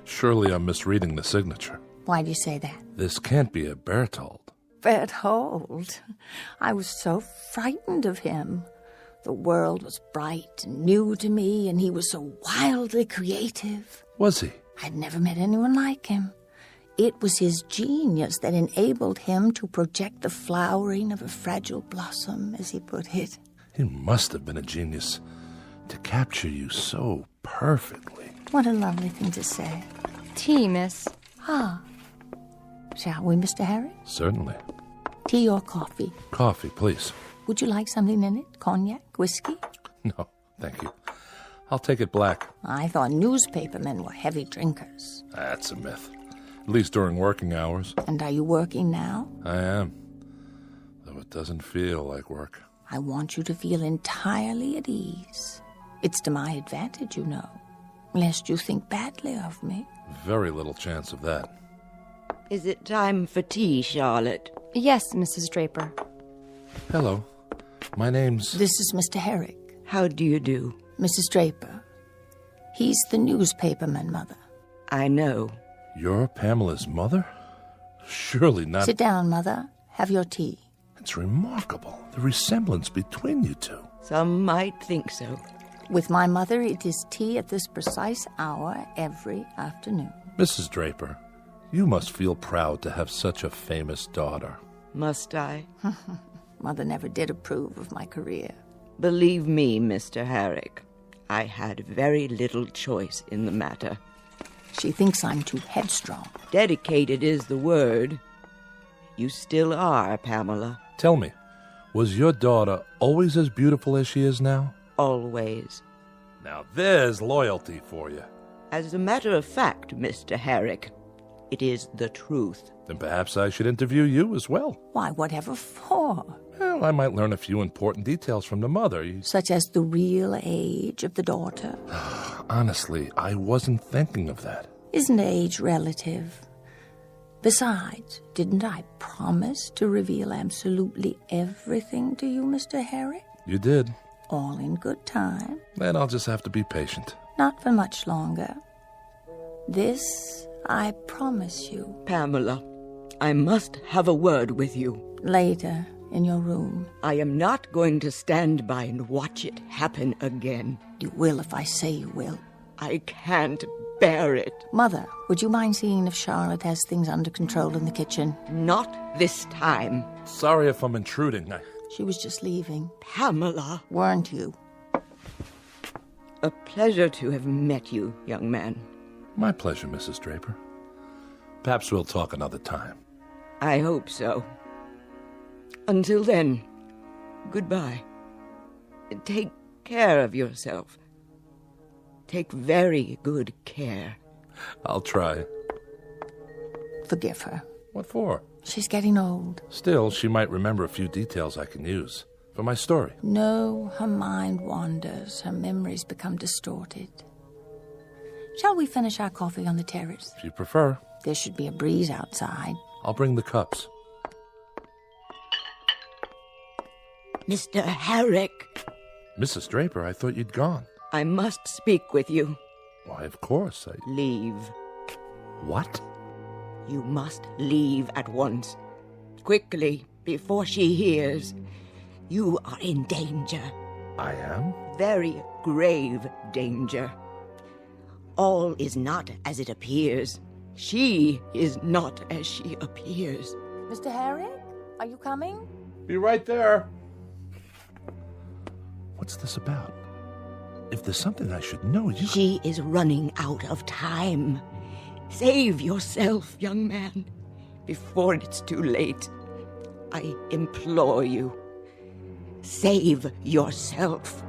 surely I'm misreading the signature. Why do you say that? This can't be a Berthold. Berthold? I was so frightened of him. The world was bright and new to me, and he was so wildly creative. Was he? I'd never met anyone like him. It was his genius that enabled him to project the flowering of a fragile blossom, as he put it. He must have been a genius to capture you so perfectly. What a lovely thing to say. Tea, miss. Ah. Shall we, Mr. Herrick? Certainly. Tea or coffee? Coffee, please. Would you like something in it? Cognac? Whiskey? No, thank you. I'll take it black. I thought newspapermen were heavy drinkers. That's a myth. At least during working hours. And are you working now? I am. Though it doesn't feel like work. I want you to feel entirely at ease. It's to my advantage, you know. Lest you think badly of me. Very little chance of that. Is it time for tea, Charlotte? Yes, Mrs. Draper. Hello. My name's... This is Mr. Herrick. How do you do? Mrs. Draper. He's the newspaperman, Mother. I know. You're Pamela's mother? Surely not... Sit down, Mother. Have your tea. It's remarkable, the resemblance between you two. Some might think so. With my mother, it is tea at this precise hour every afternoon. Mrs. Draper, you must feel proud to have such a famous daughter. Must I? Mother never did approve of my career. Believe me, Mr. Herrick, I had very little choice in the matter. She thinks I'm too headstrong. Dedicated is the word. You still are, Pamela. Tell me, was your daughter always as beautiful as she is now? Always. Now there's loyalty for you. As a matter of fact, Mr. Herrick, it is the truth. Then perhaps I should interview you as well. Why, whatever for? Well, I might learn a few important details from the mother. Such as the real age of the daughter? Honestly, I wasn't thinking of that. Isn't age relative? Besides, didn't I promise to reveal absolutely everything to you, Mr. Herrick? You did. All in good time. Then I'll just have to be patient. Not for much longer. This I promise you. Pamela, I must have a word with you. Later, in your room. I am not going to stand by and watch it happen again. You will if I say you will. I can't bear it. Mother, would you mind seeing if Charlotte has things under control in the kitchen? Not this time. Sorry if I'm intruding. She was just leaving. Pamela. Weren't you? A pleasure to have met you, young man. My pleasure, Mrs. Draper. Perhaps we'll talk another time. I hope so. Until then, goodbye. Take care of yourself. Take very good care. I'll try. Forgive her. What for? She's getting old. Still, she might remember a few details I can use for my story. No, her mind wanders. Her memories become distorted. Shall we finish our coffee on the terrace? If you prefer. There should be a breeze outside. I'll bring the cups. Mr. Herrick. Mrs. Draper, I thought you'd gone. I must speak with you. Why, of course. Leave. What? You must leave at once. Quickly, before she hears. You are in danger. I am? Very grave danger. All is not as it appears. She is not as she appears. Mr. Herrick, are you coming? Be right there. What's this about? If there's something I should know, you... She is running out of time. Save yourself, young man, before it's too late. I implore you. Save yourself.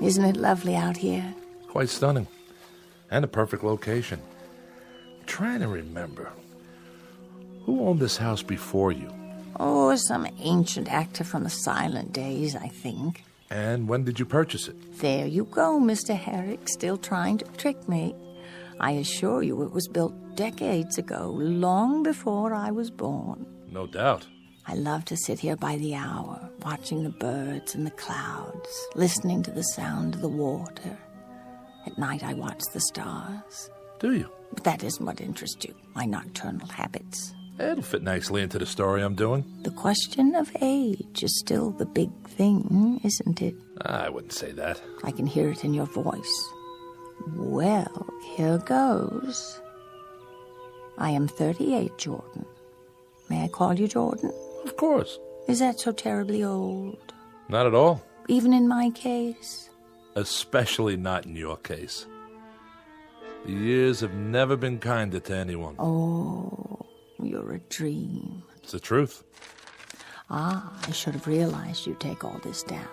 Isn't it lovely out here? Quite stunning. And a perfect location. I'm trying to remember. Who owned this house before you? Oh, some ancient actor from the silent days, I think. And when did you purchase it? There you go, Mr. Herrick, still trying to trick me. I assure you it was built decades ago, long before I was born. No doubt. I love to sit here by the hour, watching the birds and the clouds, listening to the sound of the water. At night I watch the stars. Do you? But that isn't what interests you, my nocturnal habits. It'll fit nicely into the story I'm doing. The question of age is still the big thing, isn't it? I wouldn't say that. I can hear it in your voice. Well, here goes. I am 38, Jordan. May I call you Jordan? Of course. Is that so terribly old? Not at all. Even in my case? Especially not in your case. The years have never been kinder to anyone. Oh, you're a dream. It's the truth. Ah, I should have realized you'd take all this down.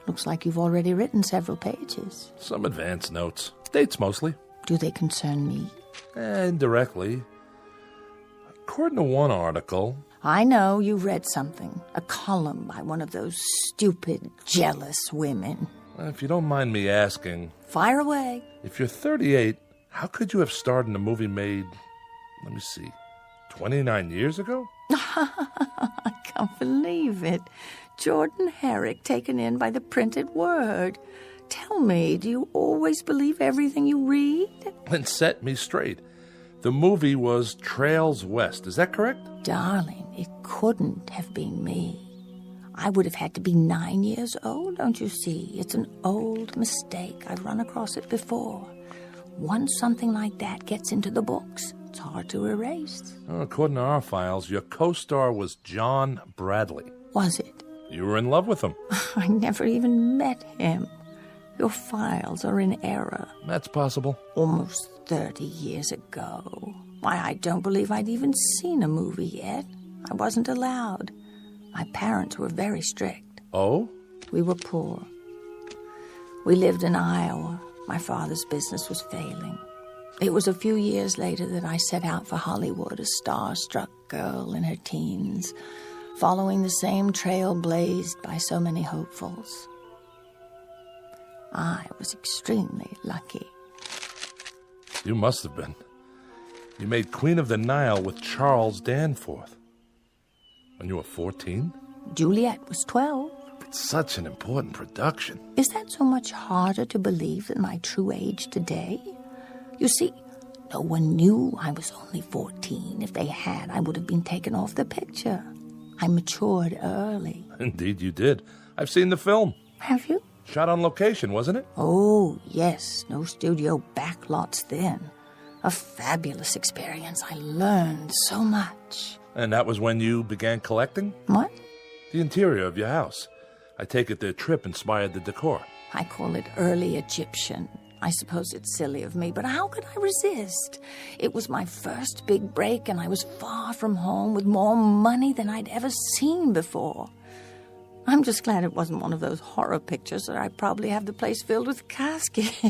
Looks like you've already written several pages. Some advance notes. Dates mostly. Do they concern me? Indirectly. According to one article... I know you read something. A column by one of those stupid, jealous women. If you don't mind me asking... Fire away. If you're 38, how could you have starred in a movie made, let me see, 29 years ago? I can't believe it. Jordan Herrick taken in by the printed word. Tell me, do you always believe everything you read? Then set me straight. The movie was Trails West, is that correct? Darling, it couldn't have been me. I would have had to be 9 years old, don't you see? It's an old mistake. I've run across it before. Once something like that gets into the books, it's hard to erase. Well, according to our files, your co-star was John Bradley. Was it? You were in love with him. I never even met him. Your files are in error. That's possible. Almost 30 years ago. Why, I don't believe I'd even seen a movie yet. I wasn't allowed. My parents were very strict. Oh? We were poor. We lived in Iowa. My father's business was failing. It was a few years later that I set out for Hollywood, a star-struck girl in her teens, following the same trail blazed by so many hopefuls. I was extremely lucky. You must have been. You made Queen of the Nile with Charles Danforth. When you were 14? Juliet was 12. It's such an important production. Is that so much harder to believe than my true age today? You see, no one knew I was only 14. If they had, I would have been taken off the picture. I matured early. Indeed you did. I've seen the film. Have you? Shot on location, wasn't it? Oh, yes. No studio backlots then. A fabulous experience. I learned so much. And that was when you began collecting? What? The interior of your house. I take it the trip inspired the decor. I call it early Egyptian. I suppose it's silly of me, but how could I resist? It was my first big break, and I was far from home with more money than I'd ever seen before. I'm just glad it wasn't one of those horror pictures that I probably have the place filled with caskets.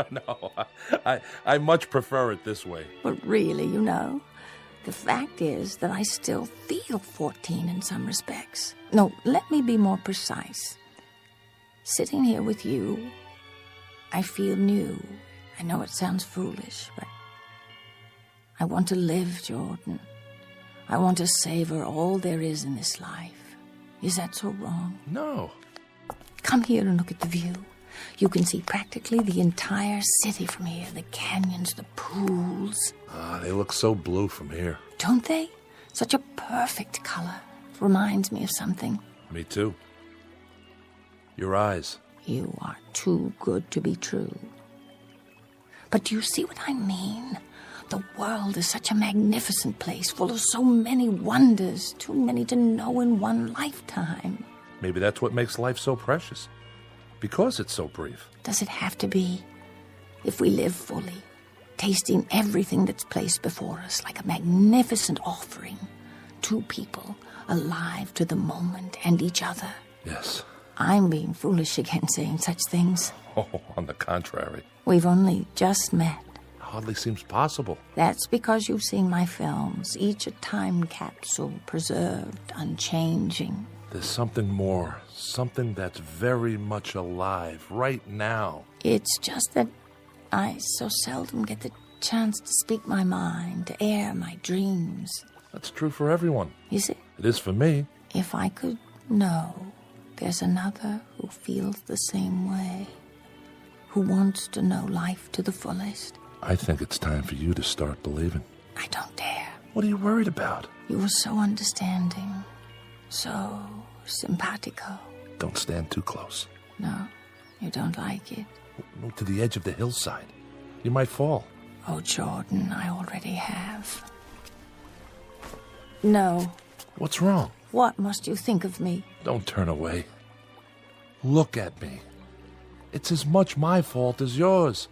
No, I much prefer it this way. But really, you know, the fact is that I still feel 14 in some respects. No, let me be more precise. Sitting here with you, I feel new. I know it sounds foolish, but I want to live, Jordan. I want to savor all there is in this life. Is that so wrong? No. Come here and look at the view. You can see practically the entire city from here. The canyons, the pools. They look so blue from here. Don't they? Such a perfect color. Reminds me of something. Me too. Your eyes. You are too good to be true. But do you see what I mean? The world is such a magnificent place, full of so many wonders, too many to know in one lifetime. Maybe that's what makes life so precious. Because it's so brief. Does it have to be? If we live fully, tasting everything that's placed before us like a magnificent offering, two people alive to the moment and each other. Yes. I'm being foolish again saying such things. Oh, on the contrary. We've only just met. Hardly seems possible. That's because you've seen my films, each a time capsule, preserved, unchanging. There's something more, something that's very much alive right now. It's just that I so seldom get the chance to speak my mind, to air my dreams. That's true for everyone. Is it? It is for me. If I could know there's another who feels the same way, who wants to know life to the fullest. I think it's time for you to start believing. I don't dare. What are you worried about? You were so understanding, so simpatico. Don't stand too close. No, you don't like it. Move to the edge of the hillside. You might fall. Oh, Jordan, I already have. No. What's wrong? What must you think of me? Don't turn away. Look at me. It's as much my fault as yours.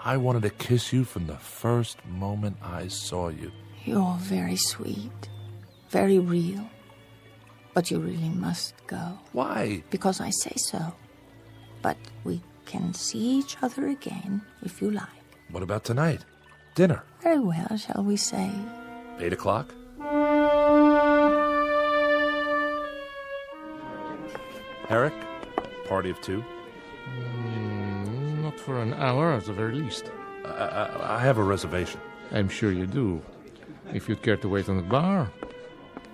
I wanted to kiss you from the first moment I saw you. You're very sweet, very real. But you really must go. Why? Because I say so. But we can see each other again if you like. What about tonight? Dinner? Very well, shall we say? 8 o'clock? Eric? Party of two? Not for an hour, at the very least. I have a reservation. I'm sure you do. If you'd care to wait on the bar.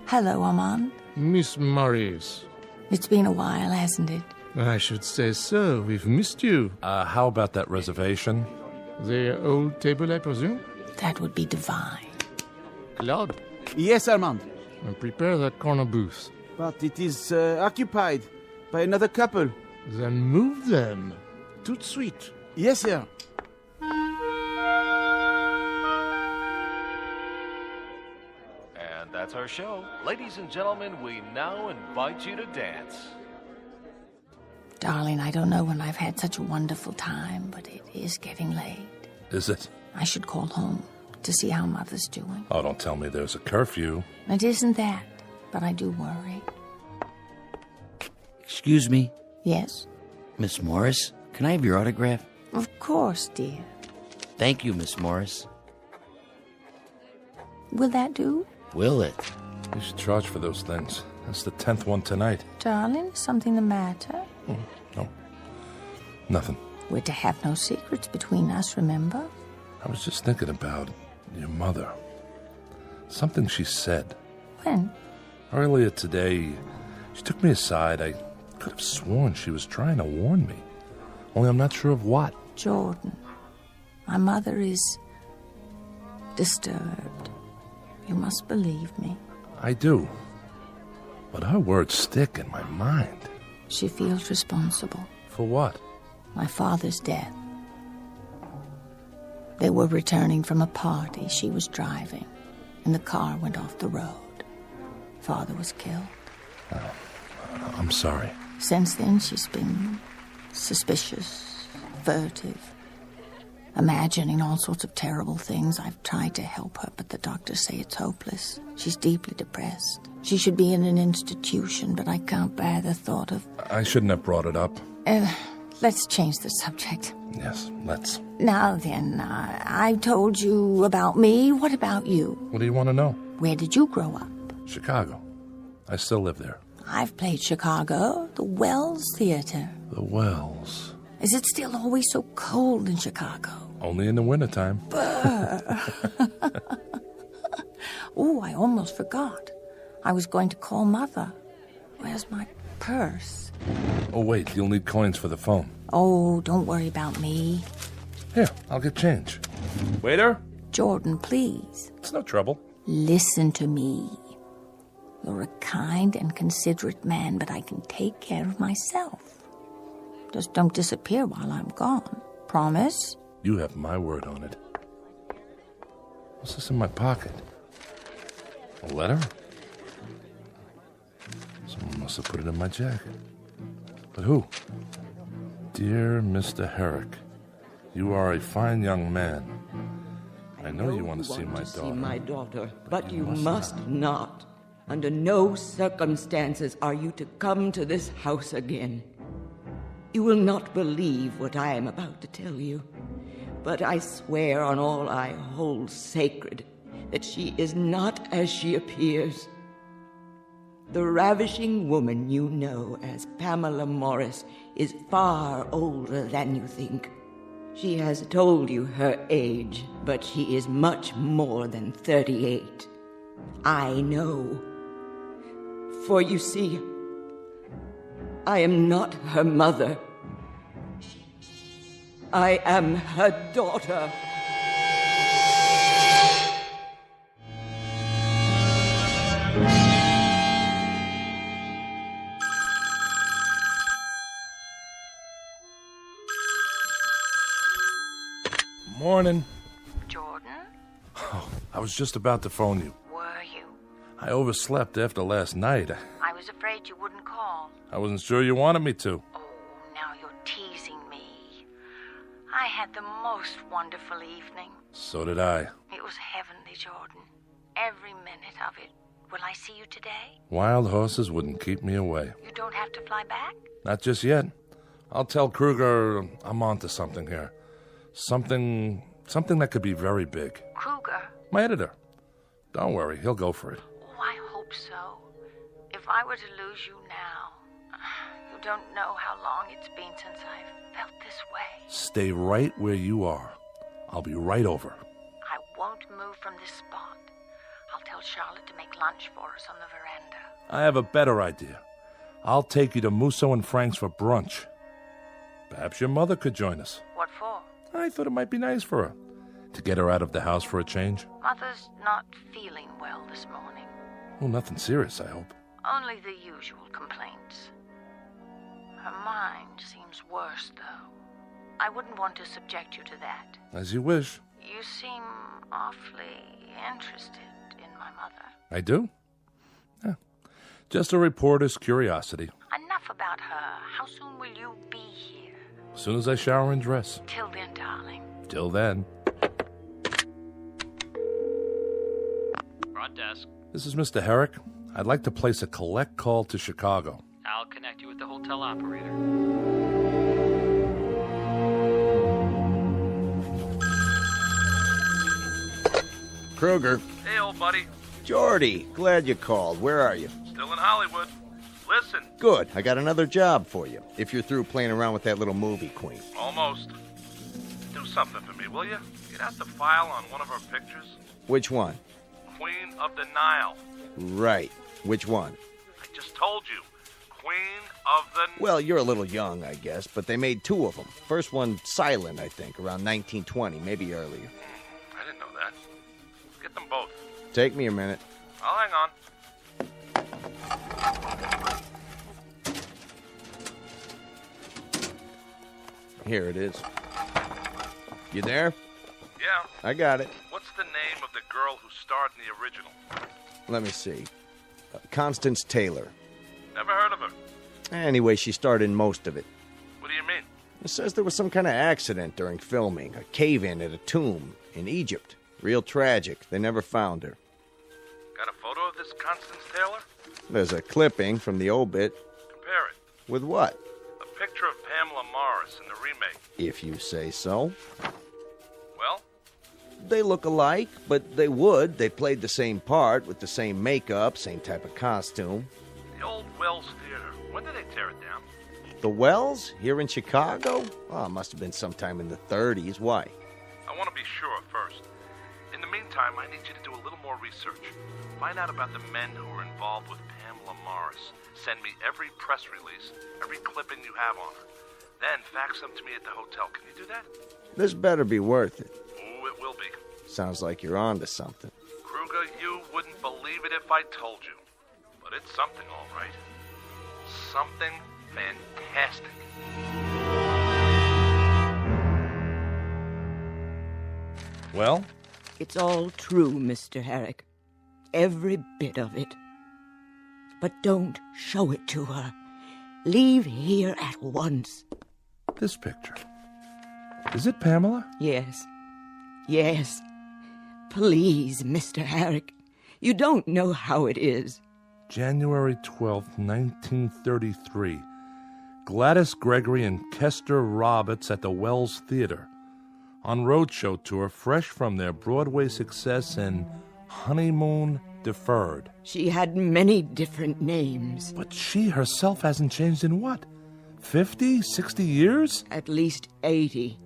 Hello, Armand. Miss Maurice. It's been a while, hasn't it? I should say so. We've missed you. How about that reservation? The old table, I presume? That would be divine. Claude? Yes, Armand. Prepare that corner booth. But it is occupied by another couple. Then move them. Tout de suite. Yes, sir. And that's our show. Ladies and gentlemen, we now invite you to dance. Darling, I don't know when I've had such a wonderful time, but it is getting late. Is it? I should call home. to see how Mother's doing. Oh, don't tell me there's a curfew. It isn't that, but I do worry. Excuse me, Yes? Miss Morris? Can I have your autograph? Of course, dear. Thank you, Miss Morris. Will that do? Will it? You should charge for those things. That's the 10th one tonight. Darling, is something the matter? No. Nothing. We're to have no secrets between us, remember? I was just thinking about your mother. Something she said. When? Earlier today, she took me aside. I could have sworn she was trying to warn me. Only I'm not sure of what. Jordan, my mother is disturbed. You must believe me. I do. But her words stick in my mind. She feels responsible. For what? My father's death. They were returning from a party she was driving, and the car went off the road. Father was killed. I'm sorry. Since then, she's been suspicious, furtive, imagining all sorts of terrible things. I've tried to help her, but the doctors say it's hopeless. She's deeply depressed. She should be in an institution, but I can't bear the thought of... I shouldn't have brought it up. Let's change the subject. Yes, let's. Now then, I told you about me. What about you? What do you want to know? Where did you grow up? Chicago. I still live there. I've played Chicago, the Wells Theater. The Wells. Is it still always so cold in Chicago? Only in the wintertime. Oh, I almost forgot. I was going to call Mother. Where's my purse? Oh, wait, you'll need coins for the phone. Oh, don't worry about me. Here, I'll get change. Waiter? Jordan, please. It's no trouble. Listen to me. You're a kind and considerate man, but I can take care of myself. Just don't disappear while I'm gone. Promise? You have my word on it. What's this in my pocket? A letter? Someone must have put it in my jacket. But who? Dear Mr. Herrick, you are a fine young man. I know you want to see my daughter. But you must not. Under no circumstances are you to come to this house again. You will not believe what I am about to tell you, but I swear on all I hold sacred that she is not as she appears. The ravishing woman you know as Pamela Morris is far older than you think. She has told you her age, but she is much more than 38. I know. For you see, I am not her mother. I am her daughter. Morning. Jordan? Oh, I was just about to phone you. Were you? I overslept after last night. I was afraid you wouldn't call. I wasn't sure you wanted me to. Oh, now you're teasing me. I had the most wonderful evening. So did I. It was heavenly, Jordan. Every minute of it. Will I see you today? Wild horses wouldn't keep me away. You don't have to fly back? Not just yet. I'll tell Kruger I'm onto something here. Something that could be very big. Kruger? My editor. Don't worry, he'll go for it. Oh, I hope so. If I were to lose you now, you don't know how long it's been since I've felt this way. Stay right where you are. I'll be right over. I won't move from this spot. I'll tell Charlotte to make lunch for us on the veranda. I have a better idea. I'll take you to Musso and Frank's for brunch. Perhaps your mother could join us. What for? I thought it might be nice for her. To get her out of the house for a change. Mother's not feeling well this morning. Oh, nothing serious, I hope. Only the usual complaints. Her mind seems worse, though. I wouldn't want to subject you to that. As you wish. You seem awfully interested in my mother. I do? Yeah. Just a reporter's curiosity. Enough about her. How soon will you be here? As soon as I shower and dress. Till then, darling. Till then. desk. This is Mr. Herrick. I'd like to place a collect call to Chicago. I'll connect you with the hotel operator. Kruger. Hey, old buddy. Jordy, glad you called. Where are you? Still in Hollywood. Listen. Good. I got another job for you, if you're through playing around with that little movie queen. Almost. Do something for me, will you? Get out the file on one of our pictures. Which one? Queen of the Nile. Right. Which one? I just told you. Queen of the... Well, you're a little young, I guess, but they made two of them. First one silent, I think, around 1920, maybe earlier. I didn't know that. Get them both. Take me a minute. I'll hang on. Here it is. You there? Yeah. I got it. What's the name of the girl who starred in the original? Let me see. Constance Taylor. Never heard of her. Anyway, she starred in most of it. What do you mean? It says there was some kind of accident during filming. A cave-in at a tomb in Egypt. Real tragic. They never found her. Got a photo of this Constance Taylor? There's a clipping from the obit. Compare it. With what? A picture of Pamela Morris in the remake. If you say so. Well? They look alike, but they would. They played the same part with the same makeup, same type of costume. The old Wells Theater. When did they tear it down? The Wells? Here in Chicago? Oh, it must have been sometime in the 30s. Why? I want to be sure first. In the meantime, I need you to do a little more research. Find out about the men who were involved with Pamela Morris. Send me every press release, every clipping you have on her. Then fax them to me at the hotel. Can you do that? This better be worth it. Oh, it will be. Sounds like you're on to something. Kruger, you wouldn't believe it if I told you. But it's something, all right. Something fantastic. Well? It's all true, Mr. Herrick. Every bit of it. But don't show it to her. Leave here at once. This picture. Is it Pamela? Yes. Yes. Please, Mr. Herrick. You don't know how it is. January 12th, 1933. Gladys Gregory and Kester Roberts at the Wells Theater. On roadshow tour, fresh from their Broadway success in Honeymoon Deferred. She had many different names. But she herself hasn't changed in what? 50, 60 years? At least 80.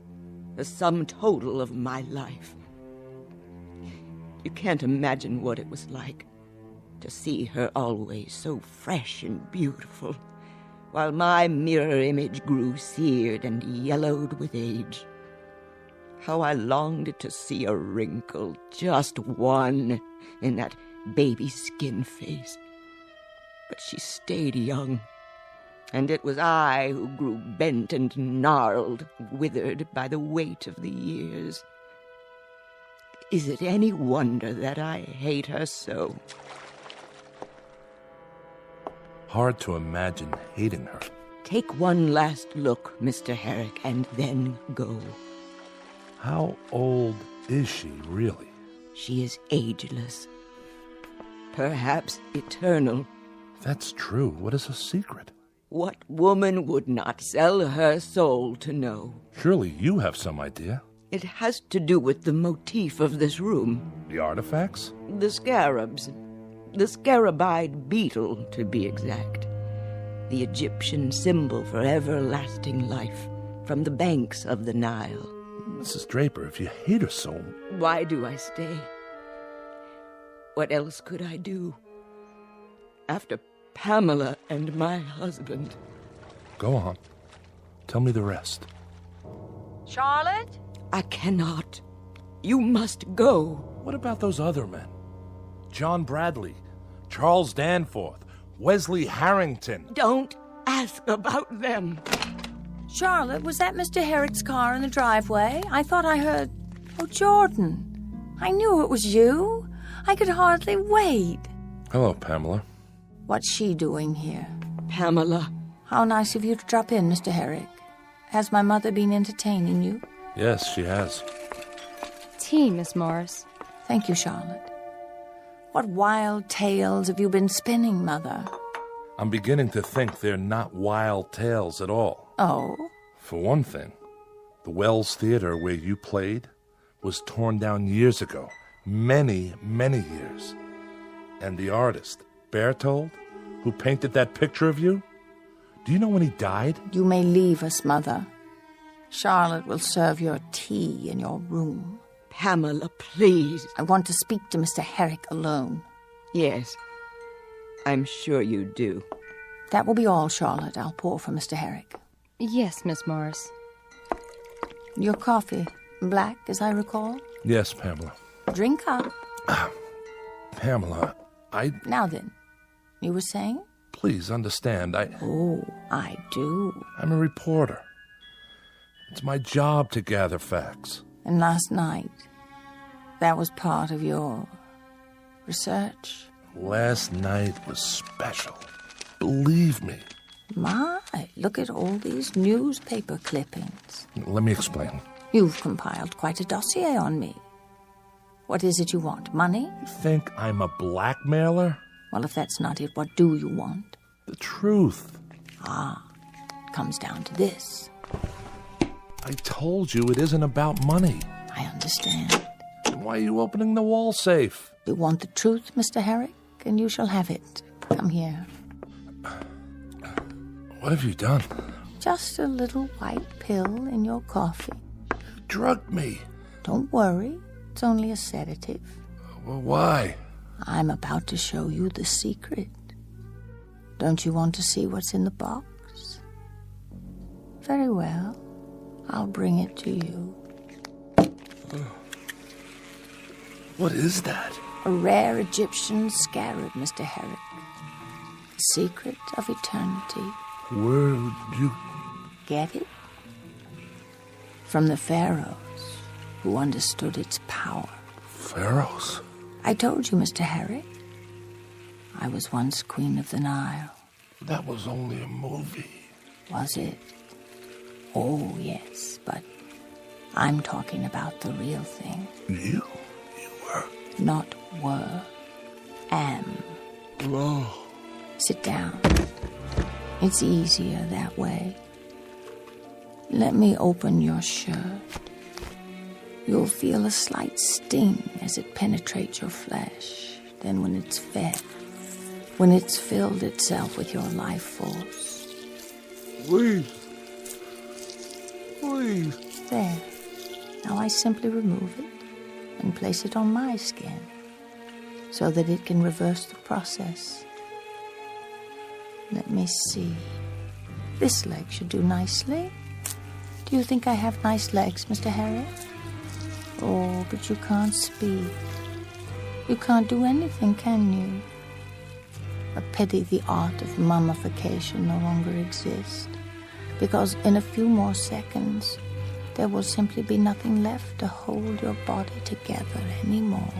The sum total of my life. You can't imagine what it was like to see her always so fresh and beautiful, while my mirror image grew seared and yellowed with age. How I longed to see a wrinkle, just one, in that baby skin face. But she stayed young, and it was I who grew bent and gnarled, withered by the weight of the years. Is it any wonder that I hate her so? Hard to imagine hating her. Take one last look, Mr. Herrick, and then go. How old is she, really? She is ageless. Perhaps eternal. That's true. What is her secret? What woman would not sell her soul to know? Surely you have some idea. It has to do with the motif of this room. The artifacts? The scarabs. The scarabide beetle, to be exact. The Egyptian symbol for everlasting life from the banks of the Nile. Mrs. Draper, if you hate her so... Why do I stay? What else could I do? After Pamela and my husband. Go on. Tell me the rest. Charlotte? I cannot. You must go. What about those other men? John Bradley, Charles Danforth, Wesley Harrington. Don't ask about them. Charlotte, was that Mr. Herrick's car in the driveway? I thought I heard... Oh, Jordan. I knew it was you. I could hardly wait. Hello, Pamela. What's she doing here? Pamela. How nice of you to drop in, Mr. Herrick. Has my mother been entertaining you? Yes, she has. Tea, Miss Morris. Thank you, Charlotte. What wild tales have you been spinning, Mother? I'm beginning to think they're not wild tales at all. Oh? For one thing, the Wells Theater where you played was torn down years ago. Many, many years. And the artist, Berthold, who painted that picture of you, do you know when he died? You may leave us, Mother. Charlotte will serve your tea in your room. Pamela, please. I want to speak to Mr. Herrick alone. Yes, I'm sure you do. That will be all, Charlotte. I'll pour for Mr. Herrick. Yes, Miss Morris. Your coffee, black, as I recall? Yes, Pamela. Drink up. Pamela, Now then, you were saying? Please understand, Oh, I do. I'm a reporter. It's my job to gather facts. And last night, that was part of your research? Last night was special. Believe me. My, look at all these newspaper clippings. Let me explain. You've compiled quite a dossier on me. What is it you want? Money? You think I'm a blackmailer? Well, if that's not it, what do you want? The truth. It comes down to this. I told you it isn't about money. I understand. Why are you opening the wall safe? You want the truth, Mr. Herrick, and you shall have it. Come here. What have you done? Just a little white pill in your coffee. You drugged me. Don't worry. It's only a sedative. Well, why? I'm about to show you the secret. Don't you want to see what's in the box? Very well. I'll bring it to you. What is that? A rare Egyptian scarab, Mr. Herrick. The secret of eternity. Where would you get it? From the pharaohs, who understood its power. Pharaohs? I told you, Mr. Herrick. I was once Queen of the Nile. That was only a movie. Was it? Oh, yes, but I'm talking about the real thing. You were? Not were. Am. Oh. Sit down. It's easier that way. Let me open your shirt. You'll feel a slight sting as it penetrates your flesh. Then when it's fed, when it's filled itself with your life force. Please. Please. There. Now I simply remove it and place it on my skin so that it can reverse the process. Let me see. This leg should do nicely. Do you think I have nice legs, Mr. Harry? Oh, but you can't speak. You can't do anything, can you? A pity the art of mummification no longer exists, because in a few more seconds, there will simply be nothing left to hold your body together anymore.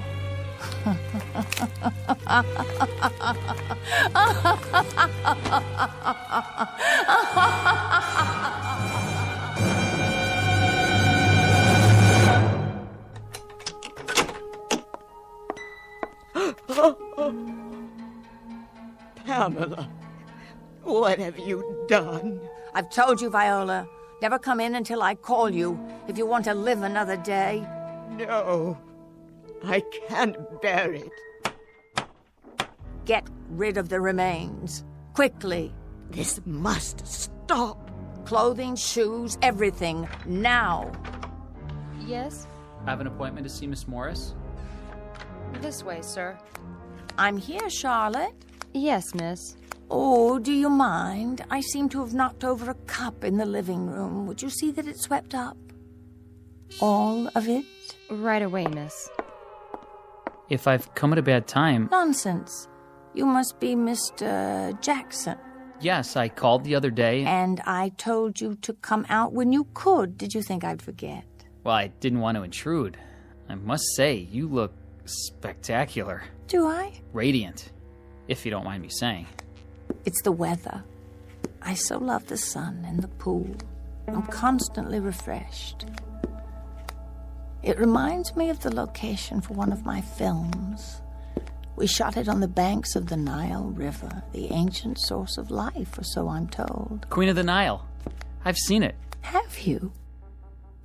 Pamela, what have you done? I've told you, Viola. Never come in until I call you if you want to live another day. No, I can't bear it. Get rid of the remains. Quickly. This must stop. Clothing, shoes, everything. Now. Yes? I have an appointment to see Miss Morris. This way, sir. I'm here, Charlotte. Yes, miss. Oh, do you mind? I seem to have knocked over a cup in the living room. Would you see that it's swept up? All of it? Right away, miss. If I've come at a bad time... Nonsense. You must be Mr. Jackson. Yes, I called the other day. And I told you to come out when you could. Did you think I'd forget? Well, I didn't want to intrude. I must say, you look spectacular. Do I? Radiant, if you don't mind me saying. It's the weather. I so love the sun and the pool. I'm constantly refreshed. It reminds me of the location for one of my films, We shot it on the banks of the Nile River, the ancient source of life, or so I'm told. Queen of the Nile. I've seen it. Have you?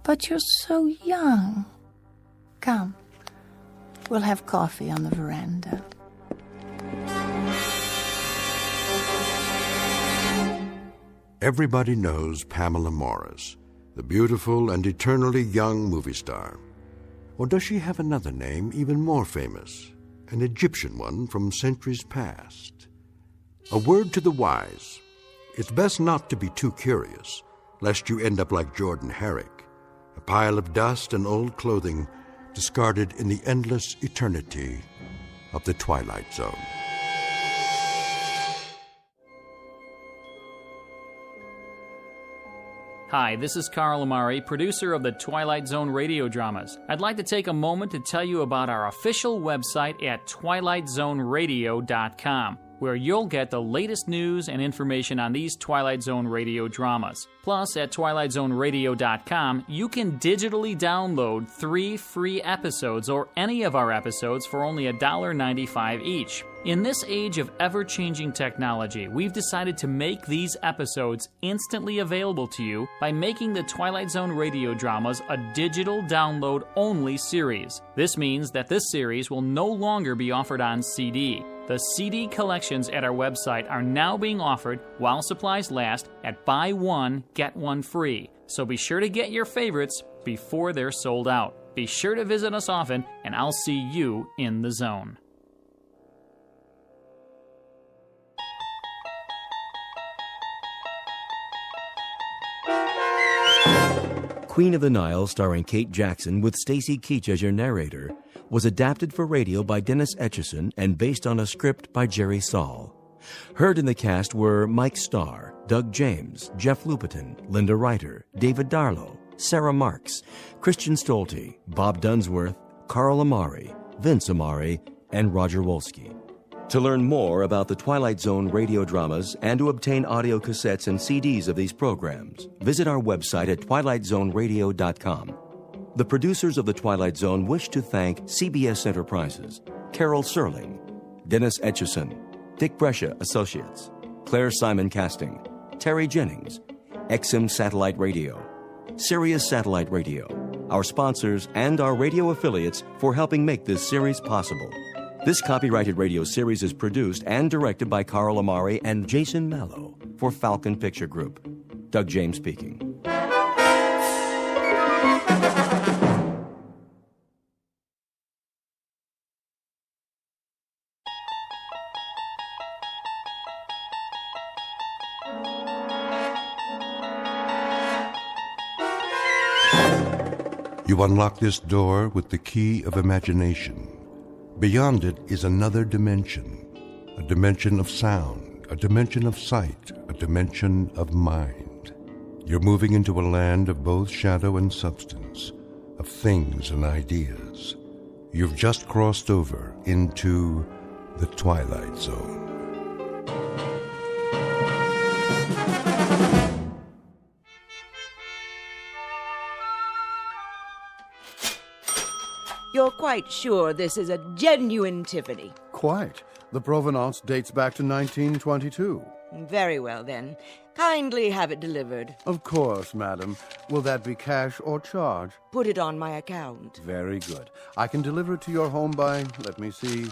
But you're so young. Come. We'll have coffee on the veranda. Everybody knows Pamela Morris, the beautiful and eternally young movie star. Or does she have another name even more famous? An Egyptian one from centuries past? A word to the wise. It's best not to be too curious, lest you end up like Jordan Herrick, a pile of dust and old clothing discarded in the endless eternity of the Twilight Zone. Hi, this is Carl Amari, producer of the Twilight Zone Radio Dramas. I'd like to take a moment to tell you about our official website at twilightzoneradio.com, where you'll get the latest news and information on these Twilight Zone Radio dramas. Plus, at twilightzoneradio.com, you can digitally download 3 free episodes or any of our episodes for only $1.95 each. In this age of ever-changing technology, we've decided to make these episodes instantly available to you by making the Twilight Zone Radio Dramas a digital download-only series. This means that this series will no longer be offered on CD. The CD collections at our website are now being offered while supplies last at buy one, get one free. So be sure to get your favorites before they're sold out. Be sure to visit us often, and I'll see you in the zone. Queen of the Nile, starring Kate Jackson with Stacy Keach as your narrator, was adapted for radio by Dennis Etchison and based on a script by Jerry Saul. Heard in the cast were Mike Starr, Doug James, Jeff Lupetin, Linda Ryder, David Darlow, Sarah Marks, Christian Stolte, Bob Dunsworth, Carl Amari, Vince Amari, and Roger Wolski. To learn more about the Twilight Zone radio dramas and to obtain audio cassettes and CDs of these programs, visit our website at twilightzoneradio.com. The producers of The Twilight Zone wish to thank CBS Enterprises, Carol Serling, Dennis Etchison, Dick Brescia Associates, Claire Simon Casting, Terry Jennings, XM Satellite Radio, Sirius Satellite Radio, our sponsors, and our radio affiliates for helping make this series possible. This copyrighted radio series is produced and directed by Carl Amari and Jason Mallow for Falcon Picture Group. Doug James speaking. You unlock this door with the key of imagination. Beyond it is another dimension, a dimension of sound, a dimension of sight, a dimension of mind. You're moving into a land of both shadow and substance, of things and ideas. You've just crossed over into the Twilight Zone. You're quite sure this is a genuine Tiffany? Quite. The provenance dates back to 1922. Very well, then. Kindly have it delivered. Of course, madam. Will that be cash or charge? Put it on my account. Very good. I can deliver it to your home by, let me see,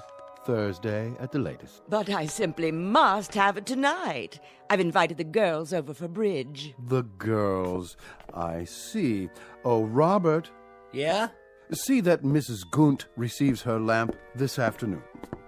Thursday at the latest. But I simply must have it tonight. I've invited the girls over for bridge. The girls. I see. Oh, Robert. Yeah? See that Mrs. Gunt receives her lamp this afternoon.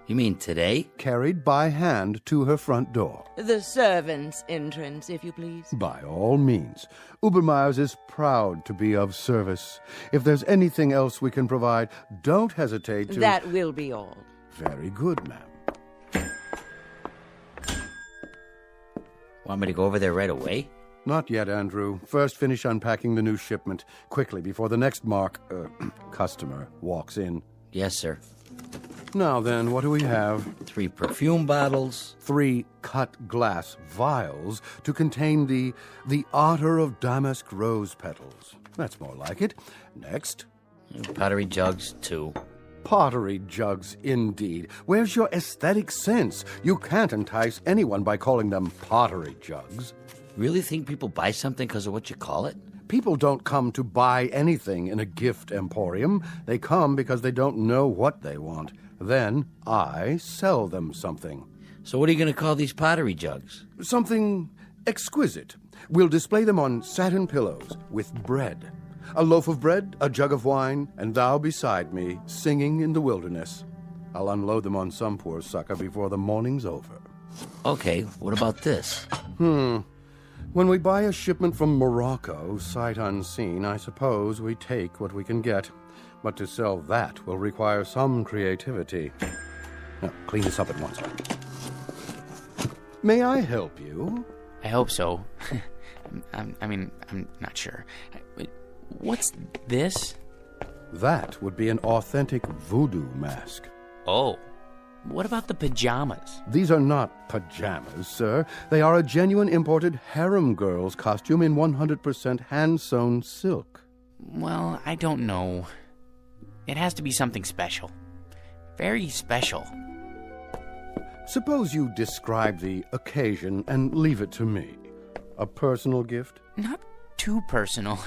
You mean today? Carried by hand to her front door. The servants' entrance, if you please. By all means. Ubermeyer's is proud to be of service. If there's anything else we can provide, don't hesitate to... That will be all. Very good, ma'am. Want me to go over there right away? Not yet, Andrew. First, finish unpacking the new shipment quickly before the next customer walks in. Yes, sir. Now then, what do we have? 3 perfume bottles. 3 cut glass vials to contain the otter of damask rose petals. That's more like it. Next. Pottery jugs, 2. Pottery jugs, indeed. Where's your aesthetic sense? You can't entice anyone by calling them pottery jugs. Really think people buy something because of what you call it? People don't come to buy anything in a gift emporium. They come because they don't know what they want. Then I sell them something. So what are you going to call these pottery jugs? Something exquisite. We'll display them on satin pillows with bread. A loaf of bread, a jug of wine, and thou beside me, singing in the wilderness. I'll unload them on some poor sucker before the morning's over. Okay, what about this? When we buy a shipment from Morocco, sight unseen, I suppose we take what we can get. But to sell that will require some creativity. Now, clean this up at once. May I help you? I hope so. I'm not sure. What's this? That would be an authentic voodoo mask. Oh. What about the pajamas? These are not pajamas, sir. They are a genuine imported harem girl's costume in 100% hand-sewn silk. Well, I don't know. It has to be something special. Very special. Suppose you describe the occasion and leave it to me. A personal gift? Not too personal.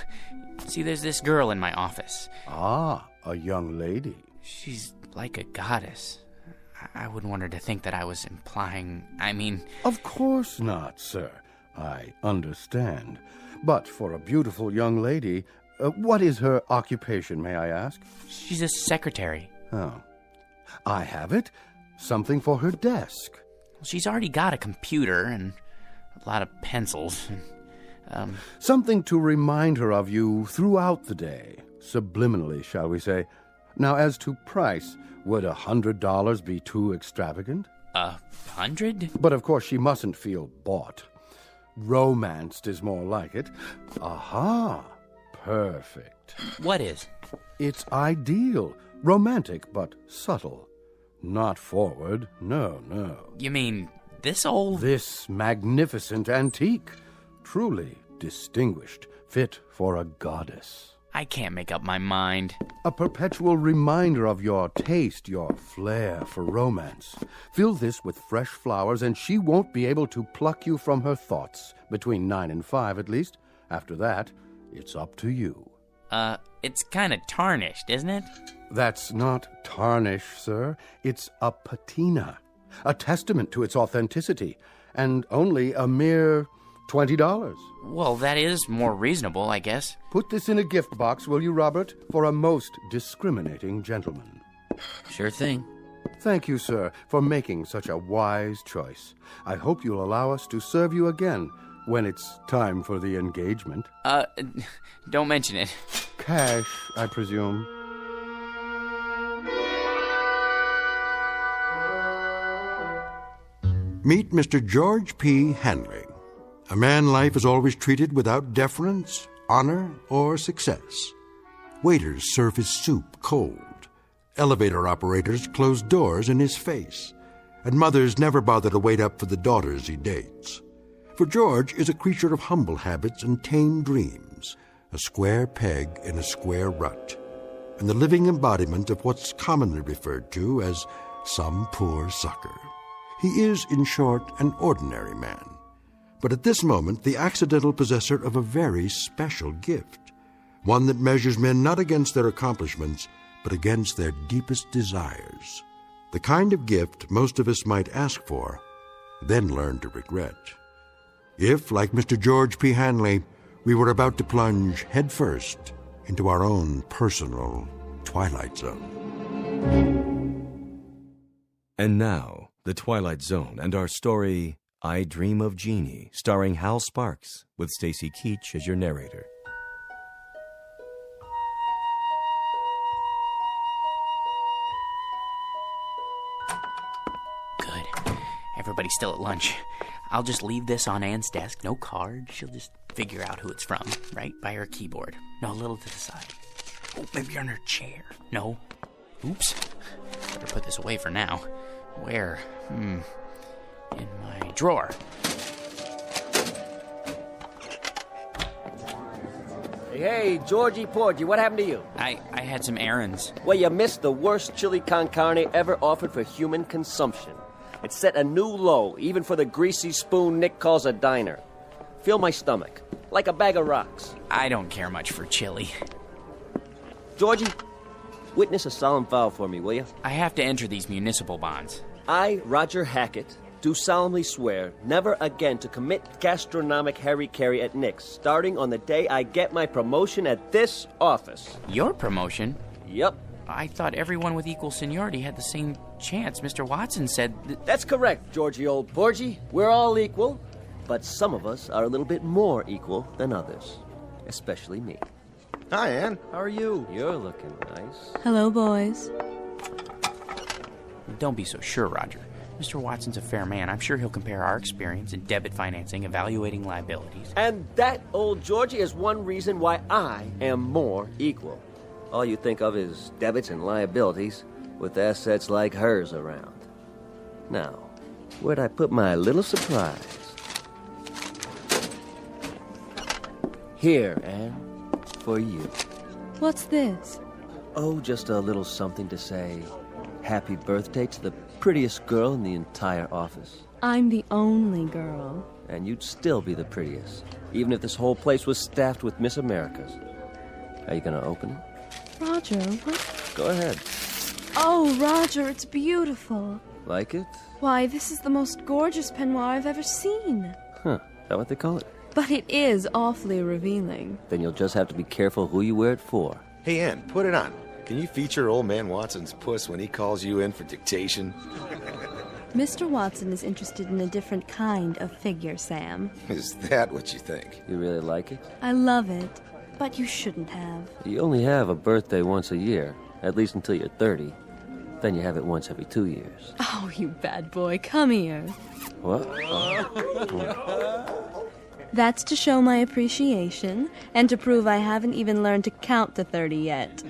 See, there's this girl in my office. Ah, a young lady. She's like a goddess. I wouldn't want her to think that I was implying, Of course not, sir. I understand. But for a beautiful young lady, what is her occupation, may I ask? She's a secretary. Oh. I have it. Something for her desk. Well, she's already got a computer and a lot of pencils. Something to remind her of you throughout the day. Subliminally, shall we say. Now, as to price, would $100 be too extravagant? 100? But of course she mustn't feel bought. Romanced is more like it. Aha! Perfect. What is? It's ideal. Romantic, but subtle. Not forward. No. You mean this old? This magnificent antique. Truly distinguished. Fit for a goddess. I can't make up my mind. A perpetual reminder of your taste, your flair for romance. Fill this with fresh flowers, and she won't be able to pluck you from her thoughts. Between 9 and 5, at least. After that, it's up to you. It's kind of tarnished, isn't it? That's not tarnish, sir. It's a patina. A testament to its authenticity. And only a mere $20. Well, that is more reasonable, I guess. Put this in a gift box, will you, Robert? For a most discriminating gentleman. Sure thing. Thank you, sir, for making such a wise choice. I hope you'll allow us to serve you again when it's time for the engagement. Don't mention it. Cash, I presume. Meet Mr. George P. Hanley, a man life is always treated without deference, honor, or success. Waiters serve his soup cold. Elevator operators close doors in his face. And mothers never bother to wait up for the daughters he dates. For George is a creature of humble habits and tame dreams, a square peg in a square rut, and the living embodiment of what's commonly referred to as some poor sucker. He is, in short, an ordinary man, but at this moment the accidental possessor of a very special gift, one that measures men not against their accomplishments, but against their deepest desires. The kind of gift most of us might ask for, then learn to regret. If, like Mr. George P. Hanley, we were about to plunge headfirst into our own personal Twilight Zone. And now, The Twilight Zone and our story, I Dream of Jeannie, starring Hal Sparks, with Stacy Keach as your narrator. Good. Everybody's still at lunch. I'll just leave this on Anne's desk. No card. She'll just figure out who it's from, right by her keyboard. No, a little to the side. Oh, maybe on her chair. No. Oops. Better put this away for now. Where? In my drawer. Hey, Georgie Porgy, what happened to you? I had some errands. Well, you missed the worst chili con carne ever offered for human consumption. It set a new low, even for the greasy spoon Nick calls a diner. Fill my stomach, like a bag of rocks. I don't care much for chili. Georgie, witness a solemn vow for me, will you? I have to enter these municipal bonds. I, Roger Hackett, do solemnly swear never again to commit gastronomic harry-carry at Nick's, starting on the day I get my promotion at this office. Your promotion? Yep. I thought everyone with equal seniority had the same chance. Mr. Watson said... That's correct, Georgie old Porgy. We're all equal, but some of us are a little bit more equal than others. Especially me. Hi, Ann. How are you? You're looking nice. Hello, boys. Don't be so sure, Roger. Mr. Watson's a fair man. I'm sure he'll compare our experience in debit financing, evaluating liabilities. And that, old Georgie, is one reason why I am more equal. All you think of is debits and liabilities, with assets like hers around. Now, where'd I put my little surprise? Here, Anne, for you. What's this? Oh, just a little something to say happy birthday to the prettiest girl in the entire office. I'm the only girl. And you'd still be the prettiest, even if this whole place was staffed with Miss Americas. Are you gonna open it? Roger, what? Go ahead. Oh, Roger, it's beautiful. Like it? Why, this is the most gorgeous peignoir I've ever seen. Huh, is that what they call it? But it is awfully revealing. Then you'll just have to be careful who you wear it for. Hey, Ann, put it on. Can you feature old man Watson's puss when he calls you in for dictation? Mr. Watson is interested in a different kind of figure, Sam. Is that what you think? You really like it? I love it, but you shouldn't have. You only have a birthday once a year, at least until you're 30. Then you have it once every 2 years. Oh, you bad boy, come here. What? That's to show my appreciation and to prove I haven't even learned to count to 30 yet.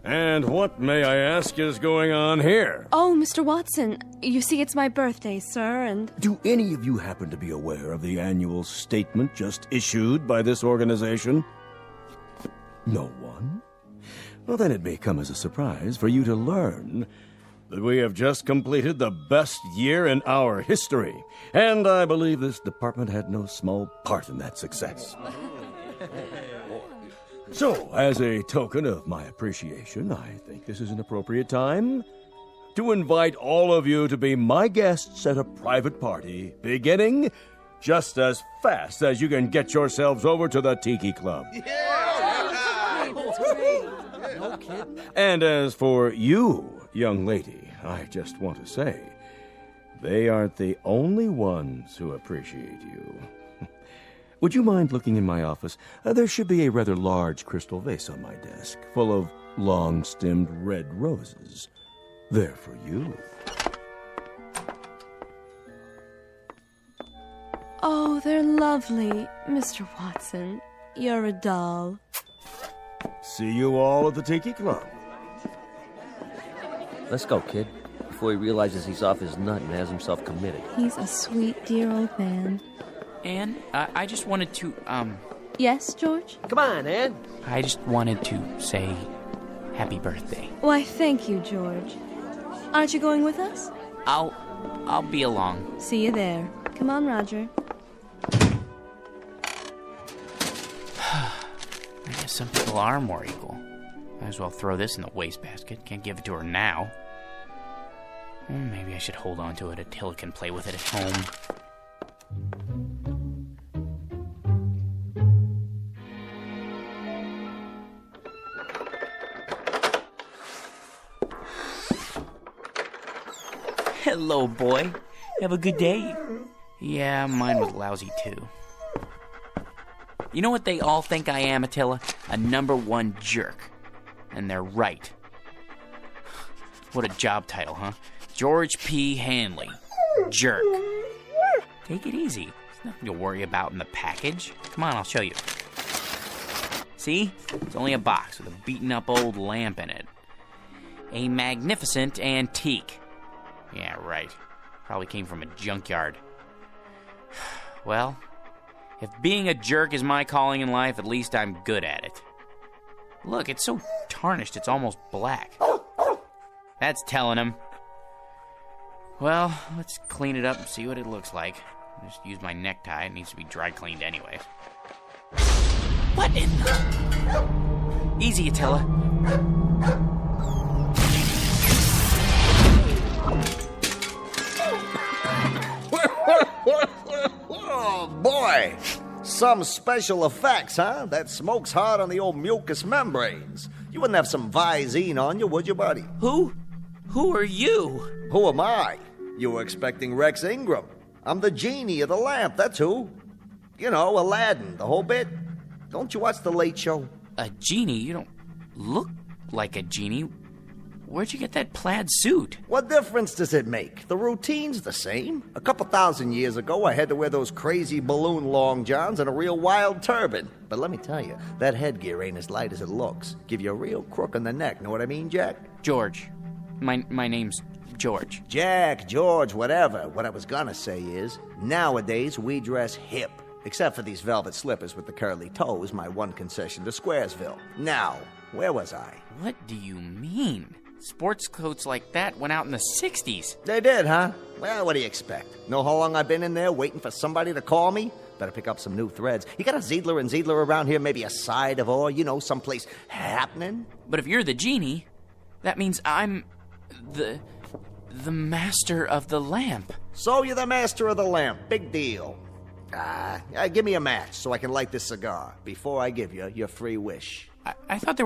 And what, may I ask, is going on here? Oh, Mr. Watson, you see it's my birthday, sir, and... Do any of you happen to be aware of the annual statement just issued by this organization? No one? Well, then it may come as a surprise for you to learn that we have just completed the best year in our history, and I believe this department had no small part in that success. So, as a token of my appreciation, I think this is an appropriate time to invite all of you to be my guests at a private party, beginning just as fast as you can get yourselves over to the Tiki Club. No kidding. And as for you, young lady, I just want to say, they aren't the only ones who appreciate you. Would you mind looking in my office? There should be a rather large crystal vase on my desk, full of long-stemmed red roses. They're for you. Oh, they're lovely, Mr. Watson. You're a doll. See you all at the Tiki Club. Let's go, kid, before he realizes he's off his nut and has himself committed. He's a sweet, dear old man. Anne, I just wanted to, Yes, George? Come on, Ann. I just wanted to say happy birthday. Why, thank you, George. Aren't you going with us? I'll be along. See you there. Come on, Roger. I guess some people are more equal. Might as well throw this in the wastebasket. Can't give it to her now. Maybe I should hold on to it until it can play with it at home. Hello, boy. Have a good day. Yeah, mine was lousy, too. You know what they all think I am, Attila? A #1 jerk. And they're right. What a job title, huh? George P. Hanley. Jerk. Take it easy. There's nothing to worry about in the package. Come on, I'll show you. See? It's only a box with a beaten-up old lamp in it. A magnificent antique. Yeah, right. Probably came from a junkyard. Well, If being a jerk is my calling in life, at least I'm good at it. Look, it's so tarnished it's almost black. That's telling him. Well, let's clean it up and see what it looks like. Just use my necktie. It needs to be dry cleaned anyways. What in the... Easy, Attila. Oh, boy. Some special effects, huh? That smoke's hard on the old mucous membranes. You wouldn't have some Visine on you, would you, buddy? Who are you? Who am I? You were expecting Rex Ingram. I'm the genie of the lamp, that's who. You know, Aladdin, the whole bit. Don't you watch The Late Show? A genie? You don't look like a genie. Where'd you get that plaid suit? What difference does it make? The routine's the same. A couple thousand years ago, I had to wear those crazy balloon long johns and a real wild turban. But let me tell you, that headgear ain't as light as it looks. Give you a real crook in the neck, know what I mean, Jack? George. My name's George. Jack, George, whatever. What I was gonna say is, nowadays we dress hip. Except for these velvet slippers with the curly toes, my one concession to Squaresville. Now, where was I? What do you mean? Sports coats like that went out in the 60s. They did, huh? Well, what do you expect? Know how long I've been in there waiting for somebody to call me? Better pick up some new threads. You got a Ziedler and Ziedler around here, maybe a side of ore, you know, someplace happening? But if you're the genie, that means I'm the master of the lamp. So you're the master of the lamp. Big deal. Give me a match so I can light this cigar before I give you your free wish. I thought there